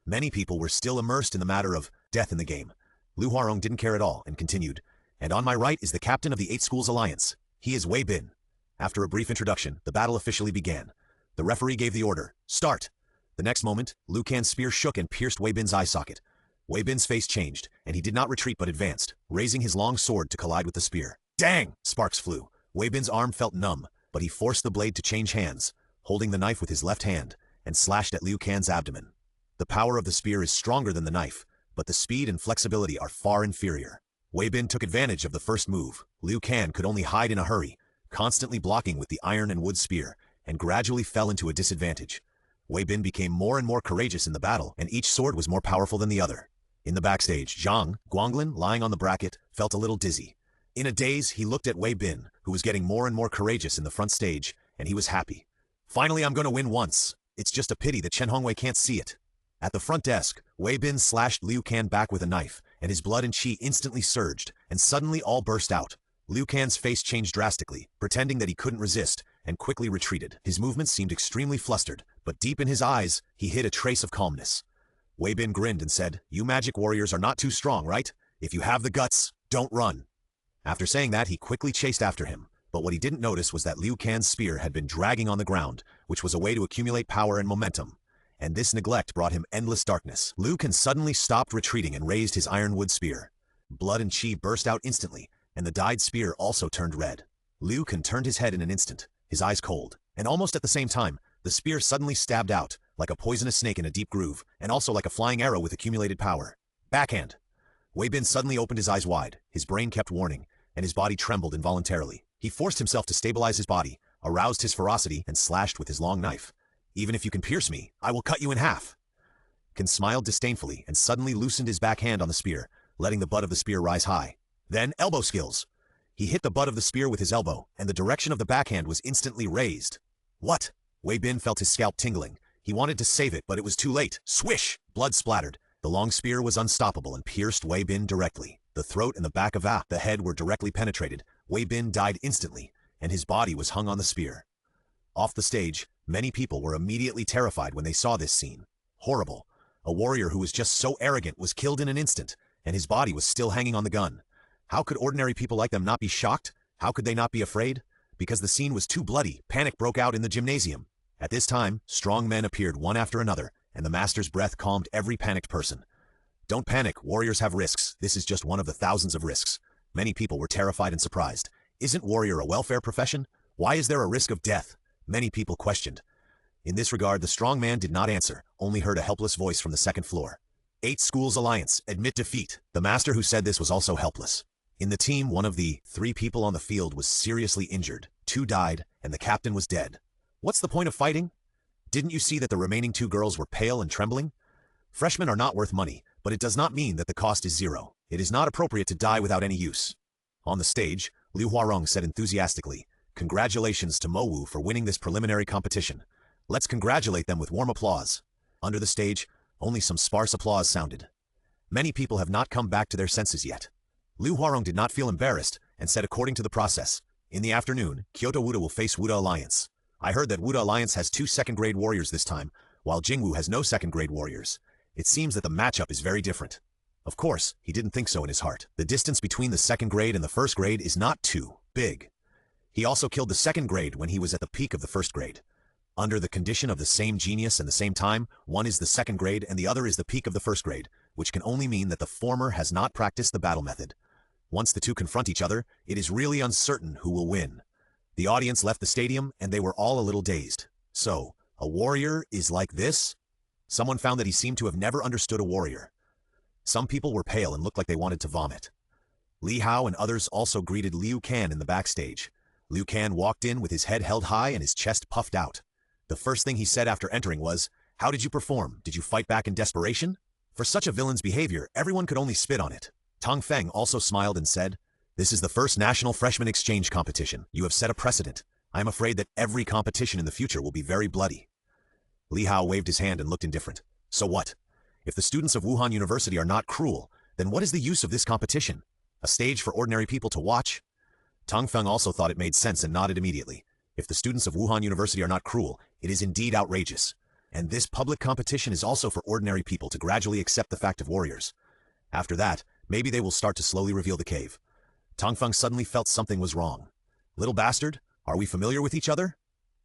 Many people were still immersed in the matter of death in the game. Lu Huarong didn't care at all and continued, "And on my right is the captain of the 8 Schools Alliance. He is Wei Bin." After a brief introduction, the battle officially began. The referee gave the order, "Start." The next moment, Liu Can's spear shook and pierced Wei Bin's eye socket. Wei Bin's face changed, and he did not retreat but advanced, raising his long sword to collide with the spear. Dang! Sparks flew. Wei Bin's arm felt numb, but he forced the blade to change hands, holding the knife with his left hand, and slashed at Liu Can's abdomen. The power of the spear is stronger than the knife, but the speed and flexibility are far inferior. Wei Bin took advantage of the first move. Liu Kang could only hide in a hurry, constantly blocking with the iron and wood spear, and gradually fell into a disadvantage. Wei Bin became more and more courageous in the battle, and each sword was more powerful than the other. In the backstage, Zhang Guanglin, lying on the bracket, felt a little dizzy. In a daze, he looked at Wei Bin, who was getting more and more courageous in the front stage, and he was happy. Finally, I'm going to win once. It's just a pity that Chen Hongwei can't see it. At the front desk, Wei Bin slashed Liu Kang back with a knife, and his blood and qi instantly surged, and suddenly all burst out. Liu Kang's face changed drastically, pretending that he couldn't resist, and quickly retreated. His movements seemed extremely flustered, but deep in his eyes, he hid a trace of calmness. Wei Bin grinned and said, "You magic warriors are not too strong, right? If you have the guts, don't run." After saying that, he quickly chased after him, but what he didn't notice was that Liu Kang's spear had been dragging on the ground, which was a way to accumulate power and momentum. And this neglect brought him endless darkness. Liu Kang suddenly stopped retreating and raised his ironwood spear. Blood and qi burst out instantly, and the dyed spear also turned red. Liu Kang turned his head in an instant, his eyes cold, and almost at the same time, the spear suddenly stabbed out, like a poisonous snake in a deep groove, and also like a flying arrow with accumulated power. Backhand! Wei Bin suddenly opened his eyes wide, his brain kept warning, and his body trembled involuntarily. He forced himself to stabilize his body, aroused his ferocity, and slashed with his long knife. "Even if you can pierce me, I will cut you in half." Khan smiled disdainfully and suddenly loosened his backhand on the spear, letting the butt of the spear rise high. Then, elbow skills. He hit the butt of the spear with his elbow, and the direction of the backhand was instantly raised. What? Wei Bin felt his scalp tingling. He wanted to save it, but it was too late. Swish! Blood splattered. The long spear was unstoppable and pierced Wei Bin directly. The throat and the back of the head were directly penetrated. Wei Bin died instantly, and his body was hung on the spear. Off the stage, many people were immediately terrified when they saw this scene. Horrible. A warrior who was just so arrogant was killed in an instant, and his body was still hanging on the gun. How could ordinary people like them not be shocked? How could they not be afraid? Because the scene was too bloody, panic broke out in the gymnasium. At this time, strong men appeared one after another, and the master's breath calmed every panicked person. Don't panic, warriors have risks. This is just one of the thousands of risks. Many people were terrified and surprised. Isn't warrior a welfare profession? Why is there a risk of death? Many people questioned. In this regard, the strong man did not answer, only heard a helpless voice from the second floor. 8 Schools Alliance, admit defeat. The master who said this was also helpless. In the team, one of the 3 people on the field was seriously injured, 2 died, and the captain was dead. What's the point of fighting? Didn't you see that the remaining 2 girls were pale and trembling? Freshmen are not worth money, but it does not mean that the cost is zero. It is not appropriate to die without any use. On the stage, Liu Huarong said enthusiastically, "Congratulations to Mo Wu for winning this preliminary competition. Let's congratulate them with warm applause." Under the stage, only some sparse applause sounded. Many people have not come back to their senses yet. Liu Huarong did not feel embarrassed and said according to the process, "In the afternoon, Kyoto Wuda will face Wuda Alliance. I heard that Wuda Alliance has 2 second-grade warriors this time, while Jingwu has no second-grade warriors. It seems that the matchup is very different." Of course, he didn't think so in his heart. The distance between the second grade and the first grade is not too big. He also killed the second grade when he was at the peak of the first grade. Under the condition of the same genius and the same time, one is the second grade and the other is the peak of the first grade, which can only mean that the former has not practiced the battle method. Once the two confront each other, it is really uncertain who will win. The audience left the stadium and they were all a little dazed. So, a warrior is like this? Someone found that he seemed to have never understood a warrior. Some people were pale and looked like they wanted to vomit. Li Hao and others also greeted Liu Kang in the backstage. Liu Kang walked in with his head held high and his chest puffed out. The first thing he said after entering was, "How did you perform? Did you fight back in desperation?" For such a villain's behavior, everyone could only spit on it. Tong Feng also smiled and said, "This is the first national freshman exchange competition. You have set a precedent. I am afraid that every competition in the future will be very bloody." Li Hao waved his hand and looked indifferent. So what? If the students of Wuhan University are not cruel, then what is the use of this competition? A stage for ordinary people to watch? Tong Feng also thought it made sense and nodded immediately. If the students of Wuhan University are not cruel, it is indeed outrageous. And this public competition is also for ordinary people to gradually accept the fact of warriors. After that, maybe they will start to slowly reveal the cave. Tong Feng suddenly felt something was wrong. "Little bastard, are we familiar with each other?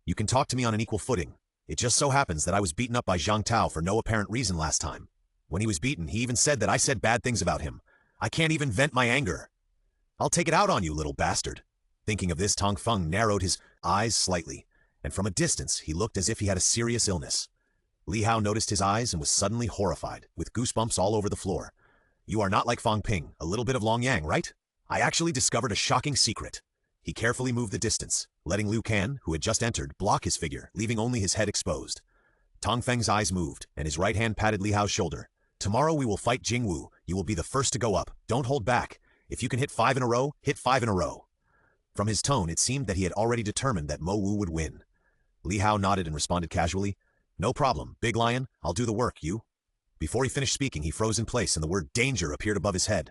You can talk to me on an equal footing. It just so happens that I was beaten up by Zhang Tao for no apparent reason last time. When he was beaten, he even said that I said bad things about him. I can't even vent my anger. I'll take it out on you, little bastard." Thinking of this, Tong Feng narrowed his eyes slightly, and from a distance he looked as if he had a serious illness. Li Hao noticed his eyes and was suddenly horrified, with goosebumps all over the floor. You are not like Fang Ping, a little bit of Long Yang, right? I actually discovered a shocking secret. He carefully moved the distance, letting Liu Can, who had just entered, block his figure, leaving only his head exposed. Tong Feng's eyes moved, and his right hand patted Li Hao's shoulder. Tomorrow we will fight Jing Wu. You will be the first to go up. Don't hold back. If you can hit 5 in a row, hit 5 in a row. From his tone, it seemed that he had already determined that Mo Wu would win. Li Hao nodded and responded casually, No problem, Big Lion. I'll do the work, you. Before he finished speaking, he froze in place and the word danger appeared above his head.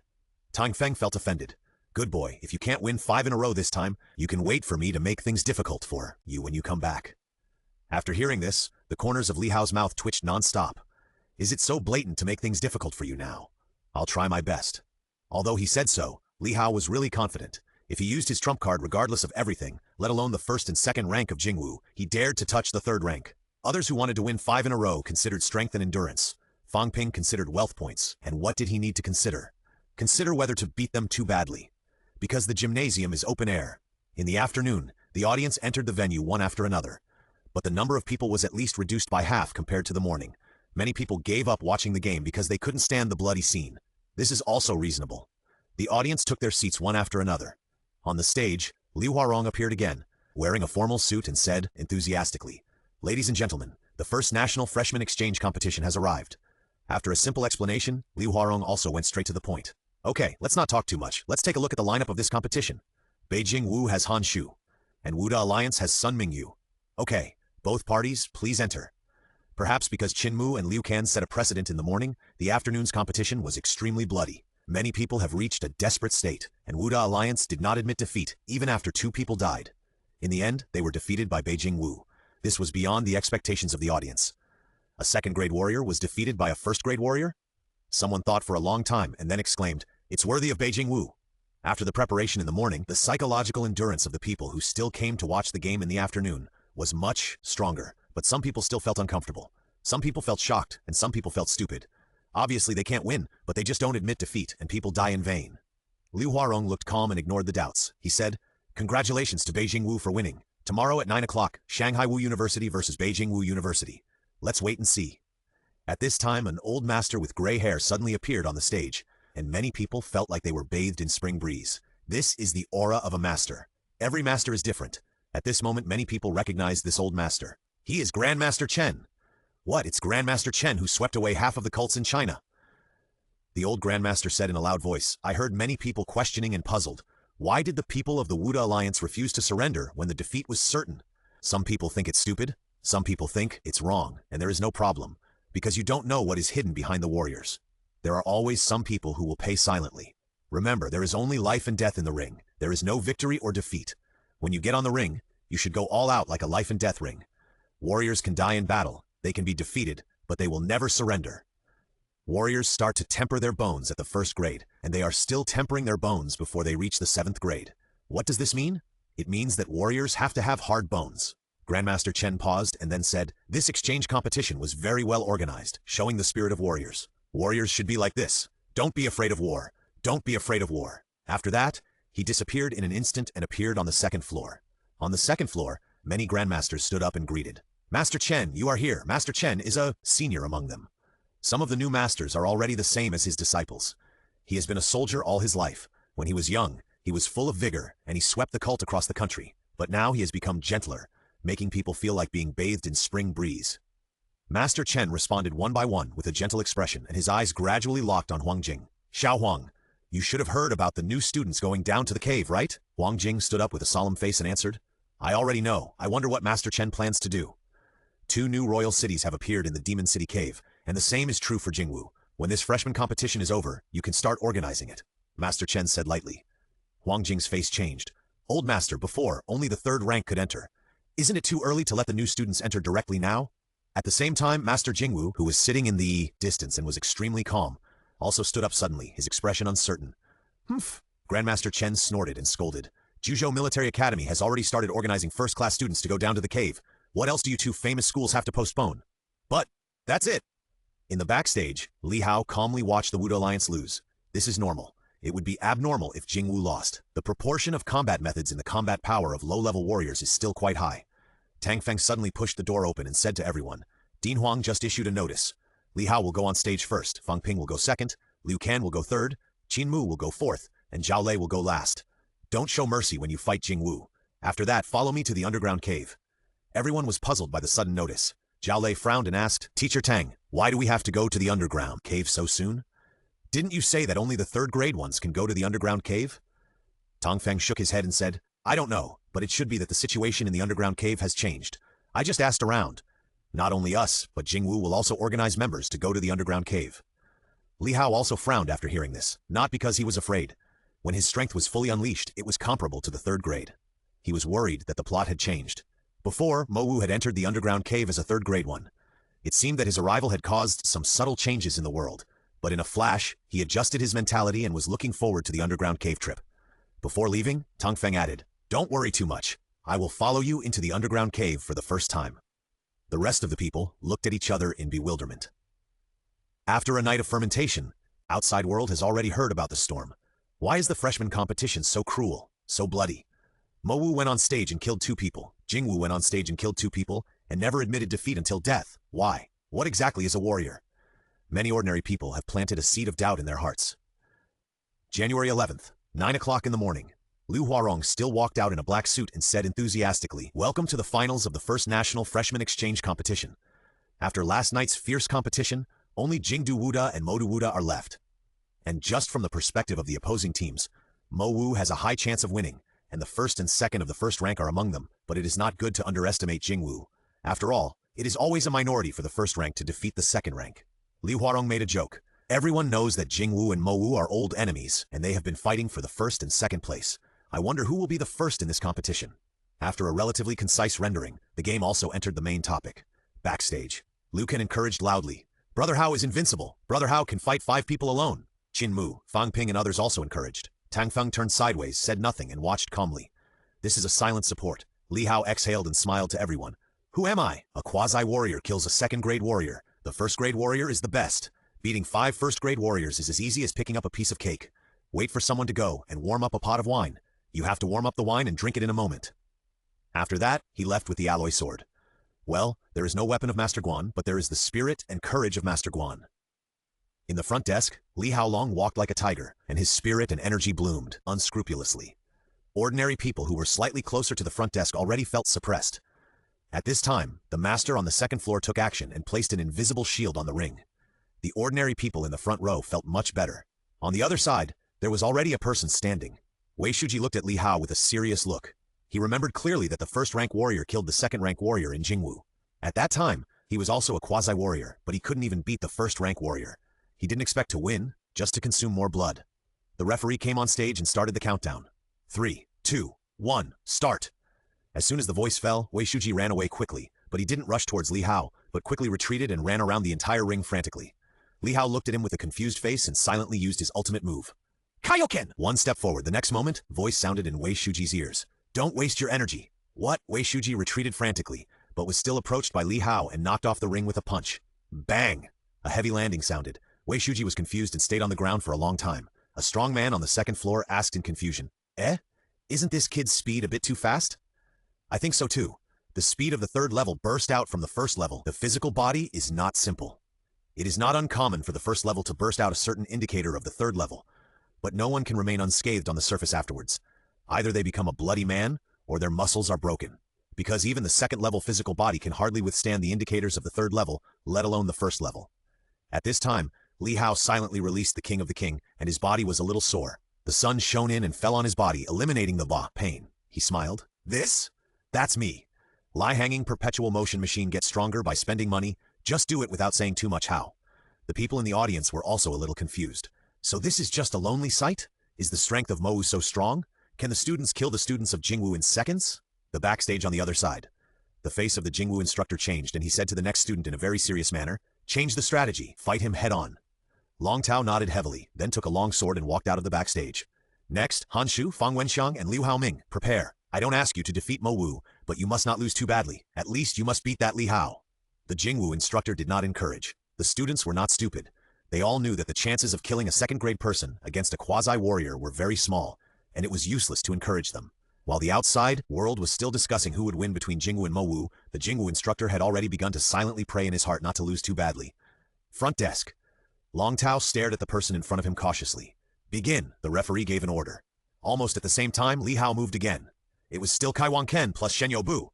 Tong Feng felt offended. Good boy, if you can't win 5 in a row this time, you can wait for me to make things difficult for you when you come back. After hearing this, the corners of Li Hao's mouth twitched non-stop. Is it so blatant to make things difficult for you now? I'll try my best. Although he said so, Li Hao was really confident. If he used his trump card regardless of everything, let alone the first and second rank of Jingwu, he dared to touch the third rank. Others who wanted to win 5 in a row considered strength and endurance. Fang Ping considered wealth points, and what did he need to consider? Consider whether to beat them too badly. Because the gymnasium is open air. In the afternoon, the audience entered the venue one after another. But the number of people was at least reduced by half compared to the morning. Many people gave up watching the game because they couldn't stand the bloody scene. This is also reasonable. The audience took their seats one after another. On the stage, Liu Huarong appeared again, wearing a formal suit and said, enthusiastically, Ladies and gentlemen, the first National Freshman Exchange Competition has arrived. After a simple explanation, Liu Huarong also went straight to the point. Okay, let's not talk too much. Let's take a look at the lineup of this competition. Beijing Wu has Han Shu, and Wuda Alliance has Sun Mingyu. Okay, both parties, please enter. Perhaps because Qin Mu and Liu Can set a precedent in the morning, the afternoon's competition was extremely bloody. Many people have reached a desperate state, and Wuda Alliance did not admit defeat, even after 2 people died. In the end, they were defeated by Beijing Wu. This was beyond the expectations of the audience. A second-grade warrior was defeated by a first-grade warrior? Someone thought for a long time and then exclaimed, It's worthy of Beijing Wu. After the preparation in the morning, the psychological endurance of the people who still came to watch the game in the afternoon was much stronger, but some people still felt uncomfortable. Some people felt shocked, and some people felt stupid. Obviously, they can't win, but they just don't admit defeat, and people die in vain. Liu Huarong looked calm and ignored the doubts. He said, Congratulations to Beijing Wu for winning. Tomorrow at 9 o'clock, Shanghai Wu University versus Beijing Wu University. Let's wait and see. At this time, an old master with gray hair suddenly appeared on the stage, and many people felt like they were bathed in spring breeze. This is the aura of a master. Every master is different. At this moment, many people recognized this old master. He is Grandmaster Chen. What, it's Grandmaster Chen who swept away half of the cults in China. The old Grandmaster said in a loud voice, I heard many people questioning and puzzled. Why did the people of the Wuda Alliance refuse to surrender when the defeat was certain? Some people think it's stupid. Some people think it's wrong, and there is no problem, because you don't know what is hidden behind the warriors. There are always some people who will pay silently. Remember, there is only life and death in the ring. There is no victory or defeat. When you get on the ring, you should go all out like a life and death ring. Warriors can die in battle. They can be defeated, but they will never surrender. Warriors start to temper their bones at the 1st grade, and they are still tempering their bones before they reach the 7th grade. What does this mean? It means that warriors have to have hard bones. Grandmaster Chen paused and then said, This exchange competition was very well organized, showing the spirit of warriors. Warriors should be like this. Don't be afraid of war. Don't be afraid of war. After that, he disappeared in an instant and appeared on the 2nd floor. On the 2nd floor, many grandmasters stood up and greeted. Master Chen, you are here. Master Chen is a senior among them. Some of the new masters are already the same as his disciples. He has been a soldier all his life. When he was young, he was full of vigor, and he swept the cult across the country. But now he has become gentler, making people feel like being bathed in spring breeze. Master Chen responded one by one with a gentle expression, and his eyes gradually locked on Huang Jing. Xiao Huang, you should have heard about the new students going down to the cave, right? Huang Jing stood up with a solemn face and answered, I already know. I wonder what Master Chen plans to do. 2 new royal cities have appeared in the Demon City Cave, and the same is true for Jingwu. When this freshman competition is over, you can start organizing it. Master Chen said lightly. Huang Jing's face changed. Old Master, before, only the 3rd rank could enter. Isn't it too early to let the new students enter directly now? At the same time, Master Jingwu, who was sitting in the distance and was extremely calm, also stood up suddenly, his expression uncertain. Humph! Grandmaster Chen snorted and scolded. Juzhou Military Academy has already started organizing first-class students to go down to the cave. What else do you 2 famous schools have to postpone? But that's it! In the backstage, Li Hao calmly watched the Wuda Alliance lose. This is normal. It would be abnormal if Jingwu lost. The proportion of combat methods in the combat power of low-level warriors is still quite high. Tang Feng suddenly pushed the door open and said to everyone, Dean Huang just issued a notice. Li Hao will go on stage first, Fang Ping will go second, Liu Kan will go third, Qin Mu will go fourth, and Zhao Lei will go last. Don't show mercy when you fight Jing Wu. After that, follow me to the underground cave. Everyone was puzzled by the sudden notice. Zhao Lei frowned and asked, Teacher Tang, why do we have to go to the underground cave so soon? Didn't you say that only the third grade ones can go to the underground cave? Tong Feng shook his head and said, I don't know, but it should be that the situation in the underground cave has changed. I just asked around. Not only us, but Jing Wu will also organize members to go to the underground cave. Li Hao also frowned after hearing this, not because he was afraid. When his strength was fully unleashed, it was comparable to the third grade. He was worried that the plot had changed. Before, Mo Wu had entered the underground cave as a third grade one. It seemed that his arrival had caused some subtle changes in the world, but in a flash, he adjusted his mentality and was looking forward to the underground cave trip. Before leaving, Tong Feng added, Don't worry too much. I will follow you into the underground cave for the first time. The rest of the people looked at each other in bewilderment. After a night of fermentation, outside world has already heard about the storm. Why is the freshman competition so cruel, so bloody? Mo Wu went on stage and killed 2 people. Jing Wu went on stage and killed 2 people, and never admitted defeat until death. Why? What exactly is a warrior? Many ordinary people have planted a seed of doubt in their hearts. January 11th, 9 o'clock in the morning. Liu Huarong still walked out in a black suit and said enthusiastically, Welcome to the finals of the first National Freshman Exchange Competition. After last night's fierce competition, only Jingdu Wuda and Modu Wuda are left. And just from the perspective of the opposing teams, Mo Wu has a high chance of winning, and the first and second of the first rank are among them, but it is not good to underestimate Jing Wu. After all, it is always a minority for the first rank to defeat the second rank. Liu Huarong made a joke. Everyone knows that Jing Wu and Mo Wu are old enemies, and they have been fighting for the first and second place. I wonder who will be the first in this competition. After a relatively concise rendering, the game also entered the main topic. Backstage, Liu Kan encouraged loudly, Brother Hao is invincible. Brother Hao can fight 5 people alone. Qin Mu, Fang Ping and others also encouraged. Tang Feng turned sideways, said nothing, and watched calmly. This is a silent support. Li Hao exhaled and smiled to everyone. Who am I? A quasi-warrior kills a second-grade warrior. The first-grade warrior is the best. Beating 5 first-grade warriors is as easy as picking up a piece of cake. Wait for someone to go and warm up a pot of wine. You have to warm up the wine and drink it in a moment. After that, he left with the alloy sword. Well, there is no weapon of Master Guan, but there is the spirit and courage of Master Guan. In the front desk, Li Haolong walked like a tiger, and his spirit and energy bloomed unscrupulously. Ordinary people who were slightly closer to the front desk already felt suppressed. At this time, the master on the second floor took action and placed an invisible shield on the ring. The ordinary people in the front row felt much better. On the other side, there was already a person standing. Wei Shuji looked at Li Hao with a serious look. He remembered clearly that the first-rank warrior killed the second-rank warrior in Jingwu. At that time, he was also a quasi-warrior, but he couldn't even beat the first-rank warrior. He didn't expect to win, just to consume more blood. The referee came on stage and started the countdown. 3, 2, 1, start! As soon as the voice fell, Wei Shuji ran away quickly, but he didn't rush towards Li Hao, but quickly retreated and ran around the entire ring frantically. Li Hao looked at him with a confused face and silently used his ultimate move. Kaioken! One step forward. The next moment, voice sounded in Wei Shuji's ears. Don't waste your energy. What? Wei Shuji retreated frantically, but was still approached by Li Hao and knocked off the ring with a punch. Bang! A heavy landing sounded. Wei Shuji was confused and stayed on the ground for a long time. A strong man on the second floor asked in confusion, Isn't this kid's speed a bit too fast? I think so too. The speed of the third level burst out from the first level. The physical body is not simple. It is not uncommon for the first level to burst out a certain indicator of the third level, but no one can remain unscathed on the surface afterwards. Either they become a bloody man, or their muscles are broken, because even the second level physical body can hardly withstand the indicators of the third level, let alone the first level. At this time, Li Hao silently released the King of the King, and his body was a little sore. The sun shone in and fell on his body, eliminating the pain. He smiled. This? That's me. Hanging perpetual motion machine gets stronger by spending money. Just do it without saying too much how. The people in the audience were also a little confused. So this is just a lonely sight? Is the strength of Mo Wu so strong? Can the students kill the students of Jingwu in seconds? The backstage on the other side. The face of the Jingwu instructor changed and he said to the next student in a very serious manner, Change the strategy, fight him head on. Long Tao nodded heavily, then took a long sword and walked out of the backstage. Next, Han Shu, Fang Wenxiang, and Liu Haoming, prepare. I don't ask you to defeat Mo Wu, but you must not lose too badly. At least you must beat that Li Hao. The Jingwu instructor did not encourage. The students were not stupid. They all knew that the chances of killing a second-grade person against a quasi-warrior were very small, and it was useless to encourage them. While the outside world was still discussing who would win between Jingwu and Mowu, the Jingwu instructor had already begun to silently pray in his heart not to lose too badly. Front desk. Long Tao stared at the person in front of him cautiously. Begin, the referee gave an order. Almost at the same time, Li Hao moved again. It was still Kai Wang Ken plus Shen Youbu.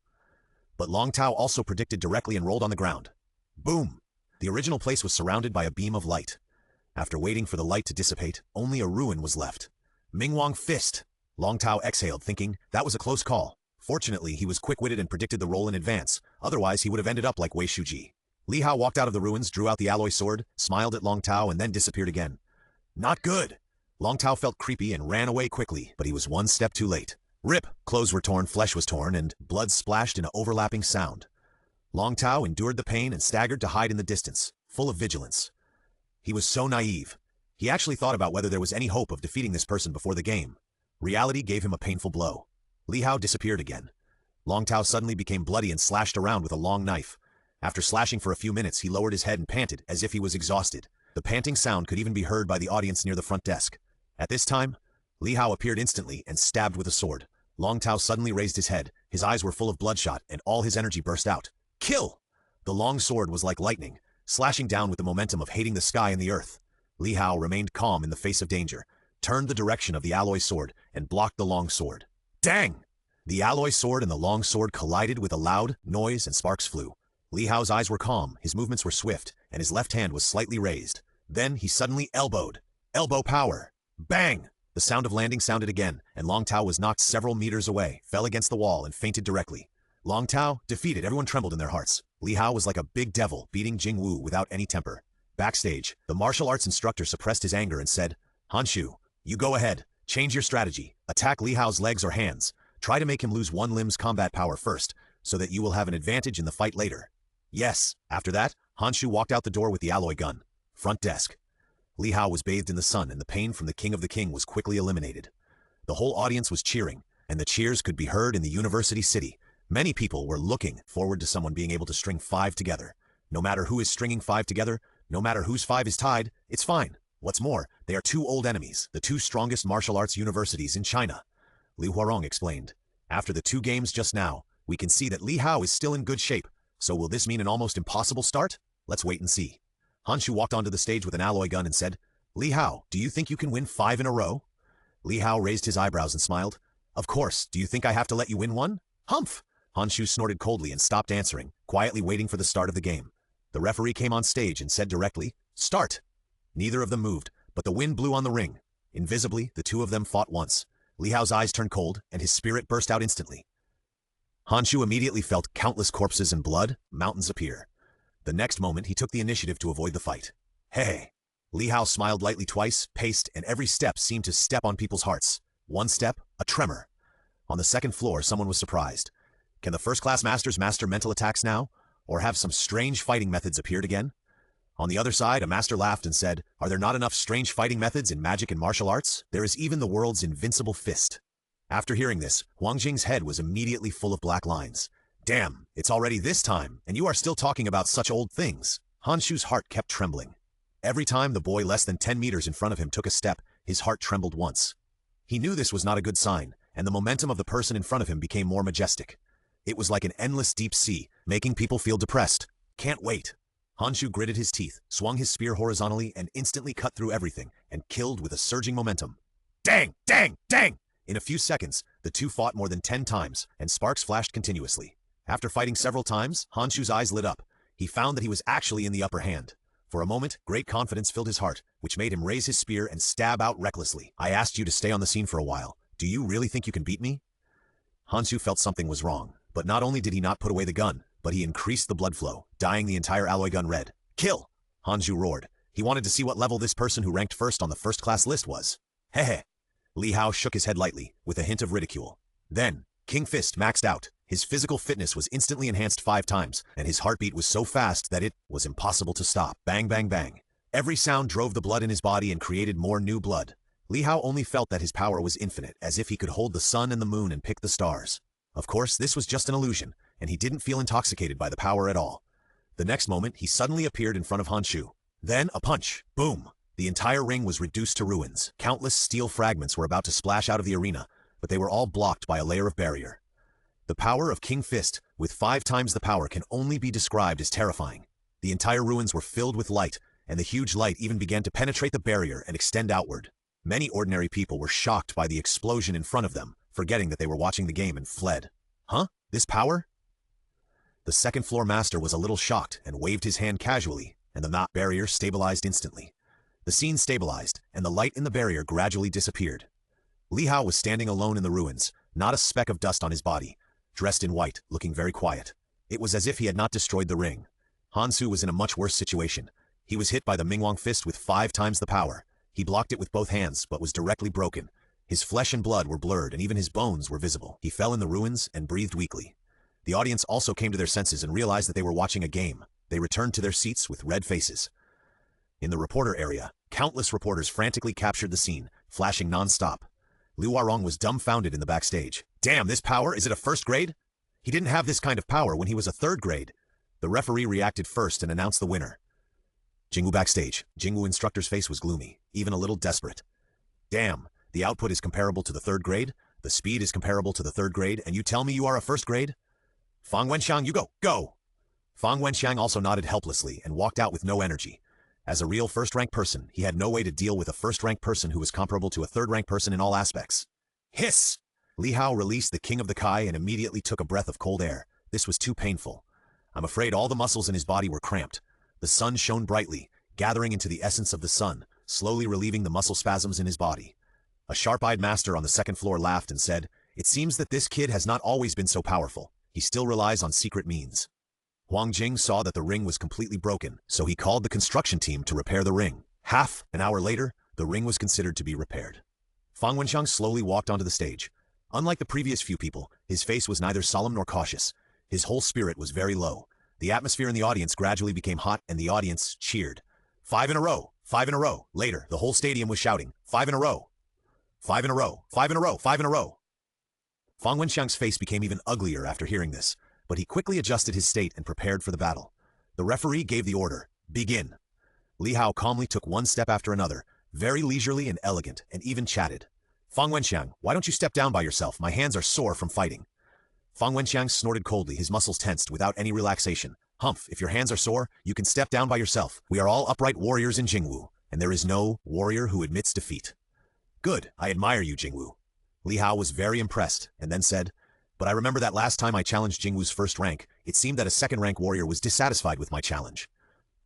But Long Tao also predicted directly and rolled on the ground. Boom! The original place was surrounded by a beam of light. After waiting for the light to dissipate, only a ruin was left. Mingwang fist! Long Tao exhaled, thinking, that was a close call. Fortunately, he was quick-witted and predicted the roll in advance, otherwise he would have ended up like Wei Shuji. Li Hao walked out of the ruins, drew out the alloy sword, smiled at Long Tao, and then disappeared again. Not good! Long Tao felt creepy and ran away quickly, but he was one step too late. Rip! Clothes were torn, flesh was torn, and blood splashed in an overlapping sound. Long Tao endured the pain and staggered to hide in the distance, full of vigilance. He was so naive. He actually thought about whether there was any hope of defeating this person before the game. Reality gave him a painful blow. Li Hao disappeared again. Long Tao suddenly became bloody and slashed around with a long knife. After slashing for a few minutes, he lowered his head and panted, as if he was exhausted. The panting sound could even be heard by the audience near the front desk. At this time, Li Hao appeared instantly and stabbed with a sword. Long Tao suddenly raised his head, his eyes were full of bloodshot, and all his energy burst out. Kill! The long sword was like lightning, slashing down with the momentum of hating the sky and the earth. Li Hao remained calm in the face of danger, turned the direction of the alloy sword, and blocked the long sword. Dang! The alloy sword and the long sword collided with a loud noise and sparks flew. Li Hao's eyes were calm, his movements were swift, and his left hand was slightly raised. Then he suddenly elbowed. Elbow power! Bang! The sound of landing sounded again, and Long Tao was knocked several meters away, fell against the wall, and fainted directly. Long Tao, defeated, everyone trembled in their hearts. Li Hao was like a big devil, beating Jingwu without any temper. Backstage, the martial arts instructor suppressed his anger and said, Hanshu, you go ahead, change your strategy, attack Li Hao's legs or hands. Try to make him lose one limb's combat power first, so that you will have an advantage in the fight later. Yes. After that, Hanshu walked out the door with the alloy gun. Front desk. Li Hao was bathed in the sun, and the pain from the King of the King was quickly eliminated. The whole audience was cheering, and the cheers could be heard in the university city. Many people were looking forward to someone being able to string 5 together. No matter who is stringing 5 together, no matter whose 5 is tied, it's fine. What's more, they are 2 old enemies, the 2 strongest martial arts universities in China. Liu Huarong explained. After the 2 games just now, we can see that Li Hao is still in good shape. So will this mean an almost impossible start? Let's wait and see. Hanshu walked onto the stage with an alloy gun and said, Li Hao, do you think you can win 5 in a row? Li Hao raised his eyebrows and smiled. Of course, do you think I have to let you win one? Humph! Hanshu snorted coldly and stopped answering, quietly waiting for the start of the game. The referee came on stage and said directly, Start! Neither of them moved, but the wind blew on the ring. Invisibly, the 2 of them fought once. Li Hao's eyes turned cold, and his spirit burst out instantly. Hanshu immediately felt countless corpses and blood, mountains appear. The next moment, he took the initiative to avoid the fight. Hey! Li Hao smiled lightly twice, paced, and every step seemed to step on people's hearts. One step, a tremor. On the second floor, someone was surprised. Can the first-class masters master mental attacks now? Or have some strange fighting methods appeared again? On the other side, a master laughed and said, Are there not enough strange fighting methods in magic and martial arts? There is even the world's invincible fist. After hearing this, Wang Jing's head was immediately full of black lines. Damn, it's already this time, and you are still talking about such old things. Hanshu's heart kept trembling. Every time the boy less than 10 meters in front of him took a step, his heart trembled once. He knew this was not a good sign, and the momentum of the person in front of him became more majestic. It was like an endless deep sea, making people feel depressed. Can't wait. Hanshu gritted his teeth, swung his spear horizontally, and instantly cut through everything, and killed with a surging momentum. Dang! Dang! Dang! In a few seconds, the 2 fought more than 10 times, and sparks flashed continuously. After fighting several times, Hanshu's eyes lit up. He found that he was actually in the upper hand. For a moment, great confidence filled his heart, which made him raise his spear and stab out recklessly. I asked you to stay on the scene for a while. Do you really think you can beat me? Hanshu felt something was wrong, but not only did he not put away the gun, but he increased the blood flow, dyeing the entire alloy gun red. Kill! Hanshu roared. He wanted to see what level this person who ranked first on the first-class list was. Hehe. Li Hao shook his head lightly, with a hint of ridicule. Then, King Fist maxed out. His physical fitness was instantly enhanced 5 times, and his heartbeat was so fast that it was impossible to stop. Bang, bang, bang. Every sound drove the blood in his body and created more new blood. Li Hao only felt that his power was infinite, as if he could hold the sun and the moon and pick the stars. Of course, this was just an illusion, and he didn't feel intoxicated by the power at all. The next moment, he suddenly appeared in front of Hanshu. Then, a punch. Boom! The entire ring was reduced to ruins. Countless steel fragments were about to splash out of the arena. but they were all blocked by a layer of barrier. The power of King Fist, with 5 times the power, can only be described as terrifying. The entire ruins were filled with light, and the huge light even began to penetrate the barrier and extend outward. Many ordinary people were shocked by the explosion in front of them, forgetting that they were watching the game, and fled. Huh? This power? The second floor master was a little shocked and waved his hand casually, and the barrier stabilized instantly. The scene stabilized, and the light in the barrier gradually disappeared. Li Hao was standing alone in the ruins, not a speck of dust on his body, dressed in white, looking very quiet. It was as if he had not destroyed the ring. Hansu was in a much worse situation. He was hit by the Mingwang fist with 5 times the power. He blocked it with both hands, but was directly broken. His flesh and blood were blurred, and even his bones were visible. He fell in the ruins and breathed weakly. The audience also came to their senses and realized that they were watching a game. They returned to their seats with red faces. In the reporter area, countless reporters frantically captured the scene, flashing non-stop. Liu Warong was dumbfounded in the backstage. Damn, this power? Is it a first grade? He didn't have this kind of power when he was a third grade. The referee reacted first and announced the winner. Jingwu backstage. Jingwu instructor's face was gloomy, even a little desperate. Damn, the output is comparable to the third grade, the speed is comparable to the third grade, and you tell me you are a first grade? Fang Wenxiang, you go! Fang Wenxiang also nodded helplessly and walked out with no energy. As a real first-rank person, he had no way to deal with a first-rank person who was comparable to a third-rank person in all aspects. Hiss! Li Hao released the King of the Kai and immediately took a breath of cold air. This was too painful. I'm afraid all the muscles in his body were cramped. The sun shone brightly, gathering into the essence of the sun, slowly relieving the muscle spasms in his body. A sharp-eyed master on the second floor laughed and said, "It seems that this kid has not always been so powerful. He still relies on secret means." Huang Jing saw that the ring was completely broken, so he called the construction team to repair the ring. Half an hour later, the ring was considered to be repaired. Fang Wenxiang slowly walked onto the stage. Unlike the previous few people, his face was neither solemn nor cautious. His whole spirit was very low. The atmosphere in the audience gradually became hot, and the audience cheered. 5 in a row! 5 in a row! Later, the whole stadium was shouting, 5 in a row! 5 in a row! 5 in a row! 5 in a row! Fang Wenxiang's face became even uglier after hearing this, but he quickly adjusted his state and prepared for the battle. The referee gave the order, "Begin." Li Hao calmly took one step after another, very leisurely and elegant, and even chatted. Fang Wenxiang, why don't you step down by yourself? My hands are sore from fighting. Fang Wenxiang snorted coldly, his muscles tensed without any relaxation. Humph, if your hands are sore, you can step down by yourself. We are all upright warriors in Jingwu, and there is no warrior who admits defeat. Good, I admire you, Jingwu. Li Hao was very impressed, and then said, but I remember that last time I challenged Jingwu's first rank, it seemed that a second-rank warrior was dissatisfied with my challenge.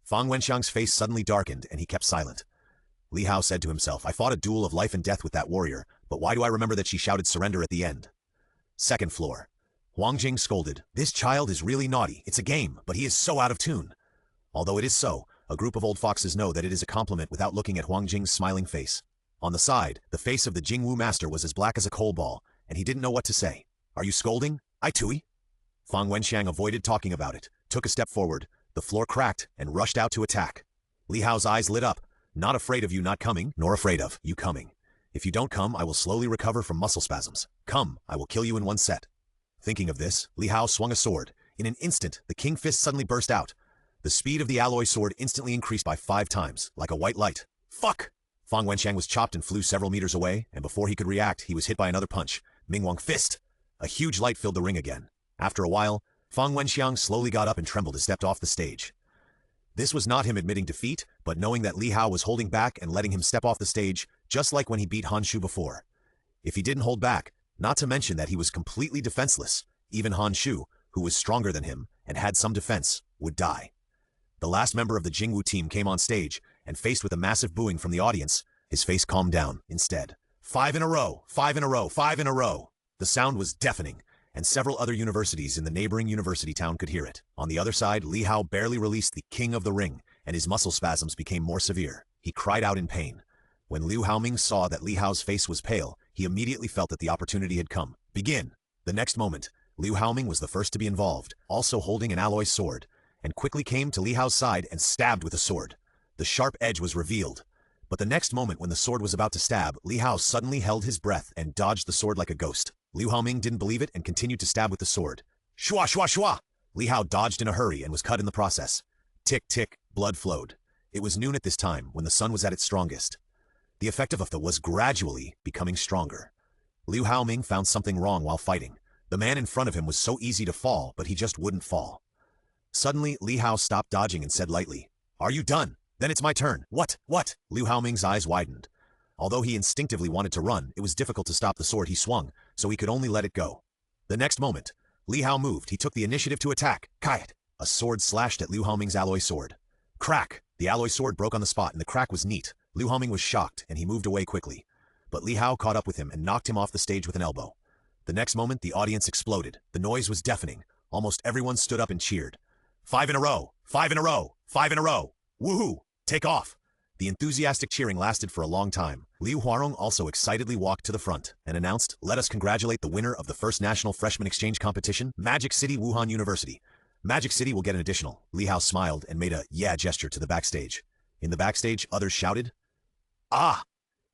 Fang Wenxiang's face suddenly darkened, and he kept silent. Li Hao said to himself, I fought a duel of life and death with that warrior, but why do I remember that she shouted surrender at the end? Second floor. Huang Jing scolded, this child is really naughty. It's a game, but he is so out of tune. Although it is so, a group of old foxes know that it is a compliment without looking at Huang Jing's smiling face. On the side, the face of the Jingwu master was as black as a coal ball, and he didn't know what to say. Are you scolding? I tooey? Fang Wenxiang avoided talking about it, took a step forward, the floor cracked, and rushed out to attack. Li Hao's eyes lit up, not afraid of you not coming, nor afraid of you coming. If you don't come, I will slowly recover from muscle spasms. Come, I will kill you in one set. Thinking of this, Li Hao swung a sword. In an instant, the king fist suddenly burst out. The speed of the alloy sword instantly increased by 5 times, like a white light. Fuck! Fang Wenxiang was chopped and flew several meters away, and before he could react, he was hit by another punch. Mingwang fist! A huge light filled the ring again. After a while, Fang Wenxiang slowly got up and trembled as stepped off the stage. This was not him admitting defeat, but knowing that Li Hao was holding back and letting him step off the stage, just like when he beat Han Shu before. If he didn't hold back, not to mention that he was completely defenseless, even Han Shu, who was stronger than him and had some defense, would die. The last member of the Jingwu team came on stage, and faced with a massive booing from the audience, his face calmed down instead. 5 in a row! 5 in a row! 5 in a row! The sound was deafening, and several other universities in the neighboring university town could hear it. On the other side, Li Hao barely released the King of the Ring, and his muscle spasms became more severe. He cried out in pain. When Liu Haoming saw that Li Hao's face was pale, he immediately felt that the opportunity had come. Begin! The next moment, Liu Haoming was the first to be involved, also holding an alloy sword, and quickly came to Li Hao's side and stabbed with the sword. The sharp edge was revealed. But the next moment when the sword was about to stab, Li Hao suddenly held his breath and dodged the sword like a ghost. Liu Haoming didn't believe it and continued to stab with the sword. Shua, shua, shua! Li Hao dodged in a hurry and was cut in the process. Tick, tick, blood flowed. It was noon at this time, when the sun was at its strongest. The effect of the was gradually becoming stronger. Liu Haoming found something wrong while fighting. The man in front of him was so easy to fall, but he just wouldn't fall. Suddenly, Li Hao stopped dodging and said lightly, "Are you done? Then it's my turn." What? Liu Haoming's eyes widened. Although he instinctively wanted to run, it was difficult to stop the sword he swung, so he could only let it go. The next moment, Li Hao moved. He took the initiative to attack. Kayat! A sword slashed at Liu Haoming's alloy sword. Crack! The alloy sword broke on the spot, and the crack was neat. Liu Haoming was shocked, and he moved away quickly. But Li Hao caught up with him and knocked him off the stage with an elbow. The next moment, the audience exploded. The noise was deafening. Almost everyone stood up and cheered. 5 in a row! 5 in a row! 5 in a row! Woohoo! Take off! The enthusiastic cheering lasted for a long time. Liu Huarong also excitedly walked to the front and announced, "Let us congratulate the winner of the first National Freshman Exchange Competition, Magic City Wuhan University. Magic City will get an additional." Li Hao smiled and made a "yeah" gesture to the backstage. In the backstage, others shouted, "Ah!"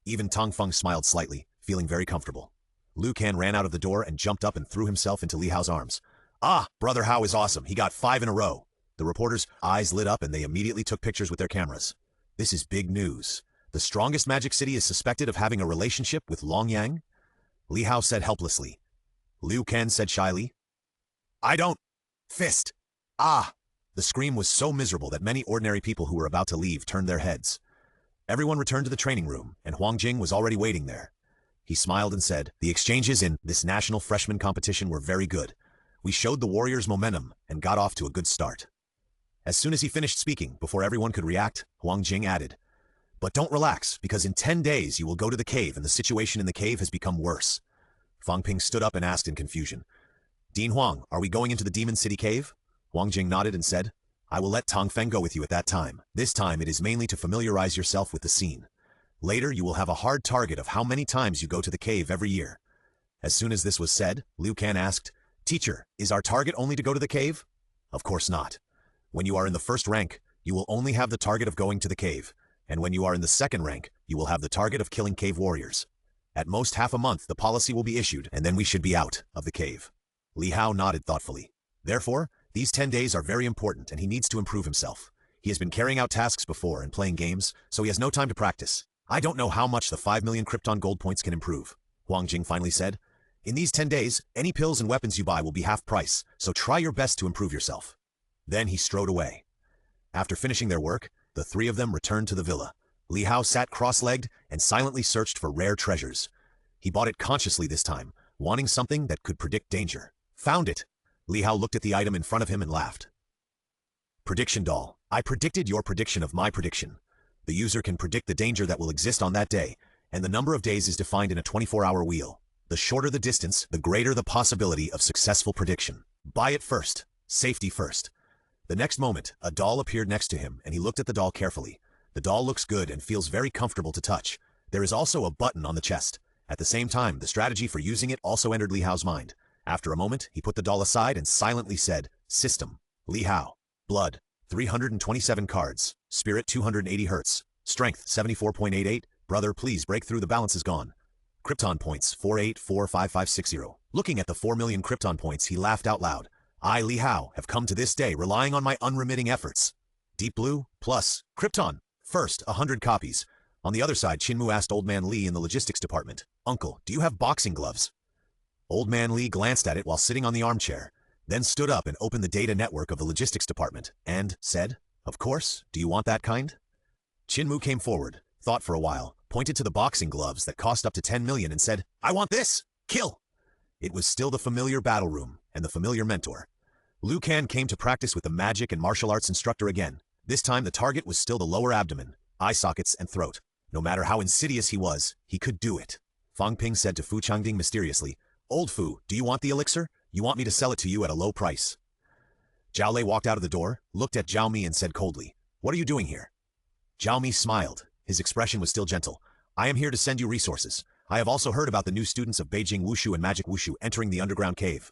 Even Tong Feng smiled slightly, feeling very comfortable. Liu Kan ran out of the door and jumped up and threw himself into Li Hao's arms. "Ah, Brother Hao is awesome. He got 5 in a row." The reporters' eyes lit up and they immediately took pictures with their cameras. This is big news. The strongest Magic City is suspected of having a relationship with Long Yang? Li Hao said helplessly. Liu Kan said shyly, "I don't. Fist. Ah!" The scream was so miserable that many ordinary people who were about to leave turned their heads. Everyone returned to the training room, and Huang Jing was already waiting there. He smiled and said, "The exchanges in this national freshman competition were very good. We showed the Warriors momentum and got off to a good start." As soon as he finished speaking, before everyone could react, Huang Jing added, "But don't relax, because in 10 days you will go to the cave and the situation in the cave has become worse." Fang Ping stood up and asked in confusion, "Dean Huang, are we going into the Demon City cave?" Huang Jing nodded and said, "I will let Tong Feng go with you at that time. This time it is mainly to familiarize yourself with the scene. Later you will have a hard target of how many times you go to the cave every year." As soon as this was said, Liu Kan asked, "Teacher, is our target only to go to the cave?" "Of course not. When you are in the first rank, you will only have the target of going to the cave, and when you are in the second rank, you will have the target of killing cave warriors. At most half a month the policy will be issued, and then we should be out of the cave." Li Hao nodded thoughtfully. Therefore, these 10 days are very important and he needs to improve himself. He has been carrying out tasks before and playing games, so he has no time to practice. "I don't know how much the 5 million Krypton Gold points can improve," Huang Jing finally said. "In these 10 days, any pills and weapons you buy will be half price, so try your best to improve yourself." Then he strode away. After finishing their work, the three of them returned to the villa. Li Hao sat cross-legged and silently searched for rare treasures. He bought it consciously this time, wanting something that could predict danger. Found it! Li Hao looked at the item in front of him and laughed. Prediction doll. I predicted your prediction of my prediction. The user can predict the danger that will exist on that day, and the number of days is defined in a 24-hour wheel. The shorter the distance, the greater the possibility of successful prediction. Buy it first. Safety first. The next moment, a doll appeared next to him, and he looked at the doll carefully. The doll looks good and feels very comfortable to touch. There is also a button on the chest. At the same time, the strategy for using it also entered Li Hao's mind. After a moment, he put the doll aside and silently said, "System. Li Hao. Blood. 327 cards. Spirit 280 Hz. Strength 74.88. Brother, please break through, the balance is gone. Krypton points 4845560. Looking at the 4 million Krypton points, he laughed out loud. I, Li Hao, have come to this day relying on my unremitting efforts. Deep Blue, plus, Krypton. First, 100 copies. On the other side, Chinmu asked Old Man Li in the logistics department, "Uncle, do you have boxing gloves?" Old Man Li glanced at it while sitting on the armchair, then stood up and opened the data network of the logistics department, and said, "Of course, do you want that kind?" Chinmu came forward, thought for a while, pointed to the boxing gloves that cost up to 10 million and said, "I want this! Kill!" It was still the familiar battle room and the familiar mentor. Liu Kan came to practice with the magic and martial arts instructor again. This time the target was still the lower abdomen, eye sockets, and throat. No matter how insidious he was, he could do it. Fang Ping said to Fu Changding mysteriously, "Old Fu, do you want the elixir? You want me to sell it to you at a low price?" Zhao Lei walked out of the door, looked at Zhao Mi and said coldly, "What are you doing here?" Zhao Mi smiled. His expression was still gentle. "I am here to send you resources. I have also heard about the new students of Beijing Wushu and Magic Wushu entering the underground cave."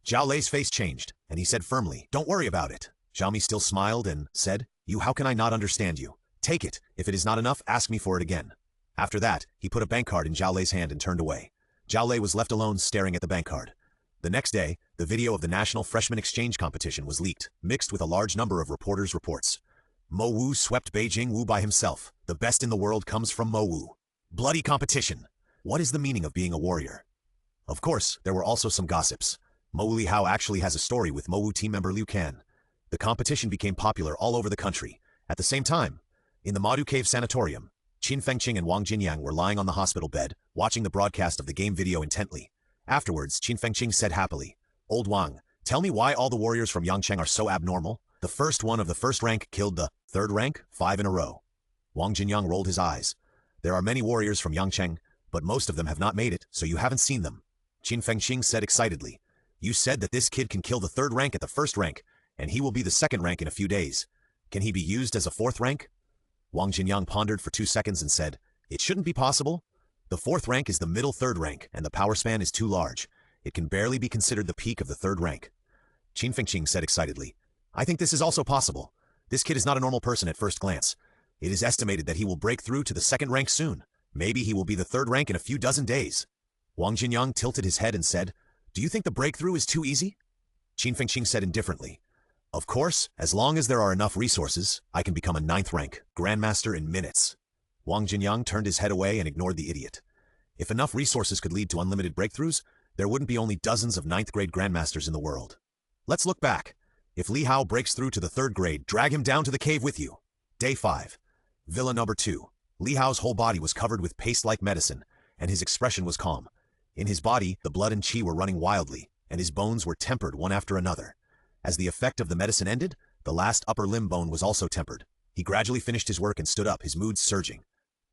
Zhao Lei's face changed, and he said firmly, "Don't worry about it." Zhao Mi still smiled and said, How can I not understand you? Take it. If it is not enough, ask me for it again." After that, he put a bank card in Zhao Lei's hand and turned away. Zhao Lei was left alone staring at the bank card. The next day, the video of the National Freshman Exchange Competition was leaked, mixed with a large number of reporters' reports. Mo Wu swept Beijing Wu by himself. The best in the world comes from Mo Wu. Bloody competition. What is the meaning of being a warrior? Of course, there were also some gossips. Li Hao actually has a story with Wu team member Liu Kan. The competition became popular all over the country. At the same time, in the Madu Cave Sanatorium, Qin Fengqing and Wang Jinyang were lying on the hospital bed, watching the broadcast of the game video intently. Afterwards, Qin Fengqing said happily, "Old Wang, tell me why all the warriors from Yangcheng are so abnormal? The first one of the first rank killed the third rank 5 in a row." Wang Jinyang rolled his eyes. "There are many warriors from Yangcheng, but most of them have not made it, so you haven't seen them." Qin Fengqing said excitedly, "You said that this kid can kill the third rank at the first rank, and he will be the second rank in a few days. Can he be used as a fourth rank?" Wang Jinyang pondered for 2 seconds and said, "It shouldn't be possible. The fourth rank is the middle third rank, and the power span is too large. It can barely be considered the peak of the third rank." Qin Fengqing said excitedly, "I think this is also possible. This kid is not a normal person at first glance. It is estimated that he will break through to the second rank soon. Maybe he will be the third rank in a few dozen days." Wang Jinyang tilted his head and said, "Do you think the breakthrough is too easy?" Qin Fengqing said indifferently, "Of course, as long as there are enough resources, I can become a 9th rank grandmaster in minutes." Wang Jinyang turned his head away and ignored the idiot. If enough resources could lead to unlimited breakthroughs, there wouldn't be only dozens of 9th grade grandmasters in the world. Let's look back. If Li Hao breaks through to the 3rd grade, drag him down to the cave with you. Day 5. Villa number 2. Li Hao's whole body was covered with paste-like medicine, and his expression was calm. In his body, the blood and qi were running wildly, and his bones were tempered one after another. As the effect of the medicine ended, the last upper limb bone was also tempered. He gradually finished his work and stood up, his moods surging.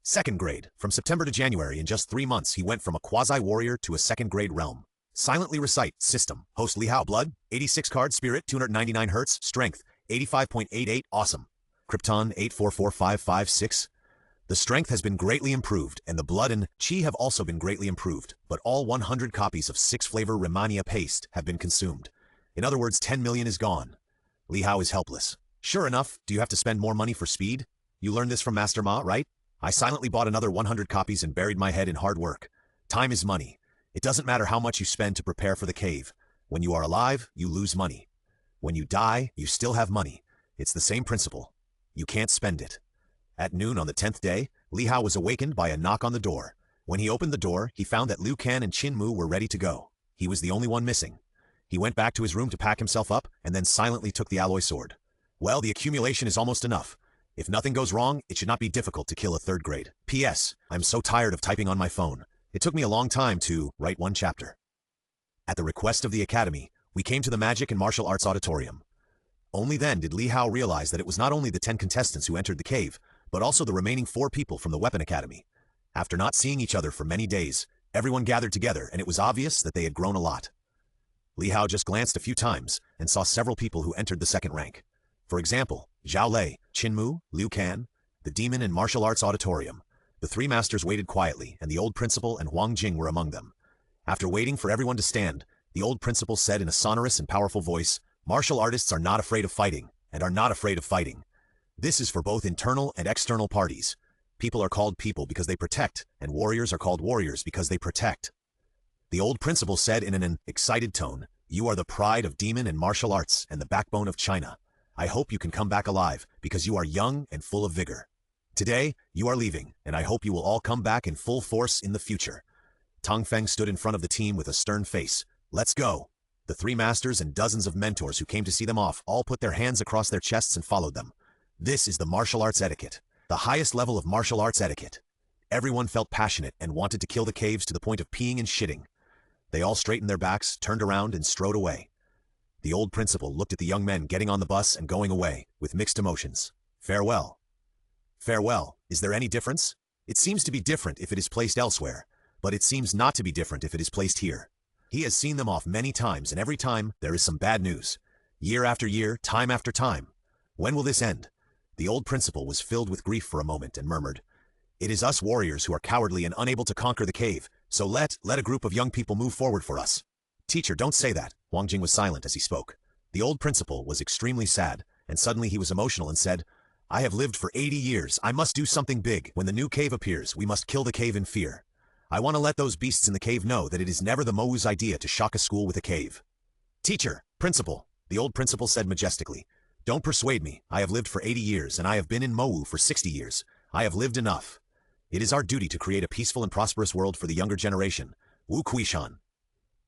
2nd grade. From September to January, in just 3 months, he went from a quasi-warrior to a 2nd grade realm. Silently recite. System. Host Li Hao. Blood, 86 cards. Spirit, 299 Hz. Strength, 85.88. Awesome. Krypton, 844556. The strength has been greatly improved, and the blood and qi have also been greatly improved, but all 100 copies of 6-flavor Remania paste have been consumed. In other words, 10 million is gone. Li Hao is helpless. Sure enough, do you have to spend more money for speed? You learned this from Master Ma, right? I silently bought another 100 copies and buried my head in hard work. Time is money. It doesn't matter how much you spend to prepare for the cave. When you are alive, you lose money. When you die, you still have money. It's the same principle. You can't spend it. At noon on the 10th day, Li Hao was awakened by a knock on the door. When he opened the door, he found that Liu Kan and Qin Mu were ready to go. He was the only one missing. He went back to his room to pack himself up, and then silently took the alloy sword. Well, the accumulation is almost enough. If nothing goes wrong, it should not be difficult to kill a 3rd grade. P.S. I'm so tired of typing on my phone. It took me a long time to write 1 chapter. At the request of the Academy, we came to the Magic and Martial Arts Auditorium. Only then did Li Hao realize that it was not only the 10 contestants who entered the cave, but also the remaining 4 people from the Weapon Academy. After not seeing each other for many days, everyone gathered together, and it was obvious that they had grown a lot. Li Hao just glanced a few times and saw several people who entered the 2nd rank. For example, Zhao Lei, Qin Mu, Liu Kan, the Demon and Martial Arts Auditorium. The 3 masters waited quietly, and the old principal and Huang Jing were among them. After waiting for everyone to stand, the old principal said in a sonorous and powerful voice, "Martial artists are not afraid of fighting, and are not afraid of fighting. This is for both internal and external parties. People are called people because they protect, and warriors are called warriors because they protect." The old principal said in an excited tone, "You are the pride of demon and martial arts and the backbone of China. I hope you can come back alive, because you are young and full of vigor. Today, you are leaving, and I hope you will all come back in full force in the future." Tang Feng stood in front of the team with a stern face. "Let's go." The 3 masters and dozens of mentors who came to see them off all put their hands across their chests and followed them. This is the martial arts etiquette, the highest level of martial arts etiquette. Everyone felt passionate and wanted to kill the caves to the point of peeing and shitting. They all straightened their backs, turned around, and strode away. The old principal looked at the young men getting on the bus and going away, with mixed emotions. Farewell. Farewell. Is there any difference? It seems to be different if it is placed elsewhere, but it seems not to be different if it is placed here. He has seen them off many times, and every time there is some bad news. Year after year, time after time. When will this end? The old principal was filled with grief for a moment and murmured, "It is us warriors who are cowardly and unable to conquer the cave, so let a group of young people move forward for us." "Teacher, don't say that." Wang Jing was silent as he spoke. The old principal was extremely sad, and suddenly he was emotional and said, "I have lived for 80 years. I must do something big. When the new cave appears, we must kill the cave in fear. I want to let those beasts in the cave know that it is never the Mou's idea to shock a school with a cave." "Teacher, principal," the old principal said majestically, "don't persuade me. I have lived for 80 years, and I have been in Mou for 60 years. I have lived enough. It is our duty to create a peaceful and prosperous world for the younger generation. Wu Kuishan.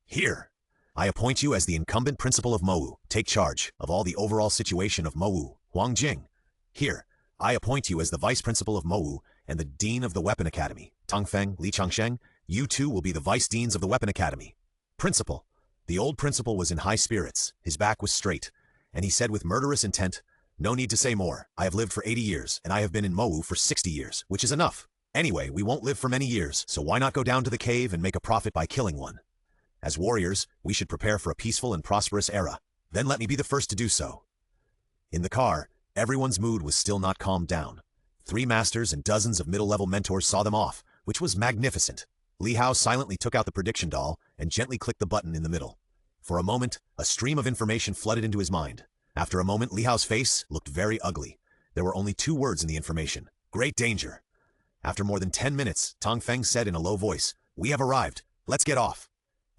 Here, I appoint you as the incumbent principal of Mowu. Take charge of all the overall situation of Mowu. Huang Jing. Here, I appoint you as the vice principal of Mowu and the dean of the Weapon Academy. Tang Feng, Li Changsheng, you two will be the vice deans of the Weapon Academy. Principal. The old principal was in high spirits, his back was straight, and he said with murderous intent, "No need to say more. I have lived for 80 years, and I have been in Mowu for 60 years, which is enough. Anyway, we won't live for many years, so why not go down to the cave and make a profit by killing one? As warriors, we should prepare for a peaceful and prosperous era. Then let me be the first to do so." In the car, everyone's mood was still not calmed down. 3 masters and dozens of middle-level mentors saw them off, which was magnificent. Li Hao silently took out the prediction doll and gently clicked the button in the middle. For a moment, a stream of information flooded into his mind. After a moment, Li Hao's face looked very ugly. There were only 2 words in the information: great danger. After more than 10 minutes, Tang Feng said in a low voice, "We have arrived. Let's get off."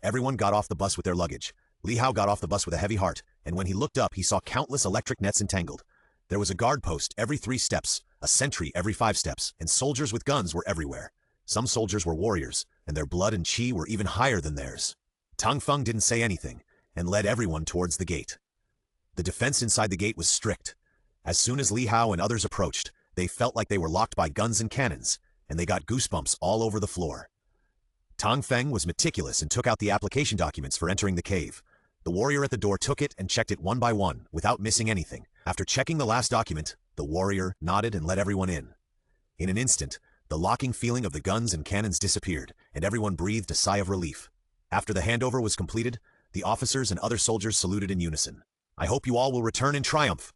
Everyone got off the bus with their luggage. Li Hao got off the bus with a heavy heart, and when he looked up, he saw countless electric nets entangled. There was a guard post every 3 steps, a sentry every 5 steps, and soldiers with guns were everywhere. Some soldiers were warriors, and their blood and chi were even higher than theirs. Tang Feng didn't say anything, and led everyone towards the gate. The defense inside the gate was strict. As soon as Li Hao and others approached, they felt like they were locked by guns and cannons, and they got goosebumps all over the floor. Tang Feng was meticulous and took out the application documents for entering the cave. The warrior at the door took it and checked it one by one, without missing anything. After checking the last document, the warrior nodded and let everyone in. In an instant, the locking feeling of the guns and cannons disappeared, and everyone breathed a sigh of relief. After the handover was completed, the officers and other soldiers saluted in unison. "I hope you all will return in triumph."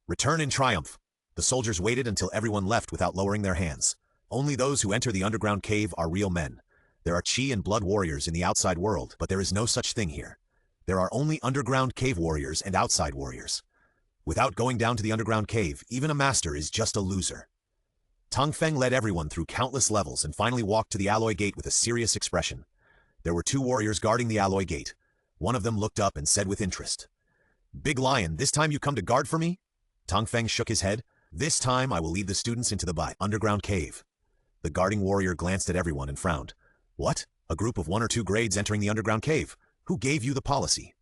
Return in triumph. The soldiers waited until everyone left without lowering their hands. Only those who enter the underground cave are real men. There are chi and blood warriors in the outside world, but there is no such thing here. There are only underground cave warriors and outside warriors. Without going down to the underground cave, even a master is just a loser. Tang Feng led everyone through countless levels and finally walked to the alloy gate with a serious expression. There were 2 warriors guarding the alloy gate. One of them looked up and said with interest, "Big Lion, this time you come to guard for me?" Tang Feng shook his head. "This time I will lead the students into the underground cave." The guarding warrior glanced at everyone and frowned. "What? A group of 1 or 2 grades entering the underground cave? Who gave you the policy?"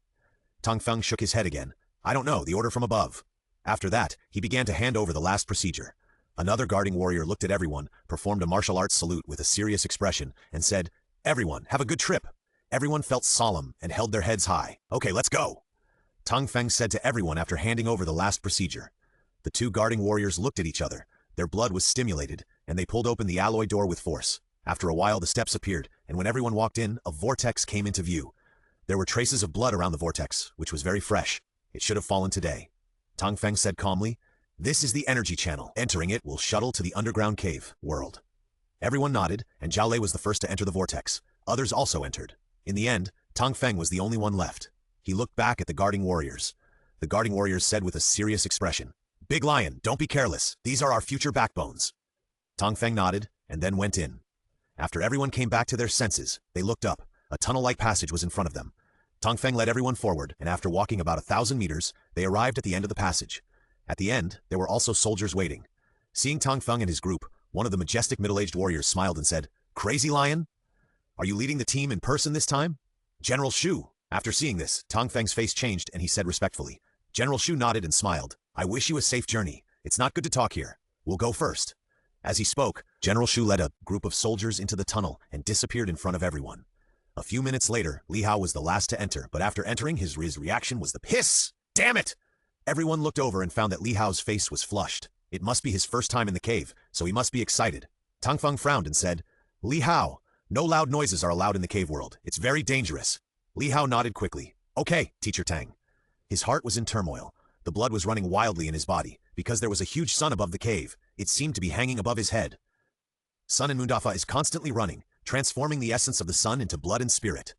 Tang Feng shook his head again. "I don't know, the order from above." After that, he began to hand over the last procedure. Another guarding warrior looked at everyone, performed a martial arts salute with a serious expression, and said, "Everyone, have a good trip." Everyone felt solemn and held their heads high. "Okay, let's go." Tang Feng said to everyone after handing over the last procedure. The 2 guarding warriors looked at each other. Their blood was stimulated, and they pulled open the alloy door with force. After a while, the steps appeared, and when everyone walked in, a vortex came into view. There were traces of blood around the vortex, which was very fresh. It should have fallen today. Tang Feng said calmly, "This is the energy channel. Entering it will shuttle to the underground cave world." Everyone nodded, and Zhao Lei was the first to enter the vortex. Others also entered. In the end, Tang Feng was the only one left. He looked back at the guarding warriors. The guarding warriors said with a serious expression, "Big Lion, don't be careless. These are our future backbones." Tang Feng nodded, and then went in. After everyone came back to their senses, they looked up. A tunnel-like passage was in front of them. Tang Feng led everyone forward, and after walking about 1,000 meters, they arrived at the end of the passage. At the end, there were also soldiers waiting. Seeing Tang Feng and his group, one of the majestic middle-aged warriors smiled and said, "Crazy Lion? Are you leading the team in person this time?" "General Shu." After seeing this, Tang Feng's face changed and he said respectfully. General Shu nodded and smiled. "I wish you a safe journey. It's not good to talk here. We'll go first." As he spoke, General Shu led a group of soldiers into the tunnel and disappeared in front of everyone. A few minutes later, Li Hao was the last to enter, but after entering, his reaction was the hiss! "Damn it!" Everyone looked over and found that Li Hao's face was flushed. It must be his first time in the cave, so he must be excited. Tang Feng frowned and said, "Li Hao, no loud noises are allowed in the cave world. It's very dangerous." Li Hao nodded quickly. "Okay, Teacher Tang." His heart was in turmoil. The blood was running wildly in his body. Because there was a huge sun above the cave, it seemed to be hanging above his head. Sun and Moondafa is constantly running, transforming the essence of the sun into blood and spirit.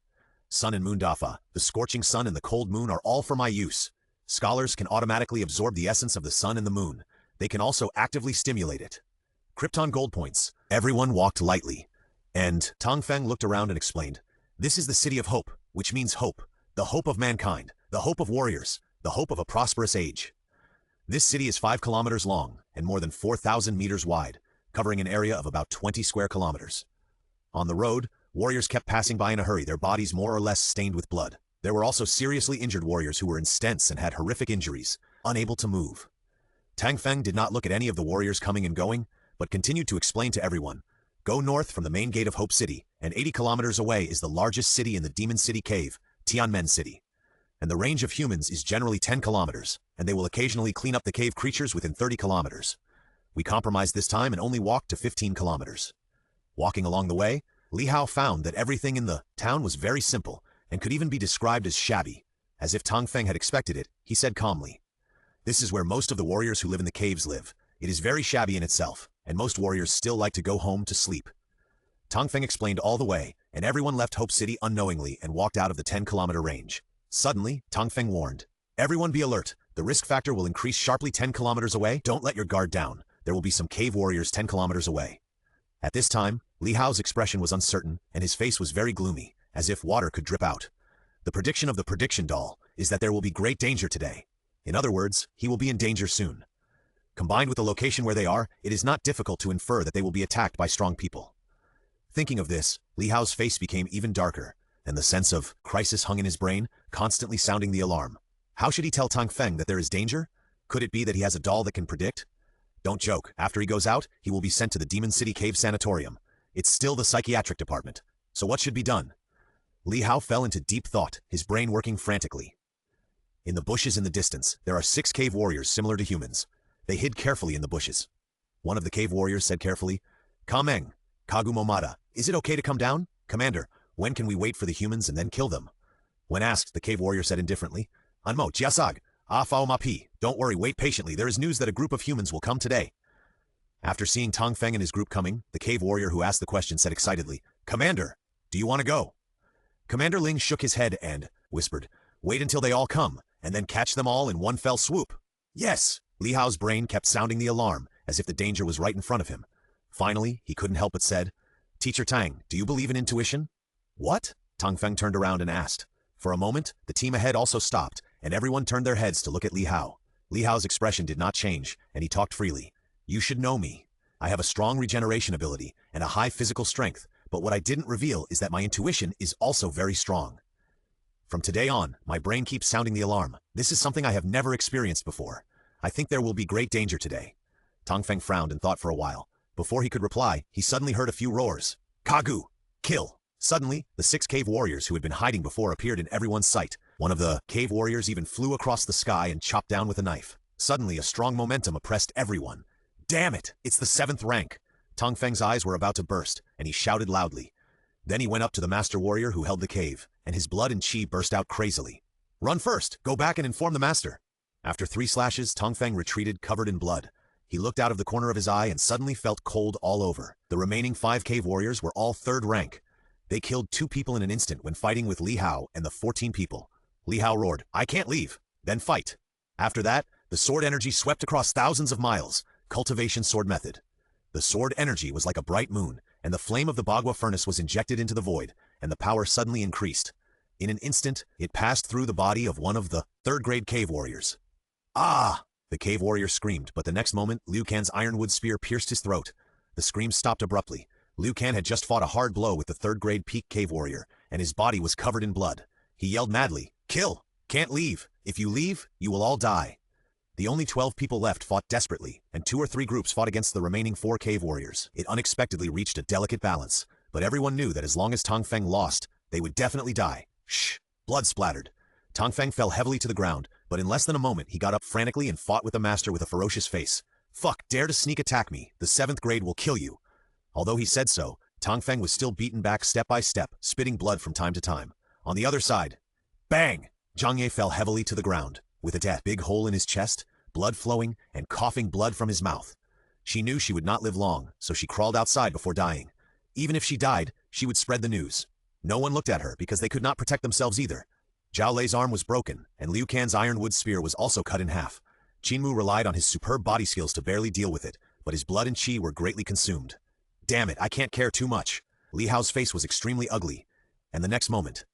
Sun and Moondafa, the scorching sun and the cold moon are all for my use. Scholars can automatically absorb the essence of the sun and the moon. They can also actively stimulate it. Krypton Gold points. Everyone walked lightly. And Tang Feng looked around and explained, "This is the city of hope, which means hope. The hope of mankind, the hope of warriors, the hope of a prosperous age. This city is 5 kilometers long and more than 4,000 meters wide. covering an area of about 20 square kilometers. On the road, warriors kept passing by in a hurry, their bodies more or less stained with blood. There were also seriously injured warriors who were in stents and had horrific injuries, unable to move. Tang Feng did not look at any of the warriors coming and going, but continued to explain to everyone, "Go north from the main gate of Hope City, and 80 kilometers away is the largest city in the Demon City Cave, Tianmen City. And the range of humans is generally 10 kilometers, and they will occasionally clean up the cave creatures within 30 kilometers. We compromised this time and only walked to 15 kilometers. Walking along the way, Li Hao found that everything in the town was very simple, and could even be described as shabby. As if Tang Feng had expected it, he said calmly, "This is where most of the warriors who live in the caves live. It is very shabby in itself, and most warriors still like to go home to sleep." Tang Feng explained all the way, and everyone left Hope City unknowingly and walked out of the 10-kilometer range. Suddenly, Tang Feng warned, "Everyone be alert. The risk factor will increase sharply 10 kilometers away. Don't let your guard down. There will be some cave warriors 10 kilometers away." At this time, Li Hao's expression was uncertain, and his face was very gloomy, as if water could drip out. The prediction of the prediction doll is that there will be great danger today. In other words, he will be in danger soon. Combined with the location where they are, it is not difficult to infer that they will be attacked by strong people. Thinking of this, Li Hao's face became even darker, and the sense of crisis hung in his brain, constantly sounding the alarm. How should he tell Tang Feng that there is danger? Could it be that he has a doll that can predict? Don't joke, after he goes out, he will be sent to the Demon City Cave Sanatorium. It's still the psychiatric department. So what should be done? Li Hao fell into deep thought, his brain working frantically. In the bushes in the distance, there are 6 cave warriors similar to humans. They hid carefully in the bushes. One of the cave warriors said carefully, "Kameng, Kagumomada, is it okay to come down? Commander, when can we wait for the humans and then kill them?" When asked, the cave warrior said indifferently, "Anmo, jiasag, afao mapi, don't worry, wait patiently, there is news that a group of humans will come today." After seeing Tang Feng and his group coming, the cave warrior who asked the question said excitedly, "Commander, do you want to go?" Commander Ling shook his head and whispered, "Wait until they all come, and then catch them all in one fell swoop." Yes! Li Hao's brain kept sounding the alarm, as if the danger was right in front of him. Finally, he couldn't help but said, "Teacher Tang, do you believe in intuition?" "What?" Tang Feng turned around and asked. For a moment, the team ahead also stopped, and everyone turned their heads to look at Li Hao. Li Hao's expression did not change, and he talked freely. "You should know me. I have a strong regeneration ability and a high physical strength, but what I didn't reveal is that my intuition is also very strong. From today on, my brain keeps sounding the alarm. This is something I have never experienced before. I think there will be great danger today." Tang Feng frowned and thought for a while. Before he could reply, he suddenly heard a few roars. "Kagu! Kill!" Suddenly, the 6 cave warriors who had been hiding before appeared in everyone's sight. One of the cave warriors even flew across the sky and chopped down with a knife. Suddenly, a strong momentum oppressed everyone. "Damn it! It's the 7th rank!" Tang Feng's eyes were about to burst, and he shouted loudly. Then he went up to the master warrior who held the cave, and his blood and chi burst out crazily. "Run first! Go back and inform the master!" After 3 slashes, Tang Feng retreated covered in blood. He looked out of the corner of his eye and suddenly felt cold all over. The remaining 5 cave warriors were all 3rd rank. They killed 2 people in an instant when fighting with Li Hao and the 14 people. Li Hao roared, "I can't leave! Then fight!" After that, the sword energy swept across thousands of miles. Cultivation sword method. The sword energy was like a bright moon, and the flame of the Bagua furnace was injected into the void, and the power suddenly increased. In an instant, it passed through the body of one of the 3rd-grade cave warriors. "Ah!" The cave warrior screamed, but the next moment, Liu Kan's ironwood spear pierced his throat. The scream stopped abruptly. Liu Kan had just fought a hard blow with the 3rd-grade peak cave warrior, and his body was covered in blood. He yelled madly, "Kill! Can't leave! If you leave, you will all die!" The only 12 people left fought desperately, and 2 or 3 groups fought against the remaining 4 cave warriors. It unexpectedly reached a delicate balance, but everyone knew that as long as Tang Feng lost, they would definitely die. Shh! Blood splattered. Tang Feng fell heavily to the ground, but in less than a moment he got up frantically and fought with the master with a ferocious face. "Fuck, dare to sneak attack me, the 7th grade will kill you." Although he said so, Tang Feng was still beaten back step by step, spitting blood from time to time. On the other side, bang! Zhang Ye fell heavily to the ground, with a big hole in his chest, blood flowing, and coughing blood from his mouth. She knew she would not live long, so she crawled outside before dying. Even if she died, she would spread the news. No one looked at her because they could not protect themselves either. Zhao Lei's arm was broken, and Liu Kan's ironwood spear was also cut in half. Qinmu relied on his superb body skills to barely deal with it, but his blood and qi were greatly consumed. "Damn it, I can't care too much." Li Hao's face was extremely ugly, and the next moment,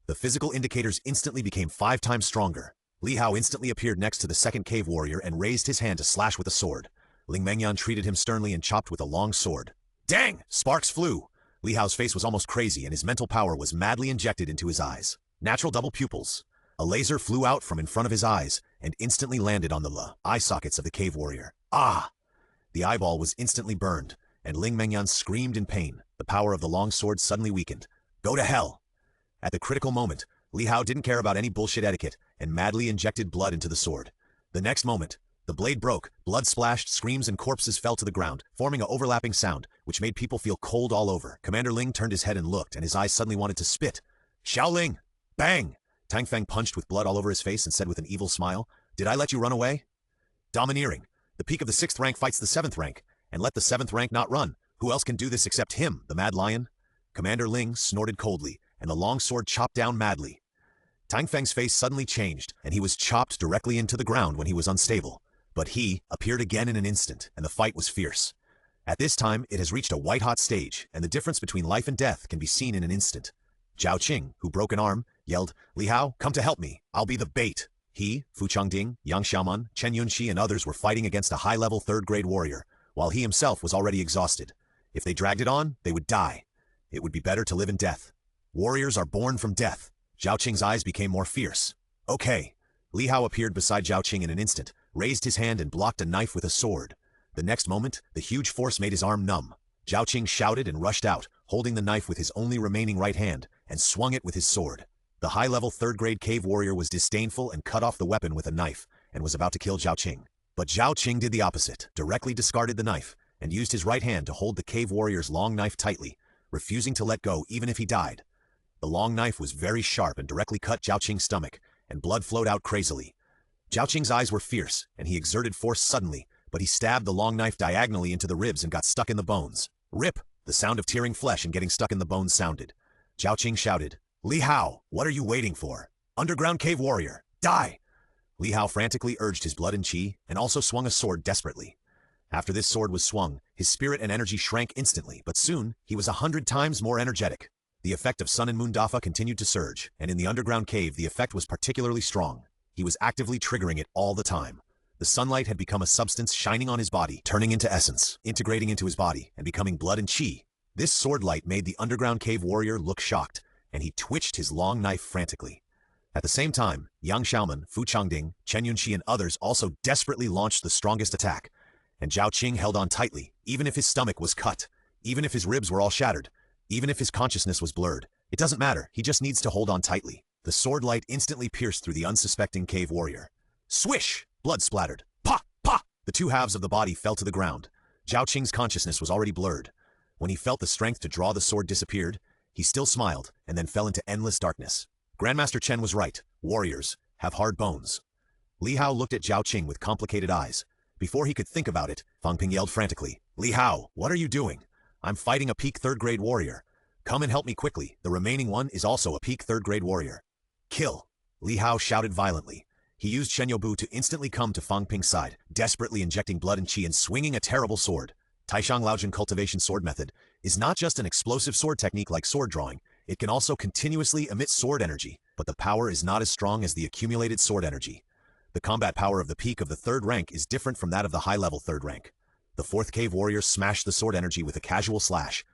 the physical indicators instantly became 5 times stronger. Li Hao instantly appeared next to the 2nd cave warrior and raised his hand to slash with a sword. Ling Mengyan treated him sternly and chopped with a long sword. Dang! Sparks flew! Li Hao's face was almost crazy and his mental power was madly injected into his eyes. Natural double pupils. A laser flew out from in front of his eyes and instantly landed on the eye sockets of the cave warrior. Ah! The eyeball was instantly burned, and Ling Mengyan screamed in pain. The power of the long sword suddenly weakened. Go to hell! At the critical moment, Li Hao didn't care about any bullshit etiquette and madly injected blood into the sword. The next moment, the blade broke, blood splashed, screams and corpses fell to the ground, forming an overlapping sound, which made people feel cold all over. Commander Ling turned his head and looked, and his eyes suddenly wanted to spit. Xiaoling! Bang! Tang Feng punched with blood all over his face and said with an evil smile, Did I let you run away? Domineering. The peak of the 6th rank fights the 7th rank, and let the 7th rank not run. Who else can do this except him, the Mad Lion? Commander Ling snorted coldly, and the long sword chopped down madly. Tang Feng's face suddenly changed, and he was chopped directly into the ground when he was unstable. But he appeared again in an instant, and the fight was fierce. At this time, it has reached a white-hot stage, and the difference between life and death can be seen in an instant. Zhao Qing, who broke an arm, yelled, Li Hao, come to help me. I'll be the bait. He, Fu Changding, Yang Xiaoman, Chen Yunxi, and others were fighting against a high-level 3rd-grade warrior, while he himself was already exhausted. If they dragged it on, they would die. It would be better to live in death. Warriors are born from death. Zhao Qing's eyes became more fierce. Okay. Li Hao appeared beside Zhao Qing in an instant, raised his hand and blocked a knife with a sword. The next moment, the huge force made his arm numb. Zhao Qing shouted and rushed out, holding the knife with his only remaining right hand, and swung it with his sword. The high-level 3rd-grade cave warrior was disdainful and cut off the weapon with a knife, and was about to kill Zhao Qing. But Zhao Qing did the opposite, directly discarded the knife, and used his right hand to hold the cave warrior's long knife tightly, refusing to let go even if he died. The long knife was very sharp and directly cut Zhao Qing's stomach, and blood flowed out crazily. Zhao Qing's eyes were fierce, and he exerted force suddenly, but he stabbed the long knife diagonally into the ribs and got stuck in the bones. Rip! The sound of tearing flesh and getting stuck in the bones sounded. Zhao Qing shouted, Li Hao, what are you waiting for? Underground cave warrior, die! Li Hao frantically urged his blood and qi, and also swung a sword desperately. After this sword was swung, his spirit and energy shrank instantly, but soon he was 100 times more energetic. The effect of sun and moon dafa continued to surge, and in the underground cave the effect was particularly strong. He was actively triggering it all the time. The sunlight had become a substance shining on his body, turning into essence, integrating into his body, and becoming blood and qi. This sword light made the underground cave warrior look shocked, and he twitched his long knife frantically. At the same time, Yang Xiaoman, Fu Changding, Chen Yunxi, and others also desperately launched the strongest attack, and Zhao Qing held on tightly, even if his stomach was cut, even if his ribs were all shattered, even if his consciousness was blurred. It doesn't matter, he just needs to hold on tightly. The sword light instantly pierced through the unsuspecting cave warrior. Swish! Blood splattered. Pa! Pa! The two halves of the body fell to the ground. Zhao Qing's consciousness was already blurred. When he felt the strength to draw the sword disappeared, he still smiled and then fell into endless darkness. Grandmaster Chen was right. Warriors have hard bones. Li Hao looked at Zhao Qing with complicated eyes. Before he could think about it, Fang Ping yelled frantically, Li Hao, what are you doing? I'm fighting a peak 3rd-grade warrior. Come and help me quickly. The remaining one is also a peak 3rd-grade warrior. Kill! Li Hao shouted violently. He used Shen Youbu to instantly come to Fang Ping's side, desperately injecting blood and qi and swinging a terrible sword. Taishang Laojin cultivation sword method is not just an explosive sword technique like sword drawing, it can also continuously emit sword energy, but the power is not as strong as the accumulated sword energy. The combat power of the peak of the 3rd rank is different from that of the high-level 3rd rank. The 4th cave warrior smashed the sword energy with a casual slash.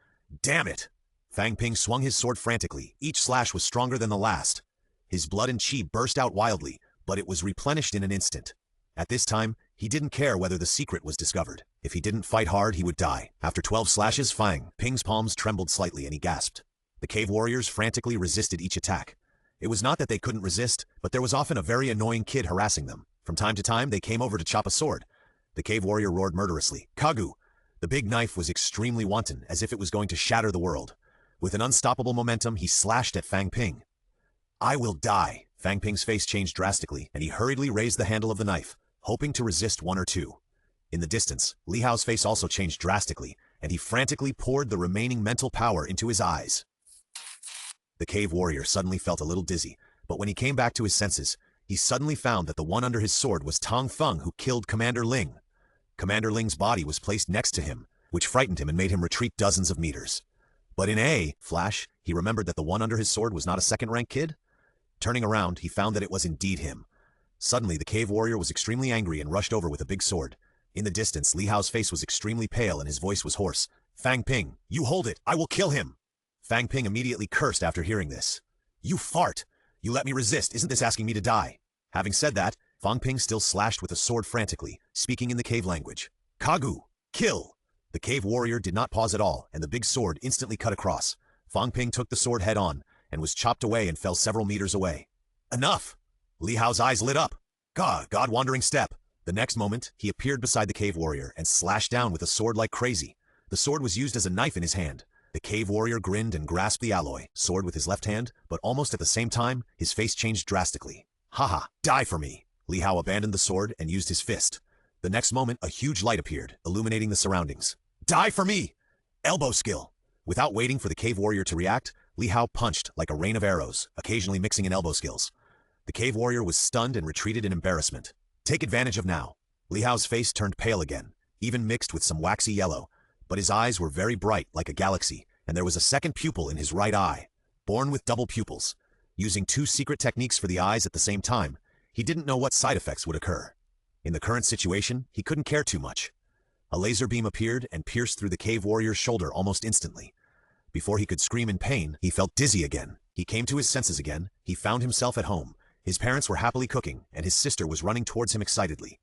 Damn it! Fang Ping swung his sword frantically. Each slash was stronger than the last. His blood and qi burst out wildly, but it was replenished in an instant. At this time, he didn't care whether the secret was discovered. If he didn't fight hard, he would die. After 12 slashes, Fang Ping's palms trembled slightly and he gasped. The cave warriors frantically resisted each attack. It was not that they couldn't resist, but there was often a very annoying kid harassing them. From time to time, they came over to chop a sword. The cave warrior roared murderously. Kagu! The big knife was extremely wanton, as if it was going to shatter the world. With an unstoppable momentum, he slashed at Fang Ping. I will die! Fang Ping's face changed drastically, and he hurriedly raised the handle of the knife, hoping to resist one or two. In the distance, Li Hao's face also changed drastically, and he frantically poured the remaining mental power into his eyes. The cave warrior suddenly felt a little dizzy, but when he came back to his senses, he suddenly found that the one under his sword was Tong Feng, who killed Commander Ling. Commander Ling's body was placed next to him, which frightened him and made him retreat dozens of meters. But in a flash, he remembered that the one under his sword was not a second-rank kid. Turning around, he found that it was indeed him. Suddenly, the cave warrior was extremely angry and rushed over with a big sword. In the distance, Li Hao's face was extremely pale and his voice was hoarse. Fang Ping, you hold it, I will kill him! Fang Ping immediately cursed after hearing this. You fart! You let me resist, isn't this asking me to die? Having said that, Fang Ping still slashed with a sword frantically, speaking in the cave language. Kagu! Kill! The cave warrior did not pause at all, and the big sword instantly cut across. Fang Ping took the sword head on, and was chopped away and fell several meters away. Enough! Li Hao's eyes lit up. God-wandering step. The next moment, he appeared beside the cave warrior and slashed down with a sword like crazy. The sword was used as a knife in his hand. The cave warrior grinned and grasped the alloy, sword with his left hand, but almost at the same time, his face changed drastically. Haha, die for me! Li Hao abandoned the sword and used his fist. The next moment, a huge light appeared, illuminating the surroundings. Die for me! Elbow skill! Without waiting for the cave warrior to react, Li Hao punched like a rain of arrows, occasionally mixing in elbow skills. The cave warrior was stunned and retreated in embarrassment. Take advantage of now. Li Hao's face turned pale again, even mixed with some waxy yellow, but his eyes were very bright like a galaxy, and there was a second pupil in his right eye. Born with double pupils, using 2 secret techniques for the eyes at the same time, he didn't know what side effects would occur. In the current situation, he couldn't care too much. A laser beam appeared and pierced through the cave warrior's shoulder almost instantly. Before he could scream in pain, he felt dizzy again. He came to his senses again. He found himself at home. His parents were happily cooking, and his sister was running towards him excitedly.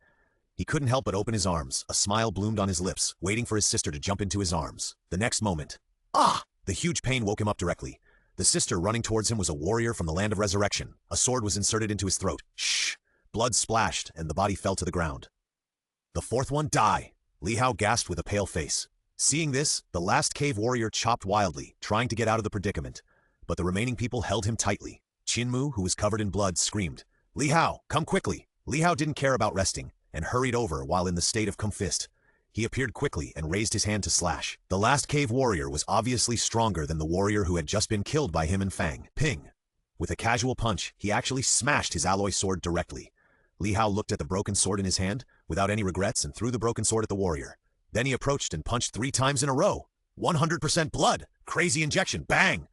He couldn't help but open his arms. A smile bloomed on his lips, waiting for his sister to jump into his arms. The next moment, ah! The huge pain woke him up directly. The sister running towards him was a warrior from the land of resurrection. A sword was inserted into his throat. Shh! Blood splashed, and the body fell to the ground. The fourth one, die! Li Hao gasped with a pale face. Seeing this, the last cave warrior chopped wildly, trying to get out of the predicament. But the remaining people held him tightly. Qinmu, who was covered in blood, screamed, Li Hao, come quickly! Li Hao didn't care about resting, and hurried over while in the state of confist. He appeared quickly and raised his hand to slash. The last cave warrior was obviously stronger than the warrior who had just been killed by him and Fang Ping. With a casual punch, he actually smashed his alloy sword directly. Li Hao looked at the broken sword in his hand, without any regrets, and threw the broken sword at the warrior. Then he approached and punched 3 times in a row. 100% blood! Crazy injection! Bang!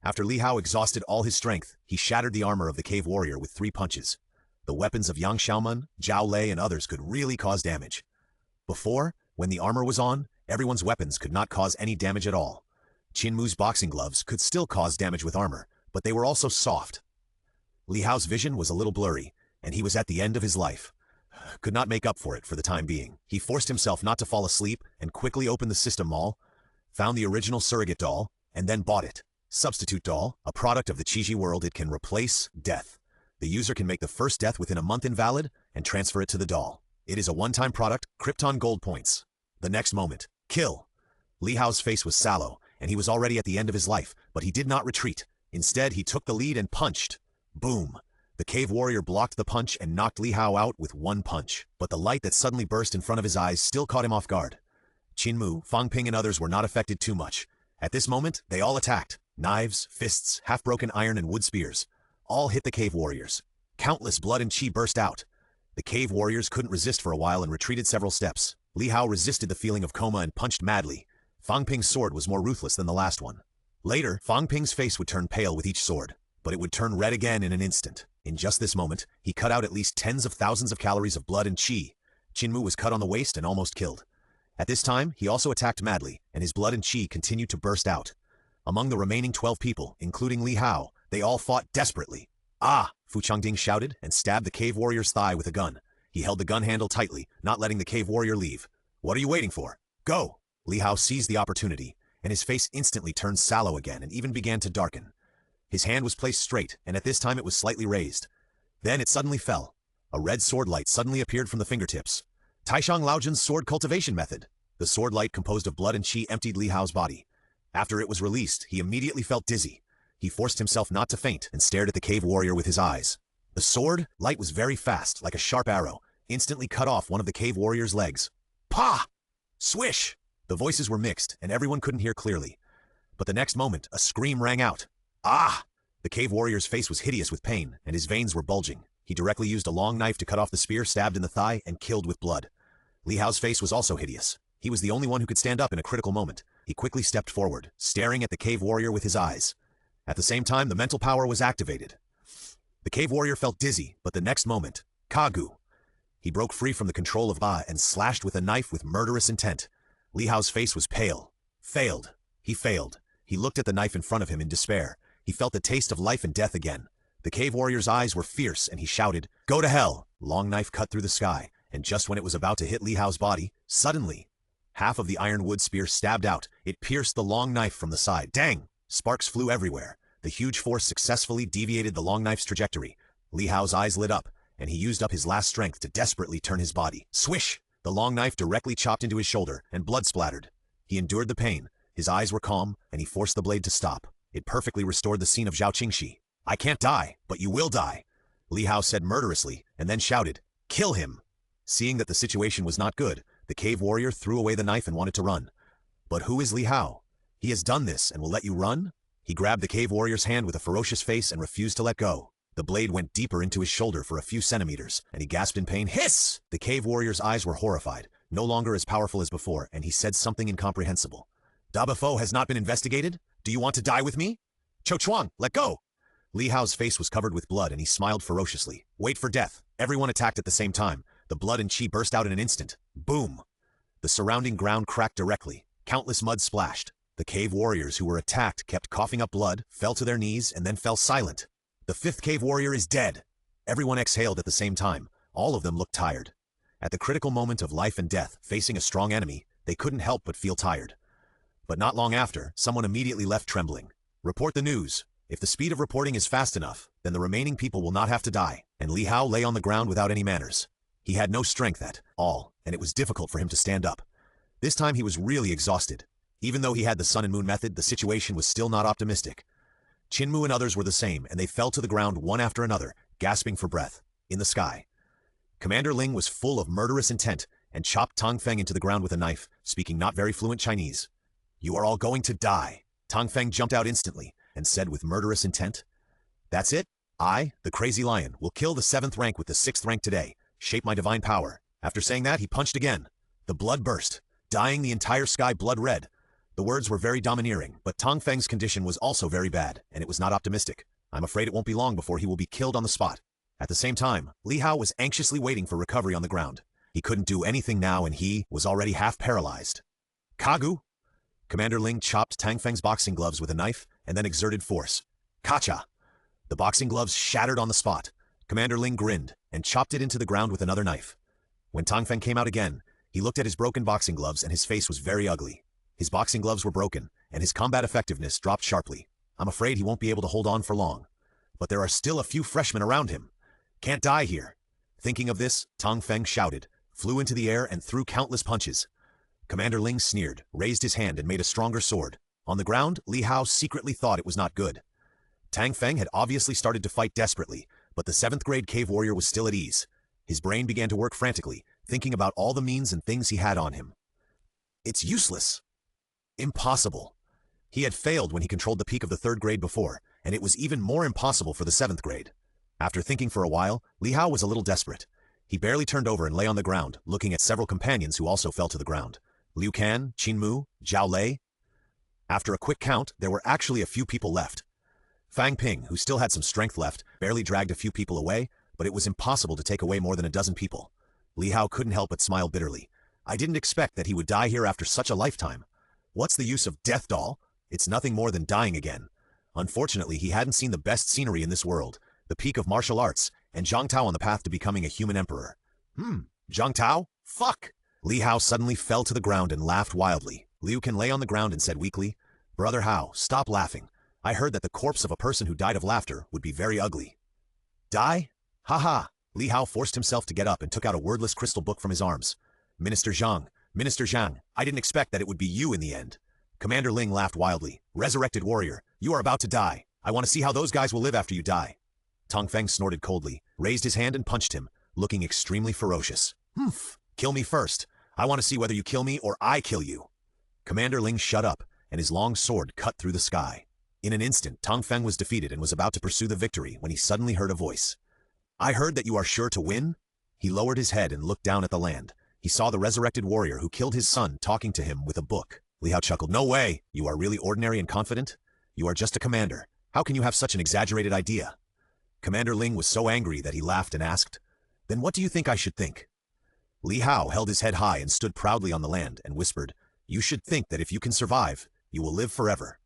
After Li Hao exhausted all his strength, he shattered the armor of the cave warrior with 3 punches. The weapons of Yang Xiaoman, Zhao Lei, and others could really cause damage. Before, when the armor was on, everyone's weapons could not cause any damage at all. Qinmu's boxing gloves could still cause damage with armor, but they were also soft. Li Hao's vision was a little blurry, and he was at the end of his life. Could not make up for it for the time being. He forced himself not to fall asleep and quickly opened the system mall, found the original surrogate doll, and then bought it. Substitute doll, a product of the Qiji world, it can replace death. The user can make the first death within a month invalid and transfer it to the doll. It is a one-time product, Krypton Gold points. The next moment, kill. Li Hao's face was sallow, and he was already at the end of his life, but he did not retreat. Instead, he took the lead and punched. Boom. The cave warrior blocked the punch and knocked Li Hao out with 1 punch, but the light that suddenly burst in front of his eyes still caught him off guard. Qinmu, Fang Ping, and others were not affected too much. At this moment, they all attacked. Knives, fists, half-broken iron, and wood spears. All hit the cave warriors. Countless blood and chi burst out. The cave warriors couldn't resist for a while and retreated several steps. Li Hao resisted the feeling of coma and punched madly. Fang Ping's sword was more ruthless than the last one. Later, Fang Ping's face would turn pale with each sword, but it would turn red again in an instant. In just this moment, he cut out at least tens of thousands of calories of blood and chi. Qinmu was cut on the waist and almost killed. At this time, he also attacked madly, and his blood and chi continued to burst out. Among the remaining 12 people, including Li Hao, they all fought desperately. Ah! Fu Changding shouted and stabbed the cave warrior's thigh with a gun. He held the gun handle tightly, not letting the cave warrior leave. What are you waiting for? Go! Li Hao seized the opportunity, and his face instantly turned sallow again and even began to darken. His hand was placed straight, and at this time it was slightly raised. Then it suddenly fell. A red sword light suddenly appeared from the fingertips. Taishang Laojin's sword cultivation method. The sword light composed of blood and chi emptied Li Hao's body. After it was released, he immediately felt dizzy. He forced himself not to faint and stared at the cave warrior with his eyes. The sword light was very fast, like a sharp arrow, instantly cut off one of the cave warrior's legs. Pah! Swish! The voices were mixed, and everyone couldn't hear clearly. But the next moment, a scream rang out. Ah! The cave warrior's face was hideous with pain, and his veins were bulging. He directly used a long knife to cut off the spear stabbed in the thigh and killed with blood. Li Hao's face was also hideous. He was the only one who could stand up in a critical moment. He quickly stepped forward, staring at the cave warrior with his eyes. At the same time, the mental power was activated. The cave warrior felt dizzy, but the next moment, Kagu. He broke free from the control of Ba and slashed with a knife with murderous intent. Li Hao's face was pale. Failed. He failed. He looked at the knife in front of him in despair. He felt the taste of life and death again. The cave warrior's eyes were fierce, and he shouted, "Go to hell!" Long knife cut through the sky, and just when it was about to hit Li Hao's body, suddenly, half of the iron wood spear stabbed out. It pierced the long knife from the side. Dang! Sparks flew everywhere. The huge force successfully deviated the long knife's trajectory. Li Hao's eyes lit up, and he used up his last strength to desperately turn his body. Swish! The long knife directly chopped into his shoulder, and blood splattered. He endured the pain. His eyes were calm, and he forced the blade to stop. It perfectly restored the scene of Zhao Qingxi. "I can't die, but you will die," Li Hao said murderously, and then shouted, "Kill him!" Seeing that the situation was not good, the cave warrior threw away the knife and wanted to run. But who is Li Hao? He has done this and will let you run? He grabbed the cave warrior's hand with a ferocious face and refused to let go. The blade went deeper into his shoulder for a few centimeters, and he gasped in pain. Hiss! The cave warrior's eyes were horrified, no longer as powerful as before, and he said something incomprehensible. "Da Fo has not been investigated? Do you want to die with me?" "Cho Chuang, let go!" Li Hao's face was covered with blood, and he smiled ferociously. "Wait for death." Everyone attacked at the same time. The blood and chi burst out in an instant. Boom! The surrounding ground cracked directly. Countless mud splashed. The cave warriors who were attacked kept coughing up blood, fell to their knees, and then fell silent. The fifth cave warrior is dead. Everyone exhaled at the same time. All of them looked tired. At the critical moment of life and death, facing a strong enemy, they couldn't help but feel tired. But not long after, someone immediately left trembling. "Report the news. If the speed of reporting is fast enough, then the remaining people will not have to die." And Li Hao lay on the ground without any manners. He had no strength at all, and it was difficult for him to stand up. This time he was really exhausted. Even though he had the sun and moon method, the situation was still not optimistic. Qinmu and others were the same, and they fell to the ground one after another, gasping for breath. In the sky, Commander Ling was full of murderous intent and chopped Tang Feng into the ground with a knife, speaking not very fluent Chinese. "You are all going to die." Tang Feng jumped out instantly and said with murderous intent, "That's it? I, the crazy lion, will kill the 7th rank with the 6th rank today, shape my divine power." After saying that, he punched again. The blood burst, dyeing the entire sky blood red. The words were very domineering, but Tang Feng's condition was also very bad, and it was not optimistic. "I'm afraid it won't be long before he will be killed on the spot." At the same time, Li Hao was anxiously waiting for recovery on the ground. He couldn't do anything now, and he was already half paralyzed. "Kagu!" Commander Ling chopped Tang Feng's boxing gloves with a knife, and then exerted force. "Kacha!" The boxing gloves shattered on the spot. Commander Ling grinned, and chopped it into the ground with another knife. When Tang Feng came out again, he looked at his broken boxing gloves, and his face was very ugly. His boxing gloves were broken, and his combat effectiveness dropped sharply. "I'm afraid he won't be able to hold on for long. But there are still a few freshmen around him. Can't die here." Thinking of this, Tang Feng shouted, flew into the air, and threw countless punches. Commander Ling sneered, raised his hand, and made a stronger sword. On the ground, Li Hao secretly thought it was not good. Tang Feng had obviously started to fight desperately, but the 7th grade cave warrior was still at ease. His brain began to work frantically, thinking about all the means and things he had on him. It's useless. Impossible. He had failed when he controlled the peak of the 3rd grade before, and it was even more impossible for the 7th grade. After thinking for a while, Li Hao was a little desperate. He barely turned over and lay on the ground, looking at several companions who also fell to the ground. Liu Can, Qinmu, Zhao Lei. After a quick count, there were actually a few people left. Fang Ping, who still had some strength left, barely dragged a few people away, but it was impossible to take away more than a dozen people. Li Hao couldn't help but smile bitterly. I didn't expect that he would die here after such a lifetime. What's the use of death doll? It's nothing more than dying again. Unfortunately, he hadn't seen the best scenery in this world, the peak of martial arts, and Zhang Tao on the path to becoming a human emperor. Zhang Tao? Fuck! Li Hao suddenly fell to the ground and laughed wildly. Liu Can lay on the ground and said weakly, "Brother Hao, stop laughing. I heard that the corpse of a person who died of laughter would be very ugly." "Die? Ha!" Li Hao forced himself to get up and took out a wordless crystal book from his arms. Minister Zhang, I didn't expect that it would be you in the end." Commander Ling laughed wildly. "Resurrected warrior, you are about to die. I want to see how those guys will live after you die." Tang Feng snorted coldly, raised his hand and punched him, looking extremely ferocious. "Humph! Kill me first. I want to see whether you kill me or I kill you." Commander Ling shut up, and his long sword cut through the sky. In an instant, Tang Feng was defeated and was about to pursue the victory when he suddenly heard a voice. "I heard that you are sure to win?" He lowered his head and looked down at the land. He saw the resurrected warrior who killed his son talking to him with a book. Li Hao chuckled. "No way! You are really ordinary and confident? You are just a commander. How can you have such an exaggerated idea?" Commander Ling was so angry that he laughed and asked, "Then what do you think I should think?" Li Hao held his head high and stood proudly on the land and whispered, "You should think that if you can survive, you will live forever."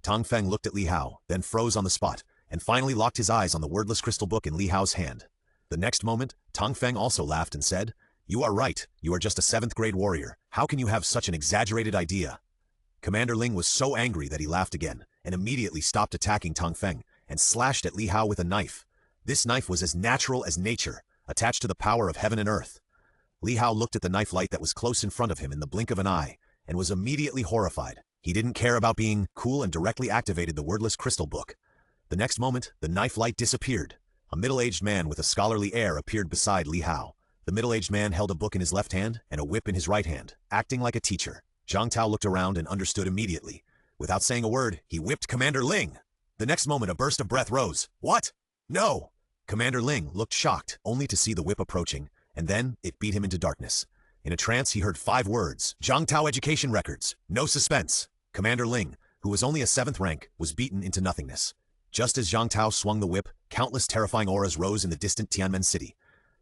Tang Feng looked at Li Hao, then froze on the spot, and finally locked his eyes on the wordless crystal book in Li Hao's hand. The next moment, Tang Feng also laughed and said, "You are right, you are just a 7th grade warrior. How can you have such an exaggerated idea?" Commander Ling was so angry that he laughed again, and immediately stopped attacking Tang Feng, and slashed at Li Hao with a knife. This knife was as natural as nature, attached to the power of heaven and earth. Li Hao looked at the knife light that was close in front of him in the blink of an eye, and was immediately horrified. He didn't care about being cool and directly activated the wordless crystal book. The next moment, the knife light disappeared. A middle-aged man with a scholarly air appeared beside Li Hao. The middle-aged man held a book in his left hand and a whip in his right hand, acting like a teacher. Zhang Tao looked around and understood immediately. Without saying a word, he whipped Commander Ling. The next moment, a burst of breath rose. "What? No!" Commander Ling looked shocked, only to see the whip approaching, and then it beat him into darkness. In a trance, he heard 5 words: "Zhang Tao education records. No suspense." Commander Ling, who was only a 7th rank, was beaten into nothingness. Just as Zhang Tao swung the whip, countless terrifying auras rose in the distant Tianmen city.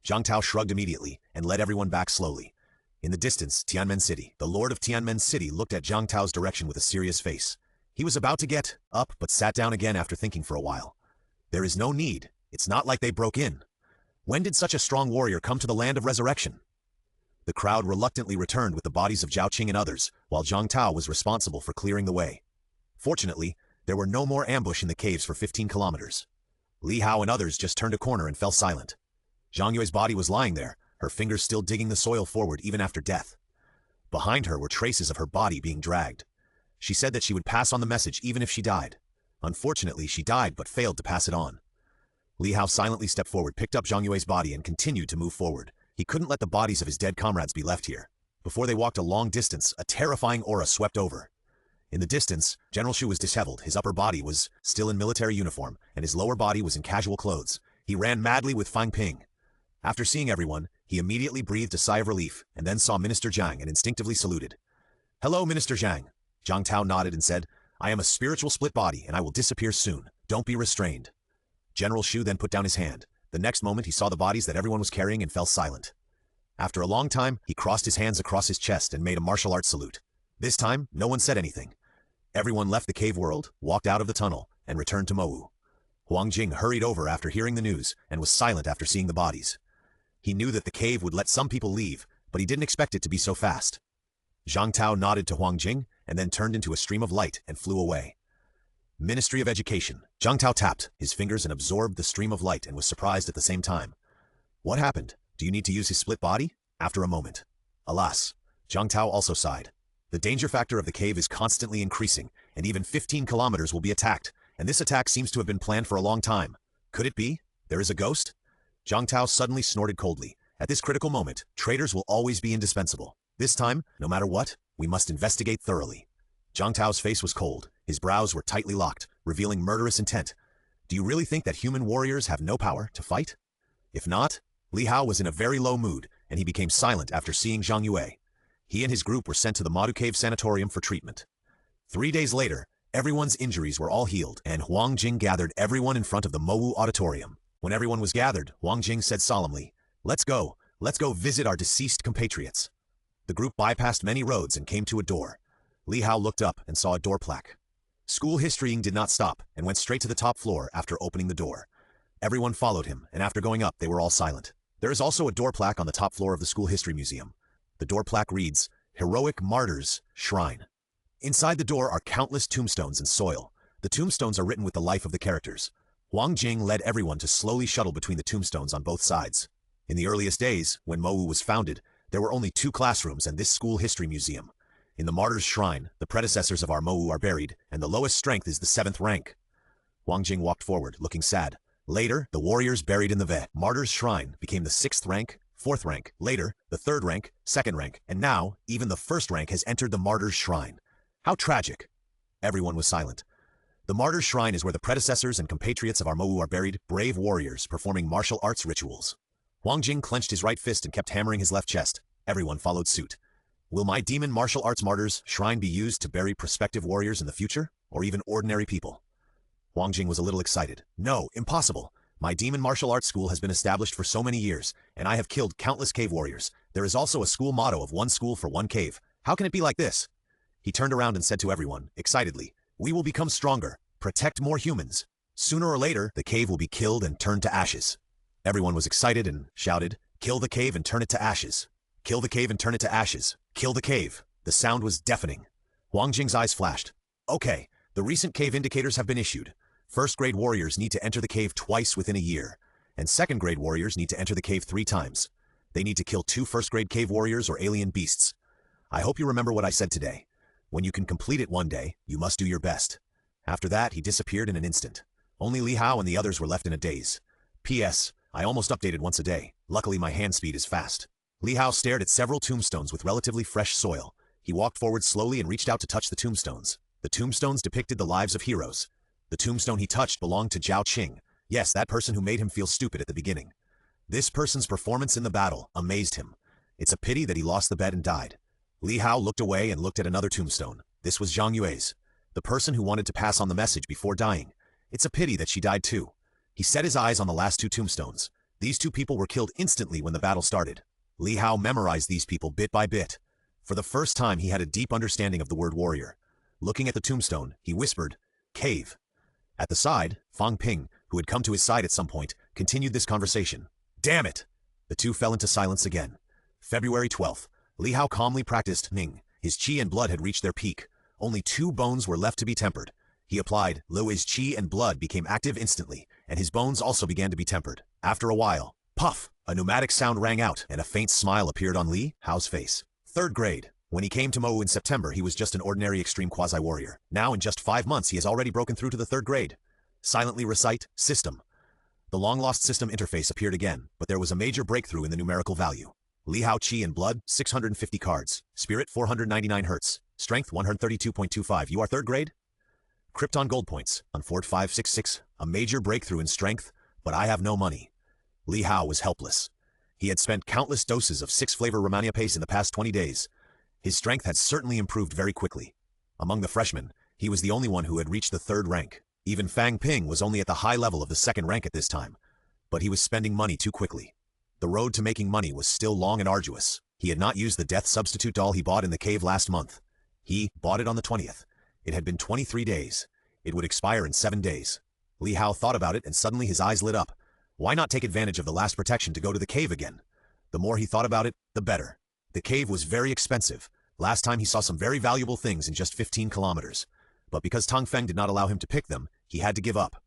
Zhang Tao shrugged immediately and led everyone back slowly. In the distance, Tianmen City. The Lord of Tianmen City looked at Zhang Tao's direction with a serious face. He was about to get up, but sat down again after thinking for a while. There is no need. It's not like they broke in. When did such a strong warrior come to the land of resurrection? The crowd reluctantly returned with the bodies of Zhao Qing and others, while Zhang Tao was responsible for clearing the way. Fortunately, there were no more ambush in the caves for 15 kilometers. Li Hao and others just turned a corner and fell silent. Zhang Yue's body was lying there, her fingers still digging the soil forward even after death. Behind her were traces of her body being dragged. She said that she would pass on the message even if she died. Unfortunately, she died but failed to pass it on. Li Hao silently stepped forward, picked up Zhang Yue's body, and continued to move forward. He couldn't let the bodies of his dead comrades be left here. Before they walked a long distance, a terrifying aura swept over. In the distance, General Shu was disheveled. His upper body was still in military uniform, and his lower body was in casual clothes. He ran madly with Fang Ping. After seeing everyone, he immediately breathed a sigh of relief, and then saw Minister Zhang and instinctively saluted. "Hello, Minister Zhang." Zhang Tao nodded and said, "I am a spiritual split body, and I will disappear soon. Don't be restrained." General Shu then put down his hand. The next moment, he saw the bodies that everyone was carrying and fell silent. After a long time, he crossed his hands across his chest and made a martial arts salute. This time, no one said anything. Everyone left the cave world, walked out of the tunnel, and returned to Mowu. Huang Jing hurried over after hearing the news and was silent after seeing the bodies. He knew that the cave would let some people leave, but he didn't expect it to be so fast. Zhang Tao nodded to Huang Jing and then turned into a stream of light and flew away. Ministry of Education. Zhang Tao tapped his fingers and absorbed the stream of light and was surprised at the same time. "What happened? Do you need to use his split body?" After a moment. "Alas." Zhang Tao also sighed. "The danger factor of the cave is constantly increasing, and even 15 kilometers will be attacked, and this attack seems to have been planned for a long time. Could it be? There is a ghost?" Zhang Tao suddenly snorted coldly. "At this critical moment, traitors will always be indispensable. This time, no matter what, we must investigate thoroughly." Zhang Tao's face was cold. His brows were tightly locked, revealing murderous intent. "Do you really think that human warriors have no power to fight?" If not, Li Hao was in a very low mood, and he became silent after seeing Zhang Yue. He and his group were sent to the Madu Cave Sanatorium for treatment. 3 days later, everyone's injuries were all healed, and Huang Jing gathered everyone in front of the Mowu Auditorium. When everyone was gathered, Huang Jing said solemnly, Let's go visit our deceased compatriots." The group bypassed many roads and came to a door. Li Hao looked up and saw a door plaque. School historying did not stop and went straight to the top floor after opening the door. Everyone followed him, and after going up, they were all silent. There is also a door plaque on the top floor of the School History Museum. The door plaque reads, Heroic Martyrs Shrine. Inside the door are countless tombstones and soil. The tombstones are written with the life of the characters. Huang Jing led everyone to slowly shuttle between the tombstones on both sides. In the earliest days, when Mowu was founded, there were only 2 classrooms and this school history museum. In the Martyrs' Shrine, the predecessors of our Mowu are buried, and the lowest strength is the 7th rank. Huang Jing walked forward, looking sad. Later, the warriors buried in the Martyrs' Shrine became the 6th rank, 4th rank, later, the 3rd rank, 2nd rank, and now, even the 1st rank has entered the Martyrs' Shrine. How tragic. Everyone was silent. The Martyrs' Shrine is where the predecessors and compatriots of our Mowu are buried, brave warriors performing martial arts rituals. Huang Jing clenched his right fist and kept hammering his left chest. Everyone followed suit. Will my demon martial arts martyrs' shrine be used to bury prospective warriors in the future, or even ordinary people? Huang Jing was a little excited. No, impossible. My demon martial arts school has been established for so many years, and I have killed countless cave warriors. There is also a school motto of one school for one cave. How can it be like this? He turned around and said to everyone, excitedly, we will become stronger, protect more humans. Sooner or later, the cave will be killed and turned to ashes. Everyone was excited and shouted, kill the cave and turn it to ashes. Kill the cave and turn it to ashes. Kill the cave. The sound was deafening. Wang Jing's eyes flashed. Okay, the recent cave indicators have been issued. First-grade warriors need to enter the cave twice within a year, and second-grade warriors need to enter the cave 3 times. They need to kill 2 first-grade cave warriors or alien beasts. I hope you remember what I said today. When you can complete it one day, you must do your best. After that, he disappeared in an instant. Only Li Hao and the others were left in a daze. P.S. I almost updated once a day. Luckily, my hand speed is fast. Li Hao stared at several tombstones with relatively fresh soil. He walked forward slowly and reached out to touch the tombstones. The tombstones depicted the lives of heroes. The tombstone he touched belonged to Zhao Qing. Yes, that person who made him feel stupid at the beginning. This person's performance in the battle amazed him. It's a pity that he lost the bet and died. Li Hao looked away and looked at another tombstone. This was Zhang Yue's, the person who wanted to pass on the message before dying. It's a pity that she died too. He set his eyes on the last 2 tombstones. These 2 people were killed instantly when the battle started. Li Hao memorized these people bit by bit. For the first time, he had a deep understanding of the word warrior. Looking at the tombstone, he whispered, cave. At the side, Fang Ping, who had come to his side at some point, continued this conversation. Damn it! The 2 fell into silence again. February 12th. Li Hao calmly practiced Ning. His qi and blood had reached their peak. Only 2 bones were left to be tempered. He applied, Li's qi and blood became active instantly, and his bones also began to be tempered. After a while, puff! A pneumatic sound rang out, and a faint smile appeared on Li Hao's face. 3rd grade. When he came to Mo in September, he was just an ordinary extreme quasi-warrior. Now, in just 5 months, he has already broken through to the 3rd grade. Silently recite, system. The long-lost system interface appeared again, but there was a major breakthrough in the numerical value. Li Hao Qi and Blood, 650 cards. Spirit, 499 Hz. Strength, 132.25. You are 3rd grade? Krypton Gold Points, on Fort 566. A major breakthrough in strength, but I have no money. Li Hao was helpless. He had spent countless doses of 6-flavor Romania paste in the past 20 days. His strength had certainly improved very quickly. Among the freshmen, he was the only one who had reached the 3rd rank. Even Fang Ping was only at the high level of the 2nd rank at this time. But he was spending money too quickly. The road to making money was still long and arduous. He had not used the death substitute doll he bought in the cave last month. He bought it on the 20th. It had been 23 days. It would expire in 7 days. Li Hao thought about it and suddenly his eyes lit up. Why not take advantage of the last protection to go to the cave again? The more he thought about it, the better. The cave was very expensive. Last time he saw some very valuable things in just 15 kilometers. But because Tang Feng did not allow him to pick them, he had to give up.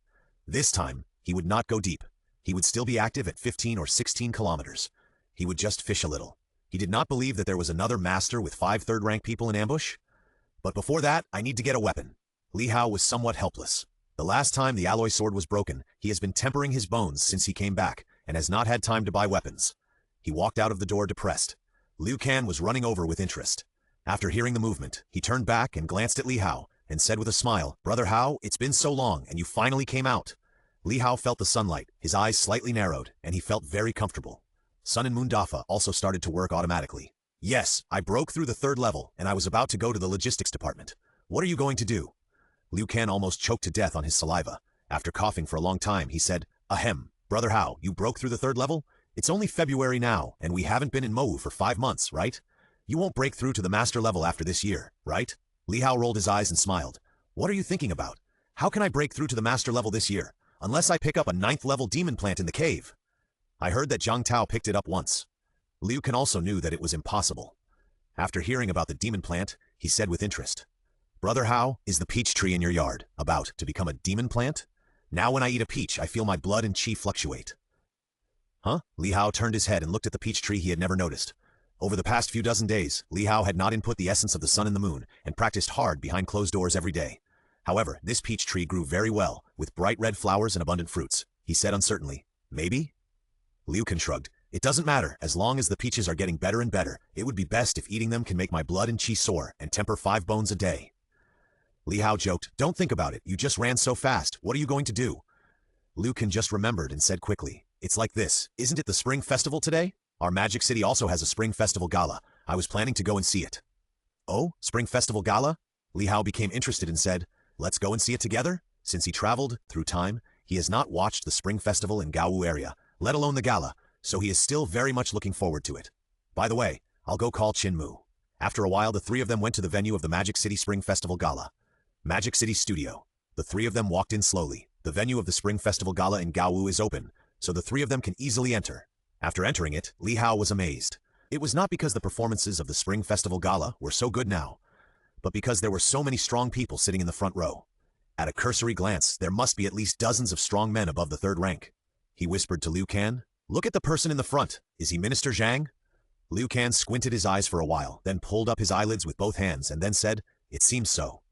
This time, he would not go deep. He would still be active at 15 or 16 kilometers. He would just fish a little. He did not believe that there was another master with 5 third-rank people in ambush. But before that, I need to get a weapon. Li Hao was somewhat helpless. The last time the alloy sword was broken, he has been tempering his bones since he came back, and has not had time to buy weapons. He walked out of the door depressed. Liu Kan was running over with interest. After hearing the movement, he turned back and glanced at Li Hao, and said with a smile, Brother Hao, it's been so long, and you finally came out. Li Hao felt the sunlight, his eyes slightly narrowed, and he felt very comfortable. Sun and Moon Dafa also started to work automatically. Yes, I broke through the 3rd level, and I was about to go to the logistics department. What are you going to do? Liu Kan almost choked to death on his saliva. After coughing for a long time, he said, Ahem, Brother Hao, you broke through the 3rd level? It's only February now, and we haven't been in Mou for 5 months, right? You won't break through to the master level after this year, right? Li Hao rolled his eyes and smiled. What are you thinking about? How can I break through to the master level this year, unless I pick up a 9th level demon plant in the cave? I heard that Zhang Tao picked it up once. Liu Kan also knew that it was impossible. After hearing about the demon plant, he said with interest, Brother Hao, is the peach tree in your yard about to become a demon plant? Now when I eat a peach, I feel my blood and chi fluctuate. Huh? Li Hao turned his head and looked at the peach tree he had never noticed. Over the past few dozen days, Li Hao had not input the essence of the sun and the moon, and practiced hard behind closed doors every day. However, this peach tree grew very well, with bright red flowers and abundant fruits. He said uncertainly, Maybe? Liu Kan shrugged. It doesn't matter, as long as the peaches are getting better and better. It would be best if eating them can make my blood and chi soar, and temper 5 bones a day. Li Hao joked, Don't think about it, you just ran so fast, what are you going to do? Liu Kan just remembered and said quickly, It's like this, isn't it the Spring Festival today? Our Magic City also has a Spring Festival Gala. I was planning to go and see it. Oh, Spring Festival Gala? Li Hao became interested and said, Let's go and see it together? Since he traveled, through time, He has not watched the Spring Festival in Gaowu area, let alone the gala, so he is still very much looking forward to it. By the way, I'll go call Qin. After a while, the three of them went to the venue of the Magic City Spring Festival Gala. Magic City Studio. The three of them walked in slowly. The venue of the Spring Festival Gala in Gaowu is open, so the three of them can easily enter. After entering it, Li Hao was amazed. It was not because the performances of the Spring Festival Gala were so good now, but because there were so many strong people sitting in the front row. At a cursory glance, there must be at least dozens of strong men above the third rank. He whispered to Liu Kan, "Look at the person in the front. Is he Minister Zhang?" Liu Kan squinted his eyes for a while, then pulled up his eyelids with both hands and then said, "It seems so."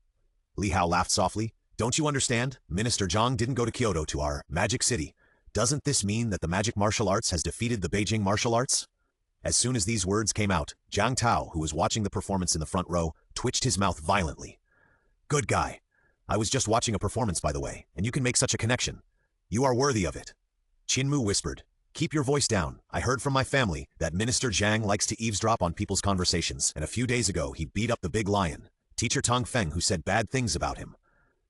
Li Hao laughed softly. "Don't you understand? Minister Zhang didn't go to Kyoto, to our Magic City. Doesn't this mean that the magic martial arts has defeated the Beijing martial arts?" As soon as these words came out, Jiang Tao, who was watching the performance in the front row, twitched his mouth violently. "Good guy. I was just watching a performance, by the way, and you can make such a connection. You are worthy of it." Qin whispered, "Keep your voice down. I heard from my family that Minister Zhang likes to eavesdrop on people's conversations, and a few days ago he beat up the big lion, Teacher Tong Feng, who said bad things about him."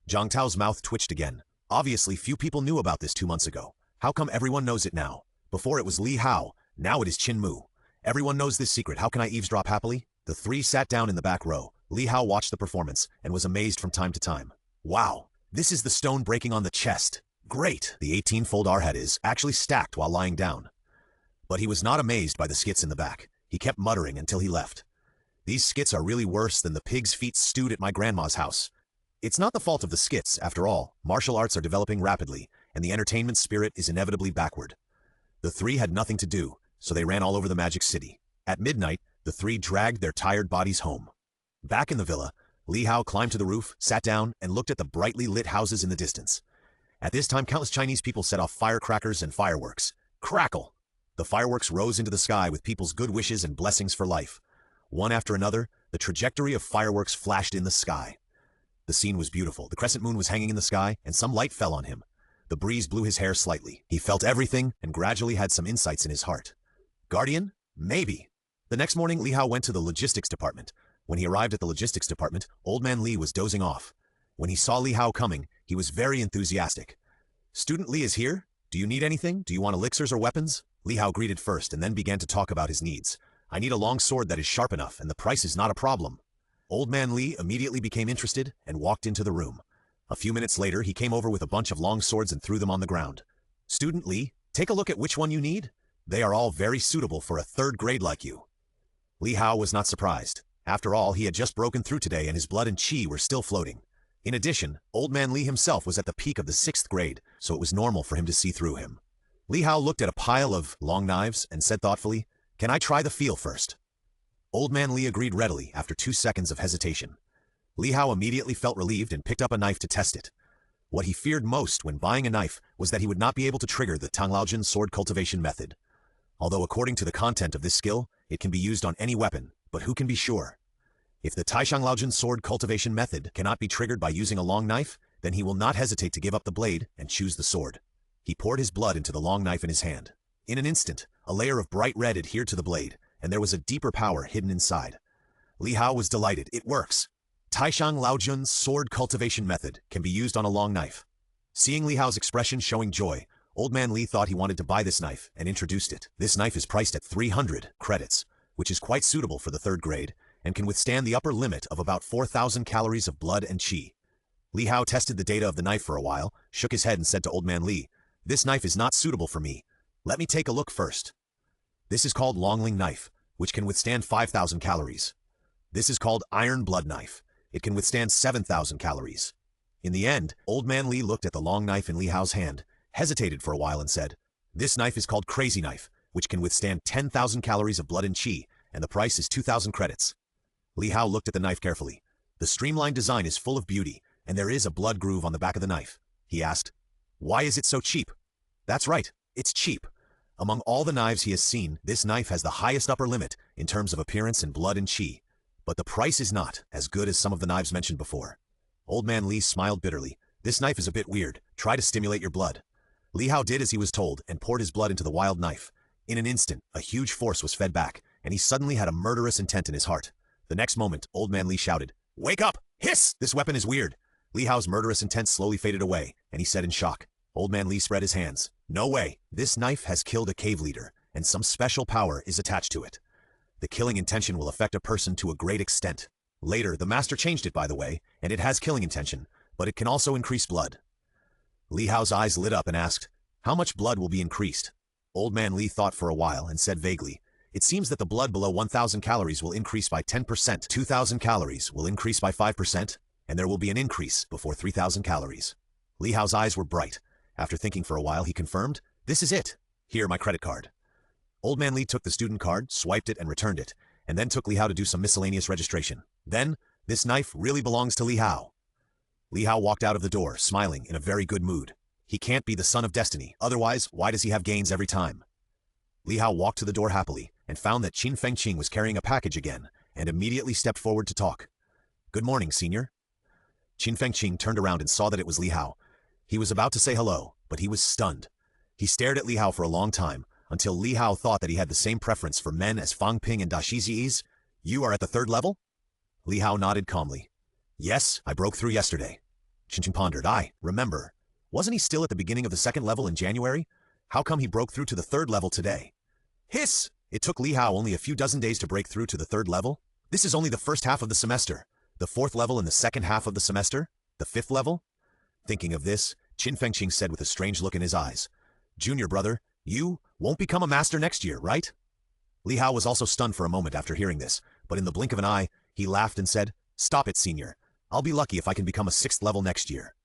Jiang Tao's mouth twitched again. Obviously, few people knew about this 2 months ago. How come everyone knows it now? Before it was Li Hao, now it is Qin. Everyone knows this secret. How can I eavesdrop happily? The three sat down in the back row. Li Hao watched the performance and was amazed from time to time. "Wow, this is the stone breaking on the chest. Great!" The 18-fold arhat is actually stacked while lying down. But he was not amazed by the skits in the back. He kept muttering until he left. "These skits are really worse than the pig's feet stewed at my grandma's house." It's not the fault of the skits, after all. Martial arts are developing rapidly, and the entertainment spirit is inevitably backward. The three had nothing to do, so they ran all over the Magic City. At midnight, the three dragged their tired bodies home. Back in the villa, Li Hao climbed to the roof, sat down, and looked at the brightly lit houses in the distance. At this time, countless Chinese people set off firecrackers and fireworks. Crackle! The fireworks rose into the sky with people's good wishes and blessings for life. One after another, the trajectory of fireworks flashed in the sky. The scene was beautiful. The crescent moon was hanging in the sky, and some light fell on him. The breeze blew his hair slightly. He felt everything and gradually had some insights in his heart. Guardian? Maybe. The next morning, Li Hao went to the logistics department. When he arrived at the logistics department, Old Man Li was dozing off. When he saw Li Hao coming, he was very enthusiastic. "Student Li is here? Do you need anything? Do you want elixirs or weapons?" Li Hao greeted first and then began to talk about his needs. "I need a long sword that is sharp enough, and the price is not a problem." Old Man Li immediately became interested and walked into the room. A few minutes later, he came over with a bunch of long swords and threw them on the ground. "Student Li, take a look at which one you need. They are all very suitable for a third grade like you." Li Hao was not surprised. After all, he had just broken through today and his blood and qi were still floating. In addition, Old Man Li himself was at the peak of the 6th grade, so it was normal for him to see through him. Li Hao looked at a pile of long knives and said thoughtfully, "Can I try the feel first?" Old Man Li agreed readily after 2 seconds of hesitation. Li Hao immediately felt relieved and picked up a knife to test it. What he feared most when buying a knife was that he would not be able to trigger the Tanglao sword cultivation method. Although according to the content of this skill, it can be used on any weapon, but who can be sure? If the Taishanglao sword cultivation method cannot be triggered by using a long knife, then he will not hesitate to give up the blade and choose the sword. He poured his blood into the long knife in his hand. In an instant, a layer of bright red adhered to the blade, and there was a deeper power hidden inside. Li Hao was delighted. It works. Taishanglao sword cultivation method can be used on a long knife. Seeing Li Hao's expression showing joy, Old Man Li thought he wanted to buy this knife and introduced it. This knife is priced at 300 credits, which is quite suitable for the 3rd grade, and can withstand the upper limit of about 4,000 calories of blood and qi. Li Hao tested the data of the knife for a while, shook his head and said to Old Man Li, "This knife is not suitable for me. Let me take a look first." This is called Longling knife, which can withstand 5,000 calories. This is called Iron Blood knife. It can withstand 7,000 calories. In the end, Old Man Li looked at the long knife in Li Hao's hand, hesitated for a while and said, "This knife is called Crazy knife, which can withstand 10,000 calories of blood and qi, and the price is 2,000 credits. Li Hao looked at the knife carefully. The streamlined design is full of beauty, and there is a blood groove on the back of the knife. He asked, "Why is it so cheap?" "That's right, it's cheap. Among all the knives he has seen, this knife has the highest upper limit in terms of appearance and blood and qi. But the price is not as good as some of the knives mentioned before." Old Man Li smiled bitterly. "This knife is a bit weird. Try to stimulate your blood." Li Hao did as he was told and poured his blood into the wild knife. In an instant, a huge force was fed back, and he suddenly had a murderous intent in his heart. The next moment, Old Man Li shouted, "Wake up! Hiss! This weapon is weird." Li Hao's murderous intent slowly faded away, and he said in shock, Old Man Li spread his hands. No way. This knife has killed a cave leader, and some special power is attached to it. The killing intention will affect a person to a great extent. Later, the master changed it, by the way, and it has killing intention, but it can also increase blood. Li Hao's eyes lit up and asked, how much blood will be increased? Old Man Li thought for a while and said vaguely, it seems that the blood below 1,000 calories will increase by 10%, 2,000 calories will increase by 5%, and there will be an increase before 3,000 calories. Li Hao's eyes were bright. After thinking for a while, he confirmed, this is it. Here, my credit card. Old Man Li took the student card, swiped it, and returned it, and then took Li Hao to do some miscellaneous registration. Then, this knife really belongs to Li Hao. Li Hao walked out of the door, smiling, in a very good mood. He can't be the son of destiny, otherwise, why does he have gains every time? Li Hao walked to the door happily, and found that Qin Fengqing was carrying a package again, and immediately stepped forward to talk. Good morning, senior. Qin Fengqing turned around and saw that it was Li Hao. He was about to say hello, but he was stunned. He stared at Li Hao for a long time, until Li Hao thought that he had the same preference for men as Fang Ping and Da Shizi's. You are at the 3rd level? Li Hao nodded calmly. Yes, I broke through yesterday. Qin pondered. I remember. Wasn't he still at the beginning of the 2nd level in January? How come he broke through to the 3rd level today? Hiss! It took Li Hao only a few dozen days to break through to the 3rd level? This is only the first half of the semester. The 4th level in the second half of the semester? The 5th level? Thinking of this, Qin Fengqing said with a strange look in his eyes, Junior brother, you won't become a master next year, right? Li Hao was also stunned for a moment after hearing this, but in the blink of an eye, he laughed and said, Stop it, senior. I'll be lucky if I can become a 6th level next year.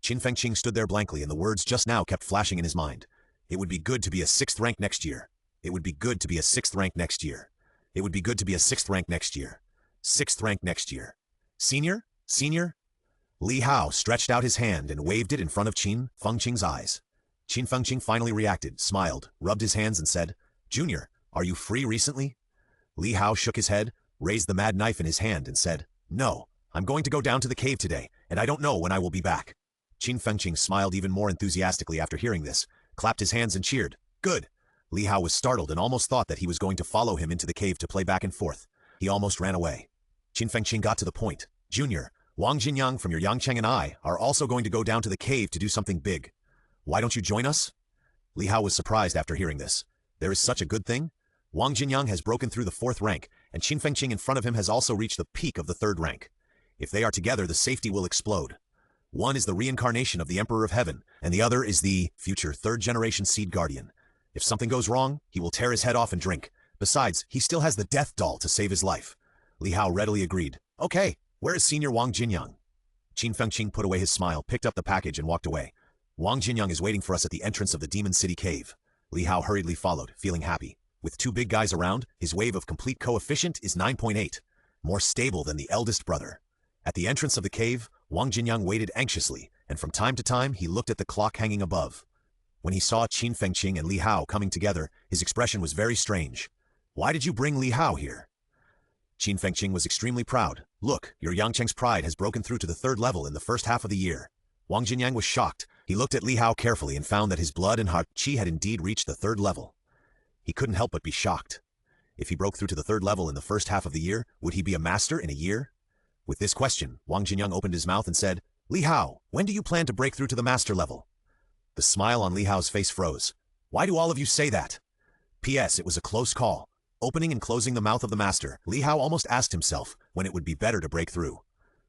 Qin Fengqing stood there blankly, and the words just now kept flashing in his mind. It would be good to be a 6th rank next year. It would be good to be a 6th rank next year. It would be good to be a 6th rank next year. 6th rank next year. Senior? Senior? Li Hao stretched out his hand and waved it in front of Qin Fengqing's eyes. Qin Fengqing finally reacted, smiled, rubbed his hands and said, Junior, are you free recently? Li Hao shook his head, raised the mad knife in his hand and said, No, I'm going to go down to the cave today, and I don't know when I will be back. Qin Fengqing smiled even more enthusiastically after hearing this, clapped his hands and cheered. Good. Li Hao was startled and almost thought that he was going to follow him into the cave to play back and forth. He almost ran away. Qin Fengqing got to the point. Junior, Wang Jinyang from your Yangcheng and I are also going to go down to the cave to do something big. Why don't you join us? Li Hao was surprised after hearing this. There is such a good thing? Wang Jinyang has broken through the 4th rank, and Qin Fengqing in front of him has also reached the peak of the 3rd rank. If they are together, the safety will explode. One is the reincarnation of the Emperor of Heaven, and the other is the future 3rd-generation Seed Guardian. If something goes wrong, he will tear his head off and drink. Besides, he still has the death doll to save his life. Li Hao readily agreed. Okay, where is Senior Wang Jinyang? Qin Fengqing put away his smile, picked up the package, and walked away. Wang Jinyang is waiting for us at the entrance of the Demon City Cave. Li Hao hurriedly followed, feeling happy. With 2 big guys around, his wave of complete coefficient is 9.8, more stable than the eldest brother. At the entrance of the cave, Wang Jinyang waited anxiously, and from time to time he looked at the clock hanging above. When he saw Qin Fengqing and Li Hao coming together, his expression was very strange. Why did you bring Li Hao here? Qin Fengqing was extremely proud. Look, your Yangcheng's pride has broken through to the 3rd level in the first half of the year. Wang Jinyang was shocked. He looked at Li Hao carefully and found that his blood and heart qi had indeed reached the 3rd level. He couldn't help but be shocked. If he broke through to the 3rd level in the first half of the year, would he be a master in a year? With this question, Wang Jinyang opened his mouth and said, Li Hao, when do you plan to break through to the master level? The smile on Li Hao's face froze. Why do all of you say that? P.S. It was a close call. Opening and closing the mouth of the master, Li Hao almost asked himself when it would be better to break through.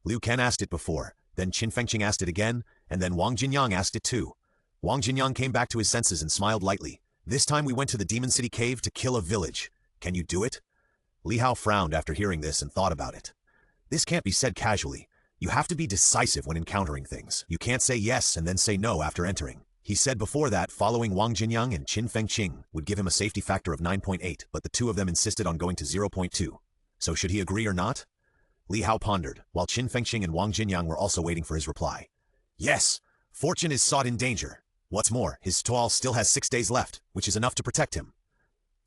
Liu Ken asked it before, then Qin Fengqing asked it again, and then Wang Jinyang asked it too. Wang Jinyang came back to his senses and smiled lightly. This time we went to the Demon City Cave to kill a village. Can you do it? Li Hao frowned after hearing this and thought about it. This can't be said casually. You have to be decisive when encountering things. You can't say yes and then say no after entering. He said before that following Wang Jinyang and Qin Fengqing would give him a safety factor of 9.8, but the 2 of them insisted on going to 0.2. So should he agree or not? Li Hao pondered, while Qin Fengqing and Wang Jinyang were also waiting for his reply. Yes, fortune is sought in danger. What's more, his toil still has 6 days left, which is enough to protect him.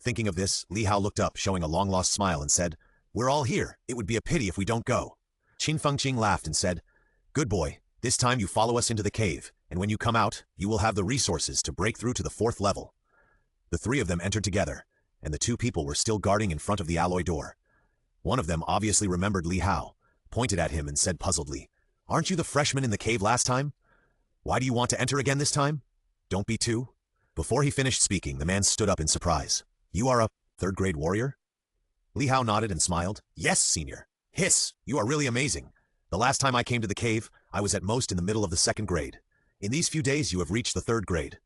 Thinking of this, Li Hao looked up, showing a long-lost smile, and said, We're all here. It would be a pity if we don't go. Qin Fengqing laughed and said, Good boy, this time you follow us into the cave, and when you come out, you will have the resources to break through to the 4th level. The 3 of them entered together, and the 2 people were still guarding in front of the alloy door. One of them obviously remembered Li Hao, pointed at him and said puzzledly, Aren't you the freshman in the cave last time? Why do you want to enter again this time? Don't be too. Before he finished speaking, the man stood up in surprise. You are a third-grade warrior? Li Hao nodded and smiled. Yes, senior. Hiss, you are really amazing. The last time I came to the cave, I was at most in the middle of the 2nd grade. In these few days, you have reached the 3rd grade.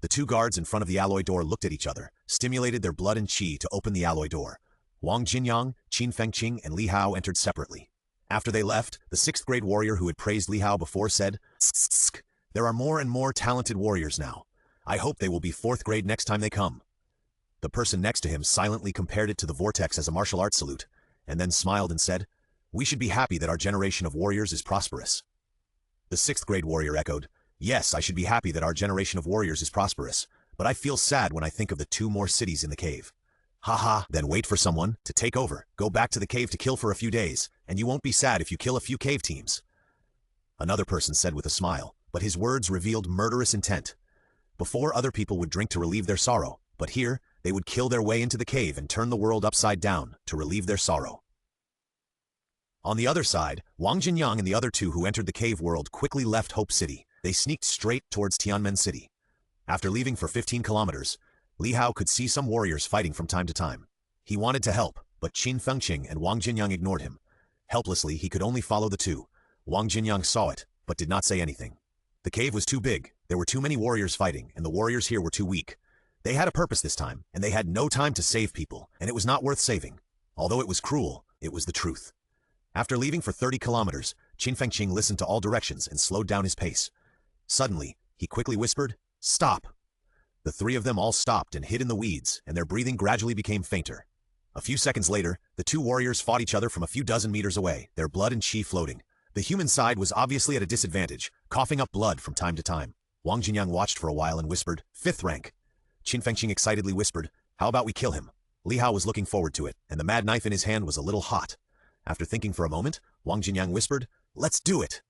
The 2 guards in front of the alloy door looked at each other, stimulated their blood and qi to open the alloy door. Wang Jinyang, Qin Fengqing, and Li Hao entered separately. After they left, the 6th grade warrior who had praised Li Hao before said, "Tsk, there are more and more talented warriors now. I hope they will be 4th grade next time they come." The person next to him silently compared it to the vortex as a martial arts salute, and then smiled and said, "We should be happy that our generation of warriors is prosperous." The 6th grade warrior echoed, "Yes, I should be happy that our generation of warriors is prosperous, but I feel sad when I think of the 2 more cities in the cave." Haha, then wait for someone to take over. Go back to the cave to kill for a few days, and you won't be sad if you kill a few cave teams. Another person said with a smile, but his words revealed murderous intent. Before, other people would drink to relieve their sorrow, but here, they would kill their way into the cave and turn the world upside down to relieve their sorrow. On the other side, Wang Jinyang and the other 2 who entered the cave world quickly left Hope City. They sneaked straight towards Tianmen City. After leaving for 15 kilometers, Li Hao could see some warriors fighting from time to time. He wanted to help, but Qin Fengqing and Wang Jinyang ignored him. Helplessly, he could only follow the 2. Wang Jinyang saw it, but did not say anything. The cave was too big, there were too many warriors fighting, and the warriors here were too weak. They had a purpose this time, and they had no time to save people, and it was not worth saving. Although it was cruel, it was the truth. After leaving for 30 kilometers, Qin Fengqing listened to all directions and slowed down his pace. Suddenly, he quickly whispered, "Stop!" The 3 of them all stopped and hid in the weeds, and their breathing gradually became fainter. A few seconds later, the 2 warriors fought each other from a few dozen meters away, their blood and qi floating. The human side was obviously at a disadvantage, coughing up blood from time to time. Wang Jinyang watched for a while and whispered, "5th rank." Qin Fengqing excitedly whispered, "How about we kill him?" Li Hao was looking forward to it, and the mad knife in his hand was a little hot. After thinking for a moment, Wang Jinyang whispered, "Let's do it."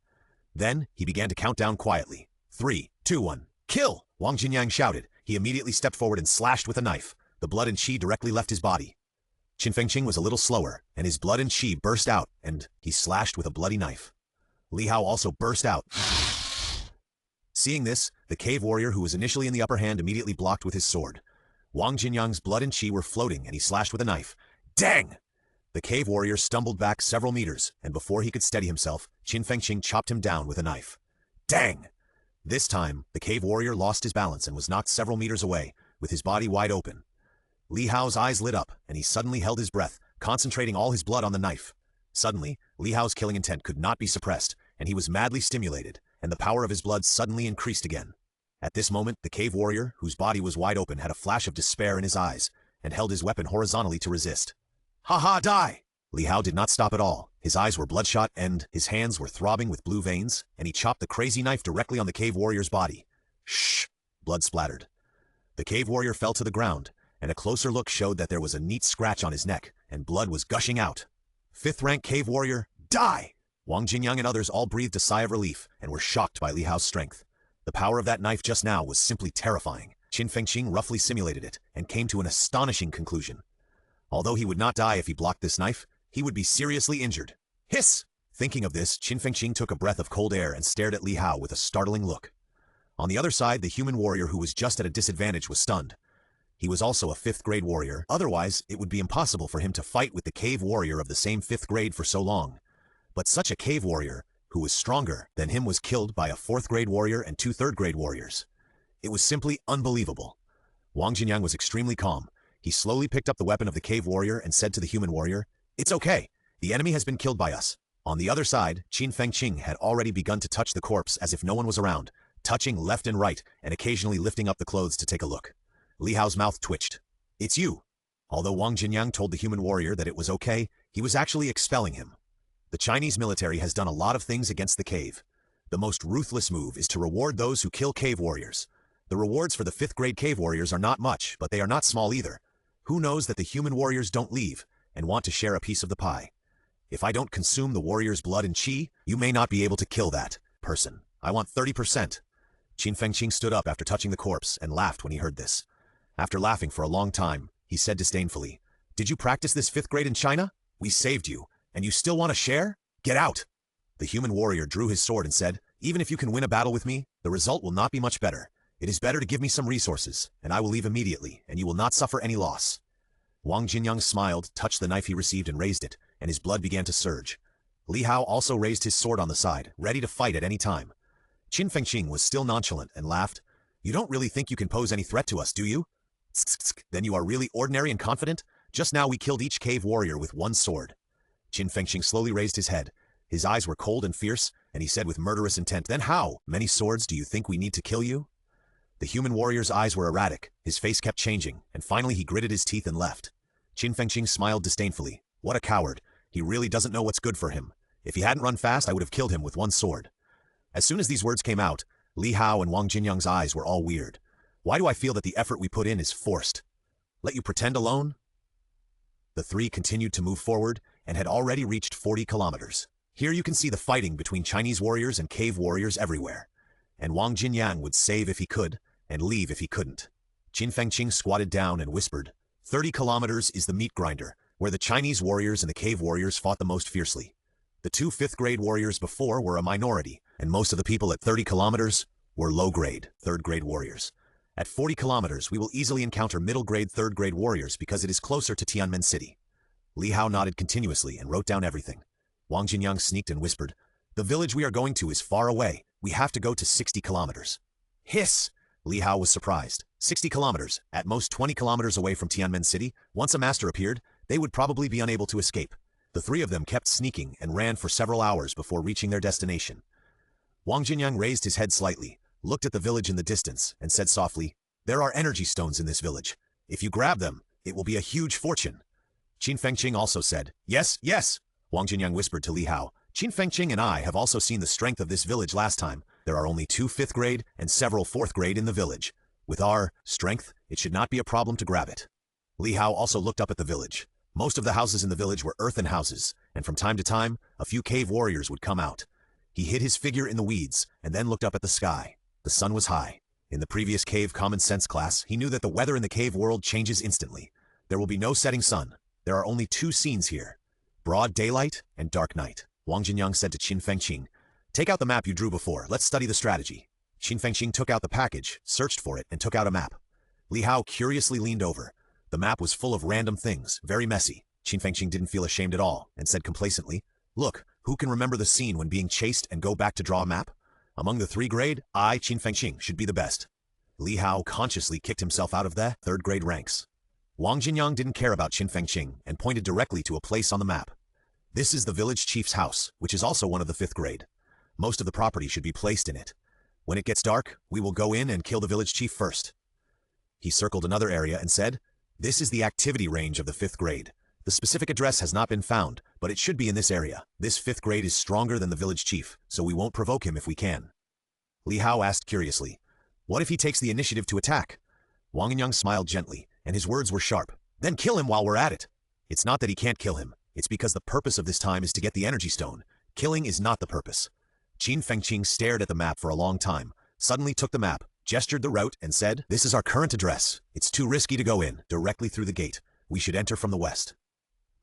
Then, he began to count down quietly. 3, 2, 1, kill! Wang Jinyang shouted. He immediately stepped forward and slashed with a knife. The blood and qi directly left his body. Qin Fengqing was a little slower, and his blood and qi burst out, and he slashed with a bloody knife. Li Hao also burst out. Seeing this, the cave warrior who was initially in the upper hand immediately blocked with his sword. Wang Jinyang's blood and qi were floating, and he slashed with a knife. Dang! The cave warrior stumbled back several meters, and before he could steady himself, Qin Fengqing chopped him down with a knife. Dang! This time, the cave warrior lost his balance and was knocked several meters away, with his body wide open. Li Hao's eyes lit up, and he suddenly held his breath, concentrating all his blood on the knife. Suddenly, Li Hao's killing intent could not be suppressed, and he was madly stimulated, and the power of his blood suddenly increased again. At this moment, the cave warrior, whose body was wide open, had a flash of despair in his eyes, and held his weapon horizontally to resist. "Ha ha, die!" Li Hao did not stop at all. His eyes were bloodshot, and his hands were throbbing with blue veins, and he chopped the crazy knife directly on the cave warrior's body. Shh! Blood splattered. The cave warrior fell to the ground, and a closer look showed that there was a neat scratch on his neck, and blood was gushing out. 5th rank cave warrior, die! Wang Jinyang and others all breathed a sigh of relief, and were shocked by Li Hao's strength. The power of that knife just now was simply terrifying. Qin Fengqing roughly simulated it, and came to an astonishing conclusion. Although he would not die if he blocked this knife, he would be seriously injured. Hiss! Thinking of this, Qin Fengqing took a breath of cold air and stared at Li Hao with a startling look. On the other side, the human warrior who was just at a disadvantage was stunned. He was also a 5th grade warrior, otherwise it would be impossible for him to fight with the cave warrior of the same 5th grade for so long. But such a cave warrior, who was stronger than him, was killed by a 4th grade warrior and 2 3rd grade warriors. It was simply unbelievable. Wang Jinyang was extremely calm. He slowly picked up the weapon of the cave warrior and said to the human warrior, "It's okay. The enemy has been killed by us." On the other side, Qin Fengqing had already begun to touch the corpse as if no one was around, touching left and right, and occasionally lifting up the clothes to take a look. Li Hao's mouth twitched. "It's you." Although Wang Jinyang told the human warrior that it was okay, he was actually expelling him. The Chinese military has done a lot of things against the cave. The most ruthless move is to reward those who kill cave warriors. The rewards for the 5th grade cave warriors are not much, but they are not small either. Who knows that the human warriors don't leave, and want to share a piece of the pie? If I don't consume the warrior's blood and qi, you may not be able to kill that person. I want 30%. Qin Fengqing stood up after touching the corpse and laughed when he heard this. After laughing for a long time, he said disdainfully, "Did you practice this 5th grade in China? We saved you, and you still want to share? Get out!" The human warrior drew his sword and said, "Even if you can win a battle with me, the result will not be much better. It is better to give me some resources, and I will leave immediately, and you will not suffer any loss. Wang Jinyang smiled, touched the knife he received and raised it, and his blood began to surge. Li Hao also raised his sword on the side, ready to fight at any time. Qin Fengqing was still nonchalant and laughed. You don't really think you can pose any threat to us, do you? Then you are really ordinary and confident? Just now we killed each cave warrior with one sword. Qin Fengqing slowly raised his head. His eyes were cold and fierce, and he said with murderous intent, Then how many swords do you think we need to kill you? The human warrior's eyes were erratic, his face kept changing, and finally he gritted his teeth and left. Qin Fengqing smiled disdainfully. What a coward. He really doesn't know what's good for him. If he hadn't run fast, I would have killed him with one sword. As soon as these words came out, Li Hao and Wang Jinyang's eyes were all weird. Why do I feel that the effort we put in is forced? Let you pretend alone? The three continued to move forward and had already reached 40 kilometers. Here you can see the fighting between Chinese warriors and cave warriors everywhere. And Wang Jinyang would save if he could, and leave if he couldn't. Qin Fengqing squatted down and whispered, 30 kilometers is the meat grinder, where the Chinese warriors and the cave warriors fought the most fiercely. The two fifth-grade warriors before were a minority, and most of the people at 30 kilometers were low-grade, third-grade warriors. At 40 kilometers, we will easily encounter middle-grade, third-grade warriors because it is closer to Tianmen City. Li Hao nodded continuously and wrote down everything. Wang Jinyang sneaked and whispered, The village we are going to is far away. We have to go to 60 kilometers. Hiss! Li Hao was surprised. 60 kilometers, at most 20 kilometers away from Tianmen City. Once a master appeared, they would probably be unable to escape. The three of them kept sneaking and ran for several hours before reaching their destination. Wang Jinyang raised his head slightly, looked at the village in the distance, and said softly, There are energy stones in this village. If you grab them, it will be a huge fortune. Qin Fengqing also said, Yes, yes. Wang Jinyang whispered to Li Hao, Qin Fengqing and I have also seen the strength of this village last time. There are only 2 fifth grade and several 4th grade in the village. With our strength, it should not be a problem to grab it. Li Hao also looked up at the village. Most of the houses in the village were earthen houses, and from time to time, a few cave warriors would come out. He hid his figure in the weeds, and then looked up at the sky. The sun was high. In the previous cave common sense class, he knew that the weather in the cave world changes instantly. There will be no setting sun. There are only 2 scenes here. Broad daylight and dark night. Wang Jinyang said to Qin Fengqing, Take out the map you drew before. Let's study the strategy. Qin Fengqing took out the package, searched for it, and took out a map. Li Hao curiously leaned over. The map was full of random things, very messy. Qin Fengqing didn't feel ashamed at all, and said complacently, Look, who can remember the scene when being chased and go back to draw a map? Among the 3 grade, I, Qin Fengqing, should be the best. Li Hao consciously kicked himself out of the 3rd grade ranks. Wang Jinyang didn't care about Qin Fengqing and pointed directly to a place on the map. This is the village chief's house, which is also one of the 5th grade. Most of the property should be placed in it. When it gets dark, we will go in and kill the village chief first. He circled another area and said, This is the activity range of the 5th grade. The specific address has not been found, but it should be in this area. This 5th grade is stronger than the village chief, so we won't provoke him if we can. Li Hao asked curiously, What if he takes the initiative to attack? Wang Jinyang smiled gently, and his words were sharp. Then kill him while we're at it. It's not that he can't kill him. It's because the purpose of this time is to get the energy stone. Killing is not the purpose. Qin Fengqing stared at the map for a long time, suddenly took the map, gestured the route, and said, This is our current address. It's too risky to go in, directly through the gate. We should enter from the west.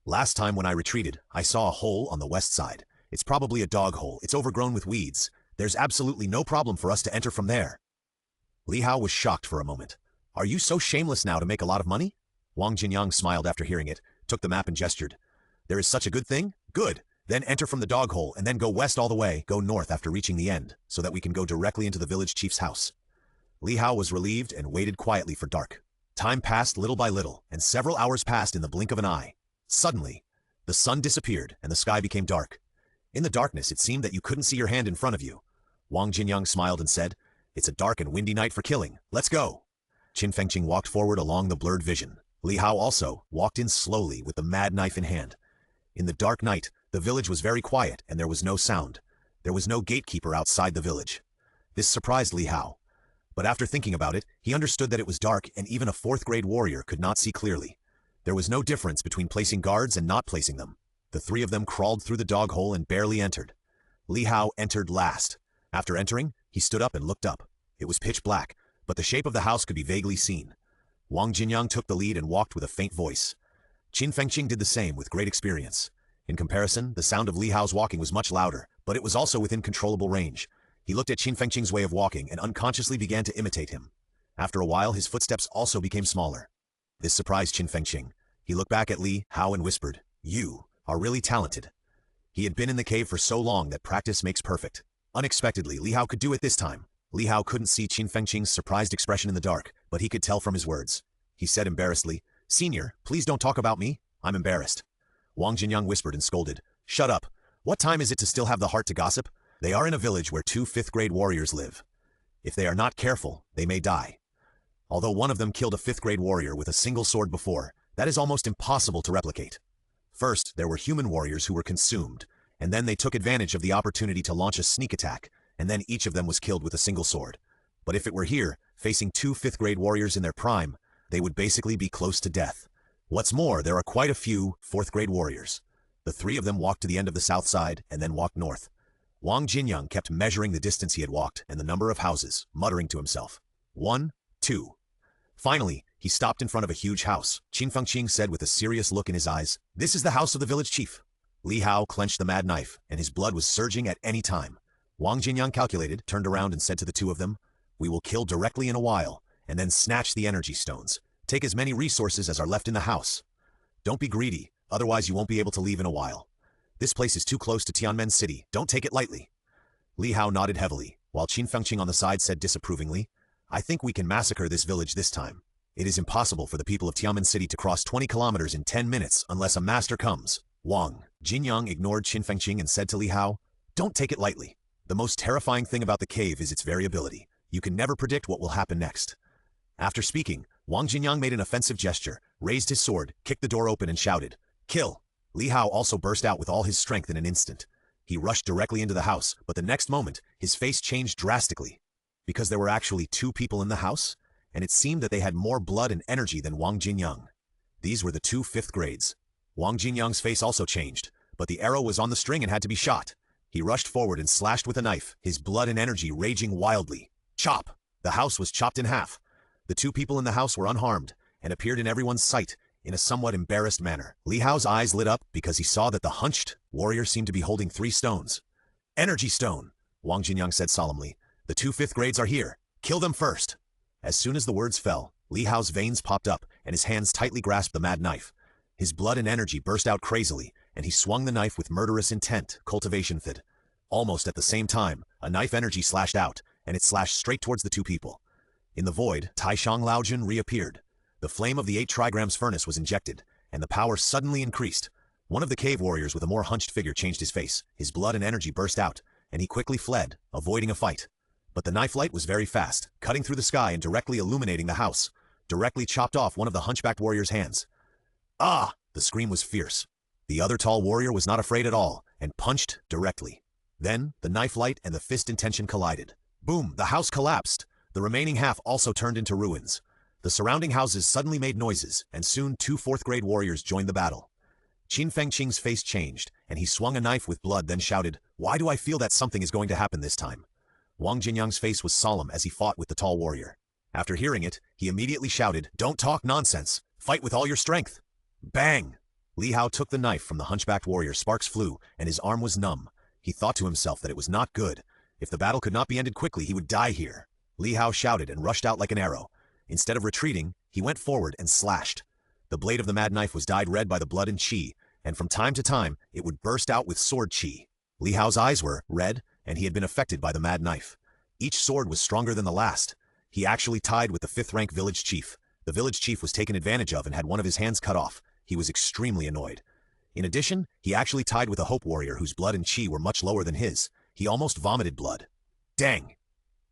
Last time when I retreated, I saw a hole on the west side. It's probably a dog hole. It's overgrown with weeds. There's absolutely no problem for us to enter from there. Li Hao was shocked for a moment. Are you so shameless now to make a lot of money? Wang Jinyang smiled after hearing it, took the map and gestured. There is such a good thing? Good. Then enter from the dog hole and then go west all the way, go north after reaching the end, so that we can go directly into the village chief's house. Li Hao was relieved and waited quietly for dark. Time passed little by little, and several hours passed in the blink of an eye. Suddenly, the sun disappeared and the sky became dark. In the darkness, it seemed that you couldn't see your hand in front of you. Wang Jinyang smiled and said, It's a dark and windy night for killing. Let's go. Qin Fengqing walked forward along the blurred vision. Li Hao also walked in slowly with the mad knife in hand. In the dark night, the village was very quiet and there was no sound. There was no gatekeeper outside the village. This surprised Li Hao. But after thinking about it, he understood that it was dark and even a 4th grade warrior could not see clearly. There was no difference between placing guards and not placing them. The 3 of them crawled through the dog hole and barely entered. Li Hao entered last. After entering, he stood up and looked up. It was pitch black, but the shape of the house could be vaguely seen. Wang Jinyang took the lead and walked with a faint voice. Qin Fengqing did the same with great experience. In comparison, the sound of Li Hao's walking was much louder, but it was also within controllable range. He looked at Qin Fengqing's way of walking and unconsciously began to imitate him. After a while, his footsteps also became smaller. This surprised Qin Fengqing. He looked back at Li Hao and whispered, "You are really talented." He had been in the cave for so long that practice makes perfect. Unexpectedly, Li Hao could do it this time. Li Hao couldn't see Qin Fengqing's surprised expression in the dark, but he could tell from his words. He said embarrassedly, "Senior, please don't talk about me. I'm embarrassed." Wang Jinyang whispered and scolded, "Shut up. What time is it to still have the heart to gossip? They are in a village where 2 fifth-grade warriors live. If they are not careful, they may die. Although one of them killed a 5th-grade warrior with a single sword before, that is almost impossible to replicate. First, there were human warriors who were consumed, and then they took advantage of the opportunity to launch a sneak attack, and then each of them was killed with a single sword. But if it were here, facing 2 5th-grade warriors in their prime, they would basically be close to death. What's more, there are quite a few 4th-grade warriors. The 3 of them walked to the end of the south side and then walked north. Wang Jinyang kept measuring the distance he had walked and the number of houses, muttering to himself, 1, 2. Finally, he stopped in front of a huge house. Qin Fengqing said with a serious look in his eyes, "This is the house of the village chief." Li Hao clenched the mad knife, and his blood was surging at any time. Wang Jinyang calculated, turned around and said to the 2 of them, "We will kill directly in a while, and then snatch the energy stones. Take as many resources as are left in the house. Don't be greedy, otherwise you won't be able to leave in a while. This place is too close to Tianmen City, don't take it lightly." Li Hao nodded heavily, while Qin Fengqing on the side said disapprovingly, "I think we can massacre this village this time. It is impossible for the people of Tianmen City to cross 20 kilometers in 10 minutes unless a master comes." Wang Jinyang ignored Qin Fengqing and said to Li Hao, "Don't take it lightly. The most terrifying thing about the cave is its variability. You can never predict what will happen next." After speaking, Wang Jinyang made an offensive gesture, raised his sword, kicked the door open and shouted, "Kill!" Li Hao also burst out with all his strength in an instant. He rushed directly into the house, but the next moment, his face changed drastically. Because there were actually 2 people in the house, and it seemed that they had more blood and energy than Wang Jinyang. These were the 2 5th grades. Wang Jinyang's face also changed, but the arrow was on the string and had to be shot. He rushed forward and slashed with a knife, his blood and energy raging wildly. Chop! The house was chopped in half. The 2 people in the house were unharmed, and appeared in everyone's sight in a somewhat embarrassed manner. Li Hao's eyes lit up because he saw that the hunched warrior seemed to be holding 3 stones. "Energy stone," Wang Jinyang said solemnly. "The 2 5th grades are here. Kill them first." As soon as the words fell, Li Hao's veins popped up, and his hands tightly grasped the mad knife. His blood and energy burst out crazily, and he swung the knife with murderous intent, cultivation fid. Almost at the same time, a knife energy slashed out, and it slashed straight towards the 2 people. In the void, Taishang Laojun reappeared. The flame of the 8 trigrams furnace was injected, and the power suddenly increased. One of the cave warriors with a more hunched figure changed his face, his blood and energy burst out, and he quickly fled, avoiding a fight. But the knife light was very fast, cutting through the sky and directly illuminating the house, directly chopped off one of the hunchbacked warrior's hands. "Ah!" The scream was fierce. The other tall warrior was not afraid at all, and punched directly. Then, the knife light and the fist intention collided. Boom! The house collapsed. The remaining half also turned into ruins. The surrounding houses suddenly made noises, and soon 2 4th-grade warriors joined the battle. Qin Fengqing's face changed, and he swung a knife with blood, then shouted, "Why do I feel that something is going to happen this time?" Wang Jinyang's face was solemn as he fought with the tall warrior. After hearing it, he immediately shouted, "Don't talk nonsense! Fight with all your strength!" Bang! Li Hao took the knife from the hunchbacked warrior, sparks flew, and his arm was numb. He thought to himself that it was not good. If the battle could not be ended quickly, he would die here. Li Hao shouted and rushed out like an arrow. Instead of retreating, he went forward and slashed. The blade of the mad knife was dyed red by the blood and qi, and from time to time, it would burst out with sword qi. Li Hao's eyes were red, and he had been affected by the mad knife. Each sword was stronger than the last. He actually tied with the 5th-rank village chief. The village chief was taken advantage of and had one of his hands cut off. He was extremely annoyed. In addition, he actually tied with a hope warrior whose blood and qi were much lower than his. He almost vomited blood. Dang!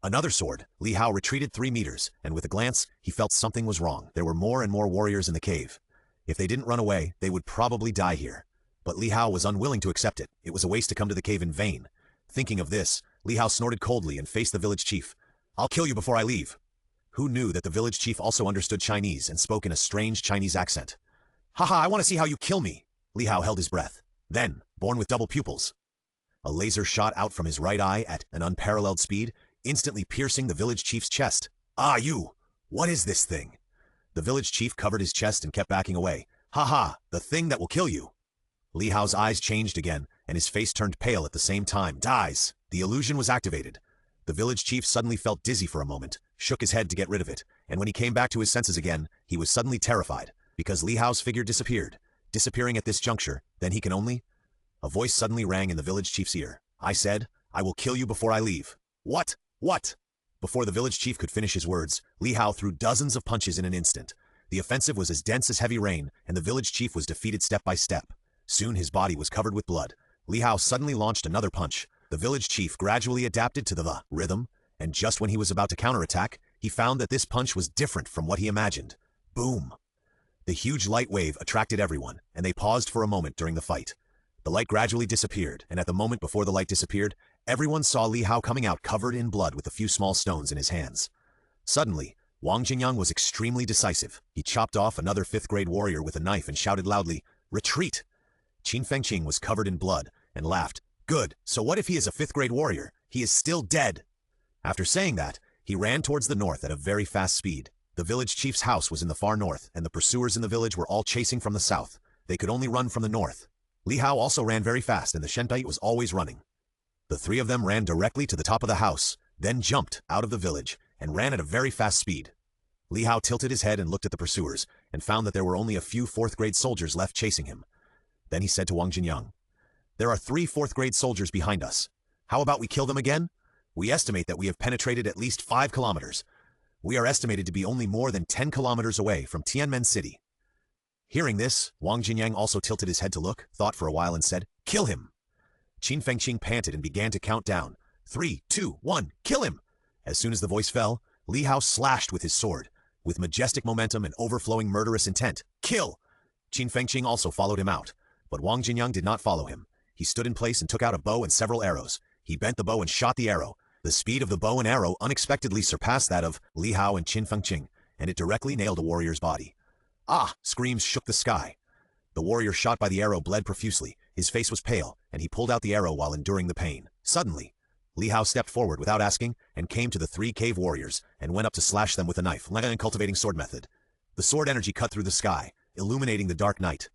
Another sword. Li Hao retreated 3 meters, and with a glance, he felt something was wrong. There were more and more warriors in the cave. If they didn't run away, they would probably die here. But Li Hao was unwilling to accept it. It was a waste to come to the cave in vain. Thinking of this, Li Hao snorted coldly and faced the village chief. "I'll kill you before I leave." Who knew that the village chief also understood Chinese and spoke in a strange Chinese accent? "Haha, I want to see how you kill me." Li Hao held his breath. Then, born with double pupils, a laser shot out from his right eye at an unparalleled speed, instantly piercing the village chief's chest. "Ah, you! What is this thing?" The village chief covered his chest and kept backing away. "Ha, the thing that will kill you." Li Hao's eyes changed again, and his face turned pale at the same time. "Dies!" The illusion was activated. The village chief suddenly felt dizzy for a moment, shook his head to get rid of it, and when he came back to his senses again, he was suddenly terrified, because Li Hao's figure disappeared. Disappearing at this juncture, then he can only... A voice suddenly rang in the village chief's ear. I said, I will kill you before I leave. What? What? Before the village chief could finish his words, Li Hao threw dozens of punches in an instant. The offensive was as dense as heavy rain, and the village chief was defeated step by step. Soon his body was covered with blood. Li Hao suddenly launched another punch. The village chief gradually adapted to the rhythm, and just when he was about to counterattack, he found that this punch was different from what he imagined. Boom! The huge light wave attracted everyone, and they paused for a moment during the fight. The light gradually disappeared, and at the moment before the light disappeared, everyone saw Li Hao coming out covered in blood with a few small stones in his hands. Suddenly, Wang Jinyang was extremely decisive. He chopped off another 5th-grade warrior with a knife and shouted loudly, "Retreat!" Qin Fengqing was covered in blood and laughed. Good, so what if he is a 5th-grade warrior? He is still dead. After saying that, he ran towards the north at a very fast speed. The village chief's house was in the far north, and the pursuers in the village were all chasing from the south. They could only run from the north. Li Hao also ran very fast, and the Shentai was always running. The three of them ran directly to the top of the house, then jumped out of the village, and ran at a very fast speed. Li Hao tilted his head and looked at the pursuers, and found that there were only a few 4th-grade soldiers left chasing him. Then he said to Wang Jinyang, there are 3 4th-grade soldiers behind us. How about we kill them again? We estimate that we have penetrated at least 5 kilometers. We are estimated to be only more than 10 kilometers away from Tianmen City. Hearing this, Wang Jinyang also tilted his head to look, thought for a while and said, kill him! Qin Fengqing panted and began to count down. 3, 2, 1, kill him! As soon as the voice fell, Li Hao slashed with his sword. With majestic momentum and overflowing murderous intent, kill! Qin Fengqing also followed him out, but Wang Jinyang did not follow him. He stood in place and took out a bow and several arrows. He bent the bow and shot the arrow. The speed of the bow and arrow unexpectedly surpassed that of Li Hao and Qin Fengqing, and it directly nailed a warrior's body. Ah! Screams shook the sky. The warrior shot by the arrow bled profusely. His face was pale, and he pulled out the arrow while enduring the pain. Suddenly, Li Hao stepped forward without asking, and came to the 3 cave warriors, and went up to slash them with a knife, and cultivating sword method. The sword energy cut through the sky, illuminating the dark night.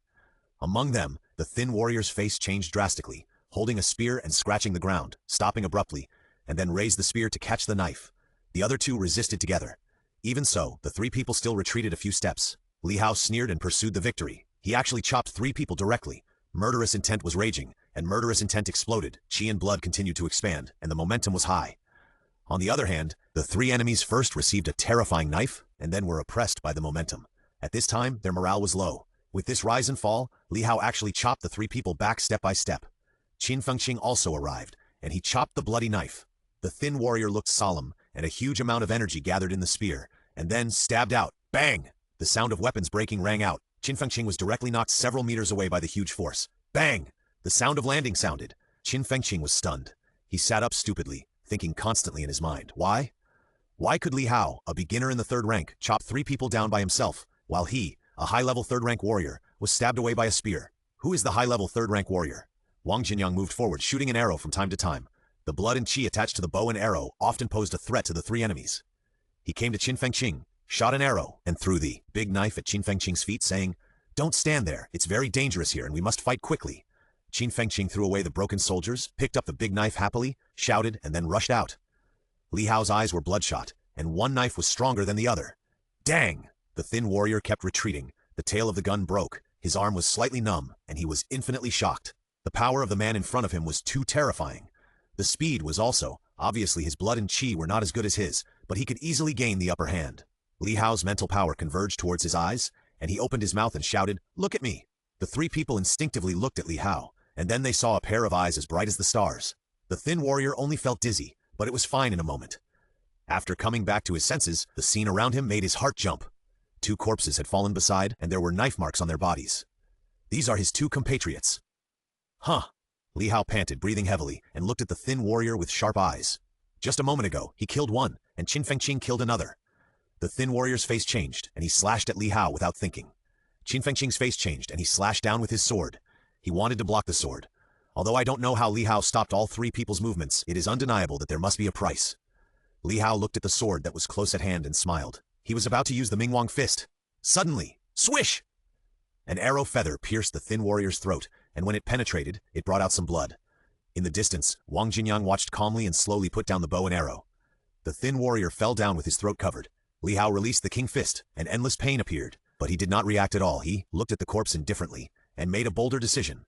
Among them, the thin warrior's face changed drastically, holding a spear and scratching the ground, stopping abruptly, and then raised the spear to catch the knife. The other 2 resisted together. Even so, the 3 people still retreated a few steps. Li Hao sneered and pursued the victory. He actually chopped 3 people directly. Murderous intent was raging, and murderous intent exploded. Qi and blood continued to expand, and the momentum was high. On the other hand, the 3 enemies first received a terrifying knife, and then were oppressed by the momentum. At this time, their morale was low. With this rise and fall, Li Hao actually chopped the 3 people back step by step. Qin Fengqing also arrived, and he chopped the bloody knife. The thin warrior looked solemn, and a huge amount of energy gathered in the spear, and then stabbed out. Bang! The sound of weapons breaking rang out. Qin Fengqing was directly knocked several meters away by the huge force. Bang! The sound of landing sounded. Qin Fengqing was stunned. He sat up stupidly, thinking constantly in his mind. Why? Why could Li Hao, a beginner in the 3rd rank, chop 3 people down by himself, while he, a high-level 3rd-rank warrior, was stabbed away by a spear? Who is the high-level 3rd-rank warrior? Wang Jinyang moved forward, shooting an arrow from time to time. The blood and qi attached to the bow and arrow often posed a threat to the 3 enemies. He came to Qin Fengqing, shot an arrow, and threw the big knife at Qin Fengqing's feet, saying, don't stand there, it's very dangerous here and we must fight quickly. Qin Fengqing threw away the broken soldiers, picked up the big knife happily, shouted, and then rushed out. Li Hao's eyes were bloodshot, and one knife was stronger than the other. Dang! The thin warrior kept retreating. The tail of the gun broke, his arm was slightly numb, and he was infinitely shocked. The power of the man in front of him was too terrifying. The speed was also, obviously his blood and qi were not as good as his, but he could easily gain the upper hand. Li Hao's mental power converged towards his eyes, and he opened his mouth and shouted, look at me! The 3 people instinctively looked at Li Hao, and then they saw a pair of eyes as bright as the stars. The thin warrior only felt dizzy, but it was fine in a moment. After coming back to his senses, the scene around him made his heart jump. 2 corpses had fallen beside, and there were knife marks on their bodies. These are his 2 compatriots. Huh! Li Hao panted, breathing heavily, and looked at the thin warrior with sharp eyes. Just a moment ago, he killed one, and Qin Fengqing killed another. The thin warrior's face changed, and he slashed at Li Hao without thinking. Qin Fengqing's face changed, and he slashed down with his sword. He wanted to block the sword. Although I don't know how Li Hao stopped all 3 people's movements, it is undeniable that there must be a price. Li Hao looked at the sword that was close at hand and smiled. He was about to use the Mingwang fist. Suddenly, swish! An arrow feather pierced the thin warrior's throat, and when it penetrated, it brought out some blood. In the distance, Wang Jinyang watched calmly and slowly put down the bow and arrow. The thin warrior fell down with his throat covered. Li Hao released the king fist, and endless pain appeared, but he did not react at all. He looked at the corpse indifferently, and made a bolder decision.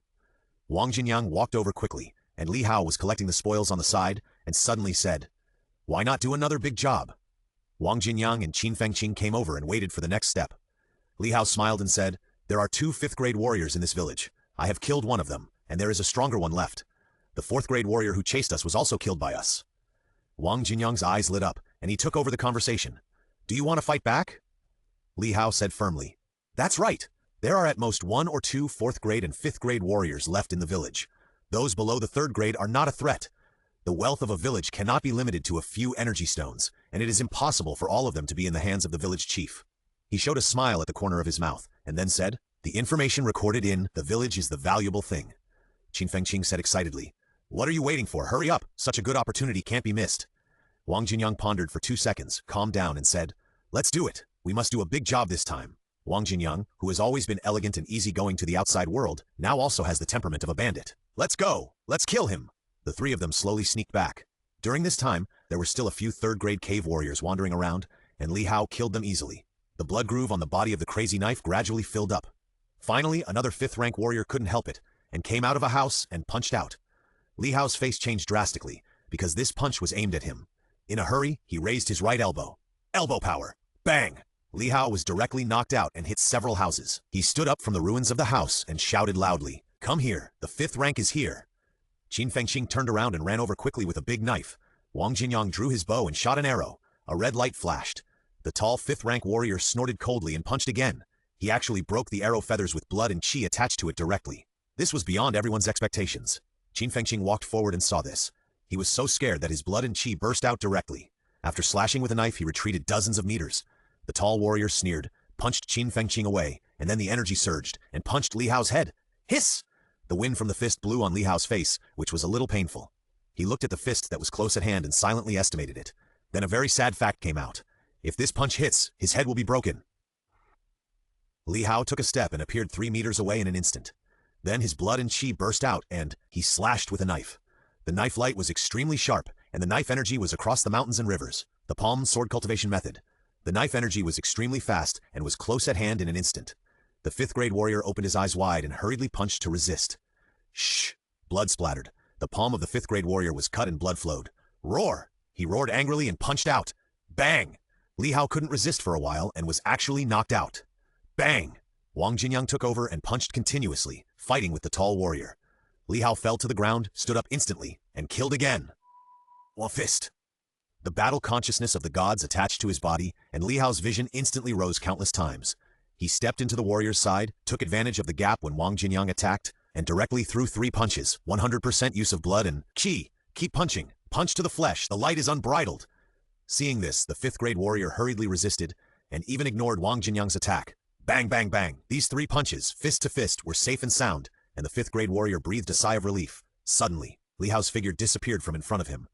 Wang Jinyang walked over quickly, and Li Hao was collecting the spoils on the side, and suddenly said, "Why not do another big job?" Wang Jinyang and Qin Fengqing came over and waited for the next step. Li Hao smiled and said, "There are 2 5th-grade warriors in this village. I have killed one of them, and there is a stronger one left. The 4th-grade warrior who chased us was also killed by us." Wang Jinyang's eyes lit up, and he took over the conversation. "Do you want to fight back?" Li Hao said firmly, "That's right. There are at most 1 or 2 4th-grade and 5th-grade warriors left in the village. Those below the 3rd grade are not a threat. The wealth of a village cannot be limited to a few energy stones, and it is impossible for all of them to be in the hands of the village chief." He showed a smile at the corner of his mouth, and then said, "The information recorded in the village is the valuable thing." Qin Fengqing said excitedly, "What are you waiting for? Hurry up! Such a good opportunity can't be missed." Wang Jinyang pondered for 2 seconds, calmed down, and said, "Let's do it. We must do a big job this time." Wang Jinyang, who has always been elegant and easygoing to the outside world, now also has the temperament of a bandit. "Let's go! Let's kill him!" The 3 of them slowly sneaked back. During this time, there were still a few 3rd-grade cave warriors wandering around, and Li Hao killed them easily. The blood groove on the body of the crazy knife gradually filled up. Finally, another 5th-rank warrior couldn't help it, and came out of a house and punched out. Li Hao's face changed drastically, because this punch was aimed at him. In a hurry, he raised his right elbow. Elbow power! Bang! Li Hao was directly knocked out and hit several houses. He stood up from the ruins of the house and shouted loudly, "Come here, the 5th rank is here." Qin Fengqing turned around and ran over quickly with a big knife. Wang Jinyang drew his bow and shot an arrow. A red light flashed. The tall 5th-rank warrior snorted coldly and punched again. He actually broke the arrow feathers with blood and qi attached to it directly. This was beyond everyone's expectations. Qin Fengqing walked forward and saw this. He was so scared that his blood and qi burst out directly. After slashing with a knife, he retreated dozens of meters. The tall warrior sneered, punched Qin Fengqing away, and then the energy surged, and punched Li Hao's head. Hiss! The wind from the fist blew on Li Hao's face, which was a little painful. He looked at the fist that was close at hand and silently estimated it. Then a very sad fact came out. If this punch hits, his head will be broken. Li Hao took a step and appeared 3 meters away in an instant. Then his blood and qi burst out, and he slashed with a knife. The knife light was extremely sharp, and the knife energy was across the mountains and rivers. The palm sword cultivation method. The knife energy was extremely fast and was close at hand in an instant. The 5th-grade warrior opened his eyes wide and hurriedly punched to resist. Shh! Blood splattered. The palm of the 5th-grade warrior was cut and blood flowed. Roar! He roared angrily and punched out. Bang! Li Hao couldn't resist for a while and was actually knocked out. Bang! Wang Jinyang took over and punched continuously, fighting with the tall warrior. Li Hao fell to the ground, stood up instantly, and killed again. One fist! The battle consciousness of the gods attached to his body, and Li Hao's vision instantly rose countless times. He stepped into the warrior's side, took advantage of the gap when Wang Jinyang attacked, and directly threw 3 punches, 100% use of blood and qi. Keep punching. Punch to the flesh. The light is unbridled. Seeing this, the 5th-grade warrior hurriedly resisted, and even ignored Wang Jinyang's attack. Bang, bang, bang. These 3 punches, fist to fist, were safe and sound, and the 5th-grade warrior breathed a sigh of relief. Suddenly, Li Hao's figure disappeared from in front of him.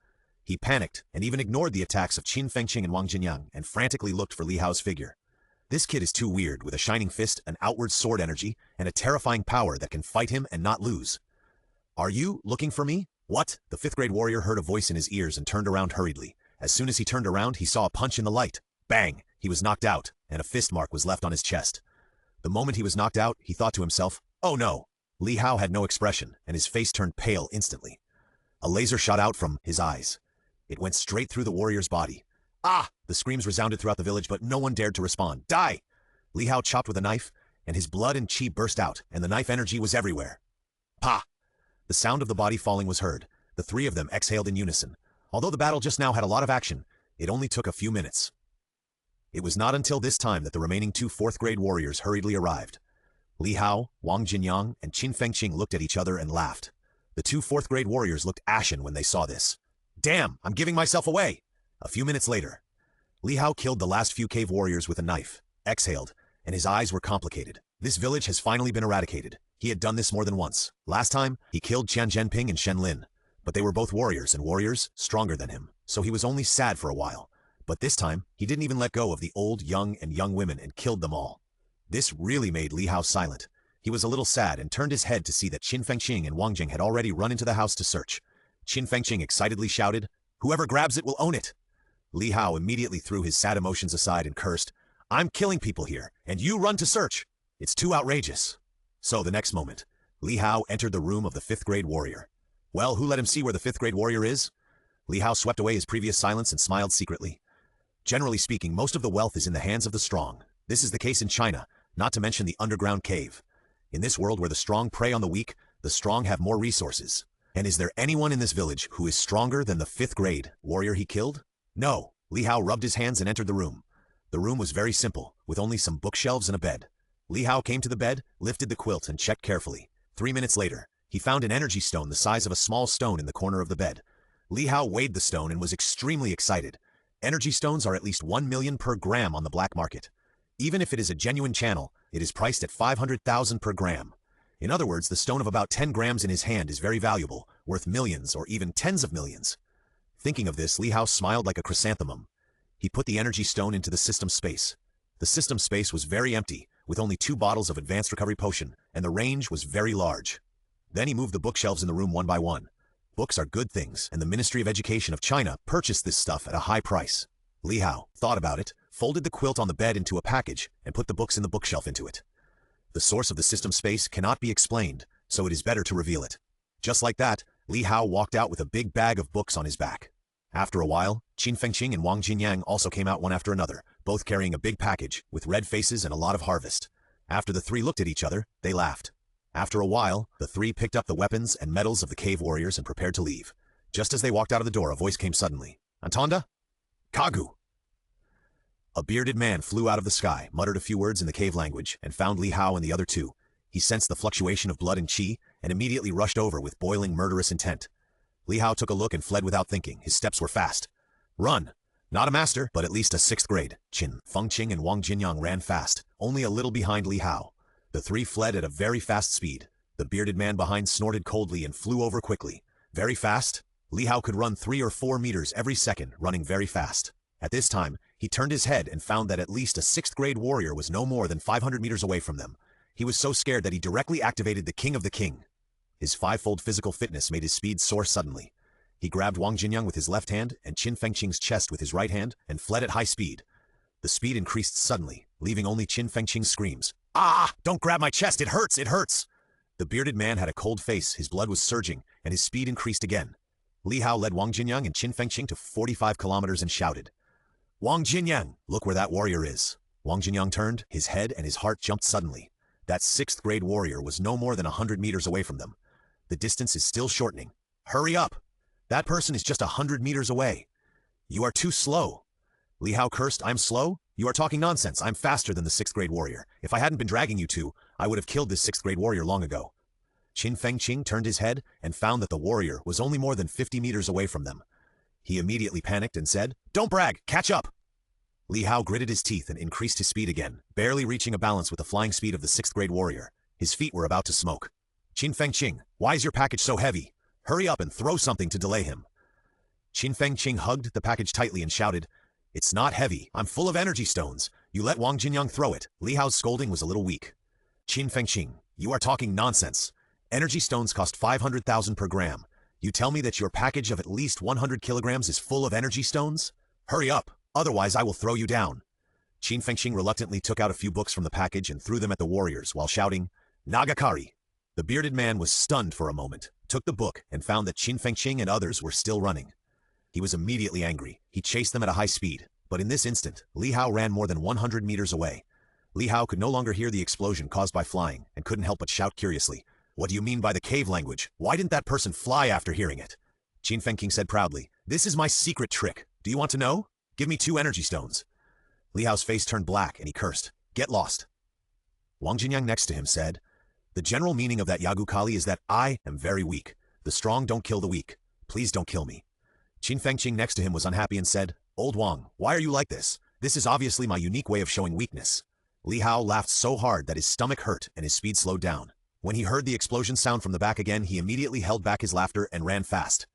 He panicked, and even ignored the attacks of Qin Fengqing and Wang Jinyang, and frantically looked for Li Hao's figure. This kid is too weird, with a shining fist, an outward sword energy, and a terrifying power that can fight him and not lose. Are you looking for me? What? The 5th-grade warrior heard a voice in his ears and turned around hurriedly. As soon as he turned around, he saw a punch in the light. Bang! He was knocked out, and a fist mark was left on his chest. The moment he was knocked out, he thought to himself, "Oh no!" Li Hao had no expression, and his face turned pale instantly. A laser shot out from his eyes. It went straight through the warrior's body. Ah! The screams resounded throughout the village, but no one dared to respond. Die! Li Hao chopped with a knife, and his blood and qi burst out, and the knife energy was everywhere. Pa! The sound of the body falling was heard. The 3 of them exhaled in unison. Although the battle just now had a lot of action, it only took a few minutes. It was not until this time that the remaining 2 4th-grade warriors hurriedly arrived. Li Hao, Wang Jinyang, and Qin Fengqing looked at each other and laughed. The 2 4th-grade warriors looked ashen when they saw this. Damn, I'm giving myself away! A few minutes later, Li Hao killed the last few cave warriors with a knife, exhaled, and his eyes were complicated. This village has finally been eradicated. He had done this more than once. Last time, he killed Qian Zhenping and Shen Lin. But they were both warriors, and warriors stronger than him, so he was only sad for a while. But this time, he didn't even let go of the old, young, and young women and killed them all. This really made Li Hao silent. He was a little sad and turned his head to see that Qin Fengqing and Wang Jing had already run into the house to search. Qin Fengqing excitedly shouted, "Whoever grabs it will own it." Li Hao immediately threw his sad emotions aside and cursed, "I'm killing people here, and you run to search. It's too outrageous." So the next moment, Li Hao entered the room of the 5th grade warrior. Well, who let him see where the 5th grade warrior is? Li Hao swept away his previous silence and smiled secretly. Generally speaking, most of the wealth is in the hands of the strong. This is the case in China, not to mention the underground cave. In this world where the strong prey on the weak, the strong have more resources. And is there anyone in this village who is stronger than the 5th grade warrior he killed? No. Li Hao rubbed his hands and entered the room. The room was very simple, with only some bookshelves and a bed. Li Hao came to the bed, lifted the quilt, and checked carefully. 3 minutes later, he found an energy stone the size of a small stone in the corner of the bed. Li Hao weighed the stone and was extremely excited. Energy stones are at least 1 million per gram on the black market. Even if it is a genuine channel, it is priced at 500,000 per gram. In other words, the stone of about 10 grams in his hand is very valuable, worth millions or even tens of millions. Thinking of this, Li Hao smiled like a chrysanthemum. He put the energy stone into the system space. The system space was very empty, with only 2 bottles of advanced recovery potion, and the range was very large. Then he moved the bookshelves in the room one by one. Books are good things, and the Ministry of Education of China purchased this stuff at a high price. Li Hao thought about it, folded the quilt on the bed into a package, and put the books in the bookshelf into it. The source of the system space cannot be explained, so it is better to reveal it. Just like that, Li Hao walked out with a big bag of books on his back. After a while, Qin Fengqing and Wang Jinyang also came out one after another, both carrying a big package, with red faces and a lot of harvest. After the 3 looked at each other, they laughed. After a while, the 3 picked up the weapons and medals of the cave warriors and prepared to leave. Just as they walked out of the door, a voice came suddenly. "Antonda? Kagu!" A bearded man flew out of the sky, muttered a few words in the cave language, and found Li Hao and the other 2. He sensed the fluctuation of blood and qi, and immediately rushed over with boiling murderous intent. Li Hao took a look and fled without thinking. His steps were fast. Run! Not a master, but at least a 6th grade. Qin Fengqing and Wang Jinyang ran fast, only a little behind Li Hao. The 3 fled at a very fast speed. The bearded man behind snorted coldly and flew over quickly. Very fast? Li Hao could run 3 or 4 meters every second, running very fast. At this time, he turned his head and found that at least a 6th grade warrior was no more than 500 meters away from them. He was so scared that he directly activated the King of the King. His 5-fold physical fitness made his speed soar suddenly. He grabbed Wang Jinyang with his left hand and Qin Fengqing's chest with his right hand and fled at high speed. The speed increased suddenly, leaving only Qin Fengqing's screams. "Ah! Don't grab my chest! It hurts! It hurts!" The bearded man had a cold face, his blood was surging, and his speed increased again. Li Hao led Wang Jinyang and Qin Fengqing to 45 kilometers and shouted, "Wang Jinyang, look where that warrior is." Wang Jinyang turned, his head and his heart jumped suddenly. That 6th grade warrior was no more than 100 meters away from them. The distance is still shortening. "Hurry up! That person is just 100 meters away. You are too slow." Li Hao cursed, "I'm slow? You are talking nonsense. I'm faster than the 6th grade warrior. If I hadn't been dragging you 2, I would have killed this 6th grade warrior long ago." Qin Fengqing turned his head and found that the warrior was only more than 50 meters away from them. He immediately panicked and said, "Don't brag! Catch up!" Li Hao gritted his teeth and increased his speed again, barely reaching a balance with the flying speed of the 6th grade warrior. His feet were about to smoke. "Qin Fengqing, why is your package so heavy? Hurry up and throw something to delay him." Qin Fengqing hugged the package tightly and shouted, "It's not heavy. I'm full of energy stones. You let Wang Jinyang throw it." Li Hao's scolding was a little weak. "Qin Fengqing, you are talking nonsense. Energy stones cost 500,000 per gram. You tell me that your package of at least 100 kilograms is full of energy stones? Hurry up, otherwise I will throw you down." Qin Fengqing reluctantly took out a few books from the package and threw them at the warriors while shouting, "Nagakari." The bearded man was stunned for a moment, took the book, and found that Qin Fengqing and others were still running. He was immediately angry. He chased them at a high speed, but in this instant, Li Hao ran more than 100 meters away. Li Hao could no longer hear the explosion caused by flying and couldn't help but shout curiously, "What do you mean by the cave language? Why didn't that person fly after hearing it?" Qin Fengqing said proudly, "This is my secret trick. Do you want to know? Give me 2 energy stones." Li Hao's face turned black and he cursed, "Get lost." Wang Jinyang next to him said, "The general meaning of that Yagukali is that I am very weak. The strong don't kill the weak. Please don't kill me." Qin Fengqing next to him was unhappy and said, "Old Wang, why are you like this? This is obviously my unique way of showing weakness." Li Hao laughed so hard that his stomach hurt and his speed slowed down. When he heard the explosion sound from the back again, he immediately held back his laughter and ran fast.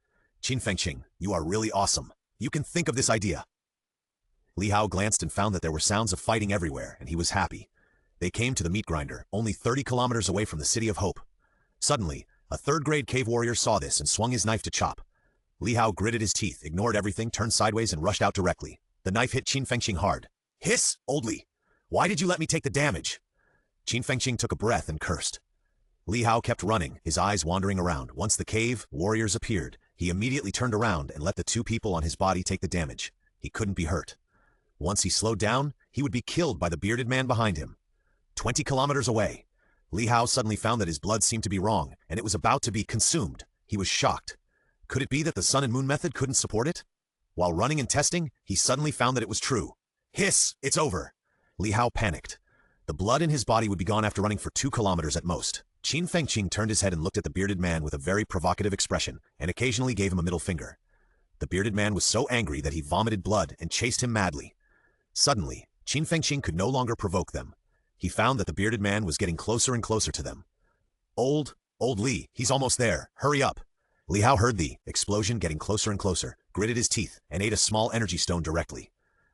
"Qin Fengqing, you are really awesome. You can think of this idea." Li Hao glanced and found that there were sounds of fighting everywhere, and he was happy. They came to the meat grinder, only 30 kilometers away from the City of Hope. Suddenly, a 3rd grade cave warrior saw this and swung his knife to chop. Li Hao gritted his teeth, ignored everything, turned sideways, and rushed out directly. The knife hit Qin Fengqing hard. Hiss, old Li! Why did you let me take the damage? Qin Fengqing took a breath and cursed. Li Hao kept running, his eyes wandering around. Once the cave warriors appeared, he immediately turned around and let the two people on his body take the damage. He couldn't be hurt. Once he slowed down, he would be killed by the bearded man behind him. 20 kilometers away, Li Hao suddenly found that his blood seemed to be wrong, and it was about to be consumed. He was shocked. Could it be that the sun and moon method couldn't support it? While running and testing, he suddenly found that it was true. Hiss! It's over! Li Hao panicked. The blood in his body would be gone after running for 2 kilometers at most. Qin Fengqing turned his head and looked at the bearded man with a very provocative expression, and occasionally gave him a middle finger. The bearded man was so angry that he vomited blood and chased him madly. Suddenly, Qin Fengqing could no longer provoke them. He found that the bearded man was getting closer and closer to them. Old Li, he's almost there. Hurry up! Li Hao heard the explosion getting closer and closer, gritted his teeth, and ate a small energy stone directly.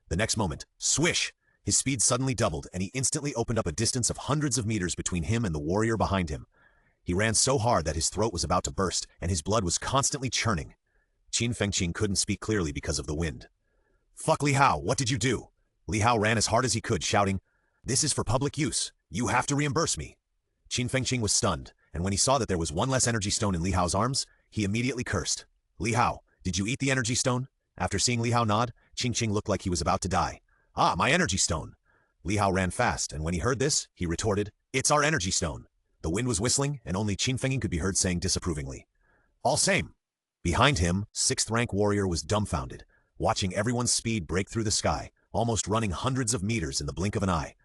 The next moment, swish! His speed suddenly doubled, and he instantly opened up a distance of hundreds of meters between him and the warrior behind him. He ran so hard that his throat was about to burst, and his blood was constantly churning. Qin Fengqing couldn't speak clearly because of the wind. Fuck Li Hao, what did you do? Li Hao ran as hard as he could, shouting, This is for public use. You have to reimburse me. Qin Fengqing was stunned, and when he saw that there was one less energy stone in Li Hao's arms, he immediately cursed. Li Hao, did you eat the energy stone? After seeing Li Hao nod, Qin Fengqing looked like he was about to die. Ah, my energy stone! Li Hao ran fast, and when he heard this, he retorted, It's our energy stone. The wind was whistling, and only Qin Fengqing could be heard saying disapprovingly, All same. Behind him, 6th rank warrior was dumbfounded, watching everyone's speed break through the sky, almost running hundreds of meters in the blink of an eye.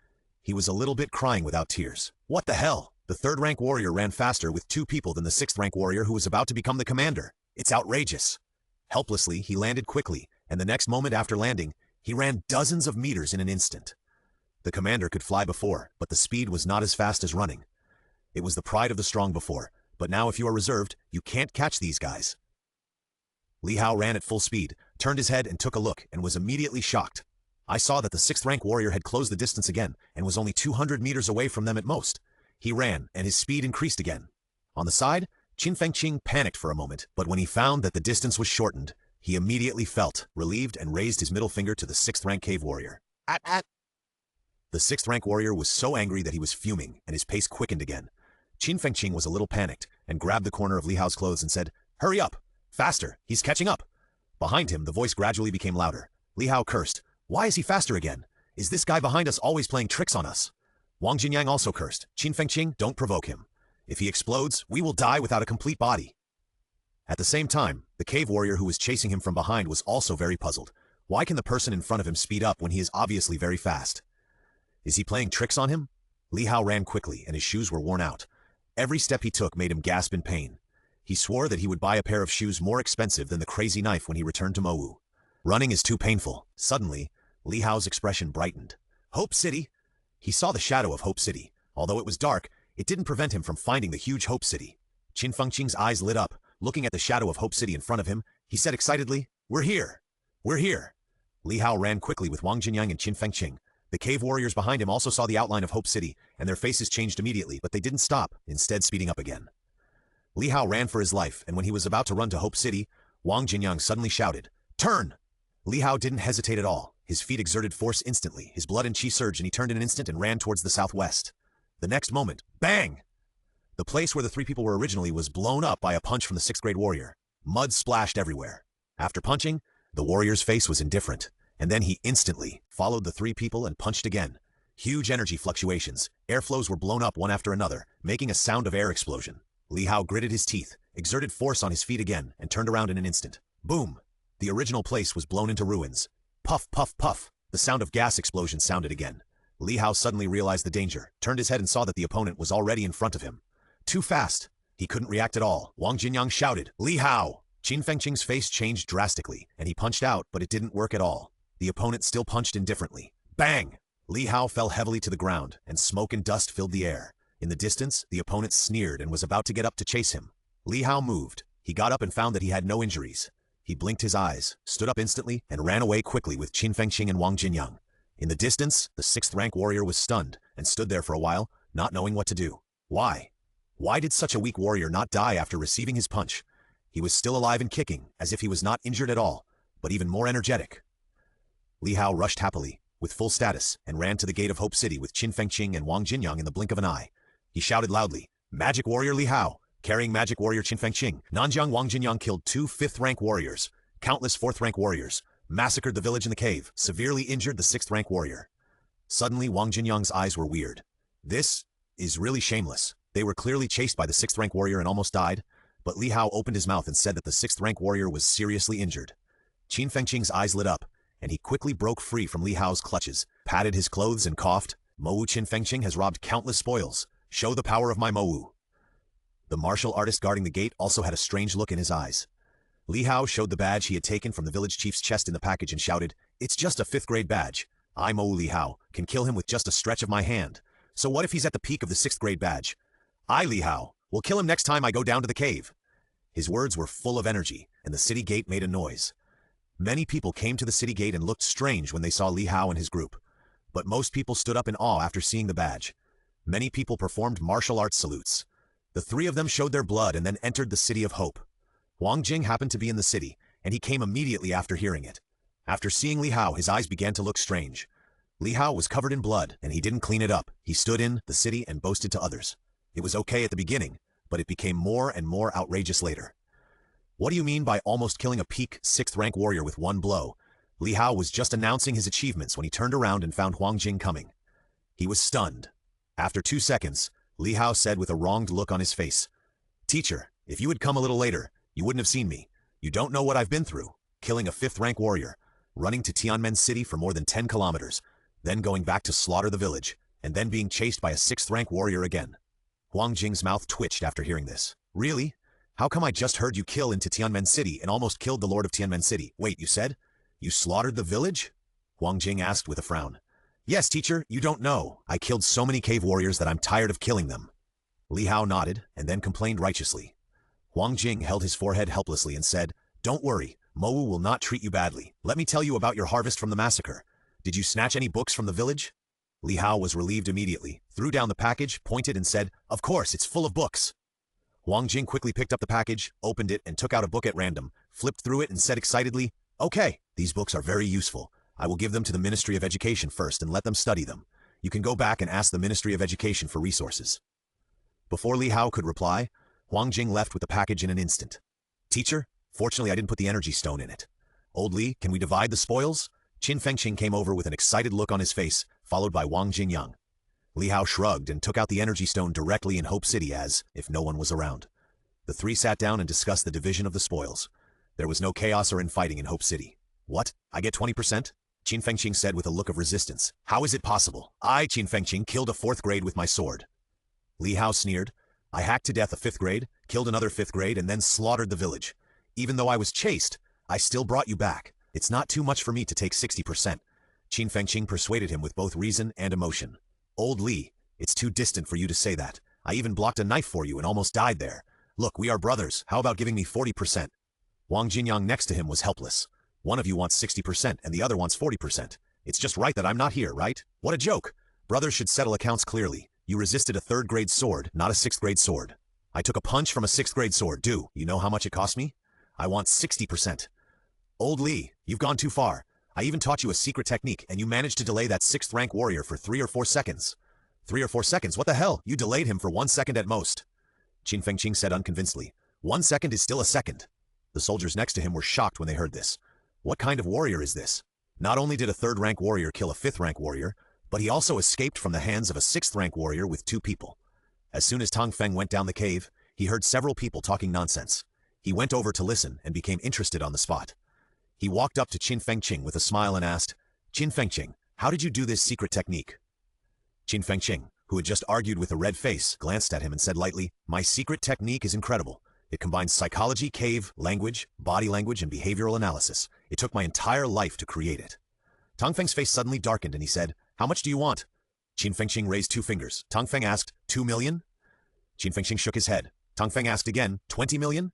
He was a little bit crying without tears. What the hell? The 3rd rank warrior ran faster with 2 people than the 6th rank warrior who was about to become the commander. It's outrageous. Helplessly, he landed quickly, and the next moment after landing, he ran dozens of meters in an instant. The commander could fly before, but the speed was not as fast as running. It was the pride of the strong before, but now if you are reserved, you can't catch these guys. Li Hao ran at full speed, turned his head and took a look, and was immediately shocked. I saw that the 6th rank warrior had closed the distance again, and was only 200 meters away from them at most. He ran, and his speed increased again. On the side, Qin Fengqing panicked for a moment, but when he found that the distance was shortened, he immediately felt relieved and raised his middle finger to the 6th rank cave warrior. At! The 6th rank warrior was so angry that he was fuming, and his pace quickened again. Qin Fengqing was a little panicked, and grabbed the corner of Li Hao's clothes and said, Hurry up! Faster! He's catching up! Behind him, the voice gradually became louder. Li Hao cursed. Why is he faster again? Is this guy behind us always playing tricks on us? Wang Jinyang also cursed. Qin Fengqing, don't provoke him. If he explodes, we will die without a complete body. At the same time, the cave warrior who was chasing him from behind was also very puzzled. Why can the person in front of him speed up when he is obviously very fast? Is he playing tricks on him? Li Hao ran quickly, and his shoes were worn out. Every step he took made him gasp in pain. He swore that he would buy a pair of shoes more expensive than the crazy knife when he returned to Mowu. Running is too painful. Suddenly, Li Hao's expression brightened. Hope City! He saw the shadow of Hope City. Although it was dark, it didn't prevent him from finding the huge Hope City. Qin Fengqing's eyes lit up. Looking at the shadow of Hope City in front of him, he said excitedly, We're here! We're here! Li Hao ran quickly with Wang Jinyang and Qin Fengqing. The cave warriors behind him also saw the outline of Hope City, and their faces changed immediately, but they didn't stop, instead speeding up again. Li Hao ran for his life, and when he was about to run to Hope City, Wang Jinyang suddenly shouted, Turn! Li Hao didn't hesitate at all. His feet exerted force instantly. His blood and chi surged, and he turned in an instant and ran towards the southwest. The next moment, bang! The place where the 3 people were originally was blown up by a punch from the 6th grade warrior. Mud splashed everywhere. After punching, the warrior's face was indifferent, and then he instantly followed the 3 people and punched again. Huge energy fluctuations. Airflows were blown up one after another, making a sound of air explosion. Li Hao gritted his teeth, exerted force on his feet again, and turned around in an instant. Boom! The original place was blown into ruins. Puff, puff, puff. The sound of gas explosion sounded again. Li Hao suddenly realized the danger, turned his head and saw that the opponent was already in front of him. Too fast. He couldn't react at all. Wang Jinyang shouted, Li Hao! Qin Fengqing's face changed drastically, and he punched out, but it didn't work at all. The opponent still punched indifferently. Bang! Li Hao fell heavily to the ground, and smoke and dust filled the air. In the distance, the opponent sneered and was about to get up to chase him. Li Hao moved. He got up and found that he had no injuries. He blinked his eyes, stood up instantly, and ran away quickly with Qin Fengqing and Wang Jinyang. In the distance, the 6th rank warrior was stunned, and stood there for a while, not knowing what to do. Why? Why did such a weak warrior not die after receiving his punch? He was still alive and kicking, as if he was not injured at all, but even more energetic. Li Hao rushed happily, with full status, and ran to the gate of Hope City with Qin Fengqing and Wang Jinyang in the blink of an eye. He shouted loudly, "Magic Warrior Li Hao, carrying Magic Warrior Qin Fengqing." Nanjiang Wang Jinyang killed 2 5th-rank warriors, countless 4th-rank warriors, massacred the village in the cave, severely injured the 6th-rank warrior. Suddenly, Wang Jinyang's eyes were weird. This is really shameless. They were clearly chased by the 6th-rank warrior and almost died, but Li Hao opened his mouth and said that the 6th-rank warrior was seriously injured. Qin Fengqing's eyes lit up, and he quickly broke free from Li Hao's clutches, patted his clothes and coughed. "Mowu Qin Fengqing has robbed countless spoils. Show the power of my Mowu." The martial artist guarding the gate also had a strange look in his eyes. Li Hao showed the badge he had taken from the village chief's chest in the package and shouted, "It's just a 5th-grade badge. I, Mowu Li Hao, can kill him with just a stretch of my hand. So what if he's at the peak of the 6th-grade badge? I, Li Hao, will kill him next time I go down to the cave." His words were full of energy, and the city gate made a noise. Many people came to the city gate and looked strange when they saw Li Hao and his group. But most people stood up in awe after seeing the badge. Many people performed martial arts salutes. The 3 of them showed their blood and then entered the City of Hope. Wang Jing happened to be in the city, and he came immediately after hearing it. After seeing Li Hao, his eyes began to look strange. Li Hao was covered in blood, and he didn't clean it up. He stood in the city and boasted to others. It was okay at the beginning, but it became more and more outrageous later. "What do you mean by almost killing a peak 6th-rank warrior with one blow?" Li Hao was just announcing his achievements when he turned around and found Wang Jing coming. He was stunned. After 2 seconds, Li Hao said with a wronged look on his face, "Teacher, if you had come a little later, you wouldn't have seen me. You don't know what I've been through. Killing a 5th-rank warrior, running to Tianmen City for more than 10 kilometers, then going back to slaughter the village, and then being chased by a 6th-rank warrior again." Wang Jing's mouth twitched after hearing this. "Really? How come I just heard you kill into Tianmen City and almost killed the Lord of Tianmen City? Wait, you said? You slaughtered the village?" Wang Jing asked with a frown. "Yes, teacher, you don't know. I killed so many cave warriors that I'm tired of killing them." Li Hao nodded and then complained righteously. Wang Jing held his forehead helplessly and said, "Don't worry, Mowu will not treat you badly. Let me tell you about your harvest from the massacre. Did you snatch any books from the village?" Li Hao was relieved immediately, threw down the package, pointed and said, "Of course, it's full of books." Wang Jing quickly picked up the package, opened it and took out a book at random, flipped through it and said excitedly, "Okay, these books are very useful. I will give them to the Ministry of Education first and let them study them. You can go back and ask the Ministry of Education for resources." Before Li Hao could reply, Wang Jing left with the package in an instant. "Teacher, fortunately I didn't put the energy stone in it. Old Li, can we divide the spoils?" Qin Fengqing came over with an excited look on his face, followed by Wang Jinyang. Li Hao shrugged and took out the energy stone directly in Hope City as if no one was around. The 3 sat down and discussed the division of the spoils. There was no chaos or infighting in Hope City. "What? I get 20%? Qin Fengqing said with a look of resistance. "How is it possible? I, Qin Fengqing, killed a 4th grade with my sword." Li Hao sneered. "I hacked to death a 5th grade, killed another 5th grade, and then slaughtered the village. Even though I was chased, I still brought you back. It's not too much for me to take 60%. Qin Fengqing persuaded him with both reason and emotion. "Old Li, it's too distant for you to say that. I even blocked a knife for you and almost died there. Look, we are brothers. How about giving me 40%? Wang Jinyang next to him was helpless. "One of you wants 60% and the other wants 40%. It's just right that I'm not here, right? What a joke. Brothers should settle accounts clearly. You resisted a 3rd-grade sword, not a 6th-grade sword. I took a punch from a 6th-grade sword. Do you know how much it cost me? I want 60%. Old Li, you've gone too far. I even taught you a secret technique, and you managed to delay that 6th-rank warrior for 3 or 4 seconds. 3 or 4 seconds? What the hell? You delayed him for 1 second at most." Qin Fengqing said unconvincedly. 1 second is still a second." The soldiers next to him were shocked when they heard this. What kind of warrior is this? Not only did a 3rd-rank warrior kill a 5th-rank warrior, but he also escaped from the hands of a 6th-rank warrior with 2 people. As soon as Tang Feng went down the cave, he heard several people talking nonsense. He went over to listen and became interested on the spot. He walked up to Qin Fengqing with a smile and asked, "Qin Fengqing, how did you do this secret technique?" Qin Fengqing, who had just argued with a red face, glanced at him and said lightly, "My secret technique is incredible. It combines psychology, cave, language, body language, and behavioral analysis. It took my entire life to create it." Tang Feng's face suddenly darkened and he said, "How much do you want?" Qin Fengqing raised 2 fingers. Tang Feng asked, 2 million? Qin Fengqing shook his head. Tang Feng asked again, 20 million?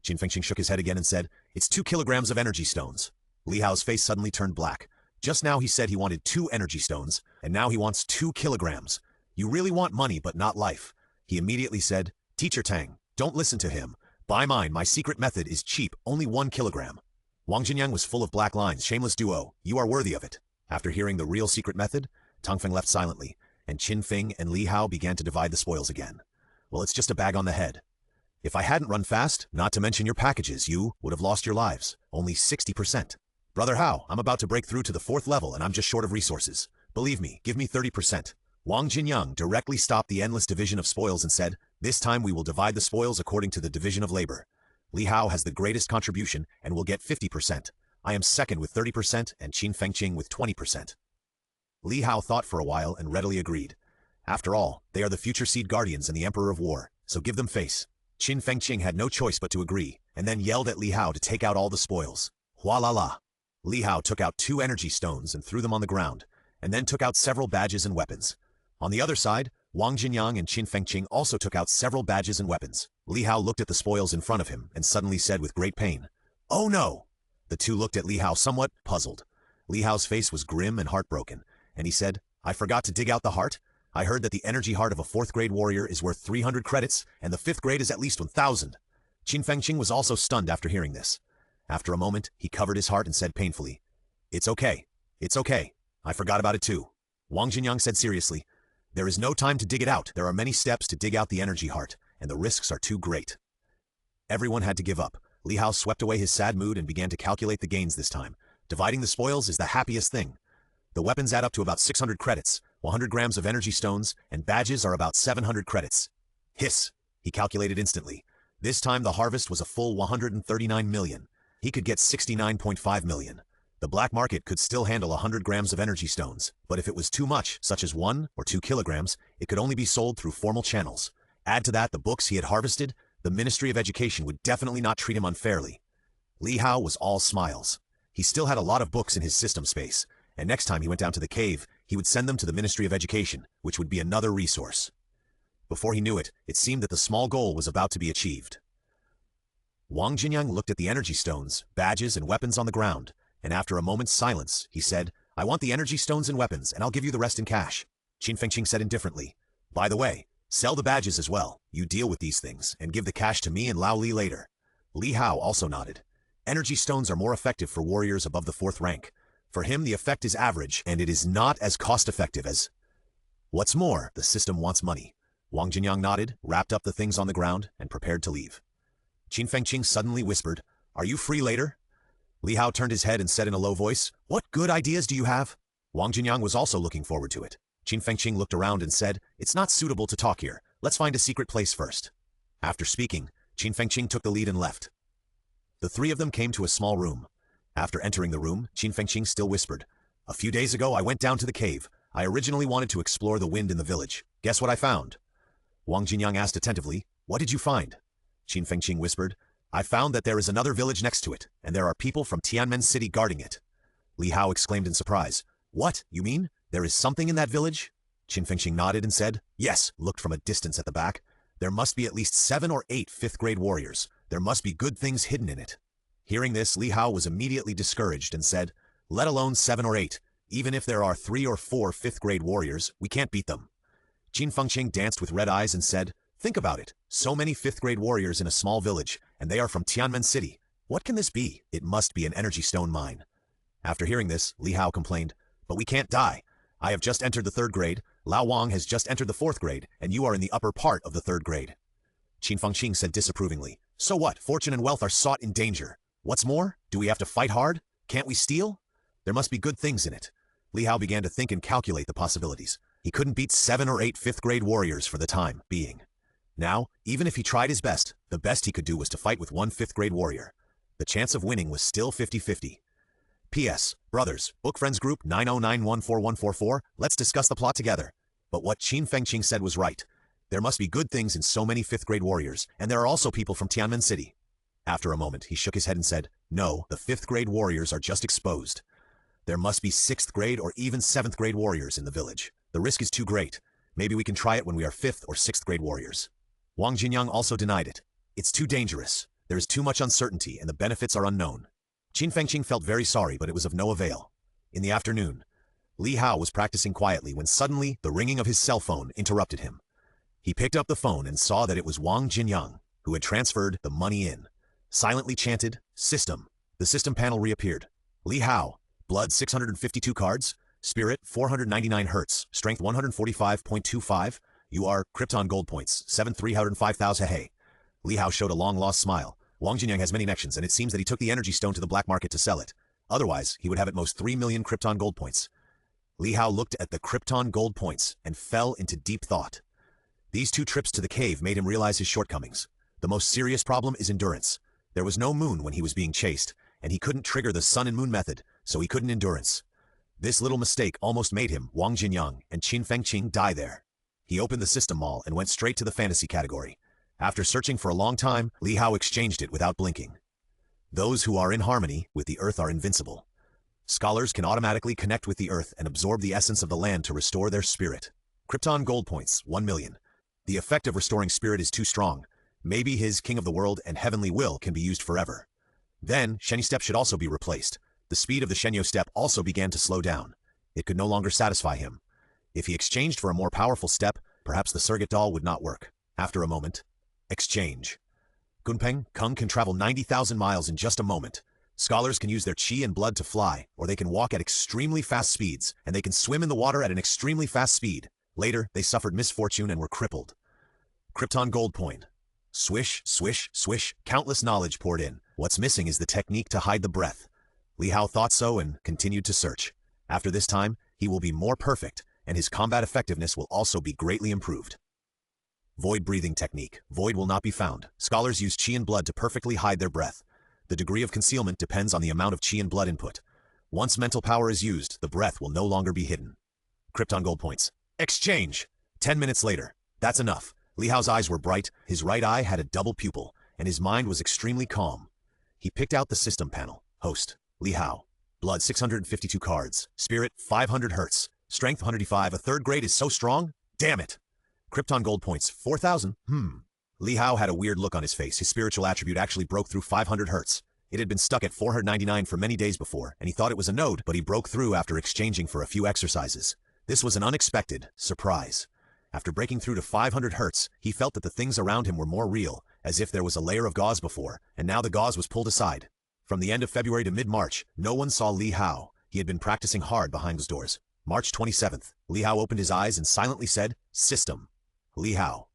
Qin Fengqing shook his head again and said, "It's 2 kilograms of energy stones." Li Hao's face suddenly turned black. Just now he said he wanted 2 energy stones, and now he wants 2 kilograms. "You really want money but not life." He immediately said, "Teacher Tang, don't listen to him. Buy mine, my secret method is cheap, only 1 kilogram. Wang Jinyang was full of black lines. Shameless duo, you are worthy of it. After hearing the real secret method, Tangfeng left silently, and Qin Feng and Li Hao began to divide the spoils again. Well, it's just a bag on the head. If I hadn't run fast, not to mention your packages, you would have lost your lives. Only 60%. Brother Hao, I'm about to break through to the 4th level and I'm just short of resources. Believe me, give me 30%. Wang Jinyang directly stopped the endless division of spoils and said, this time we will divide the spoils according to the division of labor. Li Hao has the greatest contribution and will get 50%. I am second with 30% and Qin Fengqing with 20%. Li Hao thought for a while and readily agreed. After all, they are the future seed guardians and the emperor of war, so give them face. Qin Fengqing had no choice but to agree, and then yelled at Li Hao to take out all the spoils. Hua la la. Li Hao took out 2 energy stones and threw them on the ground, and then took out several badges and weapons. On the other side, Wang Jinyang and Qin Fengqing also took out several badges and weapons. Li Hao looked at the spoils in front of him and suddenly said with great pain, "Oh no!" The two looked at Li Hao somewhat puzzled. Li Hao's face was grim and heartbroken, and he said, I forgot to dig out the heart. I heard that the energy heart of a 4th grade warrior is worth 300 credits, and the 5th grade is at least 1,000. Qin Fengqing was also stunned after hearing this. After a moment, he covered his heart and said painfully, It's okay. It's okay. I forgot about it too. Wang Jinyang said seriously, There is no time to dig it out. There are many steps to dig out the energy heart, and the risks are too great. Everyone had to give up. Li Hao swept away his sad mood and began to calculate the gains this time. Dividing the spoils is the happiest thing. The weapons add up to about 600 credits, 100 grams of energy stones, and badges are about 700 credits. Hiss! He calculated instantly. This time the harvest was a full 139 million. He could get 69.5 million. The black market could still handle 100 grams of energy stones, but if it was too much, such as 1 or 2 kilograms, it could only be sold through formal channels. Add to that the books he had harvested, the Ministry of Education would definitely not treat him unfairly. Li Hao was all smiles. He still had a lot of books in his system space, and next time he went down to the cave, he would send them to the Ministry of Education, which would be another resource. Before he knew it, it seemed that the small goal was about to be achieved. Wang Jinyang looked at the energy stones, badges, and weapons on the ground, and after a moment's silence, he said, I want the energy stones and weapons, and I'll give you the rest in cash. Qin Fengqing said indifferently, By the way, sell the badges as well. You deal with these things, and give the cash to me and Lao Li later. Li Hao also nodded. Energy stones are more effective for warriors above the 4th rank. For him, the effect is average, and it is not as cost-effective as... What's more, the system wants money. Wang Jinyang nodded, wrapped up the things on the ground, and prepared to leave. Qin Fengqing suddenly whispered, Are you free later? Li Hao turned his head and said in a low voice, What good ideas do you have? Wang Jinyang was also looking forward to it. Qin Fengqing looked around and said, It's not suitable to talk here. Let's find a secret place first. After speaking, Qin Fengqing took the lead and left. The 3 of them came to a small room. After entering the room, Qin Fengqing still whispered, A few days ago I went down to the cave. I originally wanted to explore the wind in the village. Guess what I found? Wang Jinyang asked attentively, What did you find? Qin Fengqing whispered, I found that there is another village next to it, and there are people from Tianmen City guarding it. Li Hao exclaimed in surprise, What, you mean? There is something in that village? Qin Fengqing nodded and said, Yes, looked from a distance at the back. There must be at least 7 or 8 5th-grade warriors. There must be good things hidden in it. Hearing this, Li Hao was immediately discouraged and said, Let alone 7 or 8. Even if there are 3 or 4 5th-grade warriors, we can't beat them. Qin Fengqing danced with red eyes and said, Think about it. So many 5th-grade warriors in a small village, and they are from Tianmen City. What can this be? It must be an energy stone mine. After hearing this, Li Hao complained, But we can't die. I have just entered the 3rd grade, Lao Wang has just entered the 4th grade, and you are in the upper part of the 3rd grade. Qin Fengqing said disapprovingly, So what? Fortune and wealth are sought in danger. What's more? Do we have to fight hard? Can't we steal? There must be good things in it. Li Hao began to think and calculate the possibilities. He couldn't beat 7 or 8 5th-grade warriors for the time being. Now, even if he tried his best, the best he could do was to fight with 1 5th-grade warrior. The chance of winning was still 50-50. P.S. Brothers, Book Friends Group 90914144, let's discuss the plot together. But what Qin Fengqing said was right. There must be good things in so many 5th-grade warriors, and there are also people from Tianmen City. After a moment, he shook his head and said, No, the 5th-grade warriors are just exposed. There must be 6th grade or even 7th grade warriors in the village. The risk is too great. Maybe we can try it when we are 5th or 6th grade warriors. Wang Jinyang also denied it. It's too dangerous. There is too much uncertainty and the benefits are unknown. Qin Fengqing felt very sorry, but it was of no avail. In the afternoon, Li Hao was practicing quietly when suddenly the ringing of his cell phone interrupted him. He picked up the phone and saw that it was Wang Jinyang. who had transferred the money in. Silently chanted, "System." The system panel reappeared. Li Hao, blood 652 cards, spirit 499 hertz, strength 145.25. You are Krypton Gold points, 7,305,000. Hey. Li Hao showed a long-lost smile. Wang Jinyang has many connections, and it seems that he took the energy stone to the black market to sell it. Otherwise, he would have at most 3 million Krypton Gold points. Li Hao looked at the Krypton Gold points and fell into deep thought. These 2 trips to the cave made him realize his shortcomings. The most serious problem is endurance. There was no moon when he was being chased, and he couldn't trigger the sun and moon method, so he couldn't endurance. This little mistake almost made him, Wang Jinyang, and Qin Fengqing die there. He opened the system mall and went straight to the fantasy category. After searching for a long time, Li Hao exchanged it without blinking. Those who are in harmony with the earth are invincible. Scholars can automatically connect with the earth and absorb the essence of the land to restore their spirit. Krypton Gold points, 1 million. The effect of restoring spirit is too strong. Maybe his King of the World and Heavenly Will can be used forever. Then, Shenyi Step should also be replaced. The speed of the Shenyo Step also began to slow down. It could no longer satisfy him. If he exchanged for a more powerful step, perhaps the surrogate doll would not work. After a moment, exchange. Gunpeng, Kung can travel 90,000 miles in just a moment. Scholars can use their chi and blood to fly, or they can walk at extremely fast speeds, and they can swim in the water at an extremely fast speed. Later, they suffered misfortune and were crippled. Krypton Gold point. Swish, swish, swish, countless knowledge poured in. What's missing is the technique to hide the breath. Li Hao thought so and continued to search. After this time, he will be more perfect, and his combat effectiveness will also be greatly improved. Void breathing technique. Void will not be found. Scholars use chi and blood to perfectly hide their breath. The degree of concealment depends on the amount of chi and blood input. Once mental power is used, the breath will no longer be hidden. Krypton Gold points. Exchange! 10 minutes later. That's enough. Li Hao's eyes were bright, his right eye had a double pupil, and his mind was extremely calm. He picked out the system panel. Host, Li Hao. Blood 652 cards. Spirit 500 hertz. Strength 105. A third grade is so strong? Damn it! Krypton Gold points. 4,000? Li Hao had a weird look on his face. His spiritual attribute actually broke through 500 hertz. It had been stuck at 499 for many days before, and he thought it was a node, but he broke through after exchanging for a few exercises. This was an unexpected surprise. After breaking through to 500 hertz, he felt that the things around him were more real, as if there was a layer of gauze before, and now the gauze was pulled aside. From the end of February to mid-March, no one saw Li Hao. He had been practicing hard behind those doors. March 27th, Li Hao opened his eyes and silently said, "System." Li Hao.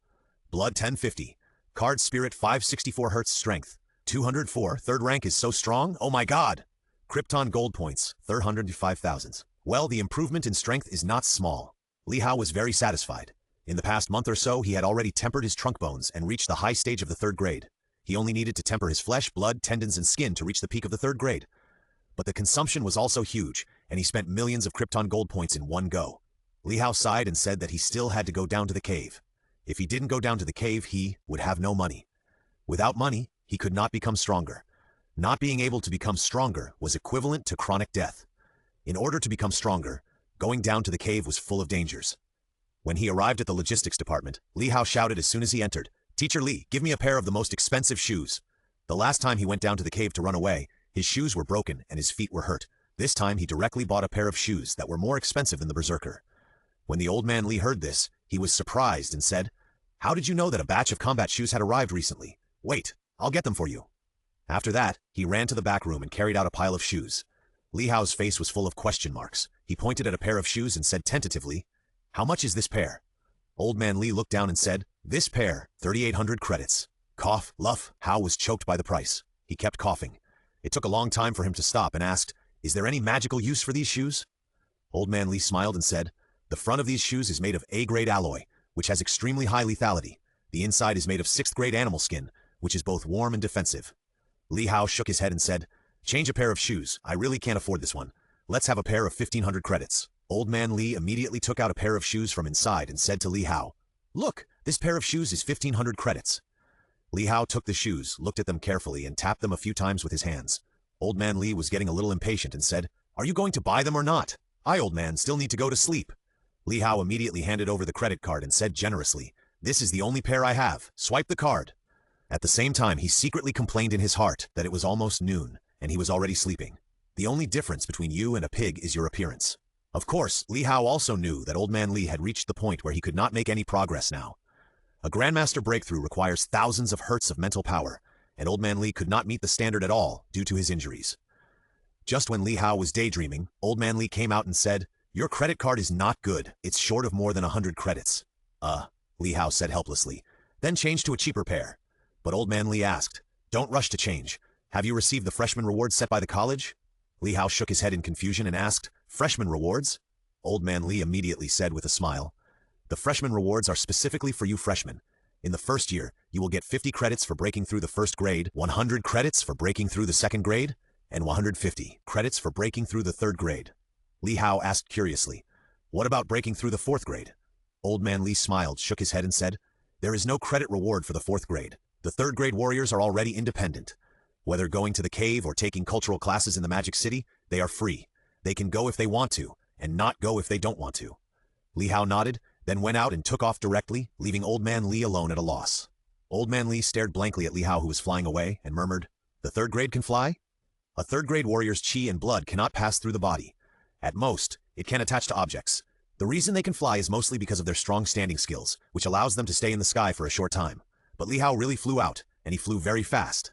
Blood 1050. Card Spirit 564 hertz strength. 204. Third rank is so strong? Oh my god! Krypton Gold points. 305,000. Well, the improvement in strength is not small. Li Hao was very satisfied. In the past month or so, he had already tempered his trunk bones and reached the high stage of the 3rd grade. He only needed to temper his flesh, blood, tendons, and skin to reach the peak of the 3rd grade. But the consumption was also huge, and he spent millions of Krypton Gold points in one go. Li Hao sighed and said that he still had to go down to the cave. If he didn't go down to the cave, he would have no money. Without money, he could not become stronger. Not being able to become stronger was equivalent to chronic death. In order to become stronger, going down to the cave was full of dangers. When he arrived at the logistics department, Li Hao shouted as soon as he entered, "Teacher Li, give me a pair of the most expensive shoes." The last time he went down to the cave to run away, his shoes were broken and his feet were hurt. This time he directly bought a pair of shoes that were more expensive than the berserker. When the old man Li heard this, he was surprised and said, "How did you know that a batch of combat shoes had arrived recently? Wait, I'll get them for you." After that, he ran to the back room and carried out a pile of shoes. Li Hao's face was full of question marks. He pointed at a pair of shoes and said tentatively, "How much is this pair?" Old man Li looked down and said, "This pair, 3,800 credits." Cough, luff, Hao was choked by the price. He kept coughing. It took a long time for him to stop and asked, "Is there any magical use for these shoes?" Old man Li smiled and said, "The front of these shoes is made of A-grade alloy, which has extremely high lethality. The inside is made of 6th-grade animal skin, which is both warm and defensive." Li Hao shook his head and said, "Change a pair of shoes. I really can't afford this one. Let's have a pair of 1,500 credits. Old man Li immediately took out a pair of shoes from inside and said to Li Hao, "Look, this pair of shoes is 1,500 credits. Li Hao took the shoes, looked at them carefully, and tapped them a few times with his hands. Old man Li was getting a little impatient and said, "Are you going to buy them or not? I, old man, still need to go to sleep." Li Hao immediately handed over the credit card and said generously, "This is the only pair I have. Swipe the card." At the same time, he secretly complained in his heart that it was almost noon, and he was already sleeping. The only difference between you and a pig is your appearance. Of course, Li Hao also knew that old man Li had reached the point where he could not make any progress now. A Grandmaster breakthrough requires thousands of hertz of mental power, and Old Man Li could not meet the standard at all due to his injuries. Just when Li Hao was daydreaming, Old Man Li came out and said, "Your credit card is not good. It's short of more than 100 credits. Li Hao said helplessly, then changed to a cheaper pair. But Old Man Li asked, "Don't rush to change. Have you received the freshman reward set by the college?" Li Hao shook his head in confusion and asked, "Freshman rewards?" Old Man Li immediately said with a smile, "The freshman rewards are specifically for you freshmen. In the first year, you will get 50 credits for breaking through the first grade, 100 credits for breaking through the second grade, and 150 credits for breaking through the third grade." Li Hao asked curiously, "What about breaking through the fourth grade?" Old Man Li smiled, shook his head and said, "There is no credit reward for the fourth grade. The third grade warriors are already independent. Whether going to the cave or taking cultural classes in the Magic City, they are free. They can go if they want to, and not go if they don't want to." Li Hao nodded, then went out and took off directly, leaving Old Man Li alone at a loss. Old Man Li stared blankly at Li Hao, who was flying away, and murmured, "The third grade can fly?" A third grade warrior's chi and blood cannot pass through the body. At most, it can attach to objects. The reason they can fly is mostly because of their strong standing skills, which allows them to stay in the sky for a short time. But Li Hao really flew out, and he flew very fast.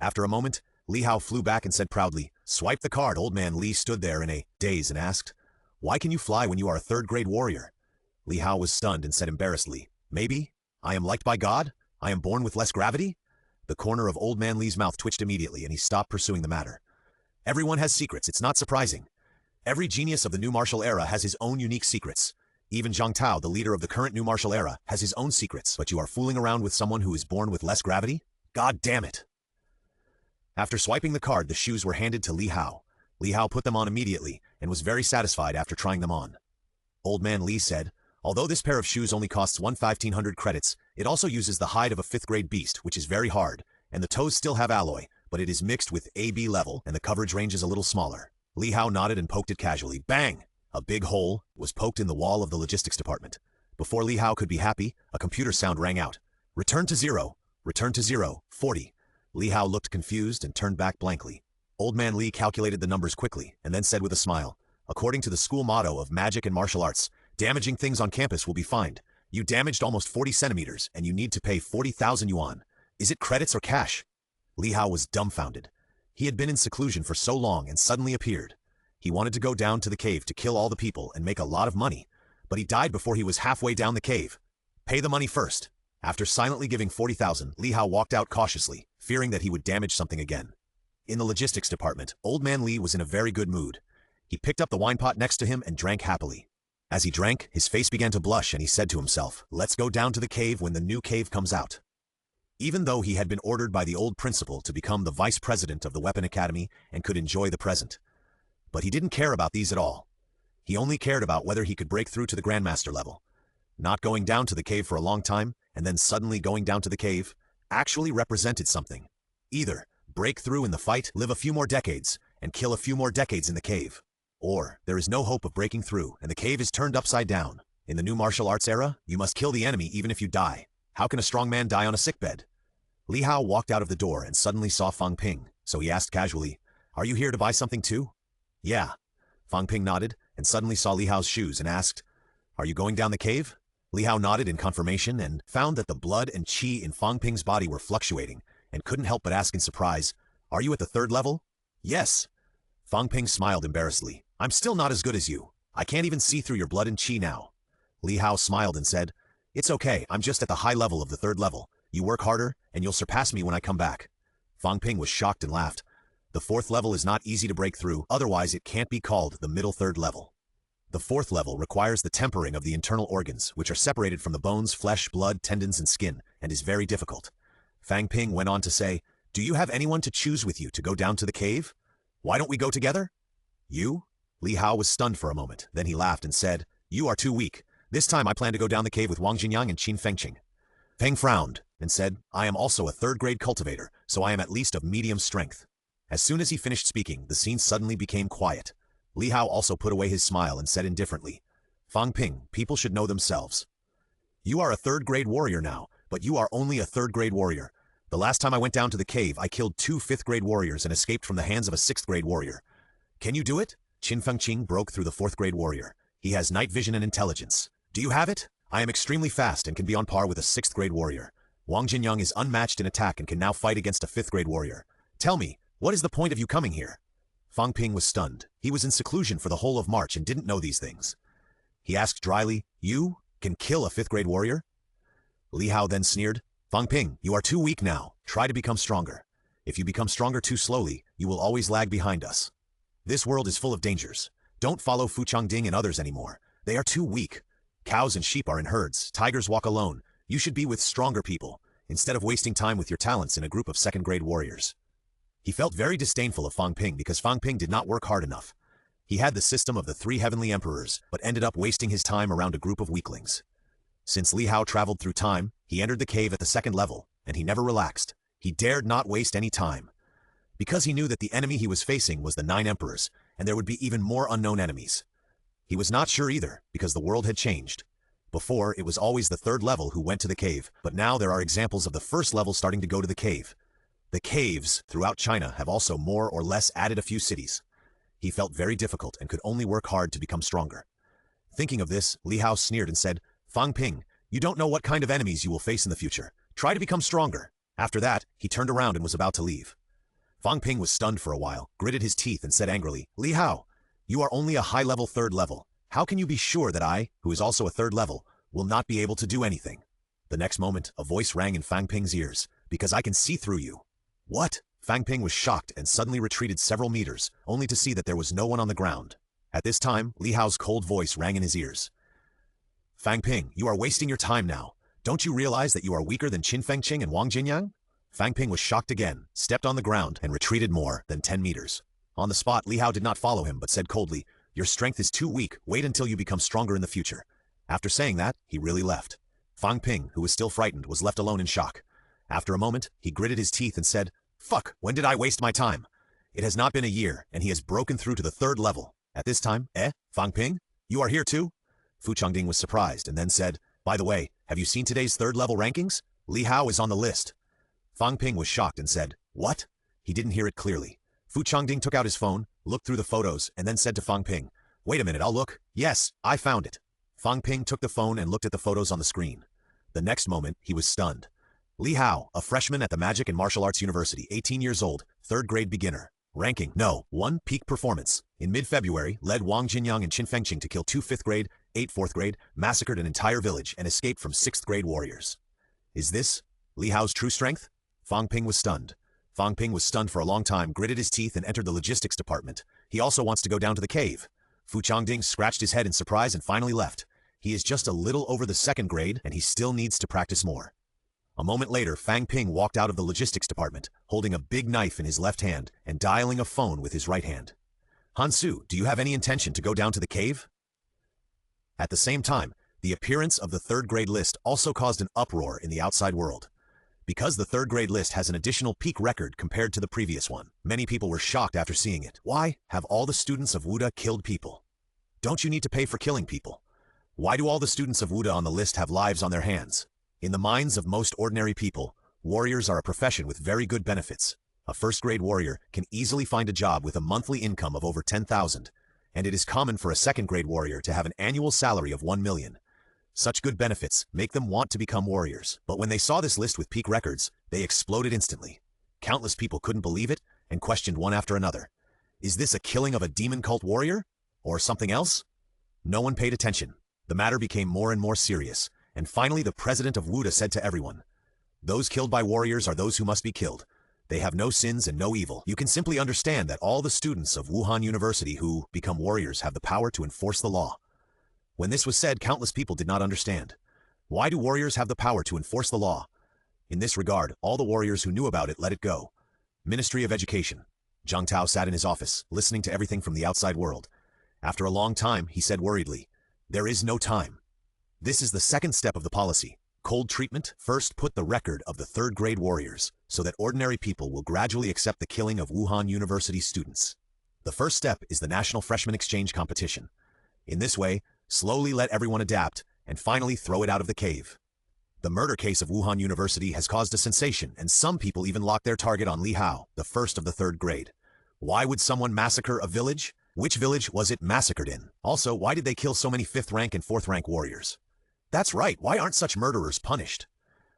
After a moment, Li Hao flew back and said proudly, "Swipe the card." Old Man Li stood there in a daze and asked, "Why can you fly when you are a third grade warrior?" Li Hao was stunned and said embarrassedly, "Maybe I am liked by God? I am born with less gravity?" The corner of Old Man Li's mouth twitched immediately and he stopped pursuing the matter. Everyone has secrets, it's not surprising. Every genius of the new martial era has his own unique secrets. Even Zhang Tao, the leader of the current new martial era, has his own secrets, but you are fooling around with someone who is born with less gravity? God damn it! After swiping the card, the shoes were handed to Li Hao. Li Hao put them on immediately and was very satisfied after trying them on. Old Man Li said, "Although this pair of shoes only costs 1,500 credits, it also uses the hide of a 5th grade beast, which is very hard, and the toes still have alloy, but it is mixed with AB level and the coverage range is a little smaller." Li Hao nodded and poked it casually. Bang! A big hole was poked in the wall of the logistics department. Before Li Hao could be happy, a computer sound rang out. "Return to 0. Return to 0. 40. Li Hao looked confused and turned back blankly. Old Man Li calculated the numbers quickly and then said with a smile, "According to the school motto of magic and martial arts, damaging things on campus will be fined. You damaged almost 40 centimeters and you need to pay 40,000 yuan. Is it credits or cash?" Li Hao was dumbfounded. He had been in seclusion for so long and suddenly appeared. He wanted to go down to the cave to kill all the people and make a lot of money, but he died before he was halfway down the cave. "Pay the money first." After silently giving 40,000, Li Hao walked out cautiously, fearing that he would damage something again. In the logistics department, Old Man Li was in a very good mood. He picked up the wine pot next to him and drank happily. As he drank, his face began to blush and he said to himself, "Let's go down to the cave when the new cave comes out." Even though he had been ordered by the old principal to become the vice president of the Weapon Academy and could enjoy the present. But he didn't care about these at all. He only cared about whether he could break through to the Grandmaster level. Not going down to the cave for a long time, and then suddenly going down to the cave, actually represented something. Either break through in the fight, live a few more decades, and kill a few more decades in the cave. Or there is no hope of breaking through, and the cave is turned upside down. In the new martial arts era, you must kill the enemy even if you die. How can a strong man die on a sickbed? Li Hao walked out of the door and suddenly saw Fang Ping, so he asked casually, "Are you here to buy something too?" "Yeah." Fang Ping nodded and suddenly saw Li Hao's shoes and asked, "Are you going down the cave?" Li Hao nodded in confirmation and found that the blood and qi in Fang Ping's body were fluctuating and couldn't help but ask in surprise, "Are you at the third level?" "Yes." Fang Ping smiled embarrassedly. "I'm still not as good as you. I can't even see through your blood and qi now." Li Hao smiled and said, "It's okay, I'm just at the high level of the third level. You work harder, and you'll surpass me when I come back." Fang Ping was shocked and laughed. The fourth level is not easy to break through, otherwise it can't be called the middle third level. The fourth level requires the tempering of the internal organs, which are separated from the bones, flesh, blood, tendons, and skin, and is very difficult. Fang Ping went on to say, "Do you have anyone to choose with you to go down to the cave? Why don't we go together?" "You?" Li Hao was stunned for a moment, then he laughed and said, "You are too weak. This time I plan to go down the cave with Wang Jinyang and Qin Fengqing." Feng frowned and said, "I am also a third-grade cultivator, so I am at least of medium strength." As soon as he finished speaking, the scene suddenly became quiet. Li Hao also put away his smile and said indifferently, "Fang Ping, people should know themselves. You are a third-grade warrior now, but you are only a third-grade warrior. The last time I went down to the cave, I killed 2 5th-grade warriors and escaped from the hands of a 6th-grade warrior. Can you do it?" Qin Fengqing broke through the 4th-grade warrior. "He has night vision and intelligence. Do you have it?" I am extremely fast and can be on par with a 6th grade warrior. Wang Jinyang is unmatched in attack and can now fight against a 5th grade warrior. Tell me, what is the point of you coming here? Fang Ping was stunned. He was in seclusion for the whole of March and didn't know these things. He asked dryly, you can kill a 5th grade warrior? Li Hao then sneered, Fang Ping, you are too weak now. Try to become stronger. If you become stronger too slowly, you will always lag behind us. This world is full of dangers. Don't follow Fu Changding and others anymore. They are too weak. Cows and sheep are in herds. Tigers walk alone. You should be with stronger people, instead of wasting time with your talents in a group of 2nd grade warriors. He felt very disdainful of Fang Ping because Fang Ping did not work hard enough. He had the system of the 3 heavenly emperors, but ended up wasting his time around a group of weaklings. Since Li Hao traveled through time, he entered the cave at the 2nd level, and he never relaxed. He dared not waste any time. Because he knew that the enemy he was facing was the 9 emperors, and there would be even more unknown enemies. He was not sure either, because the world had changed. Before, it was always the 3rd level who went to the cave, but now there are examples of the 1st level starting to go to the cave. The caves throughout China have also more or less added a few cities. He felt very difficult and could only work hard to become stronger. Thinking of this, Li Hao sneered and said, Fang Ping, you don't know what kind of enemies you will face in the future. Try to become stronger. After that, he turned around and was about to leave. Fang Ping was stunned for a while, gritted his teeth and said angrily, Li Hao, you are only a high-level 3rd level. How can you be sure that I, who is also a 3rd level, will not be able to do anything? The next moment, a voice rang in Fang Ping's ears, because I can see through you. What? Fang Ping was shocked and suddenly retreated several meters, only to see that there was no one on the ground. At this time, Li Hao's cold voice rang in his ears. Fang Ping, you are wasting your time now. Don't you realize that you are weaker than Qin Fengqing and Wang Jinyang? Fang Ping was shocked again, stepped on the ground, and retreated more than 10 meters. On the spot, Li Hao did not follow him, but said coldly, your strength is too weak. Wait until you become stronger in the future. After saying that, he really left. Fang Ping, who was still frightened, was left alone in shock. After a moment, he gritted his teeth and said, Fuck, when did I waste my time? It has not been a year, and he has broken through to the 3rd level. At this time, Fang Ping? You are here too? Fu Changding was surprised and then said, by the way, have you seen today's 3rd level rankings? Li Hao is on the list. Fang Ping was shocked and said, what? He didn't hear it clearly. Fu Changding took out his phone, looked through the photos, and then said to Fang Ping, wait a minute, I'll look. Yes, I found it. Fang Ping took the phone and looked at the photos on the screen. The next moment, he was stunned. Li Hao, a freshman at the Magic and Martial Arts University, 18 years old, 3rd grade beginner. Ranking, no, 1, peak performance. In mid-February, led Wang Jinyang and Qin Fengqing to kill 2 5th grade, 8 4th grade, massacred an entire village, and escaped from 6th grade warriors. Is this Li Hao's true strength? Fang Ping was stunned. Fang Ping was stunned for a long time, gritted his teeth, and entered the logistics department. He also wants to go down to the cave. Fu Changding scratched his head in surprise and finally left. He is just a little over the 2nd grade, and he still needs to practice more. A moment later, Fang Ping walked out of the logistics department, holding a big knife in his left hand and dialing a phone with his right hand. Hansu, do you have any intention to go down to the cave? At the same time, the appearance of the 3rd grade list also caused an uproar in the outside world. Because the 3rd grade list has an additional peak record compared to the previous one, many people were shocked after seeing it. Why have all the students of Wuda killed people? Don't you need to pay for killing people? Why do all the students of Wuda on the list have lives on their hands? In the minds of most ordinary people, warriors are a profession with very good benefits. A 1st grade warrior can easily find a job with a monthly income of over 10,000, and it is common for a 2nd grade warrior to have an annual salary of 1 million. Such good benefits make them want to become warriors. But when they saw this list with peak records, they exploded instantly. Countless people couldn't believe it and questioned one after another. Is this a killing of a demon cult warrior? Or something else? No one paid attention. The matter became more and more serious. And finally, the president of Wuda said to everyone, those killed by warriors are those who must be killed. They have no sins and no evil. You can simply understand that all the students of Wuhan University who become warriors have the power to enforce the law. When this was said, countless people did not understand. Why do warriors have the power to enforce the law? In this regard, all the warriors who knew about it let it go. Ministry of Education. Zhang Tao sat in his office, listening to everything from the outside world. After a long time, he said worriedly, there is no time. This is the 2nd step of the policy. Cold treatment. First, put the record of the 3rd grade warriors, so that ordinary people will gradually accept the killing of Wuhan University students. The first step is the National Freshman Exchange Competition. In this way, slowly let everyone adapt, and finally throw it out of the cave. The murder case of Wuhan University has caused a sensation, and some people even locked their target on Li Hao, the 1st of the 3rd grade. Why would someone massacre a village? Which village was it massacred in? Also, why did they kill so many 5th rank and 4th rank warriors? That's right, why aren't such murderers punished?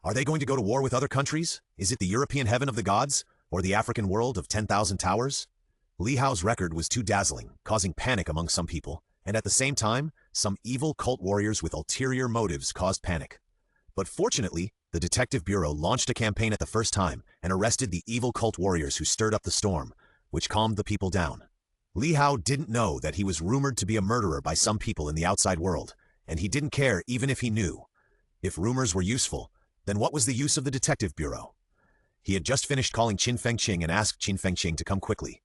Are they going to go to war with other countries? Is it the European heaven of the gods? Or the African world of 10,000 towers? Li Hao's record was too dazzling, causing panic among some people, and at the same time, some evil cult warriors with ulterior motives caused panic. But fortunately, the Detective Bureau launched a campaign at the first time and arrested the evil cult warriors who stirred up the storm, which calmed the people down. Li Hao didn't know that he was rumored to be a murderer by some people in the outside world, and he didn't care even if he knew. If rumors were useful, then what was the use of the Detective Bureau? He had just finished calling Qin Fengqing and asked Qin Fengqing to come quickly.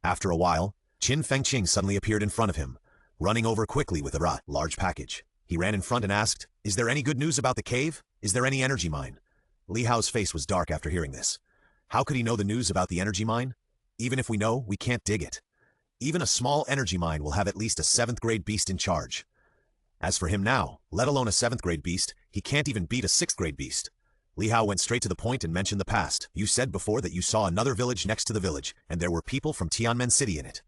After a while, Qin Fengqing suddenly appeared in front of him, running over quickly with a large package. He ran in front and asked, "Is there any good news about the cave? Is there any energy mine?" Li Hao's face was dark after hearing this. How could he know the news about the energy mine? Even if we know, we can't dig it. Even a small energy mine will have at least a 7th grade beast in charge. As for him now, let alone a 7th grade beast, he can't even beat a 6th grade beast. Li Hao went straight to the point and mentioned the past. "You said before that you saw another village next to the village, and there were people from Tianmen City in it."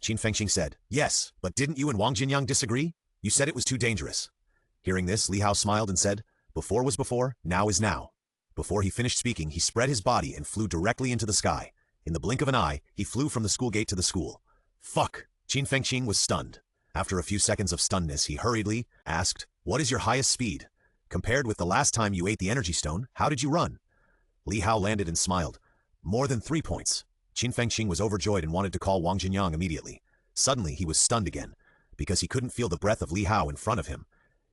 Qin Fengqing said, "Yes, but didn't you and Wang Jinyang disagree? You said it was too dangerous." Hearing this, Li Hao smiled and said, "Before was before, now is now." Before he finished speaking, he spread his body and flew directly into the sky. In the blink of an eye, he flew from the school gate to the school. Fuck! Qin Fengqing was stunned. After a few seconds of stunnedness, he hurriedly asked, "What is your highest speed? Compared with the last time you ate the energy stone, how did you run?" Li Hao landed and smiled. "More than 3 points." Qin Fengqing was overjoyed and wanted to call Wang Jinyang immediately. Suddenly, he was stunned again, because he couldn't feel the breath of Li Hao in front of him.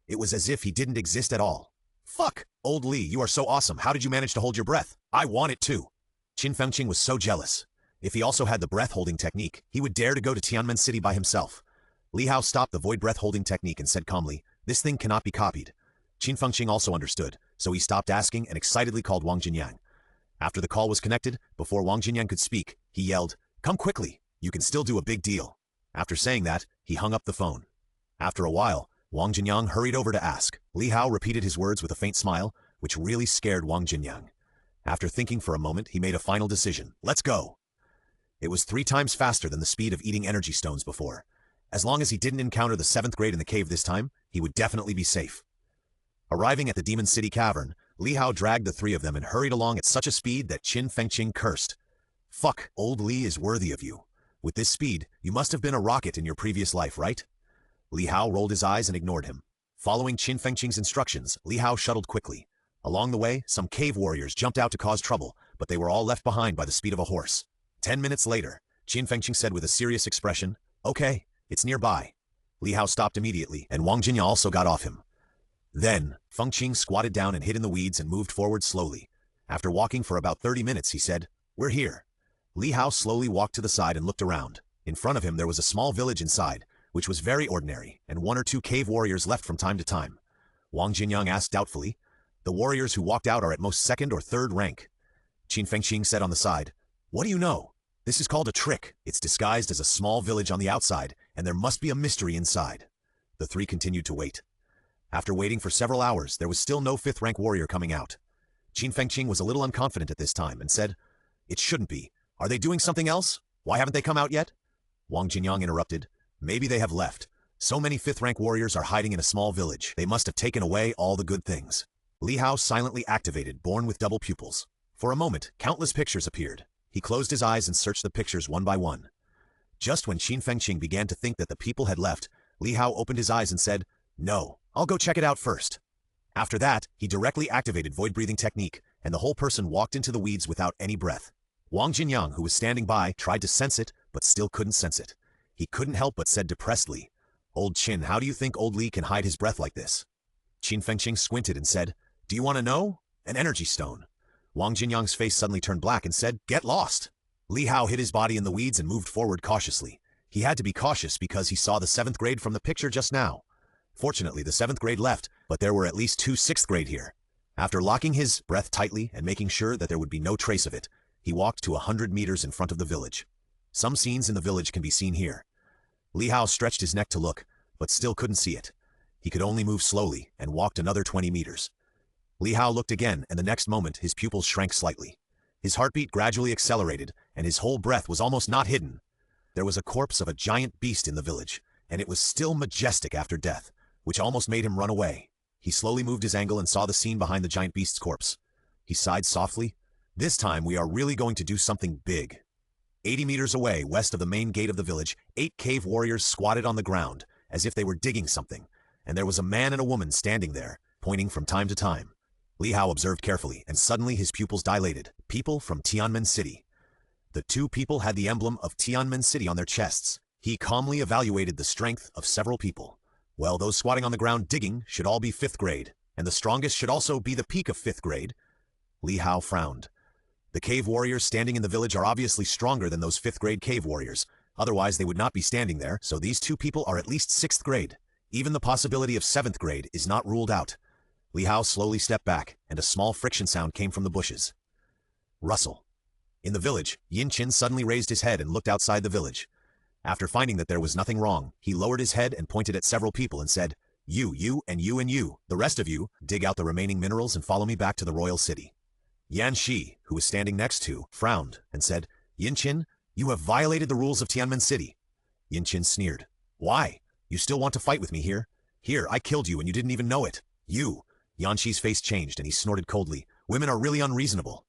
It was as if he didn't exist at all. "Fuck! Old Li, you are so awesome. How did you manage to hold your breath? I want it too." Qin Fengqing was so jealous. If he also had the breath-holding technique, he would dare to go to Tianmen City by himself. Li Hao stopped the void breath-holding technique and said calmly, "This thing cannot be copied." Qin Fengqing also understood, so he stopped asking and excitedly called Wang Jinyang. After the call was connected, before Wang Jinyang could speak, he yelled, "Come quickly, you can still do a big deal." After saying that, he hung up the phone. After a while, Wang Jinyang hurried over to ask. Li Hao repeated his words with a faint smile, which really scared Wang Jinyang. After thinking for a moment, he made a final decision. "Let's go." It was 3 times faster than the speed of eating energy stones before. As long as he didn't encounter the 7th grade in the cave this time, he would definitely be safe. Arriving at the Demon City Cavern, Li Hao dragged the 3 of them and hurried along at such a speed that Qin Fengqing cursed. "Fuck, old Li is worthy of you. With this speed, you must have been a rocket in your previous life, right?" Li Hao rolled his eyes and ignored him. Following Qin Fengqing's instructions, Li Hao shuttled quickly. Along the way, some cave warriors jumped out to cause trouble, but they were all left behind by the speed of a horse. 10 minutes later, Qin Fengqing said with a serious expression, "Okay, it's nearby." Li Hao stopped immediately, and Wang Jinya also got off him. Then, Fengqing squatted down and hid in the weeds and moved forward slowly. After walking for about 30 minutes, he said, "We're here." Li Hao slowly walked to the side and looked around. In front of him there was a small village inside, which was very ordinary, and 1 or 2 cave warriors left from time to time. Wang Jinyang asked doubtfully, "The warriors who walked out are at most 2nd or 3rd rank." Qin Fengqing said on the side, "What do you know? This is called a trick. It's disguised as a small village on the outside, and there must be a mystery inside." The 3 continued to wait. After waiting for several hours, there was still no 5th rank warrior coming out. Qin Fengqing was a little unconfident at this time and said, "It shouldn't be. Are they doing something else? Why haven't they come out yet?" Wang Jinyang interrupted, "Maybe they have left. So many 5th rank warriors are hiding in a small village. They must have taken away all the good things." Li Hao silently activated Born with Double Pupils. For a moment, countless pictures appeared. He closed his eyes and searched the pictures one by one. Just when Qin Fengqing began to think that the people had left, Li Hao opened his eyes and said, "No, I'll go check it out first." After that, he directly activated void breathing technique, and the whole person walked into the weeds without any breath. Wang Jinyang, who was standing by, tried to sense it, but still couldn't sense it. He couldn't help but said depressedly, "Old Qin, how do you think old Li can hide his breath like this?" Qin Fengqing squinted and said, "Do you want to know? An energy stone." Wang Jinyang's face suddenly turned black and said, "Get lost." Li Hao hid his body in the weeds and moved forward cautiously. He had to be cautious because he saw the 7th grade from the picture just now. Fortunately, the 7th grade left, but there were at least 2 6th grade here. After locking his breath tightly and making sure that there would be no trace of it, he walked to 100 meters in front of the village. Some scenes in the village can be seen here. Li Hao stretched his neck to look, but still couldn't see it. He could only move slowly and walked another 20 meters. Li Hao looked again, and the next moment his pupils shrank slightly. His heartbeat gradually accelerated, and his whole breath was almost not hidden. There was a corpse of a giant beast in the village, and it was still majestic after death, which almost made him run away. He slowly moved his angle and saw the scene behind the giant beast's corpse. He sighed softly. This time we are really going to do something big. 80 meters away, west of the main gate of the village, 8 cave warriors squatted on the ground, as if they were digging something, and there was a man and a woman standing there, pointing from time to time. Li Hao observed carefully, and suddenly his pupils dilated. People from Tianmen City. The two people had the emblem of Tianmen City on their chests. He calmly evaluated the strength of several people. Well, those squatting on the ground digging should all be 5th grade, and the strongest should also be the peak of 5th grade. Li Hao frowned. The cave warriors standing in the village are obviously stronger than those 5th grade cave warriors. Otherwise, they would not be standing there, so these two people are at least 6th grade. Even the possibility of 7th grade is not ruled out. Li Hao slowly stepped back, and a small friction sound came from the bushes. Rustle. In the village, Yin Qin suddenly raised his head and looked outside the village. After finding that there was nothing wrong, he lowered his head and pointed at several people and said, You, and you, and you, the rest of you, dig out the remaining minerals and follow me back to the royal city. Yan Shi, who was standing next to, frowned and said, Yin Qin, you have violated the rules of Tianmen City. Yin Qin sneered. Why? You still want to fight with me here? Here, I killed you and you didn't even know it. You. Yan Shi's face changed and he snorted coldly. Women are really unreasonable.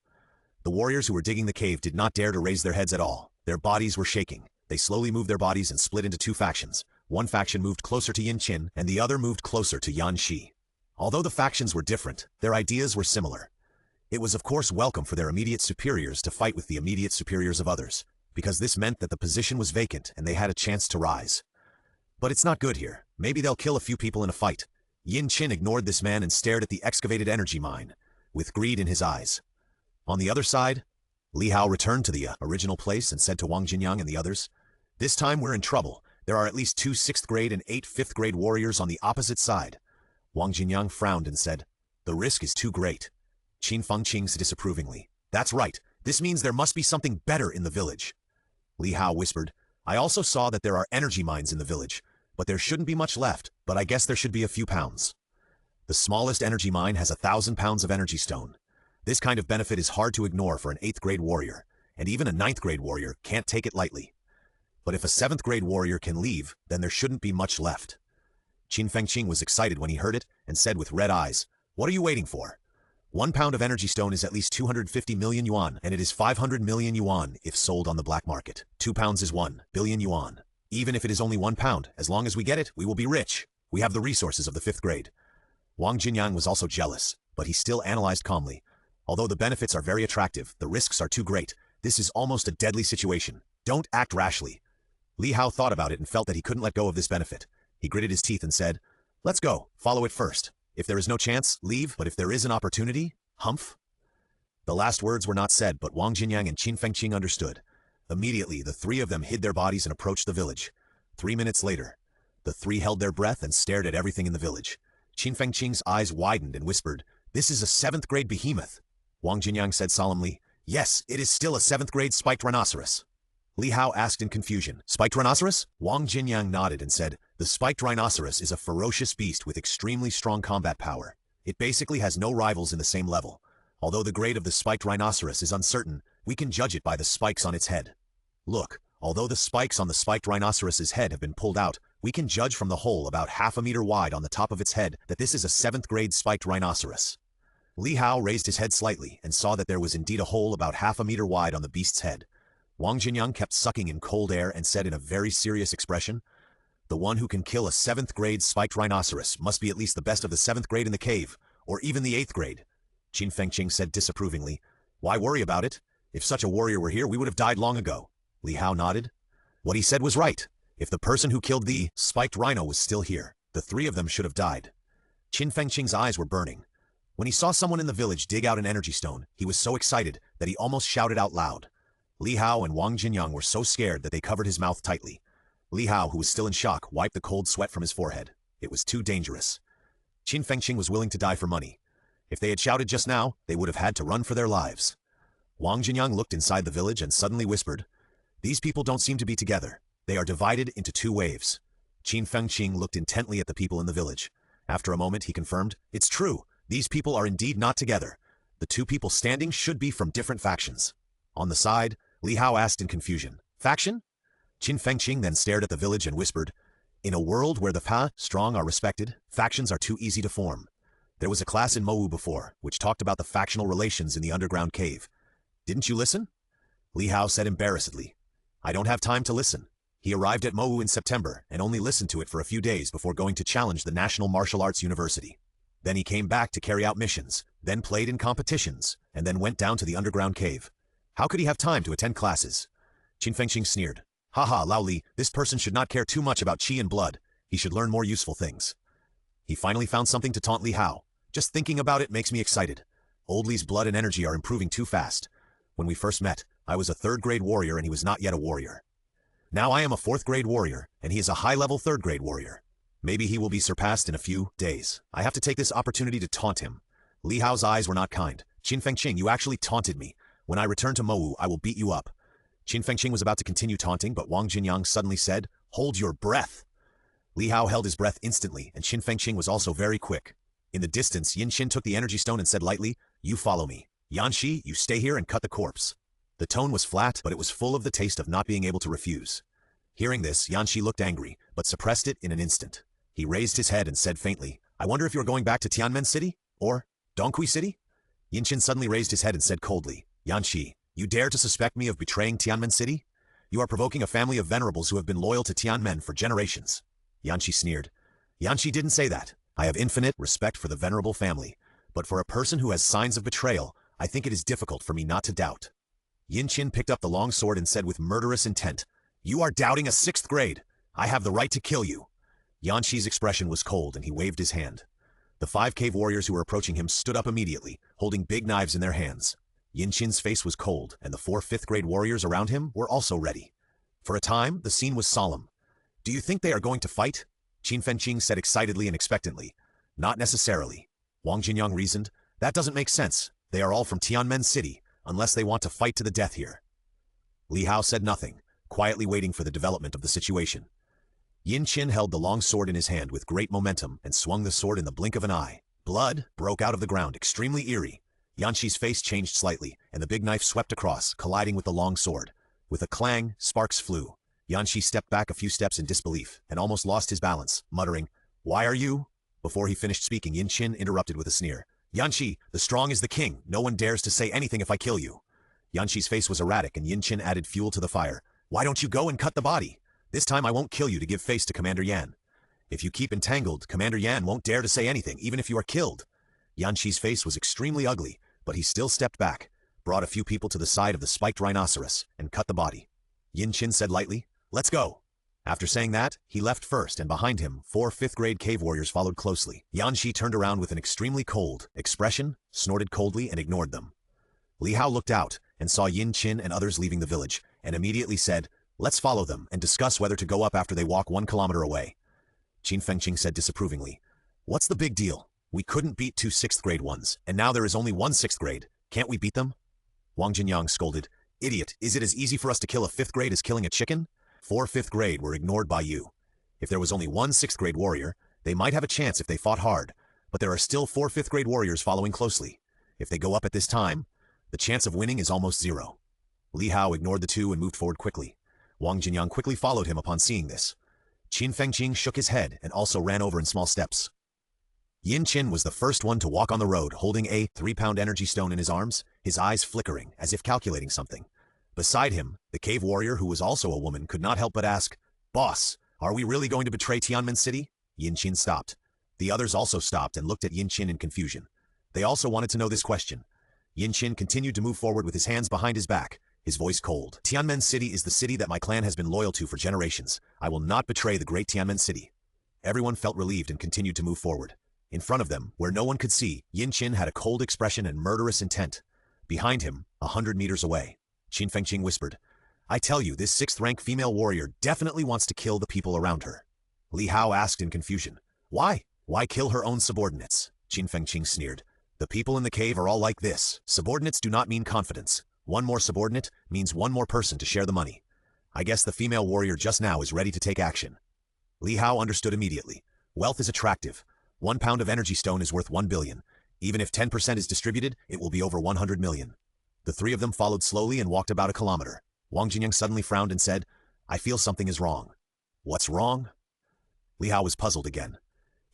The warriors who were digging the cave did not dare to raise their heads at all. Their bodies were shaking. They slowly moved their bodies and split into 2 factions. One faction moved closer to Yin Qin and the other moved closer to Yan Shi. Although the factions were different, their ideas were similar. It was of course welcome for their immediate superiors to fight with the immediate superiors of others, because this meant that the position was vacant and they had a chance to rise. But it's not good here. Maybe they'll kill a few people in a fight. Yin Qin ignored this man and stared at the excavated energy mine, with greed in his eyes. On the other side, Li Hao returned to the original place and said to Wang Jinyang and the others, This time we're in trouble. There are at least 2 6th grade and 8 5th grade warriors on the opposite side. Wang Jinyang frowned and said, The risk is too great. Qin Fengqing said disapprovingly, That's right. This means there must be something better in the village. Li Hao whispered, I also saw that there are energy mines in the village, but there shouldn't be much left, but I guess there should be a few pounds. The smallest energy mine has 1,000 pounds of energy stone. This kind of benefit is hard to ignore for an 8th grade warrior, and even a 9th grade warrior can't take it lightly. But if a 7th grade warrior can leave, then there shouldn't be much left. Qin Fengqing was excited when he heard it and said with red eyes, What are you waiting for? 1 pound of energy stone is at least 250 million yuan, and it is 500 million yuan if sold on the black market. 2 pounds is 1 billion yuan. Even if it is only 1 pound, as long as we get it, we will be rich. We have the resources of the 5th grade. Wang Jinyang was also jealous, but he still analyzed calmly. Although the benefits are very attractive, the risks are too great. This is almost a deadly situation. Don't act rashly. Li Hao thought about it and felt that he couldn't let go of this benefit. He gritted his teeth and said, Let's go, follow it first. If there is no chance, leave, but if there is an opportunity, humph. The last words were not said, but Wang Jinyang and Qin Fengqing understood. Immediately, the 3 of them hid their bodies and approached the village. 3 minutes later, the 3 held their breath and stared at everything in the village. Qin Fengqing's eyes widened and whispered, This is a 7th grade behemoth. Wang Jinyang said solemnly, Yes, it is still a 7th grade spiked rhinoceros. Li Hao asked in confusion, Spiked rhinoceros? Wang Jinyang nodded and said, The spiked rhinoceros is a ferocious beast with extremely strong combat power. It basically has no rivals in the same level. Although the grade of the spiked rhinoceros is uncertain, we can judge it by the spikes on its head. Look, although the spikes on the spiked rhinoceros's head have been pulled out, we can judge from the hole about half a meter wide on the top of its head that this is a 7th grade spiked rhinoceros. Li Hao raised his head slightly and saw that there was indeed a hole about half a meter wide on the beast's head. Wang Jinyang kept sucking in cold air and said in a very serious expression, The one who can kill a 7th grade spiked rhinoceros must be at least the best of the 7th grade in the cave, or even the 8th grade. Qin Fengqing said disapprovingly, Why worry about it? If such a warrior were here, we would have died long ago. Li Hao nodded. What he said was right. If the person who killed the spiked rhino was still here, the 3 of them should have died. Qin Fengqing's eyes were burning. When he saw someone in the village dig out an energy stone, he was so excited that he almost shouted out loud. Li Hao and Wang Jinyang were so scared that they covered his mouth tightly. Li Hao, who was still in shock, wiped the cold sweat from his forehead. It was too dangerous. Qin Fengqing was willing to die for money. If they had shouted just now, they would have had to run for their lives. Wang Jinyang looked inside the village and suddenly whispered, These people don't seem to be together. They are divided into 2 waves. Qin Fengqing looked intently at the people in the village. After a moment, he confirmed, It's true. These people are indeed not together. The 2 people standing should be from different factions. On the side, Li Hao asked in confusion, Faction? Qin Fengqing then stared at the village and whispered, In a world where the strong are respected, factions are too easy to form. There was a class in Mowu before, which talked about the factional relations in the underground cave. Didn't you listen? Li Hao said embarrassedly. I don't have time to listen. He arrived at Mowu in September and only listened to it for a few days before going to challenge the National Martial Arts University. Then he came back to carry out missions, then played in competitions, and then went down to the underground cave. How could he have time to attend classes? Qin Fengqing sneered. Haha, Lao Li, this person should not care too much about qi and blood. He should learn more useful things. He finally found something to taunt Li Hao. Just thinking about it makes me excited. Old Li's blood and energy are improving too fast. When we first met, I was a third-grade warrior and he was not yet a warrior. Now I am a fourth-grade warrior, and he is a high-level third-grade warrior. Maybe he will be surpassed in a few days. I have to take this opportunity to taunt him. Li Hao's eyes were not kind. Qin Fengqing, you actually taunted me. When I return to Mowu, I will beat you up. Qin Fengqing was about to continue taunting, but Wang Jinyang suddenly said, Hold your breath. Li Hao held his breath instantly, and Qin Fengqing was also very quick. In the distance, Yin Qin took the energy stone and said lightly, You follow me. Yanxi, you stay here and cut the corpse. The tone was flat, but it was full of the taste of not being able to refuse. Hearing this, Yanxi looked angry, but suppressed it in an instant. He raised his head and said faintly, I wonder if you're going back to Tianmen City? Or Dongqi City? Yin Qin suddenly raised his head and said coldly, Yanxi, you dare to suspect me of betraying Tianmen City? You are provoking a family of venerables who have been loyal to Tianmen for generations. Yanxi sneered. Yanxi didn't say that. I have infinite respect for the venerable family, but for a person who has signs of betrayal, I think it is difficult for me not to doubt. Yin Qin picked up the long sword and said with murderous intent, You are doubting a 6th grade. I have the right to kill you. Yanxi's expression was cold and he waved his hand. The 5 cave warriors who were approaching him stood up immediately, holding big knives in their hands. Yin Qin's face was cold, and the 4 5th-grade warriors around him were also ready. For a time, the scene was solemn. Do you think they are going to fight? Qin Fengqing said excitedly and expectantly. Not necessarily. Wang Jinyang reasoned. That doesn't make sense. They are all from Tianmen City, unless they want to fight to the death here. Li Hao said nothing, quietly waiting for the development of the situation. Yin Qin held the long sword in his hand with great momentum and swung the sword in the blink of an eye. Blood broke out of the ground, extremely eerie. Yanxi's face changed slightly, and the big knife swept across, colliding with the long sword. With a clang, sparks flew. Yanxi stepped back a few steps in disbelief, and almost lost his balance, muttering, Why are you? Before he finished speaking, Yin Qin interrupted with a sneer. Yanxi, the strong is the king. No one dares to say anything if I kill you. Yanxi's face was erratic, and Yin Qin added fuel to the fire. Why don't you go and cut the body? This time I won't kill you to give face to Commander Yan. If you keep entangled, Commander Yan won't dare to say anything, even if you are killed. Yanxi's face was extremely ugly, but he still stepped back, brought a few people to the side of the spiked rhinoceros, and cut the body. Yin Qin said lightly, Let's go. After saying that, he left first, and behind him, 4 5th-grade cave warriors followed closely. Yanxi turned around with an extremely cold expression, snorted coldly, and ignored them. Li Hao looked out and saw Yin Qin and others leaving the village, and immediately said, Let's follow them and discuss whether to go up after they walk 1 kilometer away. Qin Fengqing said disapprovingly, What's the big deal? We couldn't beat 2 6th-grade ones, and now there is only 1 6th grade. Can't we beat them? Wang Jinyang scolded, Idiot, is it as easy for us to kill a 5th grade as killing a chicken? 4 5th grade were ignored by you. If there was only 1 6th grade warrior, they might have a chance if they fought hard, but there are still 4 5th grade warriors following closely. If they go up at this time, the chance of winning is almost 0. Li Hao ignored the 2 and moved forward quickly. Wang Jinyang quickly followed him upon seeing this. Qin Fengqing shook his head and also ran over in small steps. Yin Qin was the first one to walk on the road, holding a 3-pound energy stone in his arms, his eyes flickering, as if calculating something. Beside him, the cave warrior, who was also a woman, could not help but ask, Boss, are we really going to betray Tianmen City? Yin Qin stopped. The others also stopped and looked at Yin Qin in confusion. They also wanted to know this question. Yin Qin continued to move forward with his hands behind his back, his voice cold. Tianmen City is the city that my clan has been loyal to for generations. I will not betray the great Tianmen City. Everyone felt relieved and continued to move forward. In front of them, where no one could see, Yin Qin had a cold expression and murderous intent. Behind him, 100 meters away, Qin Fengqing whispered, I tell you, this 6th-rank female warrior definitely wants to kill the people around her. Li Hao asked in confusion, Why? Why kill her own subordinates? Qin Fengqing sneered. The people in the cave are all like this. Subordinates do not mean confidence. 1 more subordinate means 1 more person to share the money. I guess the female warrior just now is ready to take action. Li Hao understood immediately. Wealth is attractive. 1 pound of energy stone is worth 1 billion. Even if 10% is distributed, it will be over 100 million. The 3 of them followed slowly and walked about a kilometer. Wang Jinyang suddenly frowned and said, I feel something is wrong. What's wrong? Li Hao was puzzled again.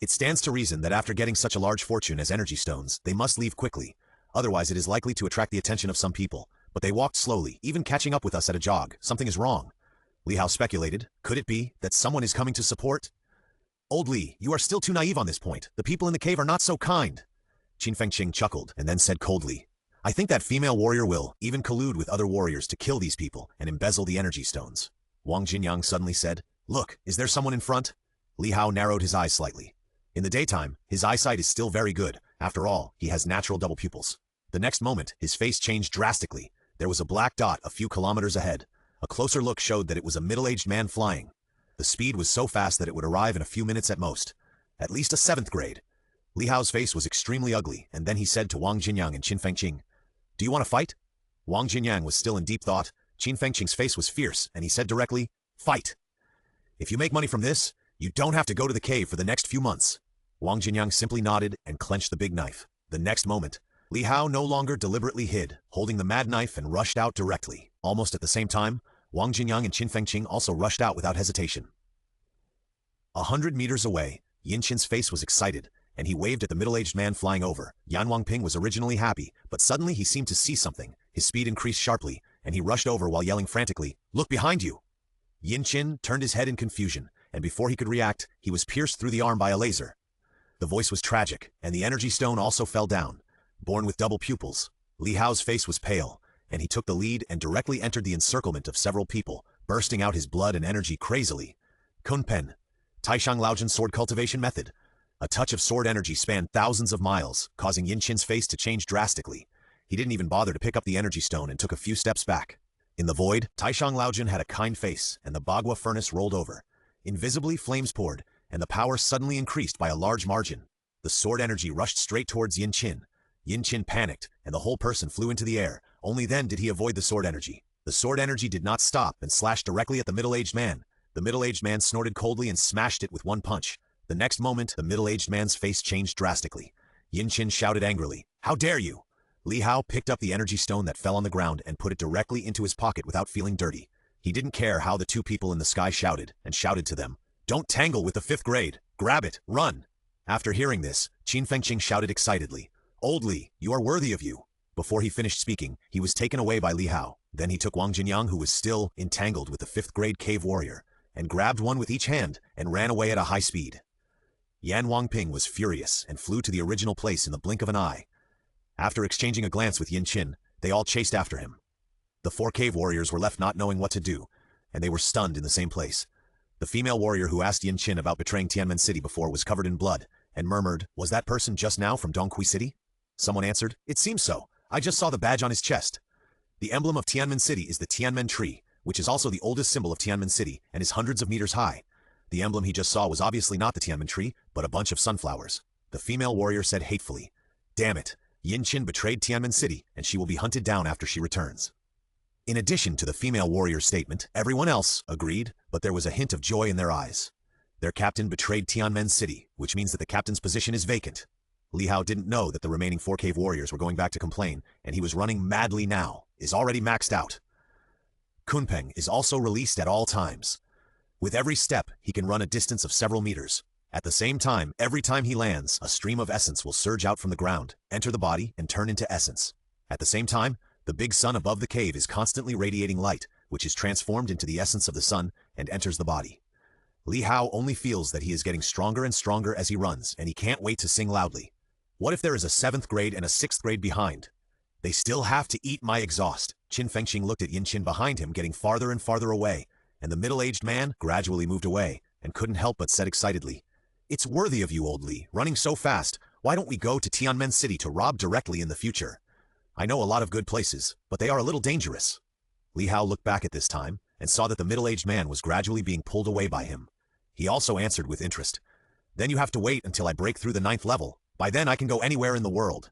It stands to reason that after getting such a large fortune as energy stones, they must leave quickly. Otherwise it is likely to attract the attention of some people. But they walked slowly, even catching up with us at a jog. Something is wrong. Li Hao speculated. Could it be that someone is coming to support? Old Li, you are still too naive on this point. The people in the cave are not so kind. Qin Fengqing chuckled and then said coldly, I think that female warrior will even collude with other warriors to kill these people and embezzle the energy stones. Wang Jinyang suddenly said, Look, is there someone in front? Li Hao narrowed his eyes slightly. In the daytime, his eyesight is still very good. After all, he has natural double pupils. The next moment, his face changed drastically. There was a black dot a few kilometers ahead. A closer look showed that it was a middle-aged man flying. The speed was so fast that it would arrive in a few minutes at most. At least a 7th grade. Li Hao's face was extremely ugly, and then he said to Wang Jinyang and Qin Fengqing, Do you want to fight? Wang Jinyang was still in deep thought. Qin Fengqing's face was fierce, and he said directly, Fight! If you make money from this, you don't have to go to the cave for the next few months. Wang Jinyang simply nodded and clenched the big knife. The next moment, Li Hao no longer deliberately hid, holding the mad knife and rushed out directly. Almost at the same time, Wang Jinyang and Qin Fengqing also rushed out without hesitation. 100 meters away, Yin Qin's face was excited, and he waved at the middle-aged man flying over. Yan Wangping was originally happy, but suddenly he seemed to see something. His speed increased sharply, and he rushed over while yelling frantically, Look behind you! Yin Qin turned his head in confusion, and before he could react, he was pierced through the arm by a laser. The voice was tragic, and the energy stone also fell down. Born with double pupils, Li Hao's face was pale, and he took the lead and directly entered the encirclement of several people, bursting out his blood and energy crazily. Kunpen, Taishang Laojin sword cultivation method. A touch of sword energy spanned thousands of miles, causing Yin Qin's face to change drastically. He didn't even bother to pick up the energy stone and took a few steps back. In the void, Taishang Laojin had a kind face, and the Bagua furnace rolled over. Invisibly, flames poured, and the power suddenly increased by a large margin. The sword energy rushed straight towards Yin Qin. Yin Qin panicked, and the whole person flew into the air. Only then did he avoid the sword energy. The sword energy did not stop and slashed directly at the middle-aged man. The middle-aged man snorted coldly and smashed it with one punch. The next moment, the middle-aged man's face changed drastically. Yin Qin shouted angrily, How dare you! Li Hao picked up the energy stone that fell on the ground and put it directly into his pocket without feeling dirty. He didn't care how the two people in the sky shouted, and shouted to them, Don't tangle with the 5th grade! Grab it! Run! After hearing this, Qin Fengqing shouted excitedly, Old Li, you are worthy of you. Before he finished speaking, he was taken away by Li Hao. Then he took Wang Jinyang, who was still entangled with the 5th grade cave warrior, and grabbed one with each hand and ran away at a high speed. Yan Wangping was furious and flew to the original place in the blink of an eye. After exchanging a glance with Yin Qin, they all chased after him. The 4 cave warriors were left not knowing what to do, and they were stunned in the same place. The female warrior who asked Yin Qin about betraying Tianmen City before was covered in blood, and murmured, Was that person just now from Dongqi City? Someone answered, It seems so. I just saw the badge on his chest. The emblem of Tianmen City is the Tianmen tree, which is also the oldest symbol of Tianmen City and is hundreds of meters high. The emblem he just saw was obviously not the Tianmen tree, but a bunch of sunflowers. The female warrior said hatefully, Damn it, Yin Qin betrayed Tianmen City, and she will be hunted down after she returns. In addition to the female warrior's statement, everyone else agreed, but there was a hint of joy in their eyes. Their captain betrayed Tianmen City, which means that the captain's position is vacant. Li Hao didn't know that the remaining 4 cave warriors were going back to complain, and he was running madly now, is already maxed out. Kunpeng is also released at all times. With every step, he can run a distance of several meters. At the same time, every time he lands, a stream of essence will surge out from the ground, enter the body, and turn into essence. At the same time, the big sun above the cave is constantly radiating light, which is transformed into the essence of the sun and enters the body. Li Hao only feels that he is getting stronger and stronger as he runs, and he can't wait to sing loudly. What if there is a 7th grade and a 6th grade behind? They still have to eat my exhaust. Qin Fengqing looked at Yin Qin behind him getting farther and farther away, and the middle-aged man gradually moved away, and couldn't help but said excitedly, It's worthy of you, Old Li, running so fast. Why don't we go to Tianmen City to rob directly in the future? I know a lot of good places, but they are a little dangerous. Li Hao looked back at this time, and saw that the middle-aged man was gradually being pulled away by him. He also answered with interest, Then you have to wait until I break through the 9th level. By then I can go anywhere in the world.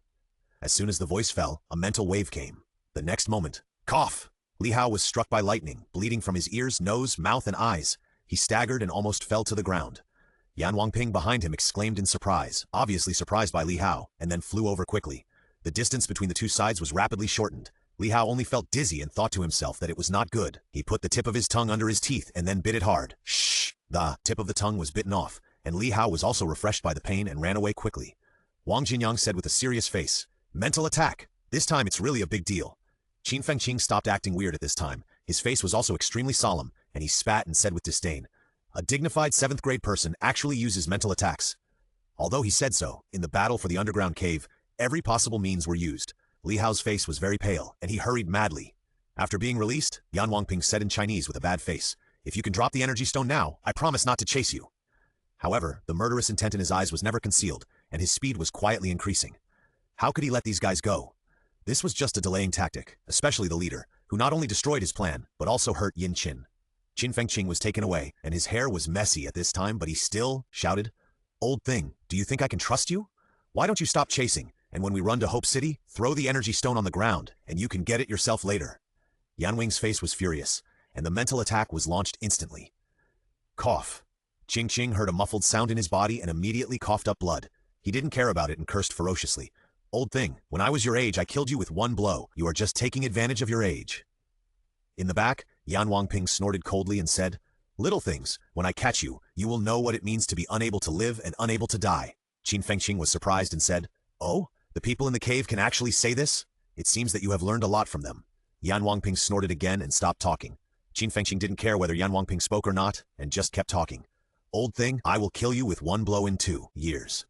As soon as the voice fell, a mental wave came. The next moment, cough! Li Hao was struck by lightning, bleeding from his ears, nose, mouth, and eyes. He staggered and almost fell to the ground. Yan Wangping behind him exclaimed in surprise, obviously surprised by Li Hao, and then flew over quickly. The distance between the two sides was rapidly shortened. Li Hao only felt dizzy and thought to himself that it was not good. He put the tip of his tongue under his teeth and then bit it hard. Shh! The tip of the tongue was bitten off, and Li Hao was also refreshed by the pain and ran away quickly. Wang Jinyang said with a serious face, "Mental attack. This time it's really a big deal." Qin Fengqing stopped acting weird at this time. His face was also extremely solemn, and he spat and said with disdain, "A dignified 7th grade person actually uses mental attacks." Although he said so, in the battle for the underground cave, every possible means were used. Li Hao's face was very pale, and he hurried madly. After being released, Yan Wangping said in Chinese with a bad face, "If you can drop the energy stone now, I promise not to chase you." However, the murderous intent in his eyes was never concealed, and his speed was quietly increasing. How could he let these guys go? This was just a delaying tactic, especially the leader, who not only destroyed his plan, but also hurt Yin Qin. Qin Fengqing was taken away, and his hair was messy at this time, but he still shouted, "Old thing, do you think I can trust you? Why don't you stop chasing, and when we run to Hope City, throw the energy stone on the ground, and you can get it yourself later." Yan Wing's face was furious, and the mental attack was launched instantly. Cough. Qing Qing heard a muffled sound in his body and immediately coughed up blood. He didn't care about it and cursed ferociously. "Old thing, when I was your age I killed you with one blow. You are just taking advantage of your age." In the back, Yan Wangping snorted coldly and said, "Little things, when I catch you, you will know what it means to be unable to live and unable to die." Qin Fengqing was surprised and said, "Oh, the people in the cave can actually say this? It seems that you have learned a lot from them." Yan Wangping snorted again and stopped talking. Qin Fengqing didn't care whether Yan Wangping spoke or not, and just kept talking. "Old thing, I will kill you with one blow in 2 years.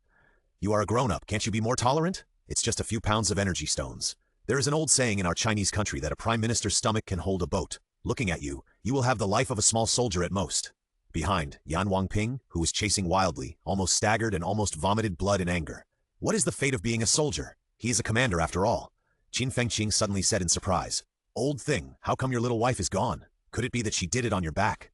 You are a grown-up, can't you be more tolerant? It's just a few pounds of energy stones. There is an old saying in our Chinese country that a prime minister's stomach can hold a boat. Looking at you, you will have the life of a small soldier at most." Behind, Yan Wangping, who was chasing wildly, almost staggered and almost vomited blood in anger. What is the fate of being a soldier? He is a commander after all. Qin Fengqing suddenly said in surprise, "Old thing, how come your little wife is gone? Could it be that she did it on your back?"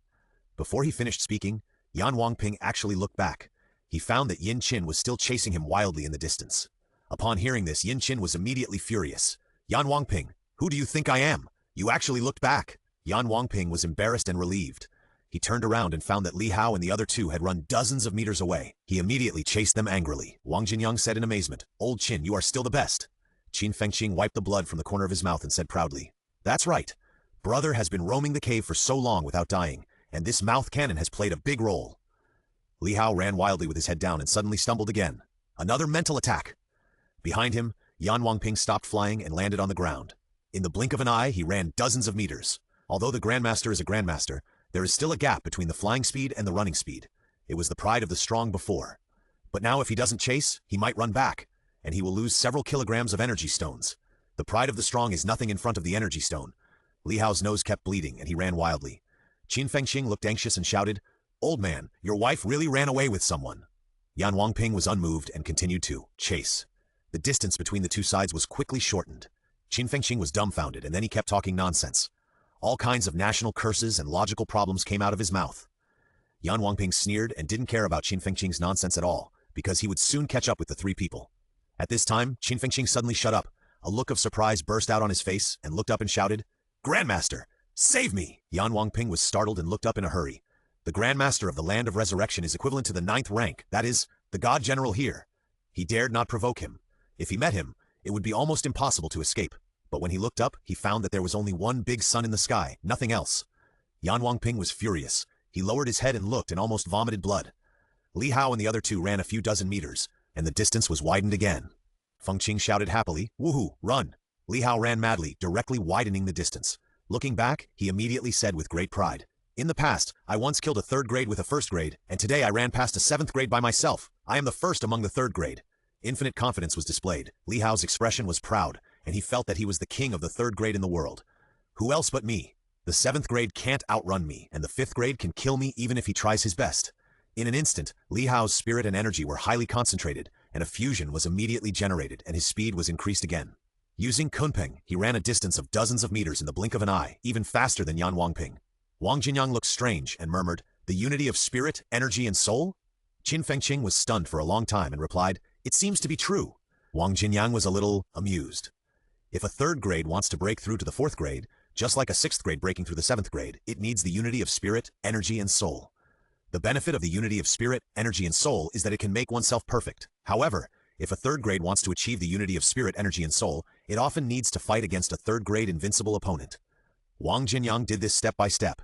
Before he finished speaking, Yan Wangping actually looked back. He found that Yin Qin was still chasing him wildly in the distance. Upon hearing this, Yin Qin was immediately furious. "Yan Wangping, who do you think I am? You actually looked back." Yan Wangping was embarrassed and relieved. He turned around and found that Li Hao and the other two had run dozens of meters away. He immediately chased them angrily. Wang Jinyang said in amazement, "Old Qin, you are still the best." Qin Fengqing wiped the blood from the corner of his mouth and said proudly, "That's right. Brother has been roaming the cave for so long without dying, and this mouth cannon has played a big role." Li Hao ran wildly with his head down and suddenly stumbled again. Another mental attack. Behind him, Yan Wangping stopped flying and landed on the ground. In the blink of an eye, he ran dozens of meters. Although the Grandmaster is a Grandmaster, there is still a gap between the flying speed and the running speed. It was the pride of the strong before. But now if he doesn't chase, he might run back, and he will lose several kilograms of energy stones. The pride of the strong is nothing in front of the energy stone. Li Hao's nose kept bleeding, and he ran wildly. Qin Fengqing looked anxious and shouted, "Old man, your wife really ran away with someone." Yan Wangping was unmoved and continued to chase. The distance between the two sides was quickly shortened. Qin Fengqing was dumbfounded, and then he kept talking nonsense. All kinds of national curses and logical problems came out of his mouth. Yan Wangping sneered and didn't care about Qin Fengqing's nonsense at all, because he would soon catch up with the three people. At this time, Qin Fengqing suddenly shut up. A look of surprise burst out on his face and looked up and shouted, "Grandmaster, save me!" Yan Wangping was startled and looked up in a hurry. The Grandmaster of the Land of Resurrection is equivalent to the 9th rank, that is, the God General here. He dared not provoke him. If he met him, it would be almost impossible to escape. But when he looked up, he found that there was only one big sun in the sky, nothing else. Yan Wangping was furious. He lowered his head and looked and almost vomited blood. Li Hao and the other two ran a few dozen meters, and the distance was widened again. Feng Qing shouted happily, "Woohoo, run!" Li Hao ran madly, directly widening the distance. Looking back, he immediately said with great pride, "In the past, I once killed a 3rd grade with a 1st grade, and today I ran past a 7th grade by myself. I am the first among the 3rd grade. Infinite confidence was displayed. Li Hao's expression was proud, and he felt that he was the king of the 3rd grade in the world. Who else but me? The 7th grade can't outrun me, and the 5th grade can kill me even if he tries his best. In an instant, Li Hao's spirit and energy were highly concentrated, and a fusion was immediately generated, and his speed was increased again. Using Kunpeng, he ran a distance of dozens of meters in the blink of an eye, even faster than Yan Wangping. Wang Jinyang looked strange and murmured, "The unity of spirit, energy, and soul?" Qin Fengqing was stunned for a long time and replied, "It seems to be true." Wang Jinyang was a little amused. If a 3rd grade wants to break through to the 4th grade, just like a 6th grade breaking through the 7th grade, it needs the unity of spirit, energy, and soul. The benefit of the unity of spirit, energy, and soul is that it can make oneself perfect. However, if a 3rd grade wants to achieve the unity of spirit, energy, and soul, it often needs to fight against a 3rd grade invincible opponent. Wang Jinyang did this step by step.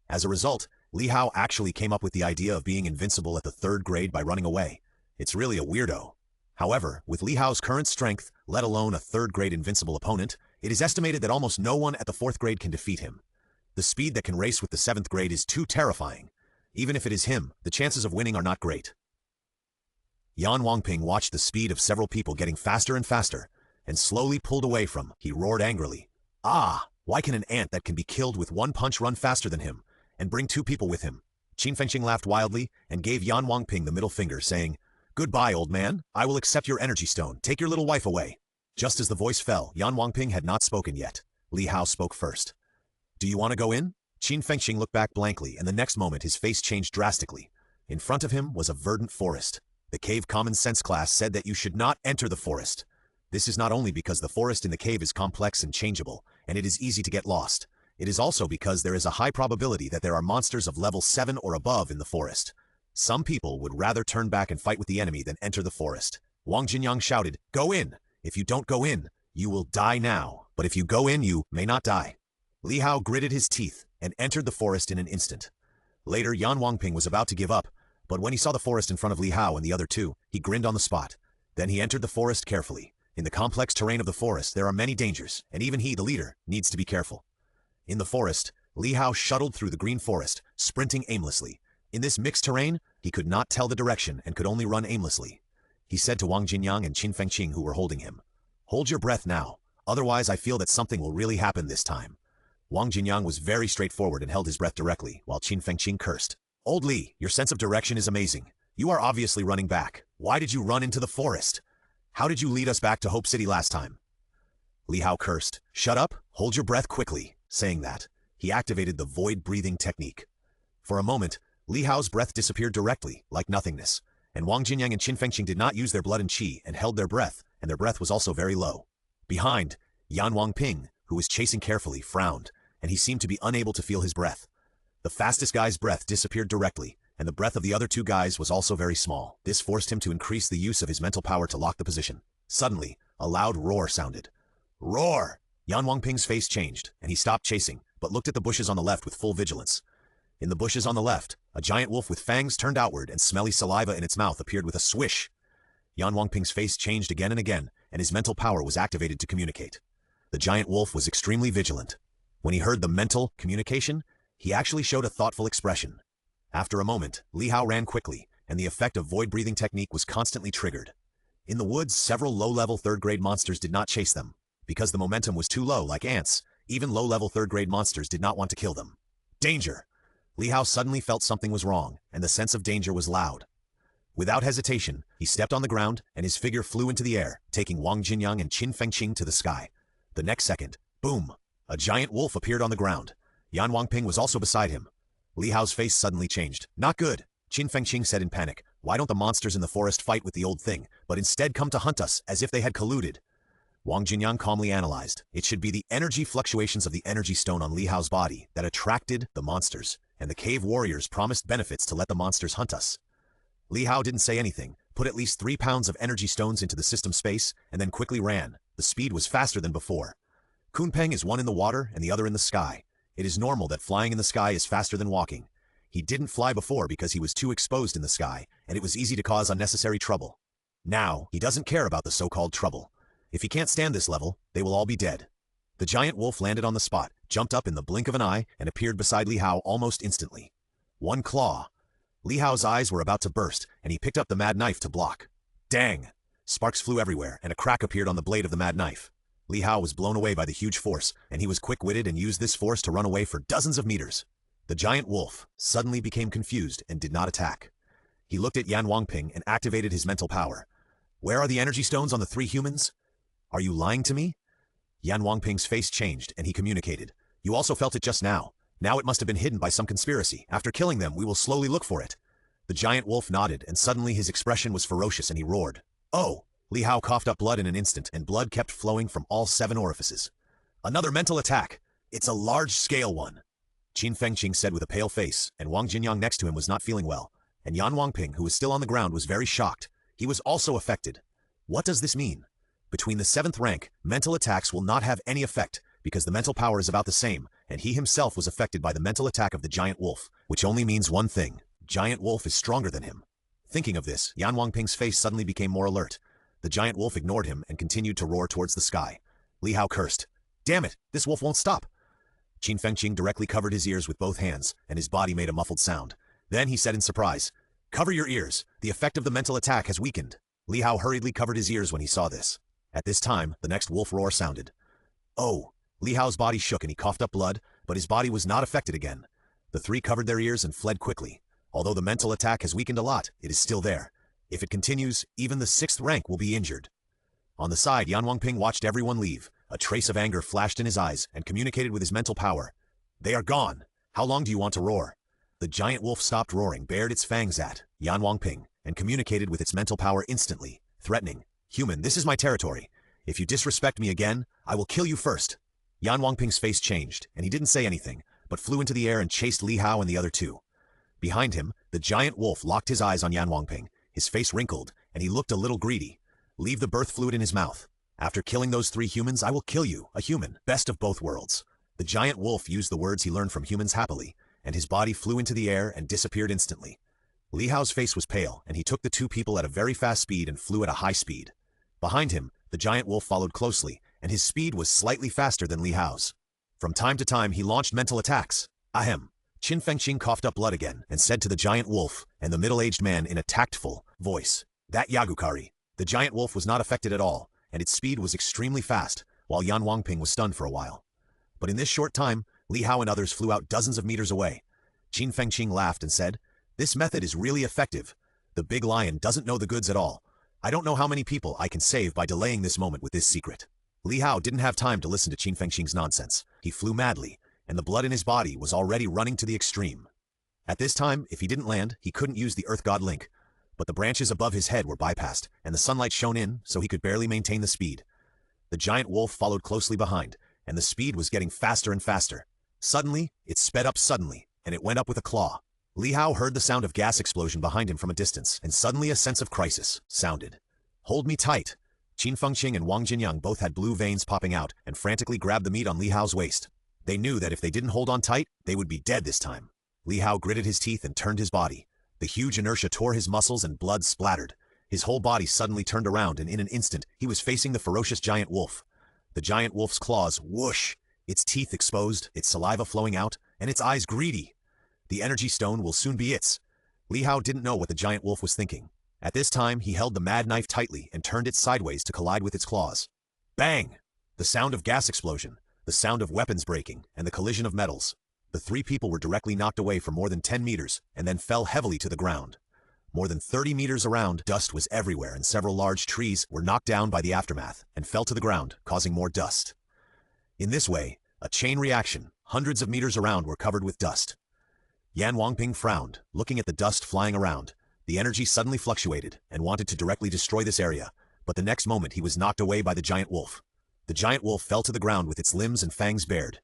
As a result, Li Hao actually came up with the idea of being invincible at the 3rd grade by running away. It's really a weirdo. However, with Li Hao's current strength, let alone a 3rd grade invincible opponent, it is estimated that almost no one at the 4th grade can defeat him. The speed that can race with the 7th grade is too terrifying. Even if it is him, the chances of winning are not great. Yan Wangping watched the speed of several people getting faster and faster, and slowly pulled away from. He roared angrily. Ah, why can an ant that can be killed with one punch run faster than him, and bring 2 people with him? Qin Fengqing laughed wildly, and gave Yan Wangping the middle finger, saying, "Goodbye, old man. I will accept your energy stone. Take your little wife away." Just as the voice fell, Yan Wangping had not spoken yet. Li Hao spoke first. "Do you want to go in?" Qin Fengqing looked back blankly, and the next moment his face changed drastically. In front of him was a verdant forest. The cave common sense class said that you should not enter the forest. This is not only because the forest in the cave is complex and changeable, and it is easy to get lost. It is also because there is a high probability that there are monsters of level 7 or above in the forest. Some people would rather turn back and fight with the enemy than enter the forest. Wang Jinyang shouted, "Go in! If you don't go in, you will die now. But if you go in, you may not die." Li Hao gritted his teeth and entered the forest in an instant. Later, Yan Wangping was about to give up, but when he saw the forest in front of Li Hao and the other 2, he grinned on the spot. Then he entered the forest carefully. In the complex terrain of the forest, there are many dangers, and even he, the leader, needs to be careful. In the forest, Li Hao shuttled through the green forest, sprinting aimlessly. In this mixed terrain, he could not tell the direction and could only run aimlessly. He said to Wang Jinyang and Qin Fengqing, who were holding him, "Hold your breath now, otherwise I feel that something will really happen this time." Wang Jinyang was very straightforward and held his breath directly, while Qin Fengqing cursed. "Old Li, your sense of direction is amazing. You are obviously running back. Why did you run into the forest? How did you lead us back to Hope City last time?" Li Hao cursed. "Shut up, hold your breath quickly." Saying that, he activated the void breathing technique. For a moment, Li Hao's breath disappeared directly, like nothingness, and Wang Jinyang and Qin Fengqing did not use their blood and qi and held their breath, and their breath was also very low. Behind, Yan Wangping, who was chasing carefully, frowned, and he seemed to be unable to feel his breath. The fastest guy's breath disappeared directly, and the breath of the other 2 guys was also very small. This forced him to increase the use of his mental power to lock the position. Suddenly, a loud roar sounded. Roar! Yan Wangping's face changed, and he stopped chasing, but looked at the bushes on the left with full vigilance. In the bushes on the left, a giant wolf with fangs turned outward and smelly saliva in its mouth appeared with a swish. Yan Wangping's face changed again and again, and his mental power was activated to communicate. The giant wolf was extremely vigilant. When he heard the mental communication, he actually showed a thoughtful expression. After a moment, Li Hao ran quickly, and the effect of void breathing technique was constantly triggered. In the woods, several low-level 3rd-grade monsters did not chase them. Because the momentum was too low, like ants, even low-level 3rd-grade monsters did not want to kill them. Danger! Li Hao suddenly felt something was wrong, and the sense of danger was loud. Without hesitation, he stepped on the ground, and his figure flew into the air, taking Wang Jinyang and Qin Fengqing to the sky. The next second, boom! A giant wolf appeared on the ground. Yan Wangping was also beside him. Li Hao's face suddenly changed. "Not good," Qin Fengqing said in panic. "Why don't the monsters in the forest fight with the old thing, but instead come to hunt us, as if they had colluded?" Wang Jinyang calmly analyzed. It should be the energy fluctuations of the energy stone on Li Hao's body that attracted the monsters, and the cave warriors promised benefits to let the monsters hunt us. Li Hao didn't say anything, put at least 3 pounds of energy stones into the system space, and then quickly ran. The speed was faster than before. Kunpeng is one in the water and the other in the sky. It is normal that flying in the sky is faster than walking. He didn't fly before because he was too exposed in the sky, and it was easy to cause unnecessary trouble. Now, he doesn't care about the so-called trouble. If he can't stand this level, they will all be dead. The giant wolf landed on the spot, jumped up in the blink of an eye, and appeared beside Li Hao almost instantly. One claw. Li Hao's eyes were about to burst, and he picked up the mad knife to block. Dang! Sparks flew everywhere, and a crack appeared on the blade of the mad knife. Li Hao was blown away by the huge force, and he was quick-witted and used this force to run away for dozens of meters. The giant wolf suddenly became confused and did not attack. He looked at Yan Wangping and activated his mental power. "Where are the energy stones on the 3 humans? Are you lying to me?" Yan Wangping's face changed, and he communicated. "You also felt it just now. Now it must have been hidden by some conspiracy. After killing them, we will slowly look for it." The giant wolf nodded, and suddenly his expression was ferocious and he roared. "Oh!" Li Hao coughed up blood in an instant, and blood kept flowing from all 7 orifices. "Another mental attack. It's a large-scale one," Qin Fengqing said with a pale face, and Wang Jinyang next to him was not feeling well, and Yan Wangping, who was still on the ground, was very shocked. He was also affected. What does this mean? Between the 7th rank, mental attacks will not have any effect, because the mental power is about the same, and he himself was affected by the mental attack of the giant wolf, which only means one thing: giant wolf is stronger than him. Thinking of this, Yan Wangping's face suddenly became more alert. The giant wolf ignored him and continued to roar towards the sky. Li Hao cursed. "Damn it, this wolf won't stop." Qin Fengqing directly covered his ears with both hands, and his body made a muffled sound. Then he said in surprise, "Cover your ears. The effect of the mental attack has weakened." Li Hao hurriedly covered his ears when he saw this. At this time, the next wolf roar sounded. "Oh!" Li Hao's body shook and he coughed up blood, but his body was not affected again. The three covered their ears and fled quickly. Although the mental attack has weakened a lot, it is still there. If it continues, even the 6th rank will be injured. On the side, Yan Wangping watched everyone leave. A trace of anger flashed in his eyes and communicated with his mental power. "They are gone. How long do you want to roar?" The giant wolf stopped roaring, bared its fangs at Yan Wangping, and communicated with its mental power instantly, threatening, "Human, this is my territory. If you disrespect me again, I will kill you first." Yan Wangping's face changed, and he didn't say anything, but flew into the air and chased Li Hao and the other two. Behind him, the giant wolf locked his eyes on Yan Wangping. His face wrinkled, and he looked a little greedy. "Leave the birth fluid in his mouth. After killing those 3 humans, I will kill you, a human, best of both worlds." The giant wolf used the words he learned from humans happily, and his body flew into the air and disappeared instantly. Li Hao's face was pale, and he took the 2 people at a very fast speed and flew at a high speed. Behind him, the giant wolf followed closely, and his speed was slightly faster than Li Hao's. From time to time, he launched mental attacks. Ahem. Qin Fengqing coughed up blood again and said to the giant wolf and the middle-aged man in a tactful voice, "That Yagukari." The giant wolf was not affected at all, and its speed was extremely fast, while Yan Wangping was stunned for a while. But in this short time, Li Hao and others flew out dozens of meters away. Qin Fengqing laughed and said, "This method is really effective. The big lion doesn't know the goods at all. I don't know how many people I can save by delaying this moment with this secret." Li Hao didn't have time to listen to Qin Fengqing's nonsense. He flew madly, and the blood in his body was already running to the extreme. At this time, if he didn't land, he couldn't use the Earth God link. But the branches above his head were bypassed, and the sunlight shone in, so he could barely maintain the speed. The giant wolf followed closely behind, and the speed was getting faster and faster. Suddenly, it sped up suddenly, and it went up with a claw. Li Hao heard the sound of gas explosion behind him from a distance, and suddenly a sense of crisis sounded. "Hold me tight." Qin Fengqing and Wang Jinyang both had blue veins popping out and frantically grabbed the meat on Li Hao's waist. They knew that if they didn't hold on tight, they would be dead this time. Li Hao gritted his teeth and turned his body. The huge inertia tore his muscles and blood splattered. His whole body suddenly turned around, and in an instant, he was facing the ferocious giant wolf. The giant wolf's claws whoosh, its teeth exposed, its saliva flowing out, and its eyes greedy. The energy stone will soon be its. Li Hao didn't know what the giant wolf was thinking. At this time, he held the mad knife tightly and turned it sideways to collide with its claws. Bang! The sound of gas explosion, the sound of weapons breaking, and the collision of metals. The 3 people were directly knocked away for more than 10 meters and then fell heavily to the ground. More than 30 meters around, dust was everywhere, and several large trees were knocked down by the aftermath and fell to the ground, causing more dust. In this way, a chain reaction, hundreds of meters around were covered with dust. Yan Wangping frowned, looking at the dust flying around. The energy suddenly fluctuated and wanted to directly destroy this area, but the next moment he was knocked away by the giant wolf. The giant wolf fell to the ground with its limbs and fangs bared.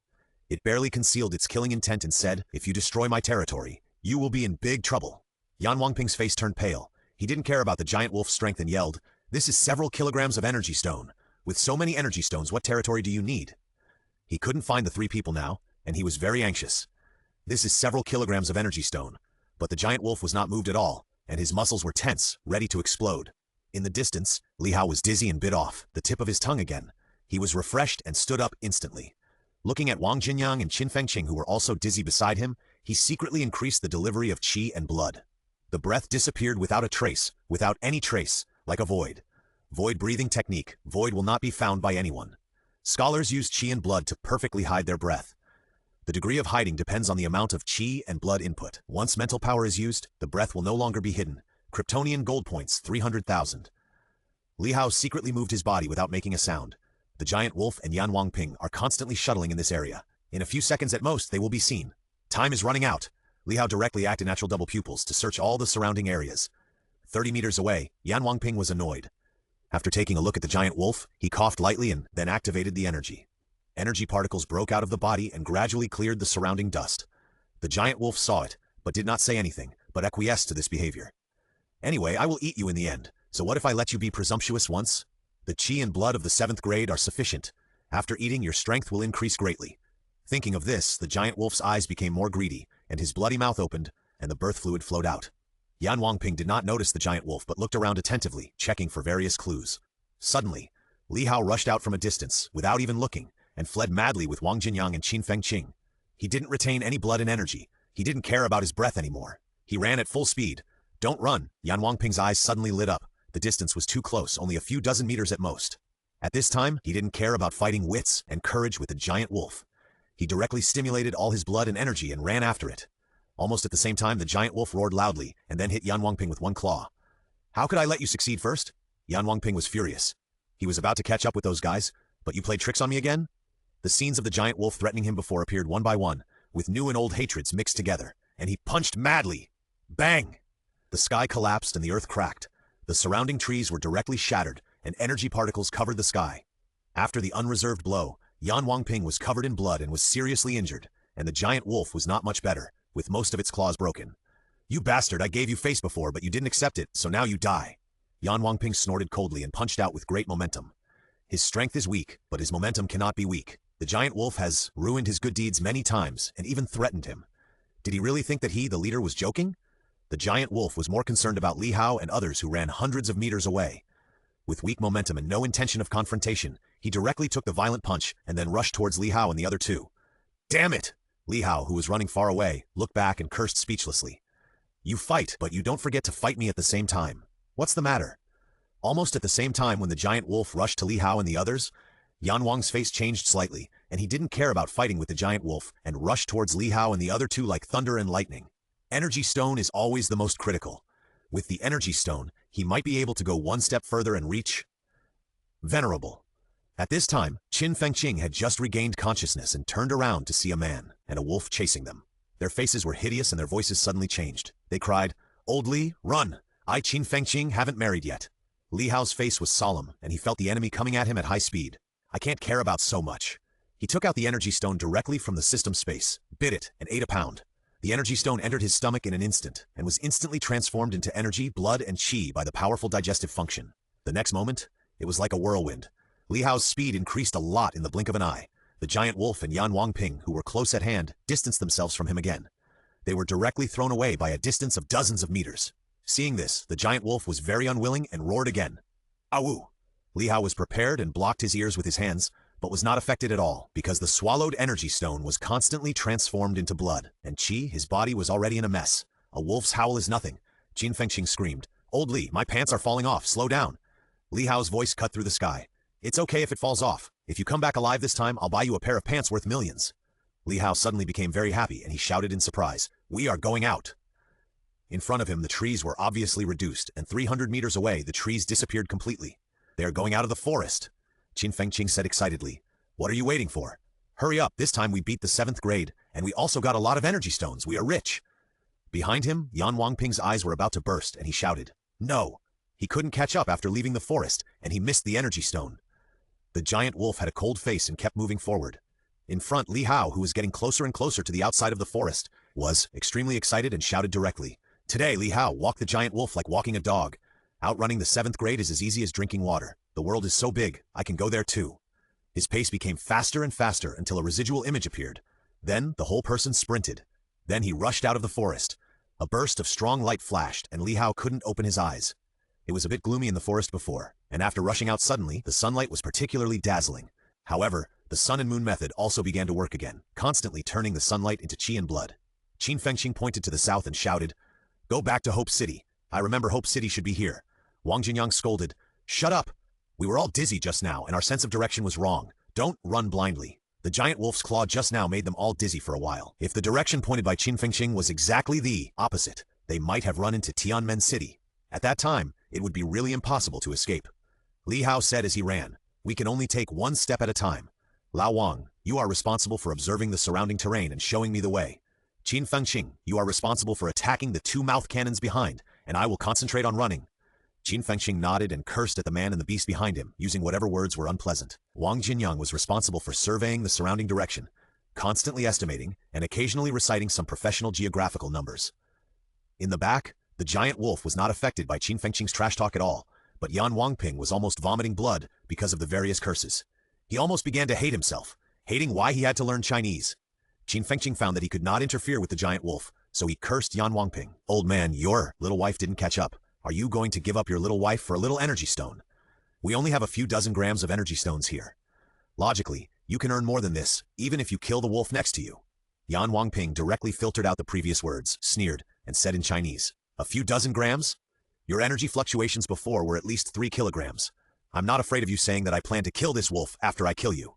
It barely concealed its killing intent and said, "If you destroy my territory, you will be in big trouble." Yan Wangping's face turned pale. He didn't care about the giant wolf's strength and yelled, "This is several kilograms of energy stone. With so many energy stones, what territory do you need?" He couldn't find the 3 people now, and he was very anxious. This is several kilograms of energy stone, but the giant wolf was not moved at all, and his muscles were tense, ready to explode. In the distance, Li Hao was dizzy and bit off the tip of his tongue again. He was refreshed and stood up instantly. Looking at Wang Jinyang and Qin Fengqing, who were also dizzy beside him, he secretly increased the delivery of qi and blood. The breath disappeared without a trace, without any trace, like a void. Void breathing technique. Void will not be found by anyone. Scholars use qi and blood to perfectly hide their breath. The degree of hiding depends on the amount of qi and blood input. Once mental power is used, the breath will no longer be hidden. Kryptonian gold points, 300,000. Li Hao secretly moved his body without making a sound. The giant wolf and Yan Wangping are constantly shuttling in this area. In a few seconds at most, they will be seen. Time is running out. Li Hao directly acted natural double pupils to search all the surrounding areas. 30 meters away, Yan Wangping was annoyed. After taking a look at the giant wolf, he coughed lightly and then activated the energy. Energy particles broke out of the body and gradually cleared the surrounding dust. The giant wolf saw it, but did not say anything, but acquiesced to this behavior. "Anyway, I will eat you in the end, so what if I let you be presumptuous once? The qi and blood of the 7th grade are sufficient. After eating, your strength will increase greatly. Thinking of this, the giant wolf's eyes became more greedy, and his bloody mouth opened, and the birth fluid flowed out. Yan Wangping did not notice the giant wolf but looked around attentively, checking for various clues. Suddenly, Li Hao rushed out from a distance, without even looking, and fled madly with Wang Jinyang and Qin Fengqing. He didn't retain any blood and energy. He didn't care about his breath anymore. He ran at full speed. Don't run! Yan Wangping's eyes suddenly lit up. The distance was too close, only a few dozen meters at most. At this time, he didn't care about fighting wits and courage with the giant wolf. He directly stimulated all his blood and energy and ran after it. Almost at the same time, the giant wolf roared loudly and then hit Yan Wangping with one claw. How could I let you succeed first? Yan Wangping was furious. He was about to catch up with those guys, but you played tricks on me again? The scenes of the giant wolf threatening him before appeared one by one, with new and old hatreds mixed together, and he punched madly. Bang! The sky collapsed and the earth cracked. The surrounding trees were directly shattered, and energy particles covered the sky. After the unreserved blow, Yan Wangping was covered in blood and was seriously injured, and the giant wolf was not much better, with most of its claws broken. You bastard, I gave you face before, but you didn't accept it, so now you die. Yan Wangping snorted coldly and punched out with great momentum. His strength is weak, but his momentum cannot be weak. The giant wolf has ruined his good deeds many times and even threatened him. Did he really think that he, the leader, was joking? The giant wolf was more concerned about Li Hao and others who ran hundreds of meters away. With weak momentum and no intention of confrontation, he directly took the violent punch and then rushed towards Li Hao and the other two. Damn it! Li Hao, who was running far away, looked back and cursed speechlessly. You fight, but you don't forget to fight me at the same time. What's the matter? Almost at the same time when the giant wolf rushed to Li Hao and the others, Yan Wang's face changed slightly, and he didn't care about fighting with the giant wolf and rushed towards Li Hao and the other two like thunder and lightning. Energy stone is always the most critical. With the energy stone, he might be able to go one step further and reach venerable. At this time, Qin Fengqing had just regained consciousness and turned around to see a man and a wolf chasing them. Their faces were hideous and their voices suddenly changed. They cried, "Old Li, run! I, Qin Fengqing, haven't married yet." Li Hao's face was solemn, and he felt the enemy coming at him at high speed. I can't care about so much. He took out the energy stone directly from the system space, bit it, and ate a pound. The energy stone entered his stomach in an instant, and was instantly transformed into energy, blood, and qi by the powerful digestive function. The next moment, it was like a whirlwind. Li Hao's speed increased a lot in the blink of an eye. The giant wolf and Yan Wangping, who were close at hand, distanced themselves from him again. They were directly thrown away by a distance of dozens of meters. Seeing this, the giant wolf was very unwilling and roared again. Awu! Li Hao was prepared and blocked his ears with his hands, but was not affected at all, because the swallowed energy stone was constantly transformed into blood, and Qi, his body, was already in a mess. A wolf's howl is nothing. Qin Fengqing screamed, "Old Li, my pants are falling off, slow down." Li Hao's voice cut through the sky. "It's okay if it falls off. If you come back alive this time, I'll buy you a pair of pants worth millions." Li Hao suddenly became very happy, and he shouted in surprise, "We are going out." In front of him, the trees were obviously reduced, and 300 meters away, the trees disappeared completely. "They are going out of the forest," Qin Fengqing said excitedly. "What are you waiting for? Hurry up, this time we beat the 7th grade, and we also got a lot of energy stones, we are rich." Behind him, Yan Wangping's eyes were about to burst, and he shouted, "No!" He couldn't catch up after leaving the forest, and he missed the energy stone. The giant wolf had a cold face and kept moving forward. In front, Li Hao, who was getting closer and closer to the outside of the forest, was extremely excited and shouted directly, "Today, Li Hao walked the giant wolf like walking a dog. Outrunning the 7th grade is as easy as drinking water. The world is so big, I can go there too." His pace became faster and faster until a residual image appeared. Then the whole person sprinted. Then he rushed out of the forest. A burst of strong light flashed, and Li Hao couldn't open his eyes. It was a bit gloomy in the forest before, and after rushing out suddenly, the sunlight was particularly dazzling. However, the sun and moon method also began to work again, constantly turning the sunlight into qi and blood. Qin Fengqing pointed to the south and shouted, "Go back to Hope City. I remember Hope City should be here." Wang Jinyang scolded, "Shut up! We were all dizzy just now, and our sense of direction was wrong. Don't run blindly." The giant wolf's claw just now made them all dizzy for a while. If the direction pointed by Qin Fengqing was exactly the opposite, they might have run into Tianmen City. At that time, it would be really impossible to escape. Li Hao said as he ran, "We can only take one step at a time. Lao Wang, you are responsible for observing the surrounding terrain and showing me the way. Qin Fengqing, you are responsible for attacking the 2 mouth cannons behind, and I will concentrate on running." Qin Fengqing nodded and cursed at the man and the beast behind him, using whatever words were unpleasant. Wang Jinyang was responsible for surveying the surrounding direction, constantly estimating, and occasionally reciting some professional geographical numbers. In the back, the giant wolf was not affected by Qin Fengqing's trash talk at all, but Yan Wangping was almost vomiting blood because of the various curses. He almost began to hate himself, hating why he had to learn Chinese. Qin Fengqing found that he could not interfere with the giant wolf, so he cursed Yan Wangping. Old man, your little wife didn't catch up. Are you going to give up your little wife for a little energy stone? We only have a few dozen grams of energy stones here. Logically, you can earn more than this, even if you kill the wolf next to you. Yan Wangping directly filtered out the previous words, sneered, and said in Chinese, a few dozen grams? Your energy fluctuations before were at least 3 kilograms. I'm not afraid of you saying that I plan to kill this wolf after I kill you.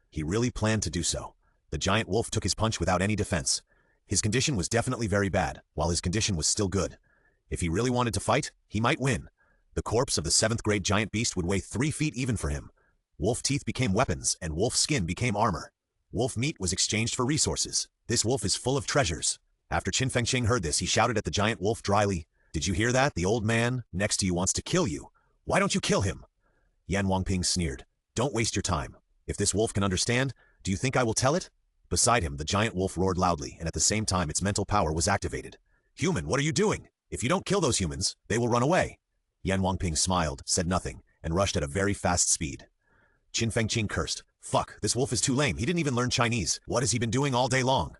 He really planned to do so. The giant wolf took his punch without any defense. His condition was definitely very bad, while his condition was still good. If he really wanted to fight, he might win. The corpse of the 7th grade giant beast would weigh 3 feet even for him. Wolf teeth became weapons, and wolf skin became armor. Wolf meat was exchanged for resources. This wolf is full of treasures. After Qin Fengqing heard this, he shouted at the giant wolf dryly, "Did you hear that? The old man next to you wants to kill you. Why don't you kill him?" Yan Wangping sneered, "Don't waste your time. If this wolf can understand, do you think I will tell it?" Beside him, the giant wolf roared loudly, and at the same time its mental power was activated. "Human, what are you doing? If you don't kill those humans, they will run away." Yan Wangping smiled, said nothing, and rushed at a very fast speed. Qin Fengqing cursed, "Fuck, this wolf is too lame. He didn't even learn Chinese. What has he been doing all day long?"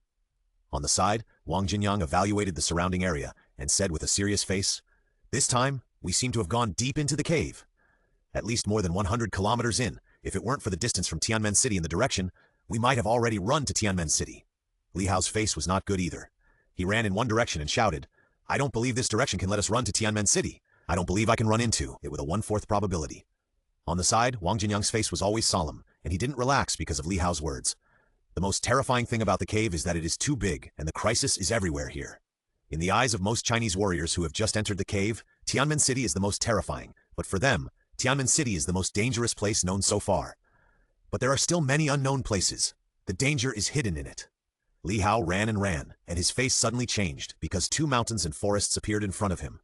On the side, Wang Jinyang evaluated the surrounding area and said with a serious face, "This time, we seem to have gone deep into the cave. At least more than 100 kilometers in. If it weren't for the distance from Tianmen City in the direction, we might have already run to Tianmen City." Li Hao's face was not good either. He ran in one direction and shouted, "I don't believe this direction can let us run to Tianmen City. I don't believe I can run into it with a 1/4 probability." On the side, Wang Jinyang's face was always solemn, and he didn't relax because of Li Hao's words. The most terrifying thing about the cave is that it is too big, and the crisis is everywhere here. In the eyes of most Chinese warriors who have just entered the cave, Tianmen City is the most terrifying, but for them, Tianmen City is the most dangerous place known so far. But there are still many unknown places. The danger is hidden in it. Li Hao ran and ran, and his face suddenly changed because 2 mountains and forests appeared in front of him.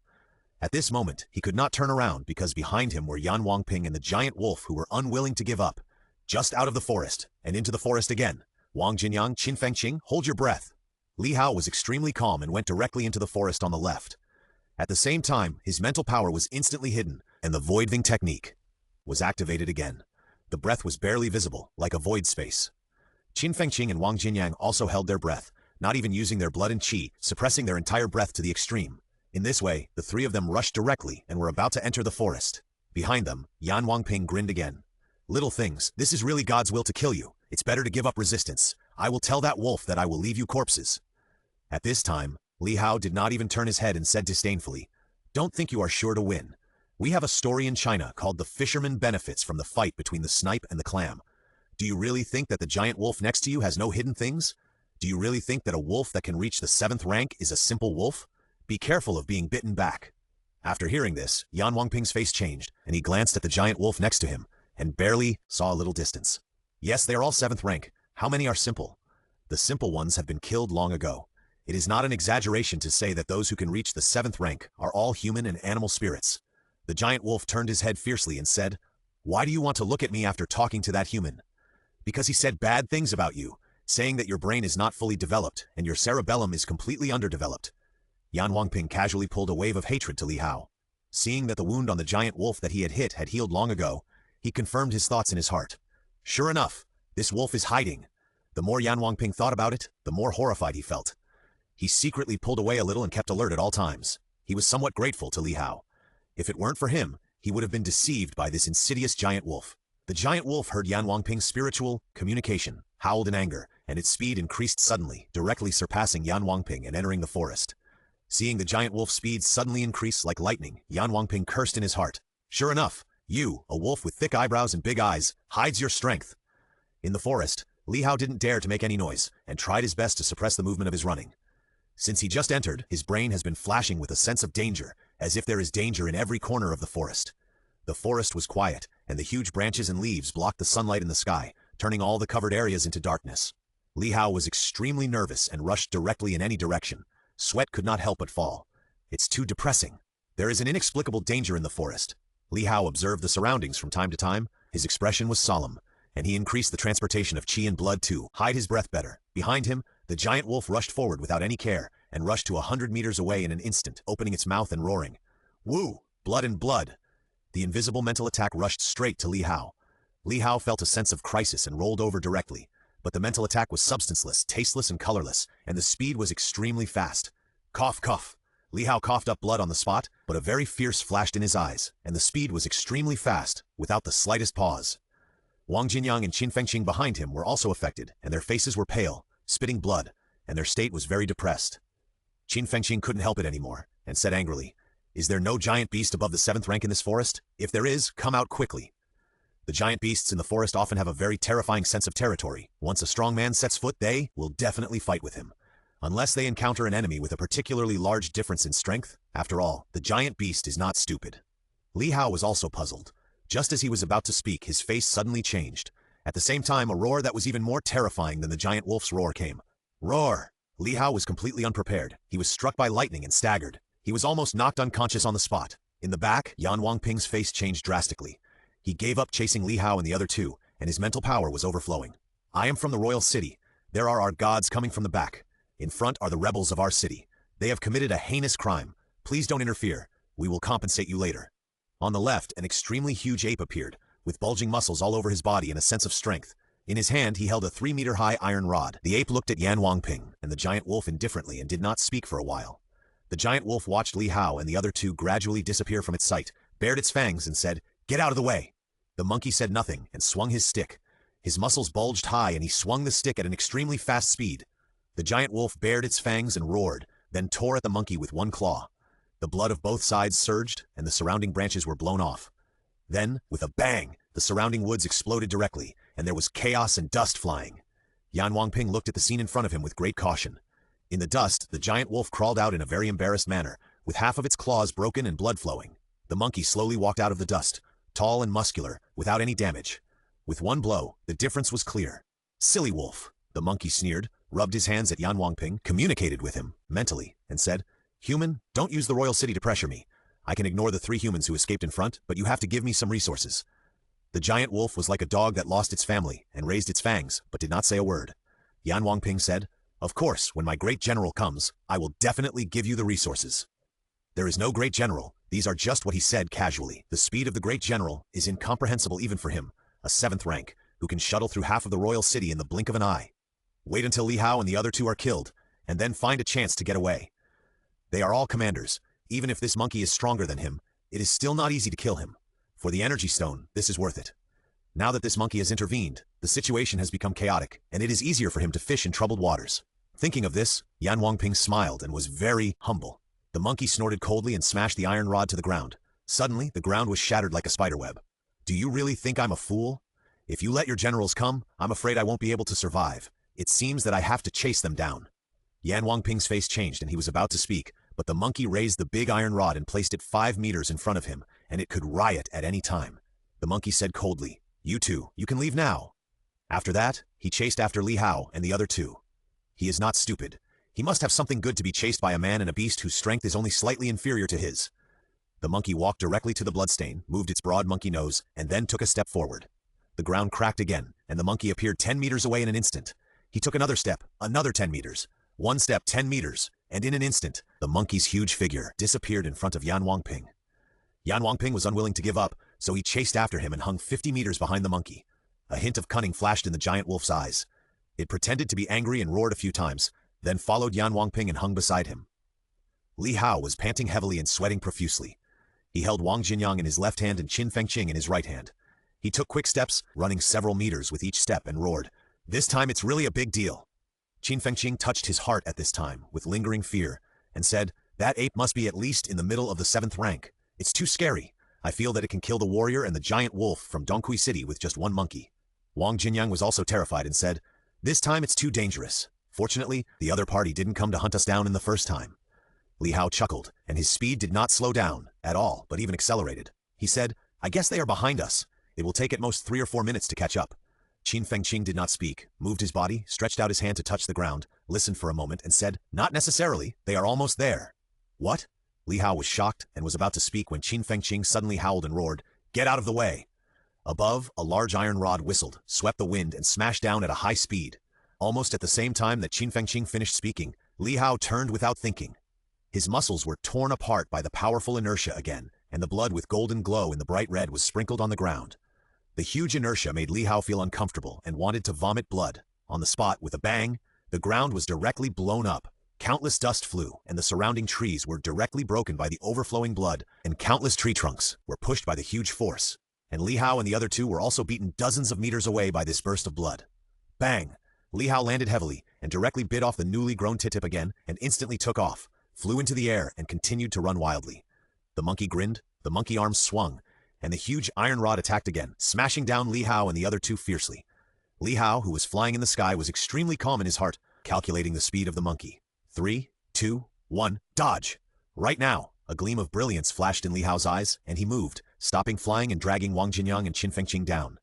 At this moment, he could not turn around because behind him were Yan Wangping and the giant wolf who were unwilling to give up. Just out of the forest, and into the forest again. Wang Jinyang, Qin Fengqing, hold your breath. Li Hao was extremely calm and went directly into the forest on the left. At the same time, his mental power was instantly hidden, and the voiding technique was activated again. The breath was barely visible, like a void space. Qin Fengqing and Wang Jinyang also held their breath, not even using their blood and qi, suppressing their entire breath to the extreme. In this way, the 3 of them rushed directly and were about to enter the forest. Behind them, Yan Wangping grinned again. "Little things, this is really God's will to kill you. It's better to give up resistance. I will tell that wolf that I will leave you corpses." At this time, Li Hao did not even turn his head and said disdainfully, "Don't think you are sure to win. We have a story in China called The Fisherman Benefits from the Fight Between the Snipe and the Clam. Do you really think that the giant wolf next to you has no hidden things? Do you really think that a wolf that can reach the 7th rank is a simple wolf? Be careful of being bitten back." After hearing this, Yan Wangping's face changed, and he glanced at the giant wolf next to him, and barely saw a little distance. Yes, they are all 7th rank. How many are simple? The simple ones have been killed long ago. It is not an exaggeration to say that those who can reach the 7th rank are all human and animal spirits. The giant wolf turned his head fiercely and said, "Why do you want to look at me after talking to that human?" "Because he said bad things about you, saying that your brain is not fully developed and your cerebellum is completely underdeveloped." Yan Wangping casually pulled a wave of hatred to Li Hao. Seeing that the wound on the giant wolf that he had hit had healed long ago, he confirmed his thoughts in his heart. Sure enough, this wolf is hiding. The more Yan Wangping thought about it, the more horrified he felt. He secretly pulled away a little and kept alert at all times. He was somewhat grateful to Li Hao. If it weren't for him, he would have been deceived by this insidious giant wolf. The giant wolf heard Yan Wangping's spiritual communication, howled in anger, and its speed increased suddenly, directly surpassing Yan Wangping and entering the forest. Seeing the giant wolf's speed suddenly increase like lightning, Yan Wangping cursed in his heart. Sure enough, you, a wolf with thick eyebrows and big eyes, hides your strength. In the forest, Li Hao didn't dare to make any noise, and tried his best to suppress the movement of his running. Since he just entered, his brain has been flashing with a sense of danger, as if there is danger in every corner of the forest. The forest was quiet, and the huge branches and leaves blocked the sunlight in the sky, turning all the covered areas into darkness. Li Hao was extremely nervous and rushed directly in any direction. Sweat could not help but fall. It's too depressing. There is an inexplicable danger in the forest. Li Hao observed the surroundings from time to time. His expression was solemn, and he increased the transportation of qi and blood to hide his breath better. Behind him, the giant wolf rushed forward without any care, and rushed to 100 meters away in an instant, opening its mouth and roaring. Woo! Blood and blood! The invisible mental attack rushed straight to Li Hao. Li Hao felt a sense of crisis and rolled over directly. but the mental attack was substanceless, tasteless, and colorless, and the speed was extremely fast. Cough, cough. Li Hao coughed up blood on the spot, but a very fierce flashed in his eyes, and the speed was extremely fast, without the slightest pause. Wang Jinyang and Qin Fengqing behind him were also affected, and their faces were pale, spitting blood, and their state was very depressed. Qin Fengqing couldn't help it anymore, and said angrily, "Is there no giant beast above the 7th rank in this forest? If there is, come out quickly." The giant beasts in the forest often have a very terrifying sense of territory. Once a strong man sets foot, they will definitely fight with him. Unless they encounter an enemy with a particularly large difference in strength. After all, the giant beast is not stupid. Li Hao was also puzzled. Just as he was about to speak, his face suddenly changed. At the same time, a roar that was even more terrifying than the giant wolf's roar came. Roar! Li Hao was completely unprepared. He was struck by lightning and staggered. He was almost knocked unconscious on the spot. In the back, Yan Wangping's face changed drastically. He gave up chasing Li Hao and the other two, and his mental power was overflowing. "I am from the royal city. There are our gods coming from the back. In front are the rebels of our city. They have committed a heinous crime. Please don't interfere. We will compensate you later." On the left, an extremely huge ape appeared, with bulging muscles all over his body and a sense of strength. In his hand, he held a 3-meter-high iron rod. The ape looked at Yan Wangping and the giant wolf indifferently and did not speak for a while. The giant wolf watched Li Hao and the other two gradually disappear from its sight, bared its fangs and said, "Get out of the way." The monkey said nothing and swung his stick. His muscles bulged high and he swung the stick at an extremely fast speed. The giant wolf bared its fangs and roared, then tore at the monkey with one claw. The blood of both sides surged and the surrounding branches were blown off. Then, with a bang, the surrounding woods exploded directly, and there was chaos and dust flying. Yan Wangping looked at the scene in front of him with great caution. In the dust, the giant wolf crawled out in a very embarrassed manner, with half of its claws broken and blood flowing. The monkey slowly walked out of the dust, tall and muscular, without any damage. With one blow, the difference was clear. "Silly wolf," the monkey sneered, rubbed his hands at Yan Wangping, communicated with him, mentally, and said, "Human, don't use the royal city to pressure me. I can ignore the 3 humans who escaped in front, but you have to give me some resources." The giant wolf was like a dog that lost its family and raised its fangs, but did not say a word. Yan Wangping said, "Of course, when my great general comes, I will definitely give you the resources." There is no great general. These are just what he said casually. The speed of the great general is incomprehensible even for him, a 7th rank, who can shuttle through half of the royal city in the blink of an eye. Wait until Li Hao and the other two are killed, and then find a chance to get away. They are all commanders. Even if this monkey is stronger than him, it is still not easy to kill him. For the energy stone, this is worth it. Now that this monkey has intervened, the situation has become chaotic, and it is easier for him to fish in troubled waters. Thinking of this, Yan Wangping smiled and was very humble. The monkey snorted coldly and smashed the iron rod to the ground. Suddenly, the ground was shattered like a spiderweb. "Do you really think I'm a fool? If you let your generals come, I'm afraid I won't be able to survive. It seems that I have to chase them down." Yan Wangping's face changed and he was about to speak, but the monkey raised the big iron rod and placed it 5 meters in front of him, and it could riot at any time. The monkey said coldly, "You two, you can leave now." After that, he chased after Li Hao and the other two. He is not stupid. He must have something good to be chased by a man and a beast whose strength is only slightly inferior to his. The monkey walked directly to the bloodstain, moved its broad monkey nose, and then took a step forward. The ground cracked again, and the monkey appeared 10 meters away in an instant. He took another step, another 10 meters. One step, 10 meters, and in an instant, the monkey's huge figure disappeared in front of Yan Wangping. Yan Wangping was unwilling to give up, so he chased after him and hung 50 meters behind the monkey. A hint of cunning flashed in the giant wolf's eyes. It pretended to be angry and roared a few times, then followed Yan Wangping and hung beside him. Li Hao was panting heavily and sweating profusely. He held Wang Jinyang in his left hand and Qin Fengqing in his right hand. He took quick steps, running several meters with each step, and roared, "This time it's really a big deal." Qin Fengqing touched his heart at this time, with lingering fear, and said, "That ape must be at least in the middle of the 7th rank. It's too scary. I feel that it can kill the warrior and the giant wolf from Dongqi City with just one monkey." Wang Jinyang was also terrified and said, "This time it's too dangerous. Fortunately, the other party didn't come to hunt us down in the first time." Li Hao chuckled, and his speed did not slow down at all, but even accelerated. He said, "I guess they are behind us. It will take at most 3 or 4 minutes to catch up." Qin Fengqing did not speak, moved his body, stretched out his hand to touch the ground, listened for a moment, and said, "Not necessarily. They are almost there." "What?" Li Hao was shocked and was about to speak when Qin Fengqing suddenly howled and roared, "Get out of the way!" Above, a large iron rod whistled, swept the wind, and smashed down at a high speed. Almost at the same time that Qin Fengqing finished speaking, Li Hao turned without thinking. His muscles were torn apart by the powerful inertia again, and the blood with golden glow in the bright red was sprinkled on the ground. The huge inertia made Li Hao feel uncomfortable and wanted to vomit blood. On the spot, with a bang, the ground was directly blown up. Countless dust flew, and the surrounding trees were directly broken by the overflowing blood, and countless tree trunks were pushed by the huge force. And Li Hao and the other two were also beaten dozens of meters away by this burst of blood. Bang! Li Hao landed heavily and directly bit off the newly grown tip again and instantly took off, flew into the air, and continued to run wildly. The monkey grinned, the monkey arms swung, and the huge iron rod attacked again, smashing down Li Hao and the other two fiercely. Li Hao, who was flying in the sky, was extremely calm in his heart, calculating the speed of the monkey. 3, 2, 1, dodge! Right now, a gleam of brilliance flashed in Li Hao's eyes, and he moved, stopping flying and dragging Wang Jinyang and Qin Fengqing down.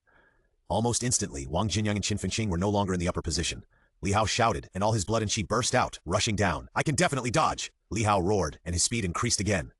Almost instantly, Wang Jinyang and Qin Fengqing were no longer in the upper position. Li Hao shouted, and all his blood and chi burst out, rushing down. "I can definitely dodge!" Li Hao roared, and his speed increased again.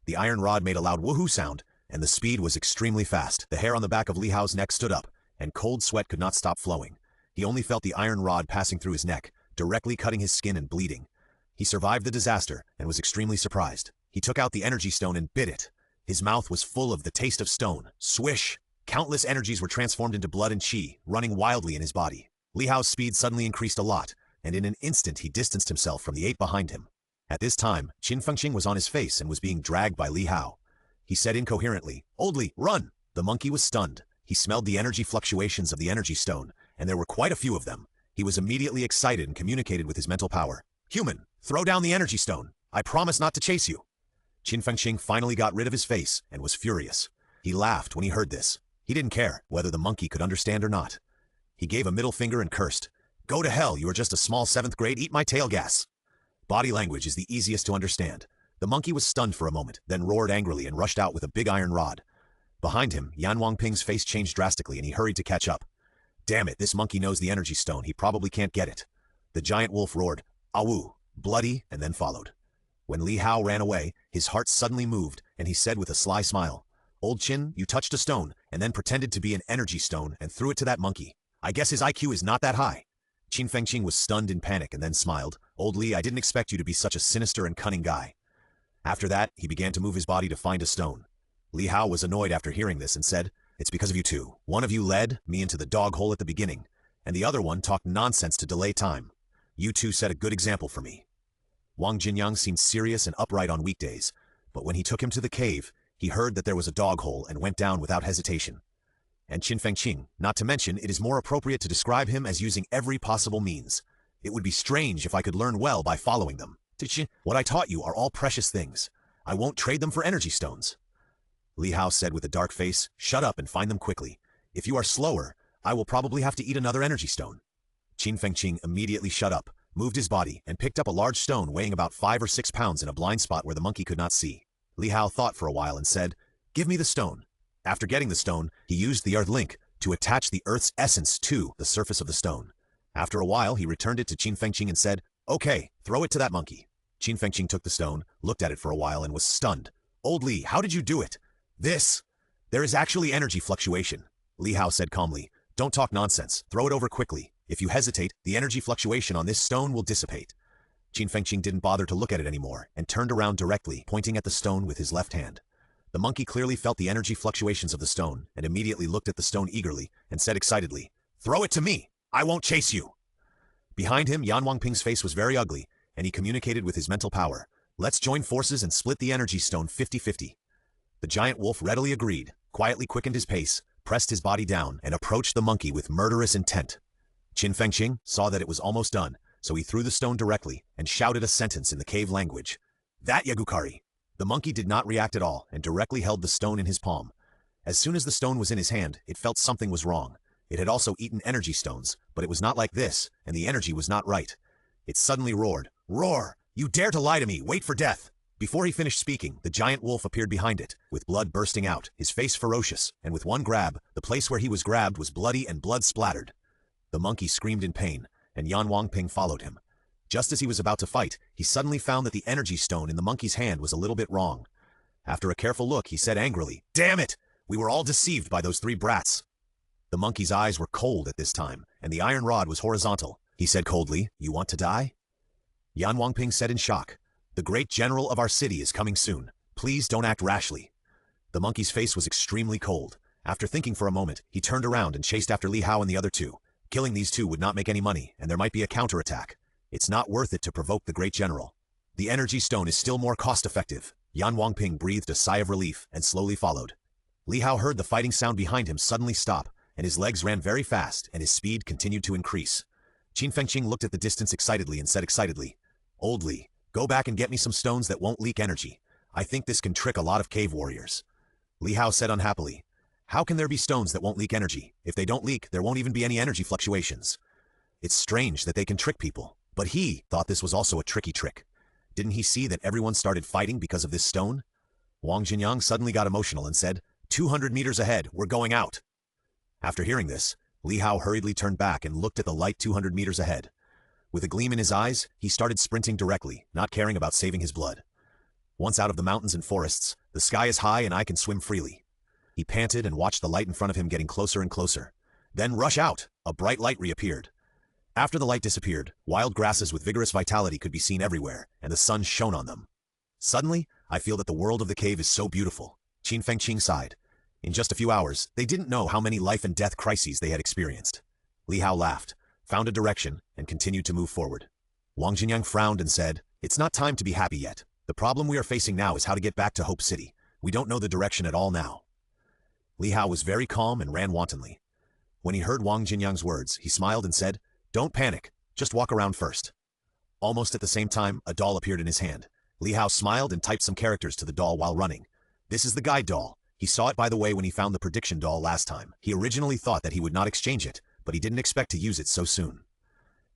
The iron rod made a loud woohoo sound, and the speed was extremely fast. The hair on the back of Li Hao's neck stood up, and cold sweat could not stop flowing. He only felt the iron rod passing through his neck, directly cutting his skin and bleeding. He survived the disaster and was extremely surprised. He took out the energy stone and bit it. His mouth was full of the taste of stone. Swish! Countless energies were transformed into blood and chi, running wildly in his body. Li Hao's speed suddenly increased a lot, and in an instant he distanced himself from the ape behind him. At this time, Qin Fengqing was on his face and was being dragged by Li Hao. He said incoherently, "Old Li, run!" The monkey was stunned. He smelled the energy fluctuations of the energy stone, and there were quite a few of them. He was immediately excited and communicated with his mental power. "Human, throw down the energy stone. I promise not to chase you." Qin Fengqing finally got rid of his face and was furious. He laughed when he heard this. He didn't care whether the monkey could understand or not. He gave a middle finger and cursed. "Go to hell, you are just a small 7th grade eat my tail gas." Body language is the easiest to understand. The monkey was stunned for a moment, then roared angrily and rushed out with a big iron rod. Behind him, Yan Wangping's face changed drastically and he hurried to catch up. "Damn it, this monkey knows the energy stone, he probably can't get it." The giant wolf roared, "Awu," bloody, and then followed. When Li Hao ran away, his heart suddenly moved, and he said with a sly smile, "Old Qin, you touched a stone, and then pretended to be an energy stone and threw it to that monkey. I guess his IQ is not that high." Qin Fengqing was stunned in panic and then smiled. "Old Li, I didn't expect you to be such a sinister and cunning guy." After that, he began to move his body to find a stone. Li Hao was annoyed after hearing this and said, "It's because of you two. One of you led me into the dog hole at the beginning, and the other one talked nonsense to delay time. You two set a good example for me." Wang Jinyang seemed serious and upright on weekdays, but when he took him to the cave, he heard that there was a dog hole and went down without hesitation. And Qin Fengqing, not to mention, it is more appropriate to describe him as using every possible means. It would be strange if I could learn well by following them. What I taught you are all precious things. I won't trade them for energy stones." Li Hao said with a dark face, "Shut up and find them quickly. If you are slower, I will probably have to eat another energy stone." Qin Fengqing immediately shut up, moved his body, and picked up a large stone weighing about 5 or 6 pounds in a blind spot where the monkey could not see. Li Hao thought for a while and said, "Give me the stone." After getting the stone, he used the earth link to attach the earth's essence to the surface of the stone. After a while, he returned it to Qin Fengqing and said, "Okay, throw it to that monkey." Qin Fengqing took the stone, looked at it for a while, and was stunned. "Old Li, how did you do it?" There is actually energy fluctuation." Li Hao said calmly, "Don't talk nonsense. Throw it over quickly. If you hesitate, the energy fluctuation on this stone will dissipate." Qin Fengqing didn't bother to look at it anymore and turned around directly, pointing at the stone with his left hand. The monkey clearly felt the energy fluctuations of the stone and immediately looked at the stone eagerly and said excitedly, "Throw it to me! I won't chase you!" Behind him, Yan Wangping's face was very ugly, and he communicated with his mental power. "Let's join forces and split the energy stone 50-50. The giant wolf readily agreed, quietly quickened his pace, pressed his body down, and approached the monkey with murderous intent. Qin Fengqing saw that it was almost done, so he threw the stone directly and shouted a sentence in the cave language. "That Yagukari!" The monkey did not react at all and directly held the stone in his palm. As soon as the stone was in his hand, it felt something was wrong. It had also eaten energy stones, but it was not like this, and the energy was not right. It suddenly roared, "Roar! You dare to lie to me! Wait for death!" Before he finished speaking, the giant wolf appeared behind it, with blood bursting out, his face ferocious, and with one grab, the place where he was grabbed was bloody and blood splattered. The monkey screamed in pain, and Yan Wangping followed him. Just as he was about to fight, he suddenly found that the energy stone in the monkey's hand was a little bit wrong. After a careful look, he said angrily, "Damn it! We were all deceived by those 3 brats." The monkey's eyes were cold at this time, and the iron rod was horizontal. He said coldly, "You want to die?" Yan Wangping said in shock, "The great general of our city is coming soon. Please don't act rashly." The monkey's face was extremely cold. After thinking for a moment, he turned around and chased after Li Hao and the other two. Killing these two would not make any money, and there might be a counterattack. It's not worth it to provoke the great general. The energy stone is still more cost-effective. Yan Wangping breathed a sigh of relief and slowly followed. Li Hao heard the fighting sound behind him suddenly stop, and his legs ran very fast, and his speed continued to increase. Qin Fengqing looked at the distance excitedly and said excitedly, "Old Li, go back and get me some stones that won't leak energy. I think this can trick a lot of cave warriors." Li Hao said unhappily, "How can there be stones that won't leak energy? If they don't leak, there won't even be any energy fluctuations. It's strange that they can trick people." But he thought this was also a tricky trick. Didn't he see that everyone started fighting because of this stone? Wang Jinyang suddenly got emotional and said, 200 meters ahead, we're going out." After hearing this, Li Hao hurriedly turned back and looked at the light 200 meters ahead. With a gleam in his eyes, he started sprinting directly, not caring about saving his blood. Once out of the mountains and forests, the sky is high and I can swim freely. He panted and watched the light in front of him getting closer and closer. Then rush out! A bright light reappeared. After the light disappeared, wild grasses with vigorous vitality could be seen everywhere, and the sun shone on them. Suddenly, I feel that the world of the cave is so beautiful. Qin Fengqing sighed. In just a few hours, they didn't know how many life and death crises they had experienced. Li Hao laughed, found a direction, and continued to move forward. Wang Jinyang frowned and said, "It's not time to be happy yet. The problem we are facing now is how to get back to Hope City. We don't know the direction at all now." Li Hao was very calm and ran wantonly. When he heard Wang Jinyang's words, he smiled and said, "Don't panic, just walk around first." Almost at the same time, a doll appeared in his hand. Li Hao smiled and typed some characters to the doll while running. This is the guide doll. He saw it by the way when he found the prediction doll last time. He originally thought that he would not exchange it, but he didn't expect to use it so soon.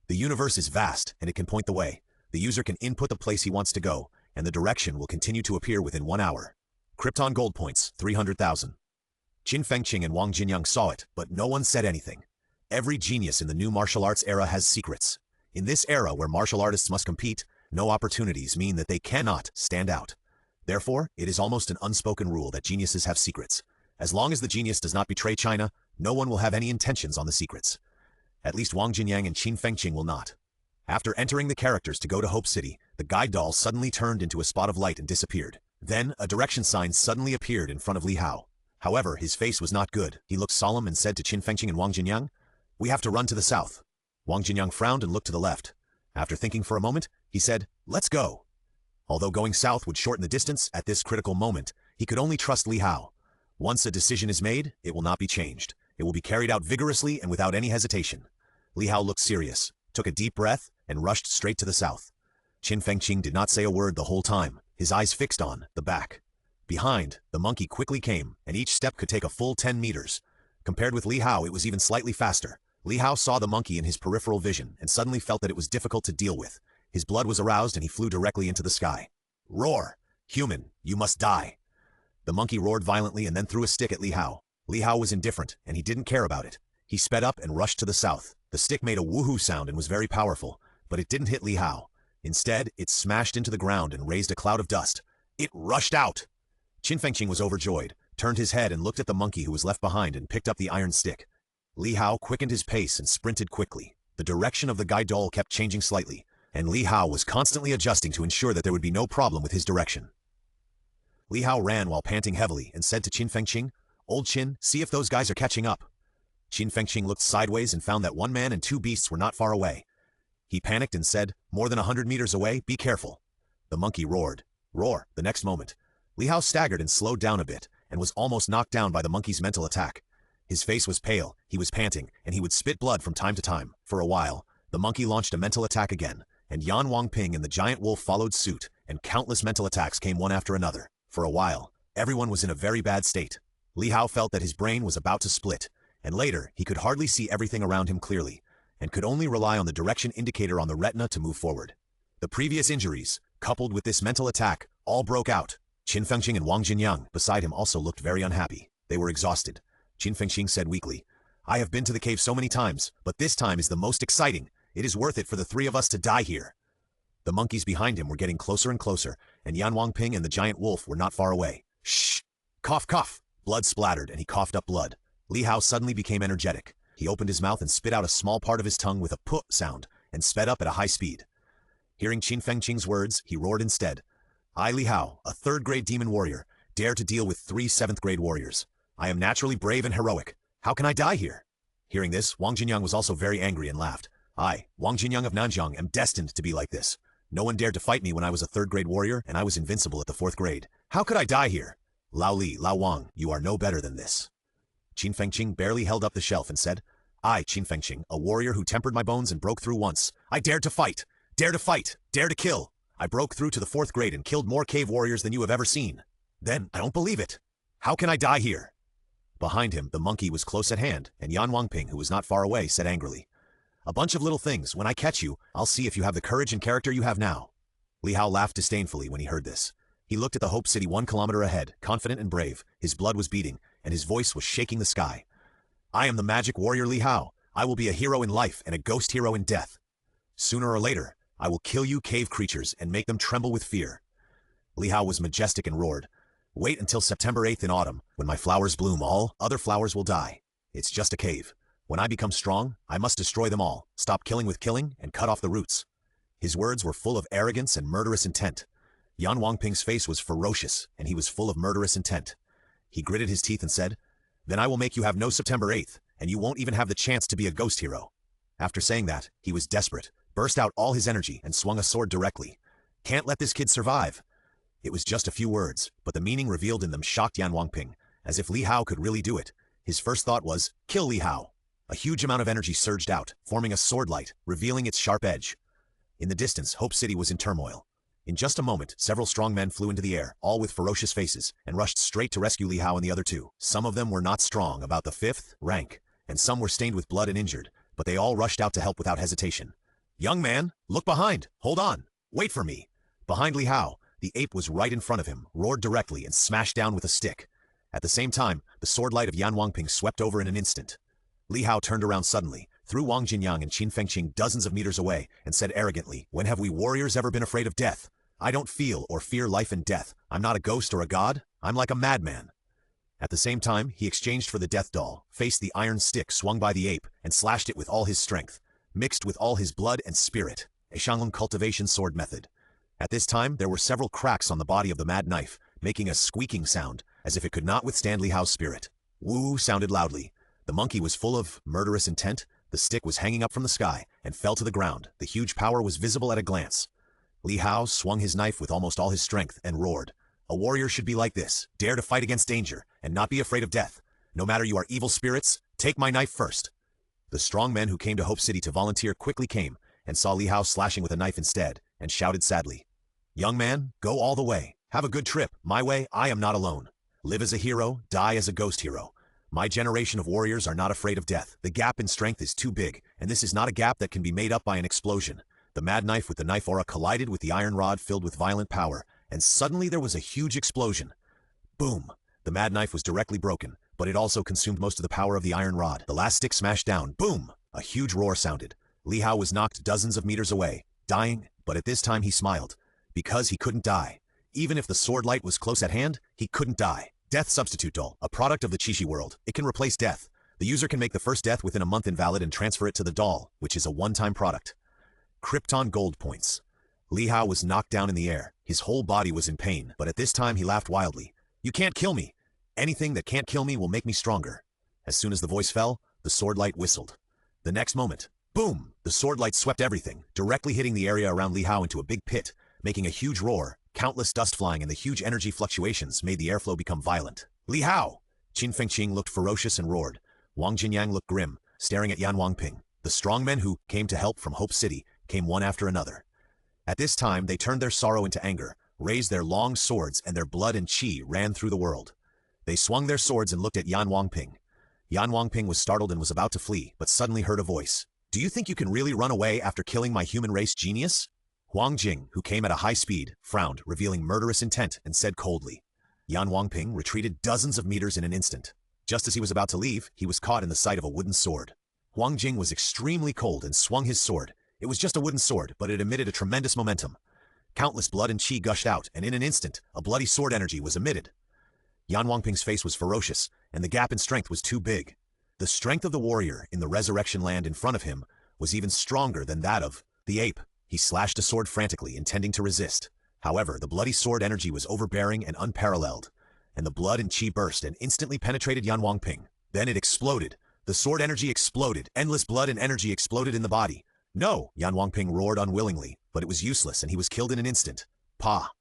The universe is vast, and it can point the way. The user can input the place he wants to go, and the direction will continue to appear within 1 hour. Krypton Gold points, 300,000. Qin Fengqing and Wang Jinyang saw it, but no one said anything. Every genius in the new martial arts era has secrets. In this era where martial artists must compete, no opportunities mean that they cannot stand out. Therefore, it is almost an unspoken rule that geniuses have secrets. As long as the genius does not betray China, no one will have any intentions on the secrets. At least Wang Jinyang and Qin Fengqing will not. After entering the characters to go to Hope City, the guide doll suddenly turned into a spot of light and disappeared. Then, a direction sign suddenly appeared in front of Li Hao. However, his face was not good. He looked solemn and said to Qin Fengqing and Wang Jinyang, "We have to run to the south." Wang Jinyang frowned and looked to the left. After thinking for a moment, he said, "Let's go." Although going south would shorten the distance, at this critical moment, he could only trust Li Hao. Once a decision is made, it will not be changed. It will be carried out vigorously and without any hesitation. Li Hao looked serious, took a deep breath, and rushed straight to the south. Qin Fengqing did not say a word the whole time, his eyes fixed on the back. Behind, the monkey quickly came, and each step could take a full 10 meters. Compared with Li Hao, it was even slightly faster. Li Hao saw the monkey in his peripheral vision and suddenly felt that it was difficult to deal with. His blood was aroused and he flew directly into the sky. "Roar! Human, you must die!" The monkey roared violently and then threw a stick at Li Hao. Li Hao was indifferent, and he didn't care about it. He sped up and rushed to the south. The stick made a woohoo sound and was very powerful, but it didn't hit Li Hao. Instead, it smashed into the ground and raised a cloud of dust. It rushed out! Qin Fengqing was overjoyed, turned his head and looked at the monkey who was left behind and picked up the iron stick. Li Hao quickened his pace and sprinted quickly. The direction of the guide doll kept changing slightly, and Li Hao was constantly adjusting to ensure that there would be no problem with his direction. Li Hao ran while panting heavily and said to Qin Fengqing, "Old Qin, see if those guys are catching up." Qin Fengqing looked sideways and found that 1 man and 2 beasts were not far away. He panicked and said, "More than 100 meters away, be careful." The monkey roared. Roar, the next moment. Li Hao staggered and slowed down a bit, and was almost knocked down by the monkey's mental attack. His face was pale, he was panting, and he would spit blood from time to time. For a while, the monkey launched a mental attack again, and Yan Wangping and the giant wolf followed suit, and countless mental attacks came one after another. For a while, everyone was in a very bad state. Li Hao felt that his brain was about to split, and later he could hardly see everything around him clearly, and could only rely on the direction indicator on the retina to move forward. The previous injuries, coupled with this mental attack, all broke out. Qin Fengqing and Wang Jinyang beside him also looked very unhappy. They were exhausted. Qin Fengqing said weakly, "I have been to the cave so many times, but this time is the most exciting. It is worth it for the 3 of us to die here." The monkeys behind him were getting closer and closer, and Yan Wangping and the giant wolf were not far away. "Shh! Cough, cough!" Blood splattered, and he coughed up blood. Li Hao suddenly became energetic. He opened his mouth and spit out a small part of his tongue with a "puh" sound, and sped up at a high speed. Hearing Qin Fengqing's words, he roared instead, "I, Li Hao, a 3rd-grade demon warrior, dare to deal with 3 7th-grade warriors. I am naturally brave and heroic. How can I die here?" Hearing this, Wang Jinyang was also very angry and laughed. I, Wang Jinyang of Nanjiang, am destined to be like this. No one dared to fight me when I was a third-grade warrior, and I was invincible at the fourth grade. How could I die here? Lao Li, Lao Wang, you are no better than this. Qin Fengqing barely held up the shelf and said, I, Qin Fengqing, a warrior who tempered my bones and broke through once. I dared to fight, dare to kill. I broke through to the fourth grade and killed more cave warriors than you have ever seen. Then, I don't believe it. How can I die here? Behind him, the monkey was close at hand, and Yan Wangping, who was not far away, said angrily, A bunch of little things. When I catch you, I'll see if you have the courage and character you have now. Li Hao laughed disdainfully when he heard this. He looked at the Hope City 1 kilometer ahead, confident and brave. His blood was beating, and his voice was shaking the sky. I am the magic warrior Li Hao. I will be a hero in life and a ghost hero in death. Sooner or later, I will kill you cave creatures and make them tremble with fear. Li Hao was majestic and roared. Wait until September 8th in autumn. When my flowers bloom, all other flowers will die. It's just a cave. When I become strong, I must destroy them all, stop killing with killing, and cut off the roots. His words were full of arrogance and murderous intent. Yan Wangping's face was ferocious, and he was full of murderous intent. He gritted his teeth and said, Then I will make you have no September 8th, and you won't even have the chance to be a ghost hero. After saying that, he was desperate, burst out all his energy, and swung a sword directly. Can't let this kid survive. It was just a few words, but the meaning revealed in them shocked Yan Wangping, as if Li Hao could really do it. His first thought was, kill Li Hao. A huge amount of energy surged out, forming a sword light, revealing its sharp edge. In the distance, Hope City was in turmoil. In just a moment, several strong men flew into the air, all with ferocious faces, and rushed straight to rescue Li Hao and the other two. Some of them were not strong, about the 5th rank, and some were stained with blood and injured, but they all rushed out to help without hesitation. Young man, look behind! Hold on! Wait for me! Behind Li Hao, the ape was right in front of him, roared directly, and smashed down with a stick. At the same time, the sword light of Yan Wangping swept over in an instant. Li Hao turned around suddenly, threw Wang Jinyang and Qin Fengqing dozens of meters away, and said arrogantly, When have we warriors ever been afraid of death? I don't feel or fear life and death. I'm not a ghost or a god. I'm like a madman. At the same time, he exchanged for the death doll, faced the iron stick swung by the ape, and slashed it with all his strength, mixed with all his blood and spirit, a Shanglong cultivation sword method. At this time, there were several cracks on the body of the mad knife, making a squeaking sound, as if it could not withstand Li Hao's spirit. Woo sounded loudly. The monkey was full of murderous intent. The stick was hanging up from the sky, and fell to the ground. The huge power was visible at a glance. Li Hao swung his knife with almost all his strength, and roared. A warrior should be like this, dare to fight against danger, and not be afraid of death. No matter you are evil spirits, take my knife first. The strong men who came to Hope City to volunteer quickly came, and saw Li Hao slashing with a knife instead, and shouted sadly, Young man, go all the way. Have a good trip. My way, I am not alone. Live as a hero, die as a ghost hero. My generation of warriors are not afraid of death. The gap in strength is too big, and this is not a gap that can be made up by an explosion. The mad knife with the knife aura collided with the iron rod filled with violent power, and suddenly there was a huge explosion. Boom! The mad knife was directly broken, but it also consumed most of the power of the iron rod. The last stick smashed down. Boom! A huge roar sounded. Li Hao was knocked dozens of meters away, dying, but at this time he smiled, because he couldn't die. Even if the sword light was close at hand, he couldn't die. Death Substitute Doll, a product of the Qishi world. It can replace death. The user can make the first death within a month invalid and transfer it to the doll, which is a one-time product. Krypton Gold Points. Li Hao was knocked down in the air. His whole body was in pain, but at this time he laughed wildly. You can't kill me. Anything that can't kill me will make me stronger. As soon as the voice fell, the sword light whistled. The next moment, boom! The sword light swept everything, directly hitting the area around Li Hao into a big pit, making a huge roar. Countless dust flying and the huge energy fluctuations made the airflow become violent. Li Hao! Qin Fengqing looked ferocious and roared. Wang Jinyang looked grim, staring at Yan Wangping. The strong men who came to help from Hope City came one after another. At this time, they turned their sorrow into anger, raised their long swords, and their blood and qi ran through the world. They swung their swords and looked at Yan Wangping. Yan Wangping was startled and was about to flee, but suddenly heard a voice. Do you think you can really run away after killing my human race genius? Huang Jing, who came at a high speed, frowned, revealing murderous intent, and said coldly. Yan Wangping retreated dozens of meters in an instant. Just as he was about to leave, he was caught in the sight of a wooden sword. Huang Jing was extremely cold and swung his sword. It was just a wooden sword, but it emitted a tremendous momentum. Countless blood and qi gushed out, and in an instant, a bloody sword energy was emitted. Yan Wangping's face was ferocious, and the gap in strength was too big. The strength of the warrior in the resurrection land in front of him was even stronger than that of the ape. He slashed a sword frantically, intending to resist. However, the bloody sword energy was overbearing and unparalleled, and the blood and qi burst and instantly penetrated Yan Wangping. Then it exploded. The sword energy exploded. Endless blood and energy exploded in the body. No, Yan Wangping roared unwillingly, but it was useless and he was killed in an instant. Pa!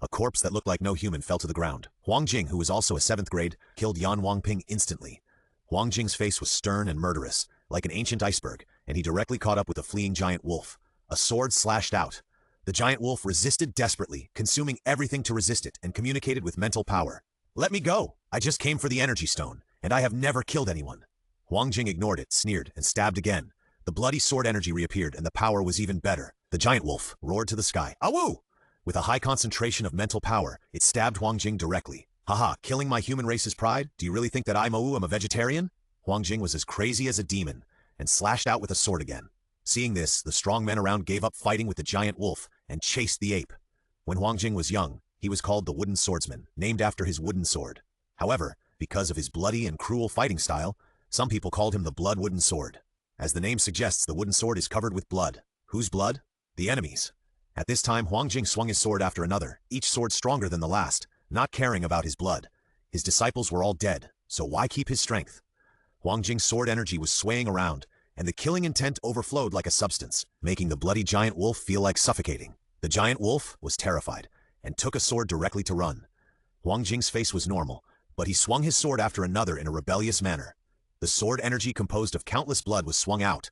A corpse that looked like no human fell to the ground. Huang Jing, who was also a 7th grade, killed Yan Wangping instantly. Huang Jing's face was stern and murderous, like an ancient iceberg, and he directly caught up with a fleeing giant wolf. A sword slashed out. The giant wolf resisted desperately, consuming everything to resist it, and communicated with mental power. Let me go! I just came for the energy stone, and I have never killed anyone. Huang Jing ignored it, sneered, and stabbed again. The bloody sword energy reappeared, and the power was even better. The giant wolf roared to the sky. Awoo! With a high concentration of mental power, it stabbed Huang Jing directly. Haha, killing my human race's pride? Do you really think that I, Mou, am a vegetarian? Huang Jing was as crazy as a demon, and slashed out with a sword again. Seeing this, the strong men around gave up fighting with the giant wolf, and chased the ape. When Huang Jing was young, he was called the Wooden Swordsman, named after his wooden sword. However, because of his bloody and cruel fighting style, some people called him the Blood Wooden Sword. As the name suggests, the wooden sword is covered with blood. Whose blood? The enemy's. At this time, Huang Jing swung his sword after another, each sword stronger than the last, not caring about his blood. His disciples were all dead, so why keep his strength? Huang Jing's sword energy was swaying around, and the killing intent overflowed like a substance, making the bloody giant wolf feel like suffocating. The giant wolf was terrified, and took a sword directly to run. Huang Jing's face was normal, but he swung his sword after another in a rebellious manner. The sword energy composed of countless blood was swung out.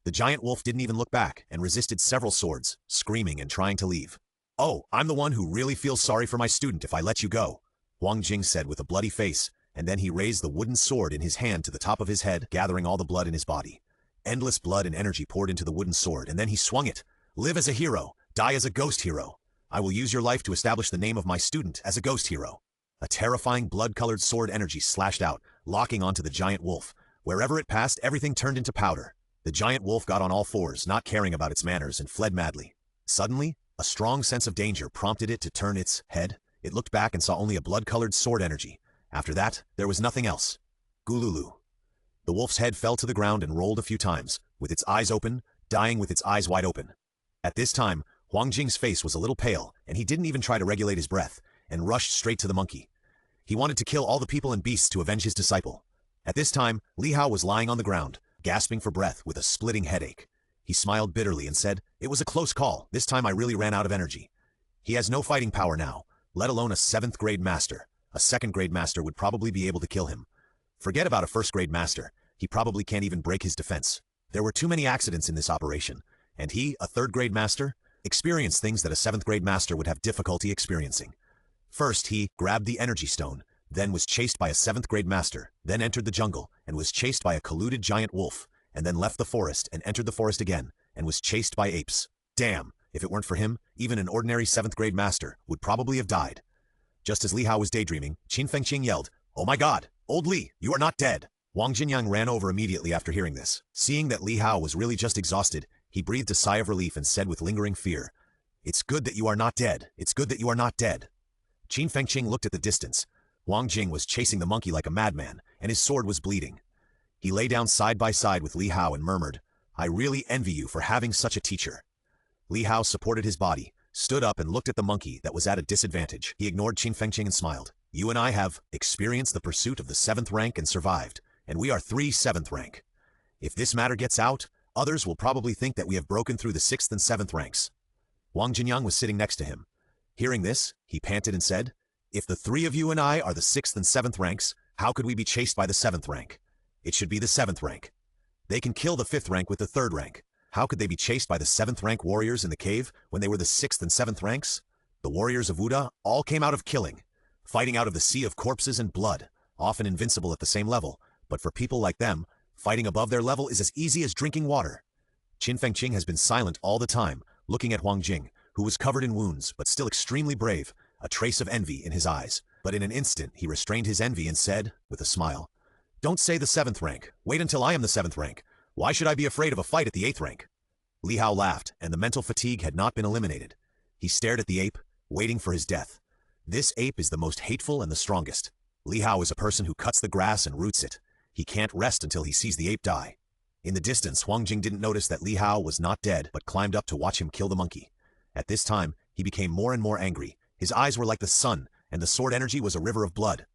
The giant wolf didn't even look back, and resisted several swords, screaming and trying to leave. Oh, I'm the one who really feels sorry for my student if I let you go, Huang Jing said with a bloody face, and then he raised the wooden sword in his hand to the top of his head, gathering all the blood in his body. Endless blood and energy poured into the wooden sword, and then he swung it. Live as a hero, die as a ghost hero. I will use your life to establish the name of my student as a ghost hero. A terrifying blood-colored sword energy slashed out, locking onto the giant wolf. Wherever it passed, everything turned into powder. The giant wolf got on all fours, not caring about its manners, and fled madly. Suddenly, a strong sense of danger prompted it to turn its head. It looked back and saw only a blood-colored sword energy. After that, there was nothing else. Gululu. The wolf's head fell to the ground and rolled a few times, with its eyes open, dying with its eyes wide open. At this time, Huang Jing's face was a little pale, and he didn't even try to regulate his breath, and rushed straight to the monkey. He wanted to kill all the people and beasts to avenge his disciple. At this time, Li Hao was lying on the ground, gasping for breath with a splitting headache. He smiled bitterly and said, "It was a close call. This time I really ran out of energy." He has no fighting power now, let alone a 7th grade master. A 2nd grade master would probably be able to kill him. Forget about a 1st grade master. He probably can't even break his defense. There were too many accidents in this operation, and he, a 3rd grade master, experienced things that a 7th grade master would have difficulty experiencing. First, he grabbed the energy stone, then was chased by a 7th grade master, then entered the jungle, and was chased by a colluded giant wolf, and then left the forest and entered the forest again, and was chased by apes. Damn, if it weren't for him, even an ordinary 7th grade master would probably have died. Just as Li Hao was daydreaming, Qin Fengqing yelled, "Oh my god, old Li, you are not dead!" Wang Jinyang ran over immediately after hearing this. Seeing that Li Hao was really just exhausted, he breathed a sigh of relief and said with lingering fear, "It's good that you are not dead. It's good that you are not dead." Qin Fengqing looked at the distance. Wang Jing was chasing the monkey like a madman, and his sword was bleeding. He lay down side by side with Li Hao and murmured, "I really envy you for having such a teacher." Li Hao supported his body, stood up and looked at the monkey that was at a disadvantage. He ignored Qin Fengqing and smiled. "You and I have experienced the pursuit of the 7th rank and survived, and we are 3 7th rank. If this matter gets out, others will probably think that we have broken through the 6th and 7th ranks." Wang Jinyang was sitting next to him. Hearing this, he panted and said, "If the 3 of you and I are the 6th and 7th ranks, how could we be chased by the 7th rank? It should be the 7th rank. They can kill the 5th rank with the 3rd rank. How could they be chased by the 7th rank warriors in the cave when they were the 6th and 7th ranks? The warriors of Wuda all came out of killing, fighting out of the sea of corpses and blood, often invincible at the same level, but for people like them, fighting above their level is as easy as drinking water." Qin Fengqing has been silent all the time, looking at Huang Jing, who was covered in wounds but still extremely brave, a trace of envy in his eyes. But in an instant he restrained his envy and said, with a smile, "Don't say the 7th rank. Wait until I am the 7th rank. Why should I be afraid of a fight at the 8th rank?" Li Hao laughed, and the mental fatigue had not been eliminated. He stared at the ape, waiting for his death. This ape is the most hateful and the strongest. Li Hao is a person who cuts the grass and roots it. He can't rest until he sees the ape die. In the distance, Huang Jing didn't notice that Li Hao was not dead, but climbed up to watch him kill the monkey. At this time, he became more and more angry. His eyes were like the sun, and the sword energy was a river of blood.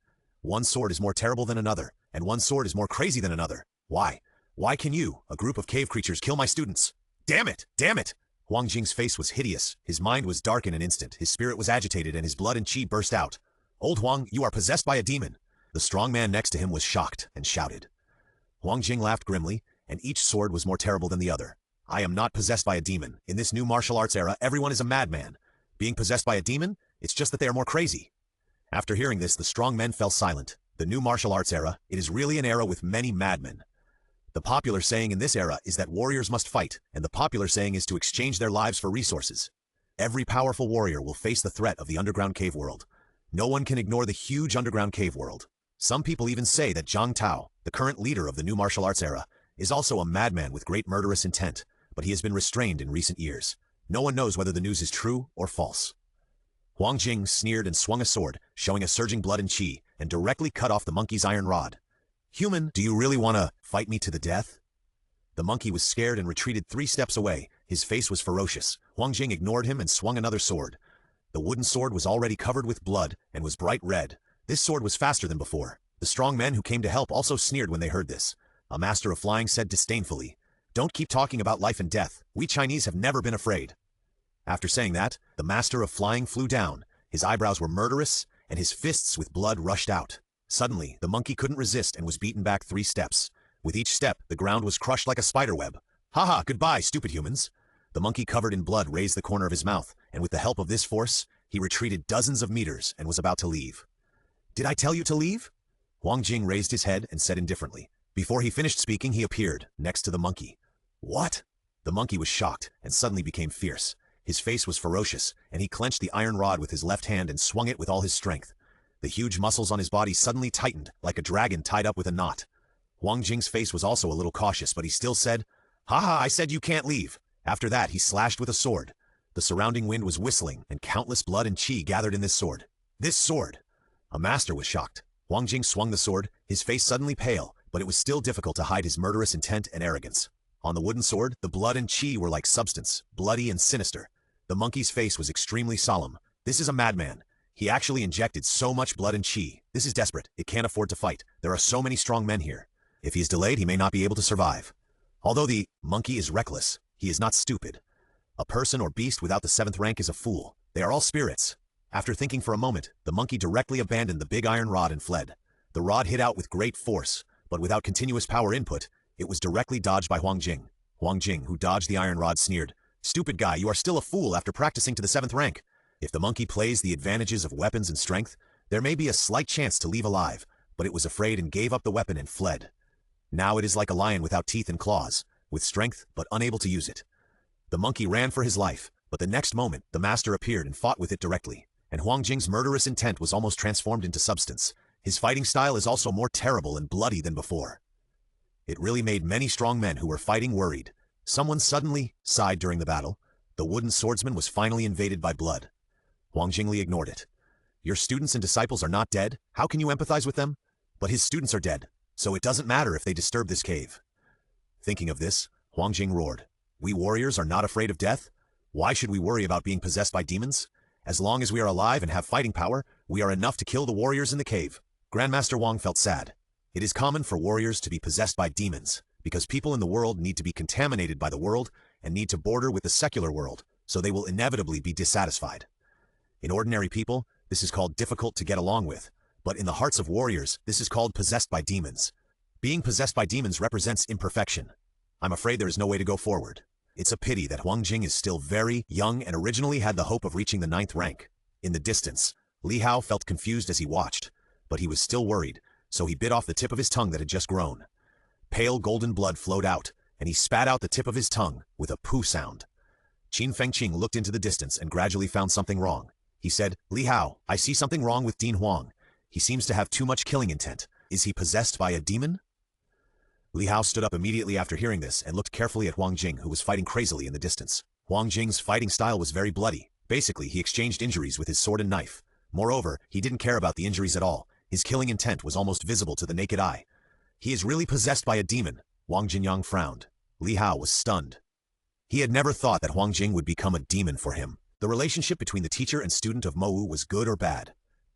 One sword is more terrible than another, and one sword is more crazy than another. Why? Why can you, a group of cave creatures, kill my students? Damn it! Damn it! Huang Jing's face was hideous. His mind was dark in an instant. His spirit was agitated and his blood and chi burst out. Old Huang, you are possessed by a demon. The strong man next to him was shocked and shouted. Huang Jing laughed grimly, and each sword was more terrible than the other. I am not possessed by a demon. In this new martial arts era, everyone is a madman. Being possessed by a demon? It's just that they are more crazy. After hearing this, the strong men fell silent. The new martial arts era, it is really an era with many madmen. The popular saying in this era is that warriors must fight, and the popular saying is to exchange their lives for resources. Every powerful warrior will face the threat of the underground cave world. No one can ignore the huge underground cave world. Some people even say that Zhang Tao, the current leader of the new martial arts era, is also a madman with great murderous intent, but he has been restrained in recent years. No one knows whether the news is true or false. Huang Jing sneered and swung a sword, showing a surging blood and chi, and directly cut off the monkey's iron rod. Human, do you really want to fight me to the death? The monkey was scared and retreated 3 steps away. His face was ferocious. Huang Jing ignored him and swung another sword. The wooden sword was already covered with blood and was bright red. This sword was faster than before. The strong men who came to help also sneered when they heard this. A master of flying said disdainfully, "Don't keep talking about life and death. We Chinese have never been afraid." After saying that, the master of flying flew down. His eyebrows were murderous, and his fists with blood rushed out. Suddenly, the monkey couldn't resist and was beaten back 3 steps. With each step, the ground was crushed like a spiderweb. "Ha, goodbye, stupid humans." The monkey covered in blood raised the corner of his mouth, and with the help of this force, he retreated dozens of meters and was about to leave. "Did I tell you to leave?" Huang Jing raised his head and said indifferently. Before he finished speaking, he appeared, next to the monkey. "What?" The monkey was shocked and suddenly became fierce. His face was ferocious, and he clenched the iron rod with his left hand and swung it with all his strength. The huge muscles on his body suddenly tightened, like a dragon tied up with a knot. Huang Jing's face was also a little cautious, but he still said, "Ha, I said you can't leave." After that, he slashed with a sword. The surrounding wind was whistling, and countless blood and chi gathered in this sword. This sword! A master was shocked. Huang Jing swung the sword, his face suddenly pale, but it was still difficult to hide his murderous intent and arrogance. On the wooden sword, the blood and chi were like substance, bloody and sinister. The monkey's face was extremely solemn. This is a madman. He actually injected so much blood and chi. This is desperate. It can't afford to fight. There are so many strong men here. If he is delayed, he may not be able to survive. Although the monkey is reckless, he is not stupid. A person or beast without the 7th rank is a fool. They are all spirits. After thinking for a moment, the monkey directly abandoned the big iron rod and fled. The rod hit out with great force, but without continuous power input, it was directly dodged by Huang Jing. Huang Jing, who dodged the iron rod, sneered, "Stupid guy, you are still a fool after practicing to the 7th rank. If the monkey plays the advantages of weapons and strength, there may be a slight chance to leave alive, but it was afraid and gave up the weapon and fled. Now it is like a lion without teeth and claws, with strength but unable to use it." The monkey ran for his life, but the next moment the master appeared and fought with it directly, and Huang Jing's murderous intent was almost transformed into substance. His fighting style is also more terrible and bloody than before. It really made many strong men who were fighting worried. Someone suddenly sighed during the battle. The wooden swordsman was finally invaded by blood. Huang Jingli ignored it. "Your students and disciples are not dead. How can you empathize with them? But his students are dead, so it doesn't matter if they disturb this cave." Thinking of this, Huang Jing roared, "We warriors are not afraid of death? Why should we worry about being possessed by demons? As long as we are alive and have fighting power, we are enough to kill the warriors in the cave." Grandmaster Wang felt sad. It is common for warriors to be possessed by demons, because people in the world need to be contaminated by the world and need to border with the secular world, so they will inevitably be dissatisfied. In ordinary people, this is called difficult to get along with, but in the hearts of warriors, this is called possessed by demons. Being possessed by demons represents imperfection. I'm afraid there is no way to go forward. It's a pity that Huang Jing is still very young and originally had the hope of reaching the 9th rank. In the distance, Li Hao felt confused as he watched, but he was still worried, so he bit off the tip of his tongue that had just grown. Pale golden blood flowed out, and he spat out the tip of his tongue with a poo sound. Qin Fengqing looked into the distance and gradually found something wrong. He said, "Li Hao, I see something wrong with Dean Huang. He seems to have too much killing intent. Is he possessed by a demon?" Li Hao stood up immediately after hearing this and looked carefully at Huang Jing, who was fighting crazily in the distance. Huang Jing's fighting style was very bloody. Basically, he exchanged injuries with his sword and knife. Moreover, he didn't care about the injuries at all. His killing intent was almost visible to the naked eye. "He is really possessed by a demon." Wang Jinyang frowned. Li Hao was stunned. He had never thought that Huang Jing would become a demon for him. The relationship between the teacher and student of Mowu was good or bad.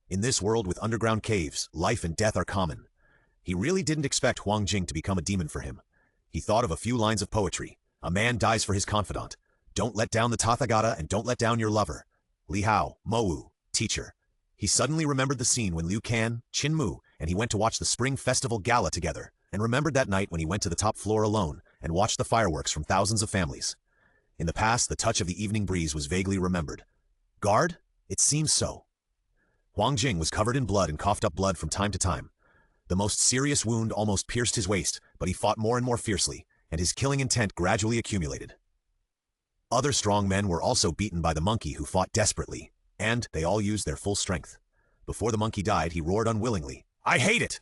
In this world with underground caves, life and death are common. He really didn't expect Huang Jing to become a demon for him. He thought of a few lines of poetry. A man dies for his confidant. Don't let down the Tathagata and don't let down your lover. Li Hao, Mowu, teacher. He suddenly remembered the scene when Liu Kan, Qin Mu, and he went to watch the Spring Festival Gala together, and remembered that night when he went to the top floor alone and watched the fireworks from thousands of families. In the past, the touch of the evening breeze was vaguely remembered. Guard? It seems so. Huang Jing was covered in blood and coughed up blood from time to time. The most serious wound almost pierced his waist, but he fought more and more fiercely, and his killing intent gradually accumulated. Other strong men were also beaten by the monkey, who fought desperately, and they all used their full strength. Before the monkey died, he roared unwillingly, "I hate it!"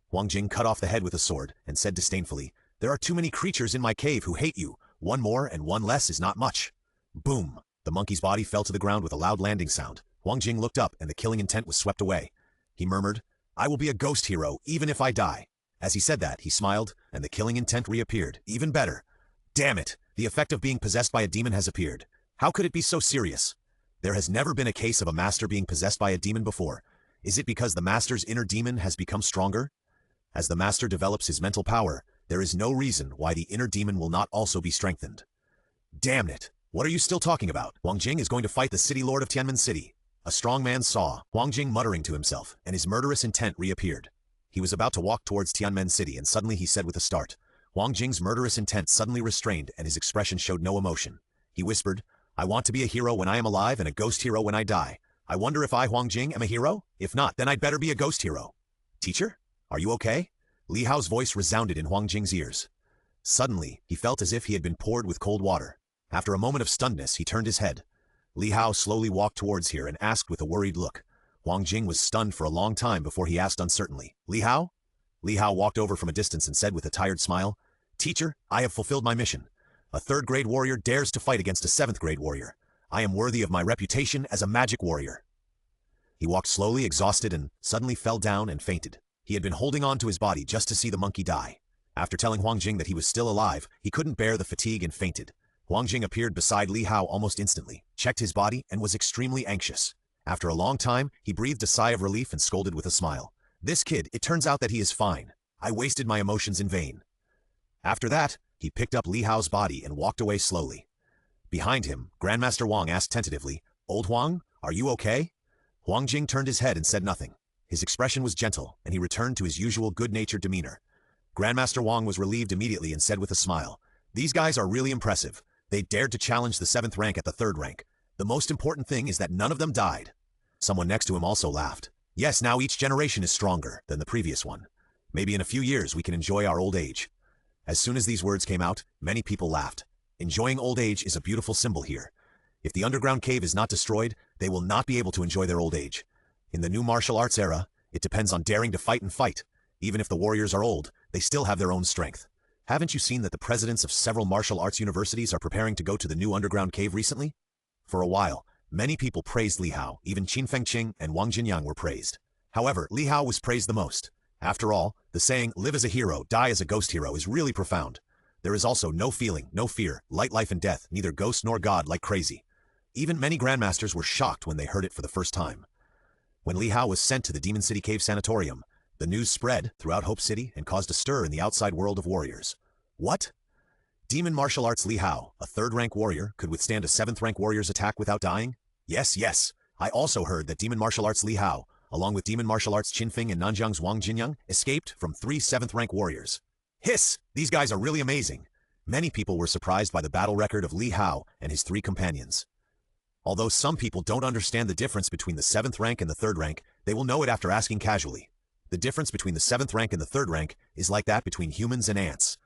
Huang Jing cut off the head with a sword and said disdainfully, "There are too many creatures in my cave who hate you. One more and one less is not much." Boom! The monkey's body fell to the ground with a loud landing sound. Huang Jing looked up and the killing intent was swept away. He murmured, "I will be a ghost hero even if I die." As he said that, he smiled, and the killing intent reappeared. Even better. Damn it! The effect of being possessed by a demon has appeared. How could it be so serious? There has never been a case of a master being possessed by a demon before. Is it because the master's inner demon has become stronger? As the master develops his mental power, there is no reason why the inner demon will not also be strengthened. Damn it! What are you still talking about? Huang Jing is going to fight the city lord of Tianmen City. A strong man saw Huang Jing muttering to himself, and his murderous intent reappeared. He was about to walk towards Tianmen City, and suddenly he said with a start. Huang Jing's murderous intent suddenly restrained, and his expression showed no emotion. He whispered, "I want to be a hero when I am alive and a ghost hero when I die. I wonder if I, Huang Jing, am a hero? If not, then I'd better be a ghost hero." "Teacher? Are you okay?" Li Hao's voice resounded in Huang Jing's ears. Suddenly, he felt as if he had been poured with cold water. After a moment of stunnedness, he turned his head. Li Hao slowly walked towards here and asked with a worried look. Huang Jing was stunned for a long time before he asked uncertainly, "Li Hao?" Li Hao walked over from a distance and said with a tired smile, "Teacher, I have fulfilled my mission. A third-grade warrior dares to fight against a seventh-grade warrior. I am worthy of my reputation as a magic warrior." He walked slowly, exhausted, and suddenly fell down and fainted. He had been holding on to his body just to see the monkey die. After telling Huang Jing that he was still alive, he couldn't bear the fatigue and fainted. Huang Jing appeared beside Li Hao almost instantly, checked his body, and was extremely anxious. After a long time, he breathed a sigh of relief and scolded with a smile. "This kid, it turns out that he is fine. I wasted my emotions in vain." After that, he picked up Li Hao's body and walked away slowly. Behind him, Grandmaster Wang asked tentatively, "Old Huang, are you okay?" Huang Jing turned his head and said nothing. His expression was gentle, and he returned to his usual good-natured demeanor. Grandmaster Wang was relieved immediately and said with a smile, "These guys are really impressive. They dared to challenge the 7th rank at the 3rd rank. The most important thing is that none of them died." Someone next to him also laughed. "Yes, now each generation is stronger than the previous one. Maybe in a few years we can enjoy our old age." As soon as these words came out, many people laughed. Enjoying old age is a beautiful symbol here. If the underground cave is not destroyed, they will not be able to enjoy their old age. In the new martial arts era, it depends on daring to fight and fight. Even if the warriors are old, they still have their own strength. Haven't you seen that the presidents of several martial arts universities are preparing to go to the new underground cave recently? For a while, many people praised Li Hao, even Qin Fengqing and Wang Jinyang were praised. However, Li Hao was praised the most. After all, the saying, "Live as a hero, die as a ghost hero," is really profound. There is also no feeling, no fear, light life and death, neither ghost nor god like crazy. Even many grandmasters were shocked when they heard it for the first time. When Li Hao was sent to the Demon City Cave Sanatorium, the news spread throughout Hope City and caused a stir in the outside world of warriors. What? Demon martial arts Li Hao, a 3rd-rank warrior, could withstand a 7th-rank warrior's attack without dying? Yes. I also heard that demon martial arts Li Hao, along with demon martial arts Qinfeng and Nanjiang's Wang Jinyang, escaped from 3 7th-rank warriors. Hiss! These guys are really amazing. Many people were surprised by the battle record of Li Hao and his 3 companions. Although some people don't understand the difference between the 7th rank and the 3rd rank, they will know it after asking casually. The difference between the 7th rank and the 3rd rank is like that between humans and ants.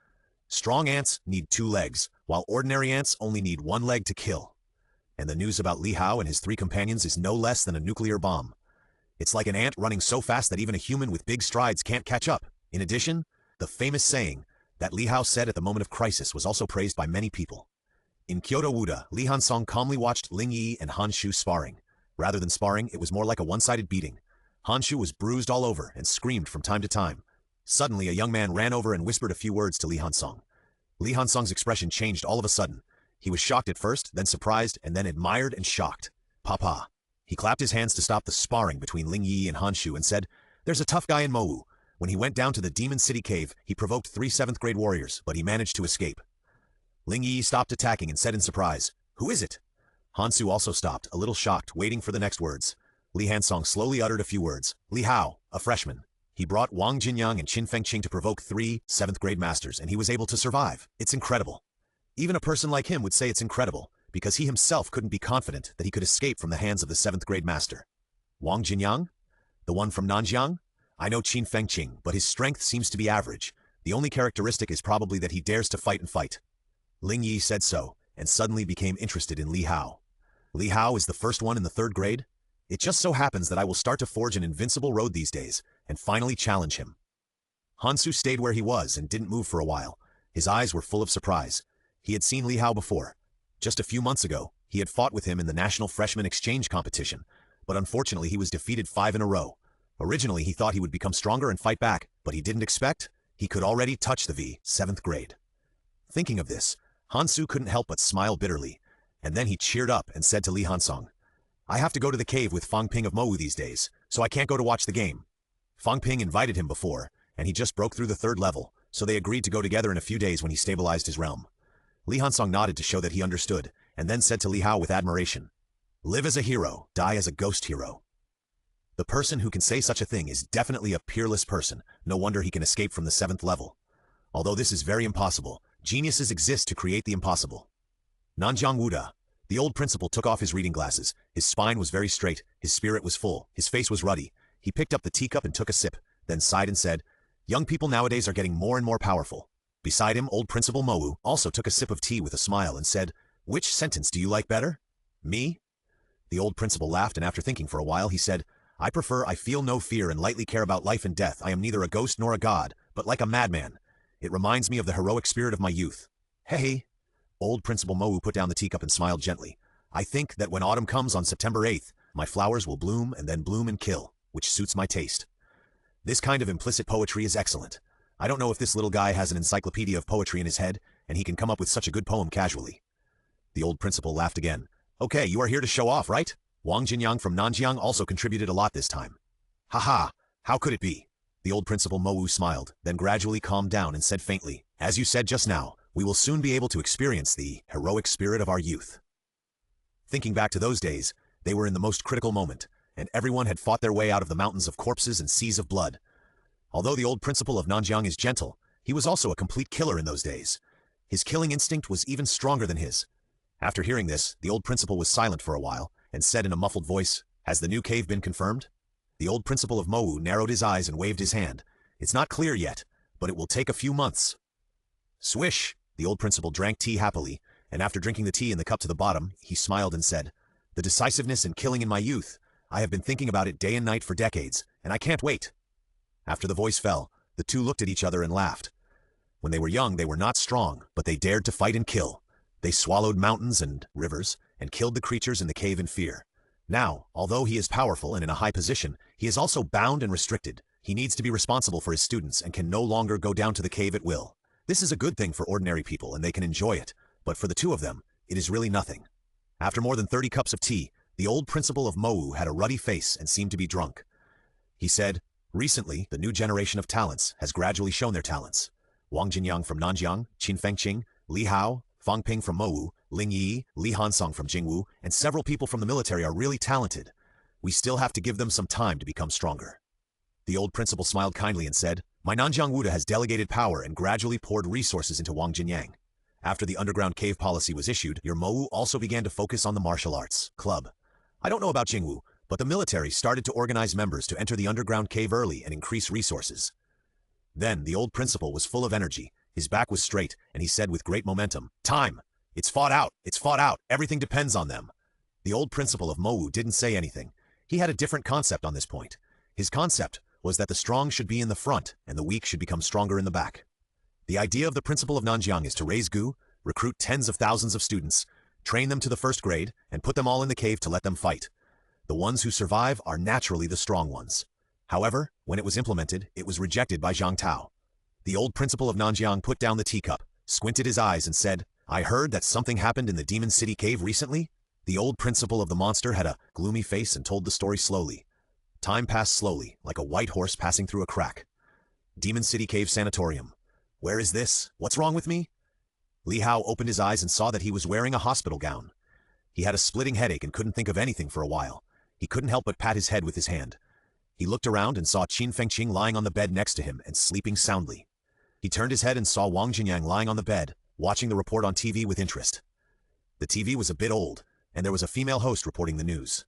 Strong ants need 2 legs, while ordinary ants only need 1 leg to kill. And the news about Li Hao and his 3 companions is no less than a nuclear bomb. It's like an ant running so fast that even a human with big strides can't catch up. In addition, the famous saying that Li Hao said at the moment of crisis was also praised by many people. In Kyoto Wuda, Li Hansong calmly watched Ling Yi and Han Shu sparring. Rather than sparring, it was more like a one-sided beating. Han Shu was bruised all over and screamed from time to time. Suddenly, a young man ran over and whispered a few words to Li Hansong. Li Hansong's expression changed all of a sudden. He was shocked at first, then surprised, and then admired and shocked. "Papa." He clapped his hands to stop the sparring between Ling Yi and Han Shu and said, "There's a tough guy in Mowu. When he went down to the Demon City Cave, he provoked 3 7th-grade warriors, but he managed to escape. Ling Yi stopped attacking and said in surprise, "Who is it?" Hansu also stopped, a little shocked, waiting for the next words. Li Hansong slowly uttered a few words. Li Hao, a freshman. He brought Wang Jinyang and Qin Fengqing to provoke 3 7th-grade masters, and he was able to survive. It's incredible. Even a person like him would say it's incredible, because he himself couldn't be confident that he could escape from the hands of the 7th-grade master. Wang Jinyang? The one from Nanjiang? I know Qin Fengqing, but his strength seems to be average. The only characteristic is probably that he dares to fight and fight. Ling Yi said so, and suddenly became interested in Li Hao. Li Hao is the first one in the 3rd grade? It just so happens that I will start to forge an invincible road these days, and finally challenge him. Hansu stayed where he was and didn't move for a while. His eyes were full of surprise. He had seen Li Hao before. Just a few months ago, he had fought with him in the National Freshman Exchange competition, but unfortunately he was defeated 5 in a row. Originally he thought he would become stronger and fight back, but he didn't expect he could already touch the 7th grade. Thinking of this, Hansu couldn't help but smile bitterly, and then he cheered up and said to Li Hansong, "I have to go to the cave with Fang Ping of Mowu these days, so I can't go to watch the game." Fang Ping invited him before, and he just broke through the 3rd level, so they agreed to go together in a few days when he stabilized his realm. Li Hansong nodded to show that he understood, and then said to Li Hao with admiration, "Live as a hero, die as a ghost hero." The person who can say such a thing is definitely a peerless person. No wonder he can escape from the 7th level. Although this is very impossible, geniuses exist to create the impossible. Nanjiang Wuda. The old principal took off his reading glasses. His spine was very straight, his spirit was full, his face was ruddy. He picked up the teacup and took a sip, then sighed and said, "Young people nowadays are getting more and more powerful." Beside him, old Principal Mowu also took a sip of tea with a smile and said, "Which sentence do you like better? Me?" The old principal laughed, and after thinking for a while he said, "I prefer I feel no fear and lightly care about life and death. I am neither a ghost nor a god, but like a madman. It reminds me of the heroic spirit of my youth." "Hey." Old Principal Mowu put down the teacup and smiled gently. "I think that when autumn comes on September 8th, my flowers will bloom and then bloom and kill, which suits my taste." This kind of implicit poetry is excellent. I don't know if this little guy has an encyclopedia of poetry in his head, and he can come up with such a good poem casually. The old principal laughed again. "Okay, you are here to show off, right?" Wang Jinyang from Nanjiang also contributed a lot this time. "Haha, how could it be?" The old Principal Mowu smiled, then gradually calmed down and said faintly, "As you said just now, we will soon be able to experience the heroic spirit of our youth." Thinking back to those days, they were in the most critical moment, and everyone had fought their way out of the mountains of corpses and seas of blood. Although the old principal of Nanjiang is gentle, he was also a complete killer in those days. His killing instinct was even stronger than his. After hearing this, the old principal was silent for a while, and said in a muffled voice, "Has the new cave been confirmed?" The old principal of Mowu narrowed his eyes and waved his hand. "It's not clear yet, but it will take a few months." Swish! The old principal drank tea happily, and after drinking the tea in the cup to the bottom, he smiled and said, "The decisiveness and killing in my youth, I have been thinking about it day and night for decades, and I can't wait." After the voice fell, the two looked at each other and laughed. When they were young, they were not strong, but they dared to fight and kill. They swallowed mountains and rivers, and killed the creatures in the cave in fear. Now, although he is powerful and in a high position, he is also bound and restricted. He needs to be responsible for his students and can no longer go down to the cave at will. This is a good thing for ordinary people and they can enjoy it, but for the two of them, it is really nothing. After more than 30 cups of tea, the old principal of Mowu had a ruddy face and seemed to be drunk. He said, "Recently, the new generation of talents has gradually shown their talents. Wang Jinyang from Nanjiang, Qin Fengqing, Li Hao, Fang Ping from Mowu, Ling Yi, Li Hansong from Jingwu, and several people from the military are really talented. We still have to give them some time to become stronger." The old principal smiled kindly and said, "My Nanjiang Wuda has delegated power and gradually poured resources into Wang Jinyang. After the underground cave policy was issued, your Mowu also began to focus on the martial arts club. I don't know about Jingwu, but the military started to organize members to enter the underground cave early and increase resources." Then the old principal was full of energy. His back was straight, and he said with great momentum, "Time! It's fought out! It's fought out! Everything depends on them." The old principal of Mowu didn't say anything. He had a different concept on this point. His concept was that the strong should be in the front, and the weak should become stronger in the back. The idea of the principal of Nanjiang is to raise gu, recruit tens of thousands of students, train them to the 1st grade, and put them all in the cave to let them fight. The ones who survive are naturally the strong ones. However, when it was implemented, it was rejected by Zhang Tao. The old principal of Nanjiang put down the teacup, squinted his eyes and said, "I heard that something happened in the Demon City Cave recently?" The old principal of the monster had a gloomy face and told the story slowly. Time passed slowly, like a white horse passing through a crack. Demon City Cave Sanatorium. Where is this? What's wrong with me? Li Hao opened his eyes and saw that he was wearing a hospital gown. He had a splitting headache and couldn't think of anything for a while. He couldn't help but pat his head with his hand. He looked around and saw Qin Fengqing lying on the bed next to him and sleeping soundly. He turned his head and saw Wang Jinyang lying on the bed, watching the report on TV with interest. The TV was a bit old, and there was a female host reporting the news.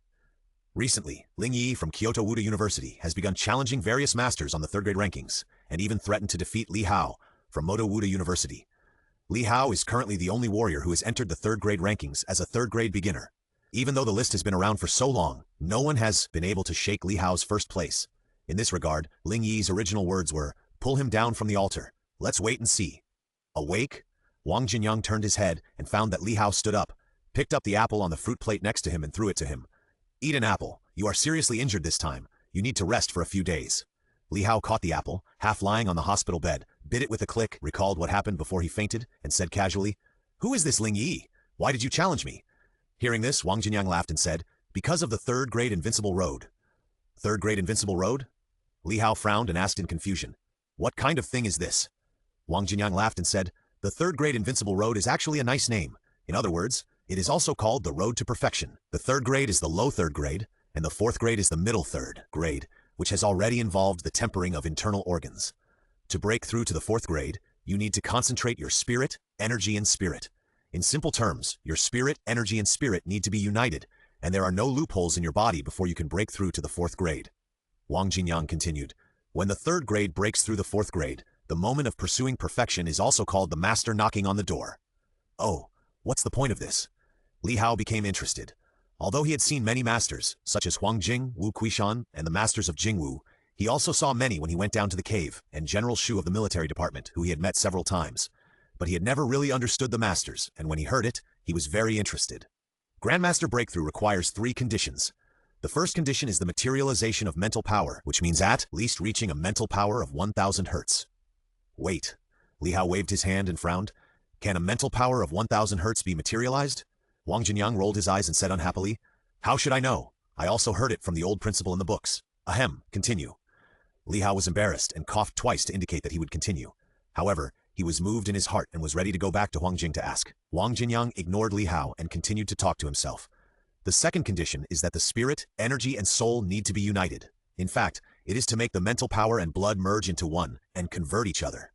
Recently, Ling Yi from Kyoto Wuda University has begun challenging various masters on the third-grade rankings, and even threatened to defeat Li Hao from Moto Wuda University. Li Hao is currently the only warrior who has entered the third-grade rankings as a third-grade beginner. Even though the list has been around for so long, no one has been able to shake Li Hao's first place. In this regard, Ling Yi's original words were, "Pull him down from the altar. Let's wait and see." Awake, Wang Jinyang turned his head and found that Li Hao stood up, picked up the apple on the fruit plate next to him and threw it to him. "Eat an apple. You are seriously injured this time. You need to rest for a few days." Li Hao caught the apple, half lying on the hospital bed, bit it with a click, recalled what happened before he fainted, and said casually, "Who is this Ling Yi? Why did you challenge me?" Hearing this, Wang Jinyang laughed and said, "Because of the third-grade invincible road." "Third-grade invincible road?" Li Hao frowned and asked in confusion, "What kind of thing is this?" Wang Jinyang laughed and said, "The third-grade invincible road is actually a nice name. In other words, it is also called the road to perfection. The third grade is the low third grade, and the fourth grade is the middle third grade, which has already involved the tempering of internal organs. To break through to the fourth grade, you need to concentrate your spirit, energy, and spirit. In simple terms, your spirit, energy, and spirit need to be united, and there are no loopholes in your body before you can break through to the fourth grade." Wang Jinyang continued, "When the third grade breaks through the fourth grade, the moment of pursuing perfection is also called the master knocking on the door." "Oh, what's the point of this?" Li Hao became interested. Although he had seen many masters, such as Huang Jing, Wu Kuishan, and the masters of Jingwu, he also saw many when he went down to the cave, and General Shu of the military department, who he had met several times. But he had never really understood the masters, and when he heard it, he was very interested. Grandmaster Breakthrough requires 3 conditions. The first condition is the materialization of mental power, which means at least reaching a mental power of 1000 Hertz. Wait. Li Hao waved his hand and frowned. Can a mental power of 1000 Hertz be materialized? Wang Jinyang rolled his eyes and said unhappily, "How should I know? I also heard it from the old principal in the books." "Ahem, continue." Li Hao was embarrassed and coughed twice to indicate that he would continue. However, he was moved in his heart and was ready to go back to Huang Jing to ask. Wang Jinyang ignored Li Hao and continued to talk to himself. The second condition is that the spirit, energy, and soul need to be united. In fact, it is to make the mental power and blood merge into one and convert each other.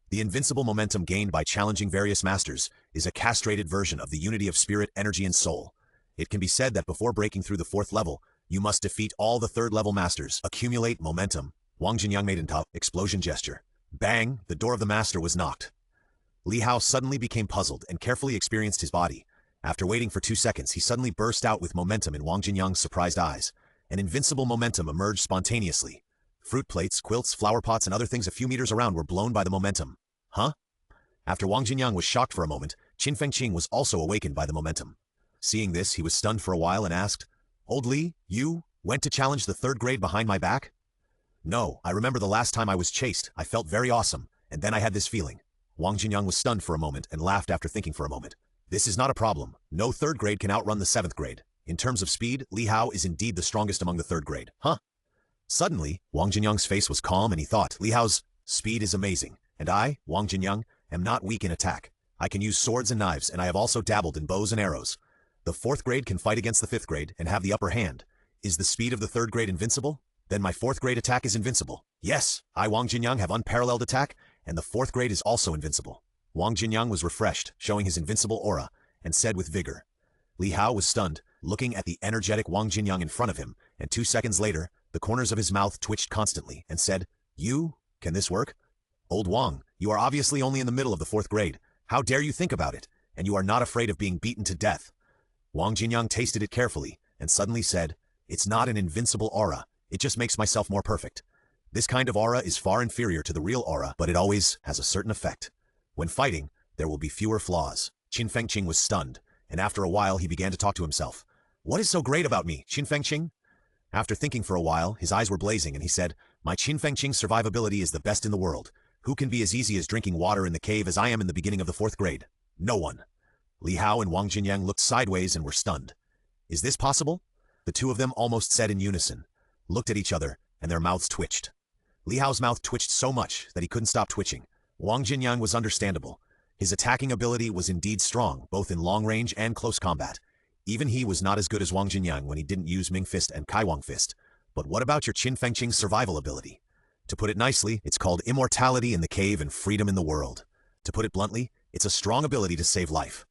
The invincible momentum gained by challenging various masters is a castrated version of the unity of spirit, energy, and soul. It can be said that before breaking through the 4th level, you must defeat all the 3rd-level masters, accumulate momentum. Wang Jinyang made an explosion gesture. Bang! The door of the master was knocked. Li Hao suddenly became puzzled and carefully experienced his body. After waiting for 2 seconds, he suddenly burst out with momentum in Wang Jinyang's surprised eyes. An invincible momentum emerged spontaneously. Fruit plates, quilts, flower pots, and other things a few meters around were blown by the momentum. Huh? After Wang Jinyang was shocked for a moment, Qin Fengqing was also awakened by the momentum. Seeing this, he was stunned for a while and asked, "Old Li, you went to challenge the 3rd grade behind my back?" "No, I remember the last time I was chased. I felt very awesome, and then I had this feeling." Wang Jinyang was stunned for a moment and laughed after thinking for a moment. "This is not a problem. No 3rd grade can outrun the 7th grade. In terms of speed, Li Hao is indeed the strongest among the 3rd grade." Huh? Suddenly, Wang Jinyang's face was calm and he thought, "Li Hao's speed is amazing, and I, Wang Jinyang, am not weak in attack. I can use swords and knives, and I have also dabbled in bows and arrows. The 4th grade can fight against the 5th grade and have the upper hand. Is the speed of the 3rd grade invincible? Then my 4th grade attack is invincible. Yes, I, Wang Jinyang, have unparalleled attack, and the 4th grade is also invincible." Wang Jinyang was refreshed, showing his invincible aura, and said with vigor. Li Hao was stunned, looking at the energetic Wang Jinyang in front of him, and 2 seconds later, the corners of his mouth twitched constantly, and said, Can this work? Old Wang, you are obviously only in the middle of the 4th grade. How dare you think about it? And you are not afraid of being beaten to death." Wang Jinyang tasted it carefully, and suddenly said, "It's not an invincible aura. It just makes myself more perfect. This kind of aura is far inferior to the real aura, but it always has a certain effect. When fighting, there will be fewer flaws." Qin Fengqing was stunned, and after a while he began to talk to himself. "What is so great about me, Qin Fengqing?" After thinking for a while, his eyes were blazing, and he said, "My Qin Fengqing's survivability is the best in the world. Who can be as easy as drinking water in the cave as I am in the beginning of the 4th grade? No one." Li Hao and Wang Jinyang looked sideways and were stunned. "Is this possible?" The two of them almost said in unison, looked at each other, and their mouths twitched. Li Hao's mouth twitched so much that he couldn't stop twitching. Wang Jinyang was understandable. His attacking ability was indeed strong, both in long range and close combat. Even he was not as good as Wang Jinyang when he didn't use Ming Fist and Kaiwang Fist. But what about your Qin Fengqing's survival ability? To put it nicely, it's called immortality in the cave and freedom in the world. To put it bluntly, it's a strong ability to save life.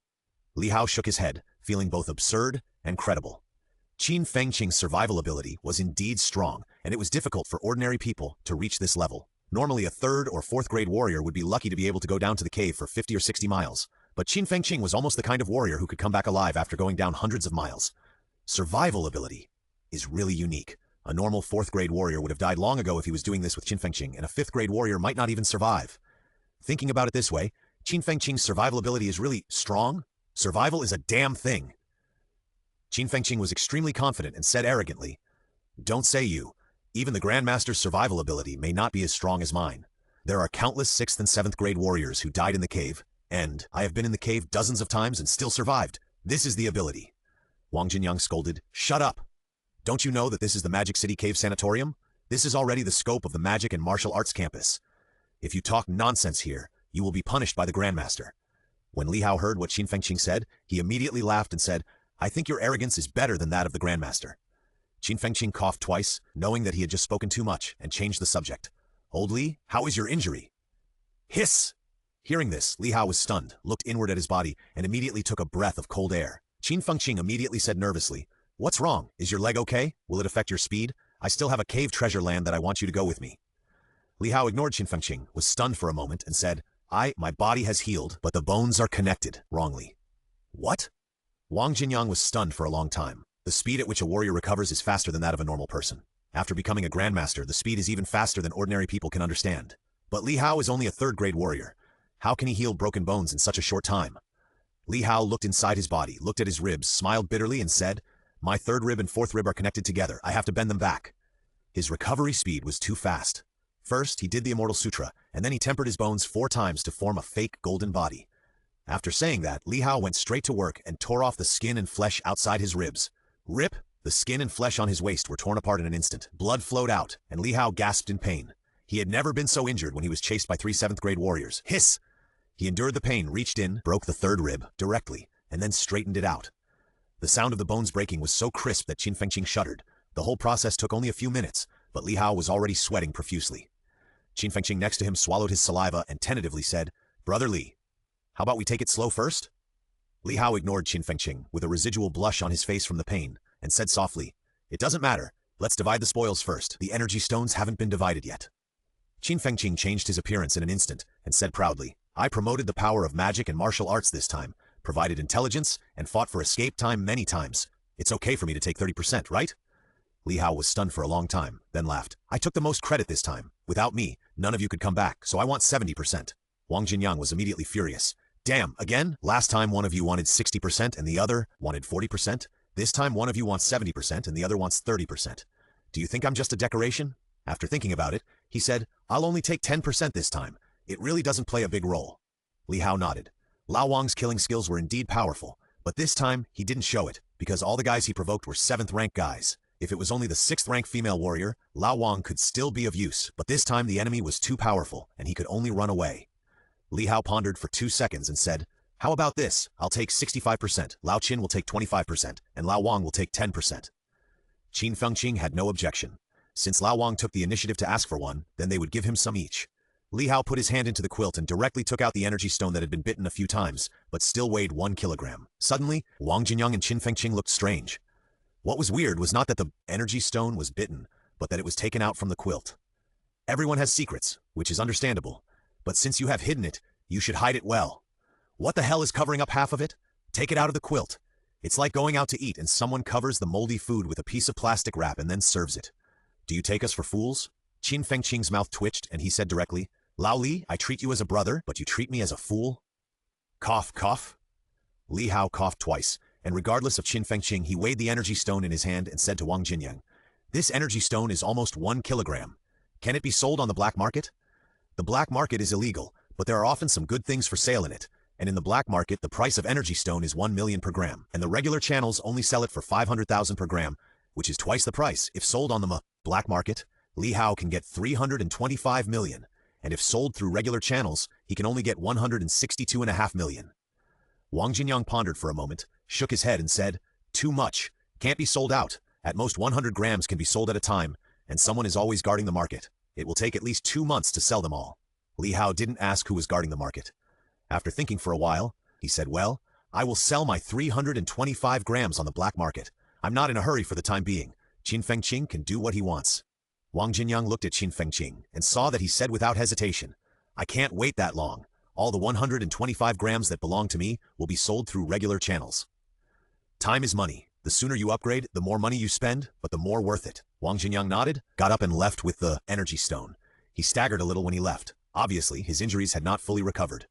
Li Hao shook his head, feeling both absurd and credible. Qin Fengqing's survival ability was indeed strong, and it was difficult for ordinary people to reach this level. Normally a 3rd or 4th grade warrior would be lucky to be able to go down to the cave for 50 or 60 miles, but Qin Fengqing was almost the kind of warrior who could come back alive after going down hundreds of miles. Survival ability is really unique. A normal 4th grade warrior would have died long ago if he was doing this with Qin Fengqing, and a 5th grade warrior might not even survive. Thinking about it this way, Qin Fengqing's survival ability is really strong. Survival is a damn thing. Qin Fengqing was extremely confident and said arrogantly, "Don't say you. Even the Grandmaster's survival ability may not be as strong as mine. There are countless 6th and 7th grade warriors who died in the cave, and I have been in the cave dozens of times and still survived. This is the ability." Wang Jinyang scolded, "Shut up! Don't you know that this is the Magic City Cave Sanatorium? This is already the scope of the Magic and Martial Arts campus. If you talk nonsense here, you will be punished by the Grandmaster." When Li Hao heard what Qin Fengqing said, he immediately laughed and said, "I think your arrogance is better than that of the Grandmaster." Qin Fengqing coughed twice, knowing that he had just spoken too much, and changed the subject. "Old Li, how is your injury?" "Hiss!" Hearing this, Li Hao was stunned, looked inward at his body, and immediately took a breath of cold air. Qin Fengqing immediately said nervously, "What's wrong? Is your leg okay? Will it affect your speed? I still have a cave treasure land that I want you to go with me." Li Hao ignored Qin Fengqing, was stunned for a moment, and said, My body has healed, but the bones are connected wrongly." "What?" Wang Jinyang was stunned for a long time. The speed at which a warrior recovers is faster than that of a normal person. After becoming a Grandmaster, the speed is even faster than ordinary people can understand. But Li Hao is only a 3rd grade warrior. How can he heal broken bones in such a short time? Li Hao looked inside his body, looked at his ribs, smiled bitterly, and said, "My 3rd rib and 4th rib are connected together. I have to bend them back." His recovery speed was too fast. First, he did the Immortal Sutra, and then he tempered his bones 4 times to form a fake golden body. After saying that, Li Hao went straight to work and tore off the skin and flesh outside his ribs. Rip! The skin and flesh on his waist were torn apart in an instant. Blood flowed out, and Li Hao gasped in pain. He had never been so injured when he was chased by 3 7th grade warriors. Hiss! He endured the pain, reached in, broke the 3rd rib, directly, and then straightened it out. The sound of the bones breaking was so crisp that Qin Fengqing shuddered. The whole process took only a few minutes, but Li Hao was already sweating profusely. Qin Fengqing next to him swallowed his saliva and tentatively said, "Brother Li, how about we take it slow first?" Li Hao ignored Qin Fengqing with a residual blush on his face from the pain, and said softly, "It doesn't matter. Let's divide the spoils first. The energy stones haven't been divided yet." Qin Fengqing changed his appearance in an instant, and said proudly, "I promoted the power of magic and martial arts this time, provided intelligence, and fought for escape time many times. It's okay for me to take 30%, right?" Li Hao was stunned for a long time, then laughed. "I took the most credit this time. Without me, none of you could come back, so I want 70%. Wang Jinyang was immediately furious. "Damn, again? Last time one of you wanted 60% and the other wanted 40%. This time one of you wants 70% and the other wants 30%. Do you think I'm just a decoration?" After thinking about it, he said, "I'll only take 10% this time. It really doesn't play a big role." Li Hao nodded. Lao Wang's killing skills were indeed powerful, but this time he didn't show it, because all the guys he provoked were 7th rank guys. If it was only the 6th rank female warrior, Lao Wang could still be of use, but this time the enemy was too powerful, and he could only run away. Li Hao pondered for 2 seconds and said, "How about this? I'll take 65%, Lao Qin will take 25%, and Lao Wang will take 10%. Qin Fengqing had no objection. Since Lao Wang took the initiative to ask for one, then they would give him some each. Li Hao put his hand into the quilt and directly took out the energy stone that had been bitten a few times, but still weighed 1 kilogram. Suddenly, Wang Jinyang and Qin Fengqing looked strange. What was weird was not that the energy stone was bitten, but that it was taken out from the quilt. Everyone has secrets, which is understandable, but since you have hidden it, you should hide it well. What the hell is covering up half of it? Take it out of the quilt. It's like going out to eat and someone covers the moldy food with a piece of plastic wrap and then serves it. Do you take us for fools?" Qin Fengqing's mouth twitched and he said directly, "Lao Li, I treat you as a brother, but you treat me as a fool?" Cough, cough. Li Hao coughed twice, and regardless of Qin Fengqing, he weighed the energy stone in his hand and said to Wang Jinyang, "This energy stone is almost 1 kilogram. Can it be sold on the black market?" The black market is illegal, but there are often some good things for sale in it, and in the black market the price of energy stone is 1 million per gram, and the regular channels only sell it for 500,000 per gram, which is twice the price if sold on the black market. Li Hao can get 325 million, and if sold through regular channels, he can only get 162.5 million. Wang Jinyang pondered for a moment, shook his head and said, "Too much. Can't be sold out. At most 100 grams can be sold at a time, and someone is always guarding the market. It will take at least 2 months to sell them all." Li Hao didn't ask who was guarding the market. After thinking for a while, he said, "Well, I will sell my 325 grams on the black market. I'm not in a hurry for the time being. Qin Fengqing can do what he wants." Wang Jinyang looked at Qin Fengqing and saw that he said without hesitation, "I can't wait that long. All the 125 grams that belong to me will be sold through regular channels." Time is money. The sooner you upgrade, the more money you spend, but the more worth it. Wang Jinyang nodded, got up and left with the energy stone. He staggered a little when he left. Obviously, his injuries had not fully recovered.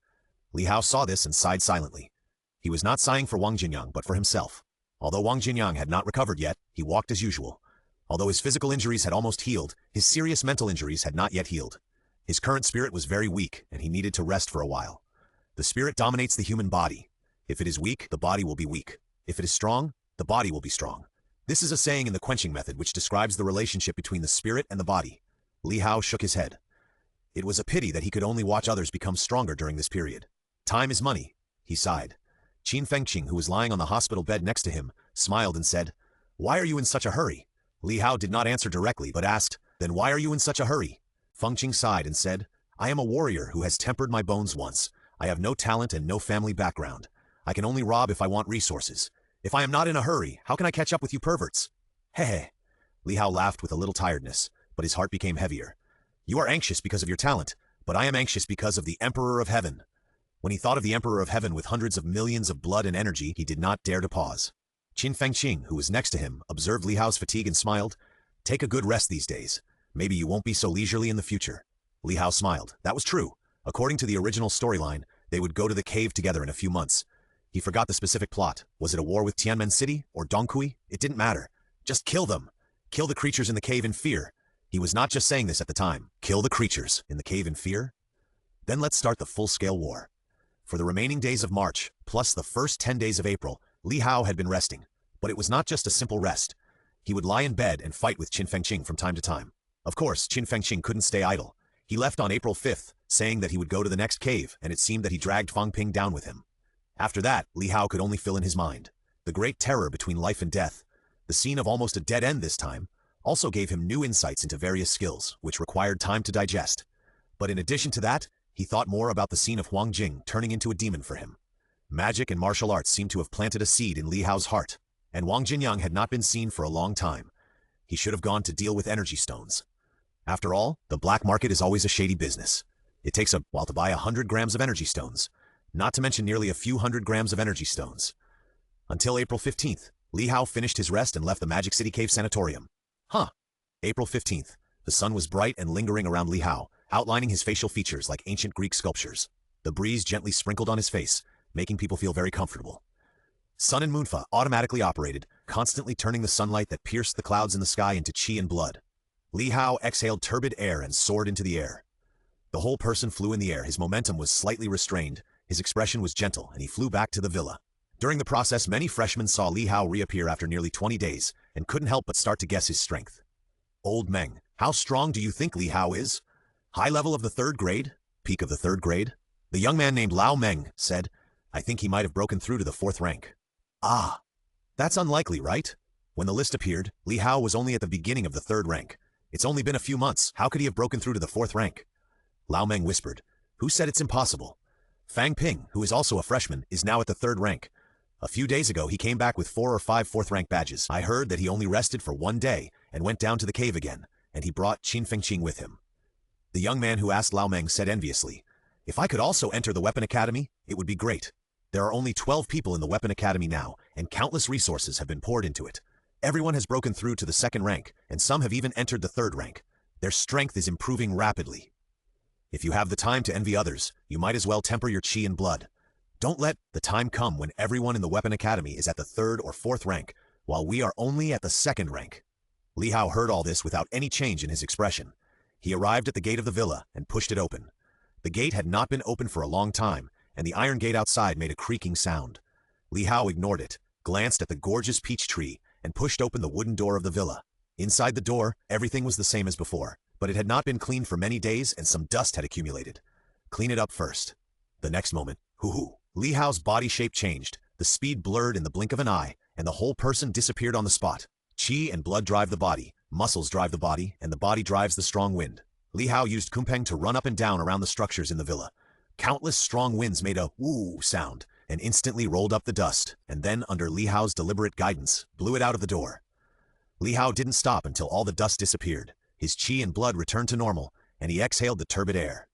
Li Hao saw this and sighed silently. He was not sighing for Wang Jinyang, but for himself. Although Wang Jinyang had not recovered yet, he walked as usual. Although his physical injuries had almost healed, his serious mental injuries had not yet healed. His current spirit was very weak, and he needed to rest for a while. The spirit dominates the human body. If it is weak, the body will be weak. If it is strong, the body will be strong. This is a saying in the quenching method which describes the relationship between the spirit and the body. Li Hao shook his head. It was a pity that he could only watch others become stronger during this period. Time is money, he sighed. Qin Fengqing, who was lying on the hospital bed next to him, smiled and said, "Why are you in such a hurry?" Li Hao did not answer directly but asked, "Then why are you in such a hurry?" Fengqing sighed and said, "I am a warrior who has tempered my bones once. I have no talent and no family background. I can only rob if I want resources. If I am not in a hurry, how can I catch up with you perverts?" "Heh." Li Hao laughed with a little tiredness, but his heart became heavier. "You are anxious because of your talent, but I am anxious because of the Emperor of Heaven." When he thought of the Emperor of Heaven with hundreds of millions of blood and energy, he did not dare to pause. Qin Fengqing, who was next to him, observed Li Hao's fatigue and smiled. "Take a good rest these days. Maybe you won't be so leisurely in the future." Li Hao smiled. That was true. According to the original storyline, they would go to the cave together in a few months. He forgot the specific plot. Was it a war with Tianmen City or Dongqi? It didn't matter. Just kill them. Kill the creatures in the cave in fear. He was not just saying this at the time. Kill the creatures in the cave in fear? Then let's start the full-scale war. For the remaining days of March, plus the first 10 days of April, Li Hao had been resting. But it was not just a simple rest. He would lie in bed and fight with Qin Fengqing from time to time. Of course, Qin Fengqing couldn't stay idle. He left on April 5th, saying that he would go to the next cave, and it seemed that he dragged Fang Ping down with him. After that, Li Hao could only fill in his mind. The great terror between life and death, the scene of almost a dead end this time, also gave him new insights into various skills, which required time to digest. But in addition to that, he thought more about the scene of Huang Jing turning into a demon for him. Magic and martial arts seemed to have planted a seed in Li Hao's heart, and Wang Jinyang had not been seen for a long time. He should have gone to deal with energy stones. After all, the black market is always a shady business. It takes a while to buy 100 grams of energy stones, not to mention nearly a few hundred grams of energy stones. Until April 15th, Li Hao finished his rest and left the Magic City Cave Sanatorium. April 15th. The sun was bright and lingering around Li Hao, outlining his facial features like ancient Greek sculptures. The breeze gently sprinkled on his face, making people feel very comfortable. Sun and Moonfa automatically operated, constantly turning the sunlight that pierced the clouds in the sky into chi and blood. Li Hao exhaled turbid air and soared into the air. The whole person flew in the air. His momentum was slightly restrained, his expression was gentle, and he flew back to the villa. During the process, many freshmen saw Li Hao reappear after nearly 20 days, and couldn't help but start to guess his strength. "Old Meng, how strong do you think Li Hao is? High level of the 3rd grade? Peak of the 3rd grade?" The young man named Lao Meng said, "I think he might have broken through to the 4th rank." "Ah, that's unlikely, right?" When the list appeared, Li Hao was only at the beginning of the 3rd rank. It's only been a few months. How could he have broken through to the 4th rank? Lao Meng whispered, "Who said it's impossible? Fang Ping, who is also a freshman, is now at the 3rd rank. A few days ago, he came back with 4 or 5 4th rank badges. I heard that he only rested for 1 day and went down to the cave again, and he brought Qin Fengqing with him." The young man who asked Lao Meng said enviously, "If I could also enter the Weapon Academy, it would be great. There are only 12 people in the Weapon Academy now, and countless resources have been poured into it. Everyone has broken through to the 2nd rank, and some have even entered the 3rd rank. Their strength is improving rapidly. If you have the time to envy others, you might as well temper your chi and blood. Don't let the time come when everyone in the Weapon Academy is at the 3rd or 4th rank, while we are only at the 2nd rank." Li Hao heard all this without any change in his expression. He arrived at the gate of the villa and pushed it open. The gate had not been open for a long time, and the iron gate outside made a creaking sound. Li Hao ignored it, glanced at the gorgeous peach tree, and pushed open the wooden door of the villa. Inside the door, everything was the same as before, but it had not been cleaned for many days and some dust had accumulated. Clean it up first. The next moment, hoo-hoo, Li Hao's body shape changed, the speed blurred in the blink of an eye, and the whole person disappeared on the spot. Qi and blood drive the body, muscles drive the body, and the body drives the strong wind. Li Hao used Kunpeng to run up and down around the structures in the villa. Countless strong winds made a woo sound and instantly rolled up the dust, and then, under Li Hao's deliberate guidance, blew it out of the door. Li Hao didn't stop until all the dust disappeared. His qi and blood returned to normal, and he exhaled the turbid air.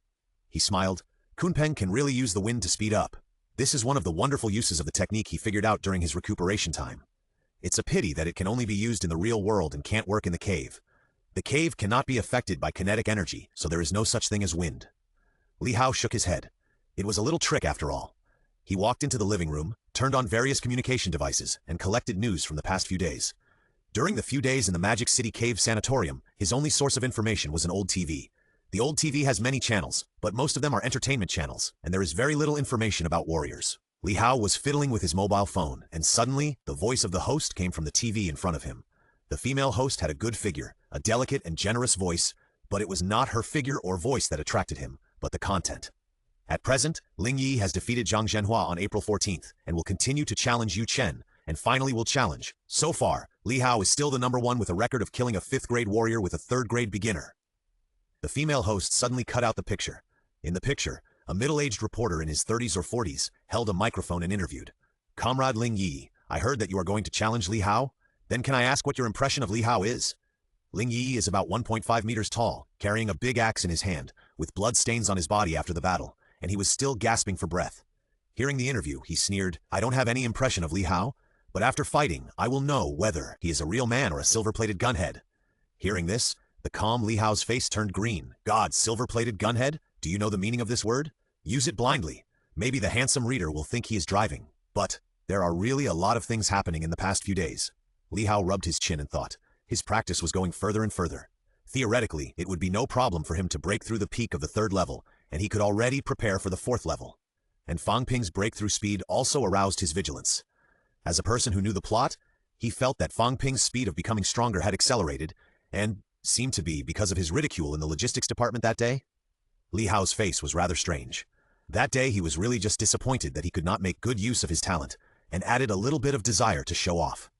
He smiled. Kunpeng can really use the wind to speed up. This is one of the wonderful uses of the technique he figured out during his recuperation time. It's a pity that it can only be used in the real world and can't work in the cave. The cave cannot be affected by kinetic energy, so there is no such thing as wind. Li Hao shook his head. It was a little trick after all. He walked into the living room, turned on various communication devices, and collected news from the past few days. During the few days in the Magic City Cave Sanatorium, his only source of information was an old TV. The old TV has many channels, but most of them are entertainment channels, and there is very little information about warriors. Li Hao was fiddling with his mobile phone, and suddenly, the voice of the host came from the TV in front of him. The female host had a good figure, a delicate and generous voice, but it was not her figure or voice that attracted him, but the content. At present, Ling Yi has defeated Zhang Zhenhua on April 14th, and will continue to challenge Yu Chen, and finally will challenge. So far, Li Hao is still the #1 with a record of killing a 5th-grade warrior with a 3rd-grade beginner. The female host suddenly cut out the picture. In the picture, a middle-aged reporter in his 30s or 40s held a microphone and interviewed. "Comrade Ling Yi, I heard that you are going to challenge Li Hao? Then can I ask what your impression of Li Hao is?" Ling Yi is about 1.5 meters tall, carrying a big axe in his hand, with blood stains on his body after the battle, and he was still gasping for breath. Hearing the interview, he sneered, "I don't have any impression of Li Hao, but after fighting, I will know whether he is a real man or a silver-plated gunhead." Hearing this, the calm Li Hao's face turned green. "God, silver-plated gunhead? Do you know the meaning of this word? Use it blindly. Maybe the handsome reader will think he is driving. But there are really a lot of things happening in the past few days." Li Hao rubbed his chin and thought. His practice was going further and further. Theoretically, it would be no problem for him to break through the peak of the 3rd level, and he could already prepare for the 4th level. And Fang Ping's breakthrough speed also aroused his vigilance. As a person who knew the plot, he felt that Fang Ping's speed of becoming stronger had accelerated, and seemed to be because of his ridicule in the logistics department that day. Li Hao's face was rather strange. That day he was really just disappointed that he could not make good use of his talent, and added a little bit of desire to show off.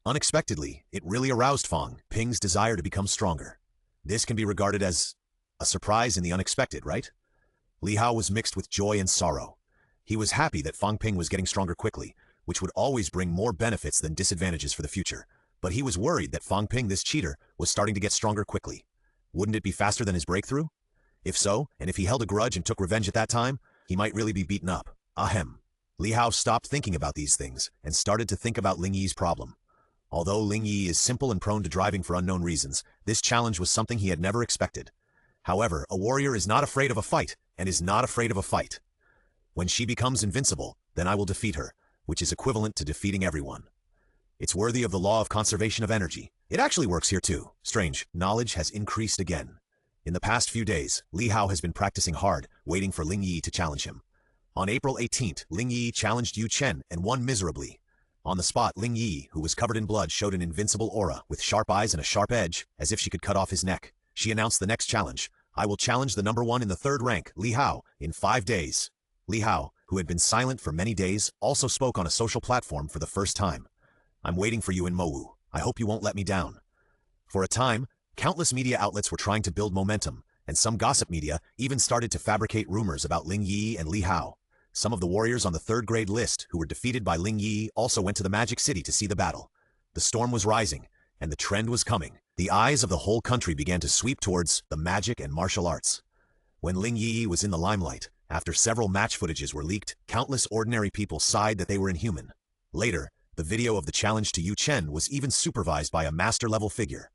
Unexpectedly, it really aroused Fang Ping's desire to become stronger. This can be regarded as a surprise in the unexpected, right? Li Hao was mixed with joy and sorrow. He was happy that Fang Ping was getting stronger quickly, which would always bring more benefits than disadvantages for the future. But he was worried that Fang Ping, this cheater, was starting to get stronger quickly. Wouldn't it be faster than his breakthrough? If so, and if he held a grudge and took revenge at that time, he might really be beaten up. Ahem. Li Hao stopped thinking about these things and started to think about Ling Yi's problem. Although Ling Yi is simple and prone to driving for unknown reasons, this challenge was something he had never expected. However, a warrior is not afraid of a fight, and is not afraid of a fight. When she becomes invincible, then I will defeat her, which is equivalent to defeating everyone. It's worthy of the law of conservation of energy. It actually works here too. Strange, knowledge has increased again. In the past few days, Li Hao has been practicing hard, waiting for Ling Yi to challenge him. On April 18th, Ling Yi challenged Yu Chen and won miserably. On the spot, Ling Yi, who was covered in blood, showed an invincible aura, with sharp eyes and a sharp edge, as if she could cut off his neck. She announced the next challenge. "I will challenge the #1 in the 3rd rank, Li Hao, in 5 days. Li Hao, who had been silent for many days, also spoke on a social platform for the first time. "I'm waiting for you in Mowu. I hope you won't let me down." For a time, countless media outlets were trying to build momentum, and some gossip media even started to fabricate rumors about Ling Yi and Li Hao. Some of the warriors on the 3rd-grade list who were defeated by Ling Yi also went to the Magic City to see the battle. The storm was rising, and the trend was coming. The eyes of the whole country began to sweep towards the magic and martial arts. When Ling Yi was in the limelight, after several match footages were leaked, countless ordinary people sighed that they were inhuman. Later, the video of the challenge to Yu Chen was even supervised by a master-level figure.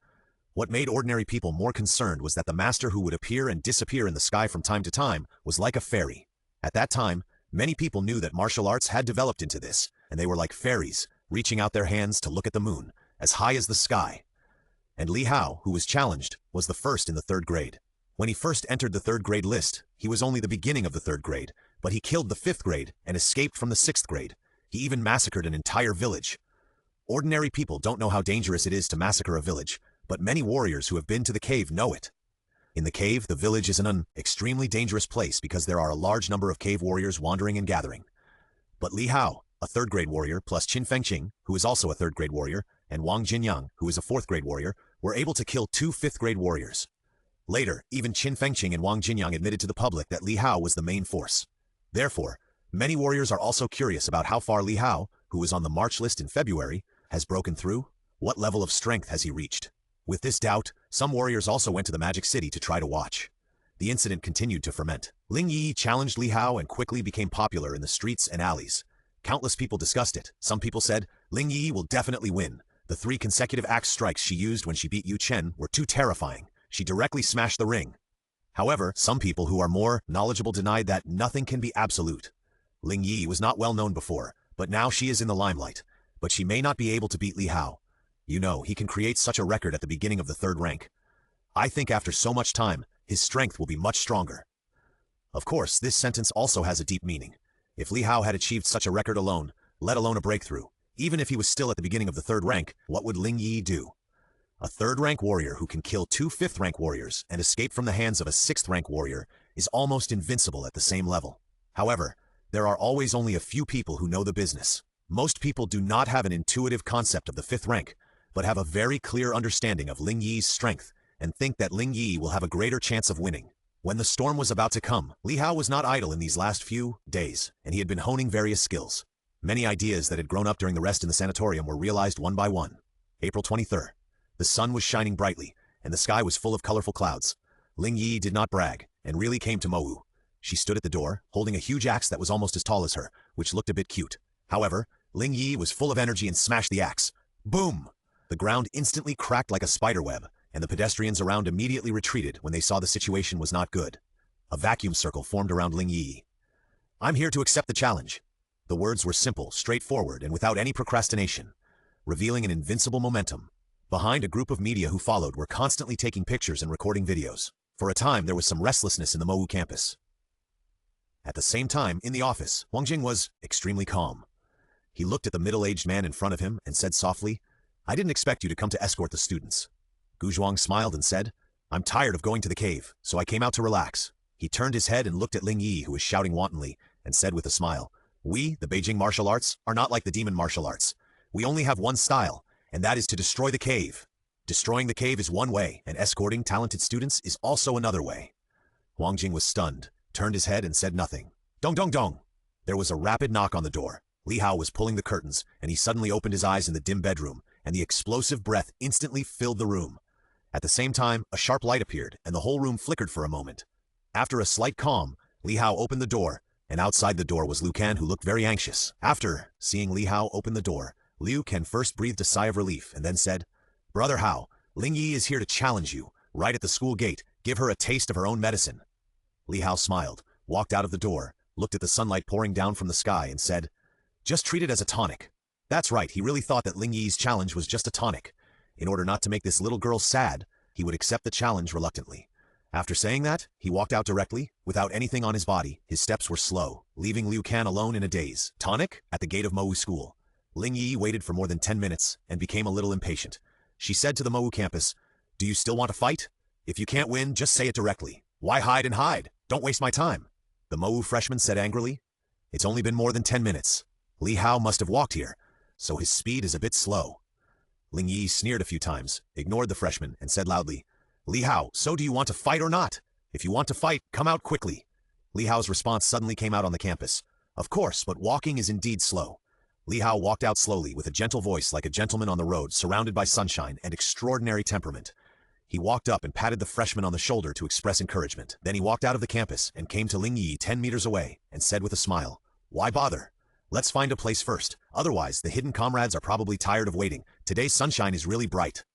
What made ordinary people more concerned was that the master, who would appear and disappear in the sky from time to time, was like a fairy. At that time, many people knew that martial arts had developed into this, and they were like fairies, reaching out their hands to look at the moon, as high as the sky. And Li Hao, who was challenged, was the first in the 3rd grade. When he first entered the 3rd grade list, he was only the beginning of the 3rd grade, but he killed the 5th grade and escaped from the 6th grade. He even massacred an entire village. Ordinary people don't know how dangerous it is to massacre a village, but many warriors who have been to the cave know it. In the cave, the village is an extremely dangerous place because there are a large number of cave warriors wandering and gathering. But Li Hao, a third-grade warrior, plus Qin Fengqing, who is also a third-grade warrior, and Wang Jinyang, who is a fourth-grade warrior, were able to kill 2 fifth-grade warriors. Later, even Qin Fengqing and Wang Jinyang admitted to the public that Li Hao was the main force. Therefore, many warriors are also curious about how far Li Hao, who was on the March list in February, has broken through. What level of strength has he reached? With this doubt, some warriors also went to the Magic City to try to watch. The incident continued to ferment. Ling Yi challenged Li Hao and quickly became popular in the streets and alleys. Countless people discussed it. Some people said, Ling Yi will definitely win. The 3 consecutive axe strikes she used when she beat Yu Chen were too terrifying. She directly smashed the ring. However, some people who are more knowledgeable denied that nothing can be absolute. Ling Yi was not well known before, but now she is in the limelight. But she may not be able to beat Li Hao. You know, he can create such a record at the beginning of the 3rd rank. I think after so much time, his strength will be much stronger. Of course, this sentence also has a deep meaning. If Li Hao had achieved such a record alone, let alone a breakthrough, even if he was still at the beginning of the 3rd rank, what would Ling Yi do? A 3rd rank warrior who can kill 2 5th rank warriors and escape from the hands of a 6th rank warrior is almost invincible at the same level. However, there are always only a few people who know the business. Most people do not have an intuitive concept of the 5th rank, but have a very clear understanding of Ling Yi's strength and think that Ling Yi will have a greater chance of winning. When the storm was about to come, Li Hao was not idle in these last few days, and he had been honing various skills. Many ideas that had grown up during the rest in the sanatorium were realized one by one. April 23rd. The sun was shining brightly, and the sky was full of colorful clouds. Ling Yi did not brag, and really came to Mowu. She stood at the door, holding a huge axe that was almost as tall as her, which looked a bit cute. However, Ling Yi was full of energy and smashed the axe. Boom! The ground instantly cracked like a spiderweb, and the pedestrians around immediately retreated when they saw the situation was not good. A vacuum circle formed around Ling Yi. I'm here to accept the challenge. The words were simple, straightforward, and without any procrastination, revealing an invincible momentum. Behind, a group of media who followed were constantly taking pictures and recording videos. For a time, there was some restlessness in the Mowu campus. At the same time, in the office, Wang Jing was extremely calm. He looked at the middle-aged man in front of him and said softly, I didn't expect you to come to escort the students. Gu Zhuang smiled and said, I'm tired of going to the cave, so I came out to relax. He turned his head and looked at Ling Yi, who was shouting wantonly, and said with a smile, We, the Beijing martial arts, are not like the demon martial arts. We only have one style, and that is to destroy the cave. Destroying the cave is one way, and escorting talented students is also another way. Wang Jing was stunned, turned his head and said nothing. Dong dong dong! There was a rapid knock on the door. Li Hao was pulling the curtains, and he suddenly opened his eyes in the dim bedroom, and the explosive breath instantly filled the room. At the same time, a sharp light appeared, and the whole room flickered for a moment. After a slight calm, Li Hao opened the door, and outside the door was Liu Kan, who looked very anxious. After seeing Li Hao open the door, Liu Kan first breathed a sigh of relief and then said, Brother Hao, Ling Yi is here to challenge you. Right at the school gate, give her a taste of her own medicine. Li Hao smiled, walked out of the door, looked at the sunlight pouring down from the sky and said, Just treat it as a tonic. That's right, he really thought that Ling Yi's challenge was just a tonic. In order not to make this little girl sad, he would accept the challenge reluctantly. After saying that, he walked out directly, without anything on his body. His steps were slow, leaving Liu Kan alone in a daze. Tonic? At the gate of Mowu School. Ling Yi waited for more than 10 minutes and became a little impatient. She said to the Mowu campus, Do you still want to fight? If you can't win, just say it directly. Why hide and hide? Don't waste my time. The Mowu freshman said angrily. It's only been more than 10 minutes. Li Hao must have walked here, so his speed is a bit slow. Ling Yi sneered a few times, ignored the freshman, and said loudly, Li Hao, so do you want to fight or not? If you want to fight, come out quickly. Li Hao's response suddenly came out on the campus. Of course, but walking is indeed slow. Li Hao walked out slowly with a gentle voice like a gentleman on the road, surrounded by sunshine and extraordinary temperament. He walked up and patted the freshman on the shoulder to express encouragement. Then he walked out of the campus and came to Ling Yi 10 meters away and said with a smile, Why bother? Let's find a place first. Otherwise, the hidden comrades are probably tired of waiting. Today's sunshine is really bright.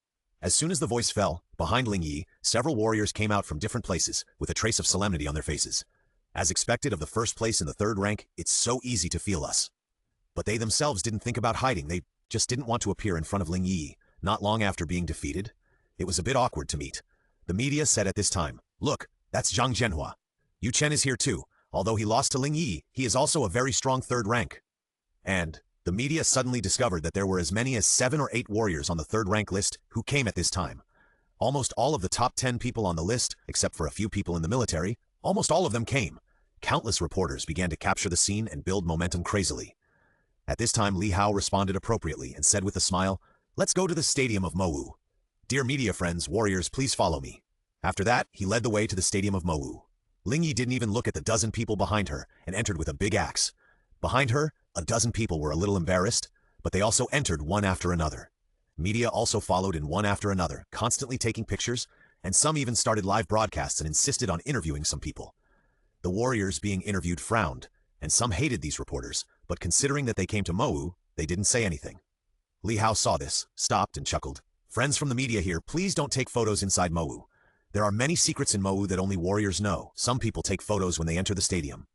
As soon as the voice fell, behind Ling Yi, several warriors came out from different places, with a trace of solemnity on their faces. As expected of the first place in the 3rd rank, it's so easy to feel us. But they themselves didn't think about hiding. They just didn't want to appear in front of Ling Yi, not long after being defeated. It was a bit awkward to meet. The media said at this time, Look, that's Zhang Zhenhua. Yu Chen is here too. Although he lost to Ling Yi, he is also a very strong 3rd rank. And the media suddenly discovered that there were as many as 7 or 8 warriors on the 3rd rank list who came at this time. Almost all of the top 10 people on the list, except for a few people in the military, almost all of them came. Countless reporters began to capture the scene and build momentum crazily. At this time, Li Hao responded appropriately and said with a smile, "Let's go to the stadium of Mowu. Dear media friends, warriors, please follow me." After that, he led the way to the stadium of Mowu. Ling Yi didn't even look at the dozen people behind her and entered with a big axe. Behind her, a dozen people were a little embarrassed, but they also entered one after another. Media also followed in one after another, constantly taking pictures, and some even started live broadcasts and insisted on interviewing some people. The warriors being interviewed frowned, and some hated these reporters, but considering that they came to Mowu, they didn't say anything. Li Hao saw this, stopped, and chuckled. "Friends from the media here, please don't take photos inside Mowu. There are many secrets in Mowu that only warriors know. Some people take photos when they enter the stadium."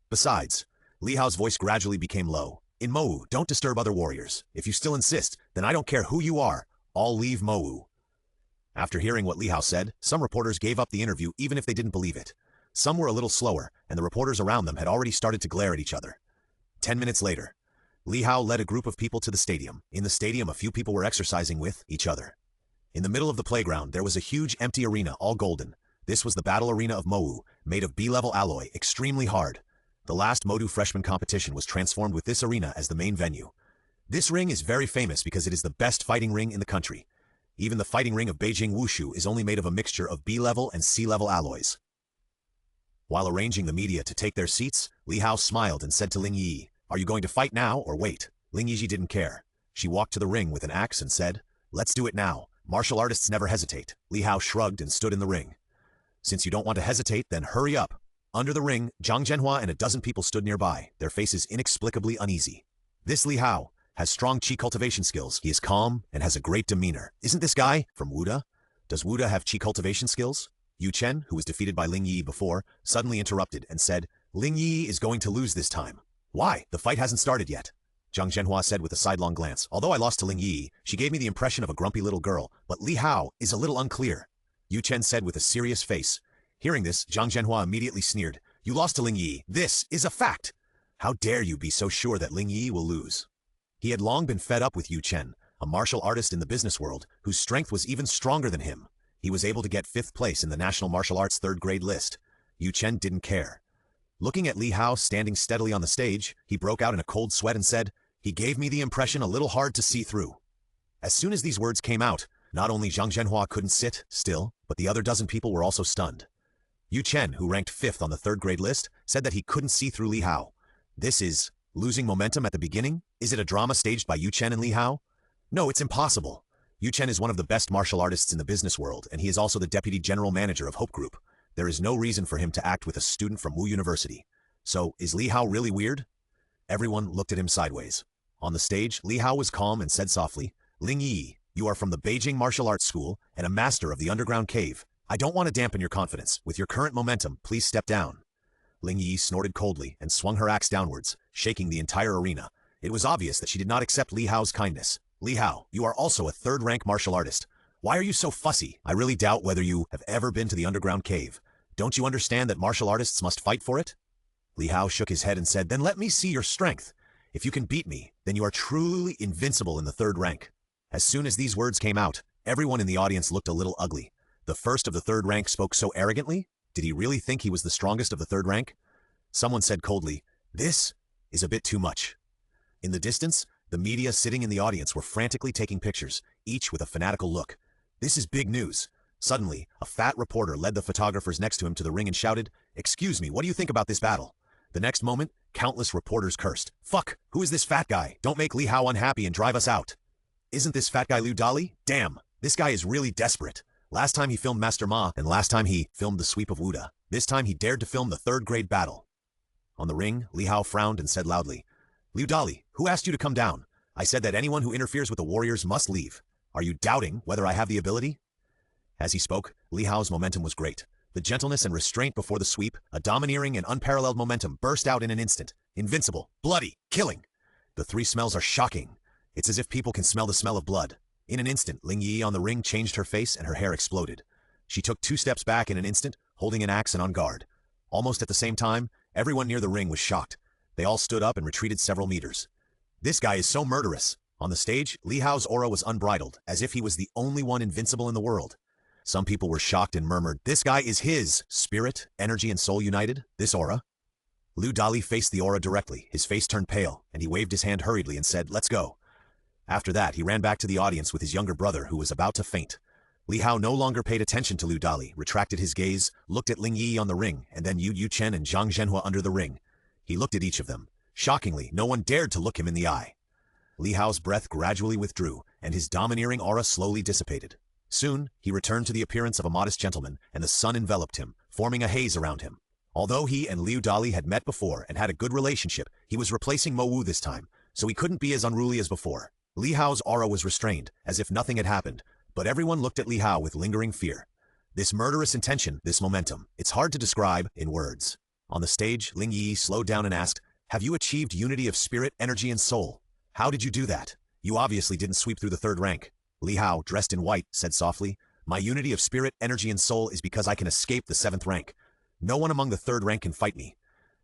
Besides, Li Hao's voice gradually became low. "In Mowu, don't disturb other warriors. If you still insist, then I don't care who you are. I'll leave Mowu." After hearing what Li Hao said, some reporters gave up the interview even if they didn't believe it. Some were a little slower, and the reporters around them had already started to glare at each other. 10 minutes later, Li Hao led a group of people to the stadium. In the stadium, a few people were exercising with each other. In the middle of the playground, there was a huge empty arena, all golden. This was the battle arena of Mowu, made of B-level alloy, extremely hard. The last Modu freshman competition was transformed with this arena as the main venue. This ring is very famous because it is the best fighting ring in the country. Even the fighting ring of Beijing Wushu is only made of a mixture of B-level and C-level alloys. While arranging the media to take their seats, Li Hao smiled and said to Ling Yi, "Are you going to fight now or wait?" Ling Yi didn't care. She walked to the ring with an axe and said, "Let's do it now. Martial artists never hesitate." Li Hao shrugged and stood in the ring. "Since you don't want to hesitate, then hurry up." Under the ring, Zhang Zhenhua and a dozen people stood nearby, their faces inexplicably uneasy. This Li Hao has strong qi cultivation skills. He is calm and has a great demeanor. Isn't this guy from Wuda? Does Wuda have qi cultivation skills? Yu Chen, who was defeated by Ling Yi before, suddenly interrupted and said, "Ling Yi is going to lose this time." "Why? The fight hasn't started yet." Zhang Zhenhua said with a sidelong glance. "Although I lost to Ling Yi, she gave me the impression of a grumpy little girl, but Li Hao is a little unclear." Yu Chen said with a serious face. Hearing this, Zhang Zhenhua immediately sneered. "You lost to Ling Yi. This is a fact. How dare you be so sure that Ling Yi will lose?" He had long been fed up with Yu Chen, a martial artist in the business world, whose strength was even stronger than him. He was able to get 5th place in the National Martial Arts 3rd grade list. Yu Chen didn't care. Looking at Li Hao standing steadily on the stage, he broke out in a cold sweat and said, "He gave me the impression a little hard to see through." As soon as these words came out, not only Zhang Zhenhua couldn't sit still, but the other dozen people were also stunned. Yu Chen, who ranked 5th on the 3rd grade list, said that he couldn't see through Li Hao. This is losing momentum at the beginning? Is it a drama staged by Yu Chen and Li Hao? No, it's impossible. Yu Chen is one of the best martial artists in the business world, and he is also the deputy general manager of Hope Group. There is no reason for him to act with a student from Wu University. So, is Li Hao really weird? Everyone looked at him sideways. On the stage, Li Hao was calm and said softly, "Ling Yi, you are from the Beijing Martial Arts School and a master of the underground cave. I don't want to dampen your confidence. With your current momentum, please step down." Ling Yi snorted coldly and swung her axe downwards, shaking the entire arena. It was obvious that she did not accept Li Hao's kindness. "Li Hao, you are also a 3rd-rank martial artist. Why are you so fussy? I really doubt whether you have ever been to the underground cave. Don't you understand that martial artists must fight for it?" Li Hao shook his head and said, "Then let me see your strength. If you can beat me, then you are truly invincible in the 3rd rank." As soon as these words came out, everyone in the audience looked a little ugly. The first of the 3rd rank spoke so arrogantly? Did he really think he was the strongest of the 3rd rank? Someone said coldly, "This is a bit too much." In the distance, the media sitting in the audience were frantically taking pictures, each with a fanatical look. This is big news. Suddenly, a fat reporter led the photographers next to him to the ring and shouted, "Excuse me, what do you think about this battle?" The next moment, countless reporters cursed. "Fuck, who is this fat guy? Don't make Li Hao unhappy and drive us out." "Isn't this fat guy Liu Dali? Damn, this guy is really desperate. Last time he filmed Master Ma, and last time he filmed the sweep of Wuda. This time he dared to film the 3rd grade battle." On the ring, Li Hao frowned and said loudly, "Liu Dali, who asked you to come down? I said that anyone who interferes with the warriors must leave. Are you doubting whether I have the ability?" As he spoke, Li Hao's momentum was great. The gentleness and restraint before the sweep, a domineering and unparalleled momentum burst out in an instant. Invincible, bloody, killing. The 3 smells are shocking. It's as if people can smell the smell of blood. In an instant, Ling Yi on the ring changed her face and her hair exploded. She took 2 steps back in an instant, holding an axe and on guard. Almost at the same time, everyone near the ring was shocked. They all stood up and retreated several meters. This guy is so murderous. On the stage, Li Hao's aura was unbridled, as if he was the only one invincible in the world. Some people were shocked and murmured, "This guy is his spirit, energy, and soul united? This aura?" Liu Dali faced the aura directly. His face turned pale, and he waved his hand hurriedly and said, "Let's go." After that, he ran back to the audience with his younger brother, who was about to faint. Li Hao no longer paid attention to Liu Dali, retracted his gaze, looked at Ling Yi on the ring, and then Yu Chen and Zhang Zhenhua under the ring. He looked at each of them. Shockingly, no one dared to look him in the eye. Li Hao's breath gradually withdrew, and his domineering aura slowly dissipated. Soon, he returned to the appearance of a modest gentleman, and the sun enveloped him, forming a haze around him. Although he and Liu Dali had met before and had a good relationship, he was replacing Mo Wu this time, so he couldn't be as unruly as before. Li Hao's aura was restrained, as if nothing had happened, but everyone looked at Li Hao with lingering fear. This murderous intention, this momentum, it's hard to describe in words. On the stage, Ling Yi slowed down and asked, "Have you achieved unity of spirit, energy, and soul? How did you do that? You obviously didn't sweep through the third rank." Li Hao, dressed in white, said softly, "My unity of spirit, energy, and soul is because I can escape the 7th rank. No one among the 3rd rank can fight me.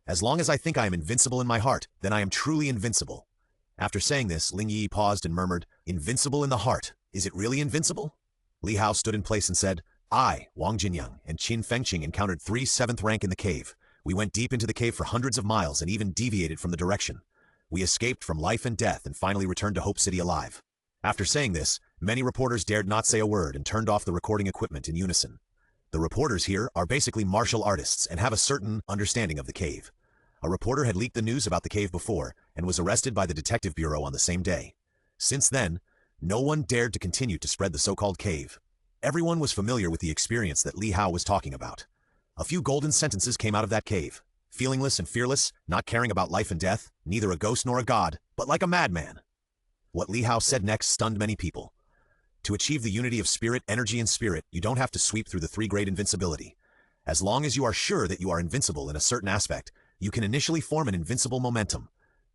As long as I think I am invincible in my heart, then I am truly invincible." After saying this, Ling Yi paused and murmured, "Invincible in the heart. Is it really invincible?" Li Hao stood in place and said, "I, Wang Jinyang, and Qin Fengqing encountered 3 7th rank in the cave. We went deep into the cave for hundreds of miles and even deviated from the direction. We escaped from life and death and finally returned to Hope City alive." After saying this, many reporters dared not say a word and turned off the recording equipment in unison. The reporters here are basically martial artists and have a certain understanding of the cave. A reporter had leaked the news about the cave before and was arrested by the detective bureau on the same day. Since then, no one dared to continue to spread the so-called cave. Everyone was familiar with the experience that Li Hao was talking about. A few golden sentences came out of that cave. Feelingless and fearless, not caring about life and death, neither a ghost nor a god, but like a madman. What Li Hao said next stunned many people. To achieve the unity of spirit, energy, and spirit, you don't have to sweep through the 3-grade invincibility. As long as you are sure that you are invincible in a certain aspect, you can initially form an invincible momentum.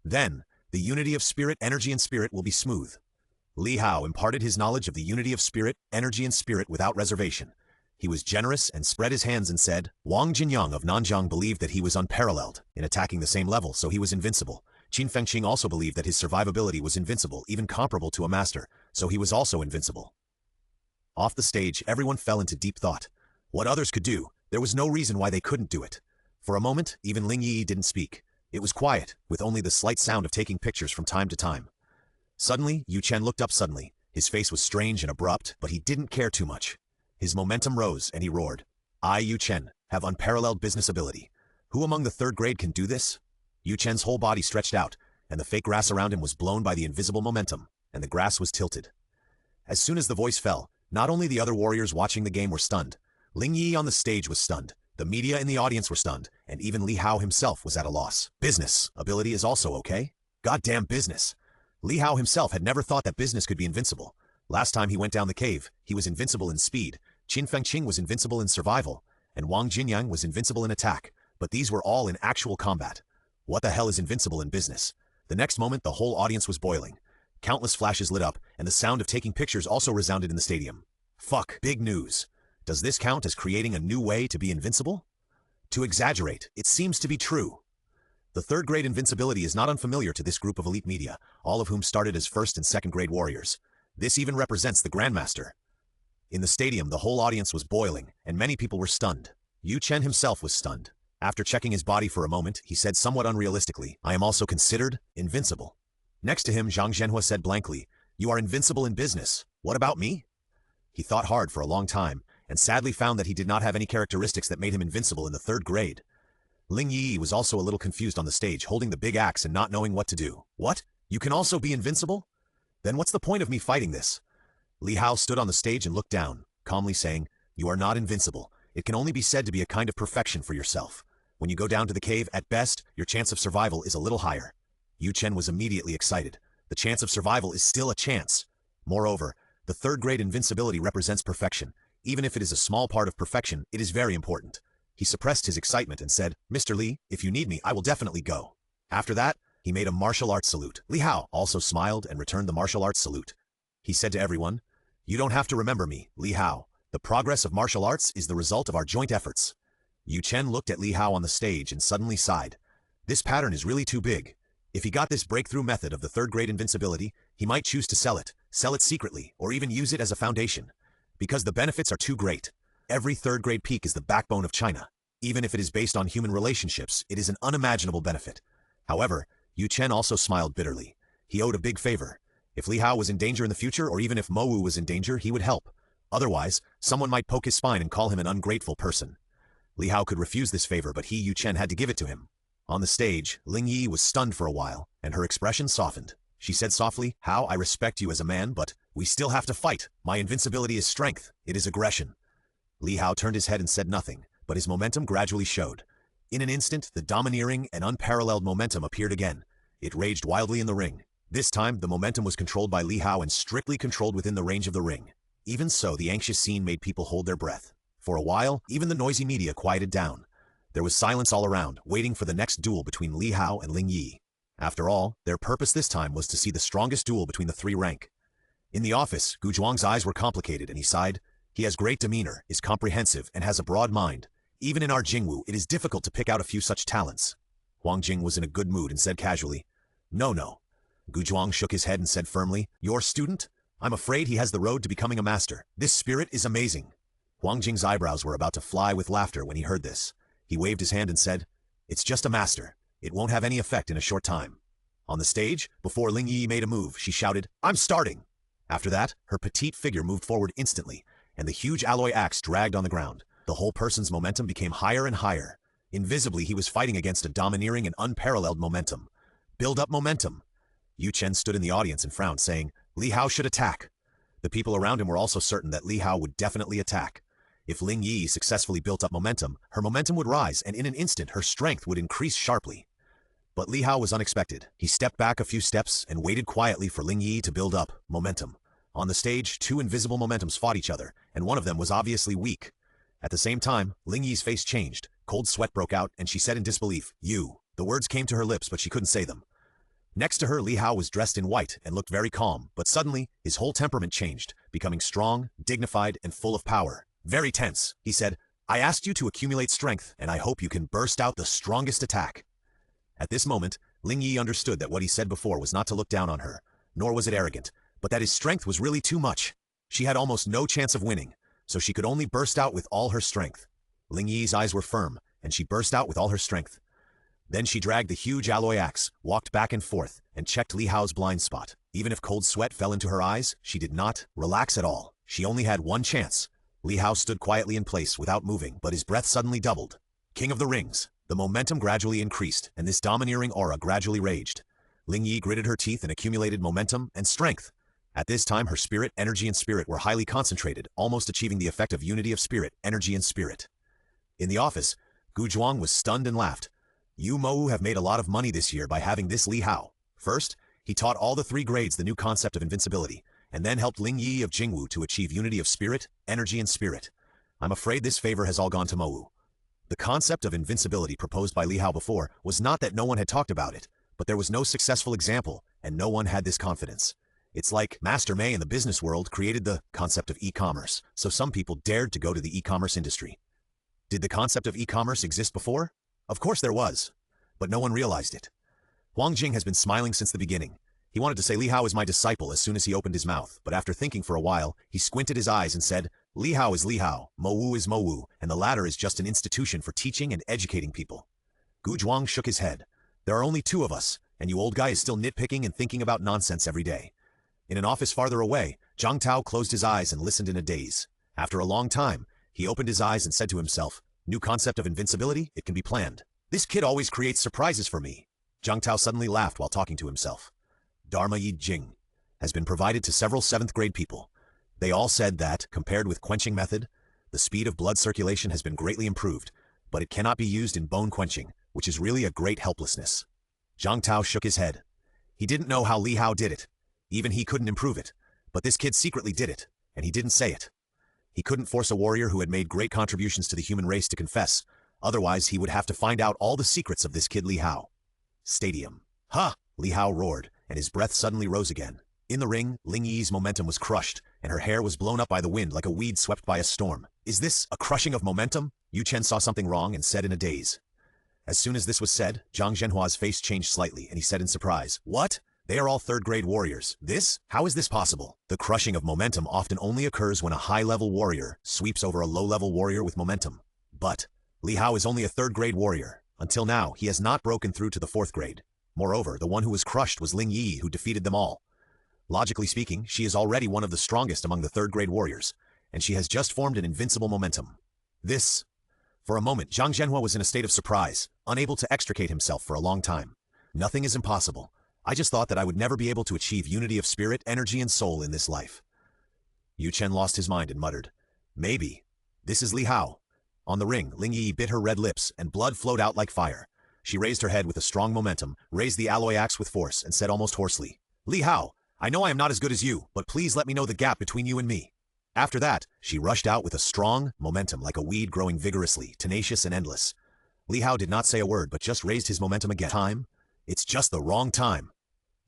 Then, the unity of spirit, energy, and spirit will be smooth. Li Hao imparted his knowledge of the unity of spirit, energy, and spirit without reservation. He was generous and spread his hands and said, "Wang Jinyang of Nanjiang believed that he was unparalleled in attacking the same level, so he was invincible. Qin Fengqing also believed that his survivability was invincible, even comparable to a master, so he was also invincible." Off the stage, everyone fell into deep thought. What others could do, there was no reason why they couldn't do it. For a moment, even Ling Yi didn't speak. It was quiet, with only the slight sound of taking pictures from time to time. Suddenly, Yu Chen looked up suddenly. His face was strange and abrupt, but he didn't care too much. His momentum rose, and he roared, "I, Yu Chen, have unparalleled business ability. Who among the 3rd grade can do this?" Yu Chen's whole body stretched out, and the fake grass around him was blown by the invisible momentum, and the grass was tilted. As soon as the voice fell, not only the other warriors watching the game were stunned, Ling Yi on the stage was stunned, the media in the audience were stunned, and even Li Hao himself was at a loss. Business ability is also okay? Goddamn business. Li Hao himself had never thought that business could be invincible. Last time he went down the cave, he was invincible in speed, Qin Fengqing was invincible in survival, and Wang Jinyang was invincible in attack, but these were all in actual combat. What the hell is invincible in business? The next moment, the whole audience was boiling. Countless flashes lit up, and the sound of taking pictures also resounded in the stadium. Fuck, big news. Does this count as creating a new way to be invincible? To exaggerate, it seems to be true. The 3rd grade invincibility is not unfamiliar to this group of elite media, all of whom started as 1st and 2nd grade warriors. This even represents the Grandmaster. In the stadium, the whole audience was boiling, and many people were stunned. Yu Chen himself was stunned. After checking his body for a moment, he said somewhat unrealistically, "I am also considered invincible." Next to him, Zhang Zhenhua said blankly, "You are invincible in business. What about me?" He thought hard for a long time, and sadly found that he did not have any characteristics that made him invincible in the 3rd grade. Ling Yi was also a little confused on the stage, holding the big axe and not knowing what to do. "What? You can also be invincible? Then what's the point of me fighting this?" Li Hao stood on the stage and looked down, calmly saying, "You are not invincible. It can only be said to be a kind of perfection for yourself. When you go down to the cave, at best, your chance of survival is a little higher." Yu Chen was immediately excited. The chance of survival is still a chance. Moreover, the 3rd grade invincibility represents perfection. Even if it is a small part of perfection, it is very important. He suppressed his excitement and said, "Mr. Li, if you need me, I will definitely go." After that, he made a martial arts salute. Li Hao also smiled and returned the martial arts salute. He said to everyone, "You don't have to remember me, Li Hao. The progress of martial arts is the result of our joint efforts." Yu Chen looked at Li Hao on the stage and suddenly sighed. This pattern is really too big. If he got this breakthrough method of the 3rd grade invincibility, he might choose to sell it secretly, or even use it as a foundation. Because the benefits are too great. Every third-grade peak is the backbone of China. Even if it is based on human relationships, it is an unimaginable benefit. However, Yu Chen also smiled bitterly. He owed a big favor. If Li Hao was in danger in the future, or even if Mo Wu was in danger, he would help. Otherwise, someone might poke his spine and call him an ungrateful person. Li Hao could refuse this favor, but Yu Chen had to give it to him. On the stage, Ling Yi was stunned for a while, and her expression softened. She said softly, "Hao, I respect you as a man, but we still have to fight. My invincibility is strength. It is aggression." Li Hao turned his head and said nothing, but his momentum gradually showed. In an instant, the domineering and unparalleled momentum appeared again. It raged wildly in the ring. This time, the momentum was controlled by Li Hao and strictly controlled within the range of the ring. Even so, the anxious scene made people hold their breath. For a while, even the noisy media quieted down. There was silence all around, waiting for the next duel between Li Hao and Ling Yi. After all, their purpose this time was to see the strongest duel between the three rank. In the office, Gu Zhuang's eyes were complicated and he sighed. He has great demeanor, is comprehensive, and has a broad mind. Even in our Jingwu, it is difficult to pick out a few such talents. Huang Jing was in a good mood and said casually, No. Gu Zhuang shook his head and said firmly, "Your student? I'm afraid he has the road to becoming a master. This spirit is amazing." Huang Jing's eyebrows were about to fly with laughter when he heard this. He waved his hand and said, "It's just a master. It won't have any effect in a short time." On the stage, before Ling Yi made a move, she shouted, "I'm starting!" After that, her petite figure moved forward instantly, and the huge alloy axe dragged on the ground. The whole person's momentum became higher and higher. Invisibly, he was fighting against a domineering and unparalleled momentum. Build up momentum. Yu Chen stood in the audience and frowned, saying, "Li Hao should attack." The people around him were also certain that Li Hao would definitely attack. If Ling Yi successfully built up momentum, her momentum would rise, and in an instant her strength would increase sharply. But Li Hao was unexpected. He stepped back a few steps and waited quietly for Ling Yi to build up momentum. On the stage, two invisible momentums fought each other, and one of them was obviously weak. At the same time, Ling Yi's face changed. Cold sweat broke out, and she said in disbelief, "You." The words came to her lips, but she couldn't say them. Next to her, Li Hao was dressed in white and looked very calm, but suddenly, his whole temperament changed, becoming strong, dignified, and full of power. Very tense, he said, "I asked you to accumulate strength, and I hope you can burst out the strongest attack." At this moment, Ling Yi understood that what he said before was not to look down on her, nor was it arrogant, but that his strength was really too much. She had almost no chance of winning, so she could only burst out with all her strength. Ling Yi's eyes were firm, and she burst out with all her strength. Then she dragged the huge alloy axe, walked back and forth, and checked Li Hao's blind spot. Even if cold sweat fell into her eyes, she did not relax at all. She only had one chance. Li Hao stood quietly in place without moving, but his breath suddenly doubled. King of the Rings. The momentum gradually increased, and this domineering aura gradually raged. Ling Yi gritted her teeth and accumulated momentum and strength. At this time, her spirit, energy, and spirit were highly concentrated, almost achieving the effect of unity of spirit, energy, and spirit. In the office, Gu Zhuang was stunned and laughed. "You Mo have made a lot of money this year by having this Li Hao. First, he taught all the three grades the new concept of invincibility, and then helped Ling Yi of Jingwu to achieve unity of spirit, energy, and spirit. I'm afraid this favor has all gone to Mo Wu." The concept of invincibility proposed by Li Hao before was not that no one had talked about it, but there was no successful example, and no one had this confidence. It's like Master Mei in the business world created the concept of e-commerce, so some people dared to go to the e-commerce industry. Did the concept of e-commerce exist before? Of course there was, but no one realized it. Huang Jing has been smiling since the beginning. He wanted to say Li Hao is my disciple as soon as he opened his mouth, but after thinking for a while, he squinted his eyes and said, "Li Hao is Li Hao, Mo Wu is Mo Wu, and the latter is just an institution for teaching and educating people." Gu Zhuang shook his head. "There are only two of us, and you old guy is still nitpicking and thinking about nonsense every day." In an office farther away, Zhang Tao closed his eyes and listened in a daze. After a long time, he opened his eyes and said to himself, "New concept of invincibility, it can be planned. This kid always creates surprises for me." Zhang Tao suddenly laughed while talking to himself. Dharma Yi Jing has been provided to several 7th grade people. They all said that, compared with quenching method, the speed of blood circulation has been greatly improved, but it cannot be used in bone quenching, which is really a great helplessness. Zhang Tao shook his head. He didn't know how Li Hao did it. Even he couldn't improve it, but this kid secretly did it, and he didn't say it. He couldn't force a warrior who had made great contributions to the human race to confess, otherwise he would have to find out all the secrets of this kid Li Hao. Stadium. "Ha!" Li Hao roared, and his breath suddenly rose again. In the ring, Ling Yi's momentum was crushed, and her hair was blown up by the wind like a weed swept by a storm. "Is this a crushing of momentum?" Yu Chen saw something wrong and said in a daze. As soon as this was said, Zhang Zhenhua's face changed slightly, and he said in surprise, "What? They are all third-grade warriors. How is this possible? The crushing of momentum often only occurs when a high-level warrior sweeps over a low-level warrior with momentum. But Li Hao is only a third-grade warrior. Until now, he has not broken through to the fourth grade. Moreover, the one who was crushed was Ling Yi, who defeated them all. Logically speaking, she is already one of the strongest among the third-grade warriors, and she has just formed an invincible momentum. For a moment, Zhang Zhenhua was in a state of surprise, unable to extricate himself for a long time. Nothing is impossible. I just thought that I would never be able to achieve unity of spirit, energy, and soul in this life. Yu Chen lost his mind and muttered, "Maybe. This is Li Hao." On the ring, Ling Yi bit her red lips, and blood flowed out like fire. She raised her head with a strong momentum, raised the alloy axe with force, and said almost hoarsely, "Li Hao, I know I am not as good as you, but please let me know the gap between you and me." After that, she rushed out with a strong momentum like a weed growing vigorously, tenacious and endless. Li Hao did not say a word but just raised his momentum again. It's just the wrong time.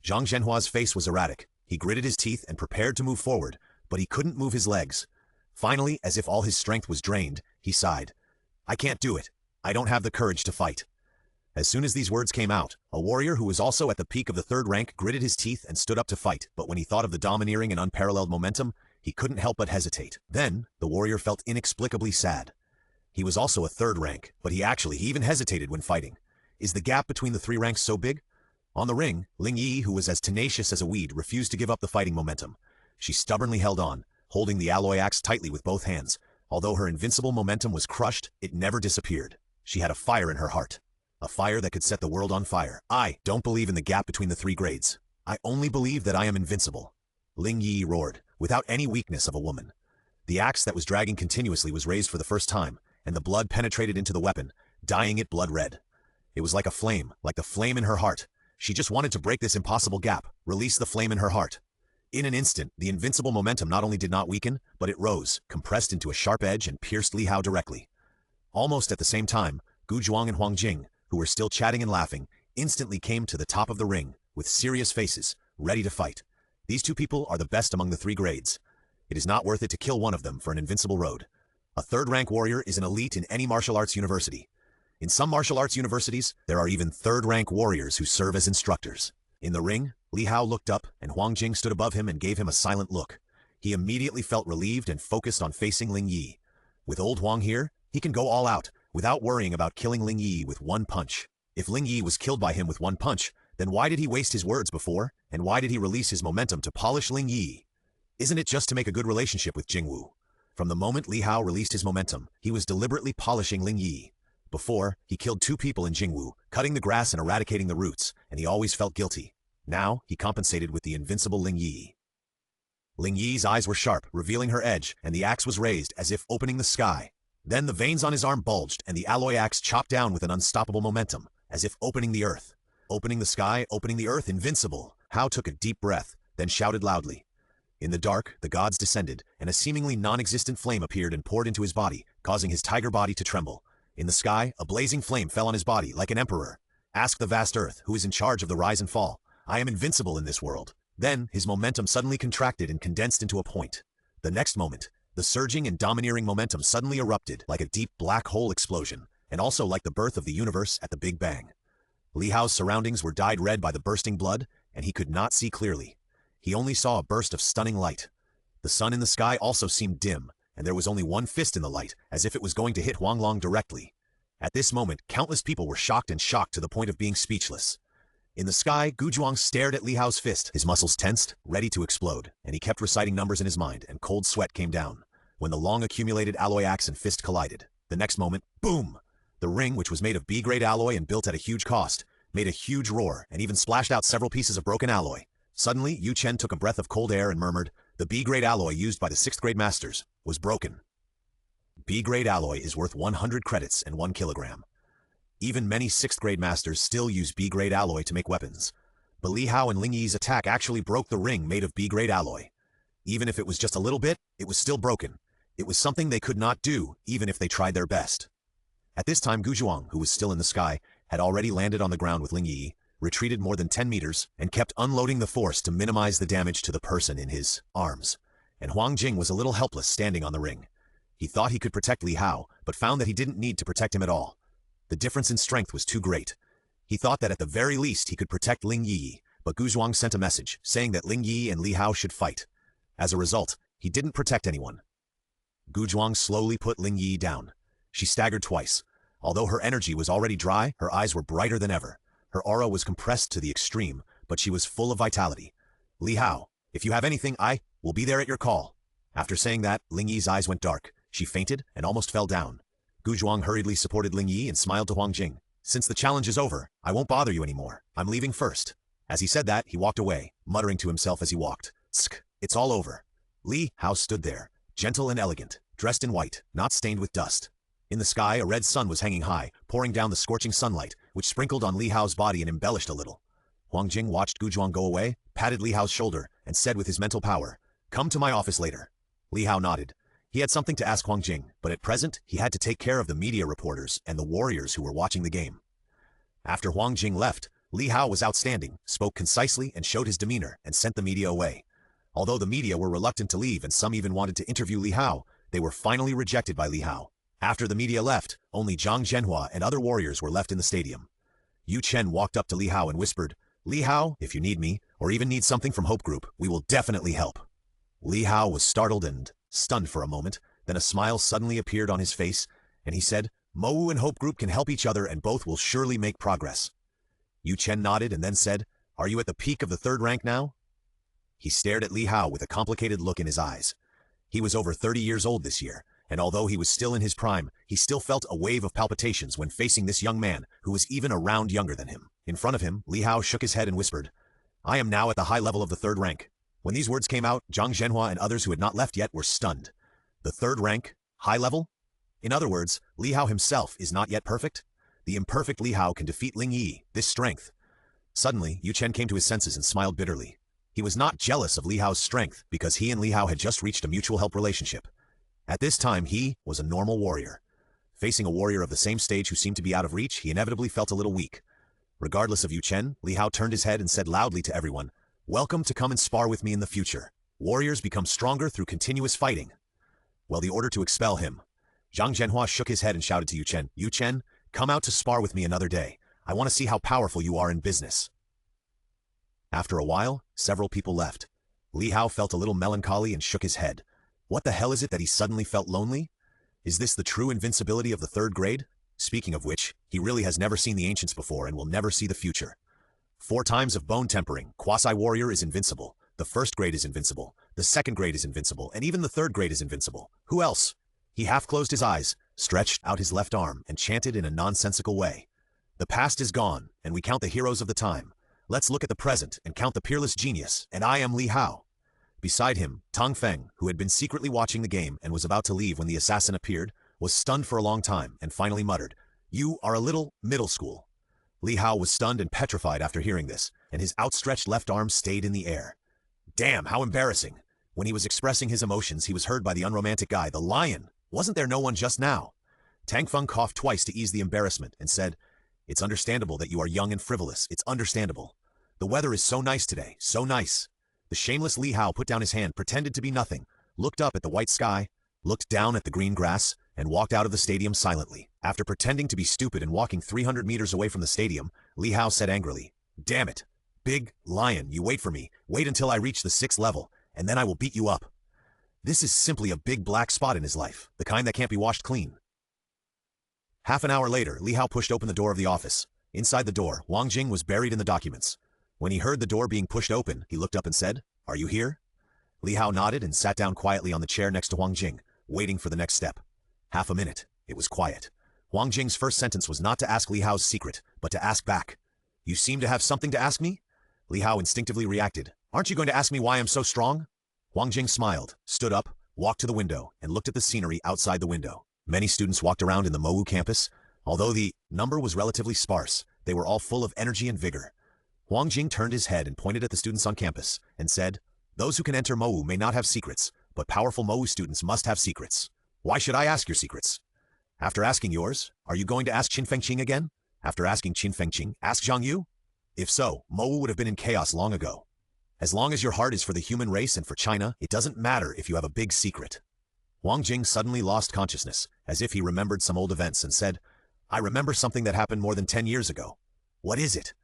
Zhang Zhenhua's face was erratic. He gritted his teeth and prepared to move forward, but he couldn't move his legs. Finally, as if all his strength was drained, he sighed. "I can't do it. I don't have the courage to fight." As soon as these words came out, a warrior who was also at the peak of the third rank gritted his teeth and stood up to fight, but when he thought of the domineering and unparalleled momentum, he couldn't help but hesitate. Then, the warrior felt inexplicably sad. He was also a third rank, but he even hesitated when fighting. Is the gap between the three ranks so big? On the ring, Ling Yi, who was as tenacious as a weed, refused to give up the fighting momentum. She stubbornly held on, holding the alloy axe tightly with both hands. Although her invincible momentum was crushed, it never disappeared. She had a fire in her heart. A fire that could set the world on fire. "I don't believe in the gap between the three grades. I only believe that I am invincible," Ling Yi roared, without any weakness of a woman. The axe that was dragging continuously was raised for the first time, and the blood penetrated into the weapon, dyeing it blood red. It was like a flame, like the flame in her heart. She just wanted to break this impossible gap, release the flame in her heart. In an instant, the invincible momentum not only did not weaken, but it rose, compressed into a sharp edge and pierced Li Hao directly. Almost at the same time, Gu Zhuang and Huang Jing, who were still chatting and laughing, instantly came to the top of the ring, with serious faces, ready to fight. These two people are the best among the three grades. It is not worth it to kill one of them for an invincible road. A third-rank warrior is an elite in any martial arts university. In some martial arts universities, there are even third-rank warriors who serve as instructors. In the ring, Li Hao looked up, and Huang Jing stood above him and gave him a silent look. He immediately felt relieved and focused on facing Ling Yi. With old Huang here, he can go all out, without worrying about killing Ling Yi with one punch. If Ling Yi was killed by him with one punch, then why did he waste his words before, and why did he release his momentum to polish Ling Yi? Isn't it just to make a good relationship with Jingwu? From the moment Li Hao released his momentum, he was deliberately polishing Ling Yi. Before, he killed 2 people in Jingwu, cutting the grass and eradicating the roots, and he always felt guilty. Now, he compensated with the invincible Ling Yi. Ling Yi's eyes were sharp, revealing her edge, and the axe was raised as if opening the sky. Then the veins on his arm bulged, and the alloy axe chopped down with an unstoppable momentum, as if opening the earth. Opening the sky, opening the earth, invincible. Hao took a deep breath, then shouted loudly. In the dark, the gods descended, and a seemingly non-existent flame appeared and poured into his body, causing his tiger body to tremble. In the sky, a blazing flame fell on his body like an emperor. Ask the vast earth, who is in charge of the rise and fall. I am invincible in this world. Then, his momentum suddenly contracted and condensed into a point. The next moment, the surging and domineering momentum suddenly erupted like a deep black hole explosion, and also like the birth of the universe at the Big Bang. Li Hao's surroundings were dyed red by the bursting blood, and he could not see clearly. He only saw a burst of stunning light. The sun in the sky also seemed dim, and there was only one fist in the light, as if it was going to hit Huang Long directly. At this moment, countless people were shocked to the point of being speechless. In the sky, Gu Zhuang stared at Li Hao's fist, his muscles tensed, ready to explode, and he kept reciting numbers in his mind, and cold sweat came down. When the long-accumulated alloy axe and fist collided, the next moment, boom! The ring, which was made of B-grade alloy and built at a huge cost, made a huge roar, and even splashed out several pieces of broken alloy. Suddenly, Yu Chen took a breath of cold air and murmured, the B-grade alloy used by the 6th-grade masters was broken. B-grade alloy is worth 100 credits and 1 kilogram. Even many 6th-grade masters still use B-grade alloy to make weapons. But Li Hao and Ling Yi's attack actually broke the ring made of B-grade alloy. Even if it was just a little bit, it was still broken. It was something they could not do, even if they tried their best. At this time, Gu Zhuang, who was still in the sky, had already landed on the ground with Ling Yi, retreated more than 10 meters, and kept unloading the force to minimize the damage to the person in his arms. And Huang Jing was a little helpless standing on the ring. He thought he could protect Li Hao, but found that he didn't need to protect him at all. The difference in strength was too great. He thought that at the very least he could protect Ling Yi, but Gu Zhuang sent a message saying that Ling Yi and Li Hao should fight. As a result, he didn't protect anyone. Gu Zhuang slowly put Ling Yi down. She staggered twice. Although her energy was already dry, her eyes were brighter than ever. Her aura was compressed to the extreme, but she was full of vitality. Li Hao, if you have anything, I will be there at your call. After saying that, Ling Yi's eyes went dark. She fainted and almost fell down. Gu Zhuang hurriedly supported Ling Yi and smiled to Huang Jing. Since the challenge is over, I won't bother you anymore. I'm leaving first. As he said that, he walked away, muttering to himself as he walked. Tsk, it's all over. Li Hao stood there, gentle and elegant, dressed in white, not stained with dust. In the sky, a red sun was hanging high, pouring down the scorching sunlight, which sprinkled on Li Hao's body and embellished a little. Huang Jing watched Gu Zhuang go away, patted Li Hao's shoulder, and said with his mental power, "Come to my office later." Li Hao nodded. He had something to ask Huang Jing, but at present, he had to take care of the media reporters and the warriors who were watching the game. After Huang Jing left, Li Hao was outstanding, spoke concisely and showed his demeanor, and sent the media away. Although the media were reluctant to leave and some even wanted to interview Li Hao, they were finally rejected by Li Hao. After the media left, only Zhang Zhenhua and other warriors were left in the stadium. Yu Chen walked up to Li Hao and whispered, "Li Hao, if you need me, or even need something from Hope Group, we will definitely help." Li Hao was startled and stunned for a moment, then a smile suddenly appeared on his face, and he said, "Mowu and Hope Group can help each other and both will surely make progress." Yu Chen nodded and then said, "Are you at the peak of the third rank now?" He stared at Li Hao with a complicated look in his eyes. He was over 30 years old this year, and although he was still in his prime, he still felt a wave of palpitations when facing this young man who was even a round younger than him. In front of him, Li Hao shook his head and whispered, "I am now at the high level of the third rank." When these words came out, Zhang Zhenhua and others who had not left yet were stunned. The third rank? High level? In other words, Li Hao himself is not yet perfect? The imperfect Li Hao can defeat Ling Yi, this strength. Suddenly, Yu Chen came to his senses and smiled bitterly. He was not jealous of Li Hao's strength because he and Li Hao had just reached a mutual help relationship. At this time, he was a normal warrior. Facing a warrior of the same stage who seemed to be out of reach, he inevitably felt a little weak. Regardless of Yu Chen, Li Hao turned his head and said loudly to everyone, "Welcome to come and spar with me in the future. Warriors become stronger through continuous fighting." Well, the order to expel him. Zhang Zhenhua shook his head and shouted to Yu Chen, "Yu Chen, come out to spar with me another day. I want to see how powerful you are in business." After a while, several people left. Li Hao felt a little melancholy and shook his head. What the hell is it that he suddenly felt lonely? Is this the true invincibility of the third grade? Speaking of which, he really has never seen the ancients before and will never see the future. 4 times of bone tempering, quasi-warrior is invincible. The first grade is invincible. The second grade is invincible. And even the third grade is invincible. Who else? He half closed his eyes, stretched out his left arm, and chanted in a nonsensical way. "The past is gone, and we count the heroes of the time. Let's look at the present and count the peerless genius, and I am Li Hao." Beside him, Tang Feng, who had been secretly watching the game and was about to leave when the assassin appeared, was stunned for a long time and finally muttered, "You are a little middle school." Li Hao was stunned and petrified after hearing this, and his outstretched left arm stayed in the air. Damn, how embarrassing. When he was expressing his emotions, he was heard by the unromantic guy, the lion. Wasn't there no one just now? Tang Feng coughed twice to ease the embarrassment and said, "It's understandable that you are young and frivolous. It's understandable. The weather is so nice today, so nice." The shameless Li Hao put down his hand, pretended to be nothing, looked up at the white sky, looked down at the green grass, and walked out of the stadium silently. After pretending to be stupid and walking 300 meters away from the stadium, Li Hao said angrily, "Damn it. Big lion, you wait for me. Wait until I reach the 6th level, and then I will beat you up." This is simply a big black spot in his life, the kind that can't be washed clean. Half an hour later, Li Hao pushed open the door of the office. Inside the door, Huang Jing was buried in the documents. When he heard the door being pushed open, he looked up and said, "Are you here?" Li Hao nodded and sat down quietly on the chair next to Huang Jing, waiting for the next step. Half a minute. It was quiet. Huang Jing's first sentence was not to ask Li Hao's secret, but to ask back. "You seem to have something to ask me?" Li Hao instinctively reacted. "Aren't you going to ask me why I'm so strong?" Huang Jing smiled, stood up, walked to the window, and looked at the scenery outside the window. Many students walked around in the Mowu campus. Although the number was relatively sparse, they were all full of energy and vigor. Huang Jing turned his head and pointed at the students on campus, and said, "Those who can enter Mowu may not have secrets, but powerful Mowu students must have secrets. Why should I ask your secrets? After asking yours, are you going to ask Qin Fengqing again? After asking Qin Fengqing, ask Zhang Yu? If so, Mowu would have been in chaos long ago. As long as your heart is for the human race and for China, it doesn't matter if you have a big secret." Huang Jing suddenly lost consciousness, as if he remembered some old events, and said, "I remember something that happened more than 10 years ago." "What is it?"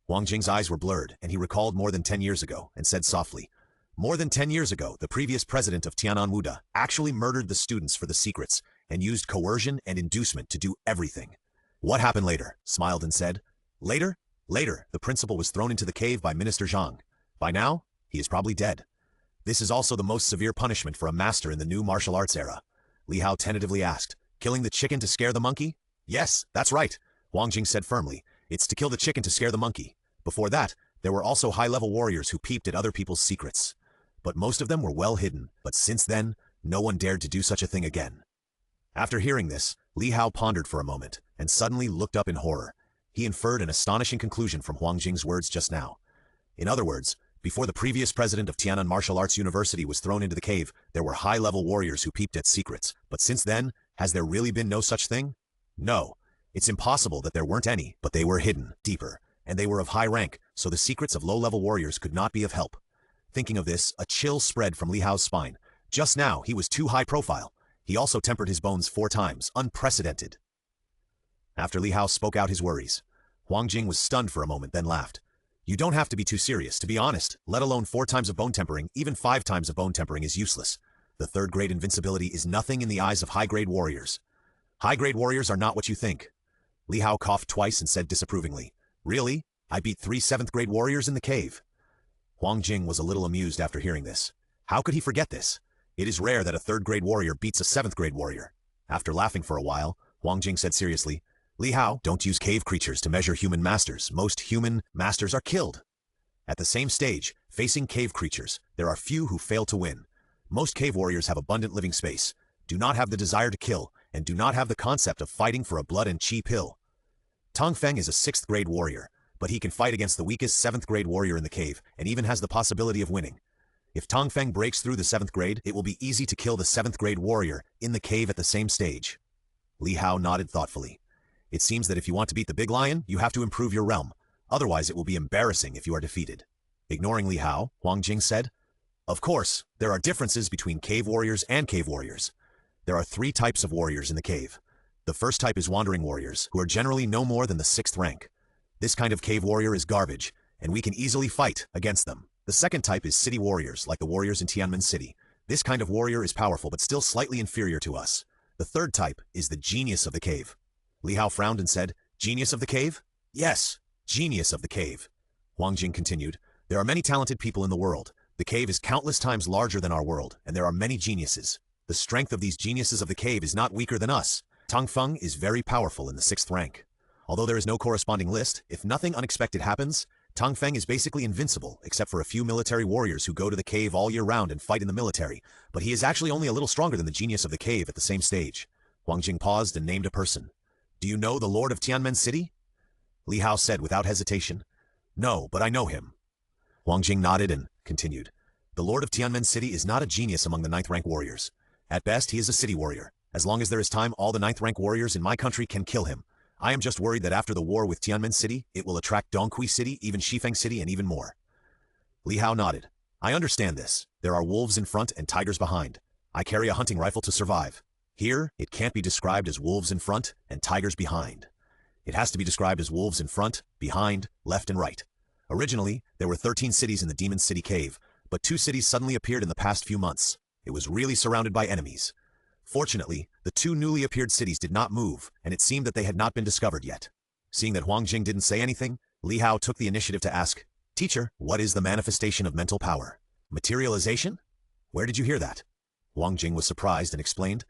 Huang Jing's eyes were blurred, and he recalled more than 10 years ago, and said softly, "More than 10 years ago, the previous president of Tianan Wuda actually murdered the students for the secrets, and used coercion and inducement to do everything." "What happened later?" smiled and said. "Later? Later, the principal was thrown into the cave by Minister Zhang. By now, he is probably dead. This is also the most severe punishment for a master in the new martial arts era." Li Hao tentatively asked, "Killing the chicken to scare the monkey?" "Yes, that's right," Huang Jing said firmly. "It's to kill the chicken to scare the monkey. Before that, there were also high-level warriors who peeped at other people's secrets. But most of them were well hidden, but since then, no one dared to do such a thing again." After hearing this, Li Hao pondered for a moment, and suddenly looked up in horror. He inferred an astonishing conclusion from Huang Jing's words just now. In other words, before the previous president of Tianan Martial Arts University was thrown into the cave, there were high-level warriors who peeped at secrets. But since then, has there really been no such thing? No. It's impossible that there weren't any, but they were hidden, deeper, and they were of high rank, so the secrets of low-level warriors could not be of help. Thinking of this, a chill spread from Li Hao's spine. Just now, he was too high profile. He also tempered his bones 4 times, unprecedented. After Li Hao spoke out his worries, Huang Jing was stunned for a moment, then laughed. "You don't have to be too serious, to be honest, let alone 4 times of bone tempering, even 5 times of bone tempering is useless. The 3rd grade invincibility is nothing in the eyes of high-grade warriors. High-grade warriors are not what you think." Li Hao coughed twice and said disapprovingly, "Really? I beat 3 7th-grade warriors in the cave." Huang Jing was a little amused after hearing this. How could he forget this? It is rare that a 3rd-grade warrior beats a 7th-grade warrior. After laughing for a while, Huang Jing said seriously, "Li Hao, don't use cave creatures to measure human masters. Most human masters are killed." At the same stage, facing cave creatures, there are few who fail to win. Most cave warriors have abundant living space, do not have the desire to kill, and do not have the concept of fighting for a blood and chi pill. Tong Feng is a 6th-grade warrior, but he can fight against the weakest 7th-grade warrior in the cave, and even has the possibility of winning. If Tong Feng breaks through the 7th grade, it will be easy to kill the 7th-grade warrior in the cave at the same stage. Li Hao nodded thoughtfully. "It seems that if you want to beat the big lion, you have to improve your realm. Otherwise, it will be embarrassing if you are defeated." Ignoring Li Hao, Huang Jing said, "Of course, there are differences between cave warriors and cave warriors. There are 3 types of warriors in the cave. The first type is wandering warriors, who are generally no more than the 6th rank. This kind of cave warrior is garbage, and we can easily fight against them. The second type is city warriors, like the warriors in Tianmen City. This kind of warrior is powerful, but still slightly inferior to us. The third type is the genius of the cave." Li Hao frowned and said, "Genius of the cave?" "Yes, genius of the cave." Huang Jing continued, "There are many talented people in the world. The cave is countless times larger than our world, and there are many geniuses. The strength of these geniuses of the cave is not weaker than us. Tong Feng is very powerful in the 6th rank. Although there is no corresponding list, if nothing unexpected happens, Tong Feng is basically invincible, except for a few military warriors who go to the cave all year round and fight in the military, but he is actually only a little stronger than the genius of the cave at the same stage." Huang Jing paused and named a person. "Do you know the Lord of Tianmen City?" Li Hao said without hesitation, "No, but I know him." Huang Jing nodded and continued, "The Lord of Tianmen City is not a genius among the 9th rank warriors. At best, he is a city warrior. As long as there is time, all the 9th rank warriors in my country can kill him. I am just worried that after the war with Tianmen City, it will attract Dongqi City, even Shifeng City, and even more." Li Hao nodded. "I understand this. There are wolves in front and tigers behind. I carry a hunting rifle to survive. Here, it can't be described as wolves in front and tigers behind. It has to be described as wolves in front, behind, left, and right. Originally, there were 13 cities in the Demon City Cave, but 2 cities suddenly appeared in the past few months. It was really surrounded by enemies. Fortunately, the 2 newly appeared cities did not move, and it seemed that they had not been discovered yet." Seeing that Huang Jing didn't say anything, Li Hao took the initiative to ask, "Teacher, what is the manifestation of mental power? Materialization? Where did you hear that?" Huang Jing was surprised and explained,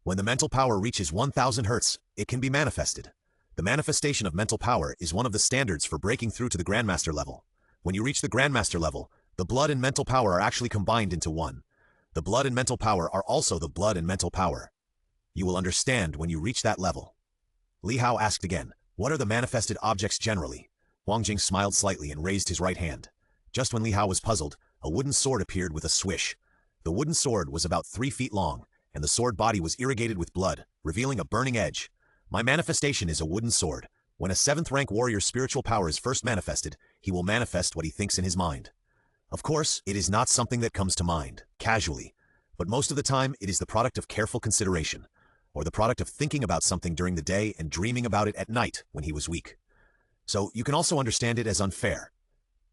"When the mental power reaches 1000 Hz, it can be manifested. The manifestation of mental power is one of the standards for breaking through to the Grandmaster level. When you reach the Grandmaster level, the blood and mental power are actually combined into one. The blood and mental power are also the blood and mental power. You will understand when you reach that level." Li Hao asked again, "What are the manifested objects generally?" Huang Jing smiled slightly and raised his right hand. Just when Li Hao was puzzled, a wooden sword appeared with a swish. The wooden sword was about 3 feet long, and the sword body was irrigated with blood, revealing a burning edge. "My manifestation is a wooden sword. When a 7th rank warrior's spiritual power is first manifested, he will manifest what he thinks in his mind. Of course, it is not something that comes to mind, casually, but most of the time it is the product of careful consideration, or the product of thinking about something during the day and dreaming about it at night when he was weak. So you can also understand it as unfair.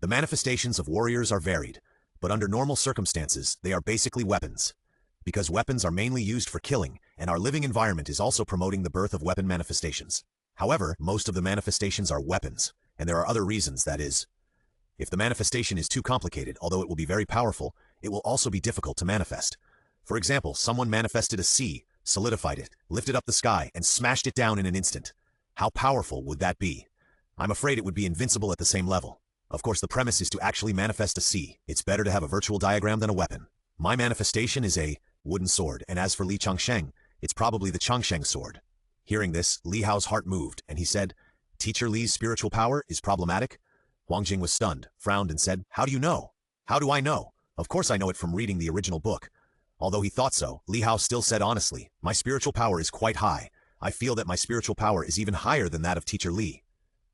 The manifestations of warriors are varied, but under normal circumstances, they are basically weapons. Because weapons are mainly used for killing, and our living environment is also promoting the birth of weapon manifestations. However, most of the manifestations are weapons, and there are other reasons, that is. If the manifestation is too complicated, although it will be very powerful, it will also be difficult to manifest. For example, someone manifested a sea, solidified it, lifted up the sky, and smashed it down in an instant. How powerful would that be? I'm afraid it would be invincible at the same level. Of course, the premise is to actually manifest a sea. It's better to have a virtual diagram than a weapon. My manifestation is a wooden sword, and as for Li Changsheng, it's probably the Changsheng sword. Hearing this, Li Hao's heart moved, and he said, Teacher Li's spiritual power is problematic? Huang Jing was stunned, frowned, and said, How do you know? How do I know? Of course I know it from reading the original book. Although he thought so, Li Hao still said honestly, My spiritual power is quite high. I feel that my spiritual power is even higher than that of Teacher Li.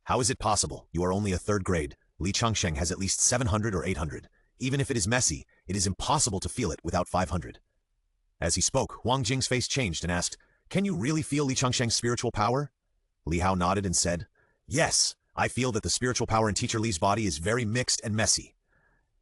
How is it possible? You are only a third grade. Li Changsheng has at least 700 or 800. Even if it is messy, it is impossible to feel it without 500. As he spoke, Huang Jing's face changed and asked, Can you really feel Li Changsheng's spiritual power? Li Hao nodded and said, Yes, I feel that the spiritual power in Teacher Li's body is very mixed and messy.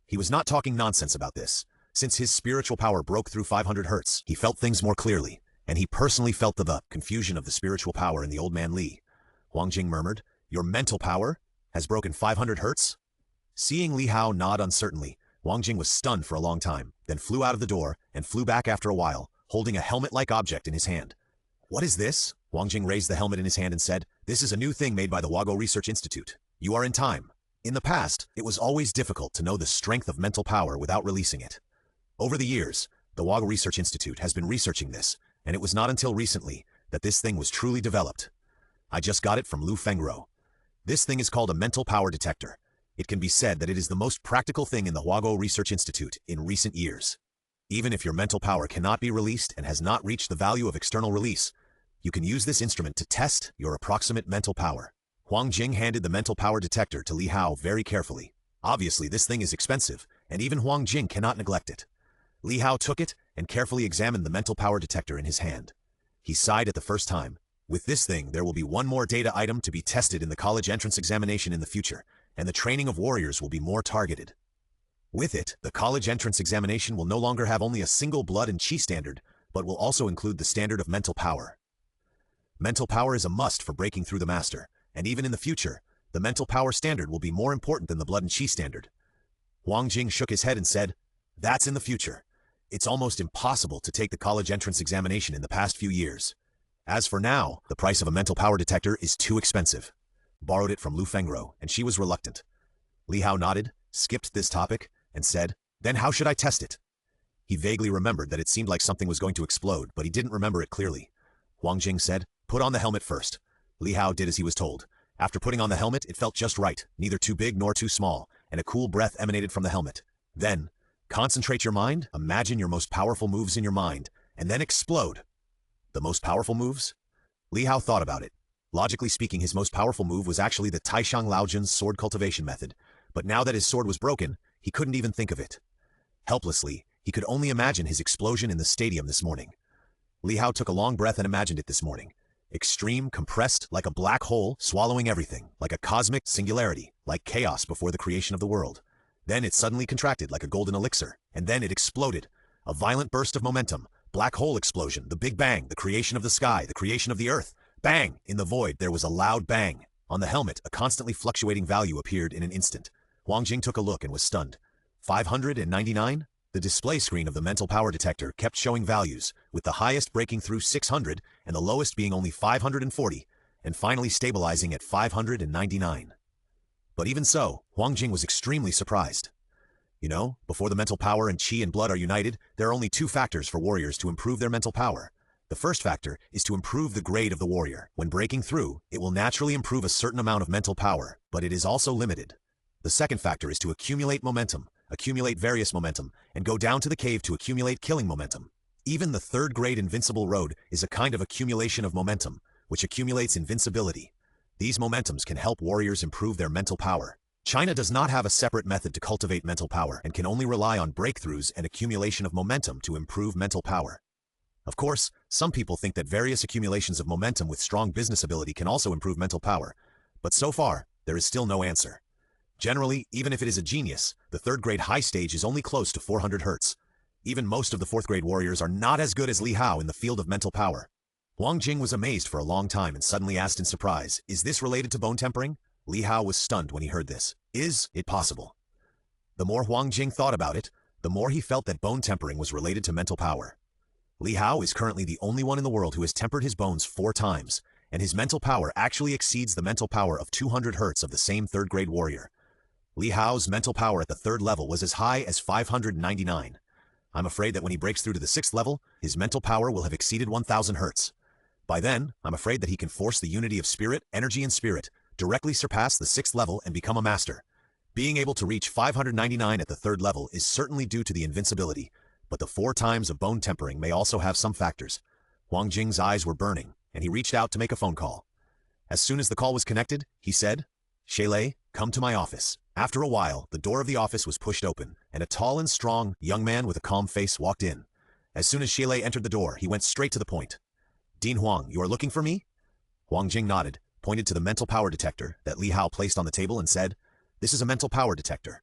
He was not talking nonsense about this. Since his spiritual power broke through 500 hertz, he felt things more clearly, and he personally felt the confusion of the spiritual power in the old man Li. Huang Jing murmured, Your mental power has broken 500 hertz? Seeing Li Hao nod uncertainly, Huang Jing was stunned for a long time, then flew out of the door and flew back after a while, holding a helmet-like object in his hand. What is this? Huang Jing raised the helmet in his hand and said, This is a new thing made by the Wago Research Institute. You are in time. In the past, it was always difficult to know the strength of mental power without releasing it. Over the years, the Wago Research Institute has been researching this, and it was not until recently that this thing was truly developed. I just got it from Lu Fengro. This thing is called a mental power detector. It can be said that it is the most practical thing in the Wago Research Institute in recent years. Even if your mental power cannot be released and has not reached the value of external release, you can use this instrument to test your approximate mental power. Huang Jing handed the mental power detector to Li Hao very carefully. Obviously, this thing is expensive, and even Huang Jing cannot neglect it. Li Hao took it and carefully examined the mental power detector in his hand. He sighed at the first time. With this thing, there will be one more data item to be tested in the college entrance examination in the future, and the training of warriors will be more targeted. With it, the college entrance examination will no longer have only a single blood and chi standard, but will also include the standard of mental power. Mental power is a must for breaking through the master, and even in the future, the mental power standard will be more important than the blood and chi standard. Huang Jing shook his head and said, That's in the future. It's almost impossible to take the college entrance examination in the past few years. As for now, the price of a mental power detector is too expensive. Borrowed it from Lu Fengro, and she was reluctant. Li Hao nodded, skipped this topic, and said, Then how should I test it? He vaguely remembered that it seemed like something was going to explode, but he didn't remember it clearly. Huang Jing said, Put on the helmet first. Li Hao did as he was told. After putting on the helmet, it felt just right, neither too big nor too small, and a cool breath emanated from the helmet. Then, concentrate your mind, imagine your most powerful moves in your mind, and then explode. The most powerful moves? Li Hao thought about it. Logically speaking, his most powerful move was actually the Taishang Laojun's sword cultivation method, but now that his sword was broken, he couldn't even think of it. Helplessly, he could only imagine his explosion in the stadium this morning. Li Hao took a long breath and imagined it this morning. Extreme, compressed, like a black hole, swallowing everything, like a cosmic singularity, like chaos before the creation of the world. Then it suddenly contracted like a golden elixir, and then it exploded. A violent burst of momentum, black hole explosion, the Big Bang, the creation of the sky, the creation of the earth. Bang! In the void, there was a loud bang. On the helmet, a constantly fluctuating value appeared in an instant. Huang Jing took a look and was stunned. 599? The display screen of the mental power detector kept showing values, with the highest breaking through 600 and the lowest being only 540, and finally stabilizing at 599. But even so, Huang Jing was extremely surprised. You know, before the mental power and chi and blood are united, there are only two factors for warriors to improve their mental power. The first factor is to improve the grade of the warrior. When breaking through, it will naturally improve a certain amount of mental power, but it is also limited. The second factor is to accumulate momentum, accumulate various momentum, and go down to the cave to accumulate killing momentum. Even the third grade invincible road is a kind of accumulation of momentum, which accumulates invincibility. These momentums can help warriors improve their mental power. China does not have a separate method to cultivate mental power and can only rely on breakthroughs and accumulation of momentum to improve mental power. Of course, some people think that various accumulations of momentum with strong business ability can also improve mental power, but so far, there is still no answer. Generally, even if it is a genius, the third-grade high stage is only close to 400 Hz. Even most of the fourth-grade warriors are not as good as Li Hao in the field of mental power. Huang Jing was amazed for a long time and suddenly asked in surprise, "Is this related to bone tempering?" Li Hao was stunned when he heard this. Is it possible? The more Huang Jing thought about it, the more he felt that bone tempering was related to mental power. Li Hao is currently the only one in the world who has tempered his bones 4 times, and his mental power actually exceeds the mental power of 200 Hz of the same third-grade warrior. Li Hao's mental power at the 3rd level was as high as 599. I'm afraid that when he breaks through to the 6th level, his mental power will have exceeded 1000 Hz. By then, I'm afraid that he can force the unity of spirit, energy and spirit, directly surpass the 6th level and become a master. Being able to reach 599 at the 3rd level is certainly due to the invincibility, but the 4 times of bone tempering may also have some factors. Huang Jing's eyes were burning, and he reached out to make a phone call. As soon as the call was connected, he said, "Shaylay, come to my office." After a while, the door of the office was pushed open, and a tall and strong young man with a calm face walked in. As soon as Shaylay entered the door, he went straight to the point. "Dean Huang, you are looking for me?" Huang Jing nodded, pointed to the mental power detector that Li Hao placed on the table and said, "This is a mental power detector.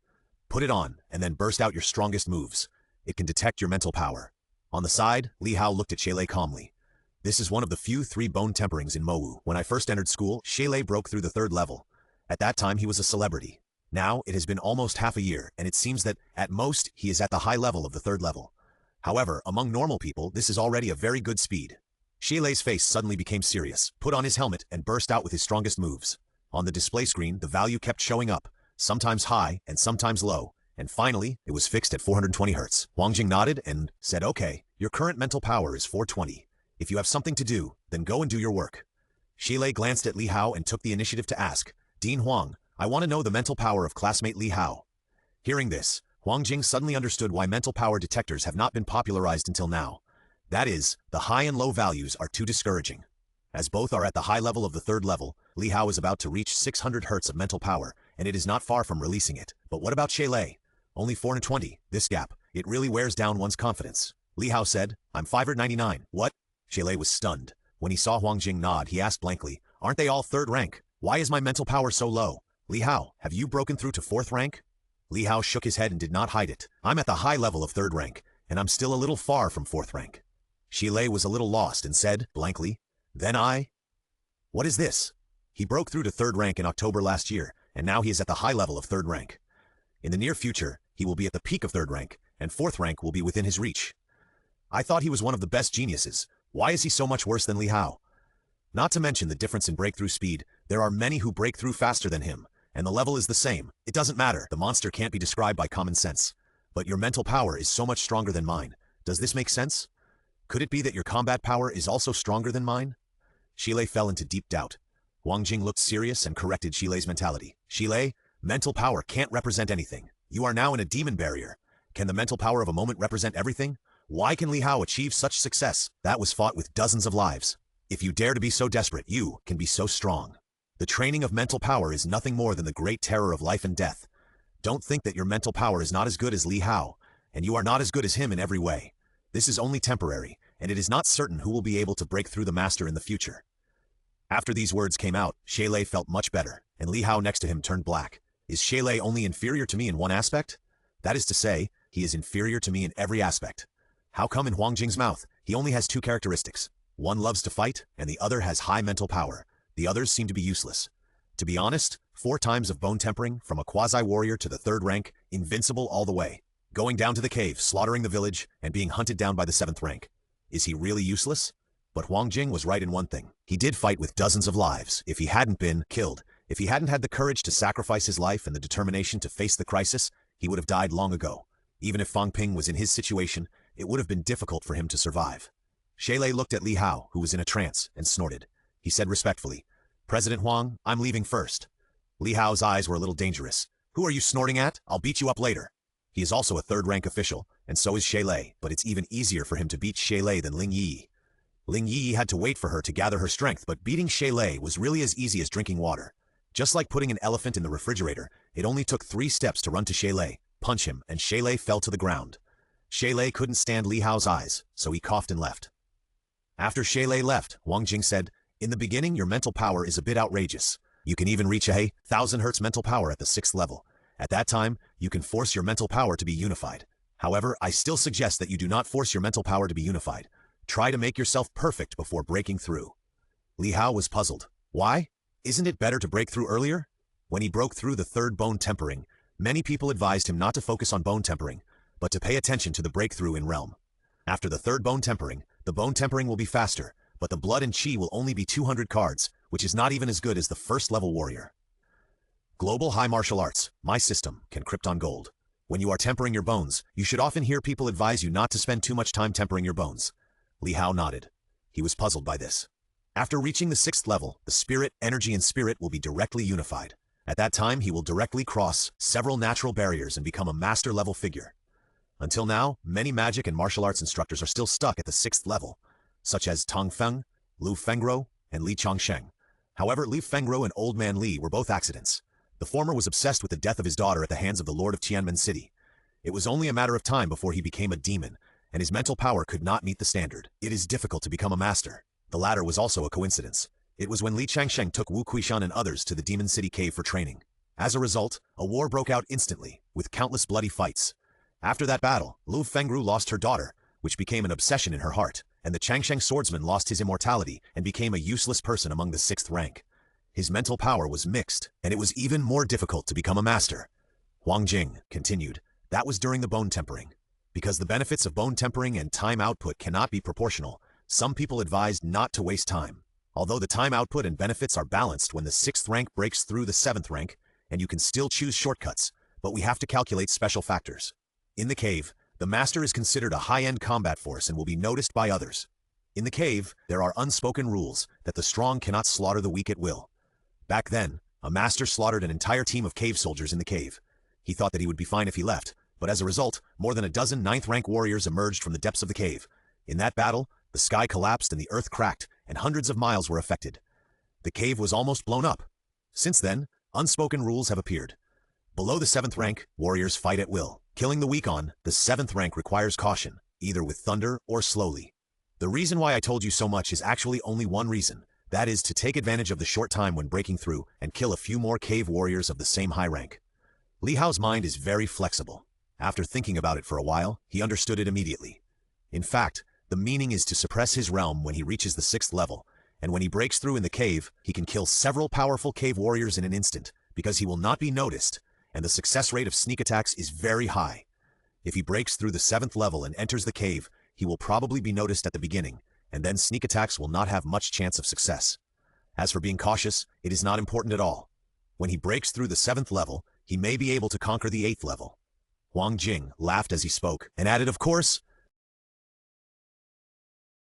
Put it on, and then burst out your strongest moves. It can detect your mental power." On the side, Li Hao looked at Shaylay calmly. "This is one of the few 3 bone temperings in Mowu. When I first entered school, Shaylay broke through the 3rd level. At that time, he was a celebrity. Now, it has been almost half a year, and it seems that, at most, he is at the high level of the 3rd level. However, among normal people, this is already a very good speed." Shaylay's face suddenly became serious, put on his helmet, and burst out with his strongest moves. On the display screen, the value kept showing up, sometimes high and sometimes low, and finally, it was fixed at 420 Hz. Huang Jing nodded and said, "Okay, your current mental power is 420. If you have something to do, then go and do your work." Shaylay glanced at Li Hao and took the initiative to ask, "Dean Huang, I want to know the mental power of classmate Li Hao." Hearing this, Huang Jing suddenly understood why mental power detectors have not been popularized until now. That is, the high and low values are too discouraging. As both are at the high level of the 3rd level, Li Hao is about to reach 600 Hz of mental power, and it is not far from releasing it. But what about Shaylay? Only 420. This gap, it really wears down one's confidence. Li Hao said, "I'm 599. What?" Shaylay was stunned. When he saw Huang Jing nod, he asked blankly, "Aren't they all 3rd rank? Why is my mental power so low?" "Li Hao, have you broken through to 4th rank?" Li Hao shook his head and did not hide it. "I'm at the high level of 3rd rank, and I'm still a little far from 4th rank." Shaylay was a little lost and said, blankly, "Then What is this?" He broke through to 3rd rank in October last year, and now he is at the high level of 3rd rank. In the near future, he will be at the peak of 3rd rank, and 4th rank will be within his reach. I thought he was one of the best geniuses. Why is he so much worse than Li Hao? Not to mention the difference in breakthrough speed, there are many who break through faster than him, and the level is the same. It doesn't matter, the monster can't be described by common sense. But your mental power is so much stronger than mine. Does this make sense? Could it be that your combat power is also stronger than mine? Shaylay fell into deep doubt. Huang Jing looked serious and corrected Shaylay's mentality. "Shaylay, mental power can't represent anything. You are now in a demon barrier. Can the mental power of a moment represent everything? Why can Li Hao achieve such success? That was fought with dozens of lives. If you dare to be so desperate, you can be so strong. The training of mental power is nothing more than the great terror of life and death. Don't think that your mental power is not as good as Li Hao, and you are not as good as him in every way. This is only temporary, and it is not certain who will be able to break through the master in the future." After these words came out, Shaylay felt much better, and Li Hao next to him turned black. "Is Shaylay only inferior to me in one aspect? That is to say, he is inferior to me in every aspect. How come in Huang Jing's mouth, he only has 2 characteristics? One loves to fight, and the other has high mental power. The others seem to be useless. To be honest, 4 times of bone tempering, from a quasi-warrior to the 3rd rank, invincible all the way. Going down to the cave, slaughtering the village, and being hunted down by the 7th rank. Is he really useless? But Huang Jing was right in one thing. He did fight with dozens of lives. If he hadn't been killed, if he hadn't had the courage to sacrifice his life and the determination to face the crisis, he would have died long ago. Even if Fang Ping was in his situation, it would have been difficult for him to survive. Shaylay looked at Li Hao, who was in a trance, and snorted. He said respectfully, "President Huang, I'm leaving first." Li Hao's eyes were a little dangerous. "Who are you snorting at? I'll beat you up later." He is also a 3rd rank official, and so is Shaylay, but it's even easier for him to beat Shaylay than Ling Yi. Ling Yi had to wait for her to gather her strength, but beating Shaylay was really as easy as drinking water. Just like putting an elephant in the refrigerator, it only took 3 steps to run to Shaylay, punch him, and Shaylay fell to the ground. Shaylay couldn't stand Li Hao's eyes, so he coughed and left. After Shaylay left, Huang Jing said, "In the beginning, your mental power is a bit outrageous. You can even reach a 1000 Hz mental power at the 6th level. At that time, you can force your mental power to be unified. However, I still suggest that you do not force your mental power to be unified. Try to make yourself perfect before breaking through. Li Hao was puzzled. Why? Isn't it better to break through earlier? When he broke through the third bone tempering, many people advised him not to focus on bone tempering, but to pay attention to the breakthrough in realm. After the third bone tempering, the bone tempering will be faster, but the blood and chi will only be 200 cards, which is not even as good as the first level warrior. Global High Martial Arts, my system, can Krypton Gold. When you are tempering your bones, you should often hear people advise you not to spend too much time tempering your bones. Li Hao nodded. He was puzzled by this. After reaching the 6th level, the spirit, energy, and spirit will be directly unified. At that time, he will directly cross several natural barriers and become a master-level figure. Until now, many magic and martial arts instructors are still stuck at the 6th level, such as Tong Feng, Lu Fengro, and Li Chongsheng. However, Li Fengro and Old Man Li were both accidents. The former was obsessed with the death of his daughter at the hands of the Lord of Tianmen City. It was only a matter of time before he became a demon, and his mental power could not meet the standard. It is difficult to become a master. The latter was also a coincidence. It was when Li Changsheng took Wu Kuishan and others to the Demon City cave for training. As a result, a war broke out instantly, with countless bloody fights. After that battle, Lu Fengru lost her daughter, which became an obsession in her heart, and the Changsheng swordsman lost his immortality and became a useless person among the 6th rank. His mental power was mixed, and it was even more difficult to become a master. Huang Jing continued, that was during the bone tempering. Because the benefits of bone tempering and time output cannot be proportional, some people advised not to waste time. Although the time output and benefits are balanced when the 6th rank breaks through the 7th rank, and you can still choose shortcuts, but we have to calculate special factors. In the cave, the master is considered a high-end combat force and will be noticed by others. In the cave, there are unspoken rules that the strong cannot slaughter the weak at will. Back then, a master slaughtered an entire team of cave soldiers in the cave. He thought that he would be fine if he left, but as a result, more than a dozen 9th-rank warriors emerged from the depths of the cave. In that battle, the sky collapsed and the earth cracked, and hundreds of miles were affected. The cave was almost blown up. Since then, unspoken rules have appeared. Below the 7th rank, warriors fight at will. Killing the weak on the 7th rank requires caution, either with thunder or slowly. The reason why I told you so much is actually only one reason. That is to take advantage of the short time when breaking through and kill a few more cave warriors of the same high rank. Li Hao's mind is very flexible. After thinking about it for a while, he understood it immediately. In fact, the meaning is to suppress his realm when he reaches the 6th level, and when he breaks through in the cave, he can kill several powerful cave warriors in an instant, because he will not be noticed, and the success rate of sneak attacks is very high. If he breaks through the 7th level and enters the cave, he will probably be noticed at the beginning, and then sneak attacks will not have much chance of success. As for being cautious, it is not important at all. When he breaks through the 7th level, he may be able to conquer the 8th level. Huang Jing laughed as he spoke, and added, of course,